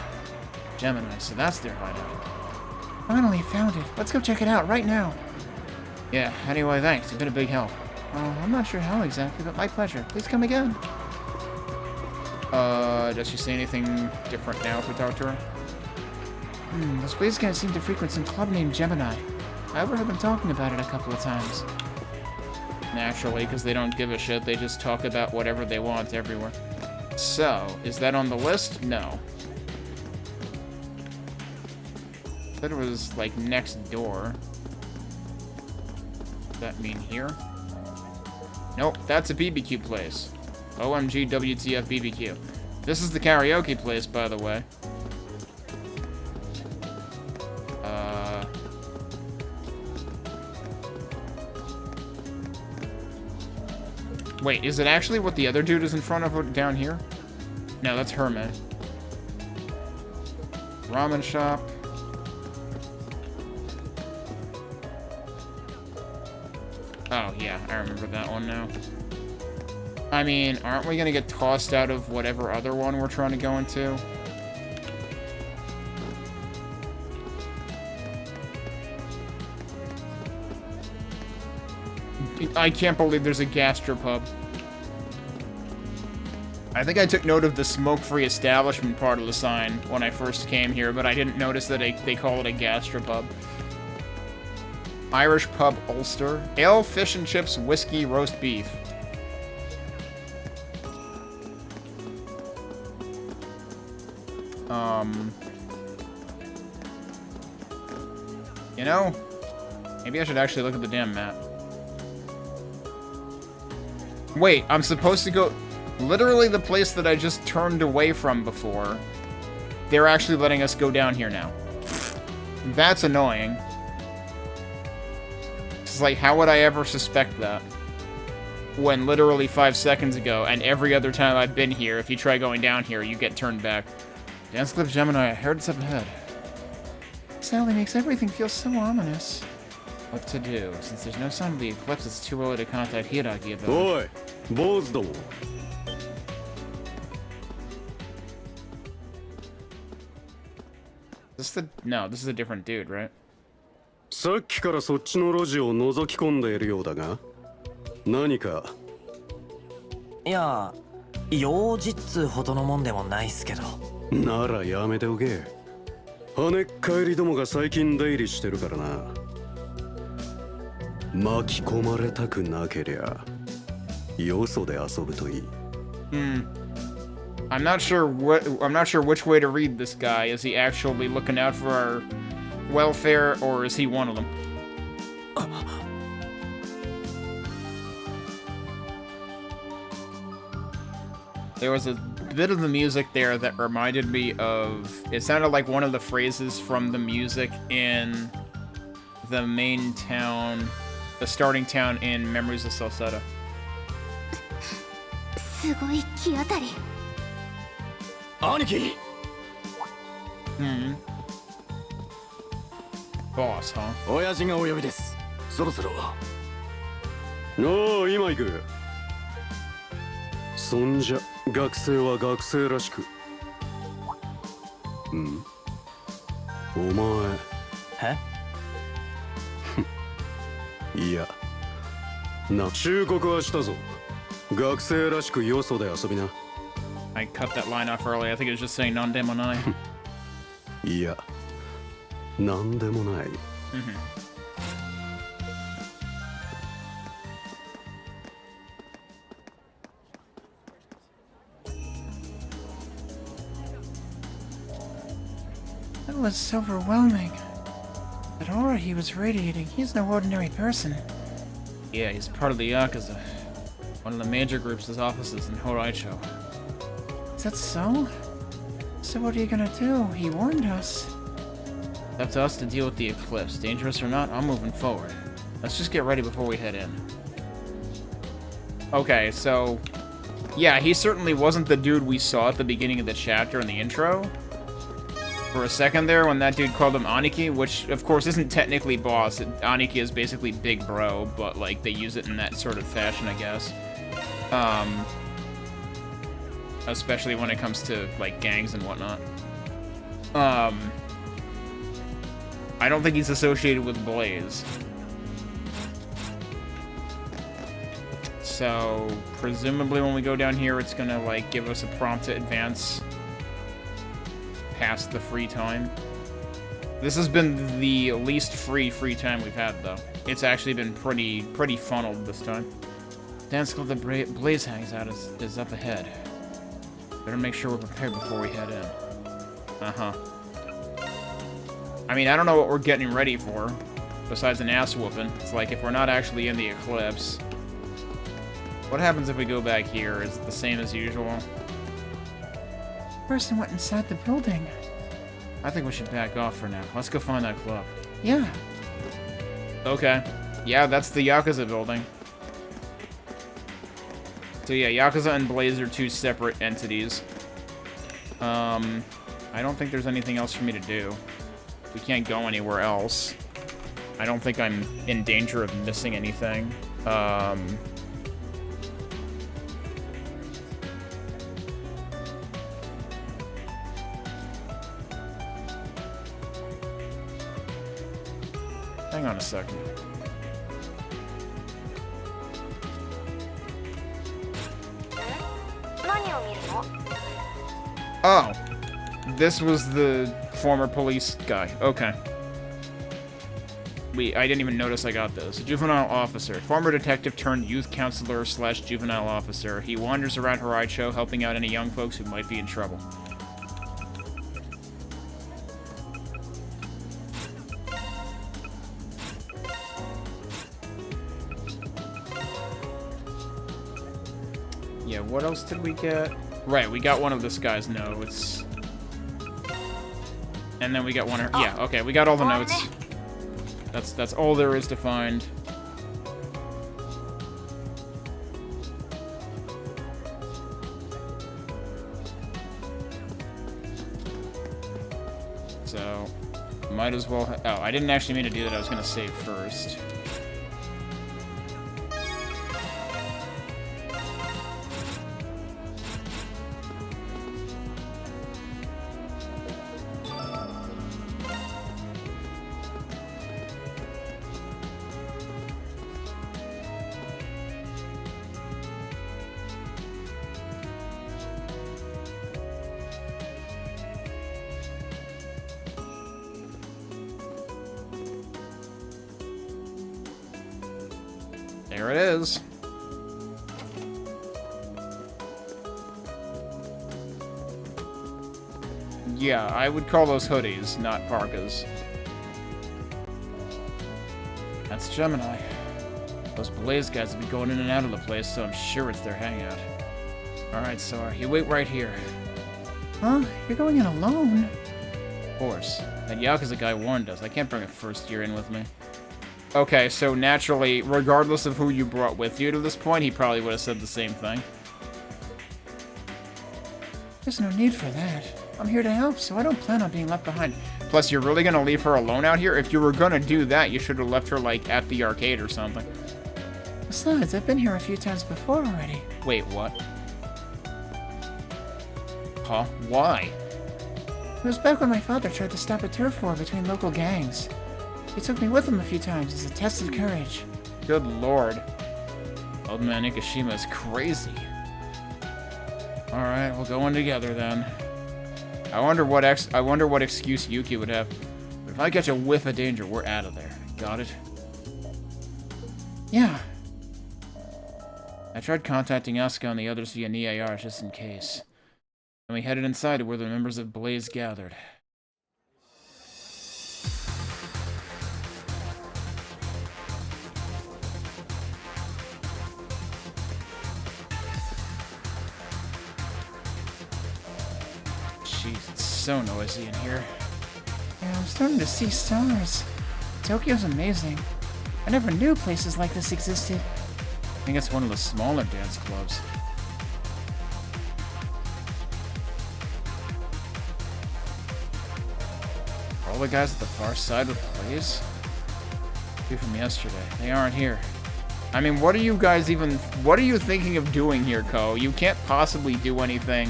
S1: Gemini, so that's their hideout.
S10: Finally found it. Let's go check it out right now.
S1: Yeah, anyway, thanks. You've been a big help.
S10: Oh, I'm not sure how exactly, but my pleasure. Please come again.
S1: Does she say anything different now if we talk to her?
S10: Those Blaze guys seem to frequent some club named Gemini. I overheard them talking about it a couple of times.
S1: Naturally, because they don't give a shit. They just talk about whatever they want everywhere. So, is that on the list? No. Said it was, like, next door. Does that mean here? Nope, that's a BBQ place. OMG WTF BBQ. This is the karaoke place, by the way. Wait, is it actually what the other dude is in front of down here? No, that's Hermit. Ramen shop. Oh, yeah, I remember that one now. I mean, aren't we gonna get tossed out of whatever other one we're trying to go into? I can't believe there's a gastropub. I think I took note of the smoke-free establishment part of the sign when I first came here, but I didn't notice that they call it a gastropub. Irish Pub Ulster. Ale, fish and chips, whiskey, roast beef. You know, maybe I should actually look at the damn map. Wait, I'm supposed to go... Literally the place that I just turned away from before. They're actually letting us go down here now. That's annoying. It's like, how would I ever suspect that? When literally 5 seconds ago, and every other time I've been here, if you try going down here, you get turned back. Dance Club Gemini, I heard it's up ahead.
S10: Sally makes everything feel so ominous.
S1: What to do? Since there's no sign of the eclipse, it's too early to contact Hiragi about it.
S2: おい坊主ども
S1: No, this is a different dude, right?
S2: さっきからそっちの路地を覗き込んでいるようだが何か
S7: いや用事っつほどのもんでもないっすけど
S2: ならやめておけ跳ねっ返りどもが最近出入りしてるからな巻き込まれたくなけりゃよそで遊ぶといい
S1: I'm not sure which way to read this guy. Is he actually looking out for our welfare, or is he one of them? There was a bit of the music there that reminded me of... It sounded like one of the phrases from the music in the main town, the starting town in Memories of Salsetta.
S8: すごい気当たり。
S7: 兄貴
S1: Boss, huh?
S7: 親父がお呼びですそろそろ
S2: おお今行くそんじゃ学生は学生らしくお前いやな忠告はしたぞ学生らしくよそで遊びな
S1: I cut that line off early. I think it was just saying non-demonai.
S2: いやなんでもない
S10: That was overwhelming. That aura he was radiating, he's no ordinary person.
S1: Yeah, he's part of the Yakuza. One of the major groups' offices in Horaicho.
S10: Is that so? So what are you gonna do? He warned us.
S1: It's up to us to deal with the eclipse. Dangerous or not, I'm moving forward. Let's just get ready before we head in. Okay, so... Yeah, he certainly wasn't the dude we saw at the beginning of the chapter in the intro. For a second there, when that dude called him Aniki, which, of course, isn't technically boss. Aniki is basically big bro, but, like, they use it in that sort of fashion, I guess. Especially when it comes to, like, gangs and whatnot. I don't think he's associated with Blaze. So, presumably when we go down here, it's gonna, like, give us a prompt to advance past the free time. This has been the least free time we've had, though. It's actually been pretty funneled this time. Dance club that Blaze hangs out is up ahead. Better make sure we're prepared before we head in. Uh-huh. I mean, I don't know what we're getting ready for, besides an ass whooping. It's like, if we're not actually in the eclipse, what happens if we go back here? Is it the same as usual?
S10: Person went inside the building.
S1: I think we should back off for now. Let's go find that club.
S10: Yeah.
S1: Okay. Yeah, that's the Yakuza building. So yeah, Yakuza and Blaze are two separate entities. I don't think there's anything else for me to do. We can't go anywhere else. I don't think I'm in danger of missing anything. Hang on a second. Oh. This was the former police guy. Okay. I didn't even notice I got this. A juvenile officer. Former detective turned youth counselor / juvenile officer. He wanders around Horaicho helping out any young folks who might be in trouble. Yeah, what else did we get? Right, we got one of this guy's notes. And then we got one... Yeah, okay, we got all the notes. That's all there is to find. So... Might as well... Oh, I didn't actually mean to do that. I was going to save first. There it is. Yeah, I would call those hoodies, not parkas. That's Gemini. Those Blaze guys will be going in and out of the place, so I'm sure it's their hangout. Alright, Sora, you wait right here.
S10: Huh? You're going in alone?
S1: Of course. That Yakuza guy warned us. I can't bring a first year in with me. Okay, so naturally, regardless of who you brought with you to this point, he probably would have said the same thing.
S10: There's no need for that. I'm here to help, so I don't plan on being left behind.
S1: Plus, you're really gonna leave her alone out here? If you were gonna do that, you should have left her, like, at the arcade or something.
S10: Besides, I've been here a few times before already.
S1: Wait, what? Huh? Why?
S10: It was back when my father tried to stop a turf war between local gangs. He took me with him a few times as a test of courage.
S1: Good lord. Old man Ikishima is crazy. Alright, we'll go in together then. I wonder what excuse Yuki would have. But if I catch a whiff of danger, we're out of there. Got it?
S10: Yeah.
S1: I tried contacting Asuka and the others via NIAR just in case. And we headed inside to where the members of Blaze gathered. Jeez, it's so noisy in here.
S10: Yeah, I'm starting to see stars. Tokyo's amazing. I never knew places like this existed.
S1: I think it's one of the smaller dance clubs. Are all the guys at the far side with Blaze? Two from yesterday. They aren't here. I mean, what are you thinking of doing here, Ko? You can't possibly do anything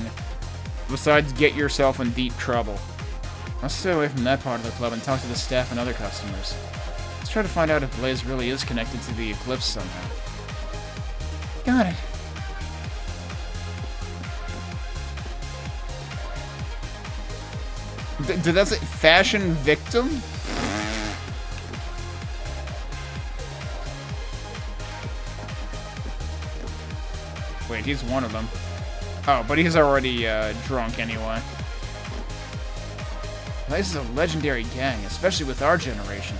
S1: besides get yourself in deep trouble. Let's stay away from that part of the club and talk to the staff and other customers. Let's try to find out if Blaze really is connected to the eclipse somehow.
S10: Got it.
S1: Did that say fashion victim? Wait, he's one of them. Oh, but he's already drunk anyway. Blaze is a legendary gang, especially with our generation.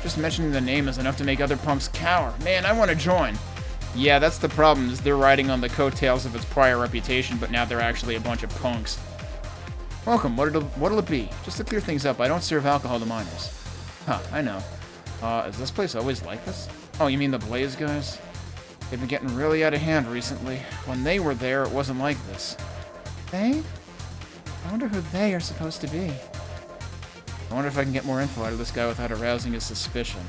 S1: Just mentioning the name is enough to make other punks cower. Man, I want to join. Yeah, that's the problem, is they're riding on the coattails of its prior reputation, but now they're actually a bunch of punks. Welcome, what'll it be? Just to clear things up, I don't serve alcohol to minors. Huh, I know. Is this place always like this? Oh, you mean the Blaze guys? They've been getting really out of hand recently. When they were there, it wasn't like this.
S10: They? I wonder who they are supposed to be.
S1: I wonder if I can get more info out of this guy without arousing his suspicion.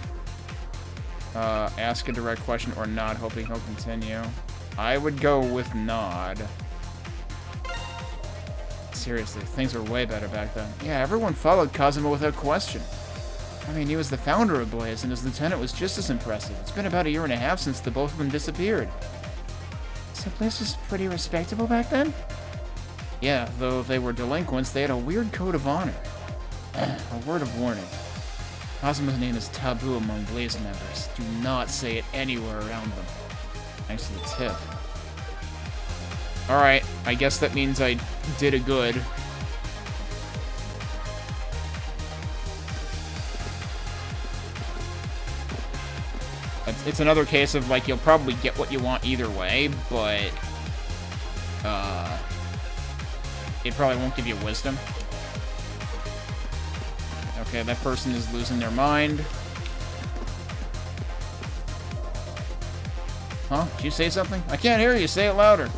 S1: Ask a direct question or nod, hoping he'll continue. I would go with nod. Seriously, things were way better back then. Yeah, everyone followed Kazuma without question. I mean, he was the founder of Blaze, and his lieutenant was just as impressive. It's been about 1.5 years since the both of them disappeared.
S10: So Blaze was pretty respectable back then?
S1: Yeah, though they were delinquents, they had a weird code of honor. A word of warning. Kazuma's name is taboo among Blaze members. Do not say it anywhere around them. Thanks to the tip. Alright, I guess that means I did a good. It's another case of, like, you'll probably get what you want either way, but it probably won't give you wisdom. Okay, that person is losing their mind. Huh? Did you say something? I can't hear you. Say it louder.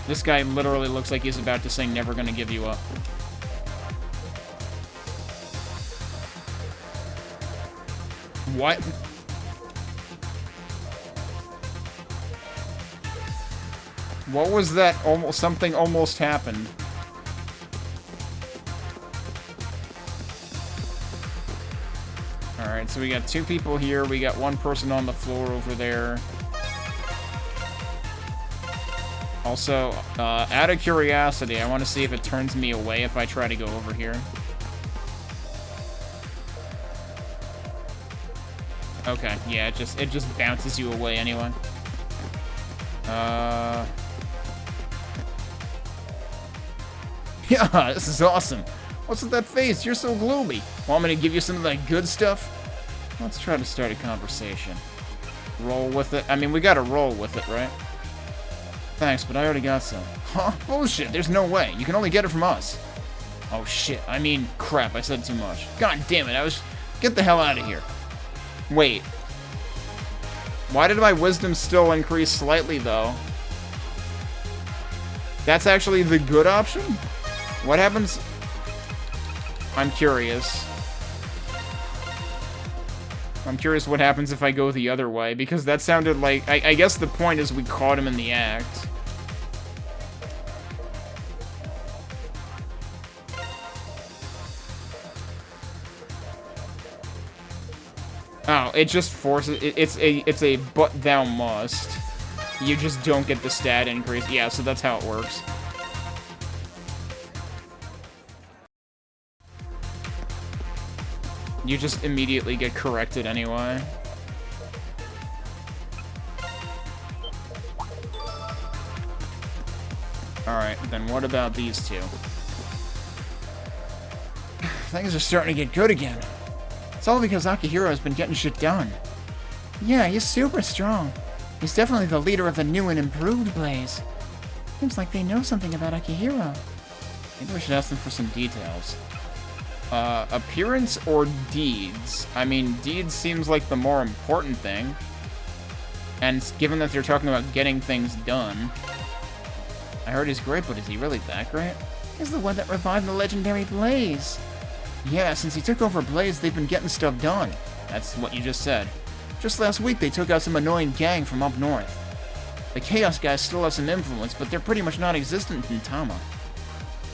S1: This guy literally looks like he's about to sing "Never Gonna Give You Up." What? What was that? Almost something almost happened. Alright, so we got 2 people here. We got 1 person on the floor over there. Also, out of curiosity, I want to see if it turns me away if I try to go over here. Okay, yeah, it just bounces you away anyway. Yeah, this is awesome. What's with that face? You're so gloomy. Want me to give you some of that good stuff? Let's try to start a conversation. Roll with it. I mean, we gotta roll with it, right? Thanks, but I already got some. Huh? Bullshit, there's no way. You can only get it from us. Oh shit, I mean, crap, I said too much. God damn it, get the hell out of here. Wait. Why did my wisdom still increase slightly, though? That's actually the good option? What happens? I'm curious. I'm curious what happens if I go the other way, because that sounded like... I guess the point is we caught him in the act. Oh, it just forces... It's a but thou must. You just don't get the stat increase. Yeah, so that's how it works. You just immediately get corrected anyway. Alright, then what about these 2?
S10: Things are starting to get good again. It's all because Akihiro has been getting shit done. Yeah, he's super strong. He's definitely the leader of the new and improved Blaze. Seems like they know something about Akihiro.
S1: Maybe we should ask them for some details. Appearance or deeds? I mean, deeds seems like the more important thing. And given that they're talking about getting things done... I heard he's great, but is he really that great?
S10: He's the one that revived the legendary Blaze. Yeah, since he took over Blaze, they've been getting stuff done.
S1: That's what you just said.
S10: Just last week, they took out some annoying gang from up north. The Chaos guys still have some influence, but they're pretty much non-existent in Tama.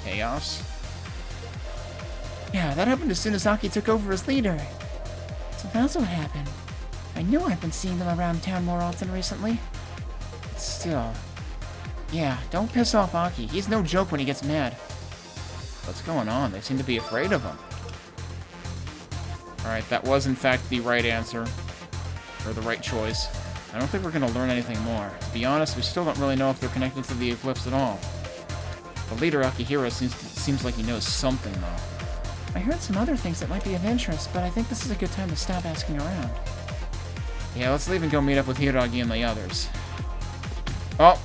S1: Chaos?
S10: Yeah, that happened as soon as Aki took over as leader. So that's what happened. I knew I've been seeing them around town more often recently. But still... Yeah, don't piss off Aki. He's no joke when he gets mad.
S1: What's going on? They seem to be afraid of him. Alright, that was in fact the right answer. Or the right choice. I don't think we're going to learn anything more. To be honest, we still don't really know if they're connected to the Eclipse at all. The leader, Akihiro, seems like he knows something, though.
S10: I heard some other things that might be of interest, but I think this is a good time to stop asking around.
S1: Yeah, let's leave and go meet up with Hiragi and the others. Oh!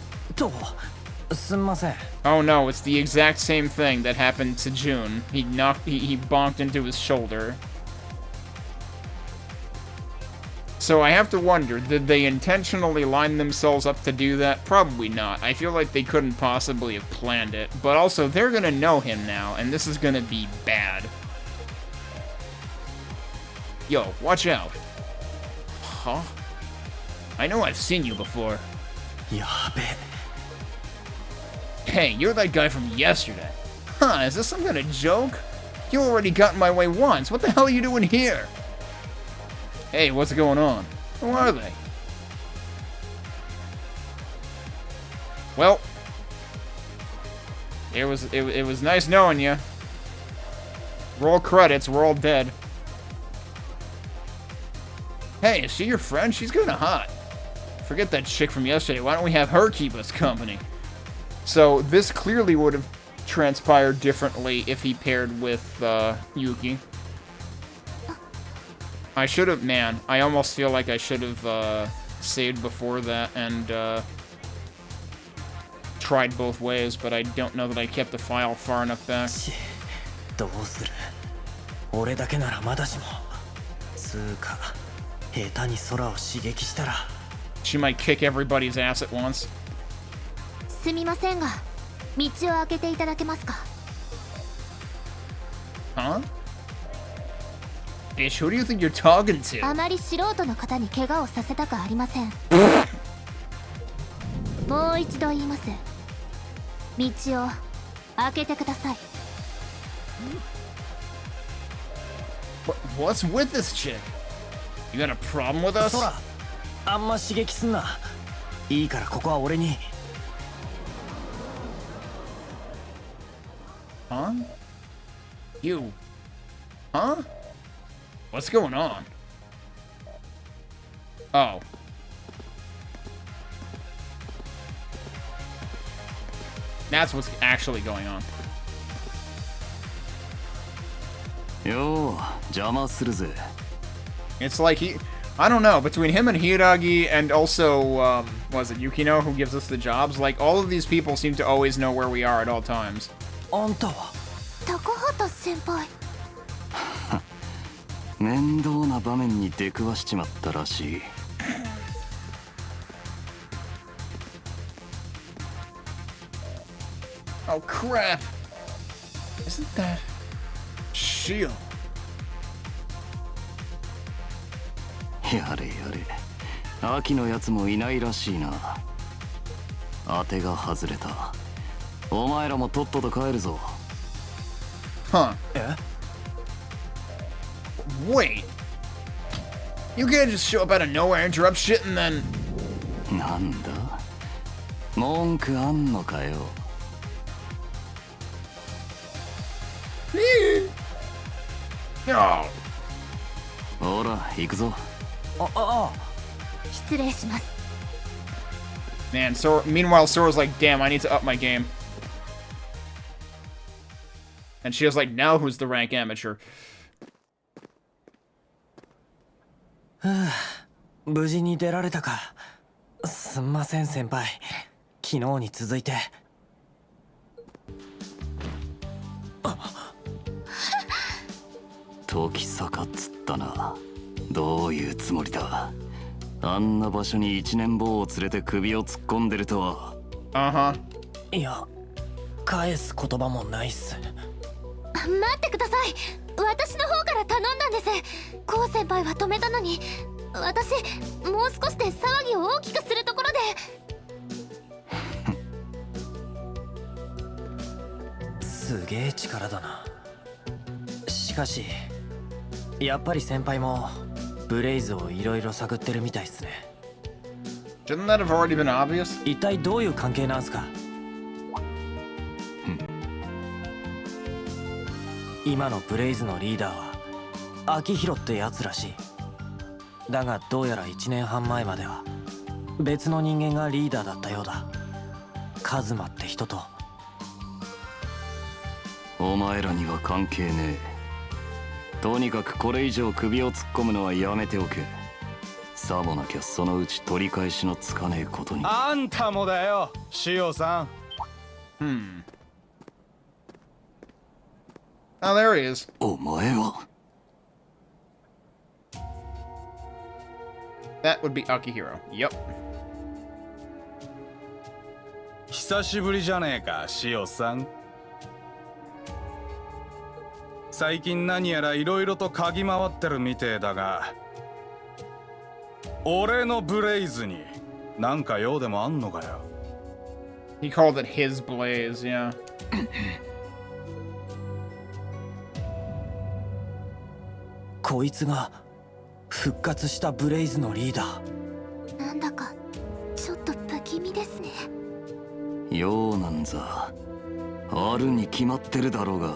S1: Oh no, it's the exact same thing that happened to Jun. He bonked into his shoulder. So I have to wonder, did they intentionally line themselves up to do that? Probably not. I feel like they couldn't possibly have planned it. But also, they're gonna know him now, and this is gonna be bad. Yo, watch out. Huh? I know I've seen you before. Hey, you're that guy from yesterday. Huh, is this some kind of joke? You already got in my way once. What the hell are you doing here? Hey, what's going on? Who are they? Well, it was nice knowing you. Roll credits, we're all dead. Hey, is she your friend? She's kinda hot. Forget that chick from yesterday. Why don't we have her keep us company? So, this clearly would have transpired differently if he paired with Yuki. I should have, man, I almost feel like I should have saved before that and tried both ways, but I don't know that I kept the file far enough back. She might kick everybody's ass at once.
S8: すみませんが、道を開けていただけますか?
S1: Huh?
S5: bitch. Who do you think you're talking to?
S8: あまり素人の方に怪我をさせたくありません。もう一度言います。道を開けてください。
S5: What's with this chick? You got a problem with us?
S7: そら、あんま刺激すんな。いいからここは俺に。
S5: Huh? You? Huh? What's going on? Oh. That's what's actually going on.
S2: よう邪魔するぜ。
S1: It's like I don't know, between him and Hiragi and also, was it Yukino who gives us the jobs? Like, all of these people seem to always know where we are at all times.
S7: あんたは
S8: 高畑先輩。
S2: 面倒な場面に出くわしちまったらしい。
S5: Oh crap! Isn't that Shield?
S2: やれやれ、秋のやつもいないらしいな。当てが外れた。お前らもとっとと帰るぞ。
S1: Huh.
S7: え
S5: Wait. You can't just show up out of nowhere, interrupt shit, and then.
S2: なんだ文句あんのかよ。
S5: No.
S2: ほら行くぞ。
S8: 失礼します。
S1: Man, meanwhile, Sora's like, damn, I need to up my game. And she was like, now who's the rank amateur?
S7: 無事に出られたか。すんません先輩。昨日に続いて。
S2: 時坂っつったな。どういうつもりだ。あんな場所に一年坊を連れて首を突っ込んでるとは。
S7: いや、返す言葉もないっす。
S8: 待ってください。私の方から頼んだんです。コウ先輩は止めたのに、私もう少しで騒ぎを大きくするところで。
S7: すげえ力だな。しかしやっぱり先輩もブレイズをいろいろ探ってるみたいっすね。
S1: Shouldn't that have already been obvious?
S7: 一体どういう関係なんすか？今のブレイズのリーダーは秋広ってやつらしい。だがどうやら1年半前までは別の人間がリーダーだったようだ。カズマって人と。
S2: お前らには関係ねえ。とにかくこれ以上首を突っ込むのはやめておけ。さもなきゃそのうち取り返しのつかねえことに。
S3: あんたもだよ、塩さん。
S1: Oh, there he is.
S2: お前は
S1: That would be Akihiro. Yep.
S3: 久しぶりじゃねえか、塩さん。最近何やらいろいろと嗅ぎ回ってるみてえだが、俺のブレイズになんか用でもあんのかよ。
S1: He called it his blaze, yeah.
S7: こいつが復活したブレイズのリーダー。
S8: なんだかちょっと不気味ですね。
S2: ようなんざあるに決まってるだろうが。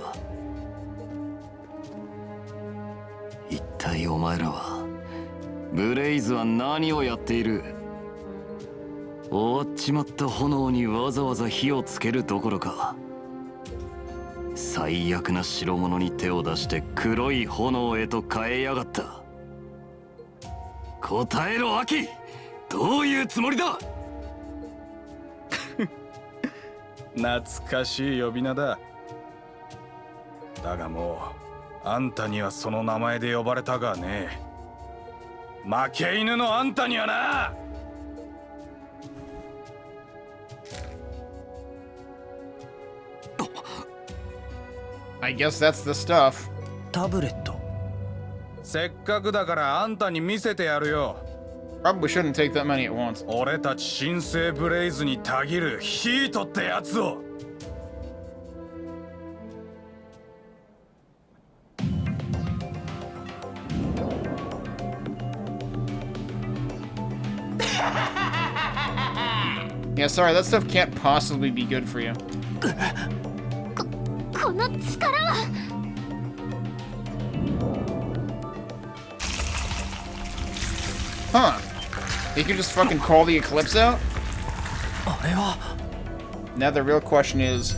S2: 一体お前らはブレイズは何をやっている。終わっちまった炎にわざわざ火をつけるどころか、最悪な代物に手を出して黒い炎へと変えやがった。答えろアキ、どういうつもりだ。
S3: 懐かしい呼び名だ。だがもうあんたにはその名前で呼ばれたがね。負け犬のあんたにはな。
S1: I guess that's the stuff.
S7: タブレット。
S3: せっかくだからあんたに見せてやるよ。
S1: Probably shouldn't take that many at once.
S3: 俺たち新生ブレイズにたぎるヒートってやつを。
S1: Yeah, sorry, that stuff can't possibly be good for you.
S8: この力は。
S1: Huh. You can just fucking call the eclipse out? Now the real question is,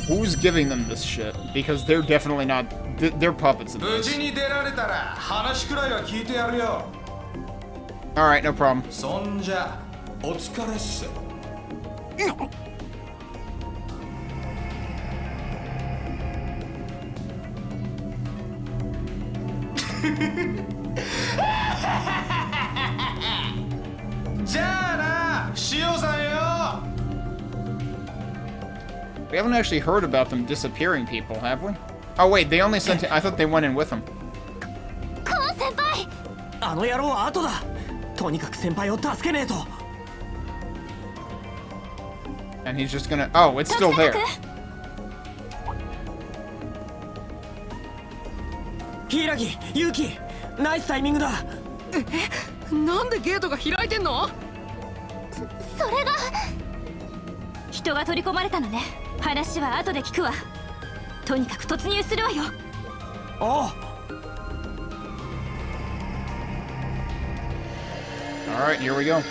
S1: who's giving them this shit? Because they're definitely not... They're puppets of
S3: 無
S1: this.
S3: 事に出られたら話くらいは聞いてやるよ。
S1: Alright, no problem.
S3: そんじゃお疲れっす。じゃあな、塩さんよ。
S1: We haven't actually heard about them disappearing people, have we? Oh wait, they only sent... I thought they went in with them.
S8: コーン先輩。
S7: あの野郎は後だ。とにかく先輩を助けねえと。
S1: And he's just gonna... Oh, it's still there.
S7: 柊、勇気、ナイスタイミングだ。
S9: なんでゲートが開いてんの？
S8: それが。人が取り込まれたのね。話は後で聞くわ。とにかく突入するわよ。
S7: おう。
S1: Alright, here we go.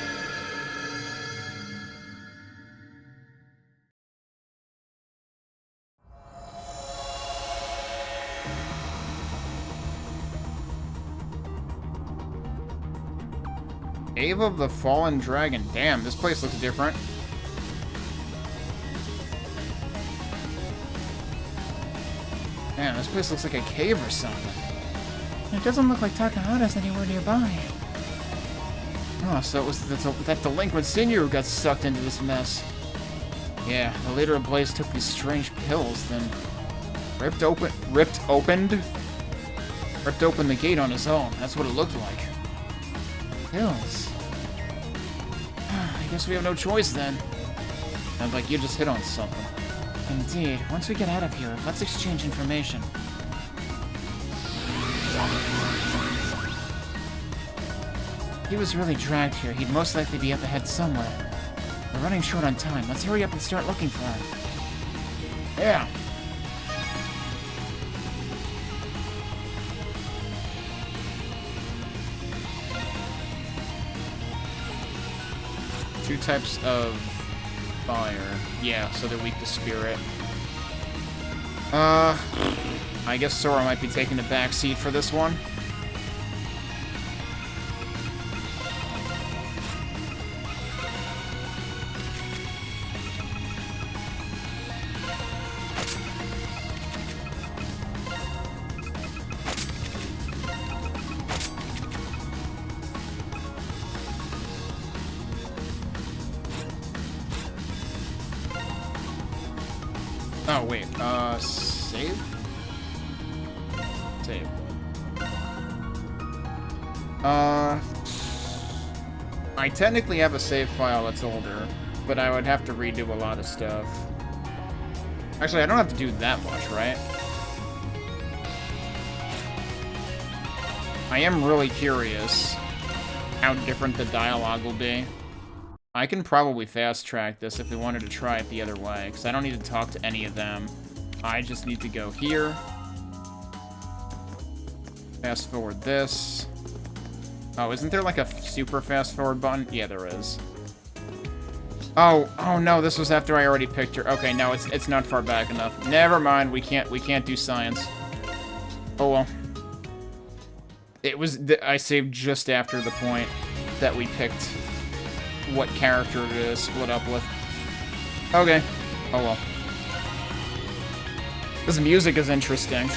S1: Cave of the Fallen Dragon. Damn, this place looks different. Man, this place looks like a cave or something.
S10: It doesn't look like Takahata's anywhere nearby.
S1: Oh, so it was that delinquent senior who got sucked into this mess. Yeah, the leader of Blaze took these strange pills, then ripped open the gate on his own. That's what it looked like. Pills. I guess we have no choice then. Sounds like you just hit on something.
S10: Indeed. Once we get out of here, let's exchange information. He was really dragged here. He'd most likely be up ahead somewhere. We're running short on time. Let's hurry up and start looking for him.
S1: Yeah. Two types of fire. Yeah, so they're weak to spirit. I guess Sora might be taking the back seat for this one. Oh, wait, save? Save. I technically have a save file that's older, but I would have to redo a lot of stuff. Actually, I don't have to do that much, right? I am really curious how different the dialogue will be. I can probably fast-track this if we wanted to try it the other way, because I don't need to talk to any of them. I just need to go here. Fast-forward this. Oh, isn't there like a super fast-forward button? Yeah, there is. Oh no, this was after I already picked her. Okay, no, it's not far back enough. Never mind, we can't do science. Oh well. It was, I saved just after the point that we picked what character to split up with. Okay. Oh well. This music is interesting.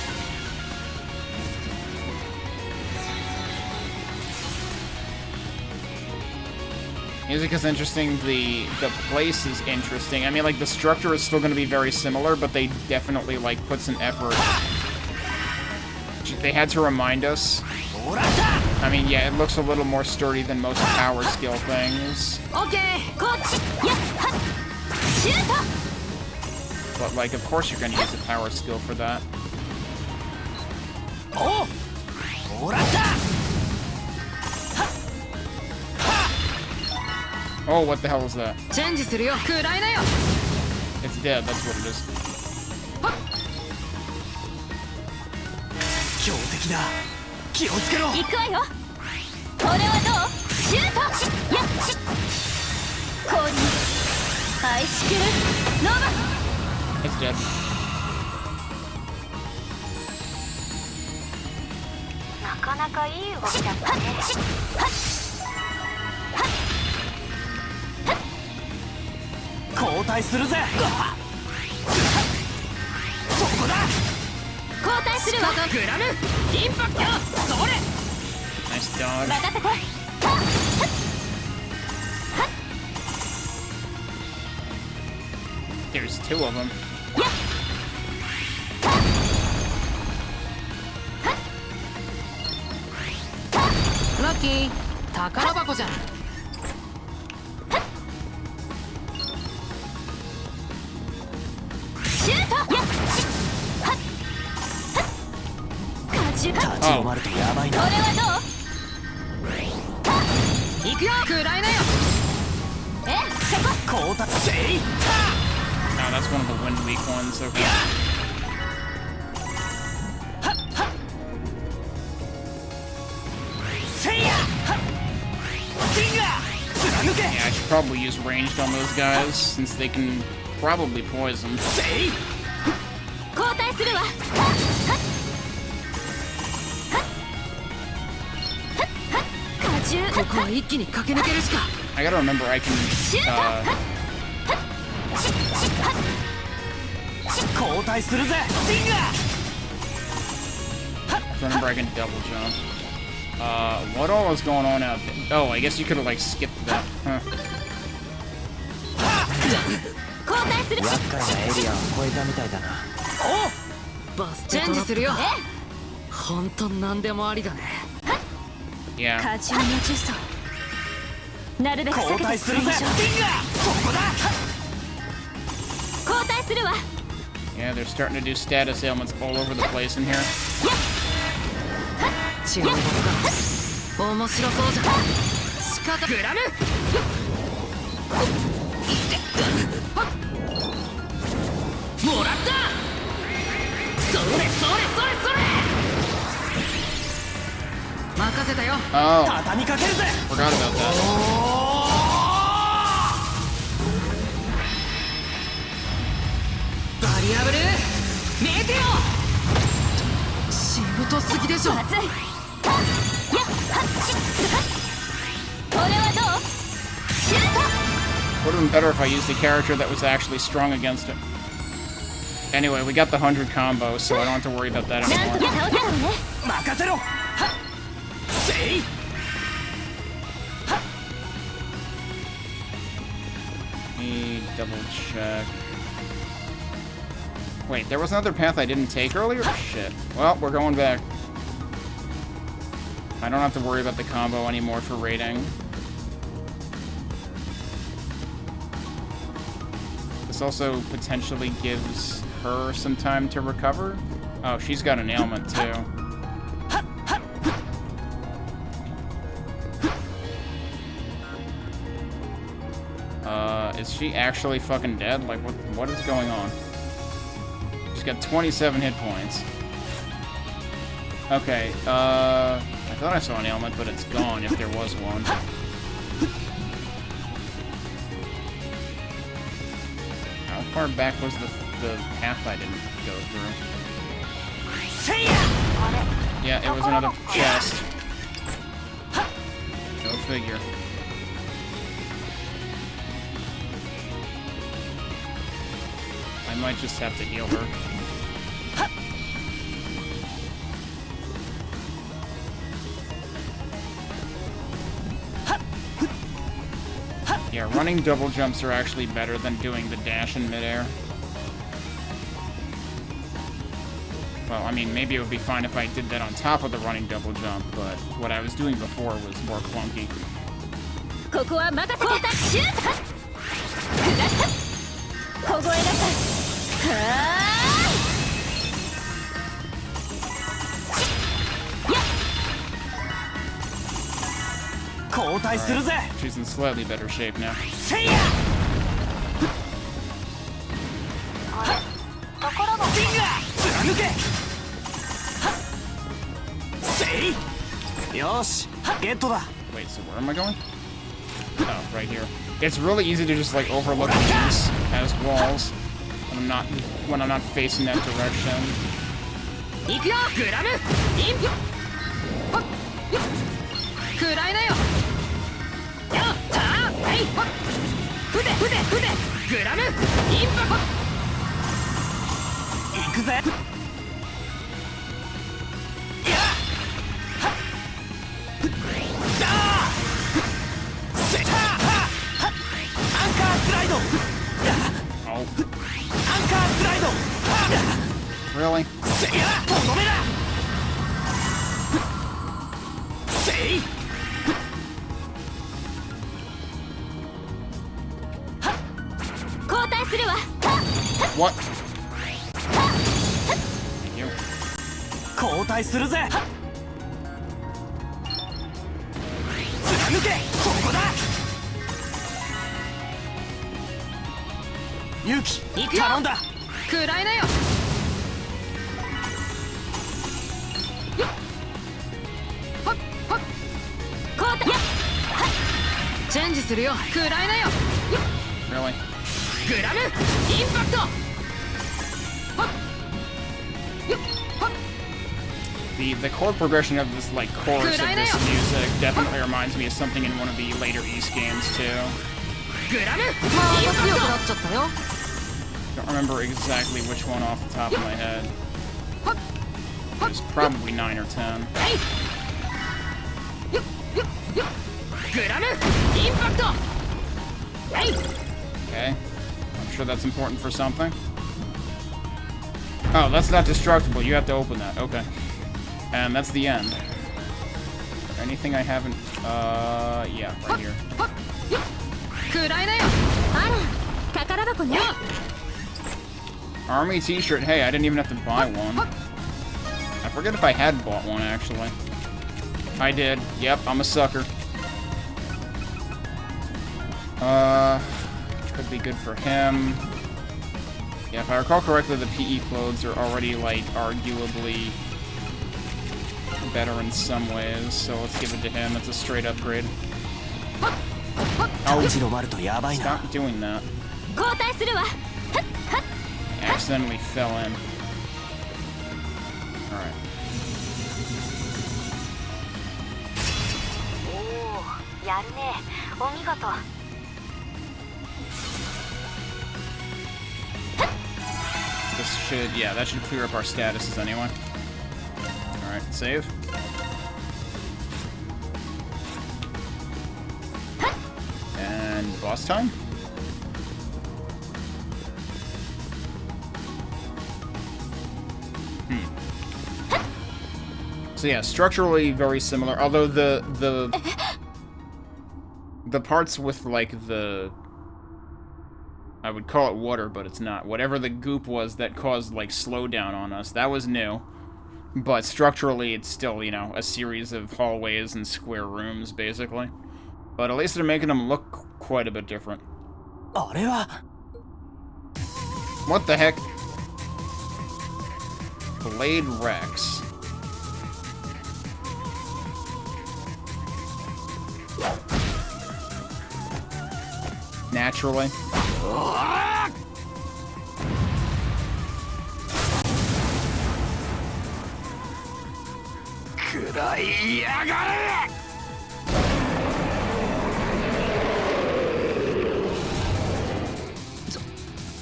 S1: Music is interesting, the place is interesting. I mean, like, the structure is still going to be very similar, but they definitely, like, put some effort. they had to remind us. I mean, yeah, it looks a little more sturdy than most power skill things. But, like, of course you're gonna use a power skill for that. Oh, what the hell is that? It's dead, that's what it is. It's dead. Nice dodge. There's two of them.
S9: Lucky. 宝箱じゃん。行くよ。食らいなよ。
S1: Oh, that's one of the wind weak ones. Okay. Yeah, I should probably use ranged on those guys since they can probably poison. I gotta remember I can. Remember I can double jump. What all is going on out there? Oh, I guess you could have like skipped that. Huh. Yeah. Yeah, they're starting to do status ailments all over the place in here. Oh, forgot about that. Would have been better if I used a character that was actually strong against it. Anyway, we got the 100 combo, so I don't have to worry about that anymore. Let me double check. Wait, there was another path I didn't take earlier? Shit. Well, we're going back. I don't have to worry about the combo anymore for raiding. This also potentially gives her some time to recover. Oh, she's got an ailment too. Is she actually fucking dead? Like, what is going on? She's got 27 hit points. Okay, I thought I saw an ailment, but it's gone if there was one. How far back was the path I didn't go through? Yeah, it was another chest. Go figure. I might just have to heal her. Yeah, running double jumps are actually better than doing the dash in midair. Well, I mean, maybe it would be fine if I did that on top of the running double jump, but what I was doing before was more clunky.
S8: ここは任せてシュート凍えなさいは
S7: 交代するぜ
S1: She's in slightly better shape now.
S7: せいや
S8: ところが
S7: フィンガー貫けせいよしゲットだ
S1: Wait, so where am I going? Oh, right here. It's really easy to just like overlook these as walls when I'm not facing that direction.
S9: 行くよグラムインプはっよっ食らいなよよったはいはっ筆グラムインパク
S7: 行くぜやっはっだーせたはっアンカースライド
S1: Oh,
S7: アンカースライド
S1: really?
S7: せいやとどめだせい
S8: 交代するわ
S1: What? Thank you.
S7: 交代するぜ貫けここだ勇気
S9: 行くよ
S7: 頼んだ
S9: 食らいなよよっはっはっ
S8: 交代
S9: チェンジするよ食らいなよよっ
S1: Really?
S9: グラムインパクトはっよっはっ
S1: The chord progression of this like chorus of this music definitely reminds me of something in one of the later East games too.
S9: グラムインパクトなっちゃったよ
S1: Don't remember exactly which one off the top of my head. It was probably 9 or 10.
S9: はいよっよっよっグラムインパクトはい
S1: Okay. I'm sure that's important for something. Oh, that's not destructible. You have to open that. Okay. And that's the end. Anything I haven't... yeah, right here.
S9: はっよっ食らいなよ
S8: あら宝箱ね
S1: Army t-shirt. Hey, I didn't even have to buy one. I forget if I had bought one, actually. I did. Yep, I'm a sucker. Could be good for him. Yeah, if I recall correctly, the PE clothes are already, like, arguably better in some ways, so let's give it to him. It's a straight upgrade. Oh,
S7: 白まるとやばいな
S1: stop doing that.
S8: 交代するわ
S1: Accidentally fell in. Alright.
S8: おおやるねお見事
S1: This should, yeah, that should clear up our statuses anyway. Alright, save. And boss time? So yeah, structurally very similar, although the parts with like the, I would call it water, but it's not. Whatever the goop was that caused like slowdown on us, that was new. But structurally it's still, you know, a series of hallways and square rooms basically. But at least they're making them look quite a bit different.
S7: あれは
S1: What the heck? Blade Rex. Naturally.
S7: くらいやがれ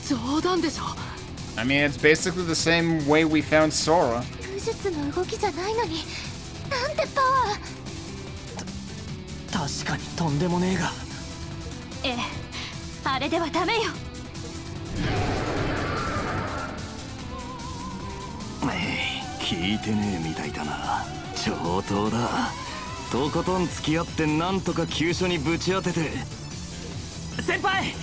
S9: 冗談でしょ
S1: I mean, it's basically the same way we found Sora.
S8: 武術の動きじゃないのになんてパワー
S7: 確かにとんでもねえが
S8: ええあれではダメよ
S2: 聞いてねえみたいだな。上等だ。とことん付き合ってなんとか急所にぶち当てて。
S7: 先輩。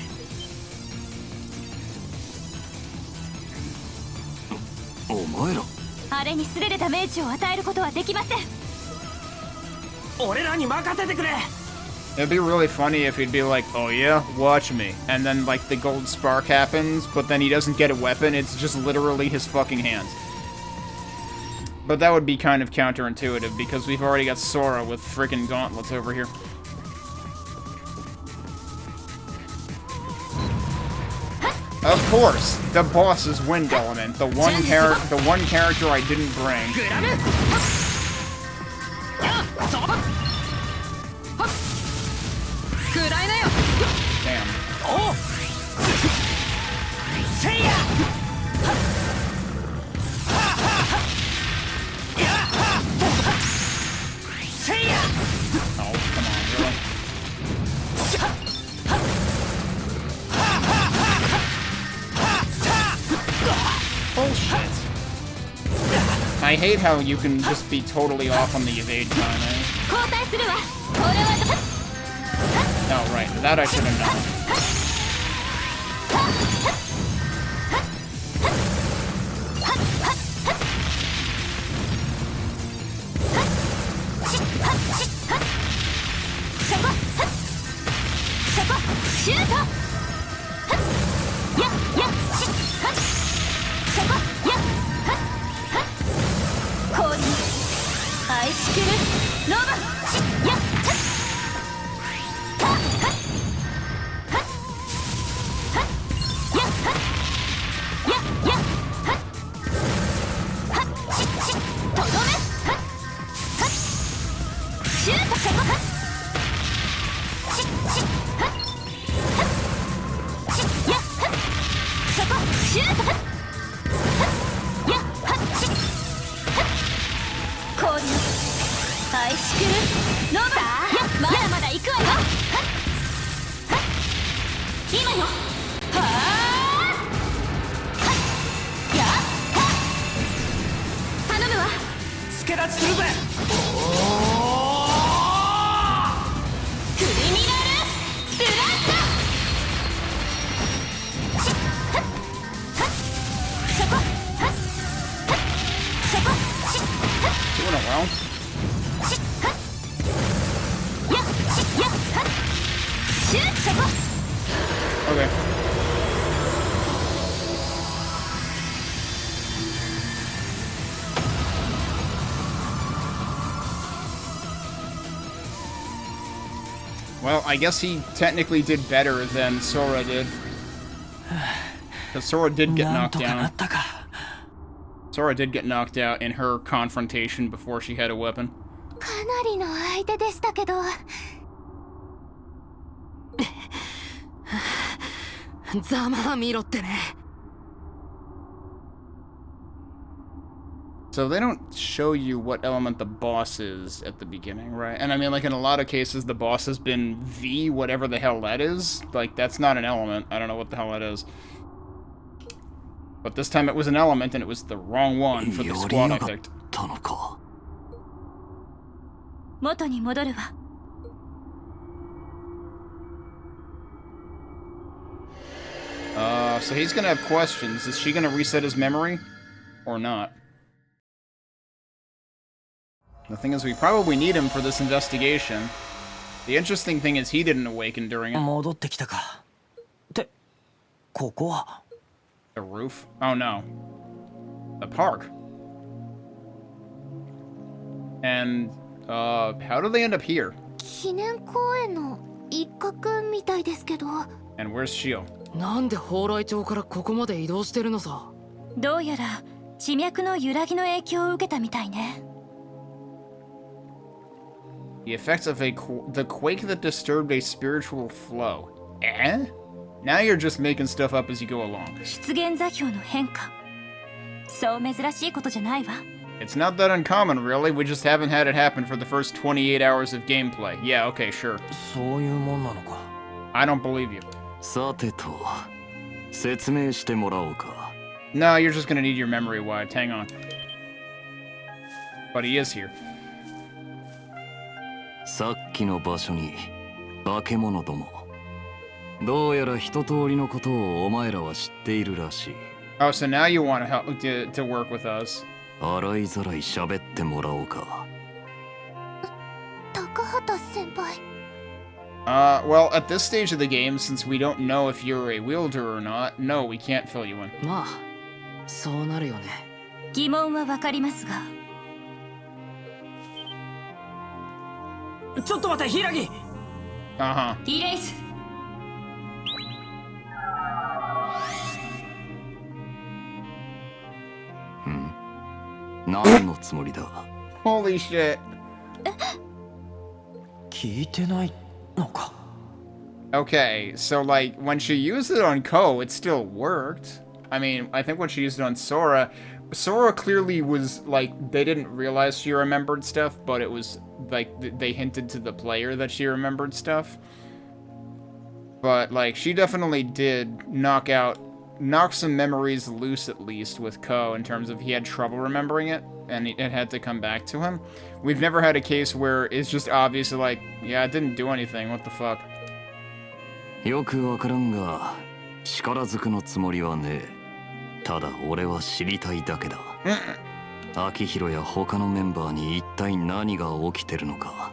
S2: お前ら
S8: あれに素手でダメージを与えることはできません。
S7: 俺らに任せてくれ。
S1: It'd be really funny if he'd be like, oh yeah, watch me. And then like the gold spark happens, but then he doesn't get a weapon, it's just literally his fucking hands. But that would be kind of counterintuitive, because we've already got Sora with freaking gauntlets over here. Of course, the boss's wind element, the one character I didn't bring. Damn. Oh, come on, really? Bullshit. I hate how you can just be totally off on the evade time, eh? Oh, right. That I should have known. Okay. Well, I guess he technically did better than Sora did. Because Sora did get knocked down. Sora did get knocked out in her confrontation before she had a weapon.
S8: かなりの相手でしたけど。
S9: ざまあ見ろってね。
S1: So they don't show you what element the boss is at the beginning, right? And I mean, like, in a lot of cases, the boss has been V, whatever the hell that is. Like, that's not an element. I don't know what the hell that is. But this time it was an element, and it was the wrong one for the squad I picked.
S8: 元に戻るわ。
S1: So he's gonna have questions. Is she gonna reset his memory? Or not? The thing is, we probably need him for this investigation. The interesting thing is he didn't awaken during it.
S7: 戻ってきたか。ってここは
S1: The roof? Oh no. The park. And, how do they end up here?
S8: 記念公園の一角みたいですけど。
S1: And where's Shio?
S9: なんで蓬莱町からここまで移動してるのさ。
S8: どうやら地脈の揺らぎの影響を受けたみたいね。
S1: The effects of the quake that disturbed a spiritual flow. Eh? Now you're just making stuff up as you go along.
S8: 出現座標の変化。そう珍しいことじゃないわ。
S1: It's not that uncommon, really. We just haven't had it happen for the first 28 hours of gameplay. Yeah, okay, sure.
S7: そういうもんなのか。
S1: I don't believe you.
S2: さてと、説明してもらおうか。
S1: No, you're just gonna need your memory wiped. Hang on. But he is here.
S2: さっきの場所に化け物ども。どうやら一通りのことをお前らは知っているらしい。
S1: Oh, so now you want to help to work with us.
S2: 洗いざらい喋ってもらおうか。
S8: 高畑先輩。
S1: Well, at this stage of the game, since we don't know if you're a wielder or not, no, we can't fill you in.
S9: まあそうなるよね。
S8: 疑問はわかりますが。
S6: ちょっと待って、柊。
S1: Uh-huh.
S8: イレイス。
S2: 何のつもりだ。
S1: Holy shit.
S7: 聞いてないのか。
S1: Okay, so like when she used it on Ko, it still worked. I mean, I think when she used it on Sora clearly was like they didn't realize she remembered stuff, but it was like they hinted to the player that she remembered stuff. But like she definitely did knock some memories loose at least with Ko in terms of he had trouble remembering it and it had to come back to him. We've never had a case where it's just obviously like, yeah, it didn't do anything. What the fuck?
S2: よくわからんが、力ずくのつもりはねえ。ただ俺は知りたいだけだ。秋広や他のメンバーに一体何が起きてるのか。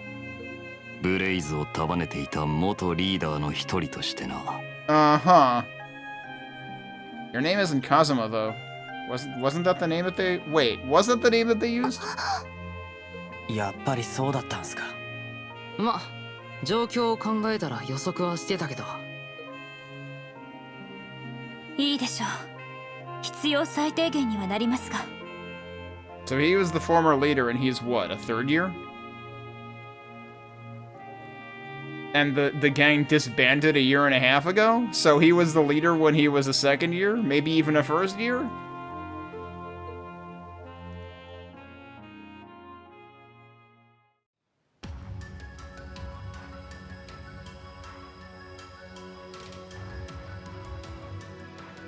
S2: ブレイズを束ねていた元リーダーの一人としてな。
S1: Uh-huh. Your name isn't Kazuma, though. Wasn't that the name that they... Wait, was that the name that they used?
S7: やっぱりそうだったんすか。
S9: まあ状況を考えたら予測はしてたけど。
S8: いいでしょう。必要最低限にはなりますが。
S1: So he was the former leader and he's what, a third year? And the gang disbanded a year and a half ago? So he was the leader when he was a second year? Maybe even a first year?
S2: 「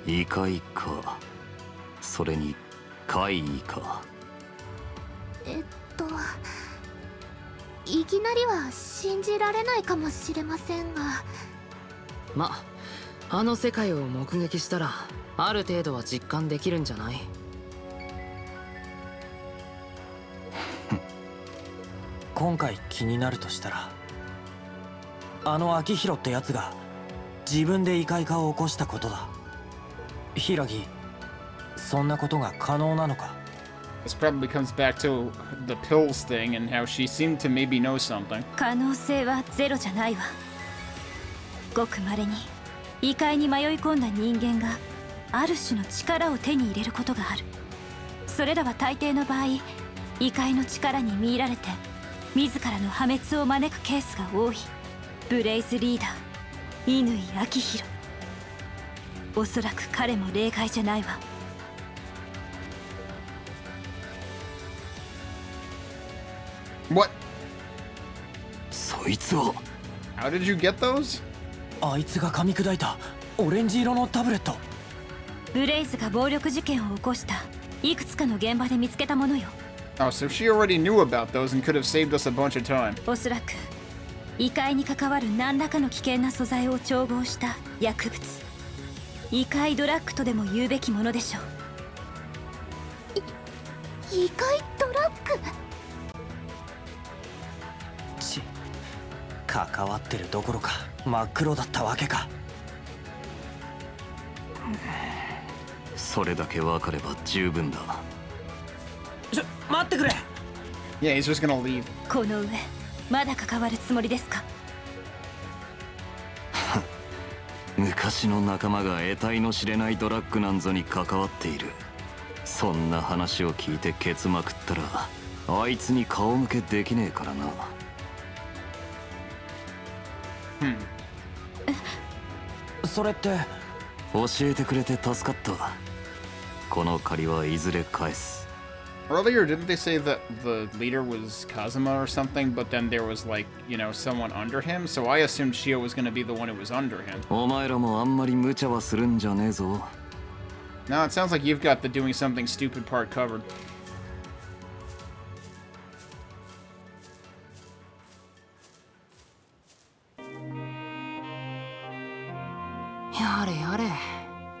S2: 異界か。それに怪異か。」
S8: いきなりは信じられないかもしれませんが。
S9: まああの世界を目撃したらある程度は実感できるんじゃない？
S7: 今回気になるとしたら、あの秋広ってやつが自分で異界化を起こしたことだ。柊、そんなことが可能なのか？
S1: This probably comes back to the pills thing and how she seemed to maybe know something.
S8: 可能性はゼロじゃないわ。ごく稀に異界に迷い込んだ人間がある種の力を手に入れることがある。それらは大抵の場合、異界の力に見入られて自らの破滅を招くケースが多い。ブレイズリーダー乾秋広、おそらく彼も例外じゃないわ。
S1: What?
S2: そいつを。
S1: How did you get those?
S7: あいつが噛み砕いたオレンジ色のタブレット。
S8: ブレイズが暴力事件を起こしたいくつかの現場で見つけたものよ。
S1: Oh, so she already knew about those and could have saved us a bunch of time.
S8: おそらく異界に関わる何らかの危険な素材を調合した薬物、異界ドラッグとでも言うべきものでしょう。異界ドラッグ？
S7: 関わってるどころか真っ黒だったわけか。
S2: それだけ分かれば十分だ。
S7: 待ってくれ。
S1: Yeah, he's just gonna leave.
S8: この上まだ関わるつもりですか？
S2: 昔の仲間が得体の知れないドラッグなんぞに関わっている。そんな話を聞いてケツまくったらあいつに顔向けできねえからな。
S7: それって
S2: 教えてくれて助かった。この借りはいずれ返す。
S1: Earlier, didn't they say that the leader was Kazuma or something, but then there was like, you know, someone under him? So I assumed Shio was gonna be the one who was under him.
S2: お前らもあんまり無茶はするんじゃねえぞ。
S1: No, it sounds like you've got the doing something stupid part covered.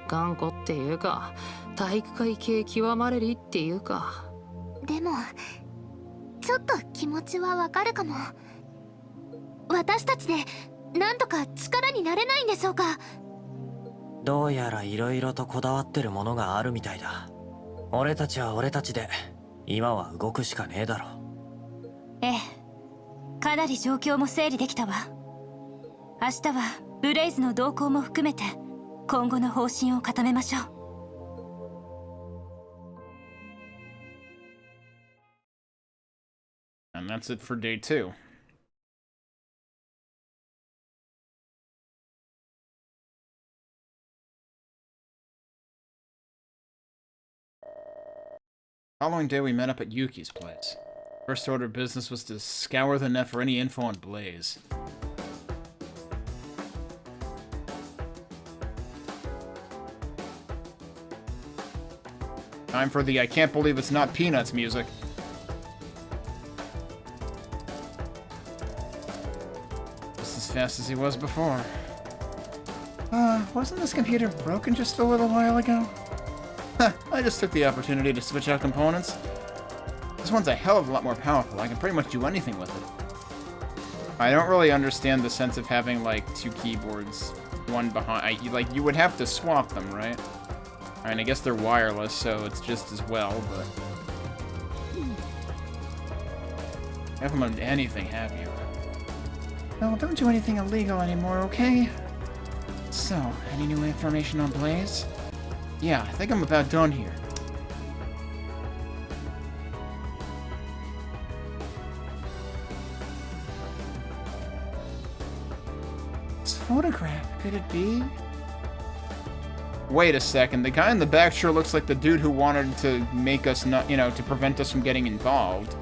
S9: 頑固っていうか体育会系極まれりっていうか。
S8: でもちょっと気持ちはわかるかも。私たちでなんとか力になれないんでしょうか。
S7: どうやら色々とこだわってるものがあるみたいだ。俺たちは俺たちで今は動くしかねえだろ。
S8: ええ、かなり状況も整理できたわ。明日はブレイズの動向も含めて今後の方針を固めましょう。
S1: And that's it for day 2. Following day, we met up at Yuki's place. First order of business was to scour the net for any info on Blaze. Time for the I can't believe it's not Peanuts music. Just as fast as he was before.
S10: Wasn't this computer broken just a little while ago?
S1: Huh, I just took the opportunity to switch out components. This one's a hell of a lot more powerful. I can pretty much do anything with it. I don't really understand the sense of having, like, 2 keyboards, one behind... you would have to swap them, right? I mean, I guess they're wireless, so it's just as well, but... Have them on anything, have you?
S10: Well, don't do anything illegal anymore, okay? So, any new information on Blaze?
S1: Yeah, I think I'm about done here.
S10: This photograph, could it be?
S1: Wait a second, the guy in the back sure looks like the dude who wanted to make us not, you know, to prevent us from getting involved.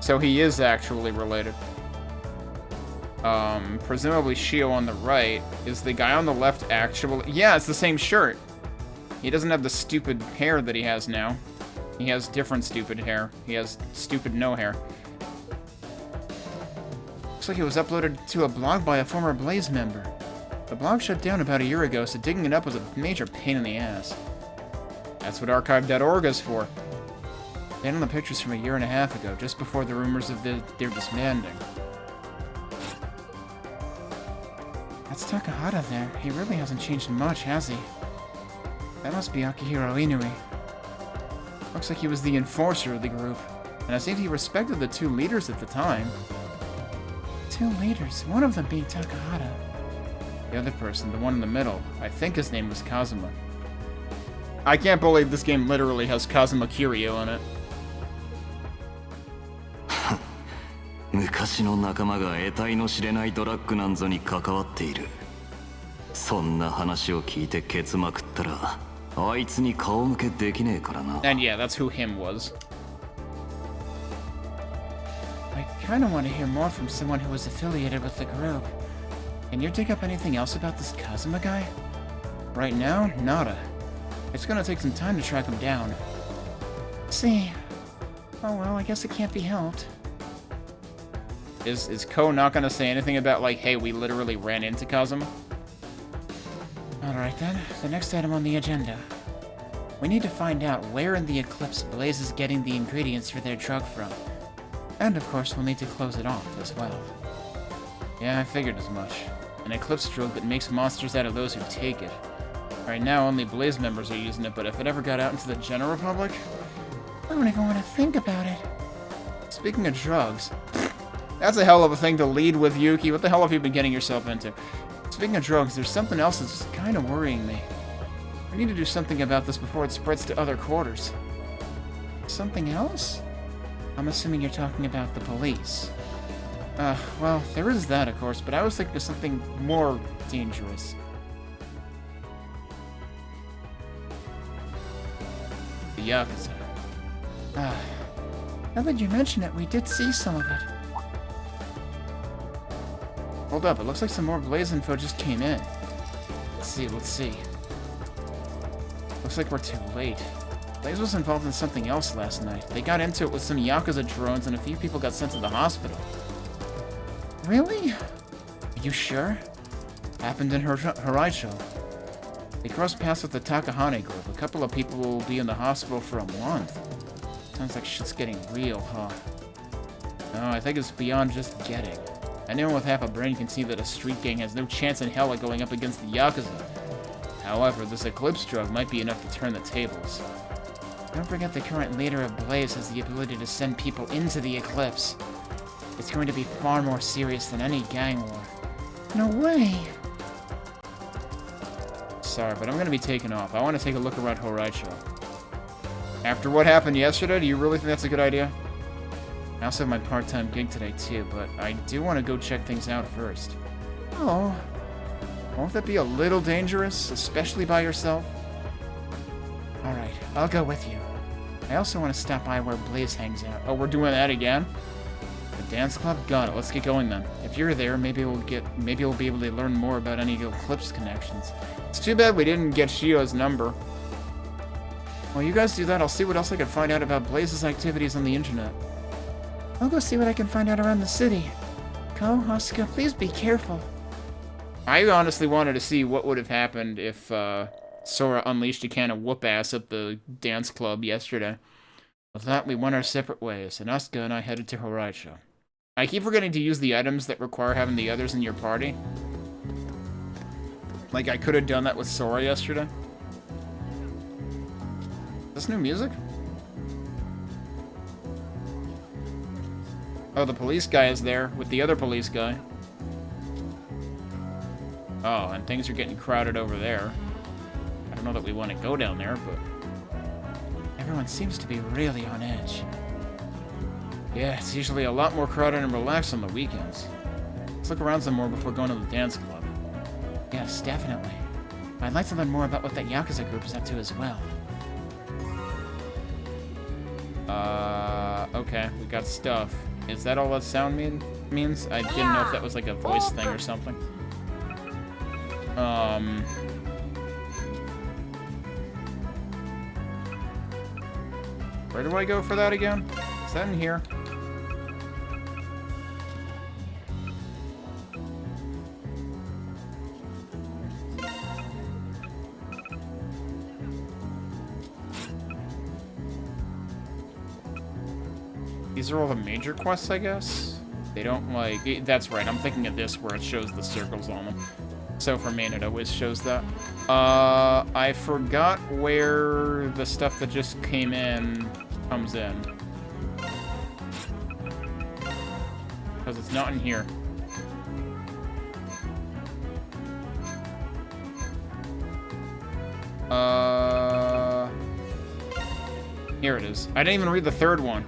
S1: So he is actually related. Presumably Shio on the right. Is the guy on the left actually... Yeah, it's the same shirt. He doesn't have the stupid hair that he has now. He has different stupid hair. He has stupid no hair.
S10: Looks like it was uploaded to a blog by a former Blaze member. The blog shut down about a year ago, so digging it up was a major pain in the ass.
S1: That's what archive.org is for.
S10: They had on the pictures from a year and a half ago, just before the rumors of their disbanding. That's Takahata there. He really hasn't changed much, has he? That must be Akihiro Inui. Looks like he was the enforcer of the group, and I think he respected the 2 leaders at the time. 2 leaders? One of them being Takahata.
S1: The other person, the one in the middle, I think his name was Kazuma. I can't believe this game literally has Kazuma Kiryu in it.
S2: 昔の仲間が得体の知れないドラッグなんぞに関わっている。そんな話を聞いてケツまくったらあいつに顔向けできねえからな。
S1: And yeah, that's who him was.
S10: I kinda want to hear more from someone who was affiliated with the group. Can you dig up anything else about this Kazuma guy?
S1: Right now, nada. It's gonna take some time to track him down.
S10: See. Oh well, I guess it can't be helped.
S1: Is Ko not gonna say anything about, like, hey, we literally ran into Kazuma?
S10: Alright then, the next item on the agenda. We need to find out where in the Eclipse Blaze is getting the ingredients for their drug from. And of course, we'll need to close it off as well.
S1: Yeah, I figured as much. An Eclipse drug that makes monsters out of those who take it. Right now, only Blaze members are using it, but if it ever got out into the general public...
S10: I don't even want to think about it.
S1: Speaking of drugs... That's a hell of a thing to lead with, Yuki. What the hell have you been getting yourself into? Speaking of drugs, there's something else that's just kind of worrying me. We need to do something about this before it spreads to other quarters.
S10: Something else? I'm assuming you're talking about the police.
S1: Well, there is that, of course, but I was thinking of something more dangerous. The Yakuza.
S10: Now that you mention it, we did see some of it.
S1: Hold up, it looks like some more Blaze info just came in. Let's see. Looks like we're too late. Blaze was involved in something else last night. They got into it with some Yakuza drones and a few people got sent to the hospital.
S10: Really?
S1: Are you sure? Happened in Horaisho. They crossed paths with the Takahane group. A couple of people will be in the hospital for a month. Sounds like shit's getting real, huh? No, I think it's beyond just getting. Anyone with half a brain can see that a street gang has no chance in hell of going up against the Yakuza. However, this Eclipse drug might be enough to turn the tables. Don't forget the current leader of Blaze has the ability to send people into the Eclipse. It's going to be far more serious than any gang war.
S10: No way.
S1: Sorry, but I'm going to be taking off. I want to take a look around Horaicho. After what happened yesterday, do you really think that's a good idea? I also have my part-time gig today too, but I do want to go check things out first.
S10: Oh.
S1: Won't that be a little dangerous, especially by yourself?
S10: Alright, I'll go with you.
S1: I also want to stop by where Blaze hangs out. Oh, we're doing that again? The dance club? Got it. Let's get going then. If you're there, maybe we'll be able to learn more about any Eclipse connections. It's too bad we didn't get Shio's number. While you guys do that, I'll see what else I can find out about Blaze's activities on the internet.
S10: I'll go see what I can find out around the city. Ko, Asuka, please be careful.
S1: I honestly wanted to see what would have happened if Sora unleashed a can of whoop-ass at the dance club yesterday. With that, we went our separate ways, and Asuka and I headed to Horaicho. I keep forgetting to use the items that require having the others in your party. Like, I could have done that with Sora yesterday. Is this new music? Oh, the police guy is there with the other police guy. Oh, and things are getting crowded over there. I don't know that we want to go down there, but...
S10: Everyone seems to be really on edge.
S1: Yeah, it's usually a lot more crowded and relaxed on the weekends. Let's look around some more before going to the dance club.
S10: Yes, definitely. I'd like to learn more about what that Yakuza group is up to as well.
S1: Okay, we got stuff. Is that all that sound means? I didn't know if that was like a voice thing or something. Where do I go for that again? Is that in here? These are all the major quests, I guess? They don't, like... That's right, I'm thinking of this where it shows the circles on them. So for main, it always shows that. I forgot where the stuff that just came in comes in. Because it's not in here. Here it is. I didn't even read the third one.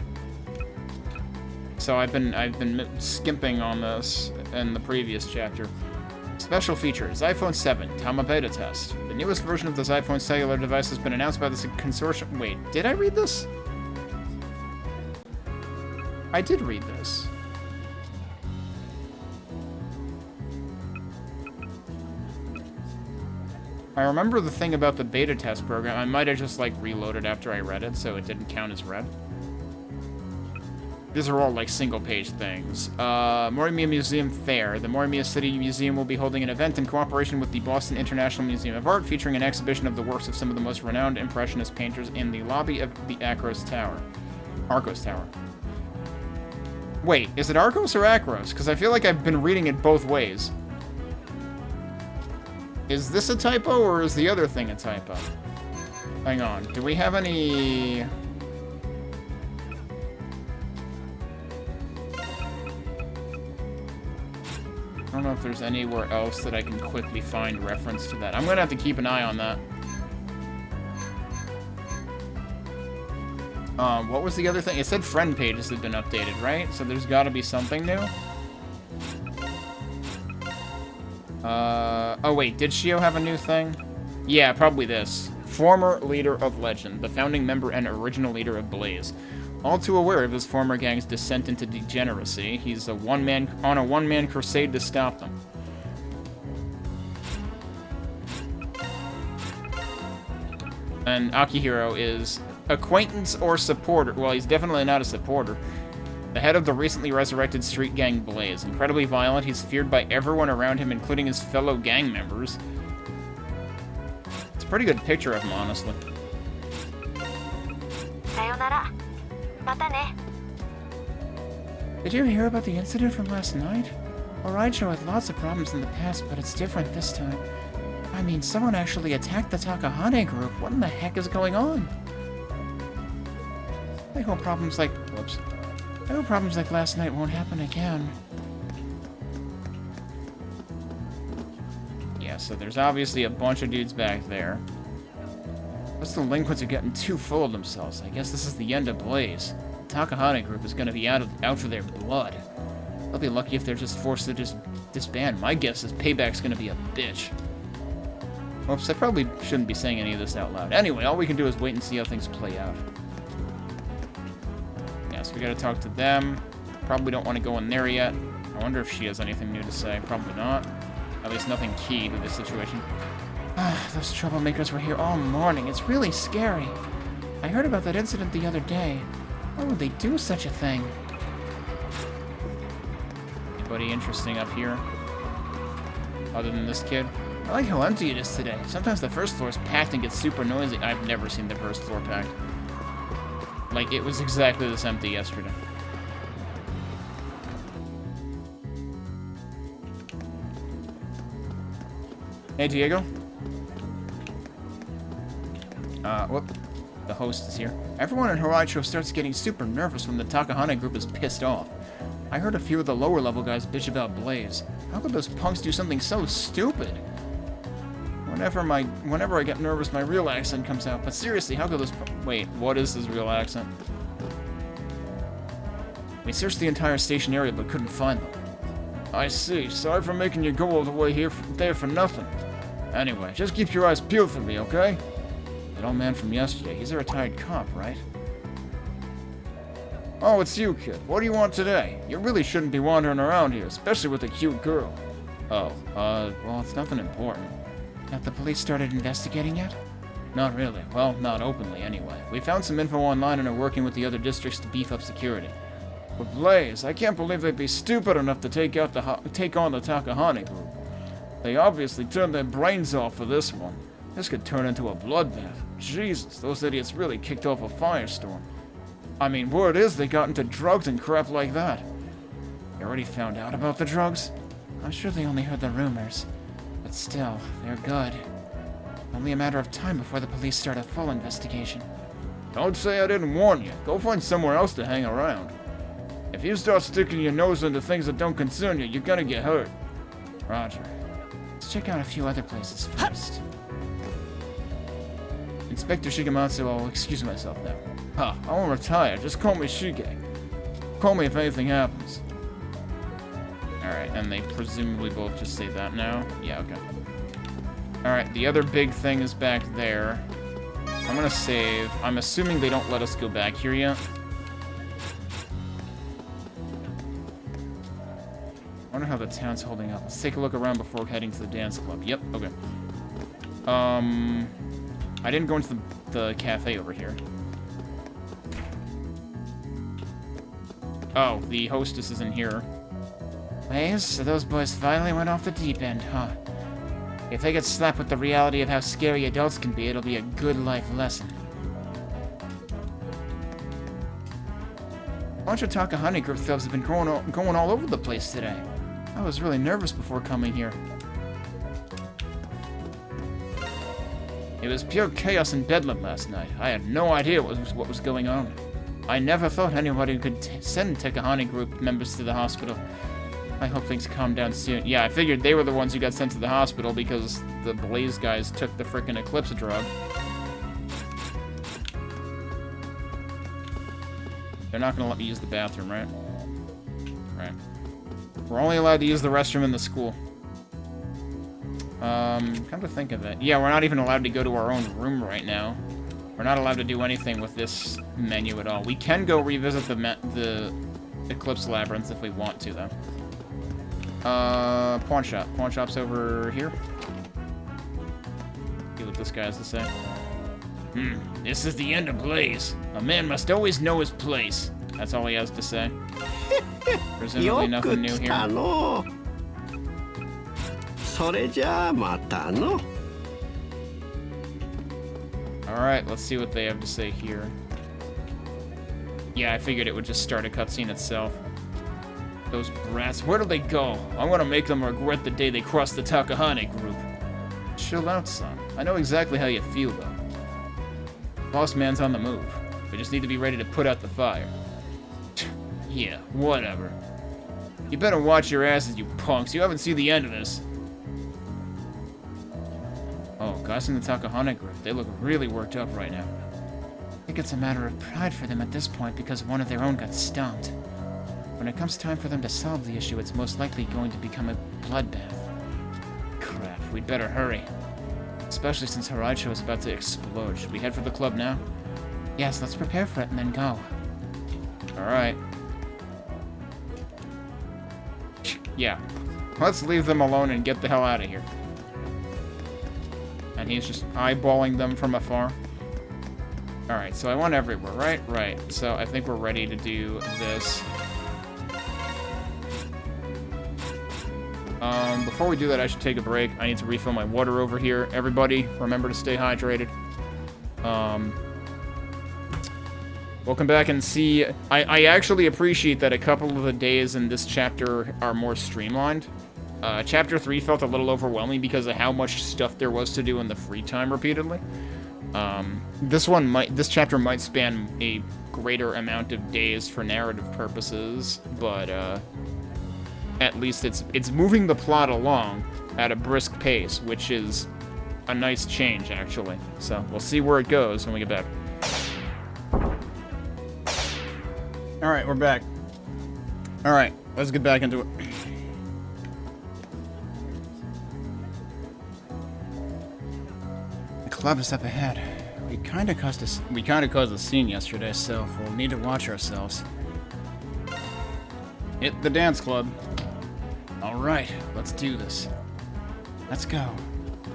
S1: So I've been skimping on this in the previous chapter. Special features, iPhone 7, Tama beta test. The newest version of this iPhone cellular device has been announced by this consortium. Wait, did I read this? I did read this. I remember the thing about the beta test program. I might have just, like, reloaded after I read it, so it didn't count as read. These are all, like, single-page things. Morimiya Museum Fair. The Morimiya City Museum will be holding an event in cooperation with the Boston International Museum of Art, featuring an exhibition of the works of some of the most renowned Impressionist painters in the lobby of the Arcos Tower. Wait, is it Arcos or Acros? Because I feel like I've been reading it both ways. Is this a typo, or is the other thing a typo? Hang on. Do we have any... I don't know if there's anywhere else that I can quickly find reference to that. I'm gonna have to keep an eye on that. What was the other thing? It said friend pages had been updated, right? So there's gotta be something new. Oh wait, did Shio have a new thing? Yeah, probably this. Former leader of Legend, the founding member and original leader of Blaze. All too aware of his former gang's descent into degeneracy, he's on a one-man crusade to stop them. And Akihiro is acquaintance or supporter. Well, he's definitely not a supporter. The head of the recently resurrected street gang Blaze. Incredibly violent, he's feared by everyone around him, including his fellow gang members. pretty good picture of him, honestly.
S4: Sayonara. Mata ne.
S10: Did you hear about the incident from last night? Oraicho had lots of problems in the past, but it's different this time. I mean, someone actually attacked the Takahane group. What in the heck is going on? I hope problems like... Whoops. I hope problems like last night won't happen again.
S1: Yeah, so there's obviously a bunch of dudes back there. Those delinquents are getting too full of themselves. I guess this is the end of Blaze. The Takahane group is gonna be out for their blood. They'll be lucky if they're just forced to disband. My guess is Payback's gonna be a bitch. Oops, I probably shouldn't be saying any of this out loud. Anyway, all we can do is wait and see how things play out. Yeah, so we gotta talk to them. Probably don't want to go in there yet. I wonder if she has anything new to say. Probably not. At least nothing key to this situation.
S10: Those troublemakers were here all morning. It's really scary. I heard about that incident the other day. Why would they do such a thing?
S1: Anybody interesting up here? Other than this kid?
S10: I like how empty it is today.
S1: Sometimes the first floor is packed and gets super noisy. I've never seen the first floor packed. Like, it was exactly this empty yesterday. Hey, Diego. Whoop. The host is here.
S10: Everyone in Horaicho starts getting super nervous when the Takahane group is pissed off. I heard a few of the lower level guys bitch about Blaze. How could those punks do something so stupid? Whenever I get nervous, my real accent comes out. But seriously, how could those... Wait, what is his real accent? We searched the entire station area, but couldn't find them.
S5: I see. Sorry for making you go all the way there for nothing. Anyway, just keep your eyes peeled for me, okay?
S10: That old man from yesterday, he's a retired cop, right?
S5: Oh, it's you, kid. What do you want today? You really shouldn't be wandering around here, especially with a cute girl.
S1: Oh, well, it's nothing important.
S10: Have the police started investigating yet?
S1: Not really. Well, not openly, anyway. We found some info online and are working with the other districts to beef up security.
S5: But Blaze, I can't believe they'd be stupid enough to take on the Takahane group. They obviously turned their brains off for this one. This could turn into a bloodbath. Jesus, those idiots really kicked off a firestorm. I mean, word is they got into drugs and crap like that.
S10: You already found out about the drugs? I'm sure they only heard the rumors. But still, they're good. Only a matter of time before the police start a full investigation.
S5: Don't say I didn't warn you. Go find somewhere else to hang around. If you start sticking your nose into things that don't concern you, you're gonna get hurt.
S10: Roger. Let's check out a few other places first.
S1: Inspector Shigematsu, I'll excuse myself now.
S5: Ha, I won't retire. Just call me Shige. Call me if anything happens.
S1: Alright, and they presumably both just say that now? Yeah, okay. Alright, the other big thing is back there. I'm gonna save. I'm assuming they don't let us go back here yet. I wonder how the town's holding up. Let's take a look around before heading to the dance club. Yep, okay. I didn't go into the cafe over here. Oh, the hostess isn't here.
S10: Blaze, so those boys finally went off the deep end, huh? If they get slapped with the reality of how scary adults can be, it'll be a good life lesson. A bunch of Takahane group thugs have been going all over the place today. I was really nervous before coming here.
S1: It was pure chaos and bedlam last night. I had no idea what was going on. I never thought anybody could send Takahane group members to the hospital. I hope things calm down soon. Yeah, I figured they were the ones who got sent to the hospital because the Blaze guys took the frickin' Eclipse drug. They're not gonna let me use the bathroom, right? Right. We're only allowed to use the restroom in the school. Come to think of it. Yeah, we're not even allowed to go to our own room right now. We're not allowed to do anything with this menu at all. We can go revisit the Eclipse Labyrinth if we want to, though. Pawn shop. Pawn shop's over here. See what this guy has to say.
S5: This is the end of Blaze. A man must always know his place.
S1: That's all he has to say. Presumably nothing new here.
S11: それじゃあまたの。
S1: Alright, let's see what they have to say here. Yeah, I figured it would just start a cutscene itself. Those brats, where do they go? I'm gonna make them regret the day they crossed the Takahane group. Chill out, son. I know exactly how you feel, though. Boss man's on the move. We just need to be ready to put out the fire. Yeah, whatever. You better watch your asses, you punks. You haven't seen the end of this. Oh, guys in the Takahane group, they look really worked up right now.
S10: I think it's a matter of pride for them at this point because one of their own got stumped. When it comes time for them to solve the issue, it's most likely going to become a bloodbath.
S1: Crap, we'd better hurry. Especially since Haraicho is about to explode. Should we head for the club now?
S10: Yes, let's prepare for it and then go.
S1: Alright. Yeah. Let's leave them alone and get the hell out of here. And he's just eyeballing them from afar. Alright, so I went everywhere, right? Right. So I think we're ready to do this. Before we do that, I should take a break. I need to refill my water over here. Everybody, remember to stay hydrated. We'll come back and see. I actually appreciate that a couple of the days in this chapter are more streamlined. Chapter 3 felt a little overwhelming because of how much stuff there was to do in the free time repeatedly. This chapter might span a greater amount of days for narrative purposes, but at least it's moving the plot along at a brisk pace, which is a nice change, actually. So we'll see where it goes when we get back. Alright, we're back. Alright, let's get back into it.
S10: The club is up ahead. We kinda caused a scene yesterday, so we'll need to watch ourselves.
S1: Hit the dance club.
S10: Alright, let's do this. Let's go.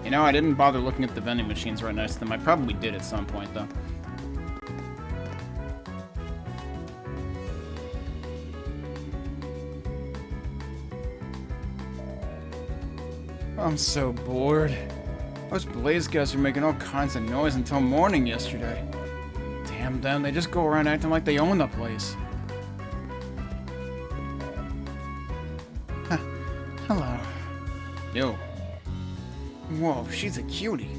S1: You know, I didn't bother looking at the vending machines right next to them. I probably did at some point, though. I'm so bored. Those Blaze guys are making all kinds of noise until morning yesterday. Damn them, they just go around acting like they own the place.
S10: Hello.
S1: Yo.
S10: Whoa, she's a cutie.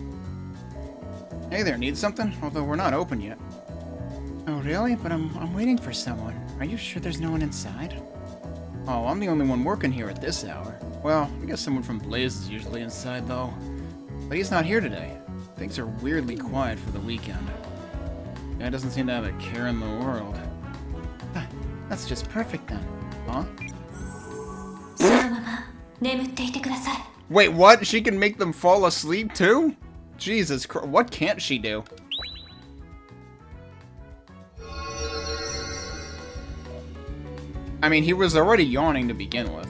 S1: Hey there, need something? Although we're not open yet.
S10: Oh, really? But I'm waiting for someone. Are you sure there's no one inside?
S1: Oh, I'm the only one working here at this hour. Well, I guess someone from Blaze is usually inside, though. But he's not here today. Things are weirdly quiet for the weekend. Guy doesn't seem to have a care in the world.
S10: That's just perfect then.
S1: Huh? Wait, what? She can make them fall asleep too? Jesus Christ, what can't she do? I mean, he was already yawning to begin with.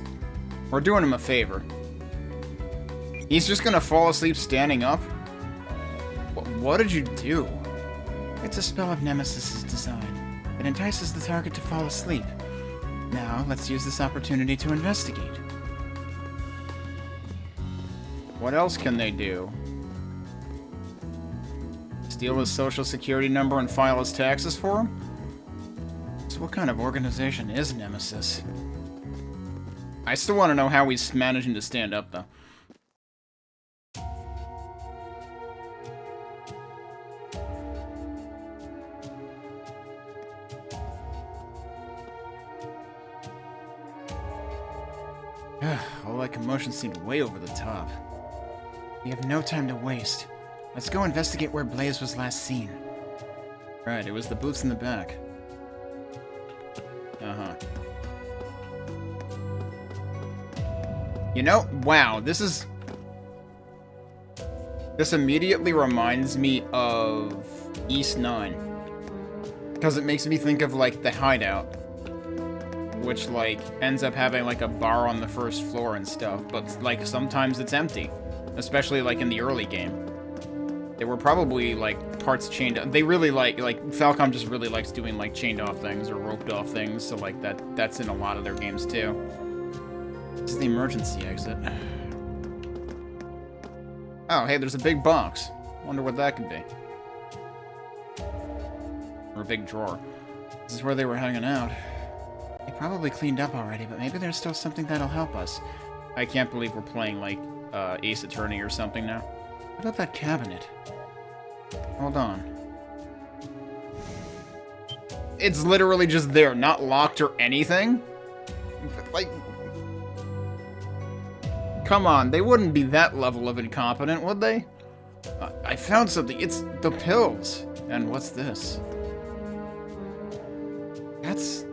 S1: We're doing him a favor. He's just gonna fall asleep standing up? What did you do?
S10: It's a spell of Nemesis's design. It entices the target to fall asleep. Now, let's use this opportunity to investigate.
S1: What else can they do? Steal his social security number and file his taxes for him?
S10: So what kind of organization is Nemesis?
S1: I still want to know how he's managing to stand up, though.
S10: All that commotion seemed way over the top. We have no time to waste. Let's go investigate where Blaze was last seen.
S1: Right, it was the boots in the back. Uh-huh. You know, wow, this immediately reminds me of East 9. Because it makes me think of, like, the Hideout. Which, like, ends up having, like, a bar on the first floor and stuff. But, like, sometimes it's empty. Especially, like, in the early game. They were probably, like, parts chained... They really like, Falcom just really likes doing, like, chained off things or roped off things. So, like, that's in a lot of their games, too. This is the emergency exit. Oh, hey, there's a big box. Wonder what that could be. her big drawer.
S5: This is where they were hanging out. They probably cleaned up already, but maybe there's still something that'll help us.
S1: I can't believe we're playing, like, Ace Attorney or something now.
S5: What about that cabinet?
S1: Hold on. It's literally just there, not locked or anything? Like... Come on, they wouldn't be that level of incompetent, would they?
S5: I found something. It's the pills. And what's this? That's...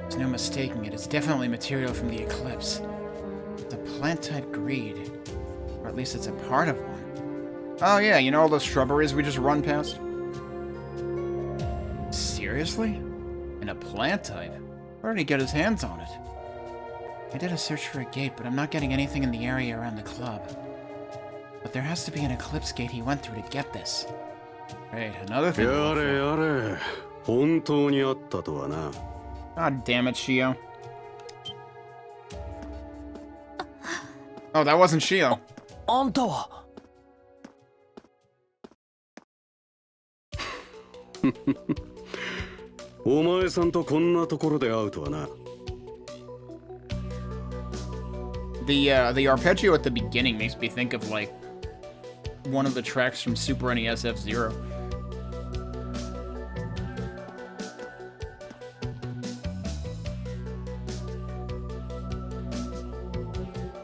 S5: There's no mistaking it. It's definitely material from the eclipse. It's a plant-type greed. Or at least it's a part of one.
S1: Oh yeah, you know all those shrubberies we just run past?
S5: Seriously? In a plant type? Where did he get his hands on it? I did a search for a gate, but I'm not getting anything in the area around the club. But there has to be an eclipse gate he went through to get this.
S1: Right, another thing.
S11: God
S1: damn it, Shio. Oh, that wasn't Shio.
S6: あんたは
S11: お前さんとこんなところで会うとはな。
S1: The arpeggio at the beginning makes me think of, like, one of the tracks from Super NES F-Zero.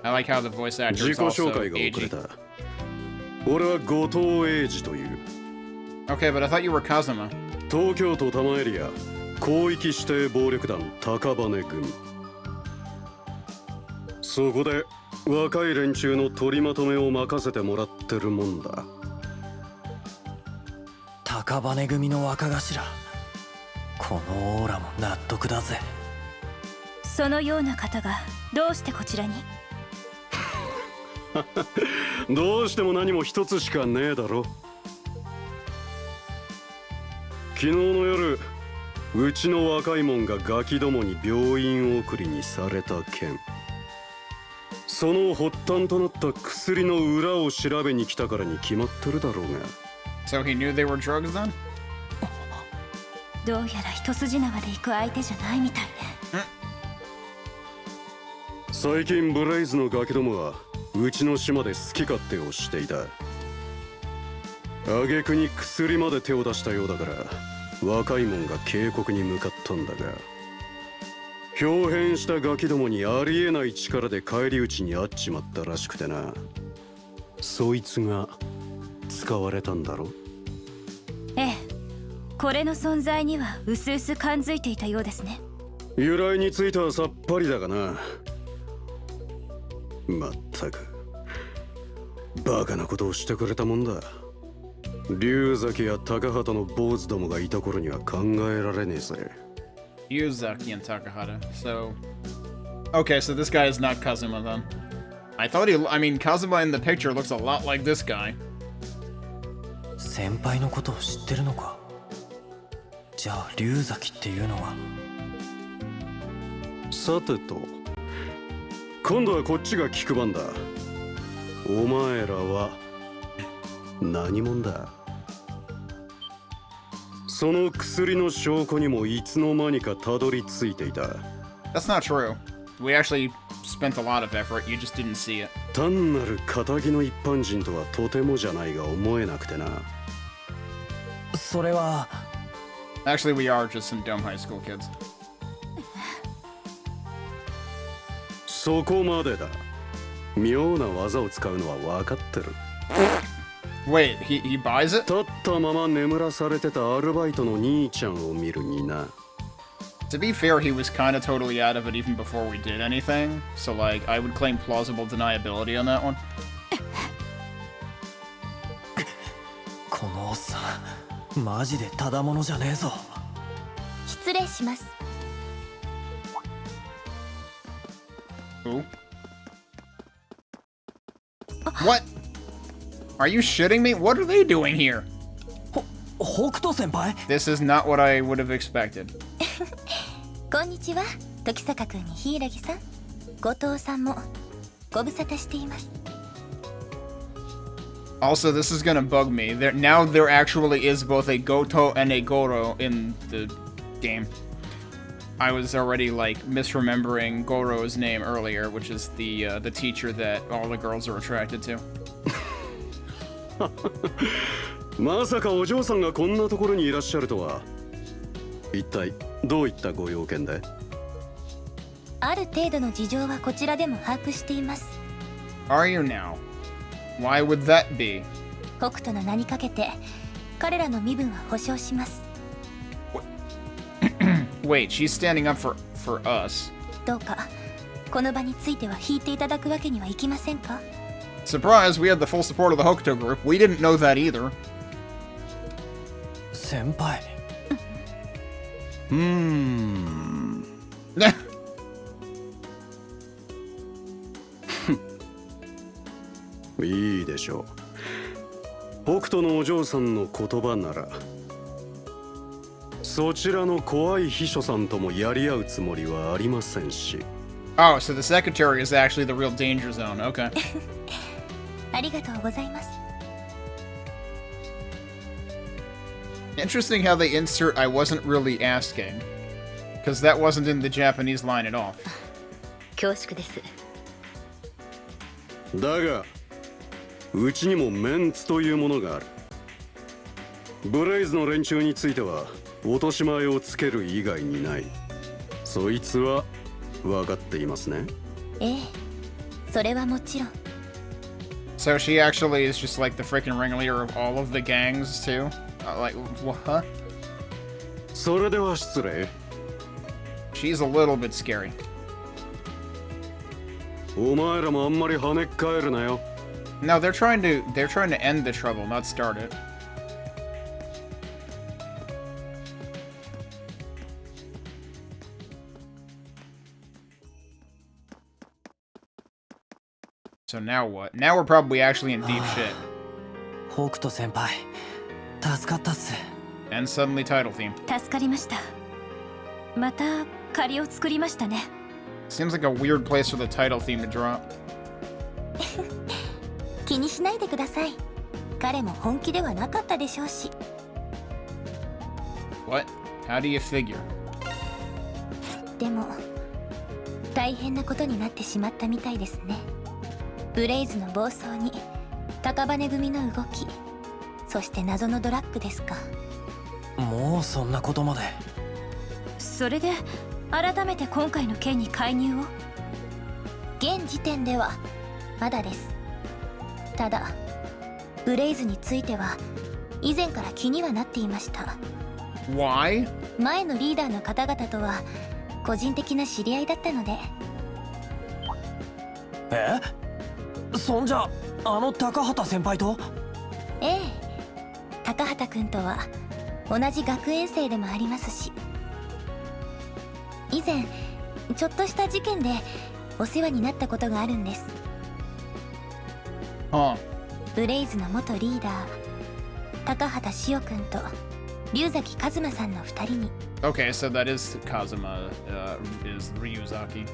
S1: I like how the voice actor is also aging.
S11: 俺は後藤英二という。
S1: Okay, but I thought you were Kazuma.
S11: 東京都多摩エリア広域指定暴力団高羽組。そこで若い連中の取りまとめを任せてもらってるもんだ。
S7: 高羽組の若頭。このオーラも納得だぜ。
S8: そのような方がどうしてこちらに？
S11: どうしても何も一つしかねえだろ。昨日の夜うちの若いもんがガキどもに病院送りにされた件、その発端となった薬の裏を調べに来たからに決まってるだろうが。
S1: So he knew they were drugs then?
S8: どうやら一筋縄で行く相手じゃないみたいね。
S11: 最近ブレイズのガキどもはうちの島で好き勝手をしていた。挙句に薬まで手を出したようだから若いもんが警告に向かったんだが、豹変したガキどもにありえない力で返り討ちにあっちまったらしくてな。そいつが使われたんだろ。
S8: ええ、これの存在にはうすうす感づいていたようですね。
S11: 由来についてはさっぱりだがな。まったくバカなことをしてくれたもんだ。龍崎や高畑の坊主どもがいた頃には考えられねえぜ。
S1: Yuzaki and Takahata. So, okay, so this guy is not Kazuma then. I thought I mean, Kazuma in the picture looks a lot like this guy.
S7: 先輩のことを知ってるのか。じゃあ龍崎っていうのは。
S11: さてと、今度はこっちが聞く番だ。お前らは何者だ。その薬の証拠にもいつの間にかたどり着いていた。
S1: That's not true. We actually spent a lot of effort. You just didn't see it.
S11: 単なる仇の一般人とはとてもじゃないが思えなくてな。
S7: それは。
S1: Actually, we are just some dumb high school kids.
S11: そこまでだ。妙な技を使うのは分かってる。
S1: Wait, he buys it?
S11: 立ったまま眠らされてたアルバイトの兄ちゃんを見るにな。
S1: To be fair, he was kind of totally out of it even before we did anything. So, like, I would claim plausible deniability on that one.
S7: このおっさん、マジでただものじゃねえぞ。
S8: 失礼します。
S1: Who? What? Are you shitting me? What are they doing here?
S7: 北斗先輩?
S1: This is not what I would have expected.
S8: こんにちは、時坂君に柊さん、後藤さんも。ご無沙汰しています。
S1: Also, this is gonna bug me. Now there actually is both a Goto and a Goro in the game. I was already like misremembering Goro's name earlier, which is the teacher that all the girls are attracted to.
S11: まさかお嬢さんがこんなところにいらっしゃるとは。一体どういったご用件で？
S8: ある程度の事情はこちらでも把握しています。
S1: Are you now? Why would that be?
S8: 北斗の名にかけて彼らの身分は保証します。
S1: Wait, she's standing up for us.
S8: どうかこの場については引いていただくわけにはいきませんか？
S1: Surprise, we had the full support of the Hokuto group. We didn't know that either.
S7: 先輩。
S11: いいでしょう。北斗のお嬢さんの言葉なら、そちらの怖い秘書さんともやり合うつもりはありませんし。
S1: Oh, so the secretary is actually the real danger zone. Okay.
S8: ありがとうございます。
S1: Interesting how they insert I wasn't really asking. Because that wasn't in the Japanese line at all.
S8: 恐縮です。
S11: だが、うちにもメンツというものがある。ブレイズの連中については落とし前をつける以外にない。そいつは分かっていますね。
S8: ええ、それはもちろん。
S1: So she actually is just like the freaking ringleader of all of the gangs too? Like, what?
S11: それでは失礼。
S1: She's a little bit scary.
S11: お前らもあんまり跳ねっ返るなよ。
S1: No, they're trying to end the trouble, not start it. So now what? Now we're probably actually in deep shit.
S7: 北斗先輩、助かったっす。
S1: And suddenly title theme.
S8: 助かりました。また借りを作りましたね。
S1: Seems like a weird place for the title theme to drop.
S8: 気にしないでください。彼も本気ではなかったでしょうし。
S1: What? How do you figure?
S8: でも大変なことになってしまったみたいですね。ブレイズの暴走に高羽組の動き、そして謎のドラッグですか。
S7: もうそんなことまで。
S8: それで改めて今回の件に介入を。現時点ではまだです。ただブレイズについては以前から気にはなっていました。
S1: Why?
S8: 前のリーダーの方々とは個人的な知り合いだったので。
S7: え？そんじゃあの高畑先輩と？
S8: ええ、高畑君とは同じ学園生でもありますし、以前ちょっとした事件でお世話になったことがあるんです。
S1: Huh.
S8: ブレイズの元リーダー高畑潮君と龍崎一馬さんの2人に。
S1: Okay, so that is Kazuma, is Ryuzaki.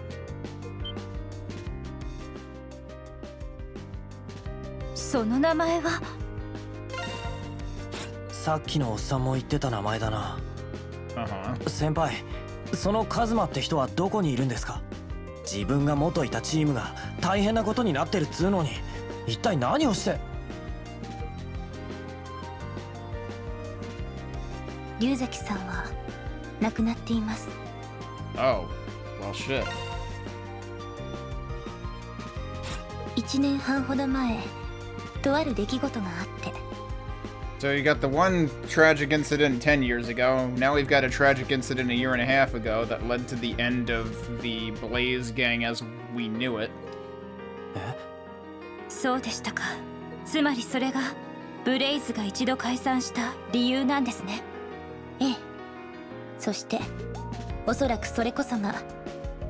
S8: その名前は？
S7: さっきのおっさんも言ってた名前だな。
S1: Uh-huh.
S7: 先輩、そのカズマって人はどこにいるんですか？自分が元いたチームが大変なことになってるっつうのに、一体何をして？
S8: 龍崎さんは亡くなっています。
S1: Oh, well shit.
S8: 1年半ほど前、とある出来事があって。
S1: So you got the one tragic incident 10 years ago. Now we've got a tragic incident a year and a half ago that led to the end of the Blaze gang as we knew it.
S8: そうでしたか。つまりそれがブレイズが一度解散した理由なんですね。ええ。そしておそらくそれこそが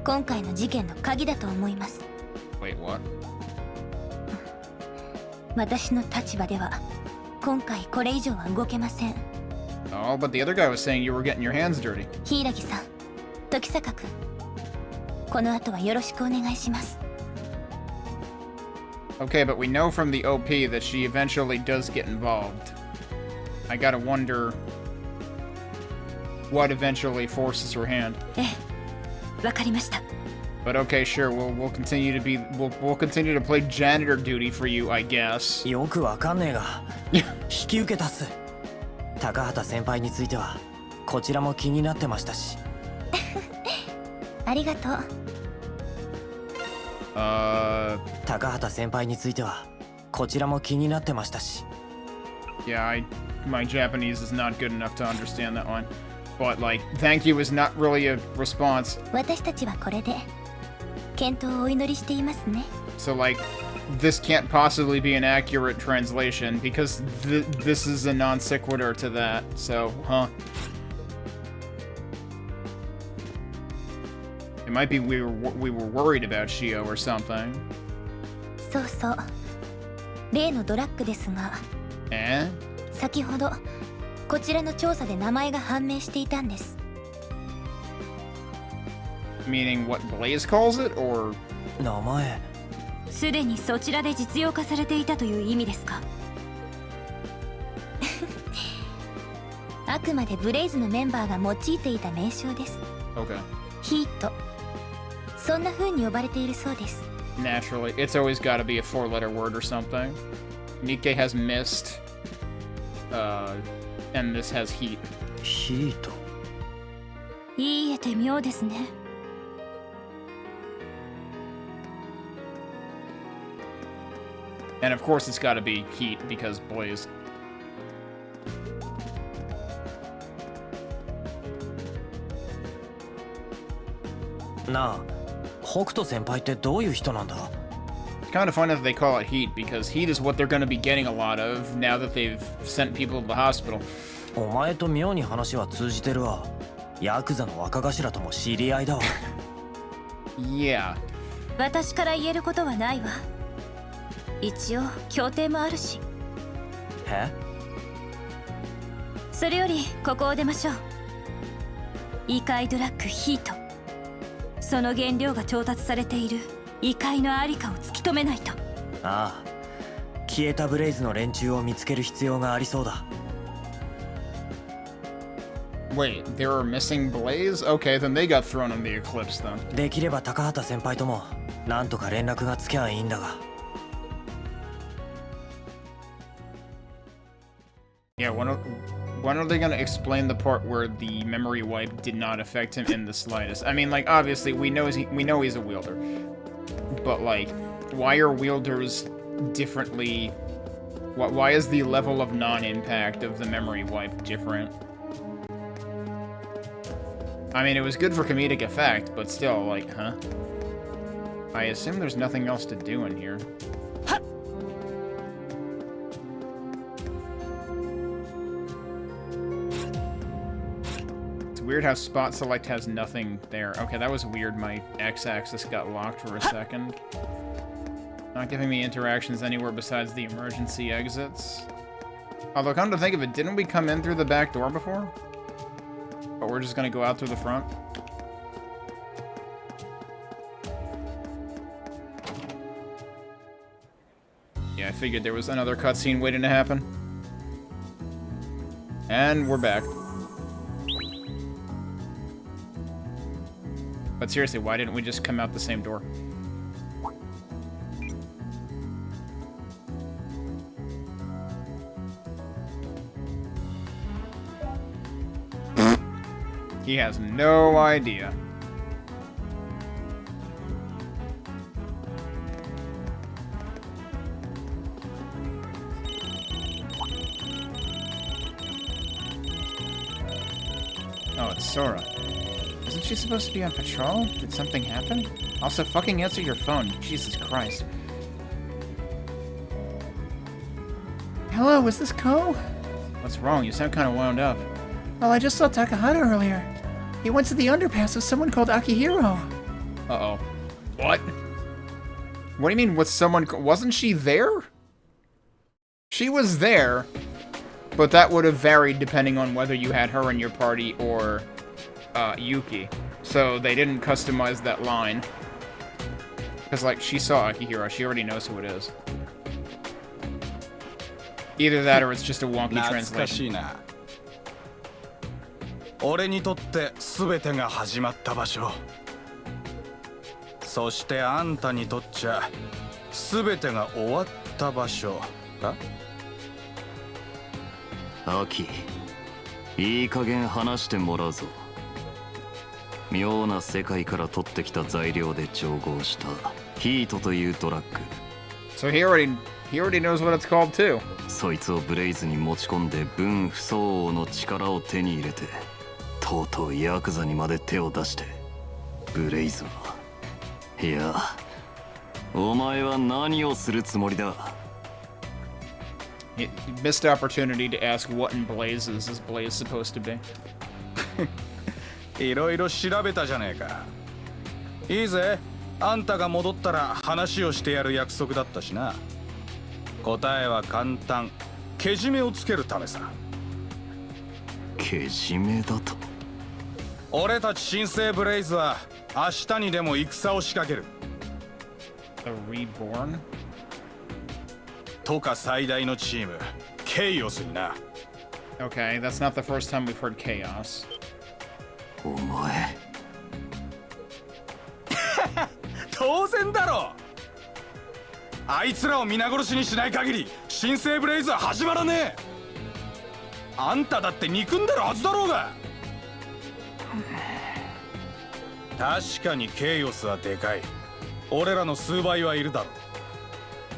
S8: 今回の事件の鍵だと思います。
S1: Wait, what?
S8: 私の立場では今回これ以上は動けません。
S1: Oh, but the other guy was saying you were getting your hands dirty.
S8: 柊さん、時坂君、この後はよろしくお願いします。
S1: Okay, but we know from the OP that she eventually does get involved. I gotta wonder what eventually forces her hand.
S8: わかりました。
S1: But okay, sure, we'll continue to be we'll continue to play janitor duty for you, I guess.
S7: よくわかんねえが引き受けたっす。高畑先輩についてはこちらも気になってましたし。
S8: ありがとう。
S7: 高畑先輩についてはこちらも気になってましたし。
S1: Yeah, my Japanese is not good enough to understand that one. But like, thank you is not really a response.
S8: 私たちはこれで健闘をお祈りしていますね。
S1: So like, this can't possibly be an accurate translation because this is a non sequitur to that. So, huh? It might be we were worried about Shio or something.
S8: そうそう。例のドラッグですが。先ほどこちらの調査で名前が判明していたんです。
S1: Meaning what Blaze calls it, or
S7: 名前。
S8: すでにそちらで実用化されていたという意味ですか。あくまでブレイズのメンバーが用いていた名称です。
S1: Okay.
S8: ヒート。そんな風に呼ばれているそうです。
S1: Naturally, it's always got to be a 4-letter word or something. Nikkei has mist, and this has heat.
S7: ヒート。
S8: 言い得て妙ですね。
S1: And of course it's got to be heat because Blaze.
S7: なあ、北斗先輩ってどういう人なんだ？
S1: It's kind of funny that they call it heat because heat is what they're going to be getting a lot of now that they've sent people to the hospital.
S7: お前と妙に話は通じてるわ。ヤクザの若頭とも知り合いだわ。
S1: Yeah.
S8: 私から言えることはないわ。一応協定もあるし。
S7: え？
S8: それよりここを出ましょう。異界ドラッグヒート。その原料が調達されている異界のありかを突き止めないと。
S7: ああ、消えたブレイズの連中を見つける必要がありそうだ。
S1: Wait, they were missing Blaze? Okay, then they got thrown in the eclipse then.
S7: できれば高畑先輩ともなんとか連絡がつきゃいいんだが。
S1: Yeah, when are they gonna explain the part where the memory wipe did not affect him in the slightest? I mean, like, obviously we know he's a wielder, but like, why are wielders differently? Why is the level of non-impact of the memory wipe different? I mean, it was good for comedic effect, but still, like, huh? I assume there's nothing else to do in here. Weird how spot select has nothing there. Okay, that was weird. My x-axis got locked for a second. Not giving me interactions anywhere besides the emergency exits. Although, come to think of it, didn't we come in through the back door before? But we're just gonna go out through the front? Yeah, I figured there was another cutscene waiting to happen. And we're back. But seriously, why didn't we just come out the same door? He has no idea. Oh, it's Sora. Isn't she supposed to be on patrol? Did something happen? Also, fucking answer your phone. Jesus Christ.
S10: Hello, is this Ko?
S1: What's wrong? You sound kind of wound up.
S10: Well, I just saw Takahata earlier. He went to the underpass with someone called Akihiro.
S1: Uh-oh. What? What do you mean with someone? Wasn't she there? She was there, but that would have varied depending on whether you had her in your party or Yuki. So they didn't customize that line. Because, like, she saw Akihiro. She already knows who it is. Either that or it's just a wonky
S3: 懐か
S1: translation.
S3: しいな。俺にとって全てが始まった場所。そしてあんたにとっちゃ全てが終わった場所か？
S2: アキ、いい加減話してもらうぞ。妙な世界から取ってきた材料で調合したヒートというドラッグ。
S1: So he already knows what it's called too.
S2: そいつをブレイズに持ち込んで分不相応の力を手に入れて、とうとうヤクザにまで手を出して。ブレイズは、いや、お前は何をするつもりだ？
S1: He missed opportunity to ask what in blazes is Blaze supposed to be.
S3: いろいろ調べたじゃねえか。いいぜ。あんたが戻ったら話をしてやる約束だったしな。答えは簡単。けじめをつけるためさ。
S2: けじめだと？
S3: 俺たち新生ブレイズは明日にでも戦を仕掛ける。
S1: A reborn?
S3: トカ最大のチーム、ケイオスにな。
S1: Okay, that's not the first time we've heard chaos.
S2: お前。
S3: 当然だろ。あいつらを皆殺しにしない限り新生ブレイズは始まらねえ。あんただって憎んでるはずだろうが。確かにケイオスはでかい。俺らの数倍はいるだろう。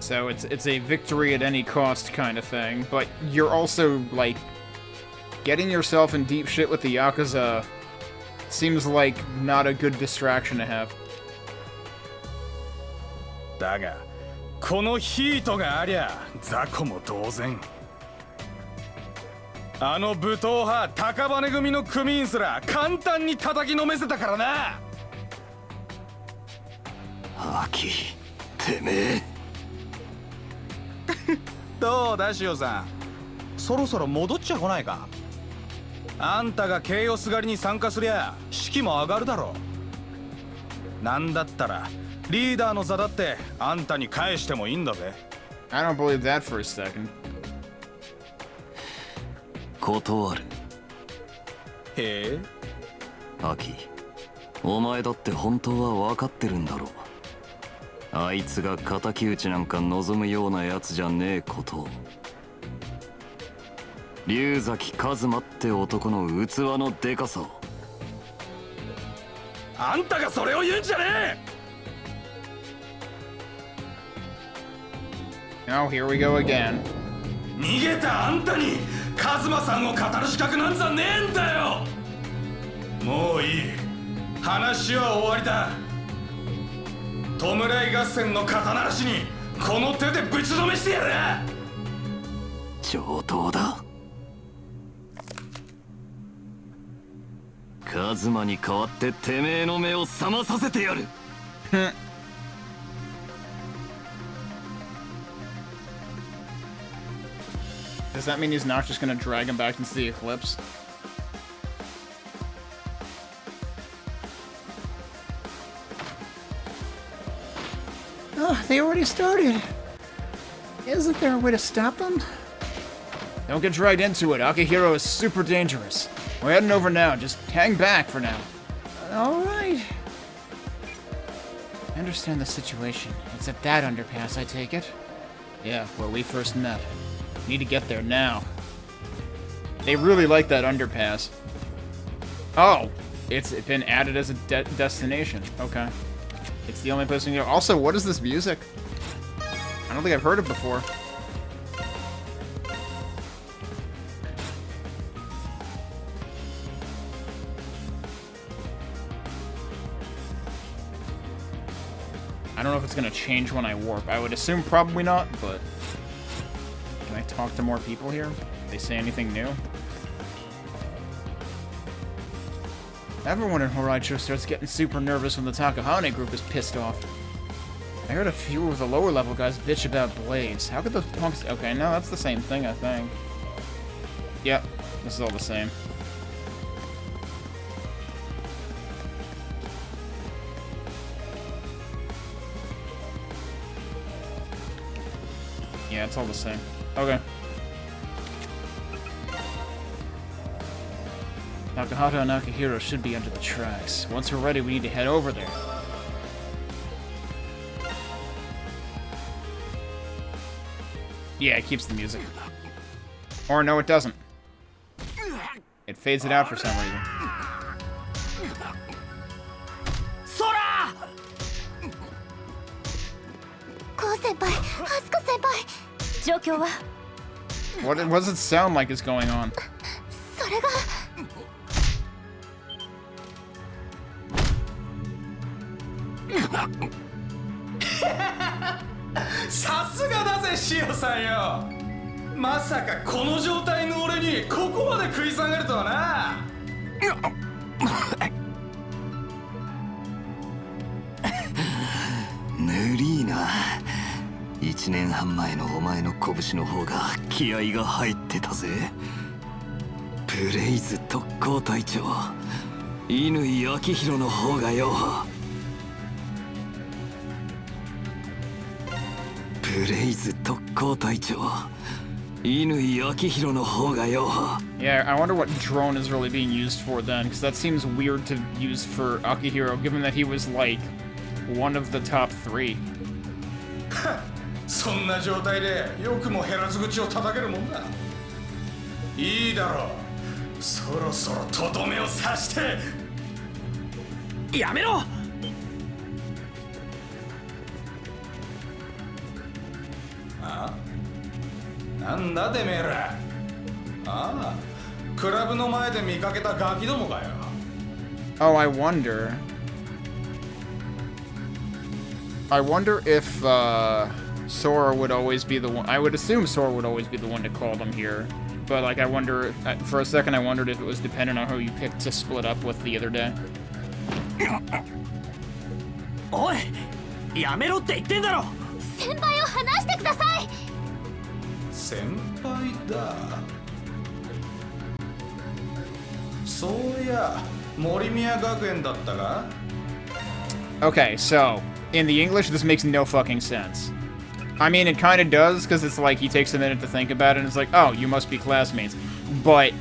S1: So it's a victory at any cost kind of thing, but you're also, like, getting yourself in deep shit with the Yakuza seems like not a good distraction to have.
S3: だがこのヒートがありゃ雑魚も同然。あの武闘派高羽組の組員すら簡単に叩きのめせたからな。
S2: アキ、てめえ。
S3: どうだシオさん、そろそろ戻っちゃ来ないか。あんたがケイオス狩りに参加すりゃ士気も上がるだろう。なんだったらリーダーの座だってあんたに返してもいいんだぜ。
S1: I don't believe that for a second.
S2: 断る。
S3: へえ。
S2: アキ、お前だって本当は分かってるんだろう。あいつが敵討ちなんか望むようなやつじゃねえことを。龍崎一馬って男の器のでかさを。
S3: あんたがそれを言うんじゃね
S1: え。Now here we go again.
S3: 逃げたあんたにカズマさんを語る資格なんざねえんだよ。もういい。話は終わりだ。弔い合戦の肩慣らしにこの手でぶちのめしてやる。
S2: 上等だ。カズマに代わっててめえの目を覚まさせてやる。
S1: Does that mean he's not just gonna drag him back into the eclipse?
S10: Oh, they already started. Isn't there a way to stop them?
S1: Don't get dragged into it. Akihiro is super dangerous. We're heading over now. Just hang back for now.
S10: All right.
S1: I understand the situation. It's at that underpass, I take it? Yeah, where we first met. Need to get there now. They really like that underpass. Oh, it's been added as a destination. Okay. It's the only place we can go. Also, what is this music? I don't think I've heard it before. I don't know if it's gonna change when I warp. I would assume probably not, but... Can I talk to more people here? They say anything new? Everyone in Horaicho starts getting super nervous when the Takahane group is pissed off. I heard a few of the lower level guys bitch about blades. How could those punks... Okay, no, that's the same thing, I think. Yep, this is all the same. Yeah, it's all the same. Okay. Nakahata and Akihiro should be under the tracks. Once we're ready, we need to head over there. Yeah, it keeps the music. Or no, it doesn't. It fades it out for some reason.
S7: Sora!
S1: What does it sound like is going on?
S8: それが
S3: さすがだぜシオさんよ。まさかこの状態の俺にここまで食い下がるとはな。
S2: ぬりーな。1年半前のお前の拳の方が気合が入ってたぜ。ブレイズ特攻隊長乾明宏の方がよ。ブレイズ特攻隊長乾明宏の方がよ。
S1: Yeah, I wonder what drone is really being used for then, because that seems weird to use for Akihiro, given that he was like one of the top 3.
S3: そんな状態でよくも減らず口を叩けるもんだ。いいだろう。そろそろとどめを刺して。
S7: やめろ。
S3: あ？なんだてめえら。ああ、クラブの前で見かけたガキどもかよ。
S1: Oh, I wonder if Sora would always be the one. I would assume Sora would always be the one to call them here. But, like, I wonder, for a second I wondered if it was dependent on who you picked to split up with the other day.
S7: おい、やめろって言ってんだろ。
S8: 先輩を離してください。
S3: 先輩だ。そういや、森宮学園だったか？
S1: Okay, so, in the English, this makes no fucking sense. I mean, it kind of does, because it's like he takes a minute to think about it, and it's like, oh, you must be classmates. But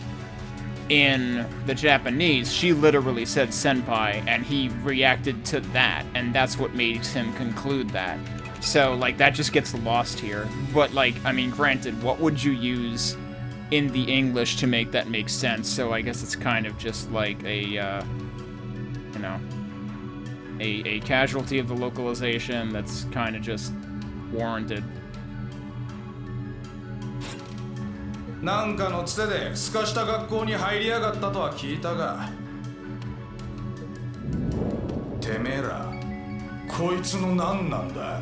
S1: in the Japanese, she literally said senpai, and he reacted to that, and that's what makes him conclude that. So, like, that just gets lost here. But, like, I mean, granted, what would you use in the English to make that make sense? So I guess it's kind of just like a, you know, a casualty of the localization that's kind of just warranted.
S3: なんかのつてですかした学校に入りやがったとは聞いたが、てめえらこいつの何なんだ？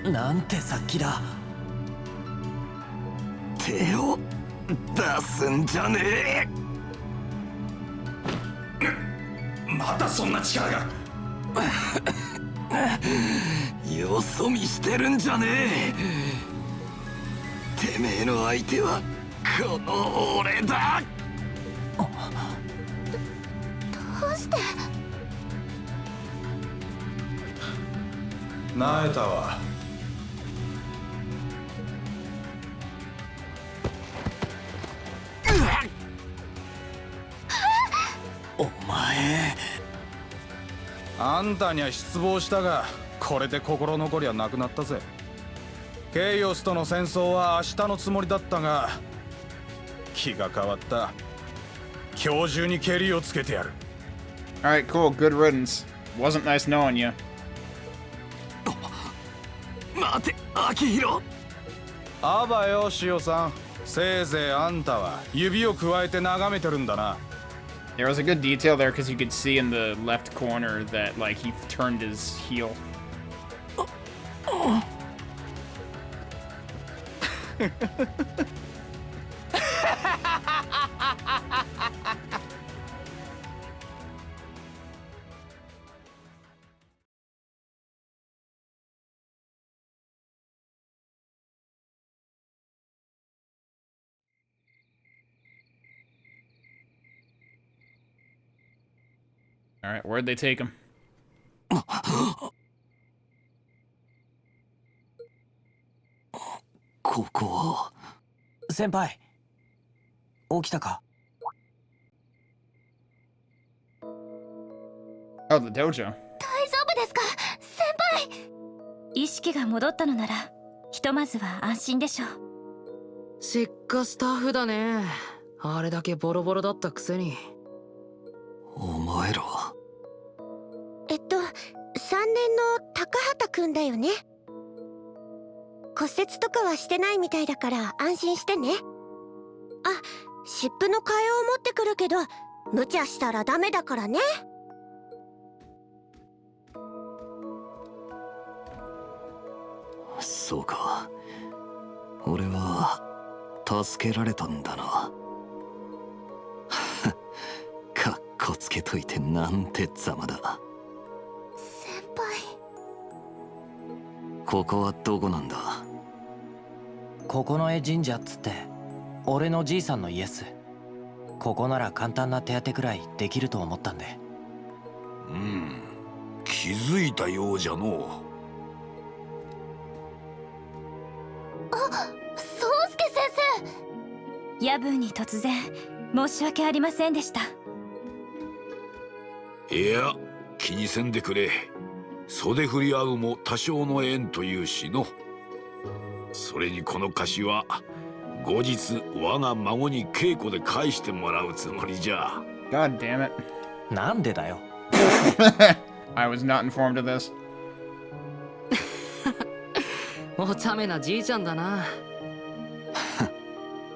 S7: なんてさっきだ。
S2: 手を出すんじゃね
S3: え。またそんな力が。
S2: よそ見してるんじゃねえ。てめえの相手はこの俺だ。
S8: どうして？
S3: なえたわ。
S7: お前。
S3: あんたには失望したが、これで心残りはなくなったぜ。ケイオスとの戦争は明日のつもりだったが、気が変わった。今日中にケリをつけてやる。
S1: Alright, cool. Good riddance. Wasn't nice knowing you.
S2: 待て、アキヒロ。
S3: あばよ、シオさん。せいぜいあんたは指をくわえて眺めてるんだな。
S1: There was a good detail there because you could see in the left corner that, like, he turned his heel. Alright, where'd they take him?
S2: ここは。
S7: 先輩、起きたか？
S1: Oh, the dojo.
S8: 大丈夫ですか先輩。意識が戻ったのならひとまずは安心でしょう。
S9: しっかスタッフだね。あれだけボロボロだったくせに。
S2: お前ら。
S12: 3年の高畑くんだよね。骨折とかはしてないみたいだから安心してね。あ、湿布の替えを持ってくるけど無茶したらダメだからね。
S2: そうか。俺は助けられたんだな。かっこつけといてなんてざまだ。
S12: 先輩。
S2: ここはどこなんだ？
S7: 九重神社っつって俺のじいさんの家っす。ここなら簡単な手当てくらいできると思ったんで。
S13: 気づいたようじゃのう。
S8: 宗介先生。夜分に突然申し訳ありませんでした。
S13: いや、気にせんでくれ。袖振り合うも多少の縁というしの。それにこの貸しは後日我が孫に稽古で返してもらうつもりじゃ。
S1: God damn it.
S7: なんでだよ。
S1: I was not informed of this.
S9: お茶目なじいちゃんだな。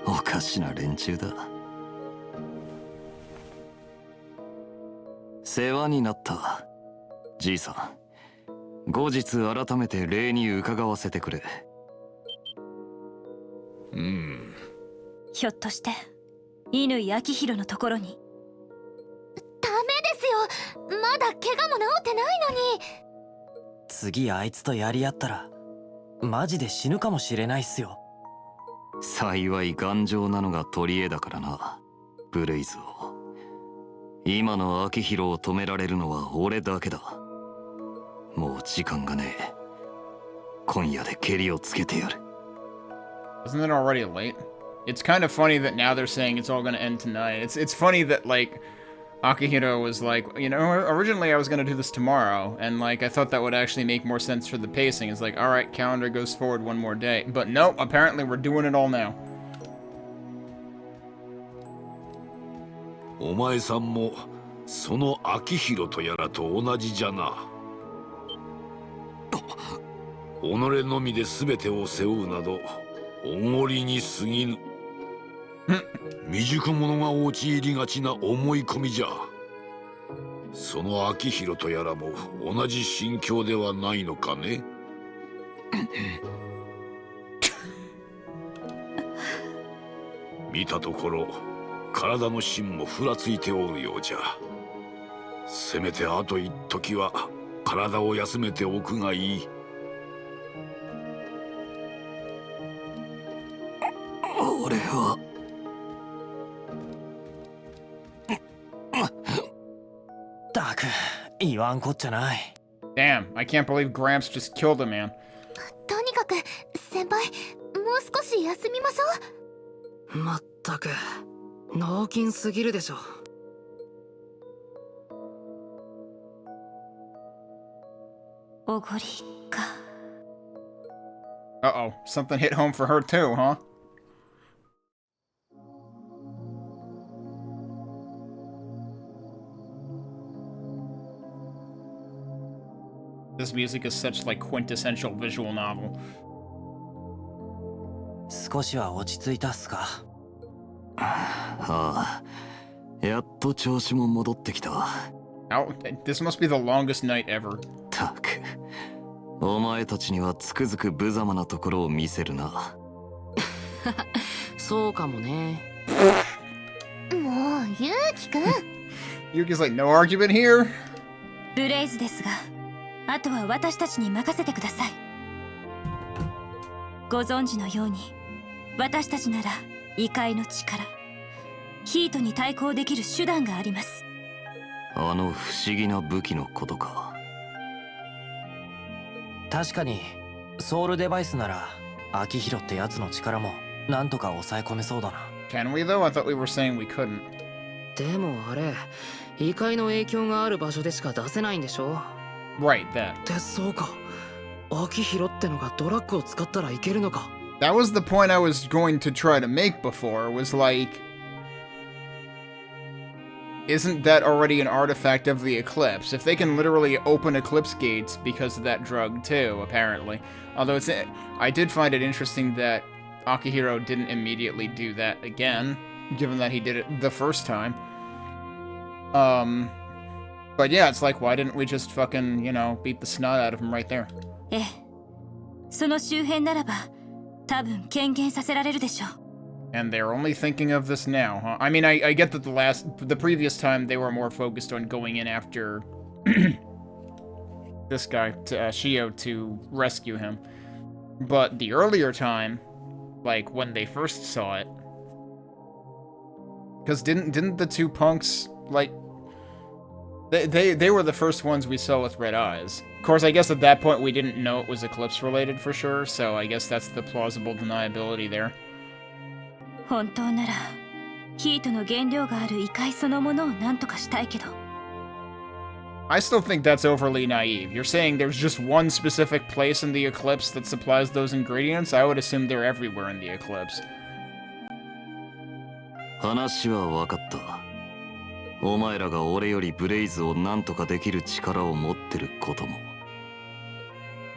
S2: おかしな連中だ。世話になった。じいさん、後日改めて礼に伺わせてくれ。
S8: ひょっとして乾明宏のところに。ダメですよ、まだ怪我も治ってないのに。
S7: 次あいつとやり合ったらマジで死ぬかもしれないっすよ。
S2: 幸い頑丈なのが取り柄だからな、ブレイズを。今の明宏を止められるのは俺だけだ。もう時間がねえ。今夜でケリをつけてやる。
S1: Isn't it already late? It's kind of funny that now they're saying it's all gonna end tonight. It's funny that, like, Akihiro was like, you know, originally I was gonna do this tomorrow, and, like, I thought that would actually make more sense for the pacing. It's like, alright, calendar goes forward one more day. But nope, apparently we're doing it all now.
S13: お前さんもその明宏とやらと同じじゃな。己のみで全てを背負うなどおごりに過ぎぬ。未熟者が陥りがちな思い込みじゃ。その明宏とやらも同じ心境ではないのかね。見たところ体の芯もふらついておるようじゃ。せめてあと一時は体を休めておくがいい。
S2: 俺は
S7: ったく言わんこっちゃない。
S1: Damn, I can't believe Gramps just killed a man.
S12: とにかく先輩、もう少し休みましょう。
S9: まったく脳筋すぎるでしょ。
S8: おごりか。
S1: Uh-oh, something hit home for her too, huh? This music is such, like, quintessential visual novel.
S7: 少しは落ち着いたっすか？
S2: ああ、やっと調子も戻ってきた。
S1: Oh, this must be the longest night ever.
S2: たく、お前たちにはつくづく無様なところを見せるな。
S9: そうかもね。
S12: もうゆうきくん。
S1: Yuki's like, no argument here.
S8: ブレイズですが、あとは私たちに任せてください。ご存知のように、私たちなら異界の力、ヒートに対抗できる手段があります。
S2: あの不思議な武器のことか。
S7: 確かにソウルデバイスなら秋広ってやつの力もなんとか抑え込めそうだな。
S1: Can we though? I thought we were saying we couldn't.
S9: でもあれ異界の影響がある場所でしか出せないんでしょ。
S1: Right, that.
S9: でそうか、秋広ってのがドラッグを使ったらいけるのか。
S1: That was the point I was going to try to make before, was like... Isn't that already an artifact of the Eclipse? If they can literally open Eclipse gates because of that drug too, apparently. Although I did find it interesting that Akihiro didn't immediately do that again, given that he did it the first time. But yeah, it's like, why didn't we just fucking, you know, beat the snot out of him right there?
S8: ええ、その周辺ならば多分権限させられるでしょう。
S1: And they're only thinking of this now, huh? I mean, I get that the previous time they were more focused on going in after this guy, Shio, to rescue him. But the earlier time, like when they first saw it, because didn't the two punks, like, they were the first ones we saw with red eyes. Of course, I guess at that point we didn't know it was Eclipse related for sure, so I guess that's the plausible deniability there.
S8: 本当ならヒートの原料がある異界そのものを何とかしたいけど。
S1: I still think that's overly naive. You're saying there's just one specific place in the Eclipse that supplies those ingredients? I would assume they're everywhere in the Eclipse.
S2: 話は分かった。お前らが俺よりブレイズを何とかできる力を持ってることも。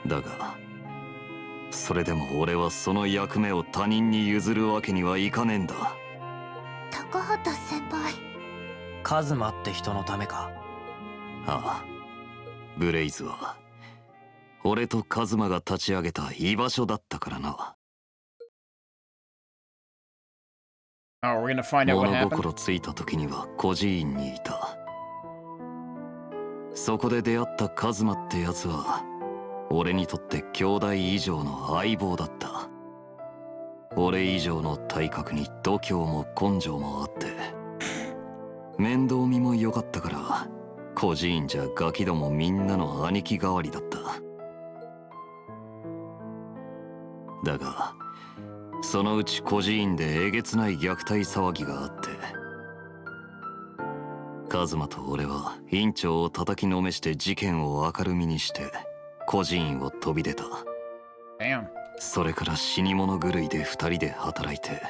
S2: だが、それでも俺はその役目を他人に譲るわけにはいかねえんだ。
S12: 高畑先輩。
S7: カズマって人のためか。
S2: ああ、ブレイズは俺とカズマが立ち上げた居場所だったからな。
S1: Oh, we're gonna find out what happened?
S2: 物心ついた時には孤児院にいた。そこで出会ったカズマってやつは俺にとって兄弟以上の相棒だった。俺以上の体格に度胸も根性もあって面倒見も良かったから孤児院じゃガキどもみんなの兄貴代わりだった。だがそのうち孤児院でえげつない虐待騒ぎがあってカズマと俺は院長を叩きのめして事件を明るみにして孤児院を飛び出た。
S1: Damn.
S2: それから死に物狂いで二人で働いて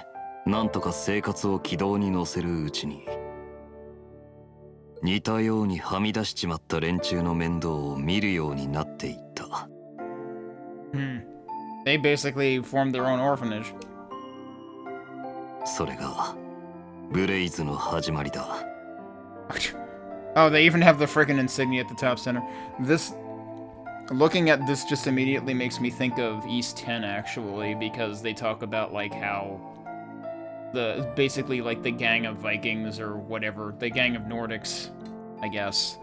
S2: なんとか生活を軌道に乗せるうちに似たようにはみ出しちまった連中の面倒を見るようになっていった。
S1: They basically formed their own orphanage.
S2: それがブレイズの始まりだ。
S1: Oh, they even have the frickin' insignia at the top center. Looking at this just immediately makes me think of East 10 actually, because they talk about like how basically like the gang of Vikings or whatever, the gang of Nordics, I guess,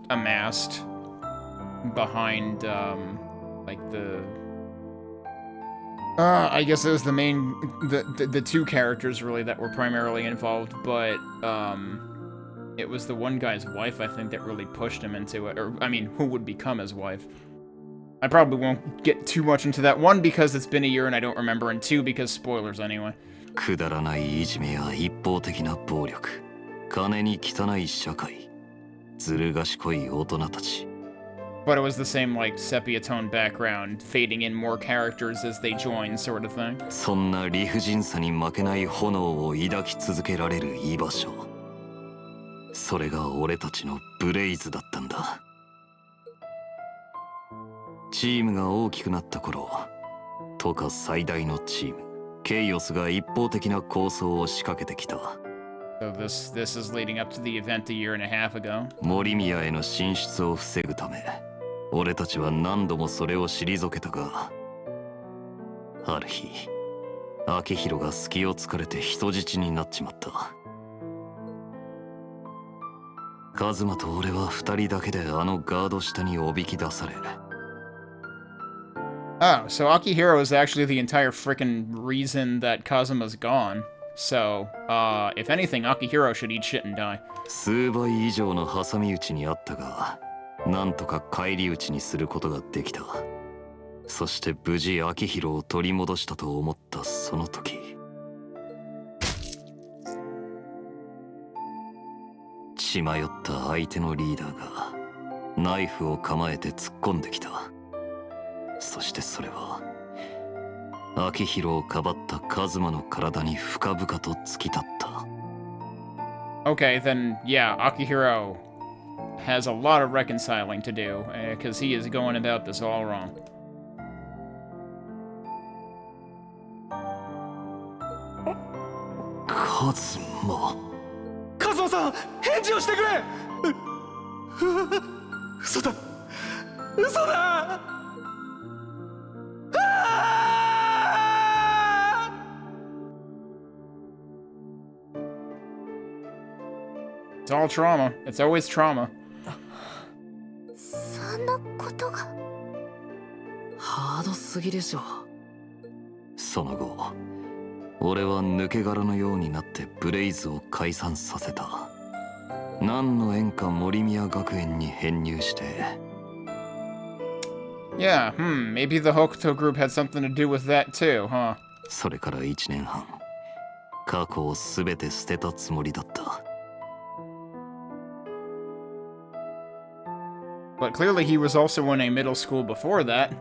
S1: amassed behind like I guess it was the main, the two characters really that were primarily involved, but it was the one guy's wife, I think, that really pushed him into it, or I mean, who would become his wife. I probably won't get too much into that, one because it's been a year and I don't remember, and two because spoilers anyway.
S2: くだらないいじめや一方的な暴力、金に汚い社会、ずる賢い大人たち。
S1: But it was the same, like, sepia-tone background, fading in more characters as they join, sort of thing.
S2: そんな理不尽さに負けない炎を抱き続けられる居場所。それが俺たちのブレイズだったんだ。チームが大きくなった頃、とか最大のチーム、ケイオスが一方的な構想を仕掛けてきた。
S1: So this is leading up to the event a year and a half ago.
S2: 森宮への進出を防ぐため、俺たちは何度もそれを退けたが、ある日、秋広が隙を突かれて人質になっちまった。カズマと俺は二人だけであのガード下におびき出され。
S1: Oh, so Akihiro is actually the entire frickin' reason that Kazuma's gone. So, if anything, Akihiro should eat shit and die.
S2: 数倍以上の挟み撃ちにあったが、なんとか返り討ちにすることができた。そして無事秋広を取り戻したと思ったその時、血迷った相手のリーダーがナイフを構えて突っ込んできた。そしてそれは秋広をかばったカズマの体に深々と突き立った。
S1: Okay, then, yeah, Akihiro has a lot of reconciling to do, because he is going about this all wrong.
S2: カズマ。
S3: カズマさん、返事をしてくれ。嘘だ、嘘だ。
S1: It's all trauma. It's always trauma.
S8: そんなことが。
S9: ハードすぎでしょ。
S2: その後、俺は抜け殻のようになってブレイズを解散させた。何の縁か森宮学園に編入して。
S1: Yeah, maybe the Hokuto group had something to do with that too, huh?
S2: それから1年半、過去を全て捨てたつもりだった。
S1: But clearly he was also in a middle school before that,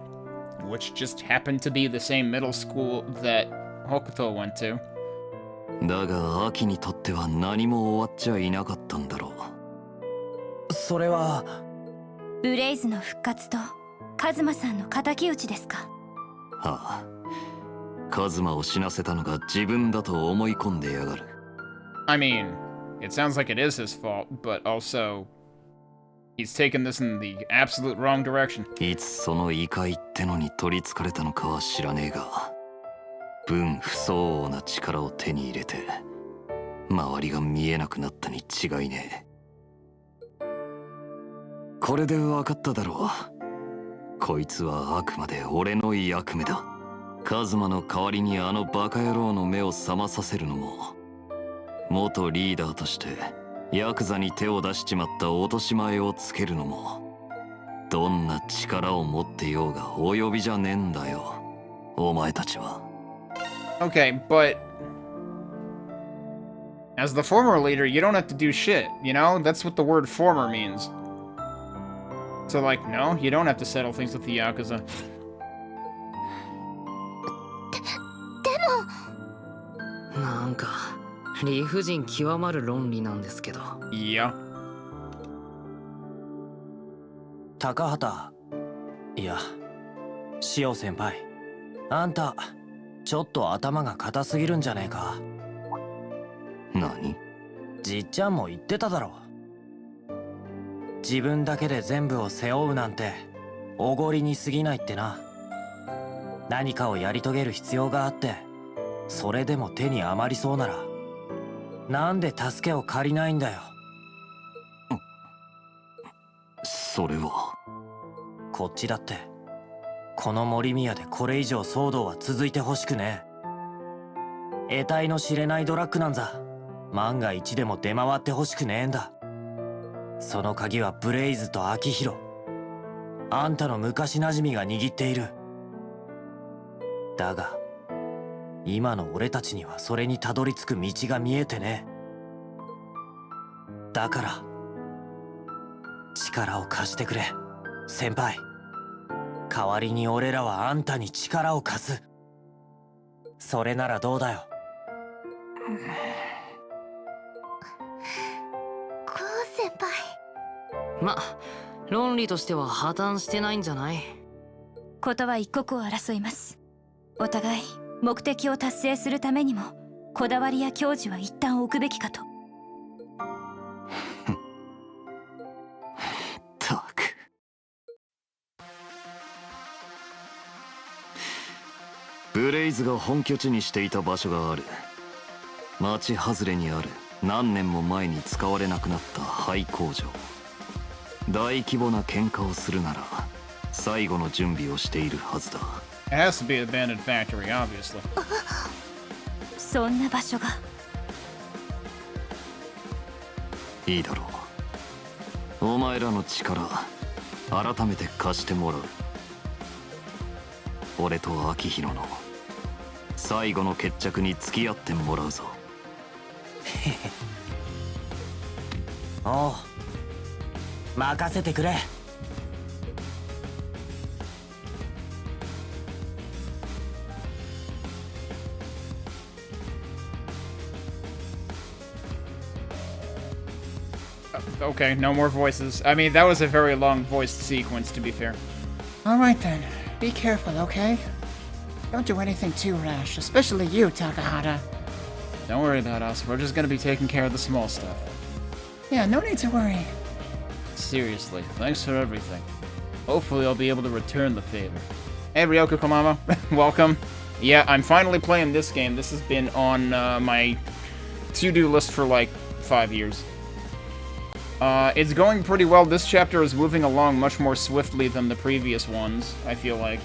S1: which just happened to be the same middle school that Hokuto went to.
S2: だが秋にとっては何も終わっちゃいなかったんだろ
S7: う。それは
S8: ブレイズの復活とカズマさんの敵討ちですか。
S2: ああ、カズマを死なせたのが自分だと思い込んでやがる。
S1: I mean, it sounds like it is his fault, but also he's taken this in the absolute wrong direction.
S2: いつその異界ってのに取りつかれたのかは知らねえが、分不相応な力を手に入れて周りが見えなくなったに違いねえ。これで分かっただろう。こいつはあくまで俺の役目だ。カズマの代わりにあのバカ野郎の目を覚まさせるのも、元リーダーとしてヤクザに手を出しちまった落とし前をつけるのも、どんな力を持ってようがお呼びじゃねえんだよ、お前たちは。
S1: Okay, but as the former leader, you don't have to do shit, you know? That's what the word former means. So, like, no, you don't have to settle things with the Yakuza.
S9: なんか理不尽極まる論理なんですけど。
S1: いや。
S7: 高畑、いや、塩先輩、あんたちょっと頭が固すぎるんじゃねえか。
S2: 何？
S7: じっちゃんも言ってただろ。自分だけで全部を背負うなんておごりに過ぎないってな。何かをやり遂げる必要があって、それでも手に余りそうならなんで助けを借りないんだよ。
S2: それは。
S7: こっちだってこの森宮でこれ以上騒動は続いてほしくねえ。得体の知れないドラッグなんざ万が一でも出回ってほしくねえんだ。その鍵はブレイズと秋広、あんたの昔なじみが握っている。だが今の俺たちにはそれにたどり着く道が見えてねえ。だから力を貸してくれ先輩。代わりに俺らはあんたに力を貸す。それならどうだよ。
S8: こう先輩。
S9: ま、論理としては破綻してないんじゃない？
S8: ことは一刻を争います。お互い目的を達成するためにもこだわりや矜持は一旦置くべきかと。
S2: たく。ブレイズが本拠地にしていた場所がある。町外れにある何年も前に使われなくなった廃工場。大規模な喧嘩をするなら最後の準備をしているはずだ。
S1: It has to be an abandoned factory, obviously.
S8: そんな場所が。
S2: いいだろう。お前らの力改めて貸してもらう。俺と秋広の最後の決着に付き合ってもらうぞ。
S7: おう、任せてくれ。
S1: Okay, no more voices. I mean, that was a very long voiced sequence, to be fair.
S10: Alright then, be careful, okay? Don't do anything too rash, especially you, Takahata.
S1: Don't worry about us. We're just gonna be taking care of the small stuff.
S10: Yeah, no need to worry.
S1: Seriously, thanks for everything. Hopefully I'll be able to return the favor. Hey, Ryoko Komama. Welcome. Yeah, I'm finally playing this game. This has been on my to-do list for like 5 years. It's going pretty well. This chapter is moving along much more swiftly than the previous ones, I feel like.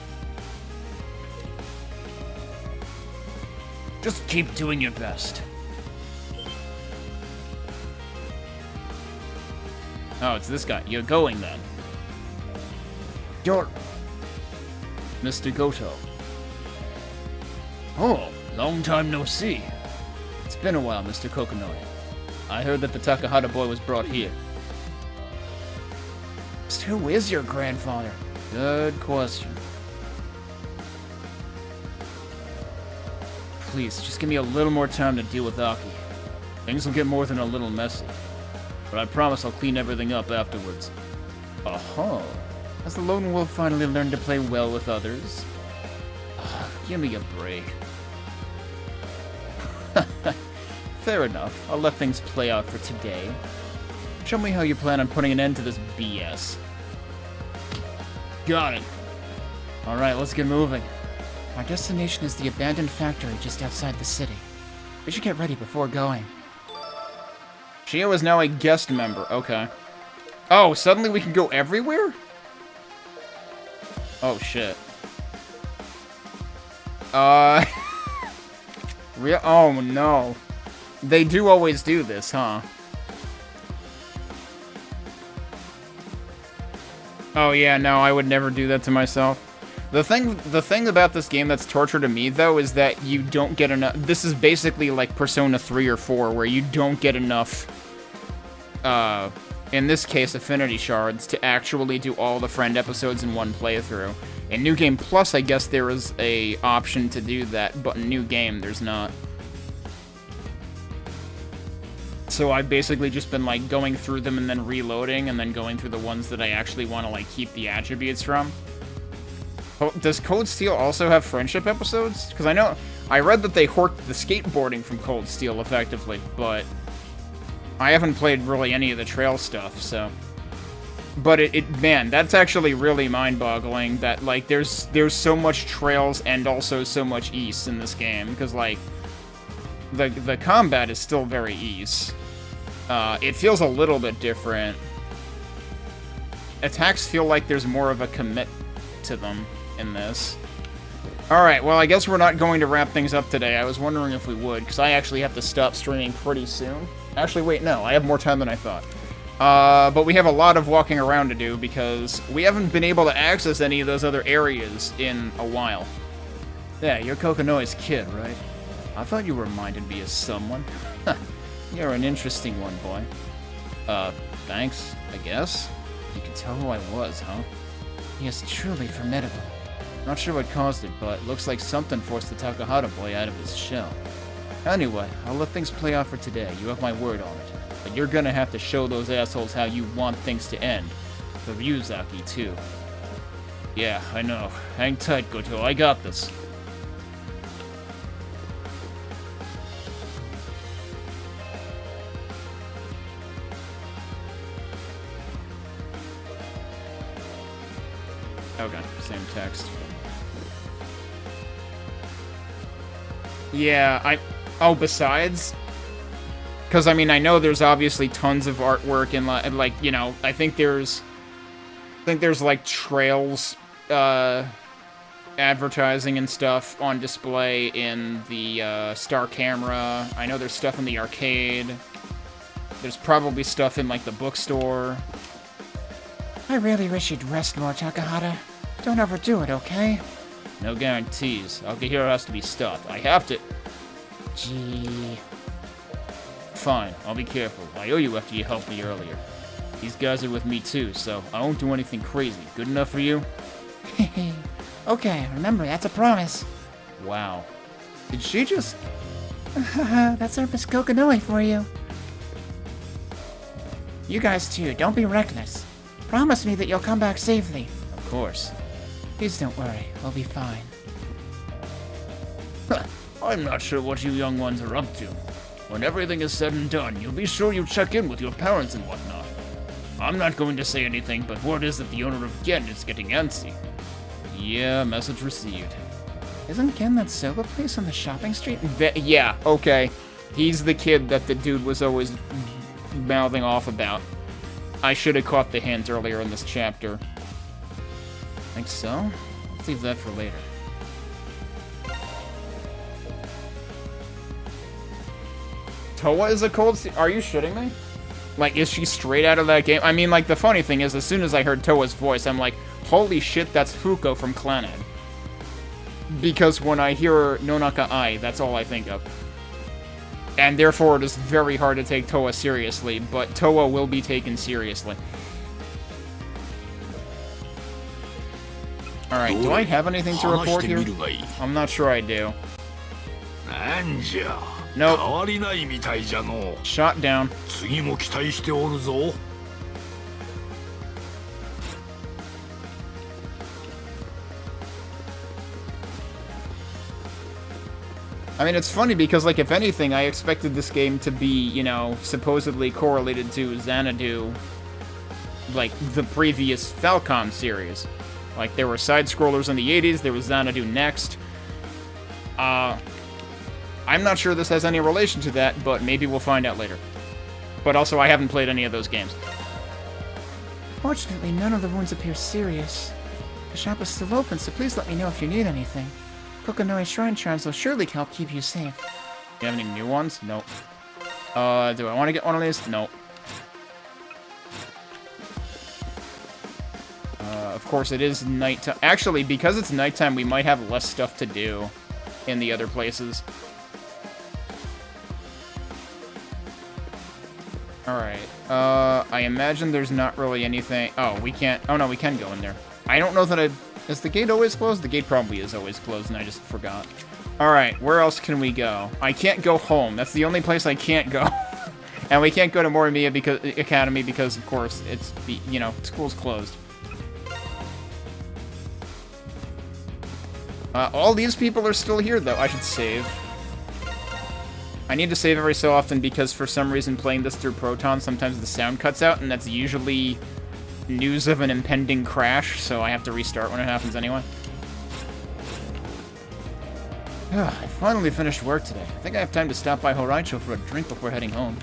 S5: Just keep doing your best.
S1: Oh, it's this guy. You're going, then.
S5: You're... Mr. Goto. Oh, long time no see.
S1: It's been a while, Mr. Kokonoi. I heard that the Takahata boy was brought here.
S10: Who is your grandfather?
S1: Good question. Please, just give me a little more time to deal with Aki. Things will get more than a little messy. But I promise I'll clean everything up afterwards.
S10: Uh-huh. Has the lone wolf finally learned to play well with others?
S1: Give me a break. Fair enough. I'll let things play out for today. Show me how you plan on putting an end to this BS.
S5: Got it.
S1: Alright, let's get moving.
S10: Our destination is the abandoned factory just outside the city. We should get ready before going.
S1: Shio is now a guest member. Okay. Oh, suddenly we can go everywhere? Oh, shit. Oh, no. They do always do this, huh? Oh, yeah, no, I would never do that to myself. The thing about this game that's torture to me, though, is that you don't get enough... This is basically like Persona 3 or 4, where you don't get enough, in this case, Affinity Shards, to actually do all the friend episodes in one playthrough. In New Game Plus, I guess there is a option to do that, but in New Game, there's not. So I've basically just been, like, going through them and then reloading, and then going through the ones that I actually want to, like, keep the attributes from. Does Cold Steel also have friendship episodes? Because I read that they horked the skateboarding from Cold Steel effectively, but I haven't played really any of the trail stuff, so... But man, that's actually really mind-boggling that, like, there's so much trails and also so much ease in this game, because, like, the combat is still very ease. It feels a little bit different. Attacks feel like there's more of a commit to them in this. Alright, well, I guess we're not going to wrap things up today. I was wondering if we would, because I actually have to stop streaming pretty soon. Actually, wait, no, I have more time than I thought. But we have a lot of walking around to do, because we haven't been able to access any of those other areas in a while.
S5: Yeah, you're Kokonoi's kid, right? I thought you reminded me of someone.
S1: You're an interesting one, boy.
S5: Thanks, I guess.
S1: You can tell who I was, huh?
S10: He is truly formidable.
S1: Not sure what caused it, but looks like something forced the Takahata boy out of his shell. Anyway, I'll let things play out for today. You have my word on it. But you're gonna have to show those assholes how you want things to end. For Ryuzaki, too.
S5: Yeah, I know. Hang tight, Goto. I got this.
S1: Okay, same text. Yeah, oh, besides... Because, I mean, I know there's obviously tons of artwork and, like, you know, I think there's, like, trails, advertising and stuff on display in the, Star Camera. I know there's stuff in the arcade. There's probably stuff in, like, the bookstore.
S10: I really wish you'd rest more, Takahata. Don't overdo it, okay?
S5: No guarantees. Akihiro has to be stopped. I have to... Gee... Fine, I'll be careful. I owe you after you helped me earlier. These guys are with me too, so I won't do anything crazy. Good enough for you?
S10: Okay, remember, that's a promise.
S5: Wow. Did she just...
S10: That's our Miss Kokonoi for you. You guys too, don't be reckless. Promise me that you'll come back safely.
S5: Of course.
S10: Please don't worry, we'll be fine.
S5: I'm not sure what you young ones are up to. When everything is said and done, you'll be sure you check in with your parents and whatnot. I'm not going to say anything, but word is that the owner of Gen is getting antsy. Yeah, message received.
S10: Isn't Ken that soba place on the shopping street?
S1: Yeah, okay. He's the kid that the dude was always mouthing off about. I should have caught the hint earlier in this chapter.
S5: Think so? Let's leave that for later.
S1: Toa is a cold... Are you shitting me? Like, is she straight out of that game? I mean, like, the funny thing is, as soon as I heard Toa's voice, I'm like, holy shit, that's Fuko from Clannad. Because when I hear Nonaka Ai, that's all I think of. And therefore, it is very hard to take Toa seriously, but Toa will be taken seriously. Alright, do I have anything to report here? I'm not sure I do. Nope. Shot down. I mean, it's funny because, like, if anything, I expected this game to be, you know, supposedly correlated to Xanadu, like, the previous Falcom series. Like, there were side-scrollers in the 80s, there was Xanadu next. I'm not sure this has any relation to that, but maybe we'll find out later. But also, I haven't played any of those games.
S10: Fortunately, none of the wounds appear serious. The shop is still open, so please let me know if you need anything. Kokonoi Shrine Charms will surely help keep you safe.
S1: Do you have any new ones? Nope. Do I want to get one of these? Nope. Of course, it is nighttime. Actually, because it's nighttime, we might have less stuff to do in the other places. Alright. I imagine there's not really anything... Oh, we can't... Oh, no, we can go in there. I don't know that I... Is the gate always closed? The gate probably is always closed, and I just forgot. Alright, where else can we go? I can't go home. That's the only place I can't go. And we can't go to Morimiya Academy because, of course, it's, you know, school's closed. All these people are still here, though. I should save. I need to save every so often because, for some reason, playing this through Proton, sometimes the sound cuts out, and that's usually news of an impending crash, so I have to restart when it happens anyway. I finally finished work today. I think I have time to stop by Horaicho for a drink before heading home.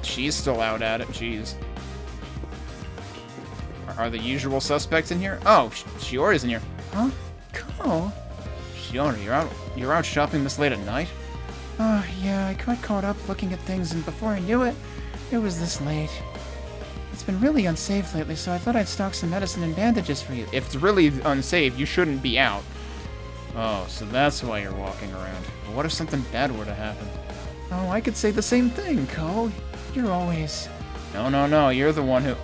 S1: She's still out at it, jeez. Are the usual suspects in here? Oh, Shiori's in here.
S10: Huh? Ko?
S1: Shiori, you're out shopping this late at night?
S10: Oh, yeah, I got caught up looking at things, and before I knew it, it was this late. It's been really unsafe lately, so I thought I'd stock some medicine and bandages for you.
S1: If it's really unsafe, you shouldn't be out. Oh, so that's why you're walking around. Well, what if something bad were to happen?
S10: Oh, I could say the same thing, Ko. You're always...
S1: No, you're the one who...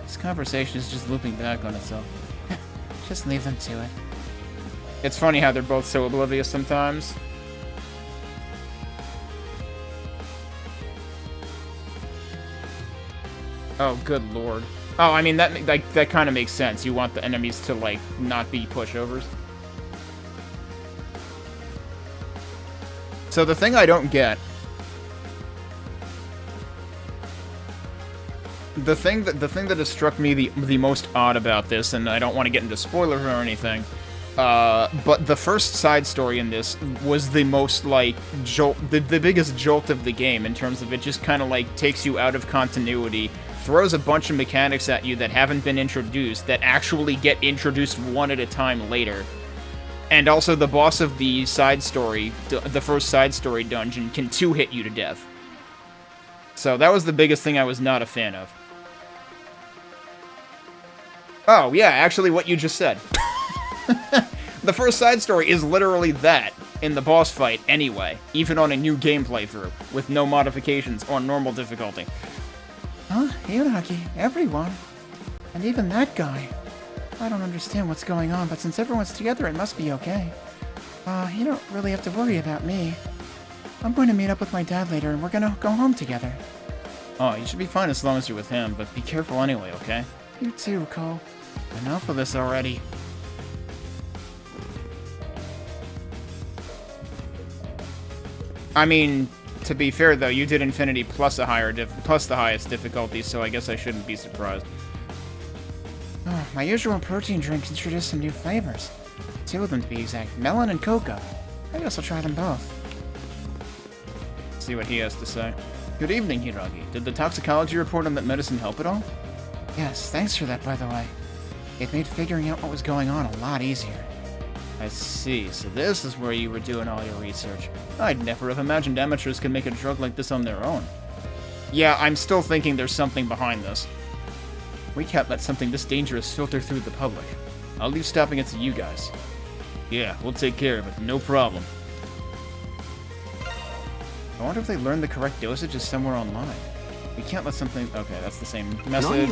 S1: This conversation is just looping back on itself.
S10: Just leave them to it.
S1: It's funny how they're both so oblivious sometimes. Oh, good lord. Oh, I mean, that kind of makes sense. You want the enemies to, like, not be pushovers. So the thing I don't get... The thing that has struck me the most odd about this, and I don't want to get into spoilers or anything, but the first side story in this was the most, like, jolt, the biggest jolt of the game in terms of it just kind of, like, takes you out of continuity, throws a bunch of mechanics at you that haven't been introduced, that actually get introduced one at a time later. And also the boss of the side story, the first side story dungeon, can two-hit you to death. So that was the biggest thing I was not a fan of. Oh, yeah, actually what you just said. The first side story is literally that in the boss fight anyway, even on a new game playthrough, with no modifications on normal difficulty.
S10: Huh? Hiragi, everyone. And even that guy. I don't understand what's going on, but since everyone's together, it must be okay. You don't really have to worry about me. I'm going to meet up with my dad later, and we're gonna go home together.
S1: Oh, you should be fine as long as you're with him, but be careful anyway, okay?
S10: You too, Cole.
S1: Enough of this already. I mean, to be fair though, you did Infinity plus the highest difficulty, so I guess I shouldn't be surprised.
S10: Oh, my usual protein drink introduced some new flavors. 2 of them to be exact, melon and cocoa. I guess I'll try them both.
S1: See what he has to say. Good evening, Hiragi. Did the toxicology report on that medicine help at all?
S10: Yes, thanks for that, by the way. It made figuring out what was going on a lot easier.
S1: I see, so this is where you were doing all your research. I'd never have imagined amateurs could make a drug like this on their own. Yeah, I'm still thinking there's something behind this. We can't let something this dangerous filter through the public. I'll leave stopping it to you guys. Yeah, we'll take care of it, no problem. I wonder if they learned the correct dosages somewhere online. We can't let something... Okay, that's the same message.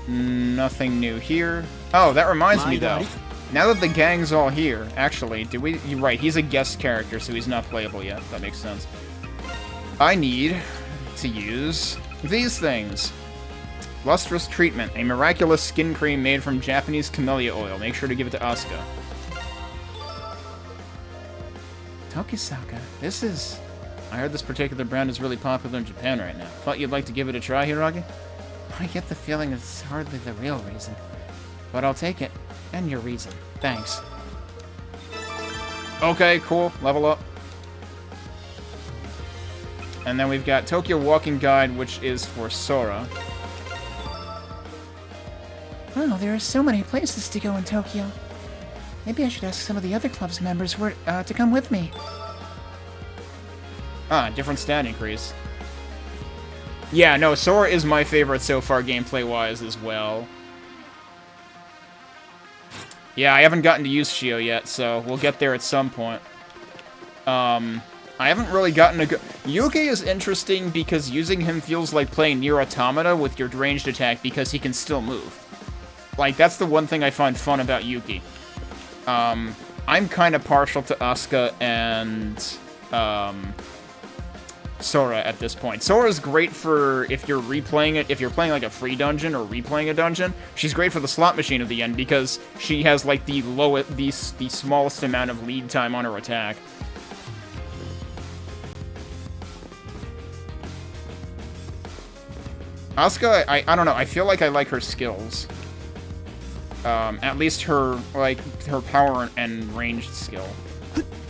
S1: Nothing new here. Oh, that reminds me though. Now that the gang's all here, actually, you're right, he's a guest character, so he's not playable yet. That makes sense. I need to use these things. Lustrous Treatment, a miraculous skin cream made from Japanese camellia oil. Make sure to give it to Asuka.
S10: Tokisaka, this is...
S1: I heard this particular brand is really popular in Japan right now. Thought you'd like to give it a try, Hiragi?
S10: I get the feeling it's hardly the real reason. But I'll take it. And your reason. Thanks.
S1: Okay, cool. Level up. And then we've got Tokyo Walking Guide, which is for Sora.
S10: Wow, there are so many places to go in Tokyo. Maybe I should ask some of the other club's members to come with me.
S1: Ah, different stat increase. Yeah, no, Sora is my favorite so far gameplay-wise as well. Yeah, I haven't gotten to use Shio yet, so we'll get there at some point. I haven't really gotten a good... Yuki is interesting because using him feels like playing Nier Automata with your ranged attack because he can still move. Like, that's the one thing I find fun about Yuki. I'm kind of partial to Asuka and... Sora at this point. Sora's great for if you're replaying it, if you're playing like a free dungeon or replaying a dungeon. She's great for the slot machine at the end because she has like the smallest amount of lead time on her attack. Asuka, I don't know, I feel like I like her skills. At least her power and ranged skill.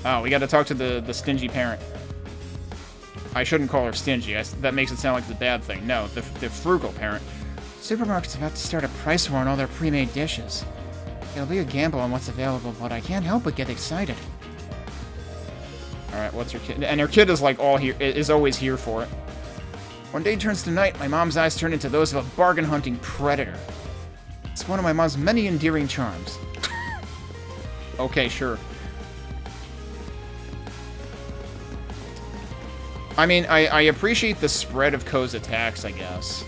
S1: Oh, we gotta talk to the stingy parent. I shouldn't call her stingy. That makes it sound like the bad thing. No, the frugal parent.
S10: Supermarket's about to start a price war on all their pre-made dishes. It'll be a gamble on what's available, but I can't help but get excited.
S1: Alright, what's her kid? And her kid is like is always here for it.
S10: One day turns to night, my mom's eyes turn into those of a bargain-hunting predator. It's one of my mom's many endearing charms.
S1: Okay, sure. I mean, I appreciate the spread of Ko's attacks, I guess.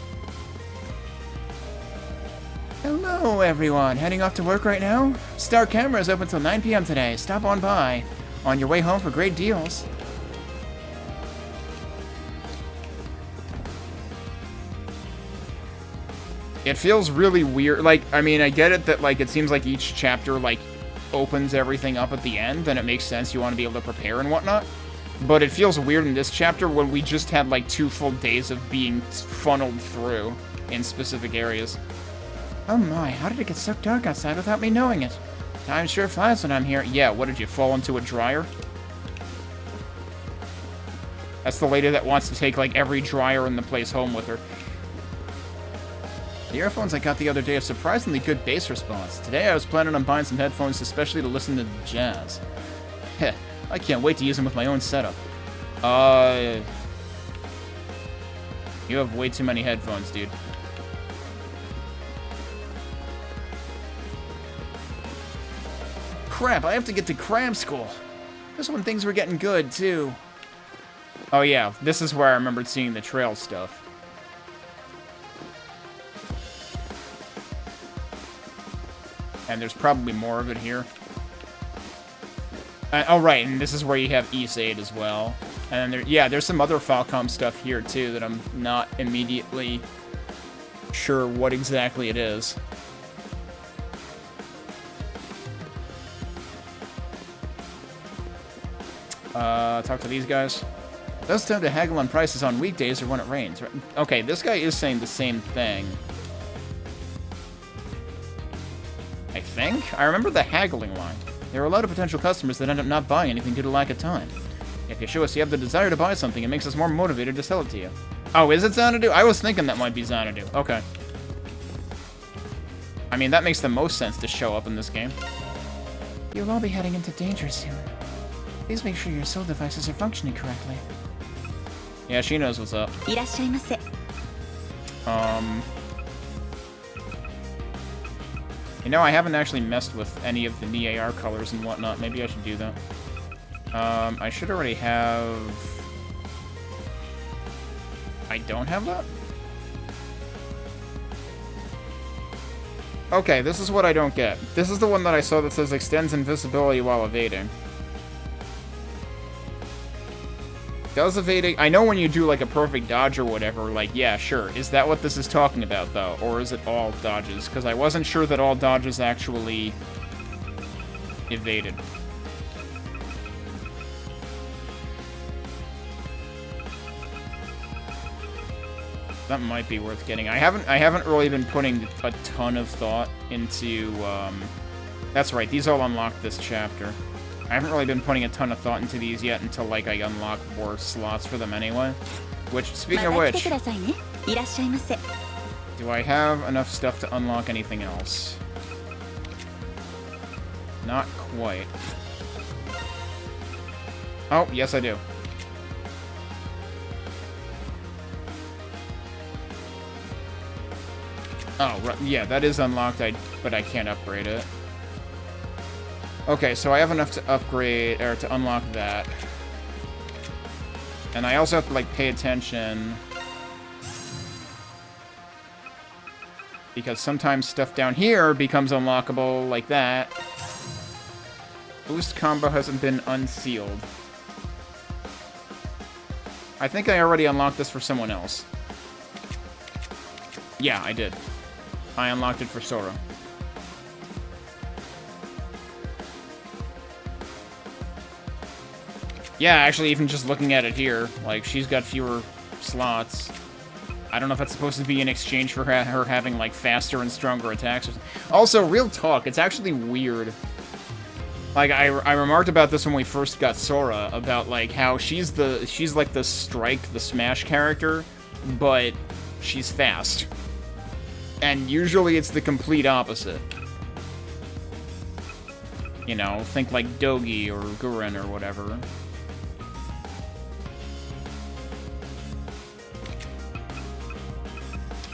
S10: Hello, everyone. Heading off to work right now? Star Camera is open till 9 p.m. today. Stop on by. On your way home for great deals.
S1: It feels really weird. Like, I mean, I get it that, like, it seems like each chapter, like, opens everything up at the end, and it makes sense you want to be able to prepare and whatnot. But it feels weird in this chapter when we just had, like, 2 full days of being funneled through in specific areas.
S10: Oh my, how did it get so dark outside without me knowing it? Time sure flies when I'm here.
S1: Yeah, what, did you fall into a dryer? That's the lady that wants to take, like, every dryer in the place home with her. The earphones I got the other day have surprisingly good bass response. Today I was planning on buying some headphones especially to listen to jazz. Heh. I can't wait to use them with my own setup. You have way too many headphones, dude. crap, I have to get to cram school. This when things were getting good, too. Oh yeah, this is where I remembered seeing the trail stuff. And there's probably more of it here. Oh right, and this is where you have East 8 as well. And then there's some other Falcom stuff here too that I'm not immediately sure what exactly it is. Talk to these guys. Does tend to haggle on prices on weekdays or when it rains. Okay, this guy is saying the same thing. I think? I remember the haggling line. There are a lot of potential customers that end up not buying anything due to lack of time. If you show us you have the desire to buy something, it makes us more motivated to sell it to you. Oh, is it Xanadu? I was thinking that might be Xanadu. Okay. I mean, that makes the most sense to show up in this game.
S10: You'll all be heading into danger soon. Please make sure your soul devices are functioning correctly.
S1: Yeah, she knows what's up. You know, I haven't actually messed with any of the Ni AR colors and whatnot. Maybe I should do that. I should already have... I don't have that? Okay, this is what I don't get. This is the one that I saw that says extends invisibility while evading. Does evading... I know when you do, like, a perfect dodge or whatever, like, yeah, sure. Is that what this is talking about, though? Or is it all dodges? Because I wasn't sure that all dodges actually evaded. That might be worth getting. I haven't really been putting a ton of thought into, That's right, these all unlock this chapter. I haven't really been putting a ton of thought into these yet until, like, I unlock more slots for them anyway. Which, speaking of which... Do I have enough stuff to unlock anything else? Not quite. Oh, yes I do. Oh, right, yeah, that is unlocked, but I can't upgrade it. Okay, so I have enough to upgrade, or to unlock that. And I also have to, like, pay attention. Because sometimes stuff down here becomes unlockable, like that. Boost combo hasn't been unsealed. I think I already unlocked this for someone else. Yeah, I did. I unlocked it for Sora. Yeah, actually, even just looking at it here, like, she's got fewer slots. I don't know if that's supposed to be in exchange for her having, like, faster and stronger attacks. Also, real talk, it's actually weird. Like, I remarked about this when we first got Sora, about, like, how she's like, the strike, the smash character, but she's fast. And usually it's the complete opposite. You know, think like Dogi or Gurren or whatever.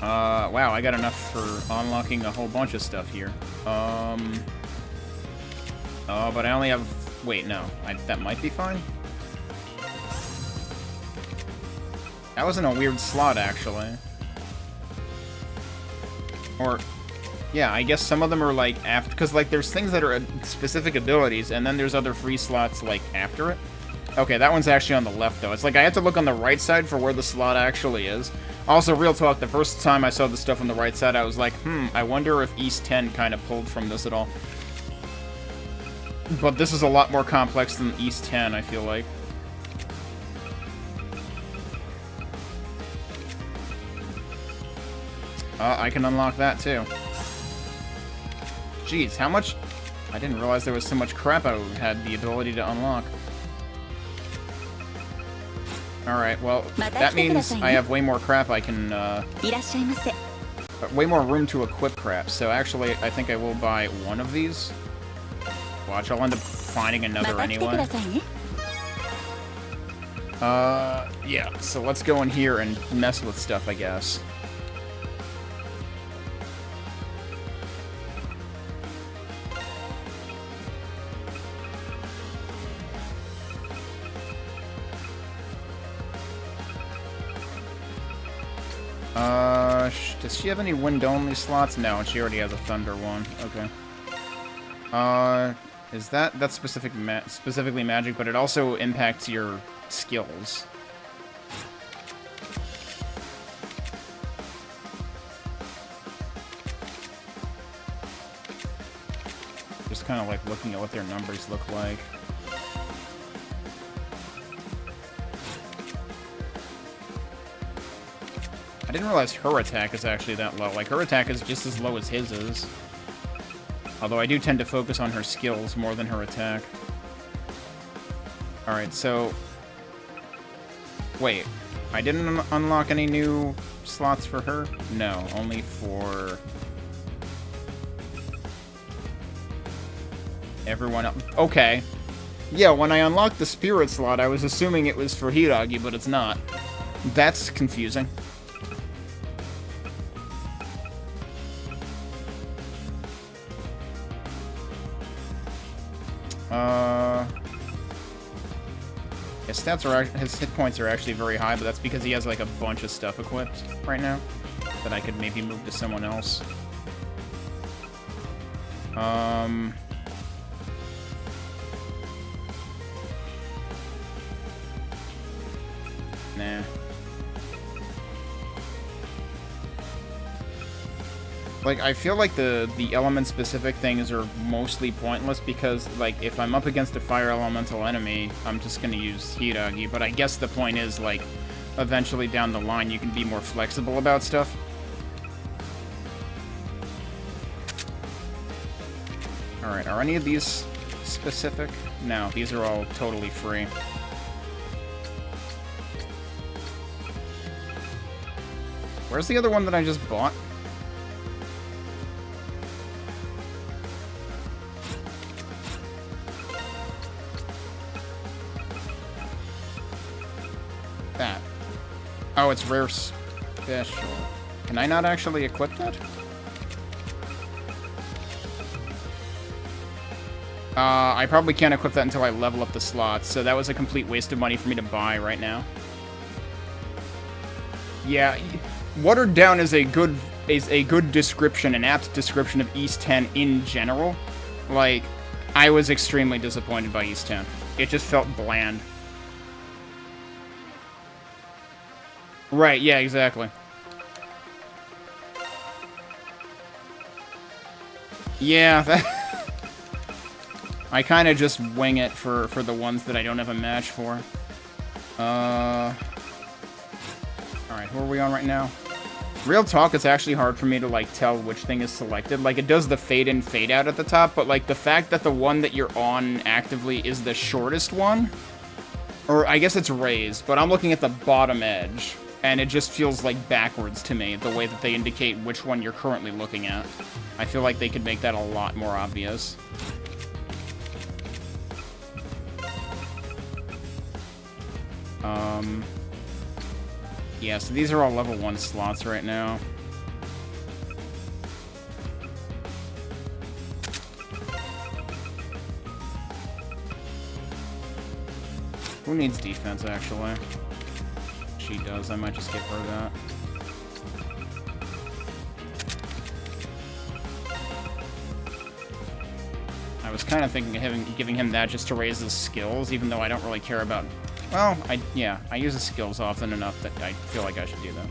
S1: Wow, I got enough for unlocking a whole bunch of stuff here. Oh, but I only have... Wait, no. That might be fine? That was in a weird slot, actually. Or... Yeah, I guess some of them are, like, after... Because, like, there's things that are specific abilities, and then there's other free slots, like, after it. Okay, that one's actually on the left, though. It's like I have to look on the right side for where the slot actually is. Also, real talk, the first time I saw the stuff on the right side, I was like, I wonder if East 10 kind of pulled from this at all. But this is a lot more complex than East 10, I feel like. I can unlock that, too. Jeez, how much... I didn't realize there was so much crap I had the ability to unlock. Alright, well, that means I have way more crap I can, way more room to equip crap, so actually, I think I will buy one of these. Watch, I'll end up finding another anyway. Yeah, so let's go in here and mess with stuff, I guess. Does she have any wind-only slots? No, and she already has a thunder one. Okay. Is that's specifically magic, but it also impacts your skills. Just kind of like looking at what their numbers look like. I didn't realize her attack is actually that low. Like, her attack is just as low as his is. Although I do tend to focus on her skills more than her attack. Alright, so... Wait. I didn't unlock any new slots for her? No, only for... everyone else. Okay. Yeah, when I unlocked the spirit slot, I was assuming it was for Hiragi, but it's not. That's confusing. His stats are, his hit points are actually very high, but that's because he has like a bunch of stuff equipped right now that I could maybe move to someone else. Nah. Like, I feel like the element-specific things are mostly pointless because, like, if I'm up against a fire elemental enemy, I'm just gonna use Hiragi. But I guess the point is, like, eventually down the line you can be more flexible about stuff. Alright, are any of these specific? No, these are all totally free. Where's the other one that I just bought? That. Oh, it's rare special. Can I not actually equip that? I probably can't equip that until I level up the slots, so that was a complete waste of money for me to buy right now. Yeah, watered down is a good description, an apt description of East 10 in general. Like, I was extremely disappointed by East 10. It just felt bland. Right, yeah, exactly. Yeah, that... I kind of just wing it for the ones that I don't have a match for. Alright, who are we on right now? Real talk, it's actually hard for me to, like, tell which thing is selected. Like, it does the fade in, fade out at the top, but, like, the fact that the one that you're on actively is the shortest one... Or, I guess it's raised, but I'm looking at the bottom edge. And it just feels like backwards to me, the way that they indicate which one you're currently looking at. I feel like they could make that a lot more obvious. Yeah, so these are all level 1 slots right now. Who needs defense, actually? She does. I might just give her that. I was kind of thinking of giving him that just to raise his skills, even though I don't really care about... Well, yeah, I use his skills often enough that I feel like I should do that.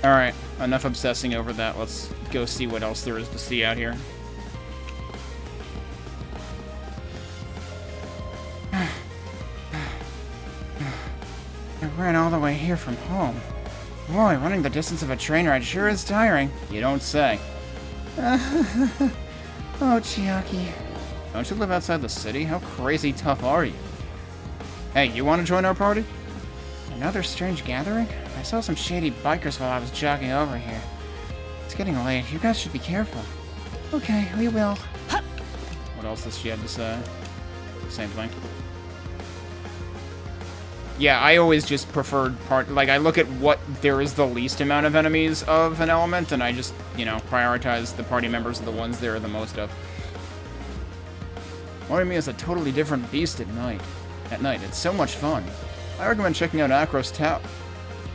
S1: Alright, enough obsessing over that. Let's go see what else there is to see out here. I ran all the way here from home. Boy, running the distance of a train ride sure is tiring. You don't say. Oh, Chiaki. Don't you live outside the city? How crazy tough are you? Hey, you want to join our party? Another strange gathering? I saw some shady bikers while I was jogging over here. It's getting late. You guys should be careful. Okay, we will. What else does she have to say? Same thing. Yeah, I always just preferred like, I look at what there is the least amount of enemies of an element, and I just, you know, prioritize the party members of the ones there are the most of. Morimi is a totally different beast at night. It's so much fun. I recommend checking out Akros Tower.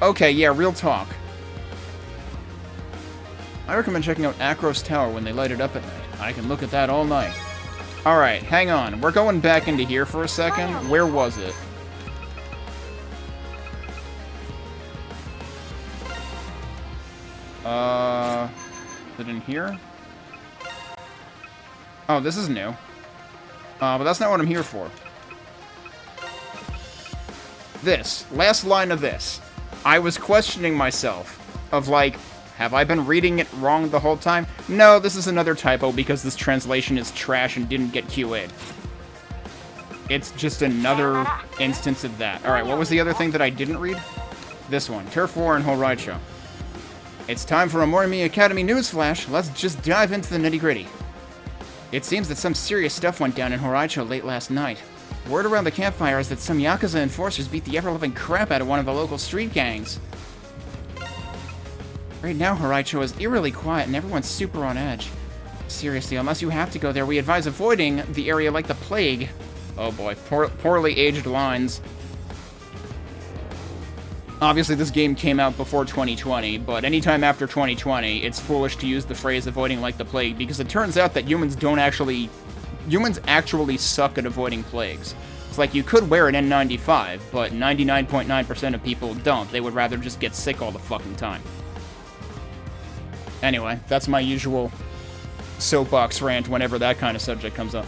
S1: Okay, yeah, real talk. I recommend checking out Akros Tower when they light it up at night. I can look at that all night. Alright, hang on. We're going back into here for a second. Where was it? Is it in here? Oh, this is new. But that's not what I'm here for. This. Last line of this. I was questioning myself of like, have I been reading it wrong the whole time? No, this is another typo because this translation is trash and didn't get QA'd. It's just another instance of that. Alright, what was the other thing that I didn't read? This one. Turf War and Horaisho. It's time for a Morimi Academy newsflash. Let's just dive into the nitty-gritty. It seems that some serious stuff went down in Horaisho late last night. Word around the campfire is that some Yakuza enforcers beat the ever-living crap out of one of the local street gangs. Right now, Horaisho is eerily quiet and everyone's super on edge. Seriously, unless you have to go there, we advise avoiding the area like the plague. Oh boy, poorly aged lines. Obviously, this game came out before 2020, but anytime after 2020, it's foolish to use the phrase avoiding like the plague, because it turns out that humans actually suck at avoiding plagues. It's like you could wear an N95, but 99.9% of people don't. They would rather just get sick all the fucking time. Anyway, that's my usual soapbox rant whenever that kind of subject comes up.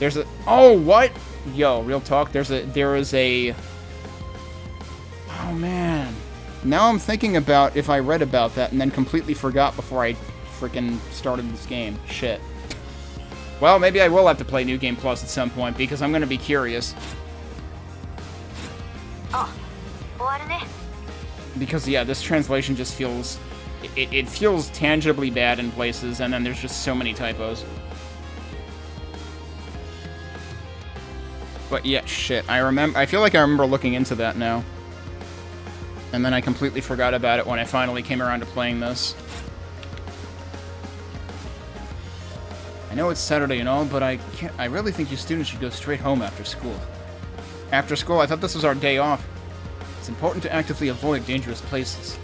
S1: There's a... Oh, what? Yo, real talk, there is a... Oh, man. Now I'm thinking about if I read about that and then completely forgot before I freaking started this game. Shit. Well, maybe I will have to play New Game Plus at some point, because I'm gonna be curious. Because, yeah, this translation just feels... It feels tangibly bad in places, and then there's just so many typos. But yeah, shit. I feel like I remember looking into that now. And then I completely forgot about it when I finally came around to playing this. I know it's Saturday and all, but I really think you students should go straight home after school. After school? I thought this was our day off. It's important to actively avoid dangerous places.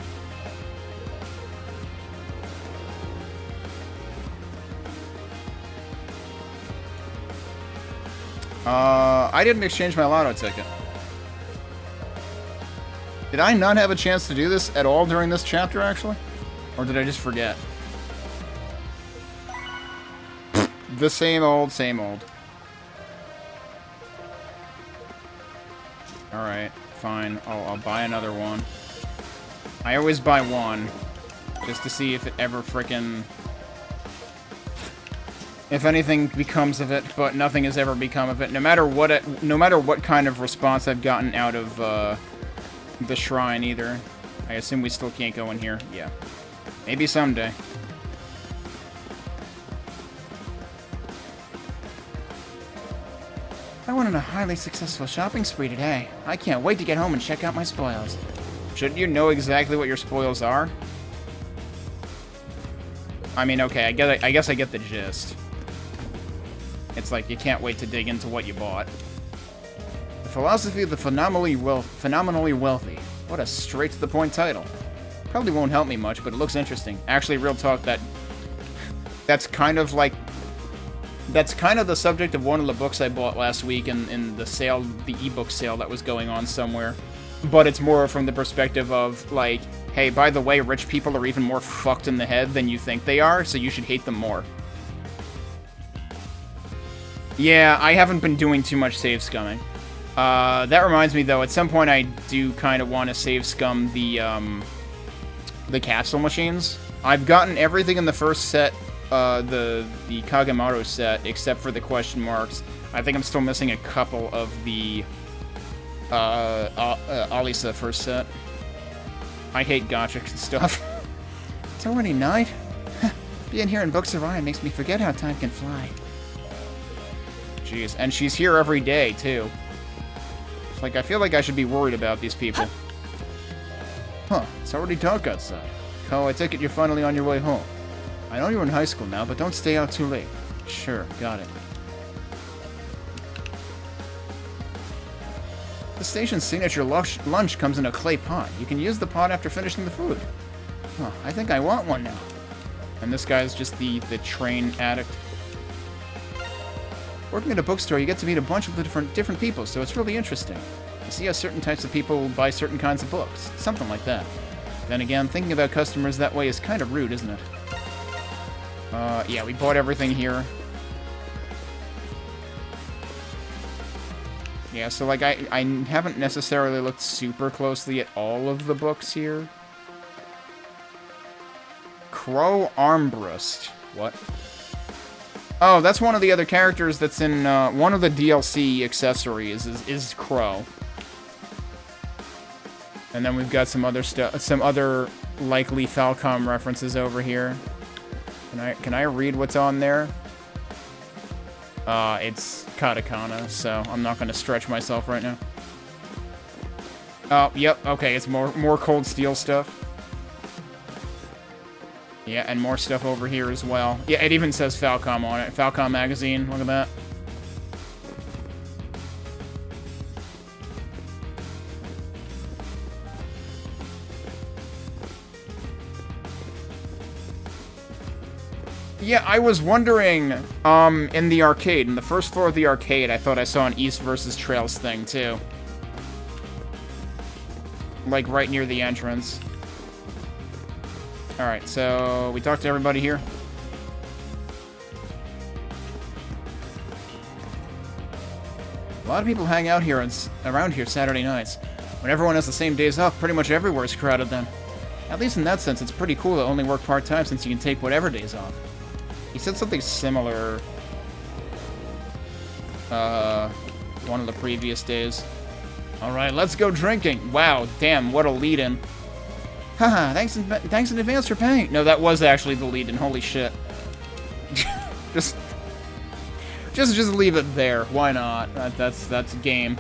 S1: I didn't exchange my lotto ticket. Did I not have a chance to do this at all during this chapter, actually? Or did I just forget? The same old, same old. Alright, fine. I'll buy another one. I always buy one, just to see if it ever frickin'... if anything becomes of it, but nothing has ever become of it. No matter what kind of response I've gotten out of the shrine, either. I assume we still can't go in here. Yeah, maybe someday. I went on a highly successful shopping spree today. I can't wait to get home and check out my spoils. Shouldn't you know exactly what your spoils are? I mean, okay, I guess I get the gist. It's like you can't wait to dig into what you bought. The philosophy of the phenomenally wealthy. What a straight-to-the-point title. Probably won't help me much, but it looks interesting. Actually, real talk, that's kind of the subject of one of the books I bought last week in the sale, the ebook sale that was going on somewhere. But it's more from the perspective of, like, hey, by the way, rich people are even more fucked in the head than you think they are, so you should hate them more. Yeah, I haven't been doing too much save scumming. That reminds me, though, at some point I do kind of want to save scum the capsule machines. I've gotten everything in the first set, the Kagemaru set, except for the question marks. I think I'm still missing a couple of the Alisa first set. I hate gacha stuff. It's already night? Being here in Books of Ryan makes me forget how time can fly. Jeez, and she's here every day, too. It's like, I feel like I should be worried about these people. Huh, it's already dark outside. Ko, I take it you're finally on your way home. I know you're in high school now, but don't stay out too late. Sure, got it. The station's signature lunch comes in a clay pot. You can use the pot after finishing the food. Oh, I think I want one now. And this guy's just the train addict. Working at a bookstore, you get to meet a bunch of different people, so it's really interesting. You see how certain types of people buy certain kinds of books. Something like that. Then again, thinking about customers that way is kind of rude, isn't it? Yeah, we bought everything here. Yeah, so like I haven't necessarily looked super closely at all of the books here. Crow Armbrust. What? Oh, that's one of the other characters that's in one of the DLC accessories is Crow. And then we've got some other stuff, some other likely Falcom references over here. Can I read what's on there? It's katakana, so I'm not going to stretch myself right now. Oh, yep, okay, it's more Cold Steel stuff. Yeah, and more stuff over here as well. Yeah, it even says Falcom on it. Falcom magazine, look at that. Yeah, I was wondering, in the arcade, in the first floor of the arcade, I thought I saw an East versus Trails thing, too. Like, right near the entrance. Alright, so, we talked to everybody here. A lot of people hang out here around here Saturday nights. When everyone has the same days off, pretty much everywhere is crowded then. At least in that sense, it's pretty cool to only work part-time since you can take whatever days off. He said something similar, one of the previous days. Alright, let's go drinking. Wow, damn, what a lead-in. Haha, thanks in advance for paying. No, that was actually the lead-in, holy shit. just leave it there, why not? That's game.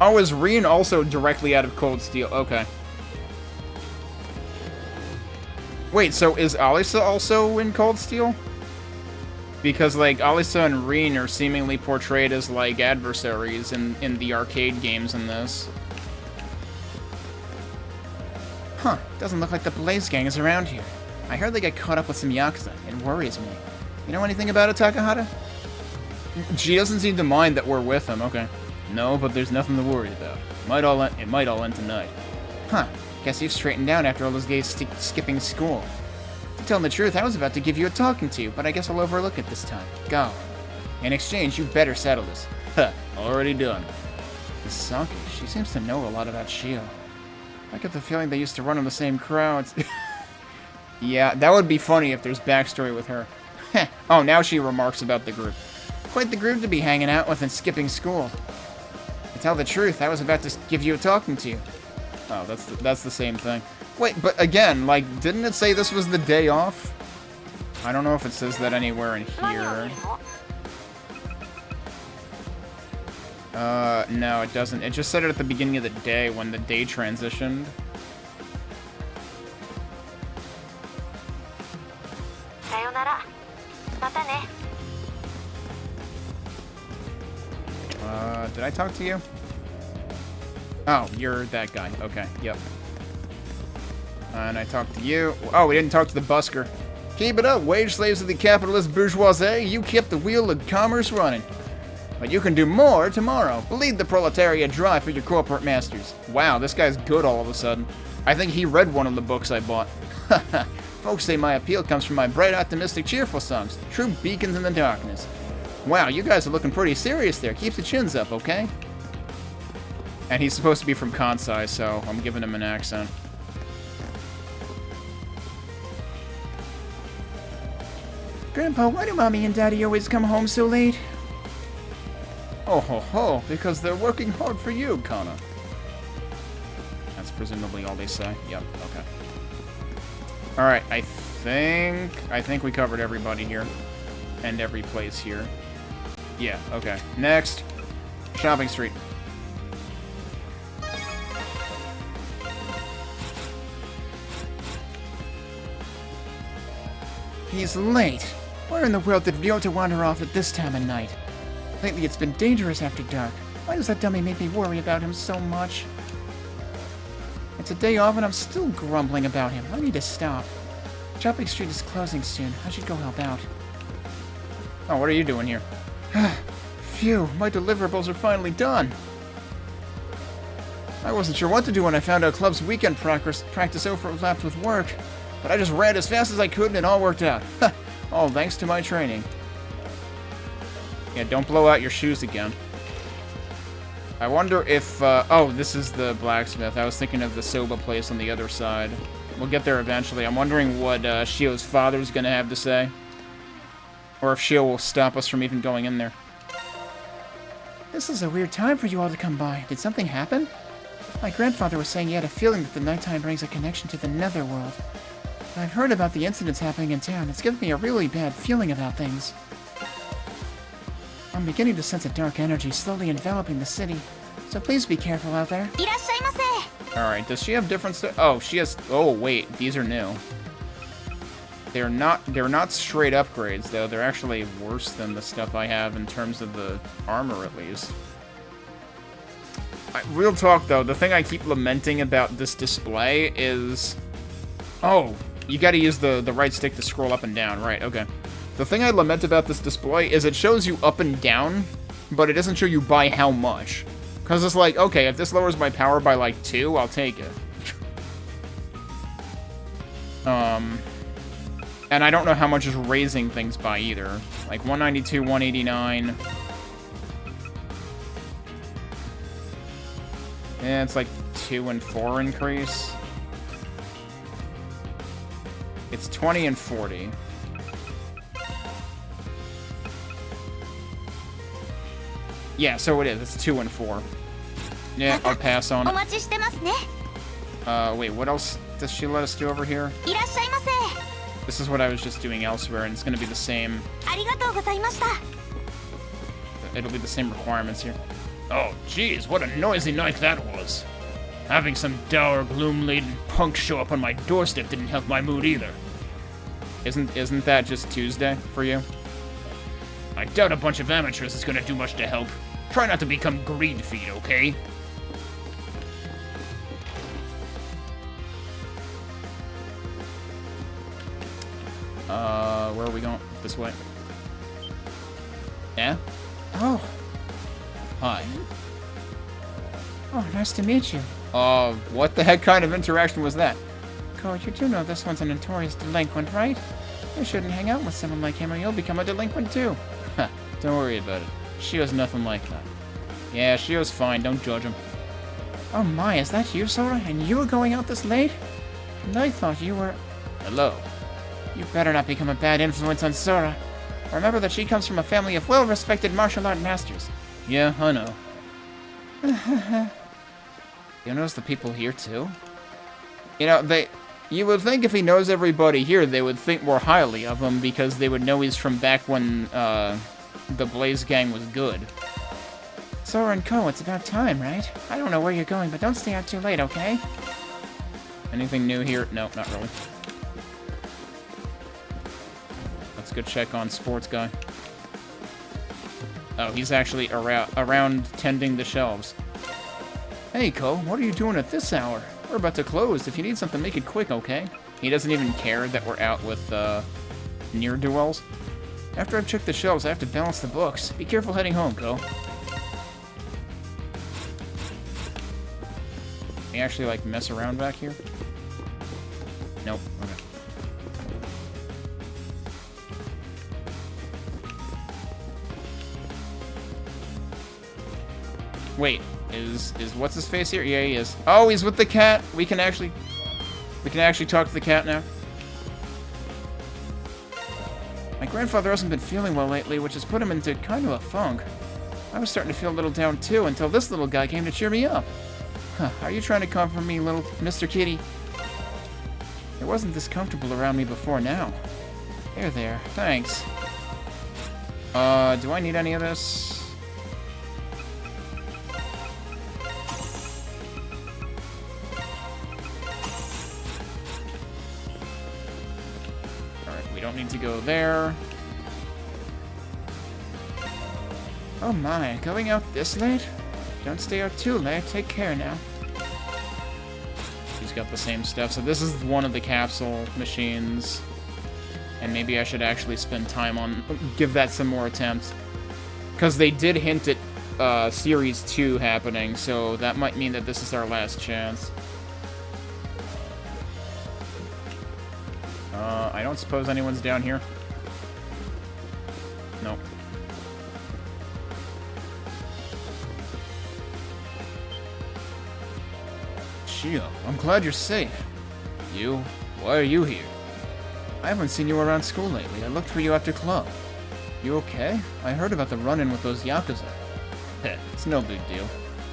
S1: Oh, is Reen also directly out of Cold Steel? Okay. Wait, so is Alisa also in Cold Steel? Because, like, Alisa and Reen are seemingly portrayed as, like, adversaries in the arcade games in this. Huh, doesn't look like the Blaze Gang is around here. I heard they got caught up with some Yakuza. It worries me. You know anything about it, Takahata? She doesn't seem to mind that we're with them, okay. No, but there's nothing to worry about. It might all end tonight. Huh. Guess you've straightened out after all those days skipping school. To tell the truth, I was about to give you a talking to, but I guess I'll overlook it this time. Go. In exchange, you better settle this. Huh, already done. Misaki, she seems to know a lot about Shio. I get the feeling they used to run in the same crowds. Yeah, that would be funny if there's backstory with her. Oh, now she remarks about the group. Quite the group to be hanging out with and skipping school. To tell the truth, I was about to give you a talking to. Oh, that's the same thing. Wait, but again, like, didn't it say this was the day off? I don't know if it says that anywhere in here. No, it doesn't. It just said it at the beginning of the day when the day transitioned. Did I talk to you? Oh, you're that guy. Okay, yep. And I talked to you. Oh, we didn't talk to the busker. Keep it up, wage slaves of the capitalist bourgeoisie. You kept the wheel of commerce running. But you can do more tomorrow. Bleed the proletariat dry for your corporate masters. Wow, this guy's good all of a sudden. I think he read one of the books I bought. Folks say my appeal comes from my bright, optimistic, cheerful songs. True beacons in the darkness. Wow, you guys are looking pretty serious there. Keep the chins up, okay? And he's supposed to be from Kansai, so I'm giving him an accent.
S10: Grandpa, why do Mommy and Daddy always come home so late?
S1: Oh ho ho, because they're working hard for you, Kana. That's presumably all they say. Yep, okay. Alright, I think we covered everybody here. And every place here. Yeah, okay. Next. Shopping Street.
S10: He's late. Where in the world did Ryota wander off at this time of night? Lately it's been dangerous after dark. Why does that dummy make me worry about him so much? It's a day off and I'm still grumbling about him. I need to stop. Shopping Street is closing soon. I should go help out.
S1: Oh, what are you doing here?
S10: Phew, my deliverables are finally done.
S1: I wasn't sure what to do when I found out Club's weekend practice overlapped with work. But I just ran as fast as I could and it all worked out. All thanks to my training. Yeah, don't blow out your shoes again. I wonder if, oh, this is the blacksmith. I was thinking of the soba place on the other side. We'll get there eventually. I'm wondering what Shio's father's gonna have to say. Or if Shio will stop us from even going in there.
S10: This is a weird time for you all to come by. Did something happen? My grandfather was saying he had a feeling that the nighttime brings a connection to the netherworld. I've heard about the incidents happening in town. It's given me a really bad feeling about things. I'm beginning to sense a dark energy slowly enveloping the city. So please be careful out there.
S1: Alright, does she have different stuff? Oh, she has... Oh, wait. These are new. They're not straight upgrades, though. They're actually worse than the stuff I have in terms of the armor, at least. Real talk, though, the thing I keep lamenting about this display is... Oh, you gotta use the right stick to scroll up and down. Right, okay. The thing I lament about this display is it shows you up and down, but it doesn't show you by how much. Because it's like, okay, if this lowers my power by, like, 2, I'll take it. And I don't know how much is raising things by either. Like, 192, 189... Yeah, it's like 2 and 4 increase. It's 20 and 40. Yeah, so it is. It's 2 and 4. Yeah, I'll pass on it. Wait, what else does she let us do over here? This is what I was just doing elsewhere, and it's gonna be the same. It'll be the same requirements here.
S5: Oh, jeez, what a noisy night that was. Having some dour, gloom-laden punk show up on my doorstep didn't help my mood either.
S1: Isn't that just Tuesday for you?
S5: I doubt a bunch of amateurs is gonna do much to help. Try not to become greed feed, okay?
S1: Where are we going? This way. Yeah?
S10: Oh.
S1: Hi.
S10: Oh, nice to meet you.
S1: What the heck kind of interaction was that?
S10: Ko, you do know this one's a notorious delinquent, right? You shouldn't hang out with someone like him or you'll become a delinquent too.
S1: Ha, don't worry about it. Shio's nothing like that. Yeah, Shio's fine, don't judge him.
S10: Oh my, is that you, Sora? And you were going out this late? And I thought you were...
S1: Hello.
S10: You better not become a bad influence on Sora. Remember that she comes from a family of well-respected martial art masters.
S1: Yeah, I know. You notice the people here, too? You know, you would think if he knows everybody here, they would think more highly of him because they would know he's from back when, the Blaze Gang was good.
S10: Sora and Ko, it's about time, right? I don't know where you're going, but don't stay out too late, okay?
S1: Anything new here? No, not really. Let's go check on Sports Guy. Oh, he's actually around tending the shelves. Hey, Ko, what are you doing at this hour? We're about to close. If you need something, make it quick, okay? He doesn't even care that we're out with, ne'er-do-wells. After I've checked the shelves, I have to balance the books. Be careful heading home, Ko. Can you actually, like, mess around back here? Nope. Okay. Wait, is what's his face here? Yeah, he is. Oh, he's with the cat. We can actually talk to the cat now. My grandfather hasn't been feeling well lately, which has put him into kind of a funk. I was starting to feel a little down too until this little guy came to cheer me up. Huh, are you trying to comfort me, little Mr. Kitty? It wasn't this comfortable around me before now. There. Thanks. Do I need any of this? Alright, we don't need to go there.
S5: Oh my, going out this late? Don't stay out too late. Take care now. She's got the same stuff. So this is one of the capsule machines. And maybe I should actually spend time on... give that some more attempts. Because they did hint at Series 2 happening, so that might mean that this is our last chance. I don't suppose anyone's down here. Nope. Shio, I'm glad you're safe. You? Why are you here? I haven't seen you around school lately. I looked for you after club. You okay? I heard about the run-in with those Yakuza. Heh, it's no big deal.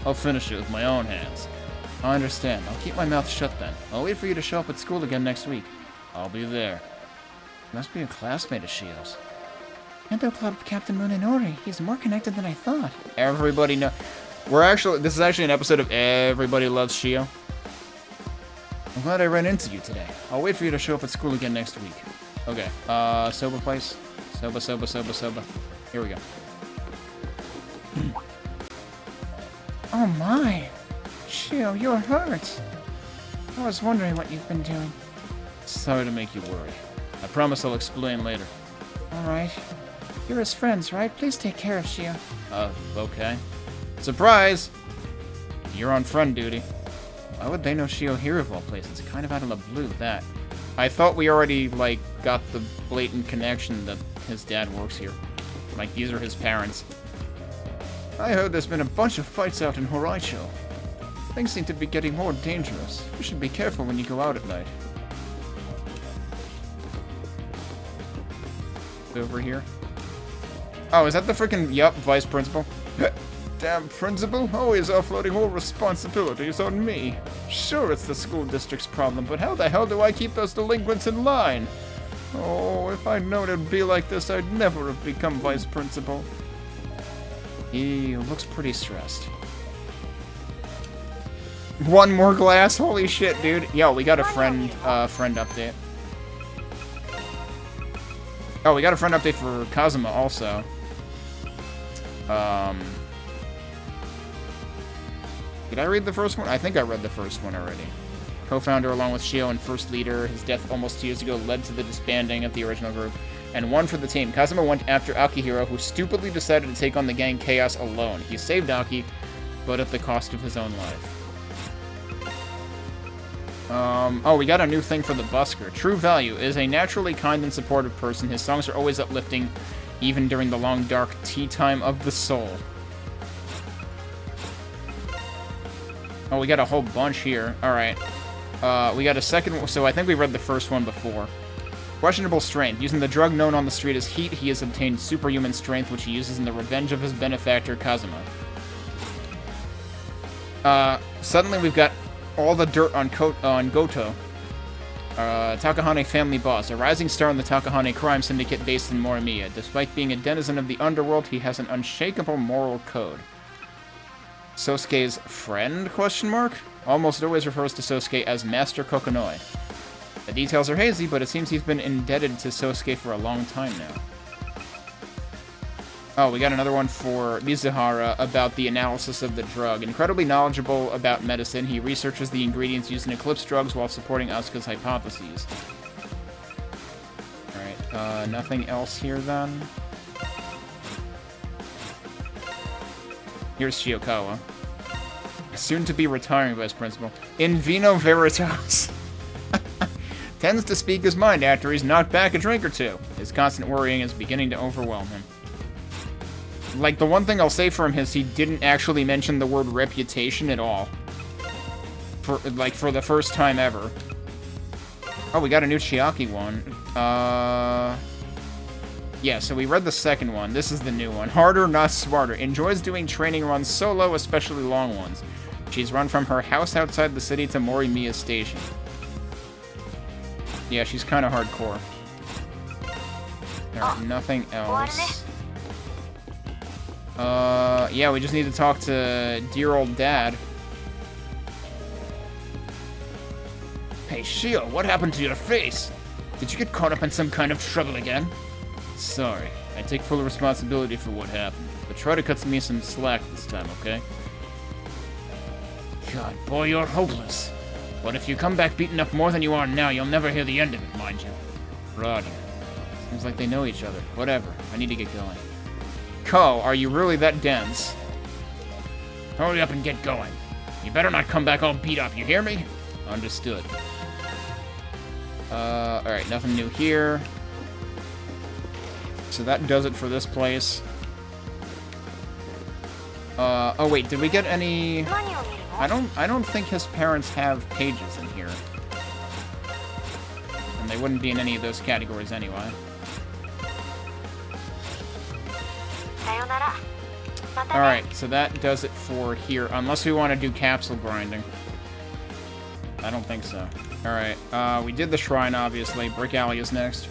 S5: I'll finish it with my own hands. I understand. I'll keep my mouth shut then. I'll wait for you to show up at school again next week. I'll be there. Must be a classmate of Shio's.
S10: Endo Club Captain Munenori. He's more connected than I thought.
S5: Everybody know. This is actually an episode of Everybody Loves Shio. I'm glad I ran into you today. I'll wait for you to show up at school again next week. Okay. Soba place. Soba. Here we go.
S10: Oh my. Shio, you're hurt. I was wondering what you've been doing.
S5: Sorry to make you worry. I promise I'll explain later.
S10: Alright. You're his friends, right? Please take care of Shio.
S5: Okay. Surprise! You're on friend duty. Why would they know Shio here of all places? Kind of out of the blue, that. I thought we already, like, got the blatant connection that his dad works here. Like, these are his parents.
S10: I heard there's been a bunch of fights out in Horaicho. Things seem to be getting more dangerous. You should be careful when you go out at night.
S5: Over here. Oh, is that the freaking vice principal?
S10: Damn principal, always offloading all responsibilities on me. Sure, it's the school district's problem, but how the hell do I keep those delinquents in line? Oh, if I'd known it'd be like this, I'd never have become vice principal.
S5: He looks pretty stressed. One more glass? Holy shit, dude. Yo, we got a friend update. Oh, we got a friend update for Kazuma also. Did I read the first one? I think I read the first one already. Co-founder along with Shio and first leader. His death almost 2 years ago led to the disbanding of the original group. And one for the team. Kazuma went after Akihiro, who stupidly decided to take on the gang Chaos alone. He saved Aki, but at the cost of his own life. Oh, we got a new thing for the busker. True Value is a naturally kind and supportive person. His songs are always uplifting, even during the long, dark tea time of the soul. Oh, we got a whole bunch here. Alright. We got a second one. So I think we read the first one before. Questionable strength. Using the drug known on the street as heat, he has obtained superhuman strength, which he uses in the revenge of his benefactor, Kazuma. Suddenly we've got all the dirt on Goto. Takahane family boss. A rising star in the Takahane crime syndicate based in Morimiya. Despite being a denizen of the underworld, he has an unshakable moral code. Sosuke's friend, ? Almost always refers to Sosuke as Master Kokonoi. The details are hazy, but it seems he's been indebted to Sosuke for a long time now. Oh, we got another one for Mizuhara about the analysis of the drug. Incredibly knowledgeable about medicine, he researches the ingredients used in Eclipse drugs while supporting Asuka's hypotheses. Alright, nothing else here then? Here's Shiokawa. Soon to be retiring vice principal. In vino veritas. Tends to speak his mind after he's knocked back a drink or two. His constant worrying is beginning to overwhelm him. Like, the one thing I'll say for him is he didn't actually mention the word reputation at all. For the first time ever. Oh, we got a new Chiaki one. Yeah, so we read the second one. This is the new one. Harder, not smarter. Enjoys doing training runs solo, especially long ones. She's run from her house outside the city to Morimiya Station. Yeah, she's kind of hardcore. Alright, nothing else. Yeah, we just need to talk to dear old dad. Hey, Shio, what happened to your face? Did you get caught up in some kind of trouble again? Sorry, I
S1: I take full responsibility for what happened, but try to cut me some slack this time, okay?
S5: God, boy, you're hopeless. But if you come back beaten up more than you are now, you'll never hear the end of it, mind you.
S1: Roger. Seems like they know each other. Whatever. I need to get going. Ko, are you really that dense?
S5: Hurry up and get going. You better not come back all beat up, you hear me?
S1: Understood. Alright, nothing new here. So that does it for this place. Oh wait, did we get any... I don't think his parents have pages in here. And they wouldn't be in any of those categories anyway. Alright, so that does it for here. Unless we want to do capsule grinding. I don't think so. Alright, we did the shrine, obviously. Brick Alley is next.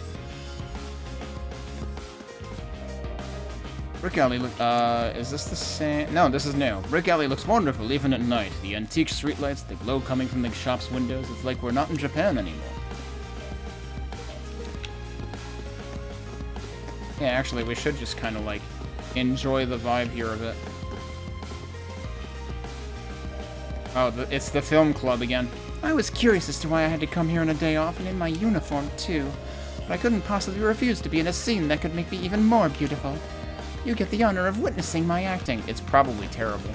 S1: Brick Alley, is this the same? No, this is new. Brick Alley looks wonderful, even at night. The antique streetlights, the glow coming from the shop's windows. It's like we're not in Japan anymore. Yeah, actually, we should just kind of, like, enjoy the vibe here a bit. Oh, it's the film club again.
S10: I was curious as to why I had to come here on a day off and in my uniform, too. But I couldn't possibly refuse to be in a scene that could make me even more beautiful. You get the honor of witnessing my acting.
S1: It's probably terrible.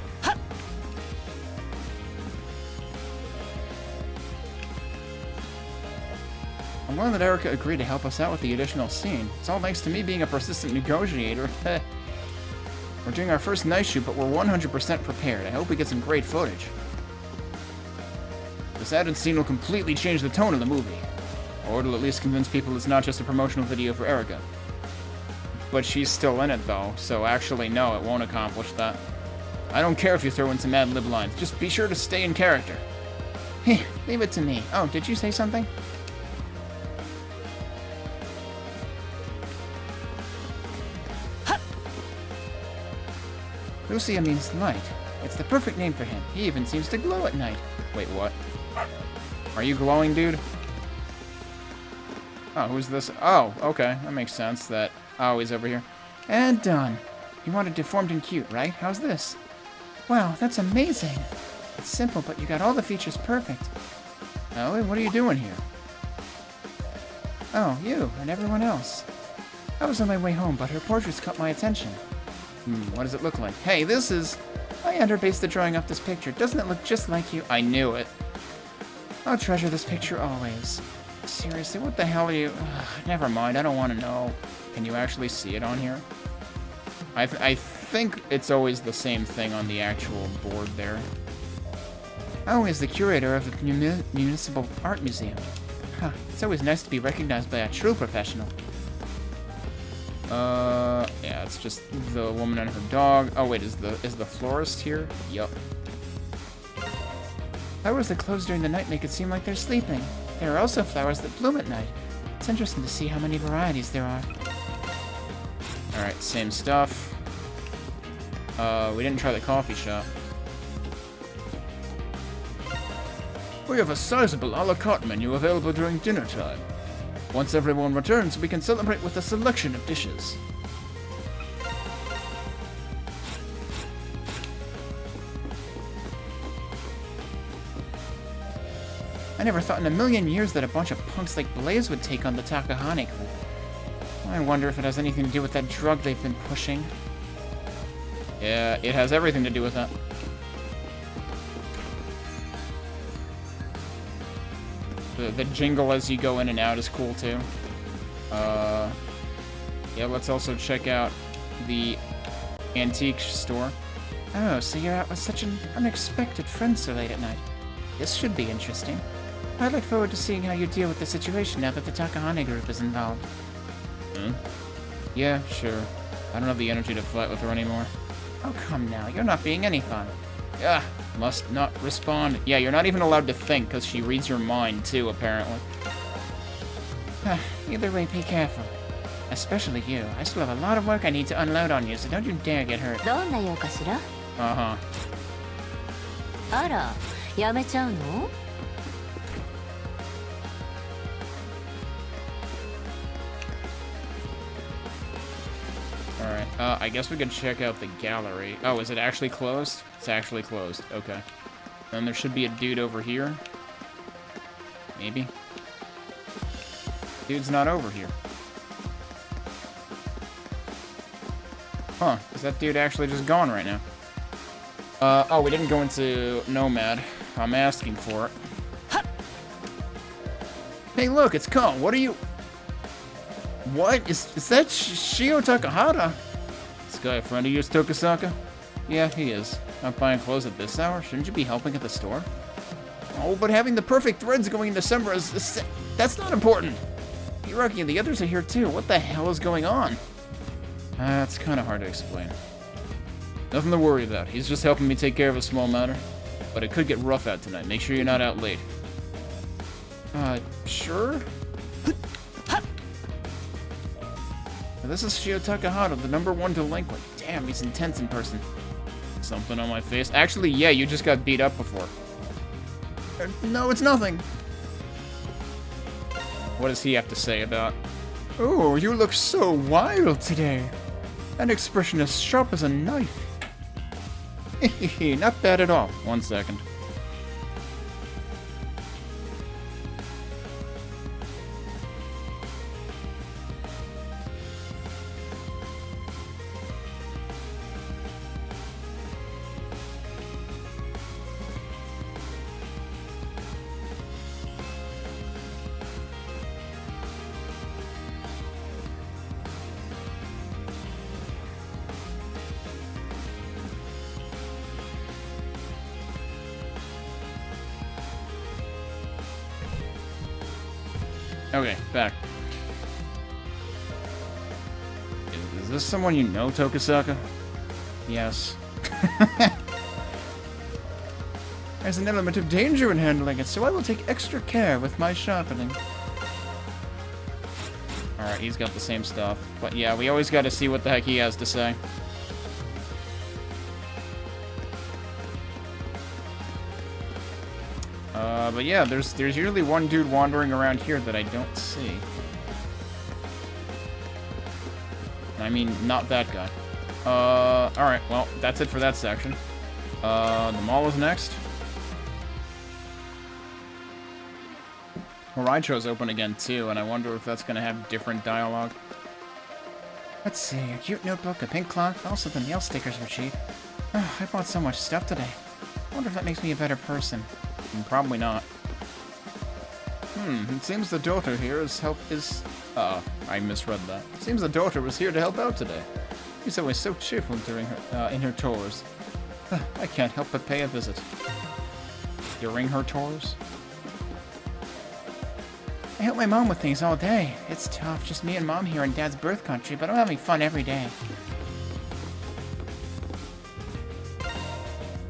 S1: I'm glad that Erica agreed to help us out with the additional scene. It's all thanks to me being a persistent negotiator. We're doing our first night shoot, but we're 100% prepared. I hope we get some great footage. This added scene will completely change the tone of the movie. Or it'll at least convince people it's not just a promotional video for Erica. But she's still in it, though, so actually, no, it won't accomplish that. I don't care if you throw in some ad-lib lines. Just be sure to stay in character.
S10: Hey, leave it to me. Oh, did you say something? Lucia means light. It's the perfect name for him. He even seems to glow at night.
S1: Wait, what? Are you glowing, dude? Oh, who's this? Oh, okay. That makes sense that... Oh, he's over here.
S10: And done. You wanted deformed and cute, right? How's this? Wow, that's amazing. It's simple, but you got all the features perfect.
S1: Ellie, what are you doing here?
S10: Oh, you and everyone else. I was on my way home, but her portraits caught my attention.
S1: What does it look like? Hey, this is...
S10: I had her base the drawing off this picture. Doesn't it look just like you?
S1: I knew it.
S10: I'll treasure this picture always.
S1: Seriously, what the hell are you... never mind, I don't want to know. Can you actually see it on here? I think it's always the same thing on the actual board there.
S10: Oh, as the curator of the Municipal Art Museum. Huh, it's always nice to be recognized by a true professional.
S1: Yeah, it's just the woman and her dog. Oh wait, is the florist here? Yup.
S10: Flowers that close during the night make it seem like they're sleeping. There are also flowers that bloom at night. It's interesting to see how many varieties there are.
S1: Alright, same stuff. We didn't try the coffee shop.
S5: We have a sizable a la carte menu available during dinner time. Once everyone returns, we can celebrate with a selection of dishes.
S10: I never thought in a million years that a bunch of punks like Blaze would take on the Takahane group. I wonder if it has anything to do with that drug they've been pushing.
S1: Yeah, it has everything to do with that. The jingle as you go in and out is cool too. Yeah, let's also check out the antique store.
S10: Oh, so you're out with such an unexpected friend so late at night. This should be interesting. I look forward to seeing how you deal with the situation now that the Takahane group is involved.
S1: Yeah, sure. I don't have the energy to fight with her anymore.
S10: Oh, come now. You're not being any fun.
S1: Yeah, must not respond. Yeah, you're not even allowed to think, because she reads your mind, too, apparently.
S10: Either way, be careful. Especially you. I still have a lot of work I need to unload on you, so don't you dare get hurt.
S1: Uh-huh.
S8: あら、やめちゃうの?
S1: I guess we could check out the gallery. Oh, is it actually closed? It's actually closed. Okay. Then there should be a dude over here. Maybe. Dude's not over here. Huh, is that dude actually just gone right now? Oh, we didn't go into Nomad. I'm asking for it. Hey, look, it's Kon. What are you... What? Is that Shio Takahata? This guy a friend of yours, Tokisaka? Yeah, he is. Not buying clothes at this hour? Shouldn't you be helping at the store? Oh, but having the perfect threads going in December is... That's not important. Hiraki and the others are here too. What the hell is going on? It's kind of hard to explain. Nothing to worry about. He's just helping me take care of a small matter. But it could get rough out tonight. Make sure you're not out late. Sure? This is Shio Takahata, the #1 delinquent. Damn, he's intense in person. Something on my face? Actually, yeah, you just got beat up before. No, it's nothing. What does he have to say about...
S5: Oh, you look so wild today. An expression as sharp as a knife.
S1: Not bad at all. 1 second. Okay, back. Is this someone you know, Tokisaka? Yes.
S5: There's an element of danger in handling it, so I will take extra care with my sharpening.
S1: Alright, he's got the same stuff. But yeah, we always gotta see what the heck he has to say. But yeah, there's usually one dude wandering around here that I don't see. I mean, not that guy. Alright, well, that's it for that section. The mall is next. Horaito's open again, too, and I wonder if that's gonna have different dialogue.
S10: Let's see, a cute notebook, a pink clock, also the nail stickers were cheap. Oh, I bought so much stuff today. I wonder if that makes me a better person.
S1: Probably not.
S5: It seems the daughter here
S1: I misread that.
S5: Seems the daughter was here to help out today. She's always so cheerful during her, in her tours. I can't help but pay a visit.
S1: During her tours?
S10: I help my mom with things all day. It's tough, just me and mom here in Dad's birth country, but I'm having fun every day.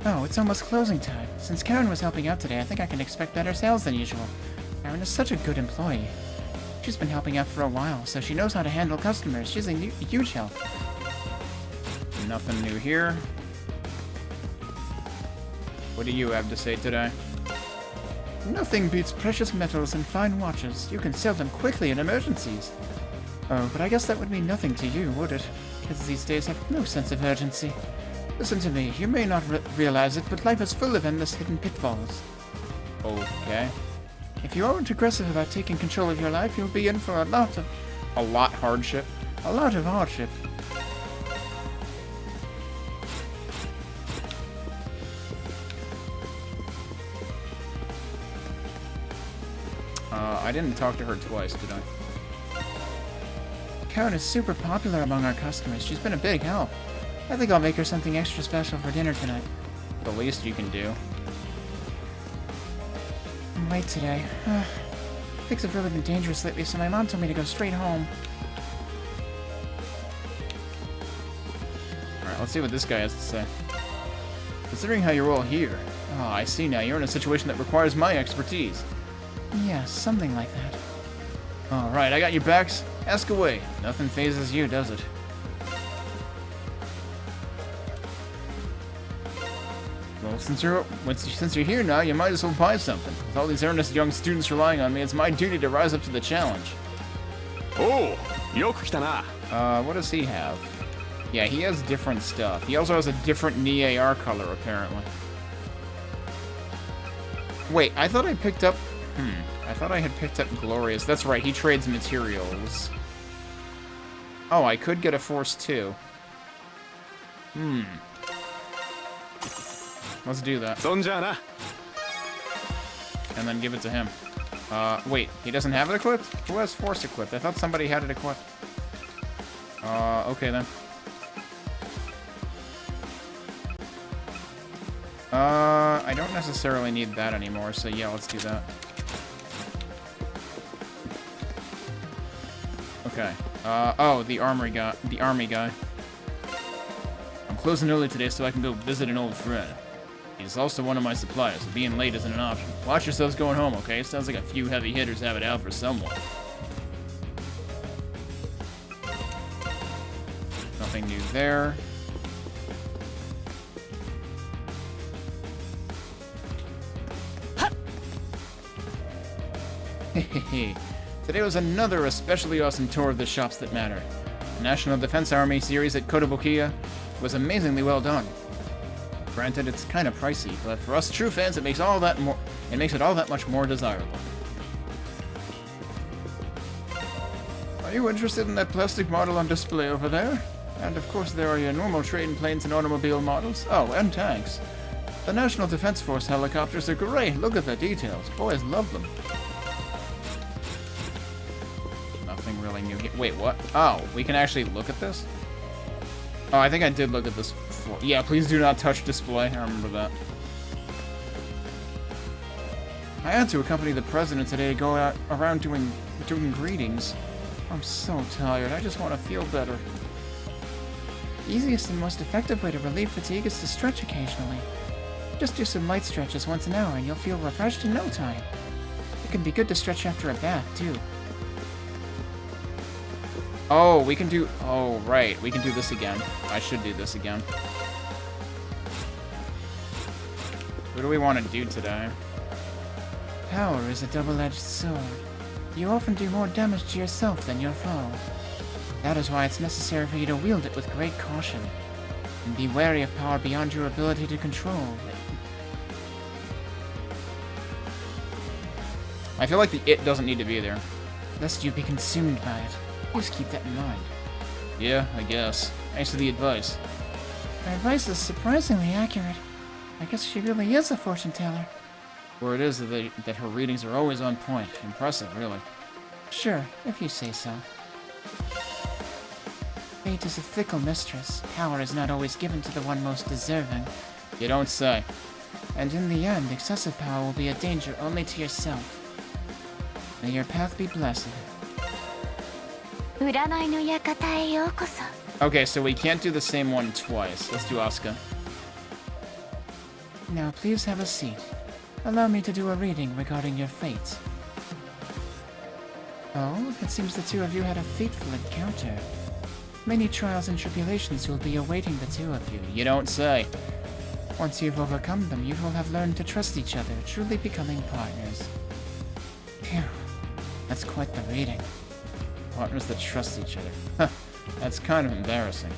S10: Oh, it's almost closing time. Since Karen was helping out today, I think I can expect better sales than usual. Karen is such a good employee. She's been helping out for a while, so she knows how to handle customers. She's a huge help.
S1: Nothing new here. What do you have to say today?
S5: Nothing beats precious metals and fine watches. You can sell them quickly in emergencies. Oh, but I guess that would mean nothing to you, would it? Kids these days have no sense of urgency. Listen to me, you may not realize it, but life is full of endless hidden pitfalls.
S1: Okay.
S5: If you aren't aggressive about taking control of your life, you'll be in for a lot
S1: hardship?
S5: A lot of hardship.
S1: I didn't talk to her twice, did I?
S10: Karen is super popular among our customers. She's been a big help. I think I'll make her something extra special for dinner tonight.
S1: The least you can do.
S10: I'm late today. Things have really been dangerous lately, so my mom told me to go straight home.
S1: Alright, let's see what this guy has to say. Considering how you're all here. Oh, I see now. You're in a situation that requires my expertise.
S10: Yeah, something like that.
S1: Alright, I got your backs. Ask away. Nothing phases you, does it? Well, since you're here now, you might as well buy something. With all these earnest young students relying on me, it's my duty to rise up to the challenge.
S7: Oh, よく来たな.
S1: What does he have? Yeah, he has different stuff. He also has a different knee AR color, apparently. Wait, I thought I picked up... I thought I had picked up Glorious. That's right, he trades materials. Oh, I could get a Force too. Let's do that. And then give it to him. Wait, he doesn't have it equipped? Who has Force equipped? I thought somebody had it equipped. Okay then. I don't necessarily need that anymore, so yeah, let's do that. Okay. Oh, the army guy. I'm closing early today so I can go visit an old friend. He's also one of my suppliers, so being late isn't an option. Watch yourselves going home, okay? Sounds like a few heavy hitters have it out for someone. Nothing new there. Today was another especially awesome tour of the shops that matter. The National Defense Army series at Kotobukiya was amazingly well done. Granted, it's kind of pricey, but for us true fans, it makes it all that much more desirable. Are you interested in that plastic model on display over there? And of course, there are your normal train, planes, and automobile models. Oh, and tanks. The National Defense Force helicopters are great. Look at the details. Boys love them. Nothing really new here. Wait, what? Oh, we can actually look at this? Oh, I think I did look at this before. Yeah, please do not touch display. I remember that. I had to accompany the president today to go out around doing greetings. I'm so tired. I just want to feel better.
S10: The easiest and most effective way to relieve fatigue is to stretch occasionally. Just do some light stretches once an hour and you'll feel refreshed in no time. It can be good to stretch after a bath, too.
S1: Oh, we can do... Oh, right. We can do this again. I should do this again. What do we want to do today?
S10: Power is a double-edged sword. You often do more damage to yourself than your foe. That is why it's necessary for you to wield it with great caution. And be wary of power beyond your ability to control.
S1: I feel like the it doesn't need to be there.
S10: Lest you be consumed by it. Please keep that in mind.
S1: Yeah, I guess. Thanks for the advice.
S10: Her advice is surprisingly accurate. I guess she really is a fortune teller.
S1: Word is that her readings are always on point. Impressive, really.
S10: Sure, if you say so. Fate is a fickle mistress. Power is not always given to the one most deserving.
S1: You don't say.
S10: And in the end, excessive power will be a danger only to yourself. May your path be blessed.
S1: Okay, so we can't do the same one twice. Let's do Asuka.
S10: Now please have a seat. Allow me to do a reading regarding your fate. Oh, it seems the two of you had a fateful encounter. Many trials and tribulations will be awaiting the two of you.
S1: You don't say.
S10: Once you've overcome them, you will have learned to trust each other, truly becoming partners. Phew, that's quite the reading.
S1: Partners that trust each other. Huh, that's kind of embarrassing.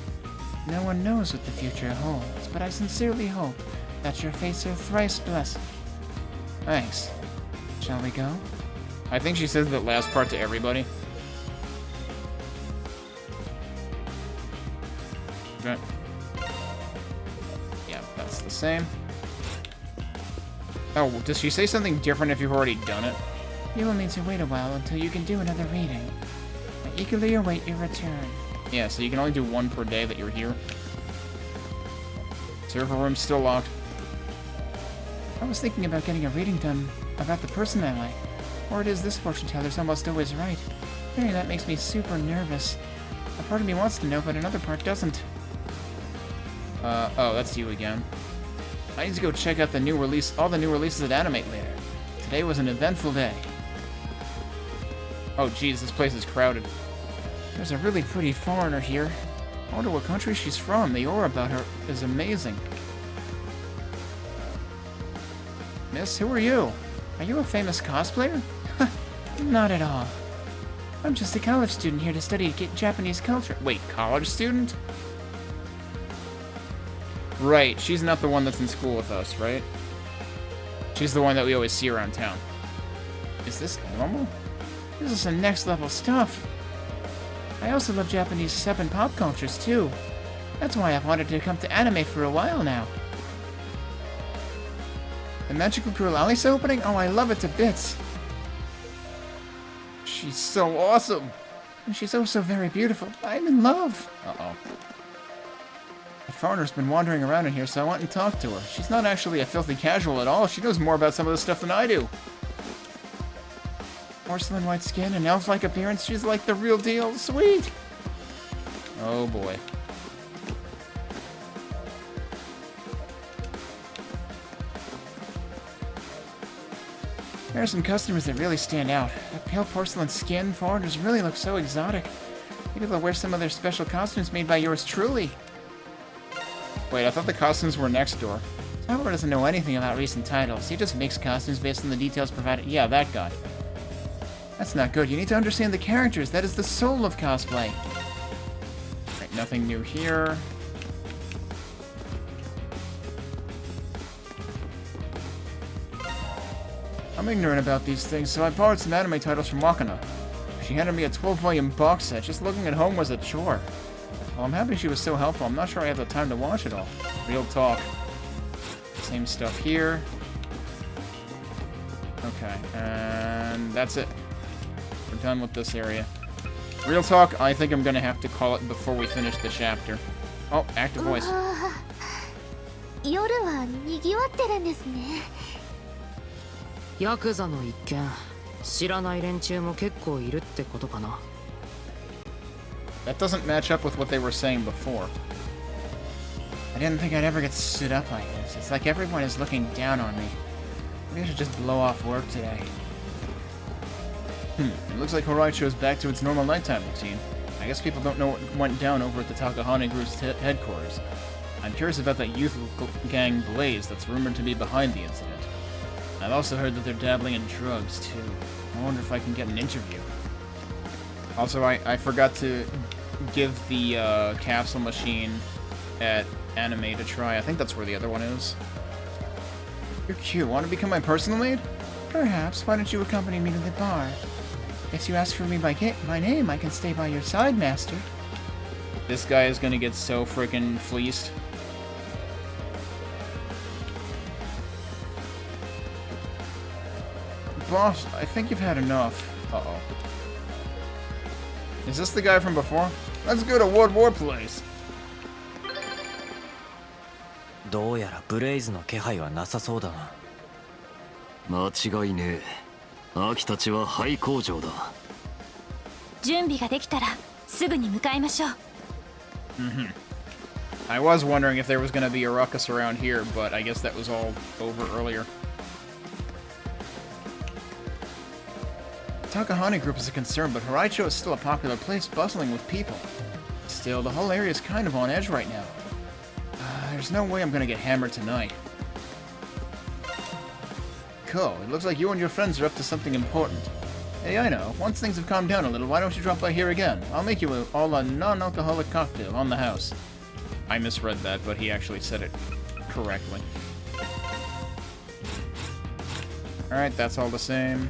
S10: No one knows what the future holds, but I sincerely hope that your fates are thrice blessed.
S1: Thanks.
S10: Shall we go?
S1: I think she says that last part to everybody. Okay. Yeah, that's the same. Oh, does she say something different if you've already done it?
S10: You will need to wait a while until you can do another reading. I eagerly await your return.
S1: Yeah, so you can only do one per day that you're here. Server room's still locked.
S10: I was thinking about getting a reading done about the person I like. Or it is this fortune teller's almost always right. Hearing that makes me super nervous. A part of me wants to know, but another part doesn't.
S1: Oh, that's you again. I need to go check out the new release, all the new releases at Animate later. Today was an eventful day. Oh geez, this place is crowded.
S10: There's a really pretty foreigner here. I wonder what country she's from. The aura about her is amazing.
S1: Miss, who are you?
S10: Are you a famous cosplayer? Not at all. I'm just a college student here to study Japanese culture.
S1: Wait, college student? Right, she's not the one that's in school with us, right? She's the one that we always see around town. Is this normal?
S10: This is some next level stuff. I also love Japanese sub and pop cultures too. That's why I've wanted to come to anime for a while now. The Magical Girl Alice opening? Oh, I love it to bits.
S1: She's so awesome.
S10: And she's also very beautiful. I'm in love.
S1: Uh-oh.
S10: A foreigner's been wandering around in here, so I went and talked to her.
S1: She's not actually a filthy casual at all. She knows more about some of the stuff than I do.
S10: Porcelain white skin and elf-like appearance. She's like the real deal. Sweet.
S1: Oh boy.
S10: There are some customers that really stand out. That pale porcelain skin, foreigners really look so exotic. Maybe they'll wear some of their special costumes made by yours truly.
S1: Wait, I thought the costumes were next door.
S10: Tyler doesn't know anything about recent titles. He just makes costumes based on the details provided. Yeah, that guy. That's not good. You need to understand the characters. That is the soul of cosplay.
S1: Right, nothing new here.
S10: I'm ignorant about these things, so I borrowed some anime titles from Wakana. She handed me a 12-volume box set. Just looking at home was a chore. Well, I'm happy she was so helpful. I'm not sure I have the time to watch it all.
S1: Real talk. Same stuff here. Okay, and that's it. We're done with this area. Real talk, I think I'm gonna have to call it before we finish the chapter. Oh, active voice.
S12: 夜は賑わってるんですね。
S9: ヤクザの一件、知らない連中も結構いるってことかな。
S1: That doesn't match up with what they were saying before.
S10: I didn't think I'd ever get stood up like this. It's like everyone is looking down on me. Maybe I should just blow off work today.
S1: It looks like Horaicho's back to its normal nighttime routine. I guess people don't know what went down over at the Takahane Group's headquarters. I'm curious about that youth gang Blaze that's rumored to be behind the incident. I've also heard that they're dabbling in drugs, too. I wonder if I can get an interview. Also, I forgot to give the capsule machine at Anime to try. I think that's where the other one is.
S10: You're cute. Want to become my personal maid? Perhaps. Why don't you accompany me to the bar? If you ask for me by name, I can stay by your side, master.
S1: This guy is gonna get so freaking fleeced.
S10: Boss, I think you've had enough.
S1: Uh-oh. Is this the guy from before? Let's go to World War Place.
S7: どうやらブレイズの気配はなさそうだな。
S2: 間違いねえ。秋たちは廃工場だ。
S8: 準備ができたらすぐに向かいましょう。
S1: I was wondering if there was gonna be a ruckus around here, but I guess that was all over earlier.
S10: Takahane Group is a concern, but Horaicho is still a popular place bustling with people. Still, the whole area is kind of on edge right now. There's no way I'm gonna get hammered tonight. Cool, it looks like you and your friends are up to something important. Hey, I know. Once things have calmed down a little, why don't you drop by here again? I'll make you all a non-alcoholic cocktail on the house.
S1: I misread that, but he actually said it correctly. Alright, that's all the same.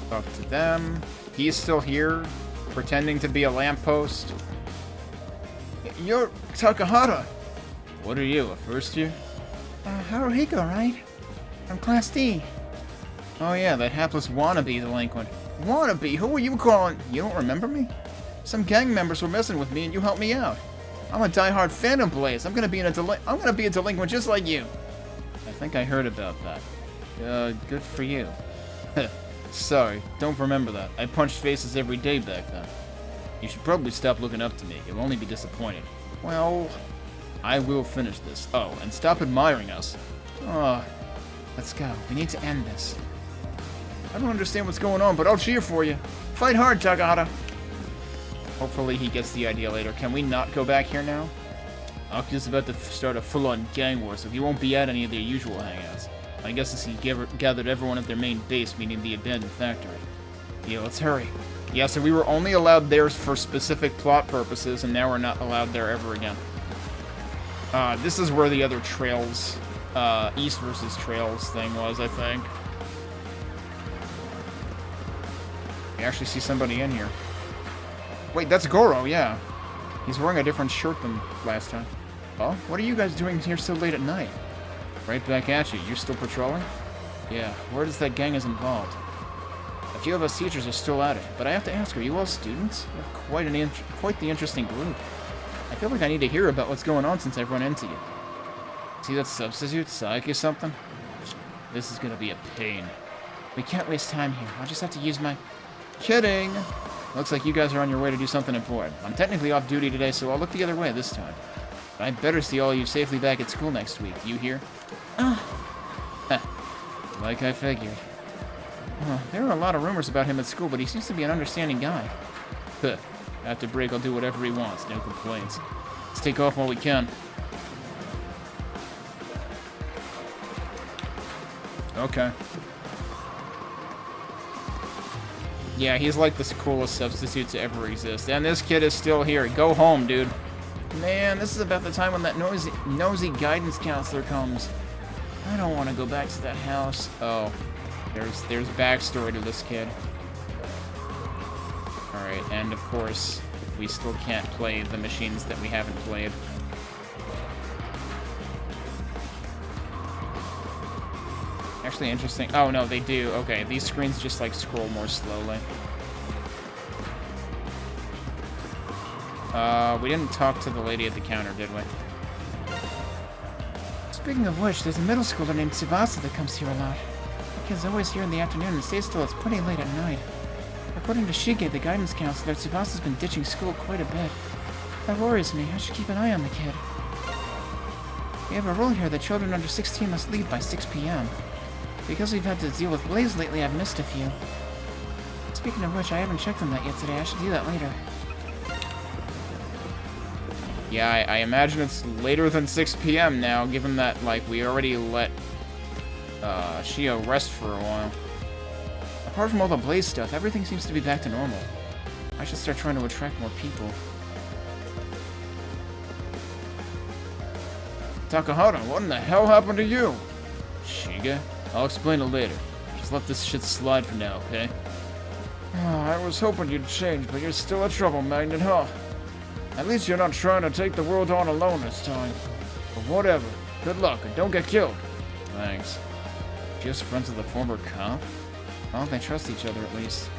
S1: Talk to them. He's still here, pretending to be a lamppost.
S10: You're Takahata!
S1: What are you, a first year?
S10: Haruhiko, right? From Class D.
S1: Oh yeah, that hapless wannabe delinquent.
S10: Wannabe? Who were you calling?
S1: You don't remember me?
S10: Some gang members were messing with me and you helped me out. I'm a die-hard fan of Blaze. I'm gonna be a delinquent just like you.
S1: I think I heard about that. Good for you.
S10: Sorry, don't remember that. I punched faces every day back then.
S1: You should probably stop looking up to me. You'll only be disappointed.
S10: Well,
S1: I will finish this. Oh, and stop admiring us.
S10: Oh, let's go. We need to end this.
S1: I don't understand what's going on, but I'll cheer for you.
S10: Fight hard, Takahata.
S1: Hopefully he gets the idea later. Can we not go back here now? Aki's about to start a full-on gang war, so he won't be at any of their usual hangouts. I guess as he gathered everyone at their main base, meaning the abandoned factory. Yeah, let's hurry. Yeah, so we were only allowed there for specific plot purposes, and now we're not allowed there ever again. This is where the other trails, East versus Trails thing was, I think. You actually see somebody in here. Wait, that's Goro, yeah. He's wearing a different shirt than last time. Oh, what are you guys doing here so late at night? Right back at you. You're still patrolling? Yeah, where does that gang is involved? A few of us teachers are still at it, but I have to ask, are you all students? You have quite the interesting group. I feel like I need to hear about what's going on since I've run into you. See that substitute, psych or something? This is gonna be a pain. We can't waste time here. I'll just have to use my... Kidding! Looks like you guys are on your way to do something important. I'm technically off duty today, so I'll look the other way this time. But I better see all of you safely back at school next week. You hear? Like I figured. There are a lot of rumors about him at school, but he seems to be an understanding guy. After break, I'll do whatever he wants. No complaints. Let's take off while we can. Okay. Yeah, he's like the coolest substitute to ever exist. And this kid is still here. Go home, dude. Man, this is about the time when that nosy guidance counselor comes. I don't want to go back to that house. Oh, there's backstory to this kid. Alright, and of course, we still can't play the machines that we haven't played. Actually interesting. Oh, no, they do. Okay, these screens just, like, scroll more slowly. We didn't talk to the lady at the counter, did we?
S10: Speaking of which, there's a middle schooler named Tsubasa that comes here a lot. The kid's always here in the afternoon and stays till it's pretty late at night. According to Shige, the guidance counselor, Tsubasa's been ditching school quite a bit. That worries me. I should keep an eye on the kid. We have a rule here that children under 16 must leave by 6 p.m. Because we've had to deal with Blaze lately, I've missed a few. Speaking of which, I haven't checked on that yet today. I should do that later.
S1: Yeah, I imagine it's later than 6 p.m. now, given that, like, we already let Shio rest for a while. Apart from all the Blaze stuff, everything seems to be back to normal. I should start trying to attract more people.
S5: Takahata, what in the hell happened to you? Shige? I'll explain it later. Just let this shit slide for now, okay? Oh, I was hoping you'd change, but you're still a trouble magnet, huh? At least you're not trying to take the world on alone this time. But whatever. Good luck, and don't get killed.
S1: Thanks. Just friends with a former cop? Well, they trust each other at least.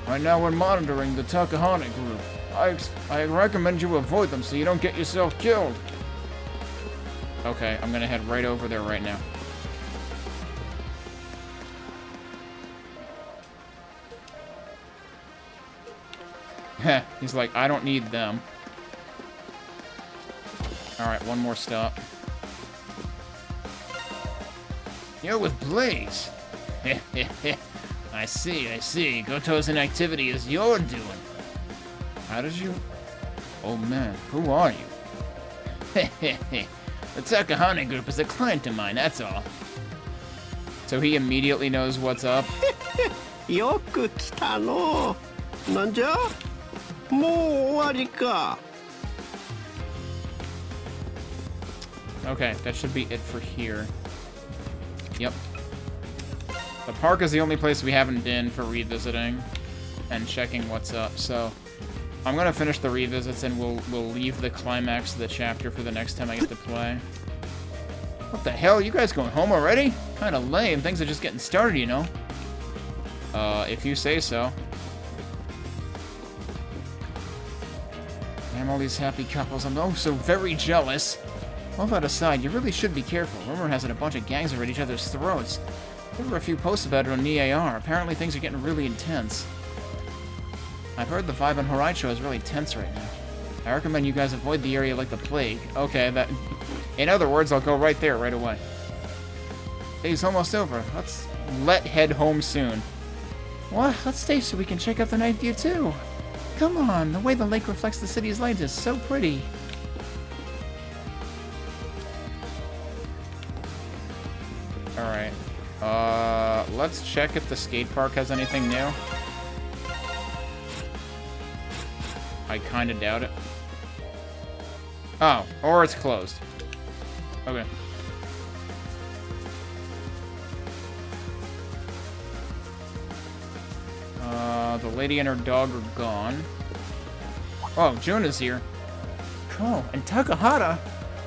S5: Right now we're monitoring the Takahane group. I recommend you avoid them so you don't get yourself killed.
S1: Okay, I'm gonna head right over there right now. Heh, he's like, I don't need them. Alright, one more stop.
S5: You're with Blaze. I see. Goto's inactivity is your doing.
S1: How did you... Oh man, who are you?
S5: The Takahane group is a client of mine, that's all.
S1: So he immediately knows what's up?
S14: Yoku kita no. Nanja? Mou owari ka.
S1: Okay, that should be it for here. Yep. The park is the only place we haven't been for revisiting and checking what's up, so I'm gonna finish the revisits and we'll leave the climax of the chapter for the next time I get to play.
S5: What the hell? You guys going home already? Kinda lame. Things are just getting started, you know.
S1: If you say so.
S5: Damn, all these happy couples. I'm oh so very jealous. All that aside, you really should be careful. Rumor has it a bunch of gangs are at each other's throats. There were a few posts about it on EAR. Apparently things are getting really intense. I've heard the vibe on Horaicho is really tense right now. I recommend you guys avoid the area like the plague.
S1: Okay, that... In other words, I'll go right there, right away.
S5: Day's almost over.
S1: Let's head home soon.
S10: What? Let's stay so we can check out the night view too. Come on, the way the lake reflects the city's light is so pretty.
S1: Alright. Let's check if the skate park has anything new. I kinda doubt it. Oh, or it's closed. Okay. The lady and her dog are gone. Oh, Juna's here.
S10: Oh, and Takahata?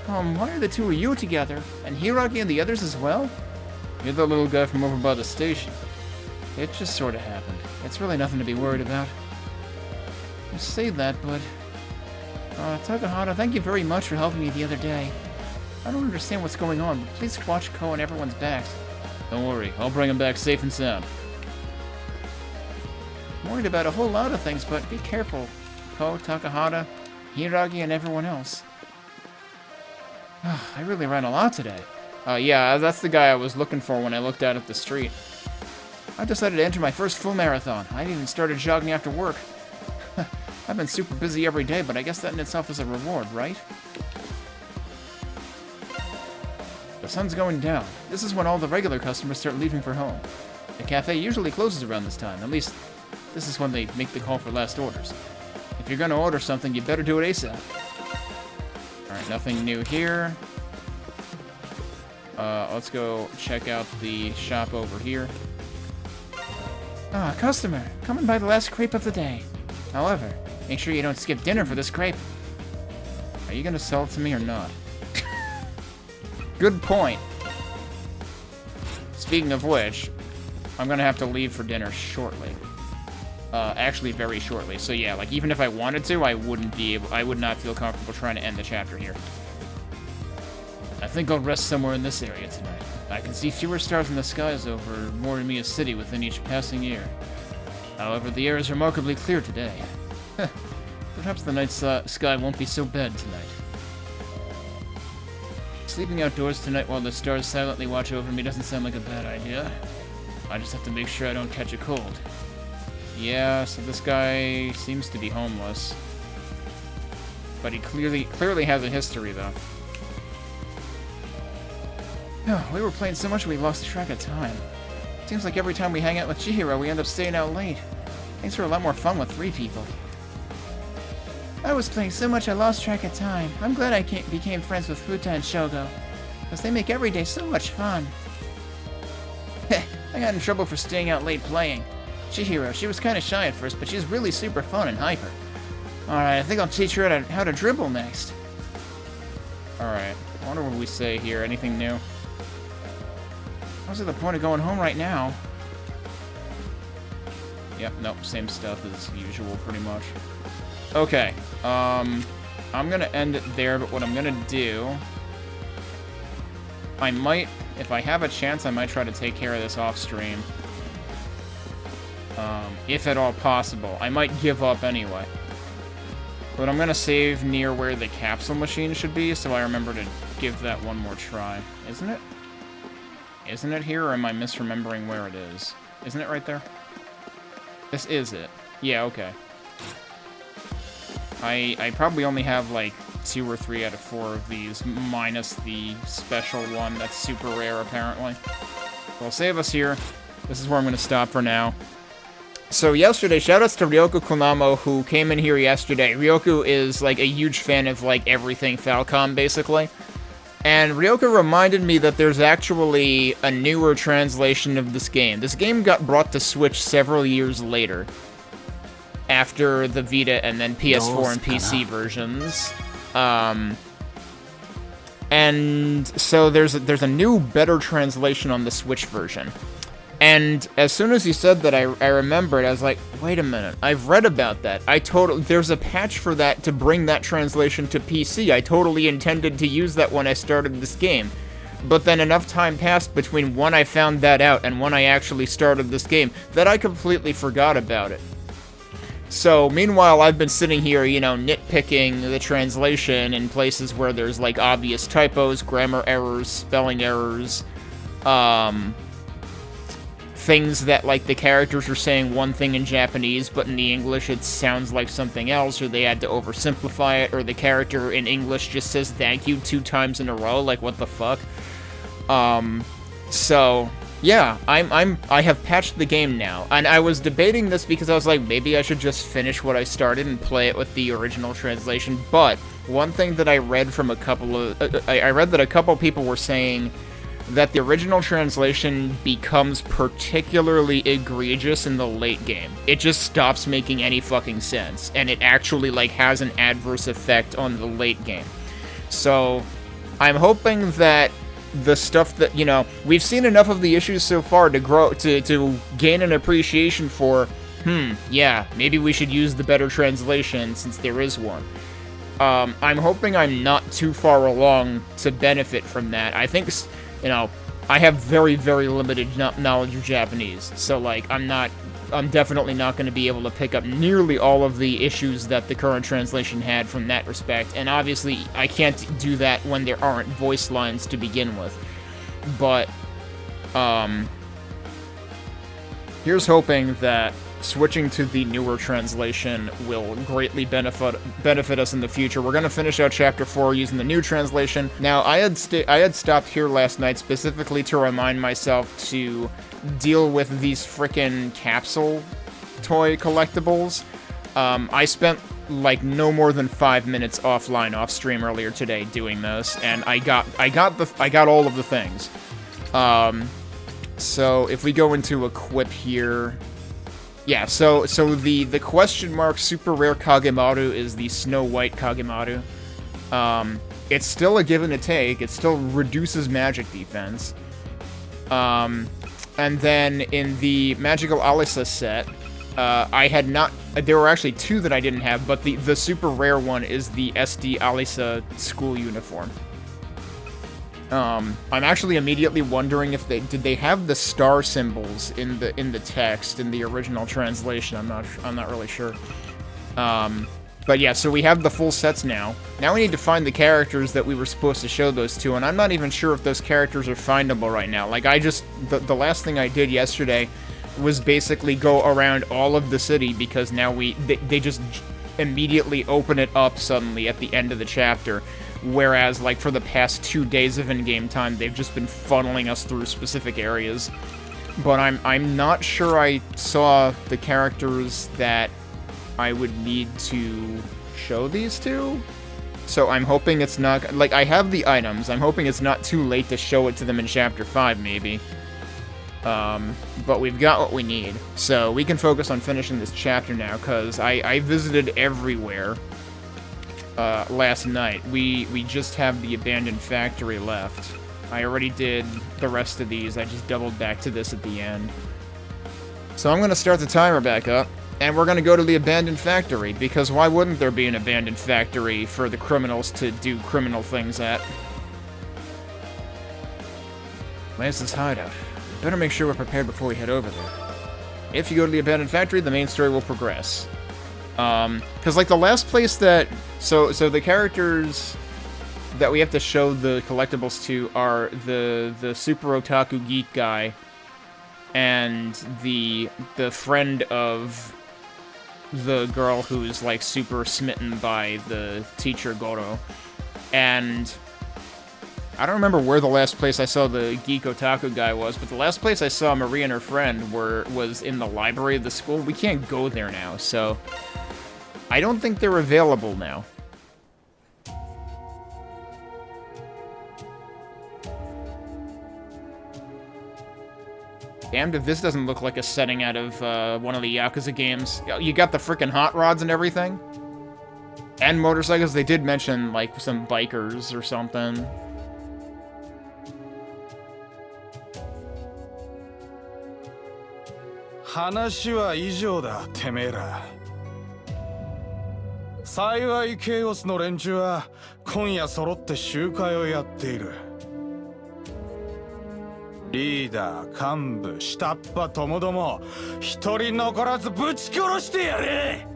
S10: Why are the two of you together? And Hiragi and the others as well?
S1: You're the little guy from over by the station.
S10: It just sort of happened. It's really nothing to be worried about. You say that, but... Takahata, thank you very much for helping me the other day. I don't understand what's going on, but please watch Ko and everyone's backs.
S1: Don't worry, I'll bring him back safe and sound.
S10: I'm worried about a whole lot of things, but be careful. Ko, Takahata, Hiragi, and everyone else. I really ran a lot today.
S1: Yeah, that's the guy I was looking for when I looked out at the street.
S10: I decided to enter my first full marathon. I even started jogging after work. I've been super busy every day, but I guess that in itself is a reward, right? The sun's going down. This is when all the regular customers start leaving for home. The cafe usually closes around this time. At least, this is when they make the call for last orders. If you're gonna order something, you better do it ASAP.
S1: Alright, nothing new here. Let's go check out the shop over here.
S10: Customer, coming by the last crepe of the day. However, make sure you don't skip dinner for this crepe.
S1: Are you gonna sell it to me or not? Good point. Speaking of which, I'm gonna have to leave for dinner shortly. Actually very shortly. So yeah, like even if I wanted to, I would not feel comfortable trying to end the chapter here.
S10: I think I'll rest somewhere in this area tonight. I can see fewer stars in the skies over Morimiya City within each passing year. However, the air is remarkably clear today. Perhaps the night sky won't be so bad tonight. Sleeping outdoors tonight while the stars silently watch over me doesn't sound like a bad idea. I just have to make sure I don't catch a cold.
S1: Yeah, so this guy seems to be homeless. But he clearly has a history, though.
S10: We were playing so much we lost track of time. Seems like every time we hang out with Chihiro, we end up staying out late. Things were a lot more fun with 3 people. I was playing so much I lost track of time. I'm glad I became friends with Futa and Shogo, because they make every day so much fun. I got in trouble for staying out late playing. Chihiro, she was kind of shy at first, but she's really super fun and hyper. Alright, I think I'll teach her how to dribble next.
S1: Alright, I wonder what we say here. Anything new?
S10: What's the point of going home right now?
S1: Yep, nope, same stuff as usual, pretty much. Okay, I'm gonna end it there, but what I'm gonna do... I might, if I have a chance, I might try to take care of this off-stream. If at all possible. I might give up anyway. But I'm gonna save near where the capsule machine should be, so I remember to give that one more try. Isn't it? Isn't it here, or am I misremembering where it is? Isn't it right there? This is it. Yeah, okay. I probably only have, like, 2 or 3 out of 4 of these, minus the special one that's super rare, apparently. Well, save us here. This is where I'm going to stop for now. So yesterday, shoutouts to Ryoku Konamo, who came in here yesterday. Ryoku is, like, a huge fan of, like, everything Falcom, basically. And Ryoku reminded me that there's actually a newer translation of this game. This game got brought to Switch several years later, after the Vita and then PS4 and PC versions. And so there's a new, better translation on the Switch version. And as soon as he said that, I remembered. I was like, wait a minute, I've read about that. There's a patch for that to bring that translation to PC. I totally intended to use that when I started this game. But then enough time passed between when I found that out and when I actually started this game that I completely forgot about it. So, meanwhile, I've been sitting here, you know, nitpicking the translation in places where there's, like, obvious typos, grammar errors, spelling errors, things that, like, the characters are saying one thing in Japanese, but in the English it sounds like something else, or they had to oversimplify it, or the character in English just says thank you 2 times in a row, like, what the fuck? So, Yeah, I have patched the game now, and I was debating this because I was like, maybe I should just finish what I started and play it with the original translation. But one thing that I read from a couple of, I read that a couple people were saying that the original translation becomes particularly egregious in the late game. It just stops making any fucking sense, and it actually like has an adverse effect on the late game. So I'm hoping that the stuff that, you know, we've seen enough of the issues so far to grow, to gain an appreciation for, yeah, maybe we should use the better translation since there is one. I'm hoping I'm not too far along to benefit from that. I think, you know, I have very, very limited knowledge of Japanese, so, like, I'm definitely not going to be able to pick up nearly all of the issues that the current translation had from that respect, and obviously I can't do that when there aren't voice lines to begin with. But, here's hoping that switching to the newer translation will greatly benefit us in the future. We're going to finish out Chapter 4 using the new translation. Now, I had stopped here last night specifically to remind myself to deal with these frickin' capsule toy collectibles. I spent like no more than 5 minutes offline off stream earlier today doing this, and I got all of the things. So if we go into equip here, yeah, so the question mark super rare Kagemaru is the Snow White Kagemaru. It's still a give and a take. It still reduces magic defense. And then in the Magical Alisa set, I had not... There were actually two that I didn't have, but the super rare one is the SD Alisa school uniform. I'm actually immediately wondering if did they have the star symbols in the text in the original translation. I'm not really sure. But yeah, so we have the full sets now. Now we need to find the characters that we were supposed to show those to, and I'm not even sure if those characters are findable right now. Like, the last thing I did yesterday was basically go around all of the city, because now they just immediately open it up suddenly at the end of the chapter. Whereas, like, for the past 2 days of in-game time, they've just been funneling us through specific areas. But I'm not sure I saw the characters that I would need to show these to. So I'm hoping it's not... Like, I have the items. I'm hoping it's not too late to show it to them in Chapter 5, maybe. But we've got what we need. So we can focus on finishing this chapter now, because I visited everywhere last night. We just have the abandoned factory left. I already did the rest of these. I just doubled back to this at the end. So I'm going to start the timer back up, and we're going to go to the abandoned factory, because why wouldn't there be an abandoned factory for the criminals to do criminal things at? Lance's hideout. Better make sure we're prepared before we head over there. If you go to the abandoned factory, the main story will progress. Because, like, the last place that... So the characters that we have to show the collectibles to are the super otaku geek guy and the friend of the girl who's, like, super smitten by the teacher Goro. And I don't remember where the last place I saw the geek otaku guy was, but the last place I saw Marie and her friend was in the library of the school. We can't go there now, so I don't think they're available now. Damned if this doesn't look like a setting out of one of the Yakuza games. You got the frickin' hot rods and everything. And motorcycles. They did mention, like, some bikers or something.
S3: Hanashi wa ijou da, temera. 幸いケイオスの連中は今夜揃って集会をやっている。リーダー、幹部、下っ端ともども一人残らずぶち殺してやれ。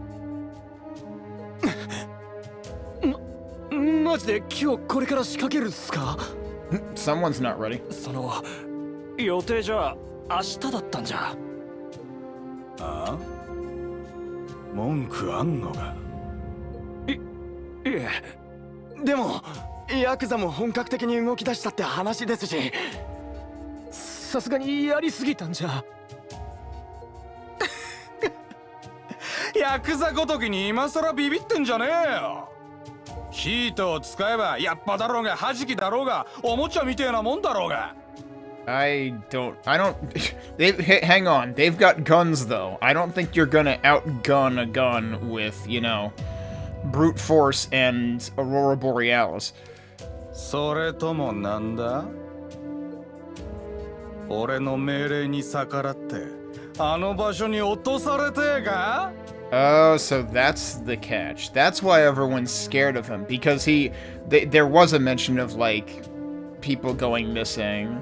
S7: マジで今日これから仕掛けるっすか？
S1: Someone's not ready.
S7: その予定じゃ明日だったんじゃ。
S3: ああ？文句あんのか？
S7: いえ、でもヤクザも本格的に動き出したって話ですし、さすがにやりすぎたんじゃ。
S3: ヤクザごときに今さらビビってんじゃねえよ。ヒートを使えばやっぱだろうが弾きだろうがおもちゃみてえなもんだろうが。
S1: I don't hang on, they've got guns though. I don't think you're gonna outgun a gun with, you know, brute force and Aurora Borealis.
S3: それともなんだ？俺の命令に逆らってあの場所に落とされてえか？
S1: Oh, so that's the catch. That's why everyone's scared of him, because there was a mention of, like, people going missing.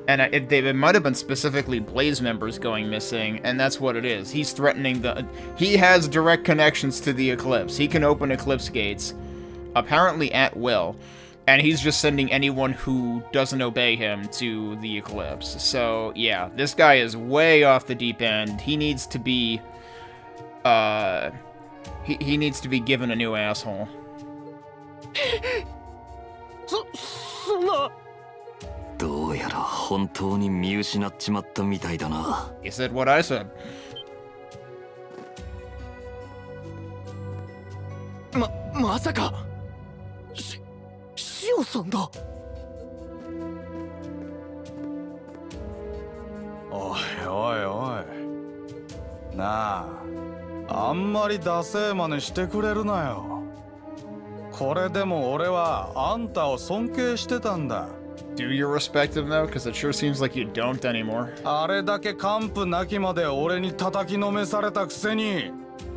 S1: And it might have been specifically Blaze members going missing, and that's what it is. He's threatening he has direct connections to the Eclipse. He can open Eclipse gates, apparently at will, and he's just sending anyone who doesn't obey him to the Eclipse. So, yeah, this guy is way off the deep end. He needs to be, he needs to be given a new asshole.
S7: そんな。
S2: どうやら本当に見失っちまったみたいだな。
S1: You said what I said.
S7: まさかシオさんだ。
S3: おいおいおい。なあ、あんまりダセー真似してくれるなよ。これでも俺はあんたを尊敬してたんだ。
S1: Do you respect him though? Because it sure seems like you don't anymore.
S3: あれだけ完膚なきまで俺に叩きのめされたくせに。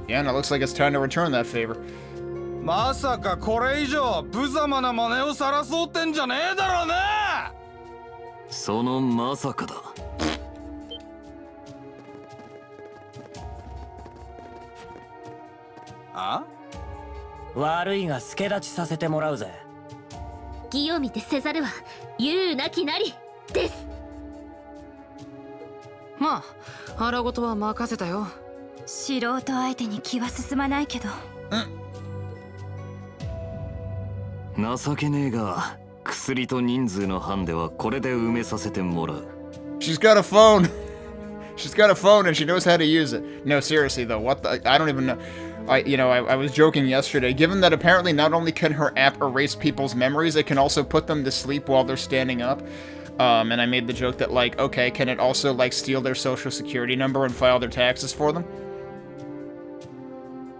S1: Yeah, and it looks like it's time to return that favor.
S3: まさかこれ以上無様な真似をさらそうってんじゃねえだろうな。
S2: そのまさかだ。
S3: あ？
S7: 悪いが助立ちさせてもらうぜ。
S8: 義を見てせざるは言うなきなりです。
S9: まあ腹ごとは任せたよ。
S8: 素人相手に気は進まないけど。
S2: 情けねえが薬と人数のハンデはこれで埋めさせてもらう。
S1: She's got a phone. She's got a phone and she knows how to use it. No, seriously though, what the? I don't even know. I was joking yesterday. Given that apparently not only can her app erase people's memories, it can also put them to sleep while they're standing up. And I made the joke that, like, okay, can it also, like, steal their social security number and file their taxes for them?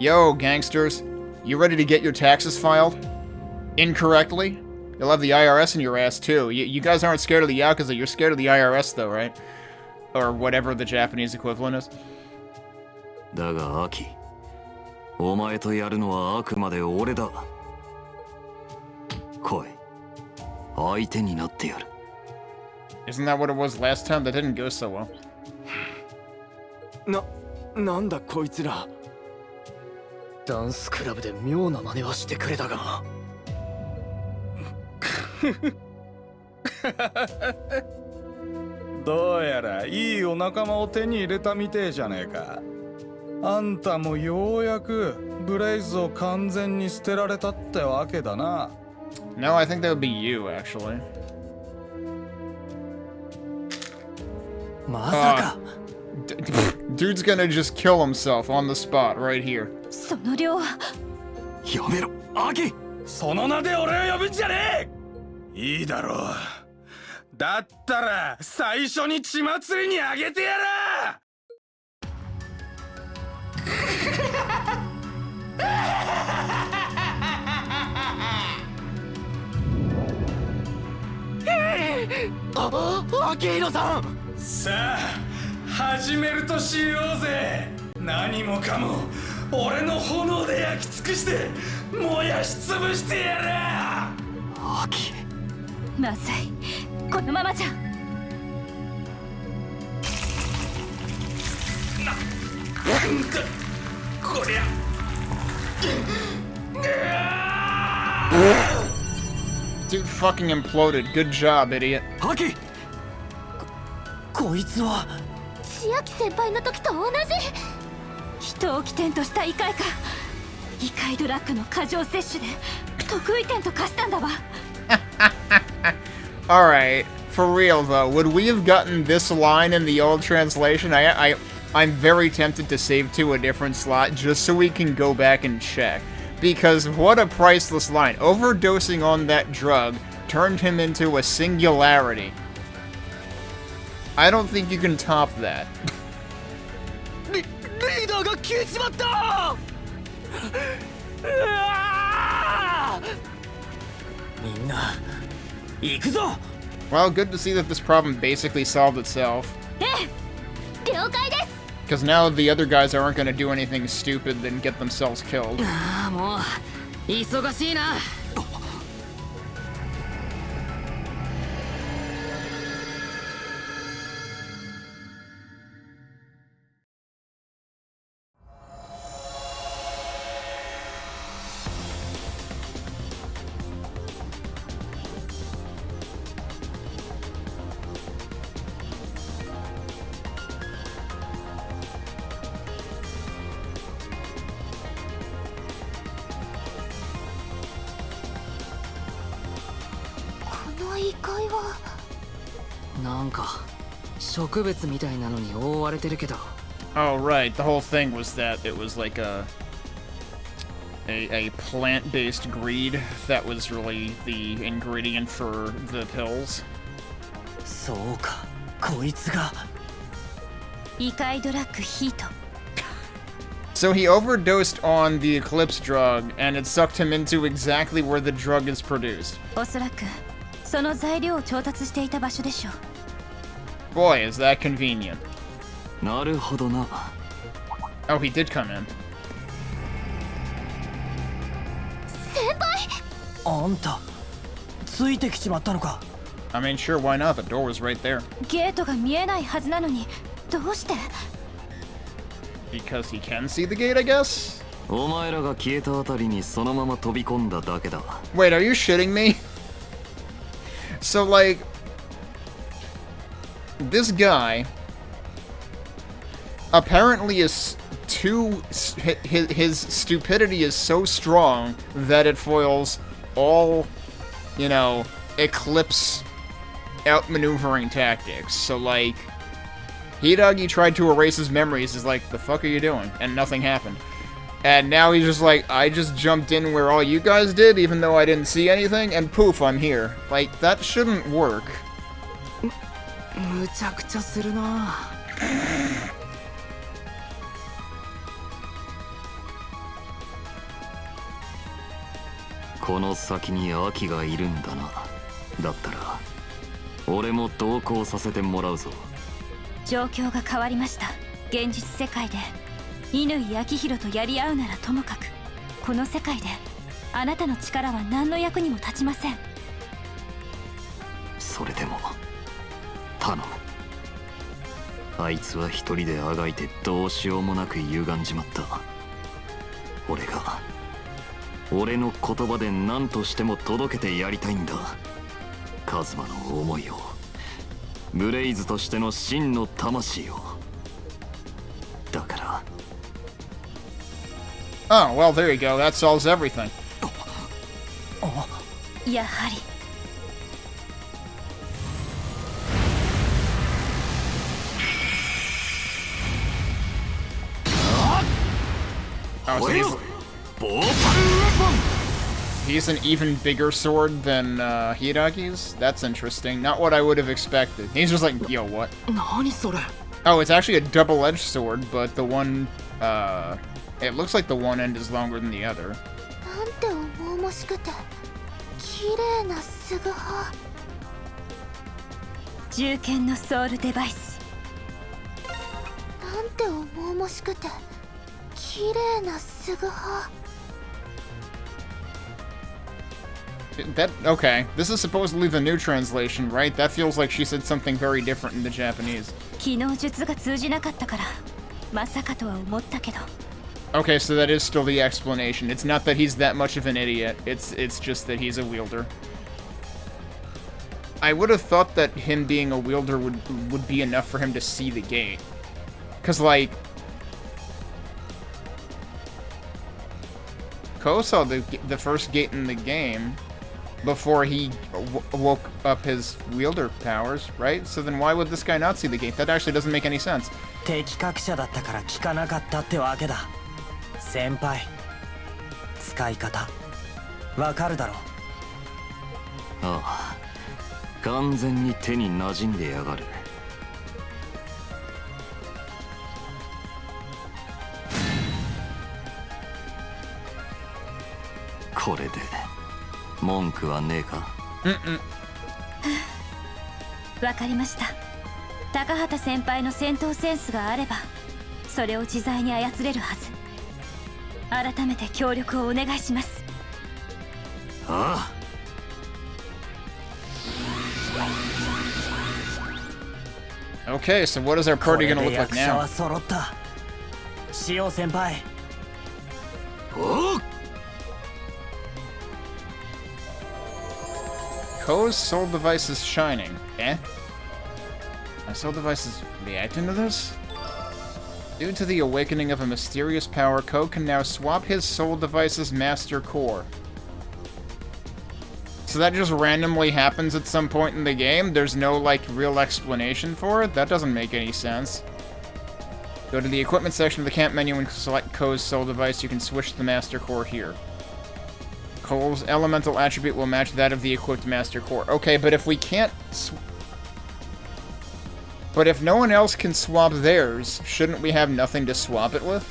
S1: Yo, gangsters. You ready to get your taxes filed? Incorrectly? You'll have the IRS in your ass, too. You guys aren't scared of the Yakuza, you're scared of the IRS, though, right? Or whatever the Japanese equivalent is.
S2: だが、アキ。お前とやるのはあくまで俺だ。来い。相手になってやる。
S1: Isn't that what it was last time? That didn't go so well.
S7: なんだこいつら。ダンスクラブで妙な真似はしてくれたが。
S3: どうやらいいお仲間を手に入れたみてえじゃねえか。あんたもようやくブレイズを完全に捨てられたってわけだな。
S1: No, I think that would be you, actually.
S7: まさか。
S1: Dude's gonna just kill himself on the spot right here.
S8: その量は。
S2: やめろ、アキ。
S3: その名で俺を呼ぶんじゃねえ。いいだろう。だったら最初に血祭りにあげてやら。
S7: アキヒロさん。
S3: さあ始めるとしようぜ。何もかも俺の炎で焼き尽くして燃やし潰してやら。
S2: アキ。
S8: まずい、このままじゃ。
S3: なんだこりゃ。
S1: Dude fucking imploded. Good job, idiot.
S2: アキ。
S7: こいつは
S8: 千秋先輩の時と同じ。人を起点とした異界か。異界ドラッグの過剰摂取で得意点と化したんだわ。
S1: Alright, For real, though, would we have gotten this line in the old translation? I'm very tempted to save to a different slot just so we can go back and check. Because what a priceless line. Overdosing on that drug turned him into a singularity. I don't think you can top that. Well, good to see that this problem basically solved itself. Because now the other guys aren't going to do anything stupid and get themselves killed.
S9: なんか植物みたいなのに覆われてるけど。
S1: Oh, right. The whole thing was that it was like a plant-based greed that was really the ingredient for the pills.
S7: そうか、こいつが。
S8: 異界ドラッグヒート。
S1: So he overdosed on the Eclipse drug, and it sucked him into exactly where the drug is produced.
S8: おそらくその材料を調達していた場所でしょう。
S1: Boy, is that convenient.
S2: なるほどな。
S1: Oh, he did come in.
S12: 先輩！
S7: あんた、ついてきちまったのか。
S1: I mean, sure, why not? The door was right there.
S8: ゲートが見えないはずなのに、どうして？
S1: Because he can see the gate, I guess?
S2: お前らが消えたあたりにそのまま飛び込んだだけだ。
S1: Wait, are you shitting me? So, like, this guy apparently is his stupidity is so strong that it foils all, you know, Eclipse outmaneuvering tactics. So, like, Hidagi tried to erase his memories. He's like, the fuck are you doing? And nothing happened. And now he's just like, I just jumped in where all you guys did, even though I didn't see anything, and poof, I'm here. Like, that shouldn't work.
S9: むちゃくちゃするな。
S2: この先に秋がいるんだな。だったら俺も同行させてもらうぞ。
S8: 状況が変わりました。現実世界で乾明宏とやり合うならともかく、この世界であなたの力は何の役にも立ちません。
S2: それでも頼む。あいつは一人であがいてどうしようもなく歪んじまった。俺が俺の言葉で何としても届けてやりたいんだ。カズマの思いを、ブレイズとしての真の魂を。だから。
S1: Oh, well, there you go. That solves everything.
S8: やはり。
S1: Oh, so he's an even bigger sword than Hidagi's? That's interesting. Not what I would have expected. He's just like, yo, what?
S9: 何それ?
S1: Oh, it's actually a double-edged sword, but the one, it looks like the one end is longer than the other.
S12: なんて重々しくて綺麗なスグハ。
S8: 銃剣のソウルデバイス。
S12: なんて重々しくて綺麗なスグハ。
S1: That, okay. This is supposedly the new translation, right? That feels like she said something very different in the Japanese.
S8: 昨日術が通じなかったからまさかとは思ったけど。
S1: Okay, so that is still the explanation. It's not that he's that much of an idiot. It's just that he's a wielder. I would have thought that him being a wielder would be enough for him to see the gate. 'Cause like Ko saw the first gate in the game, before he woke up his wielder powers, right? So then why would this guy not see the gate? That actually doesn't make any sense.
S7: 敵格者だったから聞かなかったってわけだ。先輩、使い方わかるだろう。
S2: ああ、完全に手に馴染んでやがる。これで文句はねえか？
S8: わかりました。高畑先輩の戦闘センスがあればそれを自在に操れるはず。改めて協力をお願いします。
S2: あ
S1: あ。Okay, so what is our party gonna look like now?
S7: は揃った。塩先輩。
S2: おっ。
S1: Ko's soul device is shining. Eh? My soul device is reacting to this? Due to the awakening of a mysterious power, Ko can now swap his soul device's master core. So that just randomly happens at some point in the game? There's no, like, real explanation for it? That doesn't make any sense. Go to the equipment section of the camp menu and select Ko's soul device. You can switch the master core here. Ko's elemental attribute will match that of the equipped master core. Okay, but if we can't... But if no one else can swap theirs, shouldn't we have nothing to swap it with?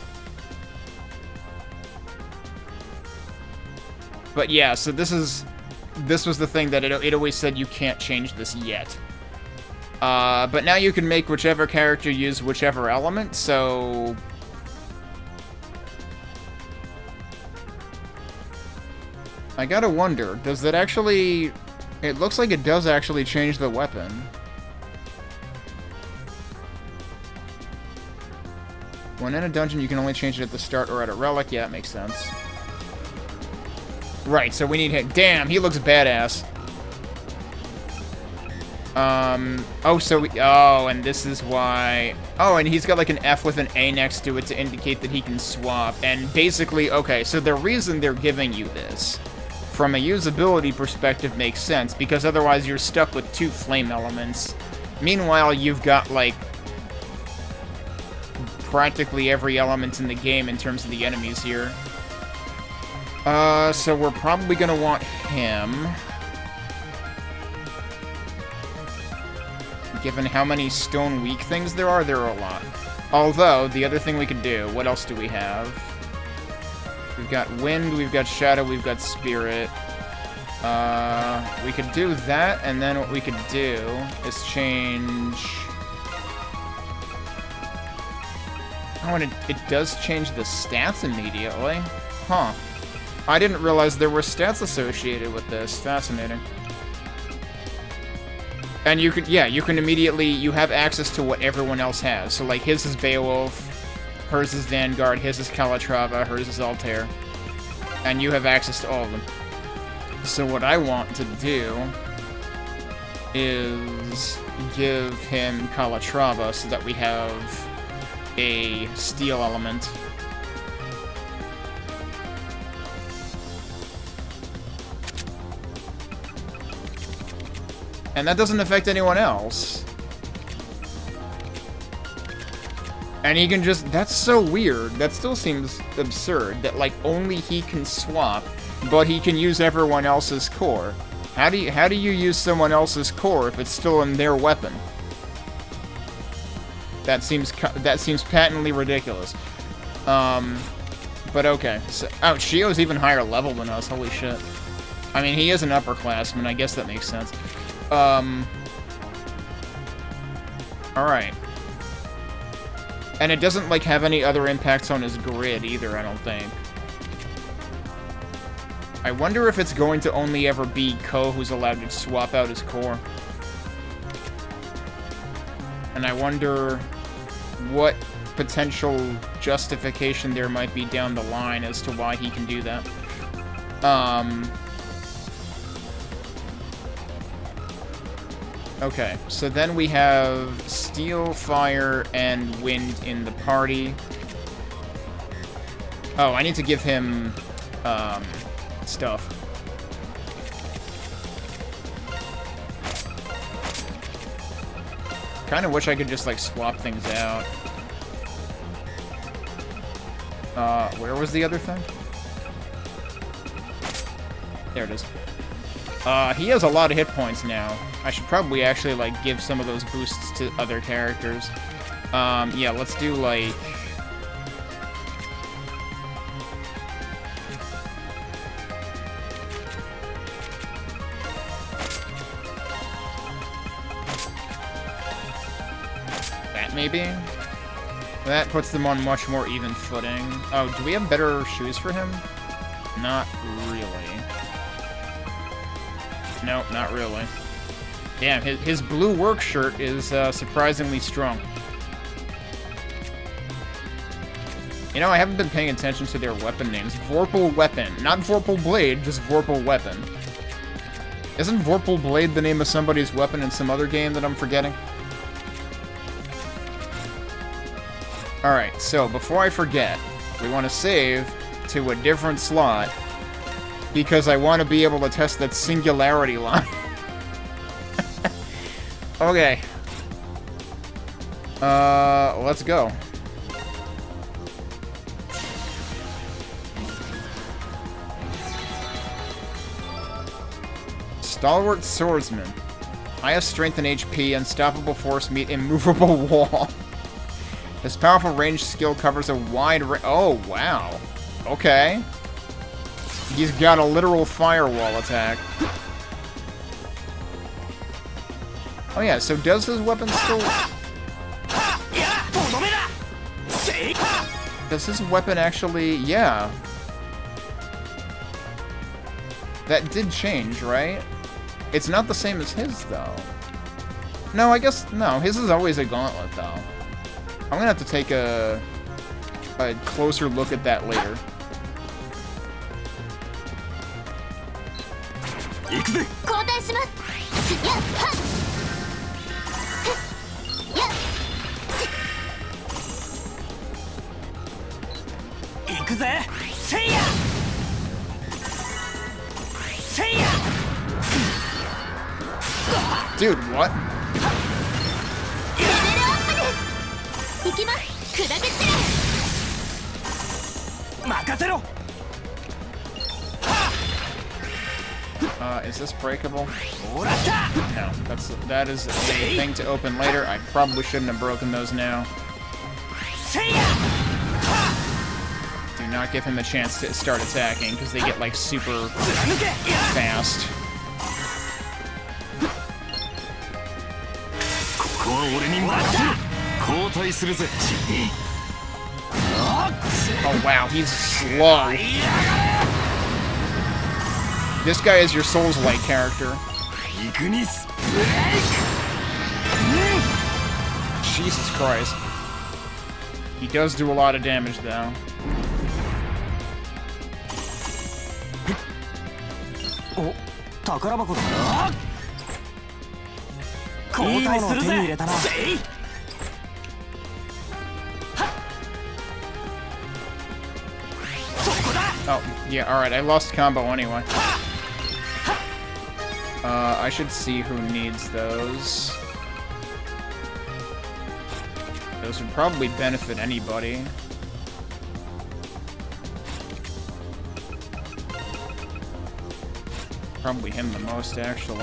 S1: But yeah, so this was the thing that it always said you can't change this yet. But now you can make whichever character use whichever element, so... I gotta wonder, does that actually... It looks like it does actually change the weapon. When in a dungeon, you can only change it at the start or at a relic. Yeah, that makes sense. Right, so we need him. Damn, he looks badass. Oh, so oh, and this is why... Oh, and he's got like an F with an A next to it to indicate that he can swap. And basically, okay, so the reason they're giving you this, from a usability perspective, makes sense, because otherwise you're stuck with 2 flame elements. Meanwhile, you've got, like, practically every element in the game in terms of the enemies here. So we're probably gonna want him. Given how many stone weak things there are a lot. Although, the other thing we could do, what else do we have? We've got wind, we've got shadow, we've got spirit. We could do that, and then what we could do is change... Oh, and it does change the stats immediately. Huh. I didn't realize there were stats associated with this. Fascinating. And you could, yeah, you can immediately, you have access to what everyone else has. So, like, his is Beowulf, hers is Vanguard, his is Calatrava, hers is Altair. And you have access to all of them. So what I want to do is give him Calatrava so that we have a steel element. And that doesn't affect anyone else. And he can just... That's so weird. That still seems absurd. That, like, only he can swap, but he can use everyone else's core. How do you use someone else's core if it's still in their weapon? That seems patently ridiculous. But okay. So, oh, Shio's even higher level than us. Holy shit. I mean, he is an upperclassman. I guess that makes sense. Alright. And it doesn't, like, have any other impacts on his grid either, I don't think. I wonder if it's going to only ever be Ko who's allowed to swap out his core. And I wonder what potential justification there might be down the line as to why he can do that. Okay, so then we have steel, fire, and wind in the party. Oh, I need to give him, stuff. Kind of wish I could just, like, swap things out. Where was the other thing? There it is. He has a lot of hit points now. I should probably actually, like, give some of those boosts to other characters. Yeah, let's do, like... that, maybe? That puts them on much more even footing. Oh, do we have better shoes for him? Not really. Nope, not really. Damn, his blue work shirt is surprisingly strong. You know, I haven't been paying attention to their weapon names. Vorpal Weapon. Not Vorpal Blade, just Vorpal Weapon. Isn't Vorpal Blade the name of somebody's weapon in some other game that I'm forgetting? Alright, so before I forget, we want to save to a different slot because I want to be able to test that singularity line. Okay. Let's go. Stalwart Swordsman. Highest strength and HP, unstoppable force meet immovable wall. His powerful range skill covers a wide range. Oh, wow. Okay. He's got a literal firewall attack. Oh yeah, so does his weapon still... Does his weapon actually... Yeah. That did change, right? It's not the same as his, though. No, I guess... No, his is always a gauntlet, though. I'm gonna have to take a closer look at that later. Dude, what? Is this breakable? No, that is a thing to open later. I probably shouldn't have broken those now. Do not give him a chance to start attacking, because they get, like, super fast. Oh wow, he's slow. This guy is your Souls-like character. Jesus Christ. He does do a lot of damage, though. Oh, yeah, alright, I lost combo anyway. I should see who needs those. Those would probably benefit anybody. Probably him the most, actually.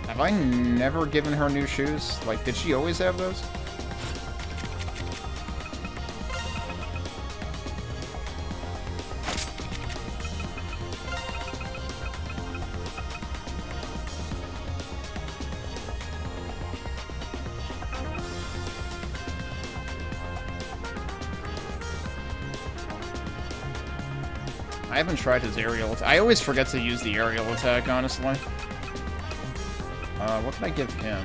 S1: Have I never given her new shoes? Like, did she always have those? I haven't tried his aerial attack. I always forget to use the aerial attack, honestly. What did I give him?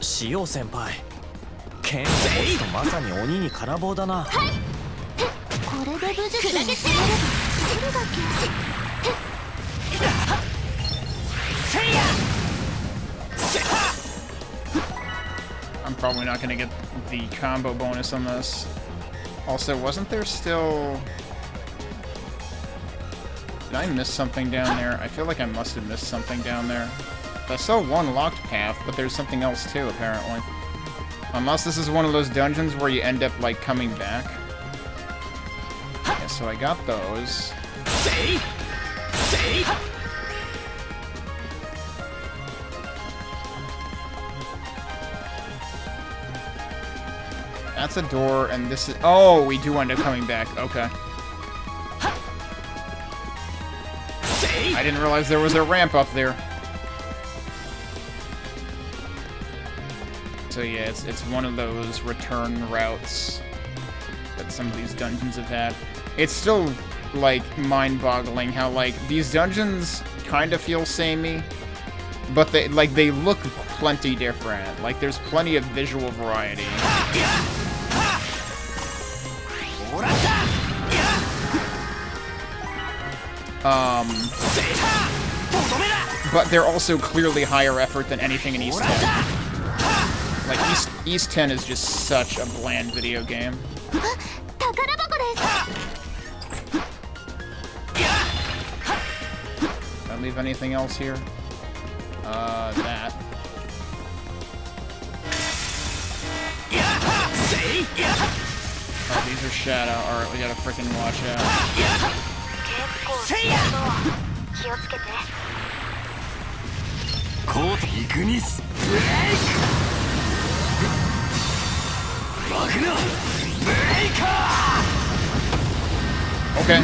S7: Shio senpai. 剣を持つとまさに鬼に金棒だな。
S12: ここれで武術を覚えればするだけ。
S1: I'm probably not gonna get the combo bonus on this. Also, wasn't there still... Did I miss something down there? I feel like I must have missed something down there. I saw one locked path, but there's something else too, apparently. Unless this is one of those dungeons where you end up, like, coming back. Yeah, so I got those. That's a door, and this is... Oh, we do end up coming back. Okay. I didn't realize there was a ramp up there. So yeah, it's one of those return routes that some of these dungeons have had. It's still, like, mind-boggling how, like, these dungeons kind of feel samey, but they look plenty different. Like, there's plenty of visual variety. But they're also clearly higher effort than anything in East 10. Like, East 10 is just such a bland video game. Did I leave anything else here? That. Oh, these are shadow. Alright, we gotta freaking watch out. Okay.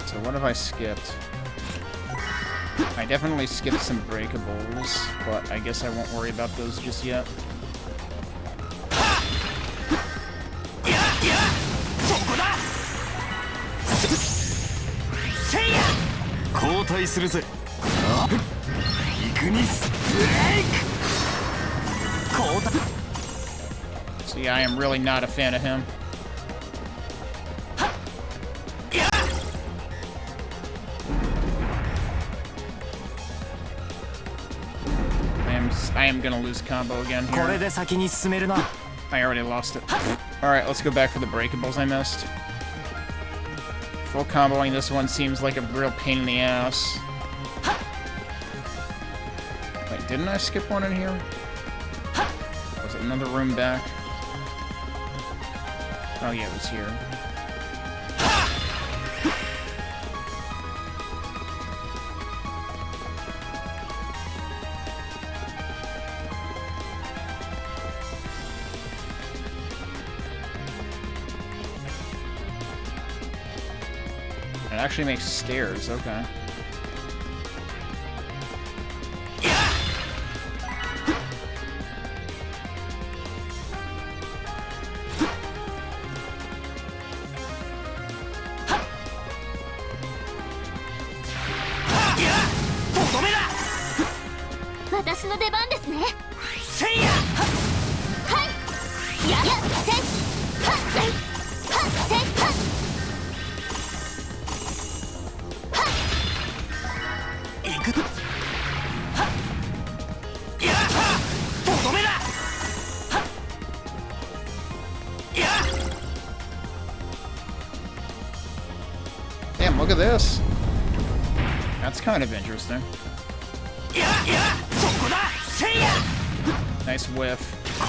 S1: So what have I skipped? I definitely skipped some breakables, but I guess I won't worry about those just yet. So yeah, I am really not a fan of him. I am gonna lose combo again here. I already lost it. Alright, let's go back for the breakables I missed. Full comboing this one seems like a real pain in the ass. Wait, didn't I skip one in here? Was it another room back? Oh yeah, it was here. It actually makes stairs, okay. Damn, look at this. That's kind of interesting. Nice whiff. I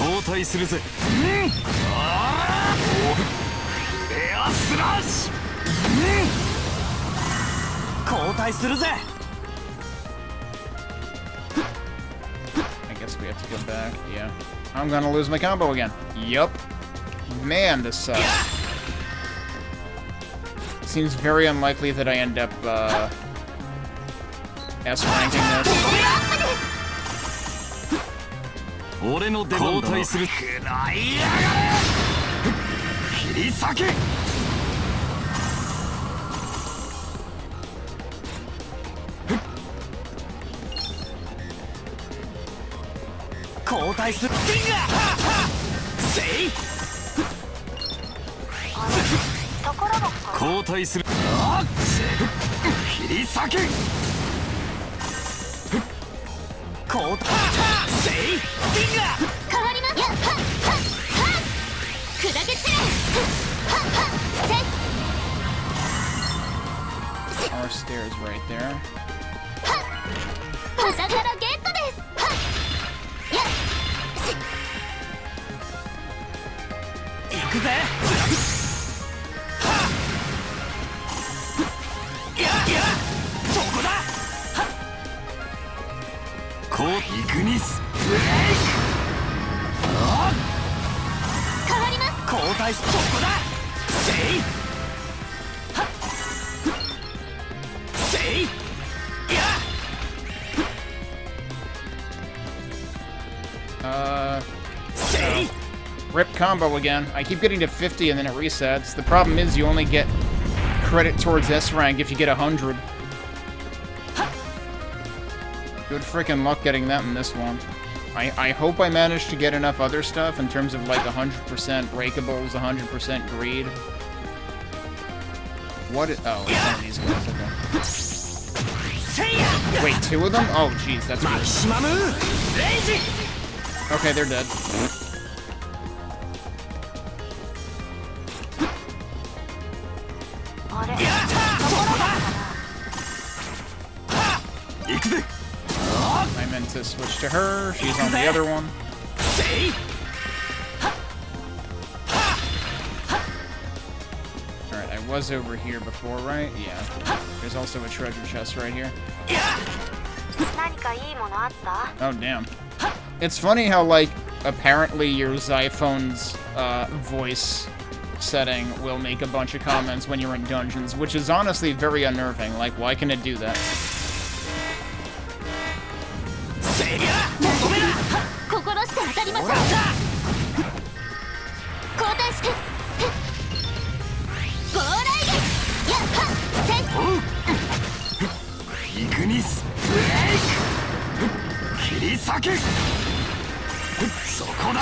S1: guess we have to go back. Yeah. I'm gonna lose my combo again. Yup. Man, this sucks. Seems very unlikely that I end up S-ranking this.
S7: り裂け交代するスティンガーせい
S2: 交代する
S7: 切り裂け交代せいスティンガー
S12: 変わります砕け散れ
S1: Our stairs right there.
S12: お宝ゲットです
S7: 行くぜいやそこだ
S2: こうイグニス
S12: 変わります
S7: 交代そこだせいせいいや
S1: Rip combo again. I keep getting to 50 and then it resets. The problem is you only get credit towards S rank if you get 100. Good freaking luck getting that in this one. I hope I managed to get enough other stuff in terms of like 100% breakables, 100% greed. What is... Oh, it's one of these guys. Okay. Wait, two of them? Oh, jeez, that's good. Okay, they're dead. I meant to switch to her. She's on the other one. Alright, I was over here before, right? Yeah. There's also a treasure chest right here. Oh, damn. It's funny how, like, apparently your Xiphone's voice setting will make a bunch of comments when you're in dungeons, which is honestly very unnerving. Like, why can it do that?
S12: 心して当たりましょう交代してゴーライゲ
S2: イグニス切り裂けそこだ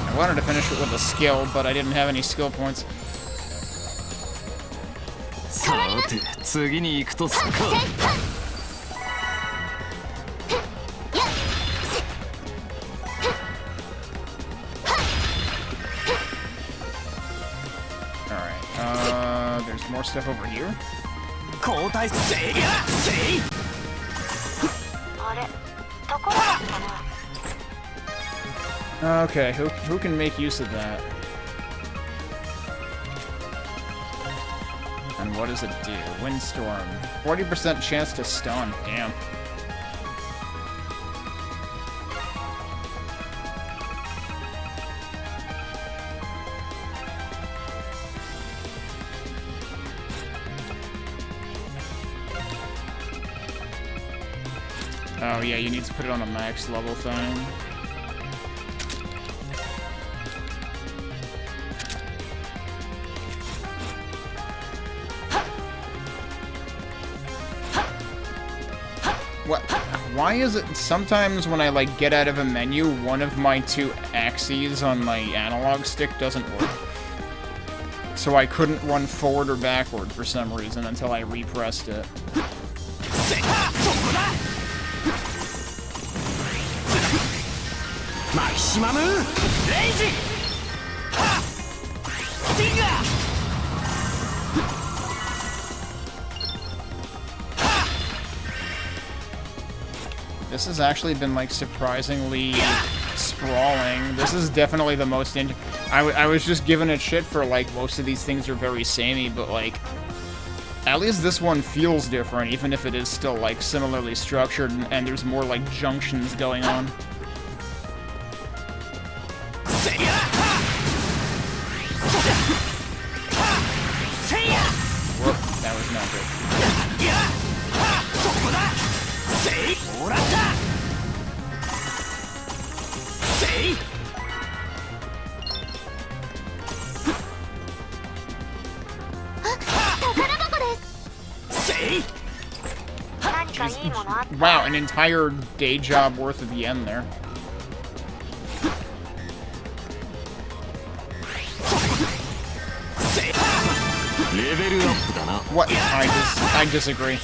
S1: I wanted to finish it with a skill, but I didn't have any skill points.
S2: さて次に行くとすか
S1: Alright, there's more stuff over here.
S7: 交代せいやせい
S12: あれ宝だったな
S1: Okay, who can make use of that? And what does it do? Windstorm. 40% chance to stun. Damn. Oh yeah, you need to put it on a max level thing. What? Why is it sometimes when I like get out of a menu, one of my two axes on my analog stick doesn't work? So I couldn't run forward or backward for some reason until I repressed it.
S7: Maximum Rage! Stinger!
S1: This has actually been like surprisingly sprawling. This is definitely the most I was just giving it shit for like most of these things are very samey, but like at least this one feels different, even if it is still like similarly structured and there's more like junctions going on. Whoop, that was not good. Wow, an entire day job worth at the end there. What? I disagree.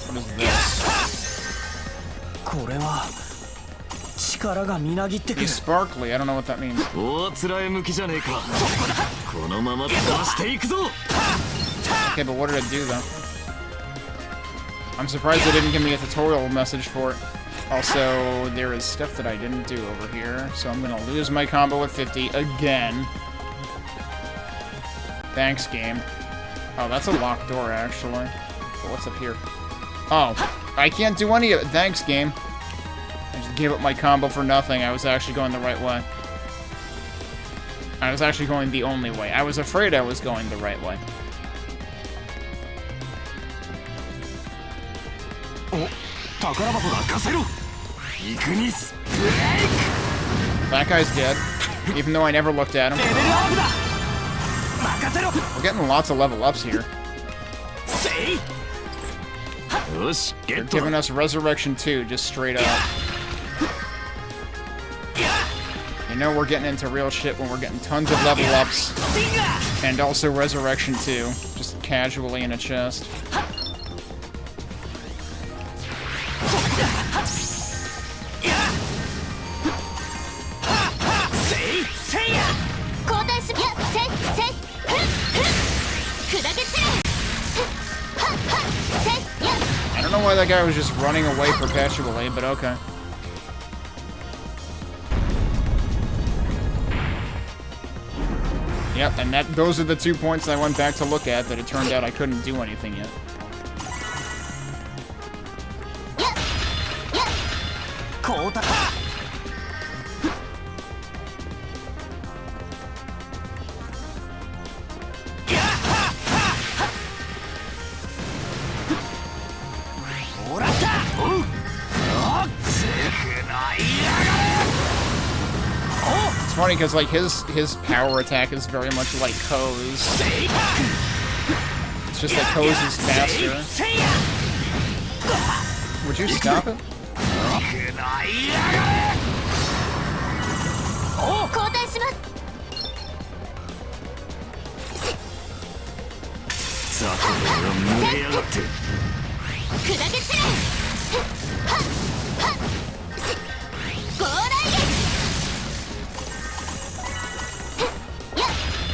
S1: What is this? He's sparkly, I don't know what that means. Okay, but what did it do though? I'm surprised they didn't give me a tutorial message for it. Also, there is stuff that I didn't do over here, so I'm gonna lose my combo with 50 again. Thanks, game. Oh, that's a locked door, actually. But what's up here? Oh, I can't do any of it. Thanks, game. I just gave up my combo for nothing. I was actually going the right way. I was actually going the only way. I was afraid I was going the right way. That guy's dead, even though I never looked at him. We're getting lots of level ups here. They're giving us Resurrection 2, just straight up. You know we're getting into real shit when we're getting tons of level ups. And also Resurrection 2, just casually in a chest. I don't know why that guy was just running away perpetually, but okay. Yep, and those are the 2 points I went back to look at that it turned out I couldn't do anything yet. It's funny because like his power attack is very much like Ko's. It's just that Ko's is faster. Would you stop it?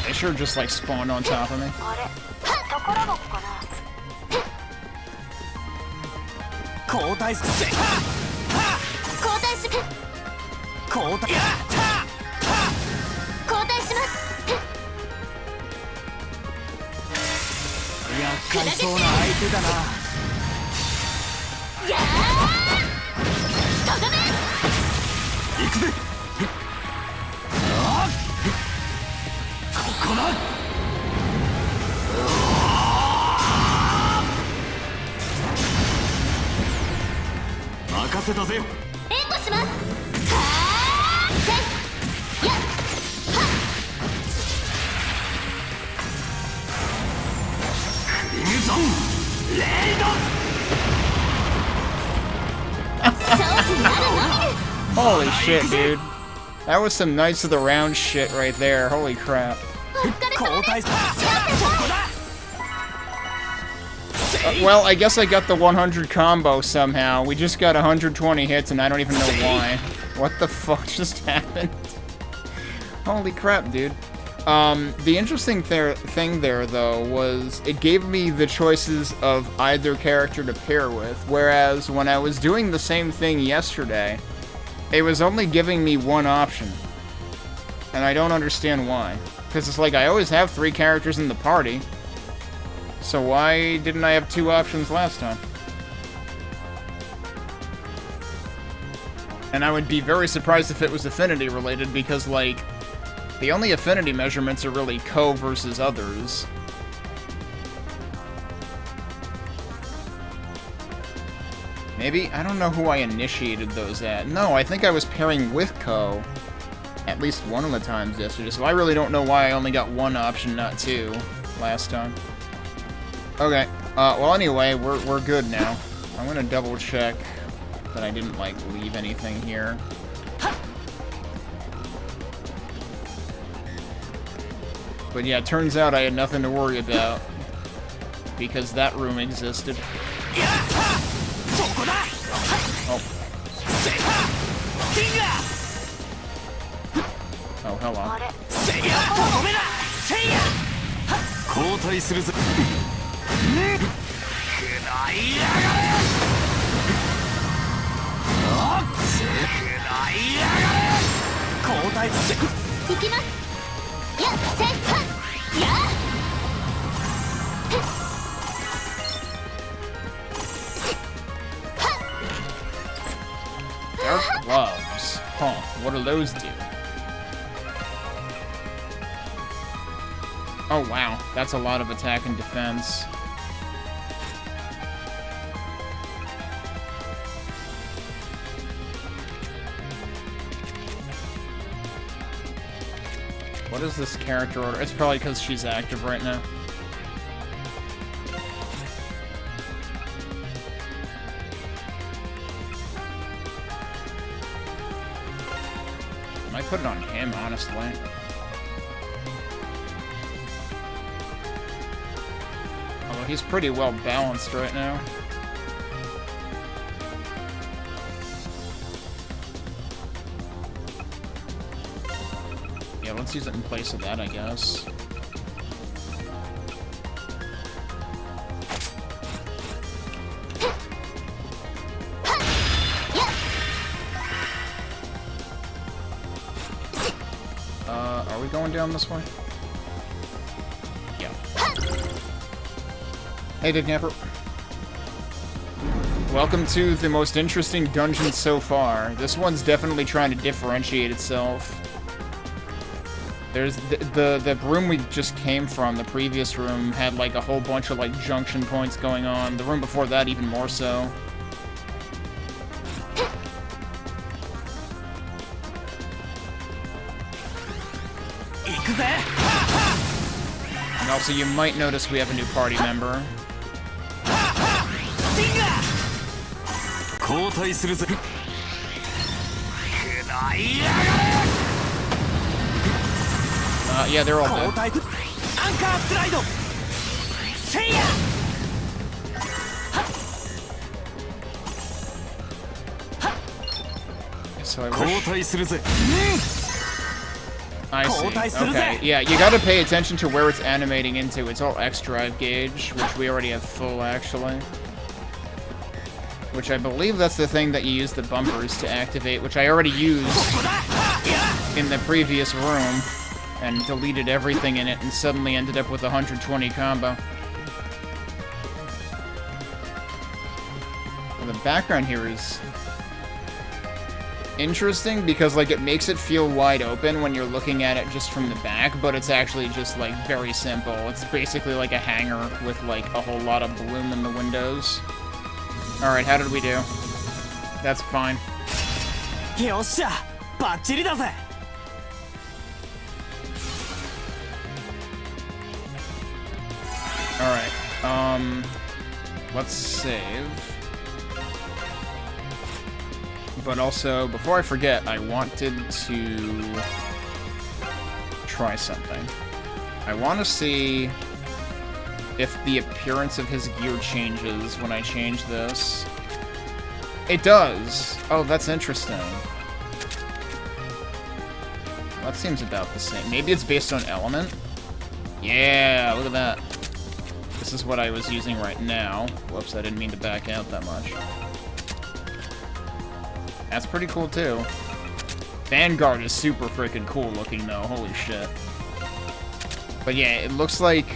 S1: They sure just like spawned on top of me. Holy shit, dude. That was some Knights of the Round shit right there. Holy crap. Well, I guess I got the 100 combo somehow. We just got 120 hits and I don't even know why. What the fuck just happened? Holy crap, dude. The interesting thing there, though, was it gave me the choices of either character to pair with, whereas when I was doing the same thing yesterday, it was only giving me one option. And I don't understand why. Because it's like, I always have 3 characters in the party. So why didn't I have 2 options last time? And I would be very surprised if it was affinity related, because, like, the only affinity measurements are really Ko versus others. Maybe? I don't know who I initiated those at. No, I think I was pairing with Ko. at least one of the times yesterday, so I really don't know why I only got one option, not two, last time. Okay, well anyway, we're good now. I'm gonna double check that I didn't, like, leave anything here. But yeah, it turns out I had nothing to worry about, because that room existed. Oh. Oh, hello. Dark gloves. Huh, what do those do? Oh wow, that's a lot of attack and defense. What is this character order? It's probably because she's active right now. I might put it on him, honestly. Although he's pretty well balanced right now. Yeah, let's use it in place of that, I guess. Are we going down this way? Yeah. Hey, Dignapper. Welcome to the most interesting dungeon so far. This one's definitely trying to differentiate itself. There's the room we just came from, the previous room, had like a whole bunch of like junction points going on. The room before that even more so. And also you might notice we have a new party member. Yeah, they're all dead. So I see. Okay, yeah, you gotta pay attention to where it's animating into. It's all X-Drive gauge, which we already have full, actually. Which I believe that's the thing that you use the bumpers to activate, which I already used in the previous room, and deleted everything in it, and suddenly ended up with a 120 combo. And the background here is interesting because, like, it makes it feel wide open when you're looking at it just from the back, but it's actually just, like, very simple. It's basically like a hangar with, like, a whole lot of bloom in the windows. Alright, how did we do? That's fine. Alright, let's save. But also, before I forget, I wanted to try something. I want to see if the appearance of his gear changes when I change this. It does! Oh, that's interesting. That seems about the same. Maybe it's based on element? Yeah, look at that. This is what I was using right now. Whoops, I didn't mean to back out that much. That's pretty cool, too. Vanguard is super freaking cool looking, though. Holy shit. But yeah, it looks like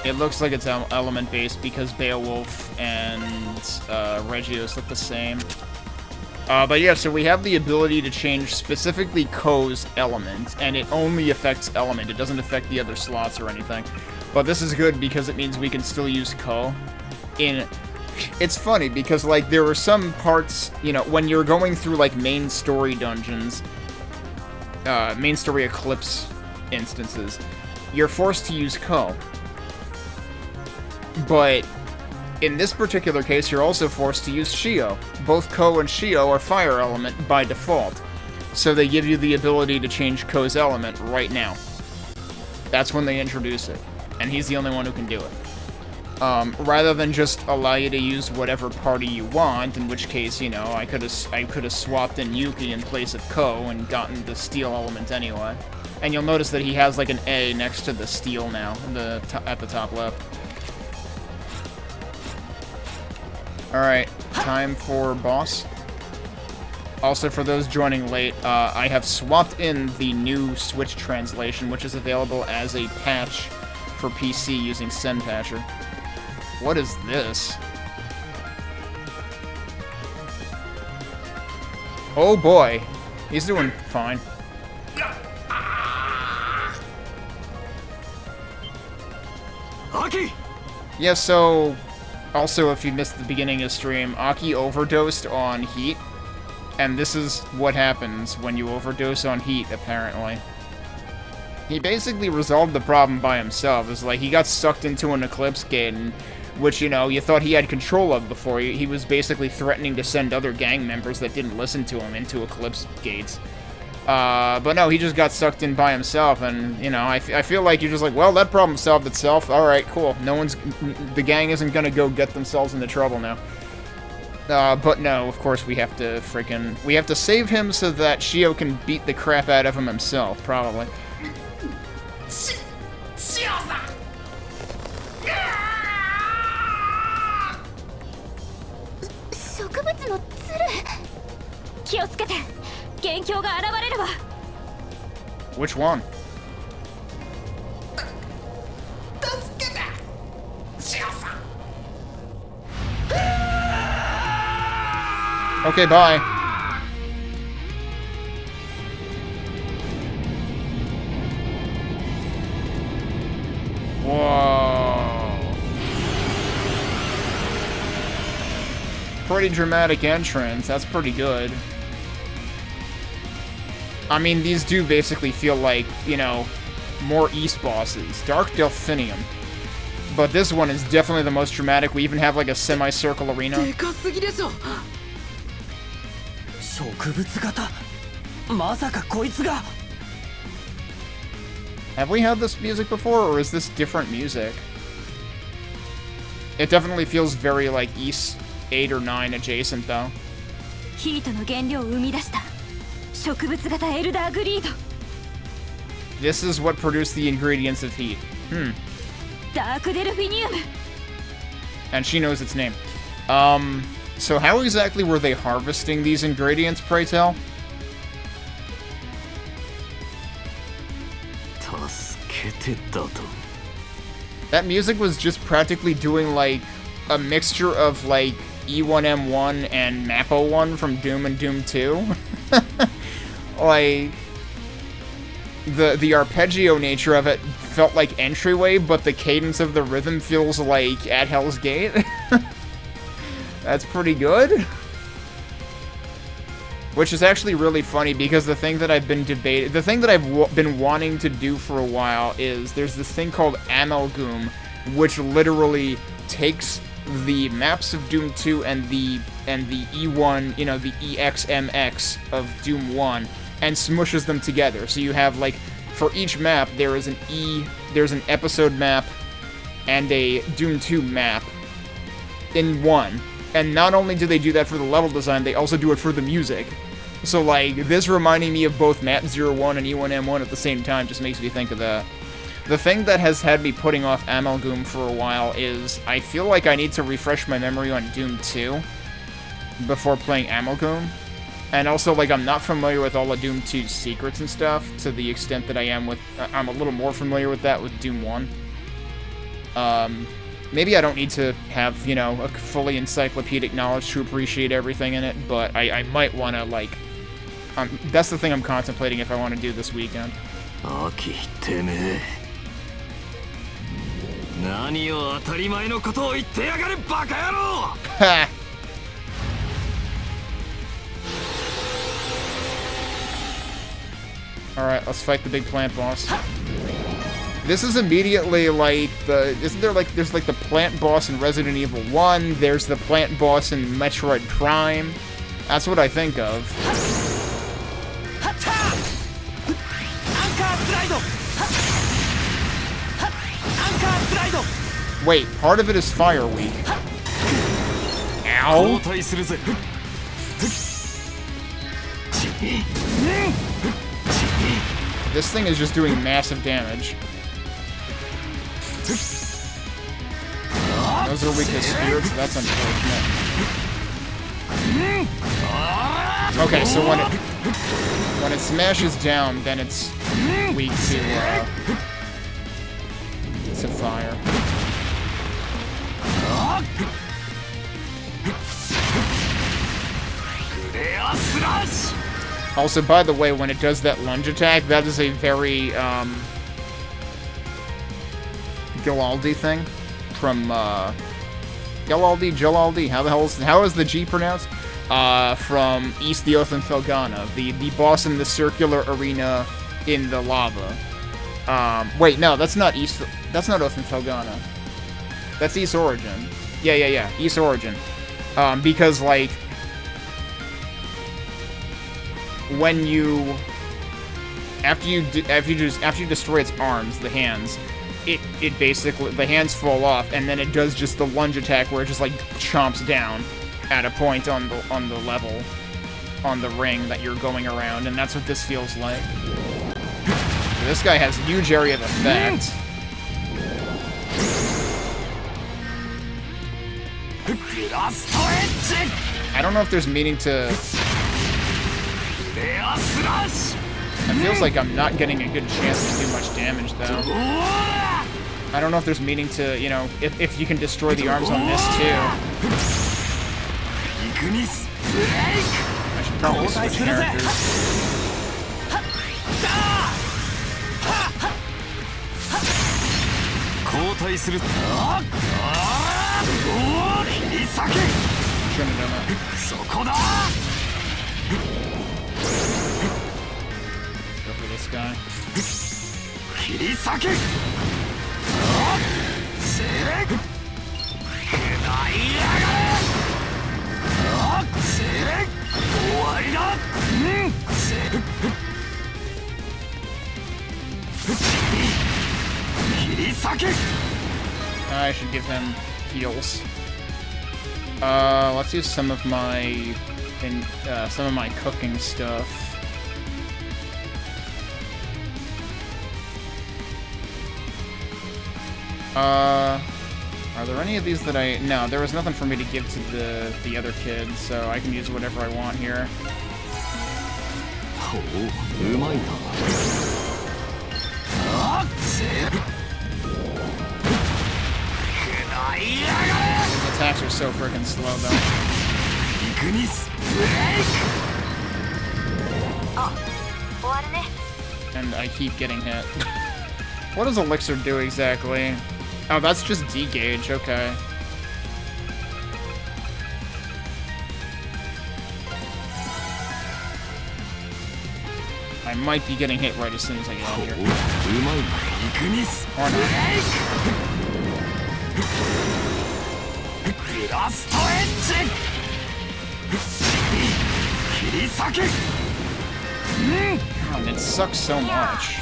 S1: it's element-based because Beowulf and Regios look the same. But yeah, so we have the ability to change specifically Ko's element, and it only affects element. It doesn't affect the other slots or anything. But this is good because it means we can still use Ko in it's funny because, like, there are some parts, you know, when you're going through, like, main story dungeons, main story Eclipse instances, you're forced to use Ko. But in this particular case, you're also forced to use Shio. Both Ko and Shio are fire element by default. So they give you the ability to change Ko's element right now. That's when they introduce it. And he's the only one who can do it. Rather than just allow you to use whatever party you want, in which case, you know, I could have swapped in Yuki in place of Ko and gotten the steel element anyway. And you'll notice that he has like an A next to the steel now, at the top left. Alright, time for boss. Also, for those joining late, I have swapped in the new Switch translation, which is available as a patch for PC using Senpatcher. What is this? Oh boy, he's doing fine.
S7: Aki!
S1: Yeah, so, also if you missed the beginning of stream, Aki overdosed on heat, and this is what happens when you overdose on heat, apparently. He basically resolved the problem by himself. It's like he got sucked into an Eclipse gate, which, you know, you thought he had control of before. He was basically threatening to send other gang members that didn't listen to him into Eclipse gates. But no, he just got sucked in by himself, and, you know, I feel like you're just like, well, that problem solved itself. Alright, cool. The gang isn't gonna go get themselves into trouble now. But no, of course we have to we have to save him so that Shio can beat the crap out of him himself, probably. Which one? Okay, bye. Whoa. Pretty dramatic entrance. That's pretty good. I mean, these do basically feel like, you know, more East bosses. Dark Delphinium. But this one is definitely the most dramatic. We even have like a semicircle arena. Have we had this music before, or is this different music? It definitely feels very like East 8 or 9 adjacent, though. This is what produced the ingredients of heat. And she knows its name. So how exactly were they harvesting these ingredients, pray tell? That music was just practically doing, like, a mixture of, like, E1M1 and Mappo1 from Doom and Doom 2. Like, the arpeggio nature of it felt like Entryway, but the cadence of the rhythm feels like At Hell's Gate. That's pretty good. Which is actually really funny, because the thing that I've been been wanting to do for a while is there's this thing called Amalgam, which literally takes the maps of Doom 2 and the E1, you know, the EXMX of Doom 1, and smushes them together. So you have, like, for each map, there's an episode map and a Doom 2 map in one. And not only do they do that for the level design, they also do it for the music. So, like, this reminding me of both Map 01 and E1M1 at the same time just makes me think of that. The thing that has had me putting off Amalgam for a while is I feel like I need to refresh my memory on Doom 2 before playing Amalgam. And also, like, I'm not familiar with all of Doom 2's secrets and stuff to the extent that I am with... I'm a little more familiar with that with Doom 1. Maybe I don't need to have, you know, a fully encyclopedic knowledge to appreciate everything in it, but I might want to, like... that's the thing I'm contemplating if I want to do this weekend.
S2: 何を当たり前のことを言ってやがるバカ野郎。
S1: Alright, let's fight the big plant boss. This is immediately like the... Isn't there like... There's like the plant boss in Resident Evil 1. There's the plant boss in Metroid Prime. That's what I think of. Wait, part of it is fire weak. Ow. This thing is just doing massive damage. Those are weak to spirits, that's unfortunate. Okay, so when it smashes down, then it's weak to fire. Also, by the way, when it does that lunge attack, that is a very, Gilaldi thing from, Gilaldi, how is the G pronounced? From East the Oath and Felghana, the boss in the circular arena in the lava. Wait, no, that's not Oath and Felghana. That's East Origin. Yeah, East Origin. Because, like, when you... After you destroy its arms, the hands, it basically... The hands fall off, and then it does just the lunge attack where it just, like, chomps down at a point on the level, on the ring that you're going around, and that's what this feels like. So this guy has huge area of effect. I don't know if there's meaning to... It feels like I'm not getting a good chance to do much damage, though. I don't know if there's meaning to, you know, if you can destroy the arms on this, too. I should probably switch characters. Shouldn't have done that. Go for this guy. I should give him heals. Let's use some of my cooking stuff. Are there any of these that no, there was nothing for me to give to the other kids, so I can use whatever I want here. His attacks are so freaking slow, though. And I keep getting hit. What does Elixir do exactly? Oh, that's just D-gauge, okay. I might be getting hit right as soon as I get out here. Or not. God, it sucks so much.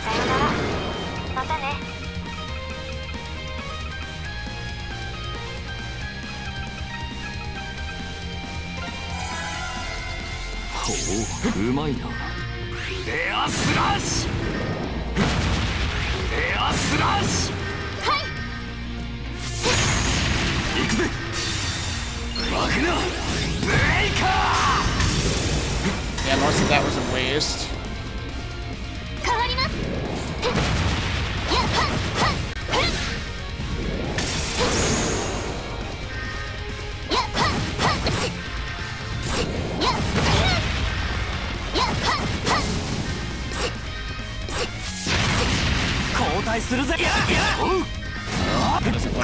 S1: Yeah, most of that was a waste. Doesn't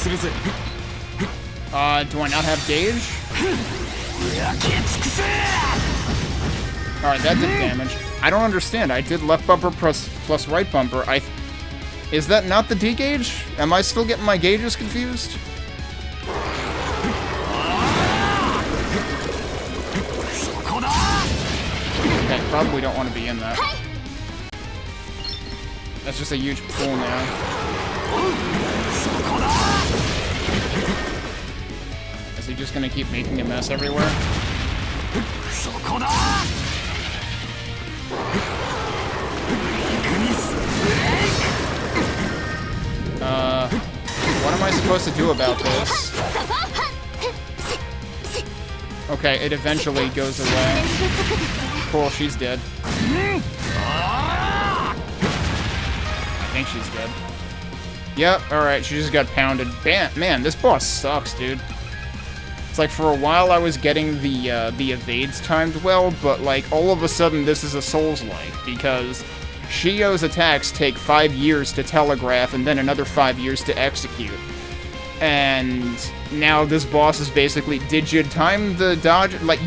S1: Do I not have gauge? Alright, that did damage. I don't understand. I did left bumper plus right bumper. Is that not the D gauge? Am I still getting my gauges confused? Okay, probably don't want to be in that. That's just a huge pool now. Is he just gonna keep making a mess everywhere? What am I supposed to do about this? Okay, it eventually goes away. Cool, she's dead. I think she's dead. Yep, alright, she just got pounded. Man, this boss sucks, dude. It's like for a while I was getting the evades timed well, but like all of a sudden this is a Souls-like, because Shio's attacks take 5 years to telegraph and then another 5 years to execute. And now this boss is basically, did you time the dodge? Like,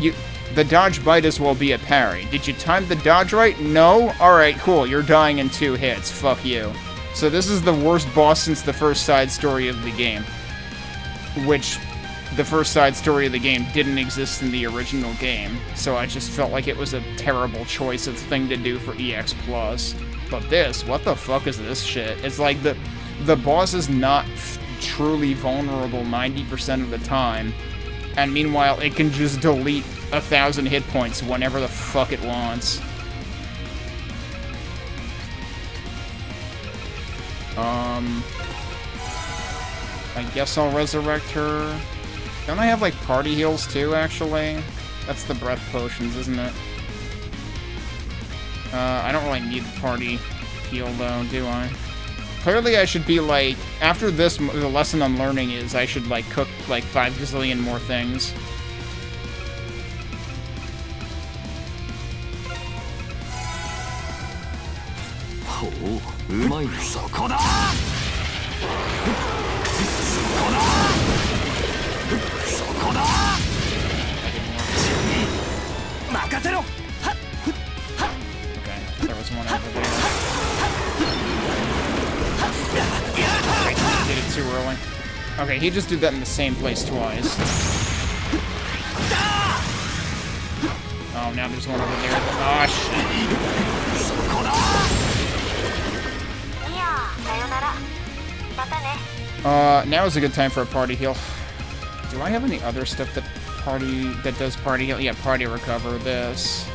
S1: the dodge might as well be a parry. Did you time the dodge right? No? Alright, cool, you're dying in 2 hits. Fuck you. So this is the worst boss since the first side story of the game. Which, the first side story of the game didn't exist in the original game. So I just felt like it was a terrible choice of thing to do for EX+. But this, what the fuck is this shit? It's like the boss is not truly vulnerable 90% of the time, and meanwhile it can just delete 1,000 hit points whenever the fuck it wants. I guess I'll resurrect her. Don't I have like party heals too, actually? That's the breath potions, isn't it? I don't really need the party heal though, do I? Clearly I should be like, after this, the lesson I'm learning is I should like cook like 5 gazillion more things. Okay, there was one over there. Did it too early. Okay, he just did that in the same place twice. Oh, now there's one over there. Oh, shit. Now is a good time for a party heal. Do I have any other stuff that does party heal? Yeah, party recover. This.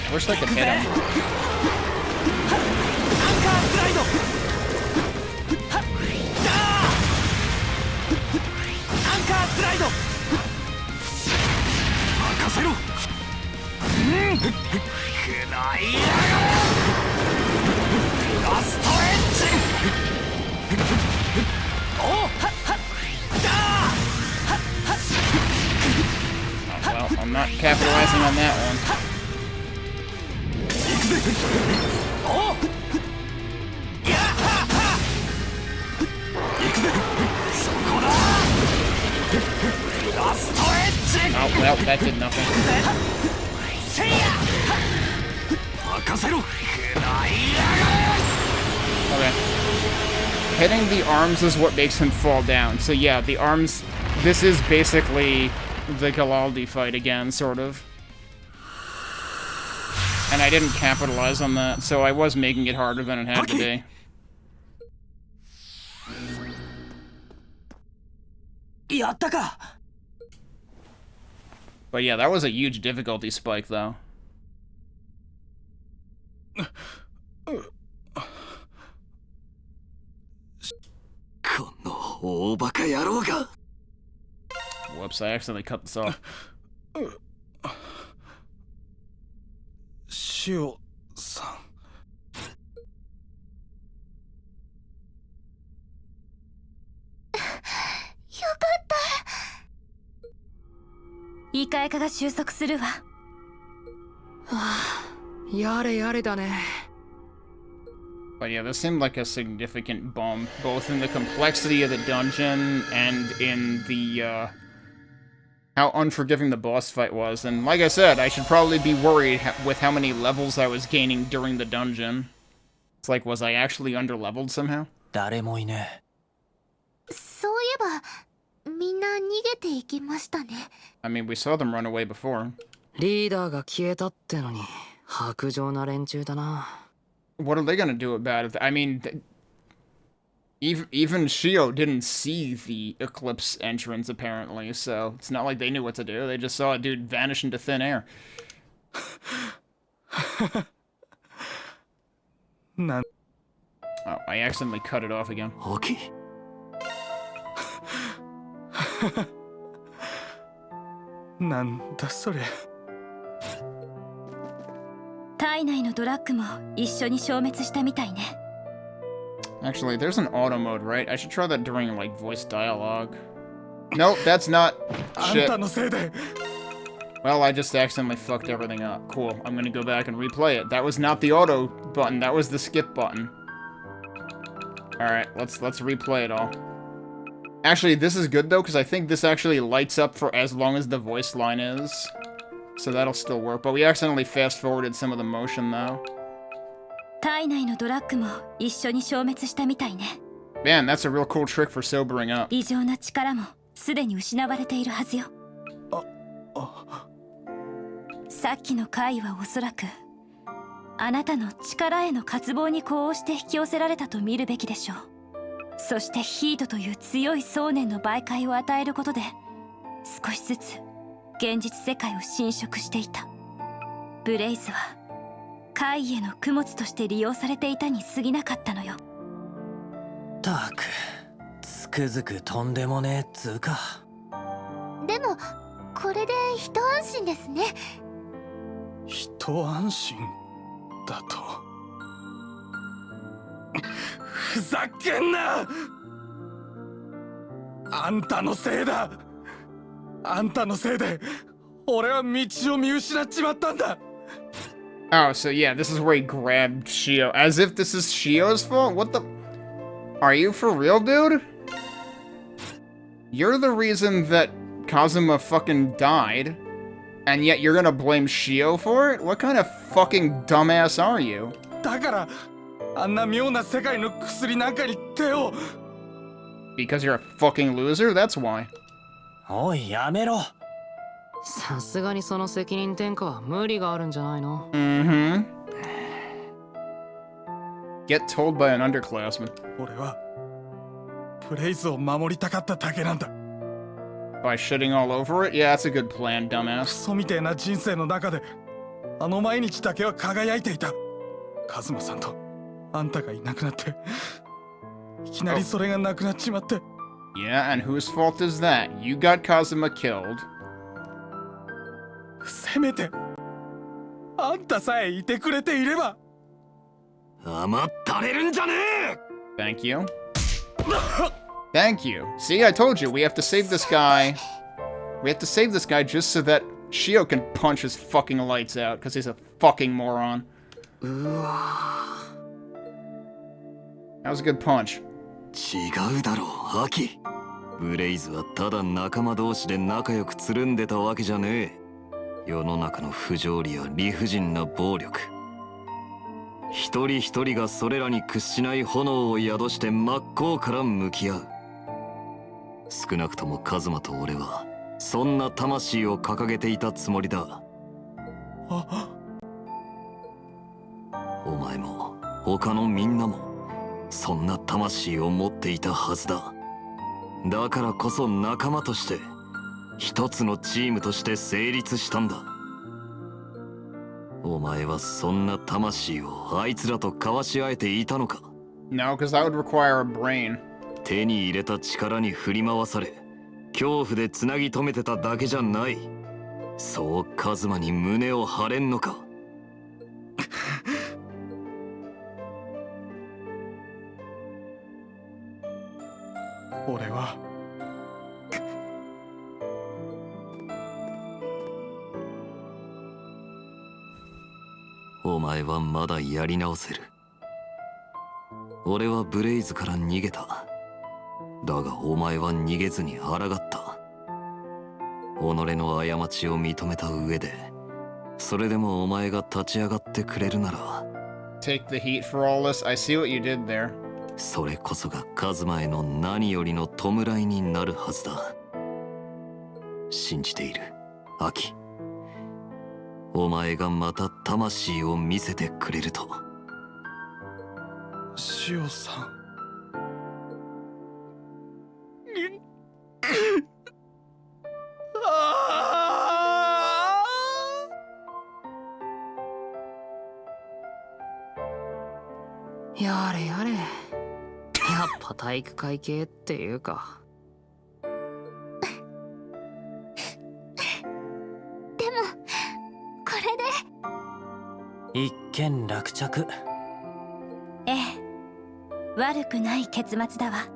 S1: I wish I could hit him. Oh, well, I'm not capitalizing on that one. Oh, well, that did nothing. Okay. Hitting the arms is what makes him fall down. So yeah, the arms... This is basically the Galaldi fight again, sort of. And I didn't capitalize on that, so I was making it harder than it had to be. But yeah, that was a huge difficulty spike, though. Whoops, I accidentally cut this off.
S3: 塩さん。
S8: よかった。異界化が収束するわ。は
S9: あ、やれやれだね。
S1: But yeah, this seemed like a significant bump, both in the complexity of the dungeon and in the, how unforgiving the boss fight was. And like I said, I should probably be worried with how many levels I was gaining during the dungeon. It's like, was I actually underleveled somehow?
S7: 誰もいね
S12: え。そういえば、みんな逃げていきましたね。
S1: I mean, we saw them run away before.
S9: リーダーが消えたってのに、薄情な連中だな。
S1: What are they gonna do about it? I mean, even Shio didn't see the Eclipse entrance, apparently, so it's not like they knew what to do. They just saw a dude vanish into thin air. Oh, I accidentally cut it off again.
S2: Okay.
S3: なんだそれ。
S8: 体内のドラッグも一緒に消滅したみたいね。
S1: Actually, there's an auto mode, right? I should try that during, like, voice dialogue. Nope, that's not shit. Well, I just accidentally fucked everything up. Cool, I'm gonna go back and replay it. That was not the auto button, that was the skip button. Alright, let's replay it all. Actually, this is good, though, because I think this actually lights up for as long as the voice line is. So that'll still work, but we accidentally fast-forwarded some of the motion, though.
S8: 体内のドラッグも一緒に消滅したみたいね。
S1: Man, that's a real cool trick for sobering up.
S8: 異常な力もすでに失われているはずよ。さっきの怪異はおそらくあなたの力への渇望に呼応して引き寄せられたと見るべきでしょう。そしてヒートという強い想念の媒介を与えることで少しずつ現実世界を侵食していた。ブレイズは怪異への供物として利用されていたに過ぎなかったのよ。
S7: たくつくづくとんでもねえっつうか。
S12: でもこれで一安心ですね。
S3: 一安心だと。ふざけんな！あんたのせいだ。あんたのせいで俺は道を見失っちまったんだ。
S1: Oh, so yeah, this is where he grabbed Shio. As if this is Shio's fault? What the... Are you for real, dude? You're the reason that Kazuma fucking died, and yet you're gonna blame Shio for it? What kind of fucking dumbass are you?
S3: だからあんな妙な世界の薬なんかに手を。
S1: Because you're a fucking loser? That's why.
S7: おいやめろ。
S9: さすがにその責任転嫁は無理があるんじゃないの？
S1: Mm-hmm. Get told by an underclassman.
S3: 俺はプレイズを守りたかっただけなんだ。
S1: By shitting all over it? Yeah, that's a good plan,
S3: ク
S1: dumbass.
S3: ソみたいな人生の中であの毎日だけは輝いていた。カズマさんとあんたがいなくなっていきなりそれがなくなっちまって。
S1: Yeah, and whose fault is that? You got Kazuma killed.
S3: せめてあんたさえいてくれていれば。
S2: 甘ったれるんじゃねえ。
S1: Thank you. Thank you. See, I told you, we have to save this guy. We have to save this guy just so that Shio can punch his fucking lights out, because he's a fucking moron. That was a good punch.
S2: 違うだろう、アキ。ブレイズはただ仲間同士で仲良くつるんでたわけじゃねえ。世の中の不条理や理不尽な暴力。一人一人がそれらに屈しない炎を宿して真っ向から向き合う。少なくともカズマと俺はそんな魂を掲げていたつもりだ。お前も他のみんなもそんな魂を持っていたはずだ。だからこそ仲間として一つのチームとして成立したんだ。お前はそんな魂をあいつらと交わし合えていたのか？
S1: No, because that would require a brain.
S2: 手に入れた力に振り回され恐怖でつなぎ止めてただけじゃない。そうカズマに胸を張れんのか。
S3: 俺は
S2: お前はまだやり直せる。俺はブレイズから逃げた。だがお前は逃げずに抗った。己の過ちを認めた上で、それでもお前が立ち上がってくれるなら。
S1: Take the heat for all this. I see what you did there.
S2: それこそがカズマへの何よりの弔いになるはずだ。信じている、アキ。お前がまた魂を見せてくれると。
S3: 塩さん。
S9: やれやれ。やっぱ体育会系っていうか。
S8: でもこれで
S7: 一件落着。
S8: ええ、悪くない結末だわ。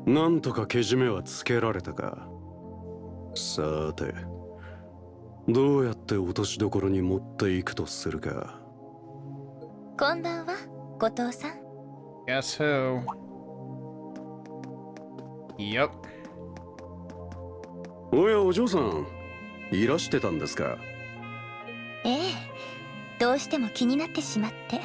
S11: なんとかけじめはつけられたか。さて、どうやって落としどころに持っていくとするか。
S8: こんばんは、後藤さん。
S1: Guess who? Yep.
S11: おやお嬢さん、いらしてたんですか。
S8: ええ、どうしても気になってしまって。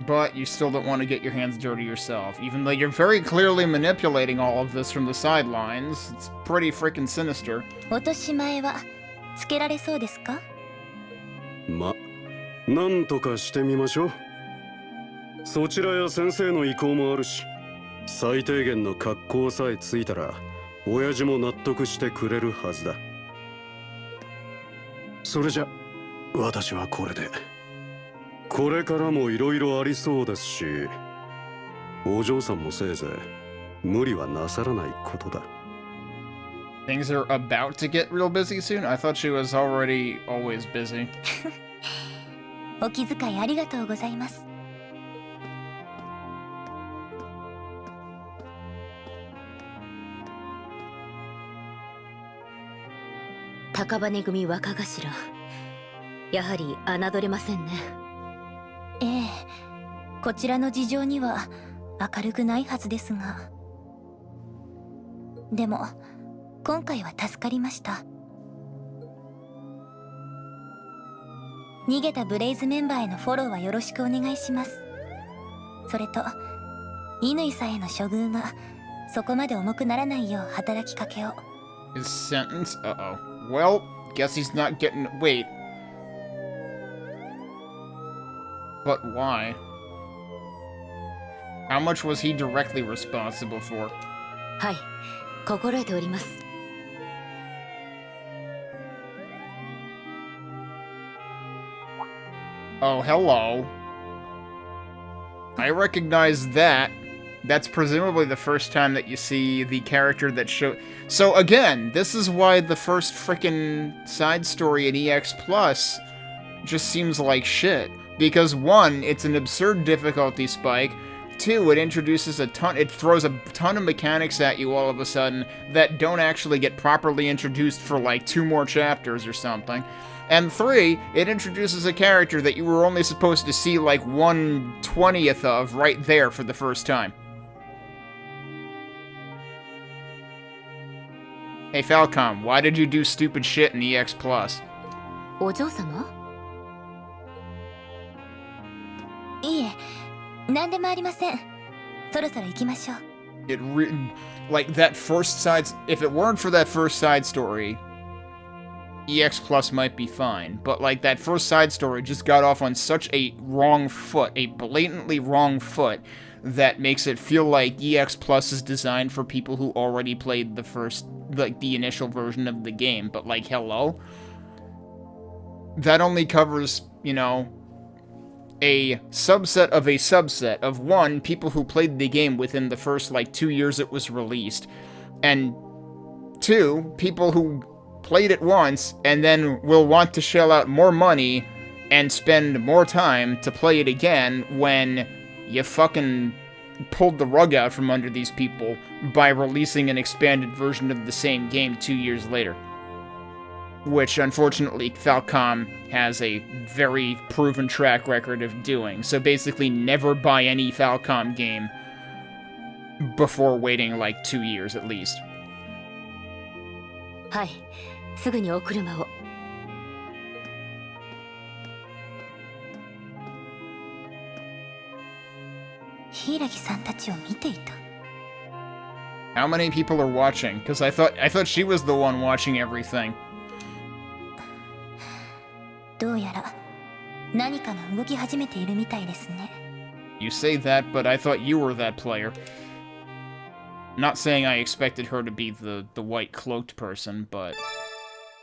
S1: But you still don't want to get your hands dirty yourself, even though you're very clearly manipulating all of this from the sidelines. It's pretty freaking sinister.
S8: 落とし前はつけられそうですか？
S11: なんとかしてみましょう。そちらや先生の意向もあるし、最低限の格好さえついたら親父も納得してくれるはずだ。それじゃ私はこれで。これからもいろいろありそうですし、お嬢さんもせいぜい無理はなさらないことだ。
S1: Things are about to get real busy soon? I thought she was already always busy.
S8: お気遣いありがとうございます。
S15: 高羽組若頭、やはり侮れませんね。
S8: ええ、こちらの事情には明るくないはずですが、でも今回は助かりました。逃げたブレイズメンバーへのフォローはよろしくお願いします。それと乾さんへの処遇がそこまで重くならないよう働きかけを。
S1: His sentence? Uh-oh. Well, guess he's not getting... Wait. But why? How much was he directly responsible for?
S15: はい、心得ております。
S1: Oh, hello. I recognize that. That's presumably the first time that you see the character that show... So again, this is why the first frickin' side story in EX Plus just seems like shit. Because one, it's an absurd difficulty spike. Two, it introduces it throws a ton of mechanics at you all of a sudden that don't actually get properly introduced for like 2 more chapters or something. And 3, it introduces a character that you were only supposed to see like 1/20th of right there for the first time. Hey Falcom, why did you do stupid shit in EX Plus?
S15: お嬢様？
S8: いいえ、何でもありません。そろそろ行きましょう。
S1: Like that first side, if it weren't for that first side story, EX Plus might be fine, but like that first side story just got off on such a wrong foot, a blatantly wrong foot, that makes it feel like EX Plus is designed for people who already played the first, like, the initial version of the game. But, like, hello? That only covers, you know, a subset of, one, people who played the game within the first, like, 2 years it was released, and 2, people who played it once and then will want to shell out more money and spend more time to play it again when you fucking pulled the rug out from under these people by releasing an expanded version of the same game 2 years later. Which, unfortunately, Falcom has a very proven track record of doing. So basically, never buy any Falcom game before waiting like 2 years at least.
S15: はい、すぐにお車を。
S8: 柊さんたちを見ていた。
S1: How many people are watching? Because I thought she was the one watching everything.
S8: どうやら何かが動き始めているみたいですね。
S1: You say that, but I thought you were that player. Not saying I expected her to be the white cloaked person, but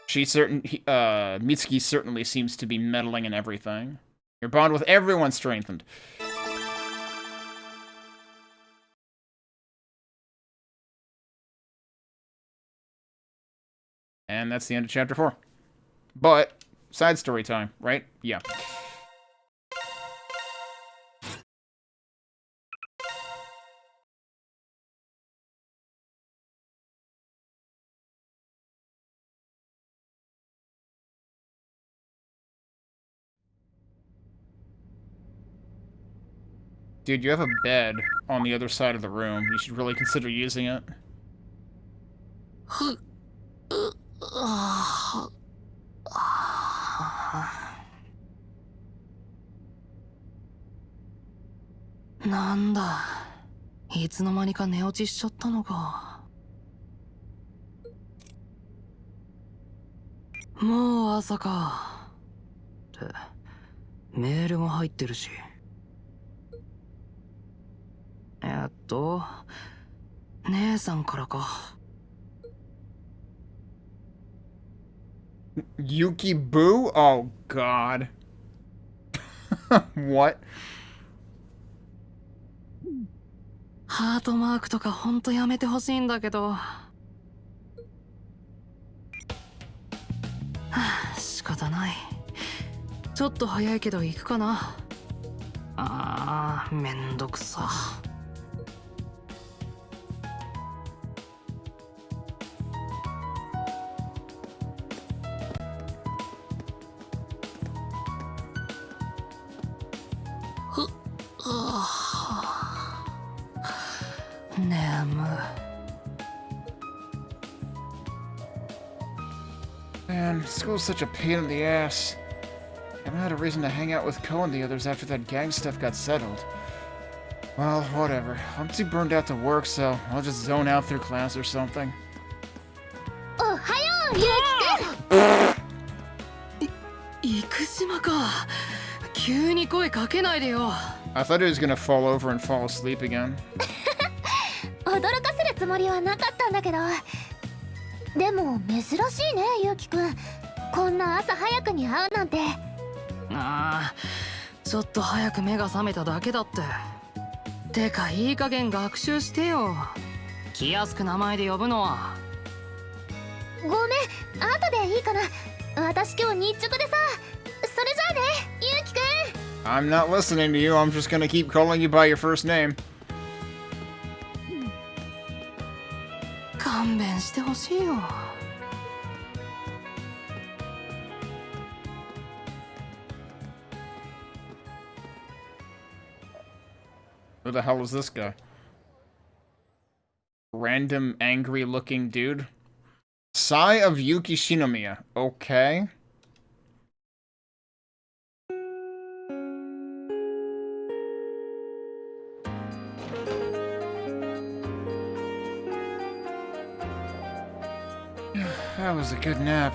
S1: Mitsuki certainly seems to be meddling in everything. Your bond with everyone strengthened. And that's the end of chapter 4. But side story time, right? Yeah. Dude, you have a bed on the other side of the room. You should really consider using it.
S9: Nanda, いつの間にか寝落ちしちゃったのか。もう朝か。って、メールも入ってるし。姉さんからか。
S1: Yuki Boo? Oh, God. What?
S9: ハートマークとかほんとやめてほしいんだけど。仕方ない。ちょっと早いけど行くかな。めんどくさ。
S5: Man, school's such a pain in the ass. I haven't had a reason to hang out with Ko and the others after that gang stuff got settled. Well, whatever. I'm too burned out to work, so I'll just zone out through class or something.
S8: Oh, hiyo, Yuki-kun!
S9: 生島か。急に声かけないでよ。
S1: I thought he was gonna fall over and fall asleep again.
S8: 驚かせるつもりはなかったんだけど。でも珍しいね、ゆうきくん。こんな朝早くに会うなんて。
S9: ちょっと早く目が覚めただけだって。てかいい加減学習してよ。気安く名前で呼ぶのは。
S8: ごめん、後でいいかな。私今日日直でさ。それじゃあね、ゆうきくん。
S1: I'm not listening to you. I'm just gonna keep calling you by your first name.
S9: 勘弁してほしいよ。
S1: Who the hell is this guy? Random angry looking dude? Sai of Yuki Shinomiya. Okay.
S5: That was a good nap.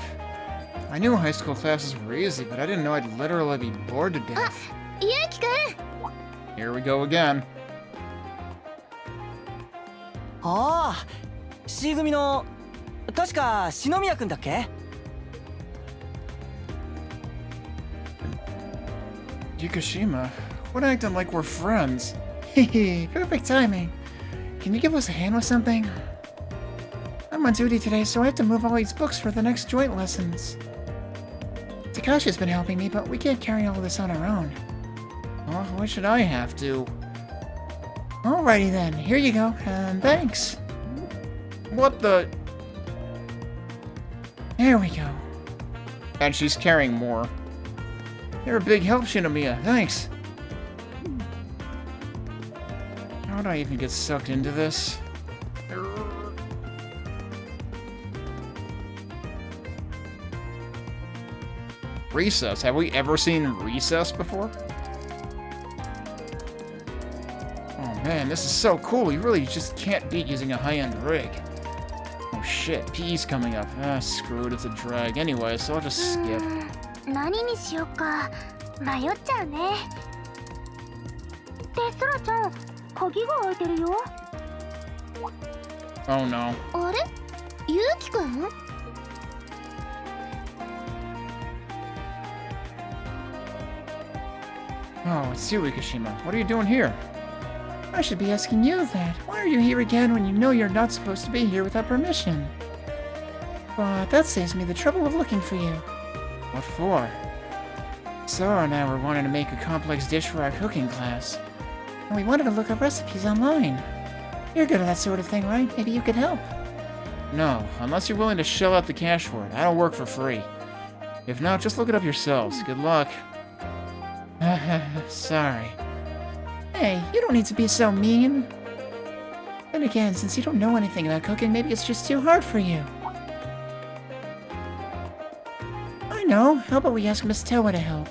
S5: I knew high school classes were easy, but I didn't know I'd literally be bored to death.
S8: Yuki-kun!
S1: Here we go again.
S7: ああ、C 組の確か篠宮くんだっけ？
S5: Yukishima, quit acting like we're friends. Hehe, perfect timing. Can you give us a hand with something? I'm on duty today, so I have to move all these books for the next joint lessons. Takashi's been helping me, but we can't carry all of this on our own. Well, why should I have to? Alrighty then, here you go, and thanks. What the? There we go.
S1: And she's carrying more.
S5: You're a big help, Shinomiya. Thanks. How did I even get sucked into this?
S1: Recess. Have we ever seen Recess before?
S5: Oh man, this is so cool. You really just can't beat using a high-end rig. Oh shit, PE's coming up. Ah, screw it, it's a drag. Anyway, so I'll just skip.
S12: 何にしよっか迷っちゃうね。で、ソラちゃん、鍵が開いてるよ。
S1: Oh no.
S12: あれ？ゆうきくん？
S5: Oh, it's you, Yukishima. What are you doing here? I should be asking you that. Why are you here again when you know you're not supposed to be here without permission? But that saves me the trouble of looking for you. What for? Sora and I were wanting to make a complex dish for our cooking class. And we wanted to look up recipes online. You're good at that sort of thing, right? Maybe you could help. No, unless you're willing to shell out the cash for it. I don't work for free. If not, just look it up yourselves. Good luck. Sorry. Hey, you don't need to be so mean. Then again, since you don't know anything about cooking, maybe it's just too hard for you. I know. How about we ask Miss Tewa to help?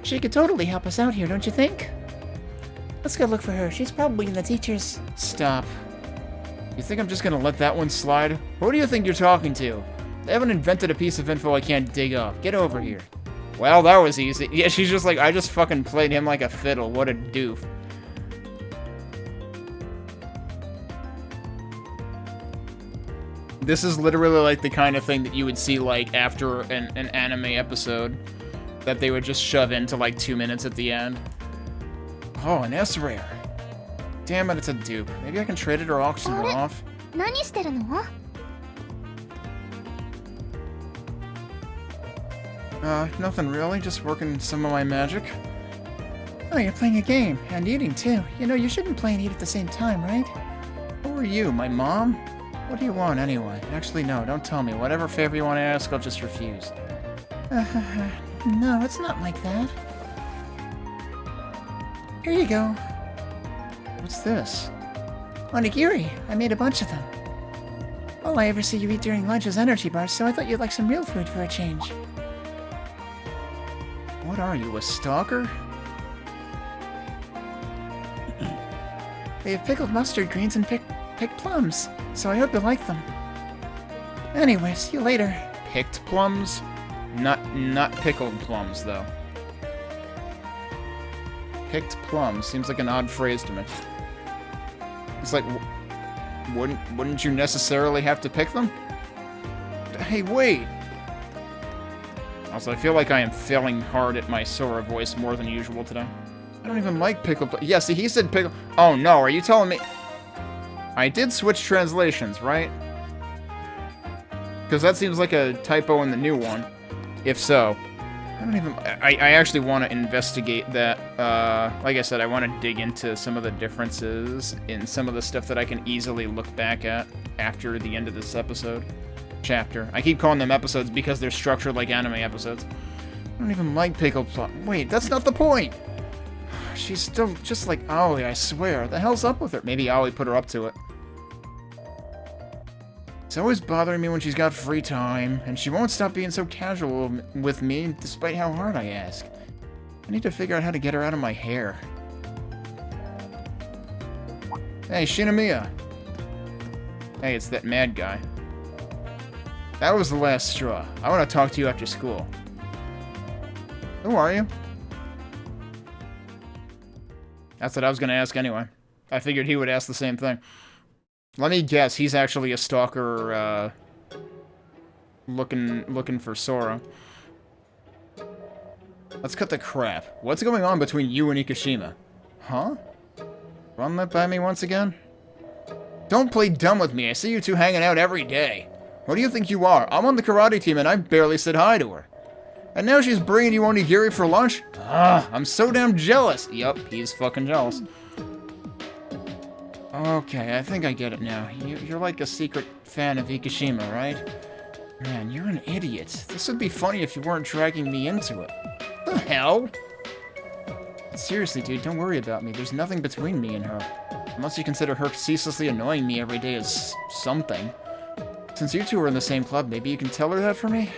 S5: She could totally help us out here, don't you think? Let's go look for her. She's probably in the teacher's...
S1: Stop. You think I'm just gonna let that one slide? Who do you think you're talking to? They haven't invented a piece of info I can't dig up. Get over here. Well, that was easy. Yeah, she's just like, I just fucking played him like a fiddle. What a doof. This is literally like the kind of thing that you would see like after an anime episode that they would just shove into like 2 minutes at the end. Oh, an S-Rare. Damn it, it's a dupe. Maybe I can trade it or auction it off.
S12: 何してるの?
S5: Nothing really. Just working some of my magic. Oh, you're playing a game. And eating, too. You know, you shouldn't play and eat at the same time, right?
S1: Who are you, my mom? What do you want, anyway? Actually, no, don't tell me. Whatever favor you want to ask, I'll just refuse.
S5: No, it's not like that. Here you go.
S1: What's this?
S5: Onigiri. I made a bunch of them. All I ever see you eat during lunch is energy bars, so I thought you'd like some real food for a change.
S1: What are you, a stalker?
S5: They have pickled mustard greens and picked plums, so I hope you like them. Anyway, see you later.
S1: Picked plums? Not pickled plums, though. Picked plums seems like an odd phrase to me. It's like, wouldn't you necessarily have to pick them? Hey, wait! Also, I feel like I am failing hard at my Sora voice more than usual today. I don't even like pickled... Yeah, see, he said pickle... Oh, no, are you telling me... I did switch translations, right? Because that seems like a typo in the new one. If so. I don't even... I actually want to investigate that. Like I said, I want to dig into some of the differences in some of the stuff that I can easily look back at after the end of this episode. Chapter. I keep calling them episodes because they're structured like anime episodes. I don't even like pickled plum. Wait, that's not the point! She's still just like Aoi, I swear. The hell's up with her? Maybe Aoi put her up to it. It's always bothering me when she's got free time, and she won't stop being so casual with me, despite how hard I ask. I need to figure out how to get her out of my hair. Hey, Shinomiya! Hey, it's that mad guy. That was the last straw. I want to talk to you after school. Who are you? That's what I was going to ask anyway. I figured he would ask the same thing. Let me guess, he's actually a stalker, looking for Sora. Let's cut the crap. What's going on between you and Ikishima? Huh? Run that by me once again? Don't play dumb with me. I see you two hanging out every day. What do you think you are? I'm on the karate team and I barely said hi to her. And now she's bringing you onigiri for lunch? Ah, I'm so damn jealous. Yup, he's fucking jealous. Okay, I think I get it now. You're like a secret fan of Ikishima, right? Man, you're an idiot. This would be funny if you weren't dragging me into it. The hell? Seriously, dude, don't worry about me. There's nothing between me and her. Unless you consider her ceaselessly annoying me every day as something. Since you two are in the same club, maybe you can tell her that for me?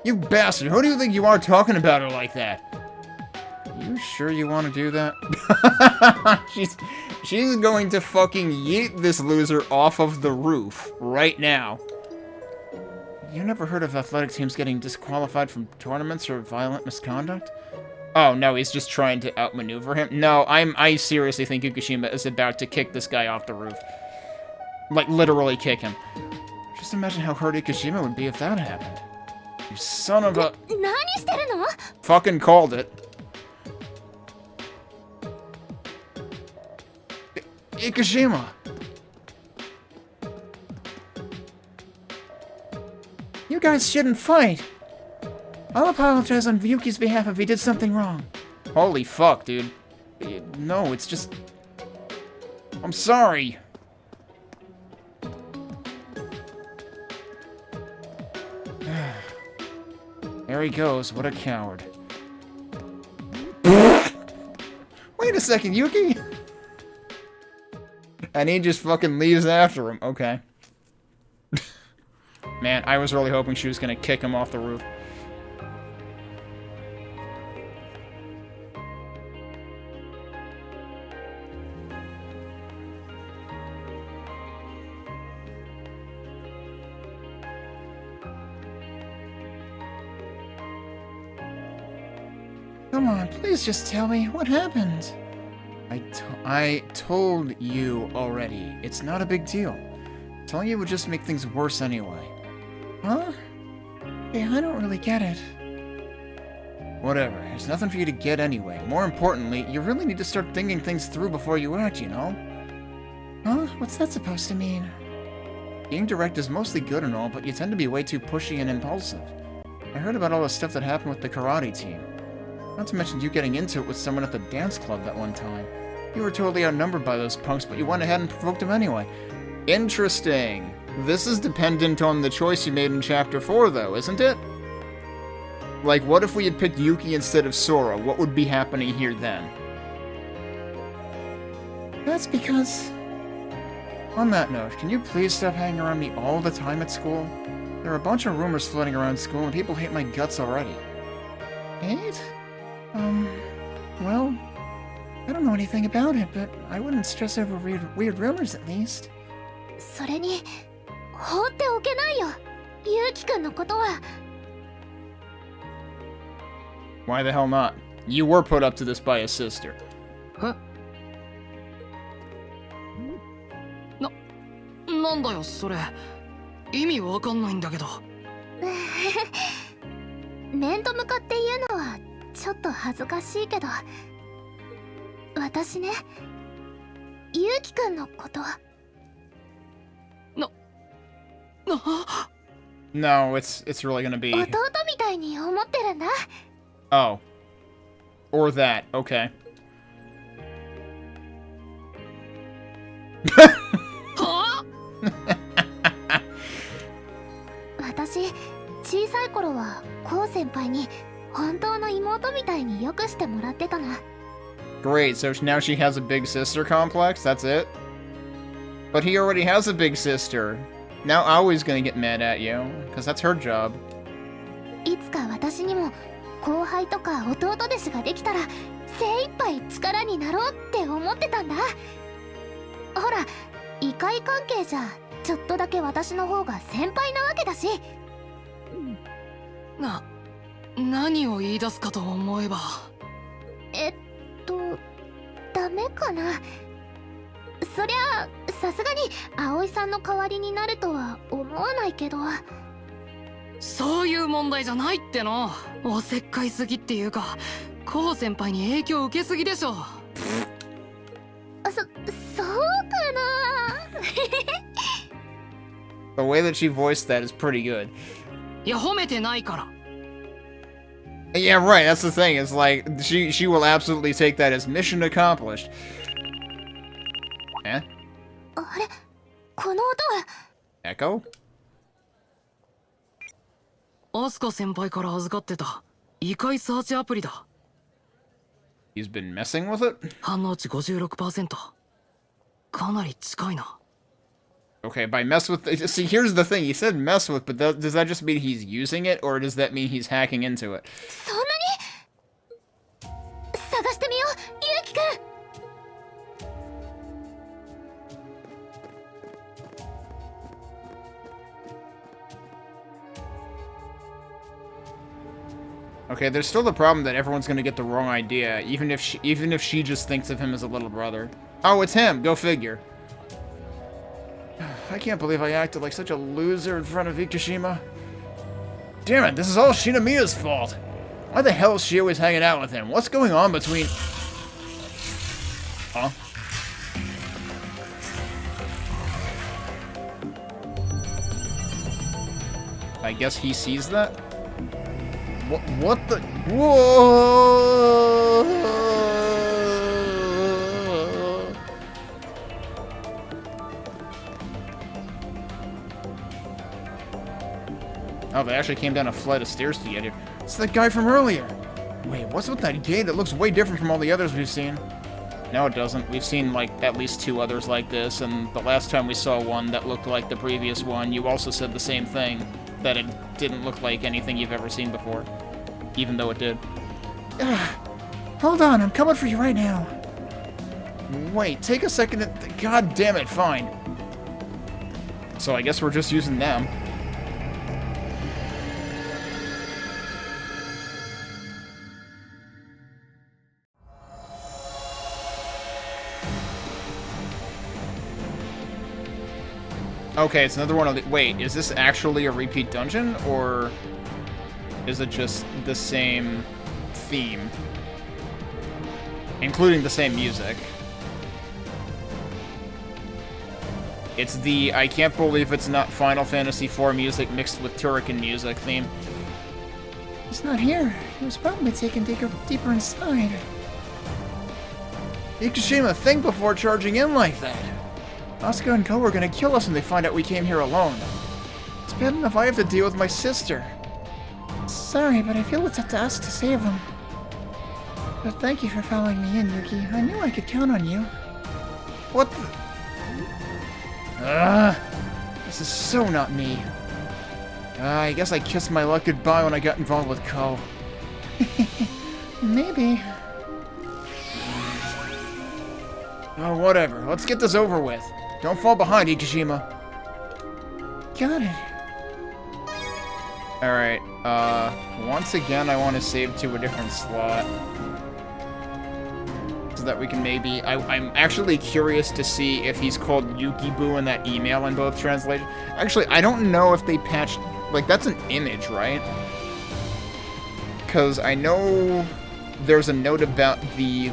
S1: You bastard! Who do you think you are talking about her like that? You sure you want to do that? She's going to fucking yeet this loser off of the roof right now. You never heard of athletic teams getting disqualified from tournaments or violent misconduct? Oh, no, he's just trying to outmaneuver him? No, I seriously think Ukishima is about to kick this guy off the roof. Like, literally kick him. Just imagine how hurt Ukishima would be if that happened. You son of a... Fucking called it. Ikishima! You guys shouldn't fight! I'll apologize on Yuki's behalf if he did something wrong. Holy fuck, dude. No, it's just... I'm sorry. There he goes, what a coward. Wait a second, Yuki? And he just fucking leaves after him. Okay. Man, I was really hoping she was gonna kick him off the roof.
S10: Come on, please just tell me what happened.
S1: I told you already. It's not a big deal. Telling you would just make things worse anyway.
S10: Huh? Yeah, I don't really get it.
S1: Whatever. There's nothing for you to get anyway. More importantly, you really need to start thinking things through before you act, you know?
S10: Huh? What's that supposed to mean?
S1: Being direct is mostly good and all, but you tend to be way too pushy and impulsive. I heard about all the stuff that happened with the karate team. Not to mention you getting into it with someone at the dance club that one time. You were totally outnumbered by those punks, but you went ahead and provoked them anyway. Interesting. This is dependent on the choice you made in Chapter 4, though, isn't it? Like, what if we had picked Yuki instead of Sora? What would be happening here then?
S10: That's because...
S1: On that note, can you please stop hanging around me all the time at school? There are a bunch of rumors floating around school, and people hate my guts already.
S10: Hate? Well... I don't know anything about it, but I wouldn't stress over weird rumors at least.
S12: それに放っておけないよ、ユウキくんのことは。
S1: Why the hell not? You were put up to this by his sister.
S9: Huh? なんだよそれ。意味わかんないんだけど。
S12: 面と向かって言うのはちょっと恥ずかしいけど、私ね、ユウキくんのこと。
S1: No, it's really gonna be...
S12: 弟みたいに思ってるんだ。
S1: Oh. Or that, okay.
S12: 私、小さい頃はコウ先輩に本当の妹みたいによくしてもらってたな。
S1: Great, so now she has a big sister complex? That's it? But he already has a big sister. Now Aoi's gonna get mad at you, because that's her job.
S12: いつか私にも後輩とか弟弟子ができたら精一杯力になろうって思ってたんだ。ほら、異界関係じゃちょっとだけ私の方が先輩なわけだし。何
S9: を言い出すかと思えば。
S12: ダダメかな。そりゃさすがに葵さんの代わりになるとは思わないけど。
S9: そういう問題じゃないっての。おせっかいすぎっていうか、コウ先輩に影響受けすぎでしょ。
S12: そうかな。
S1: The way that she voiced that is pretty good.
S9: いや、褒めてないから。
S1: Yeah, right. That's the thing. It's like she will absolutely take that as mission accomplished. Eh?
S12: あれ、この音は。
S1: Echo?
S9: アスカ先輩から預かってた異界サーチアプリだ。
S1: He's been messing with it?
S9: 反応値 56%。かなり近いな。
S1: Okay, by mess with... See, here's the thing. He said mess with, but does that just mean he's using it, or does that mean he's hacking into it?
S12: そんなに？探してみよう、ゆうきくん。
S1: Okay, there's still the problem that everyone's gonna get the wrong idea, even if she just thinks of him as a little brother. Oh, it's him. Go figure. I can't believe I acted like such a loser in front of Ikishima. Damn it, this is all Shinamiya's fault. Why the hell is she always hanging out with him? What's going on between... Huh? I guess he sees that? What the... Whoa! Oh, they actually came down a flight of stairs to get here. It's that guy from earlier! Wait, what's with that gate? It looks way different from all the others we've seen. No, it doesn't. We've seen, like, at least 2 others like this, and the last time we saw one that looked like the previous one, you also said the same thing, that it didn't look like anything you've ever seen before. Even though it did.
S10: Hold on, I'm coming for you right now.
S1: Wait, take a second to... God damn it, fine. So I guess we're just using them. Okay, it's another one of the... Wait, is this actually a repeat dungeon, or is it just the same theme? Including the same music. It's the I can't believe it's not Final Fantasy IV music mixed with Turrican music theme.
S10: He's not here. He was probably taken deeper inside.
S1: Ikishima, think before charging in like that.
S10: Asuka and Ko are gonna kill us when they find out we came here alone. It's bad enough I have to deal with my sister. Sorry, but I feel it's up to us to save him. But thank you for following me in, Yuki. I knew I could count on you.
S1: What the... this is so not me. I guess I kissed my luck goodbye when I got involved with Ko.
S10: Maybe.
S1: Oh, whatever. Let's get this over with. Don't fall behind, Ikishima.
S10: Got it.
S1: Alright, once again I want to save to a different slot. So that we can maybe... I'm actually curious to see if he's called Yukibu in that email in both translations. Actually, I don't know if they patched... Like, that's an image, right? Because I know there's a note about the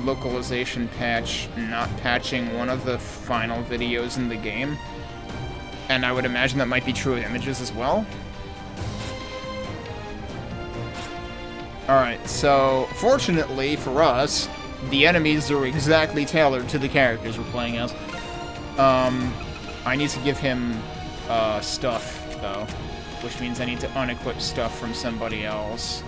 S1: localization patch not patching one of the final videos in the game. And I would imagine that might be true of images as well. Alright, so fortunately for us, the enemies are exactly tailored to the characters we're playing as. I need to give him stuff, though, which means I need to unequip stuff from somebody else.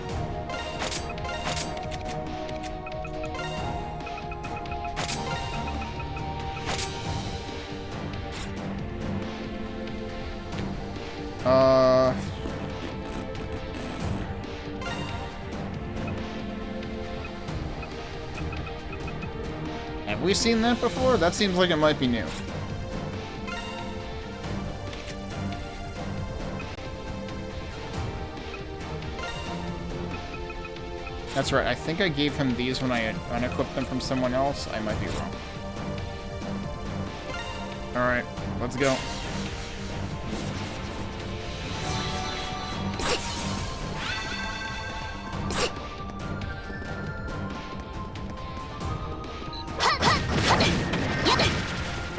S1: Have we seen that before? That seems like it might be new. That's right, I think I gave him these when I had unequipped them from someone else. I might be wrong. Alright, let's go.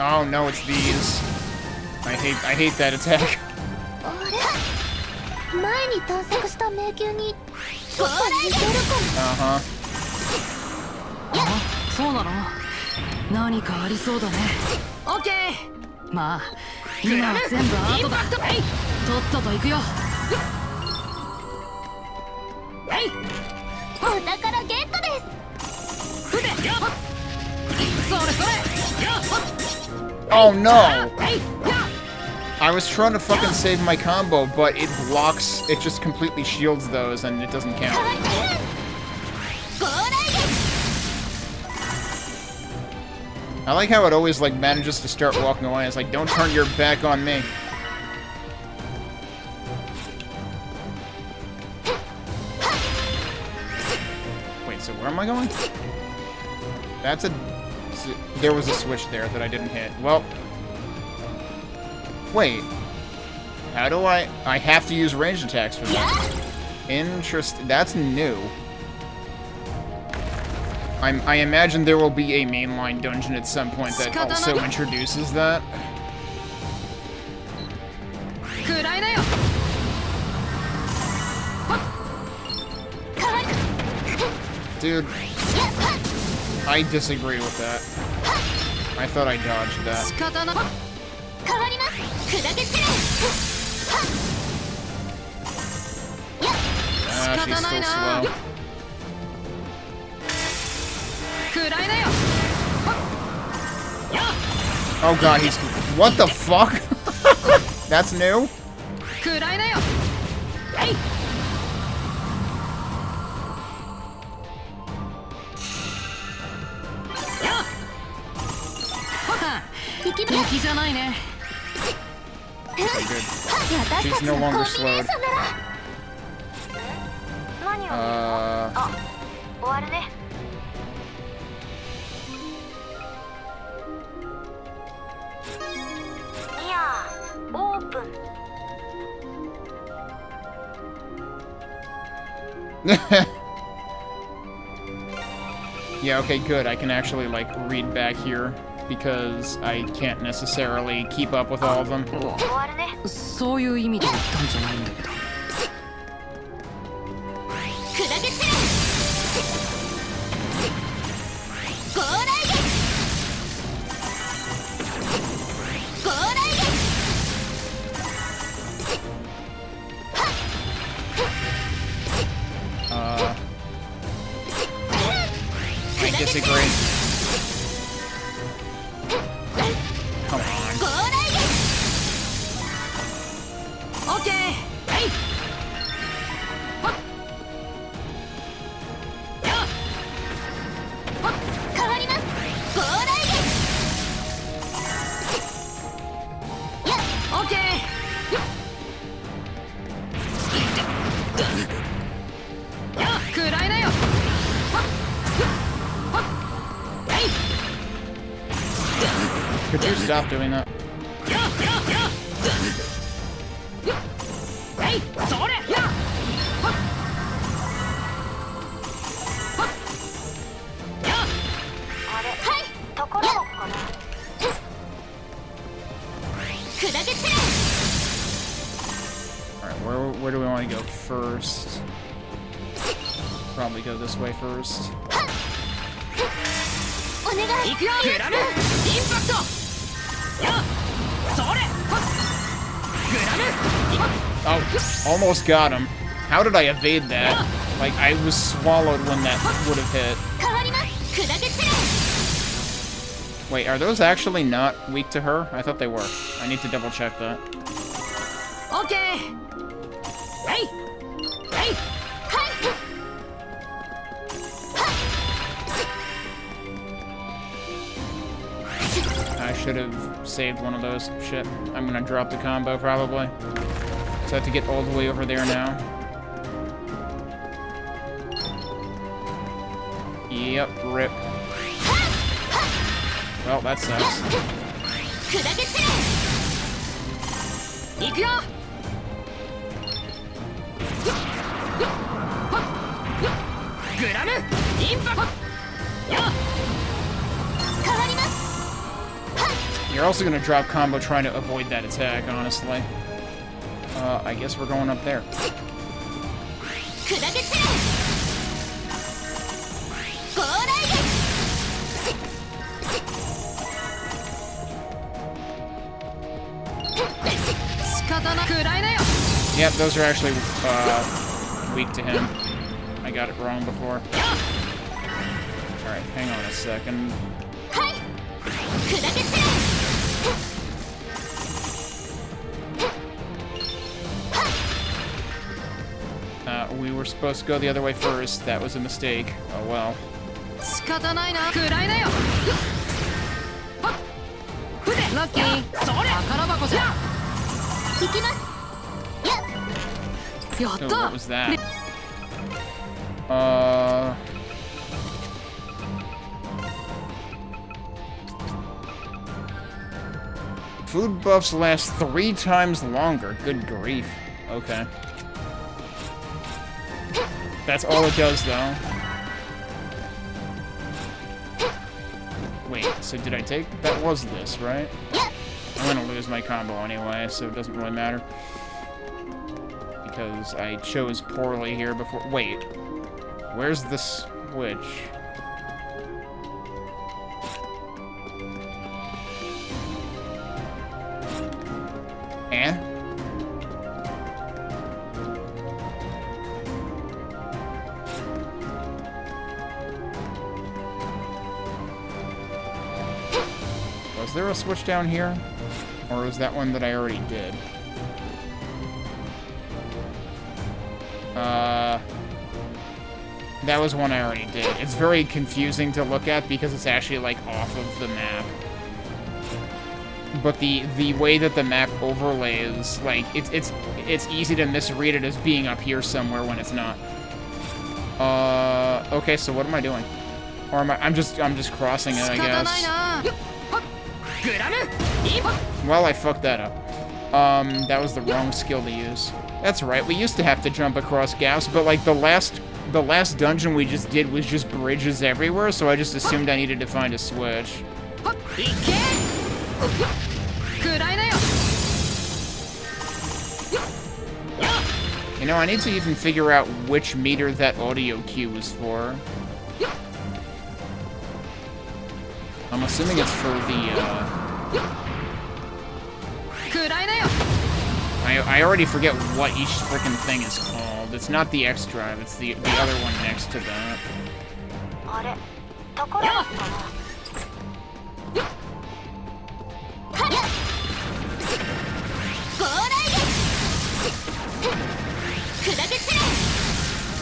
S1: Oh no, it's these. I hate that attack. Uh-huh.
S9: そうなの？何かありそうだね。オッケー。まあ、今は全部アートだ。とっとと行くよ。
S8: お宝ゲットです。
S9: それそれ。
S1: Oh no! I was trying to fucking save my combo, but it blocks, it just completely shields those and it doesn't count. I like how it always like manages to start walking away. It's like, don't turn your back on me. Wait, so where am I going? That's a... There was a switch there that I didn't hit. Well... Wait. How do I have to use ranged attacks for that. Interesting. That's new. I imagine there will be a mainline dungeon at some point that also introduces that. Dude, I disagree with that. I thought I dodged that. Ah, she's still slow. Oh god, he's... What the fuck? That's new? Okay, good. She's no longer slowed. Yeah, okay, good. I can actually, like, read back here, because I can't necessarily keep up with all of them.
S9: そういう意味で言ったんじゃないんだけど。
S1: I disagree. Come on.
S9: Okay. Hey.
S1: Could you stop doing that? Alright, where do we want to go first? Probably go this way first. Oh, almost got him. How did I evade that? Like, I was swallowed when that would have hit. Wait, are those actually not weak to her? I thought they were. I need to double check that.
S9: Okay. Hey. Hey.
S1: I should have saved one of those. Shit. I'm gonna drop the combo, probably. So I have to get all the way over there now. Yep, rip. Well, that sucks. You're also gonna drop combo trying to avoid that attack, honestly. I guess we're going up there. Yep, those are actually weak to him. I got it wrong before. Alright, hang on a second. We were supposed to go the other way first. That was a mistake. Oh well. Oh, what was that? Food buffs last 3 times longer. Good grief. Okay. That's all it does, though. Wait, so did I take... That was this, right? I'm gonna lose my combo anyway, so it doesn't really matter. Because I chose poorly here before... Wait. Where's the switch? Eh? Was there a switch down here? Or was that one that I already did? That was one I already did. It's very confusing to look at because it's actually, like, off of the map. But the way that the map overlays, like, it's easy to misread it as being up here somewhere when it's not. Okay, so what am I doing? Or am I'm just crossing it, I guess. Well, I fucked that up. That was the wrong skill to use. That's right, we used to have to jump across gaps, but, like, the last dungeon we just did was just bridges everywhere, so I just assumed I needed to find a switch. You know, I need to even figure out which meter that audio cue was for. I'm assuming it's for the, I already forget what each frickin' thing is called. It's not the X drive, it's the other one next to that.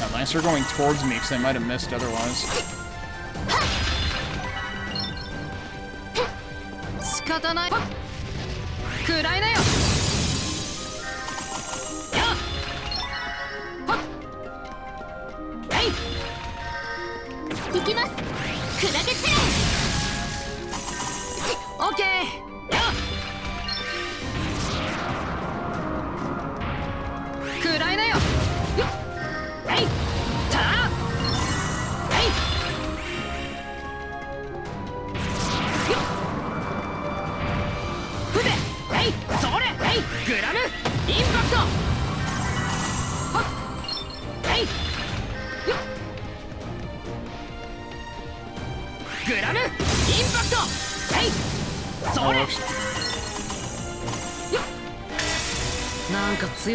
S1: Unless they're going towards me, because I might have missed otherwise.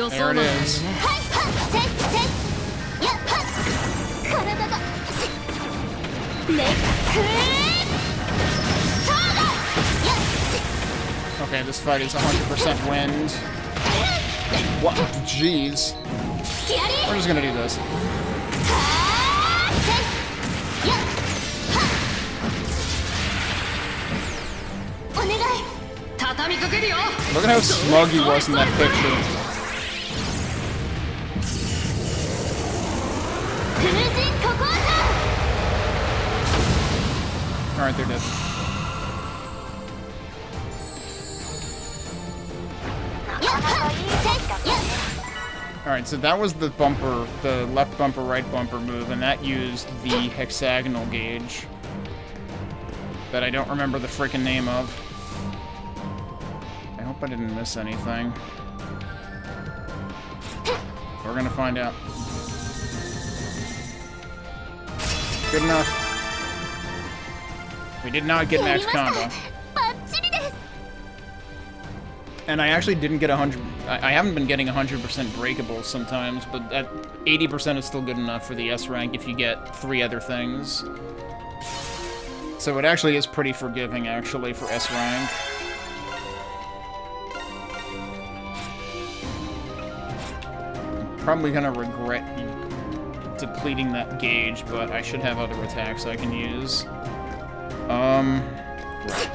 S1: There it is. Okay, this fight is 100% wind. What? Jeez. We're just gonna do this. Look at how smug he was in that picture. Alright, they're dead. Alright, so that was the bumper, the left bumper, right bumper move, and that used the hexagonal gauge that I don't remember the frickin' name of. I hope I didn't miss anything. We're gonna find out. Good enough. We did not get max combo. And I actually didn't get 100... I haven't been getting 100% breakable sometimes, but at 80% is still good enough for the S rank if you get 3 other things. So it actually is pretty forgiving, actually, for S rank. I'm probably gonna regret depleting that gauge, but I should have other attacks I can use. Right.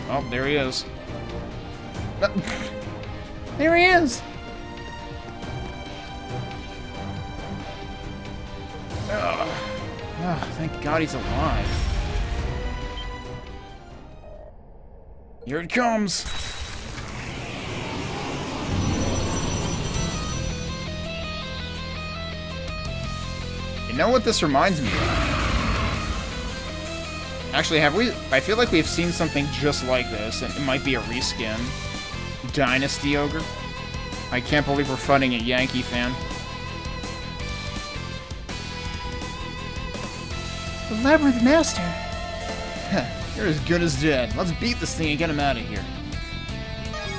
S1: Oh, there he is. There he is! Oh, thank God he's alive. Here it comes! You know what this reminds me of? Actually, have we... I feel like we've seen something just like this, and it might be a reskin. Dynasty Ogre? I can't believe we're fighting a Yankee fan.
S10: The Labyrinth Master.
S1: You're as good as dead. Let's beat this thing and get him out of here.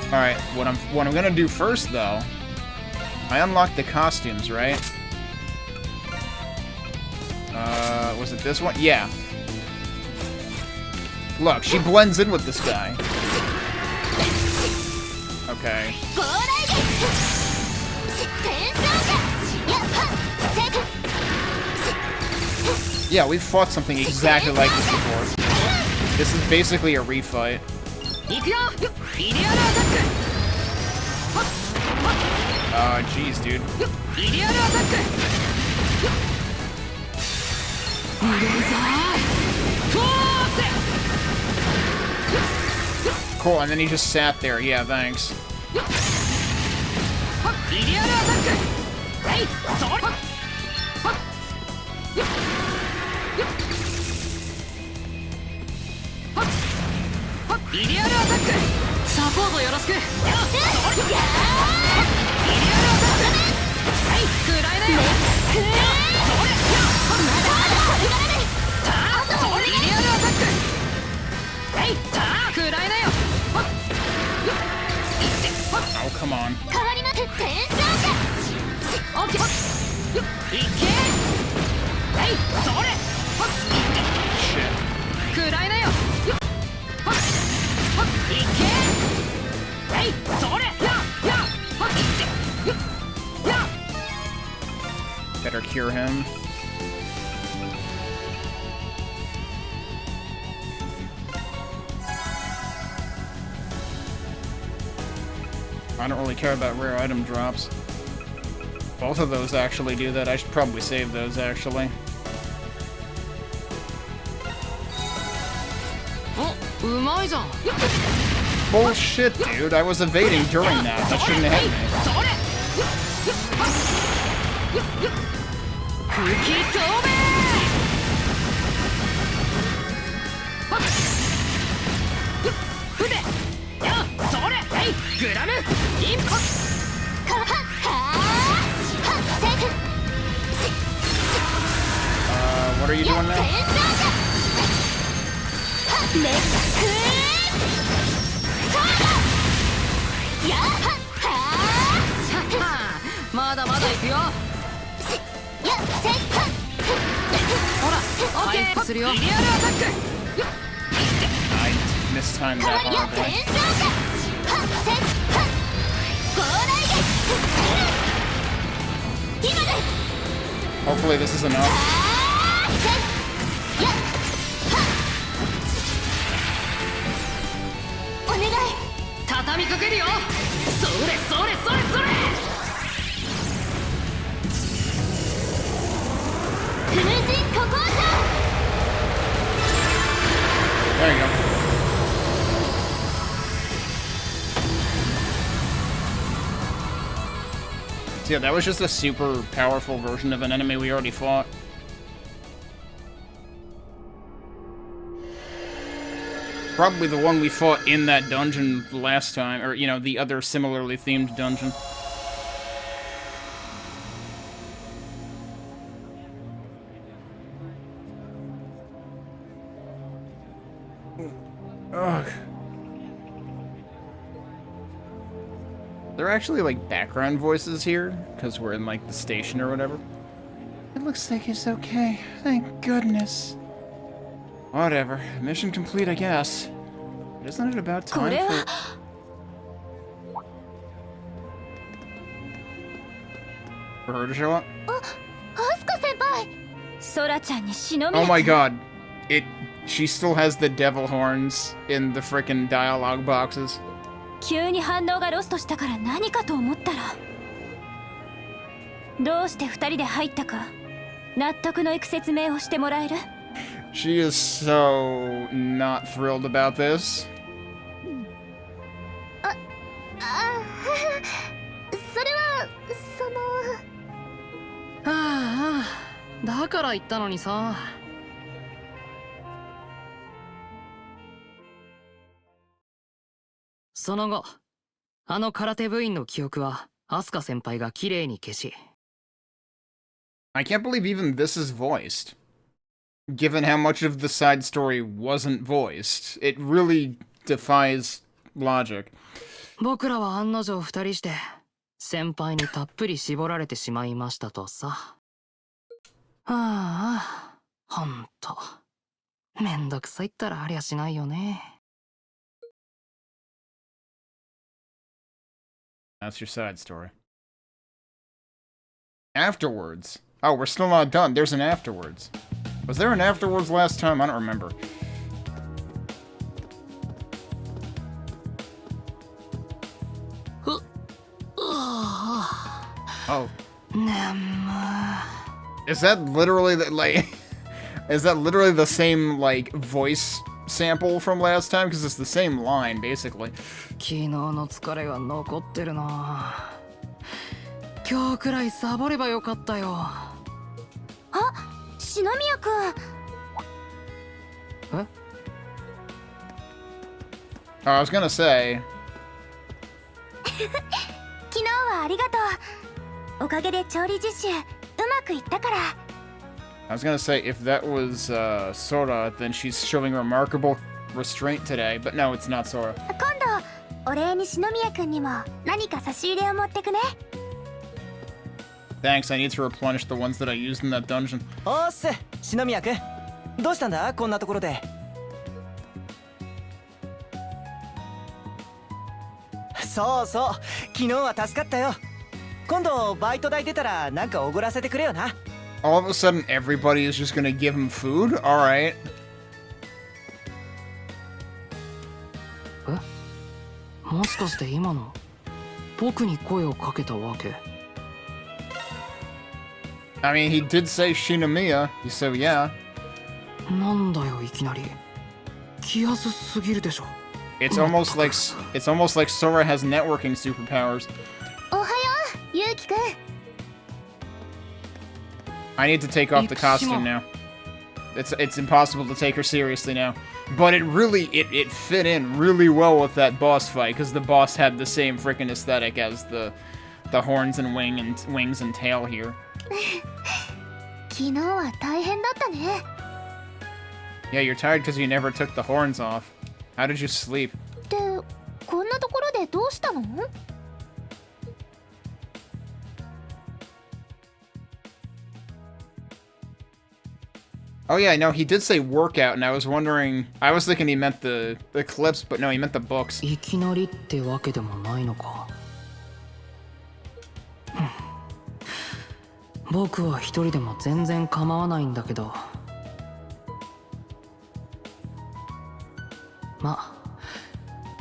S1: Alright, what I'm gonna do first, though... I unlocked the costumes, right? Was it this one? Yeah. Look, she blends in with this guy. Okay. Yeah, we've fought something exactly like this before. This is basically a refight. Jeez, dude. Cool, and then he just sat there. Yeah, thanks. Oh, come on. Shit. Better cure him. I don't really care about rare item drops. Both of those actually do that. I should probably save those, actually. Bullshit, dude. I was evading during that. That shouldn't have hit me. What are you doing now? I mistimed that horribly. Hopefully this is enough. So yeah, that was just a super powerful version of an enemy we already fought. Probably the one we fought in that dungeon last time, or, you know, the other similarly themed dungeon. Ugh. There are actually, like, background voices here, because we're in, like, the station or whatever.
S10: It looks like he's okay. Thank goodness.
S1: Whatever. Mission complete, I guess. But isn't it about time for... for her to show up? Oh my god. She still has the devil horns in the frickin' dialogue boxes.
S8: 急に反応がロストしたから何かと思ったらどうして二人で入ったか納得のいく説明をしてもらえる
S1: She is so not thrilled about this.
S8: それはその
S9: ああ、だから言ったのにさ。その後、あの空手部員の記憶はアスカ先輩が綺麗に消し。
S1: I can't believe even this is voiced. Given how much of the side story wasn't voiced, it really defies logic.
S9: 僕らは案の定二人して先輩にたっぷり絞られてしまいましたとさ。ああ、ほんと。めんどくさいったらありゃしないよね。
S1: That's your side story. Afterwards. Oh, we're still not done. There's an afterwards. Was there an afterwards last time? I don't remember. Oh. Is that literally the, like... is that literally the same, like, voice sample from last time? Because it's the same line, basically.
S9: 昨日の疲れが残ってるな。今日くらいサボればよかったよ。
S8: あ、篠宮くん。
S9: え？
S1: I was gonna say.
S8: 昨日はありがとう。おかげで調理実習うまくいったから。
S1: I was gonna say, if that was Sora, then she's showing remarkable restraint today, but no, it's not Sora.
S8: 今度お礼に篠宮くんにも何か差し入れを持ってくね。
S1: Thanks, I need to replenish the ones that I used in that dungeon.
S7: おーっす、篠宮くん。どうしたんだこんなところで。そうそう、昨日は助かったよ。今度バイト代出たらなんかおごらせてくれよな。
S1: All of a sudden, everybody is just gonna give him food? Alright.
S9: え？もしかして今の僕に声をかけたわけ？
S1: I mean, he did say Shinomiya, so yeah.
S9: なんだよいきなり。気安すぎるでしょ。
S1: It's almost like Sora has networking superpowers.
S8: おはよう、ゆうきくん。
S1: I need to take off the costume now. It's impossible to take her seriously now. But it really it fit in really well with that boss fight because the boss had the same freaking aesthetic as the horns and wings and tail here.
S8: 昨日は大変だったね。
S1: Yeah, you're tired because you never took the horns off. How did you sleep?
S8: で、こんなところでどうしたの
S1: ？Oh yeah, no, he did say workout, and I was thinking he meant the clips, but no, he meant the books.
S9: いきなりってわけでもないのか。僕は一人でも全然構わないんだけど。まあ、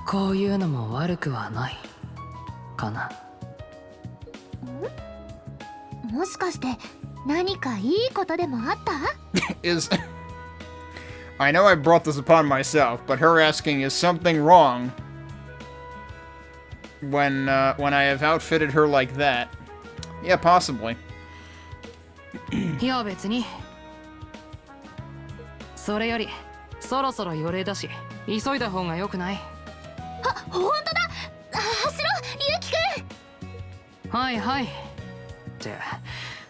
S9: こういうのも悪くはないかな。
S8: もしかして何かいいことでもあった？
S1: I know I brought this upon myself, but her asking is something wrong when I have outfitted her like that. Yeah, possibly.
S9: いや別に。それよりそろそろ予令だし急いだ方が良くない？
S8: あ、本当だ。走ろう、ゆうきくん。
S9: はいはい。って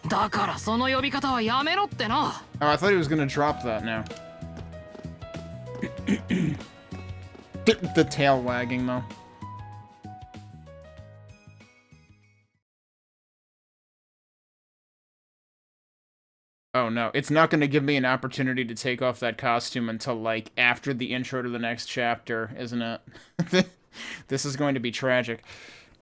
S9: だからその呼び方はやめろってな。
S1: Oh, I thought he was gonna drop that now. The tail wagging though. Oh no, it's not going to give me an opportunity to take off that costume until, like, after the intro to the next chapter, isn't it? This is going to be tragic.